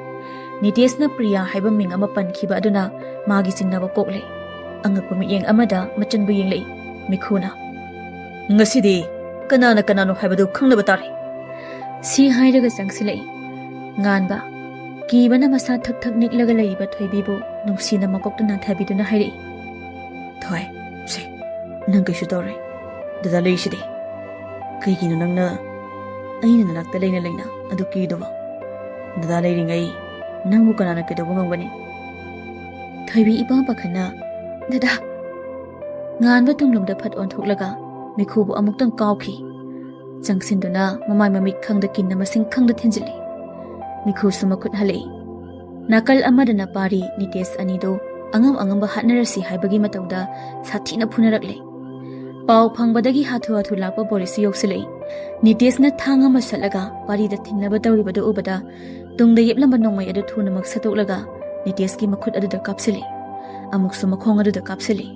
ꯅꯤꯇꯦꯁꯅ ꯄ꯭ꯔꯤꯌꯥ ꯍꯥꯏꯕ ꯃꯤꯡ ꯑꯃ ꯄꯟꯈꯤꯕ ꯑꯗꯨꯅ ꯃꯥꯒꯤ ꯆꯤꯡꯅꯕ ꯀꯣꯛꯂꯦ ꯑꯉꯛꯄ ꯃꯤꯠꯌꯦꯡ ꯑꯃꯗ ꯃꯆꯟꯕꯨ ꯌꯦꯡꯂꯛꯏ ꯃꯤꯈꯨꯅ ꯉꯁꯤꯗꯤ ꯀꯅꯥꯅ ꯀꯅꯥꯅꯣ ꯍꯥꯏꯕꯗꯨ ꯈꯪꯅꯕ ꯇꯥꯔꯦ ꯁꯤ ꯍꯥꯏꯔꯒ ꯆꯪꯁꯤꯜꯂꯛꯏ ꯉꯥꯟꯕ ꯀꯤꯕꯅ ꯃꯁꯥ ꯊꯛ ꯊꯛ ꯅꯤꯛꯂꯒ ꯂꯩꯔꯤꯕ ꯊꯣꯏꯕꯤꯕꯨ ꯅꯨꯡꯁꯤꯅ ꯃꯀꯣꯛꯇ ꯅꯥꯟꯊꯕꯤꯗꯨꯅ ꯍꯥꯏꯔꯛꯏ ꯊꯣꯏ ꯁꯦ ꯅꯪ ꯀꯩꯁꯨ ꯇꯧꯔꯣꯏ ꯗꯗꯥ ꯂꯩꯔꯤꯁꯤꯗꯤ ꯀꯩꯒꯤꯅꯣ ꯅꯪꯅ ꯑꯩꯅ ꯅꯅꯥꯛꯇ ꯂꯩꯅ ꯂꯩꯅ ꯑꯗꯨ ꯀꯤꯗꯨꯕ ꯗꯗꯥ ꯂꯩꯔꯤꯉꯩ ꯅꯪꯕꯨ ꯀꯅꯥꯅ ꯀꯩꯗꯧꯕ ꯉꯝꯒꯅꯤ ꯊꯣꯏꯕꯤ ꯏꯄꯥ ꯄꯥꯈꯠꯅ ꯗꯗꯥ ꯉꯥꯟꯕ ꯇꯨꯡꯂꯣꯝꯗ ꯐꯠ ꯑꯣꯟꯊꯣꯛꯂꯒ ꯃꯤꯈꯨꯕꯨ ꯑꯃꯨꯛꯇꯪ ꯀꯥꯎꯈꯤ ꯆꯪꯁꯤꯟꯗꯨꯅ ꯃꯃꯥꯏ ꯃꯃꯤꯠ ꯈꯪꯗ ꯀꯤꯟꯅ ꯃꯁꯤꯡ ꯈꯪꯗ ꯊꯤꯟꯖꯤꯜꯂꯤ ꯃꯤꯈꯨꯁꯨ ꯃꯈꯨꯠ ꯍꯜꯂꯛꯏ ꯅꯥꯀꯜ ꯑꯃꯗꯅ ꯄꯥꯔꯤ ꯅꯤꯇꯦꯁ ꯑꯅꯤꯗꯨ ꯑꯉꯝ ꯑꯉꯝꯕ ꯍꯥꯠꯅꯔꯁꯤ ꯍꯥꯏꯕꯒꯤ ꯃꯇꯧꯗ ꯁꯥꯊꯤꯅ ꯐꯨꯅꯔꯛꯂꯦ ꯄꯥꯎ ꯐꯪꯕꯗꯒꯤ ꯍꯥꯊꯨ ꯍꯥꯊꯨ ꯂꯥꯛꯄ ꯕꯣꯔꯤꯁꯁꯨ ꯌꯧꯁꯤꯜꯂꯛꯏ ꯅꯤꯇꯦꯁꯅ ꯊꯥꯡ ꯑꯃ ꯁꯠꯂꯒ ꯄꯥꯔꯤꯗ ꯊꯤꯡꯅꯕ ꯇꯧꯔꯤꯕꯗꯨ ꯎꯕꯗ ꯇꯨꯡꯗ ꯌꯦꯞꯂꯝꯕ ꯅꯣꯡꯃꯩ ꯑꯗꯨ ꯊꯨꯅꯃꯛ ꯁꯠꯇꯣꯛꯂꯒ ꯅꯤꯇꯦꯁꯀꯤ ꯃꯈꯨꯠ ꯑꯗꯨꯗ ꯀꯥꯞꯁꯤꯜꯂꯤ ꯑꯃꯨꯛꯁꯨ ꯃꯈꯣꯡ ꯑꯗꯨꯗ ꯀꯥꯞꯁꯤꯜꯂꯤ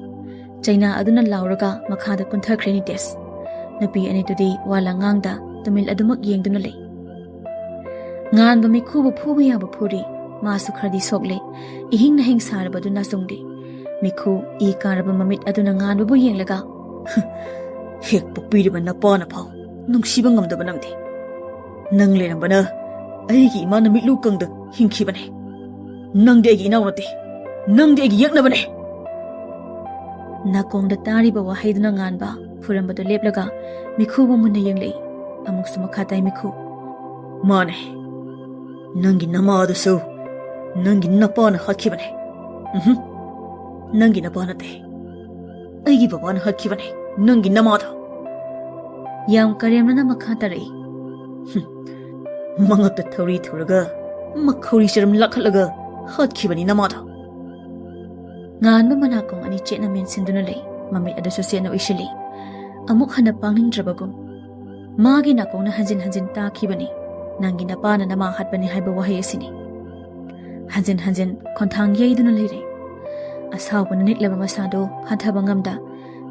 ꯆꯩꯅꯥ ꯑꯗꯨꯅ ꯂꯥꯎꯔꯒ ꯃꯈꯥꯗ ꯀꯨꯟꯊꯈ꯭ꯔꯦ ꯅꯤꯇꯦꯁ ꯅꯨꯄꯤ ꯑꯅꯤꯗꯨꯗꯤ ꯋꯥꯂꯥꯡꯉꯥꯡꯗ ꯇꯨꯃꯤꯜ ꯑꯗꯨꯃꯛ ꯌꯦꯡꯗꯨꯅ ꯂꯩ ꯉꯥꯟꯕ ꯃꯤꯈꯨꯕꯨ ꯐꯨꯕ ꯌꯥꯕ ꯐꯨꯔꯤ ꯃꯥꯁꯨ ꯈꯔꯗꯤ ꯁꯣꯛꯂꯦ ꯏꯍꯤꯡ ꯅꯍꯤꯡ ꯁꯥꯔꯕꯗꯨ ꯅꯥꯆꯨꯡꯗꯦ ꯃꯤꯈꯨ ꯏ ꯀꯥꯔꯕ ꯃꯃꯤꯠ ꯑꯗꯨꯅ ꯉꯥꯟꯕꯕꯨ ꯌꯦꯡꯂꯒ ꯍꯦꯛ ꯄꯣꯛꯄꯤꯔꯤꯕ ꯅꯄꯥꯅ ꯐꯥꯎ ꯅꯨꯡꯁꯤꯕ ꯉꯝꯗꯕ ꯅꯝꯗꯦ ꯅꯪ ꯂꯩꯔꯝꯕꯅ ꯑꯩꯒꯤ ꯏꯃꯥꯅ ꯃꯤꯠꯂꯨ ꯀꯪꯗ ꯍꯤꯡꯈꯤꯕꯅꯦ ꯅꯪꯗꯤ ꯑꯩꯒꯤ ꯏꯅꯥꯎ ꯅꯠꯇꯦ ꯅꯪꯗꯤ ꯑꯩꯒꯤ ꯌꯦꯛꯅꯕꯅꯦ ꯅꯥꯀꯣꯡꯗ ꯇꯥꯔꯤꯕ ꯋꯥꯍꯩꯗꯨꯅ ꯉꯥꯟꯕ ꯐꯨꯔꯝꯕꯗꯨ ꯂꯦꯞꯂꯒ ꯃꯤꯈꯨꯕꯨ ꯃꯨꯟꯅ ꯌꯦꯡꯂꯛꯏ ꯑꯃꯨꯛꯁꯨ ꯃꯈꯥ ꯇꯥꯏ ꯃꯤꯈꯨ ꯃꯥꯅꯦ ꯅꯪꯒꯤ ꯅꯃꯥ ꯑꯗꯨꯁꯨ ꯅꯪꯒꯤ ꯅꯄꯥꯅ ꯍꯥꯠꯈꯤꯕꯅꯦ ꯅꯪꯒꯤ ꯅꯄꯥ ꯅꯠꯇꯦ ꯑꯩꯒꯤ ꯕꯕꯥꯅ ꯍꯥꯠꯈꯤꯕꯅꯦ ꯅꯪꯒꯤ ꯅꯃꯥꯗꯣ ꯌꯥꯝ ꯀꯔꯦꯝꯅꯅ ꯃꯈꯥ ꯇꯥꯔꯛꯏ ꯃꯉꯛꯇ ꯊꯧꯔꯤ ꯊꯨꯔꯒ ꯃꯈꯧꯔꯤ ꯆꯔꯝ ꯂꯥꯛꯈꯠꯂꯒ ꯍꯥꯠꯈꯤꯕꯅꯤ ꯅꯃꯥꯗꯣ ꯉꯥꯟꯕ ꯃꯅꯥꯀꯣꯡ ꯑꯅꯤ ꯆꯦꯠꯅ ꯃꯦꯟꯁꯤꯟꯗꯨꯅ ꯂꯩ ꯃꯃꯤꯠ ꯑꯗꯨꯁꯨ ꯆꯦꯠꯅ ꯎꯏꯁꯤꯜꯂꯤ ꯑꯃꯨꯛ ꯍꯟꯅ ꯄꯥꯡꯅꯤꯡꯗ꯭ꯔꯕꯒꯨꯝ ꯃꯥꯒꯤ ꯅꯥꯀꯣꯡꯅ ꯍꯟꯖꯤꯟ ꯍꯟꯖꯤꯟ ꯇꯥꯈꯤꯕꯅꯤ ꯅꯪꯒꯤ ꯅꯄꯥꯅ ꯅꯃꯥ ꯍꯥꯠꯄꯅꯤ ꯍꯥꯏꯕ ꯋꯥꯍꯩ ꯑꯁꯤꯅꯤ ꯍꯟꯖꯤꯟ ꯍꯟꯖꯤꯟ ꯈꯣꯟꯊꯥꯡ ꯌꯩꯗꯨꯅ ꯂꯩꯔꯦ ꯑꯁꯥꯎꯕꯅ ꯅꯤꯛꯂꯕ ꯃꯁꯥꯗꯨ ꯐꯥꯊꯕ ꯉꯝꯗ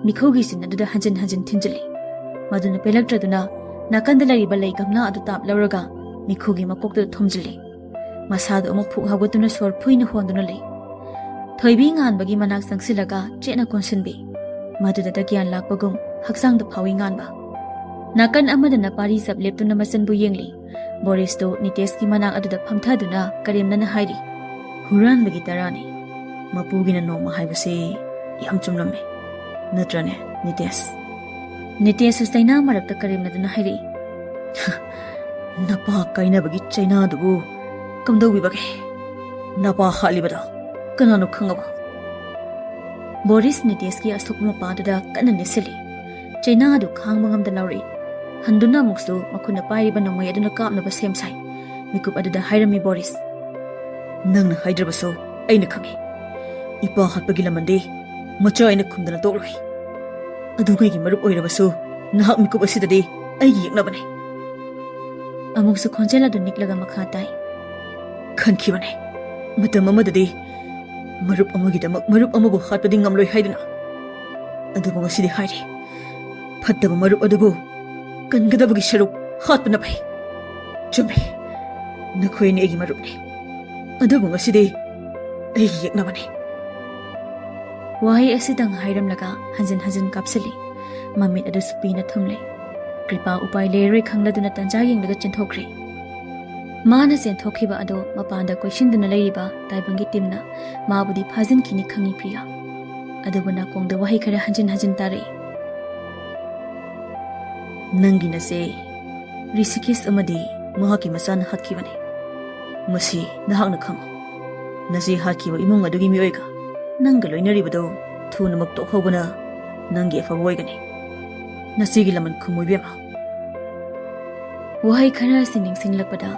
ꯃꯤꯈꯨꯒꯤ ꯆꯤꯟ ꯑꯗꯨꯗ ꯍꯟꯖꯤꯟ ꯍꯟꯖꯤꯟ ꯊꯤꯟꯖꯤꯜꯂꯤ ꯃꯗꯨꯅ ꯄꯦꯜꯂꯛꯇ꯭ꯔꯗꯨꯅ ꯅꯥꯀꯟꯗ ꯂꯩꯔꯤꯕ ꯂꯩ ꯒꯝꯂꯥ ꯑꯗꯨ ꯇꯥꯞ ꯂꯧꯔꯒ ꯃꯤꯈꯨꯒꯤ ꯃꯀꯣꯛꯇꯨꯗ ꯊꯣꯝꯖꯤꯜꯂꯤ ꯃꯁꯥꯗꯨ ꯑꯃꯨꯛ ꯐꯨꯛ ꯍꯧꯒꯠꯇꯨꯅ ꯁꯣꯔ ꯐꯨꯏꯅ ꯍꯣꯟꯗꯨꯅ ꯂꯩ ꯊꯣꯏꯕꯤ ꯉꯥꯟꯕꯒꯤ ꯃꯅꯥꯛ ꯆꯪꯁꯤꯜꯂꯒ ꯆꯦꯠꯅ ꯀꯣꯟꯁꯤꯟꯕꯤ ꯃꯗꯨꯗ ꯒ꯭ꯌꯥꯟ ꯂꯥꯛꯄꯒꯨꯝ ꯍꯛꯆꯥꯡꯗ ꯐꯥꯎꯏ ꯉꯥꯟꯕ ꯅꯥꯀꯟ ꯑꯃꯗꯅ ꯄꯥꯔꯤ ꯆꯞ ꯂꯦꯞꯇꯨꯅ ꯃꯆꯟꯕꯨ ꯌꯦꯡꯂꯤ ꯕꯣꯔꯤꯁꯇꯨ ꯅꯤꯇꯦꯁꯀꯤ ꯃꯅꯥꯛ ꯑꯗꯨꯗ ꯐꯝꯊꯗꯨꯅ ꯀꯔꯦꯝꯅꯅ ꯍꯥꯏꯔꯤ ꯍꯨꯔꯥꯟꯕꯒꯤ ꯇꯔꯥꯅꯤ ꯃꯄꯨꯒꯤꯅ ꯅꯣꯡꯃ ꯍꯥꯏꯕꯁꯤ ꯌꯥꯝ ꯆꯨꯝꯂꯝꯃꯦ ꯅꯠꯇ꯭ꯔꯅꯦ ꯅꯤꯇꯦꯁ ꯅꯤꯇꯦꯁꯁꯨ ꯆꯩꯅꯥ ꯃꯔꯛꯇ ꯀꯔꯦꯝꯅꯗꯨꯅ ꯍꯥꯏꯔꯛꯏ Napa kainabagi China dubu kamdawibage. Napa halibada kanano khangaba. Boris Niteski asuk mapaduda kana nesili. China du khang mangam da lauri. Handuna muksu makuna pairiba nongmai aduna kapnaba semsai. Mikup aduda hairami Boris. Nangna haidrabaso aina khangi. Ipa hatpagi lamande macha aina khumdana tokloi. Adugai marup oirabaso nahak mikup asidade aigi yaknabane. Amuksu khonjela du niklaga makha tai. Khankibane. Matam amadade marup amagidamak marup amabu hatpadi ngamloi haiduna. Adubu ngasidi hairi. Fattaba marup adubu kangadabagi saruk hatpana pai. Chumbe. Nakhoi ni aigi marupne. Adubu ngasidi aigi yaknabane. Wahai asidang hairamlaga hanjin kapsali. Mamit adu supina thumle. Kripa upai leroi khangladuna tanja yenglaga chenthokre. Mana chenthokhiba adu mapanda koishinduna leiriba taibangi timna mabudi phajin khini khangi priya. Adubuna kongda wahai khara hanjin tare. Nangi nase Rishikesh amadi mahaki masana hatkibane. Masi nahakna khango. Nase hatkiba imung adugi mioiga. Nanga loinaribado thunamak tokhobana nangi afaba oigani. Nasigi laman khumuibema. Wahai khara siningsinglakpada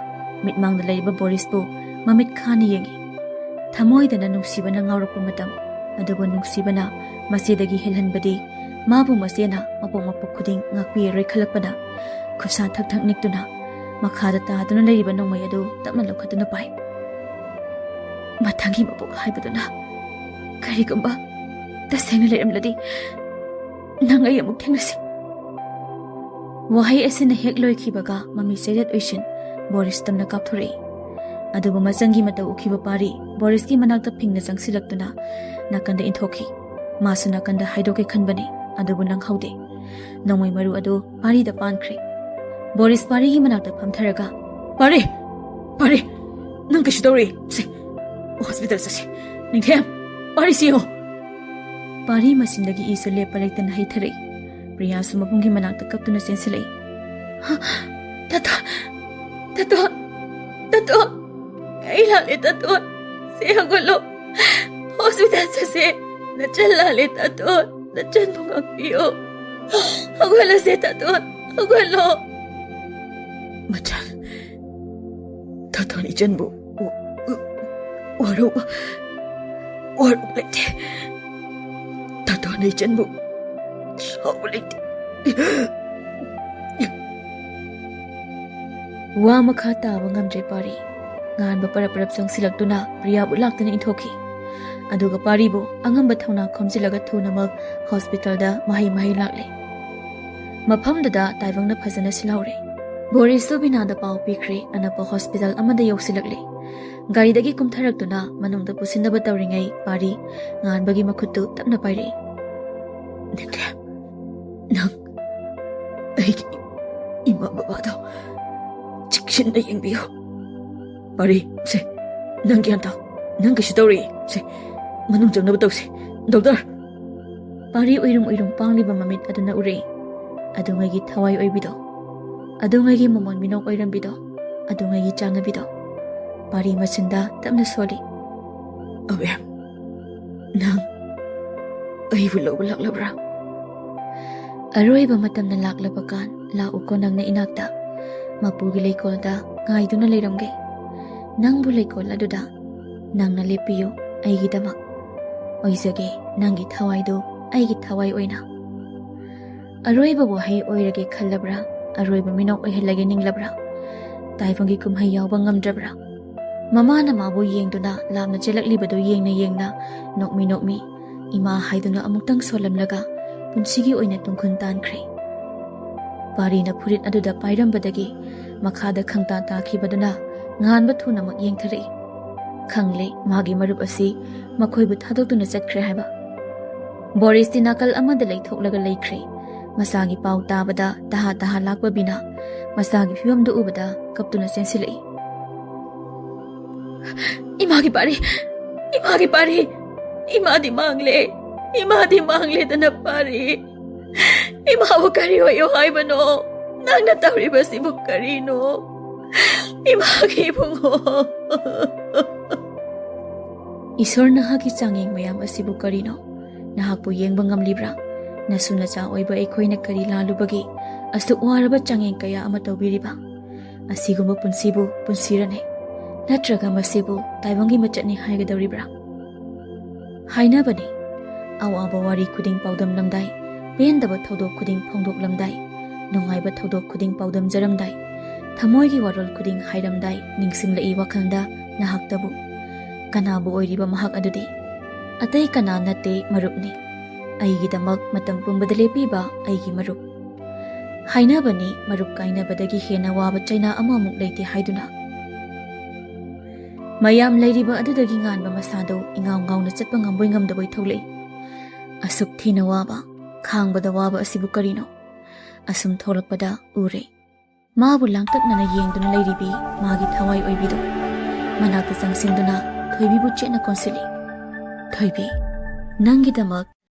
mitmangda leiba Boris bu mamit khani yengi. Thamoidana nungsibana ngaurakpa matam adubu nungsibana masidagi helhanbadi mabu masena mapok khuding ngakpiroi khalakpada khupsa thak niktuna makhada taaduna leiba nongmai adu tapna lokhatuna pai. Mathangi mapok haibaduna karigumba tasena leiramladi nangai amuk thengnasi. Wahai asina hek loikhibaga mami sedet oisin Boris tamna kapthori. Adubu machangi mata ukhiba pari Boris ki manakta phingna changsilaktuna nakanda inthoki. Masu nakanda haidoke khanbani adubu nang haude. Nongmai maru adu pari da pankhre. Boris pari hi manakta phamtharaga. Pari nang kashi dori se hospital sase ningthem pari siyo. Pari masindagi isu lepa lektan haithare. Priya sumapungki manakta kaptuna sensilai. Tato, ilale tato, se hagolo, hospital se, nachalale tato, nachan mungakpiyo, hagolo se tato, hagolo. Machal, tato ni janbu, warup lete, tato ni janbu, lete. Wa makha tawa ngamdre pari nganba parap changsilaktuna Priya bu laktana inthoki aduga pari bu angamba thauna khomjilaga thunamak hospital da mahi lakle mafamda da taibangna phajana silaure Boris Subina da pau pikre anapa hospital amada yausilakle gari dagi kumtharaktuna manungda pusinaba tawringai pari nganbagi makhuttu tapna paire nang aigi ima babado Shinda yengbiyo. Pari, se, nang gyanta, nang kashi tauri, se, manung jangnaba tawse, doctor. Pari oirum pangliba mamit aduna ure. Adungagi thawai oibido. Adungagi momon minok oirambido. Adungagi changnabido. Pari machinda tapna sori. Abe, nang, aibu lauba laklabra. Aroiba matamna laklabakan, lauko nangna inakta. Mapugi leikolda ngaiduna leiramge nangbu leikol aduda nangna lepiyo aigi damak oizage nangi thawaido aigi thawai oina aroiba wahai oirage khallabra aroiba minok oihelage ninglabra taifangi kumhai yawba ngamdrabra mamana mabu yengduna lamna chelaklibadu yengna nokmi ima haiduna amuktang solamlaga punsigi oina tungkhun tankhre Parina purit aduda pairambadagi makhada khangta takhibaduna nganba thunamak yengthare khangle magi marup asi makhoibu thadokduna chatkre haiba Boris tinakal amada leithoklaga leikhre masagi pau tabada taha lakba bina masagi phibamdu ubada kaptuna sensilei imagi pari imadi mangle dana pari Imabu kari hoyo haibano nangna tawriba sibu karino 이마기 이붕호. Isor nahaki changeng mayam asibu karino nahakpu yengba ngamlibra nasu nacha oiba ekhoina kari lalubagi asu waraba changeng kaya ama tawbiriba asigumba punsibu punsirane natraga masibu taibangi machatni haigadawribra hainabani awaba wari khuding paudam lamdai pendaba thodok khuding phongdok lamdai nungaiba thodok khuding paudam jaramdai thamoigi warol khuding hairamdai ningsinglai wakhalda nahaktabu kanabu oiriba mahak adudi atai kana nate marupni aigidamak matam pumbada lepiba aigi marup hainabani marup kainabadagi hena waba chaina amamuk leite haiduna mayam leiriba adudagi nganba masado ingaw ngawna chatpa ngamboi ngamdaboi tholei asuk thina waba khangbada waba asibu karino asum tholakpada ure mabu langtaknana yengduna leiribi magi thawai oibido manakta changsinduna Thoibi bu chena konsili. Thoibi, nangidamak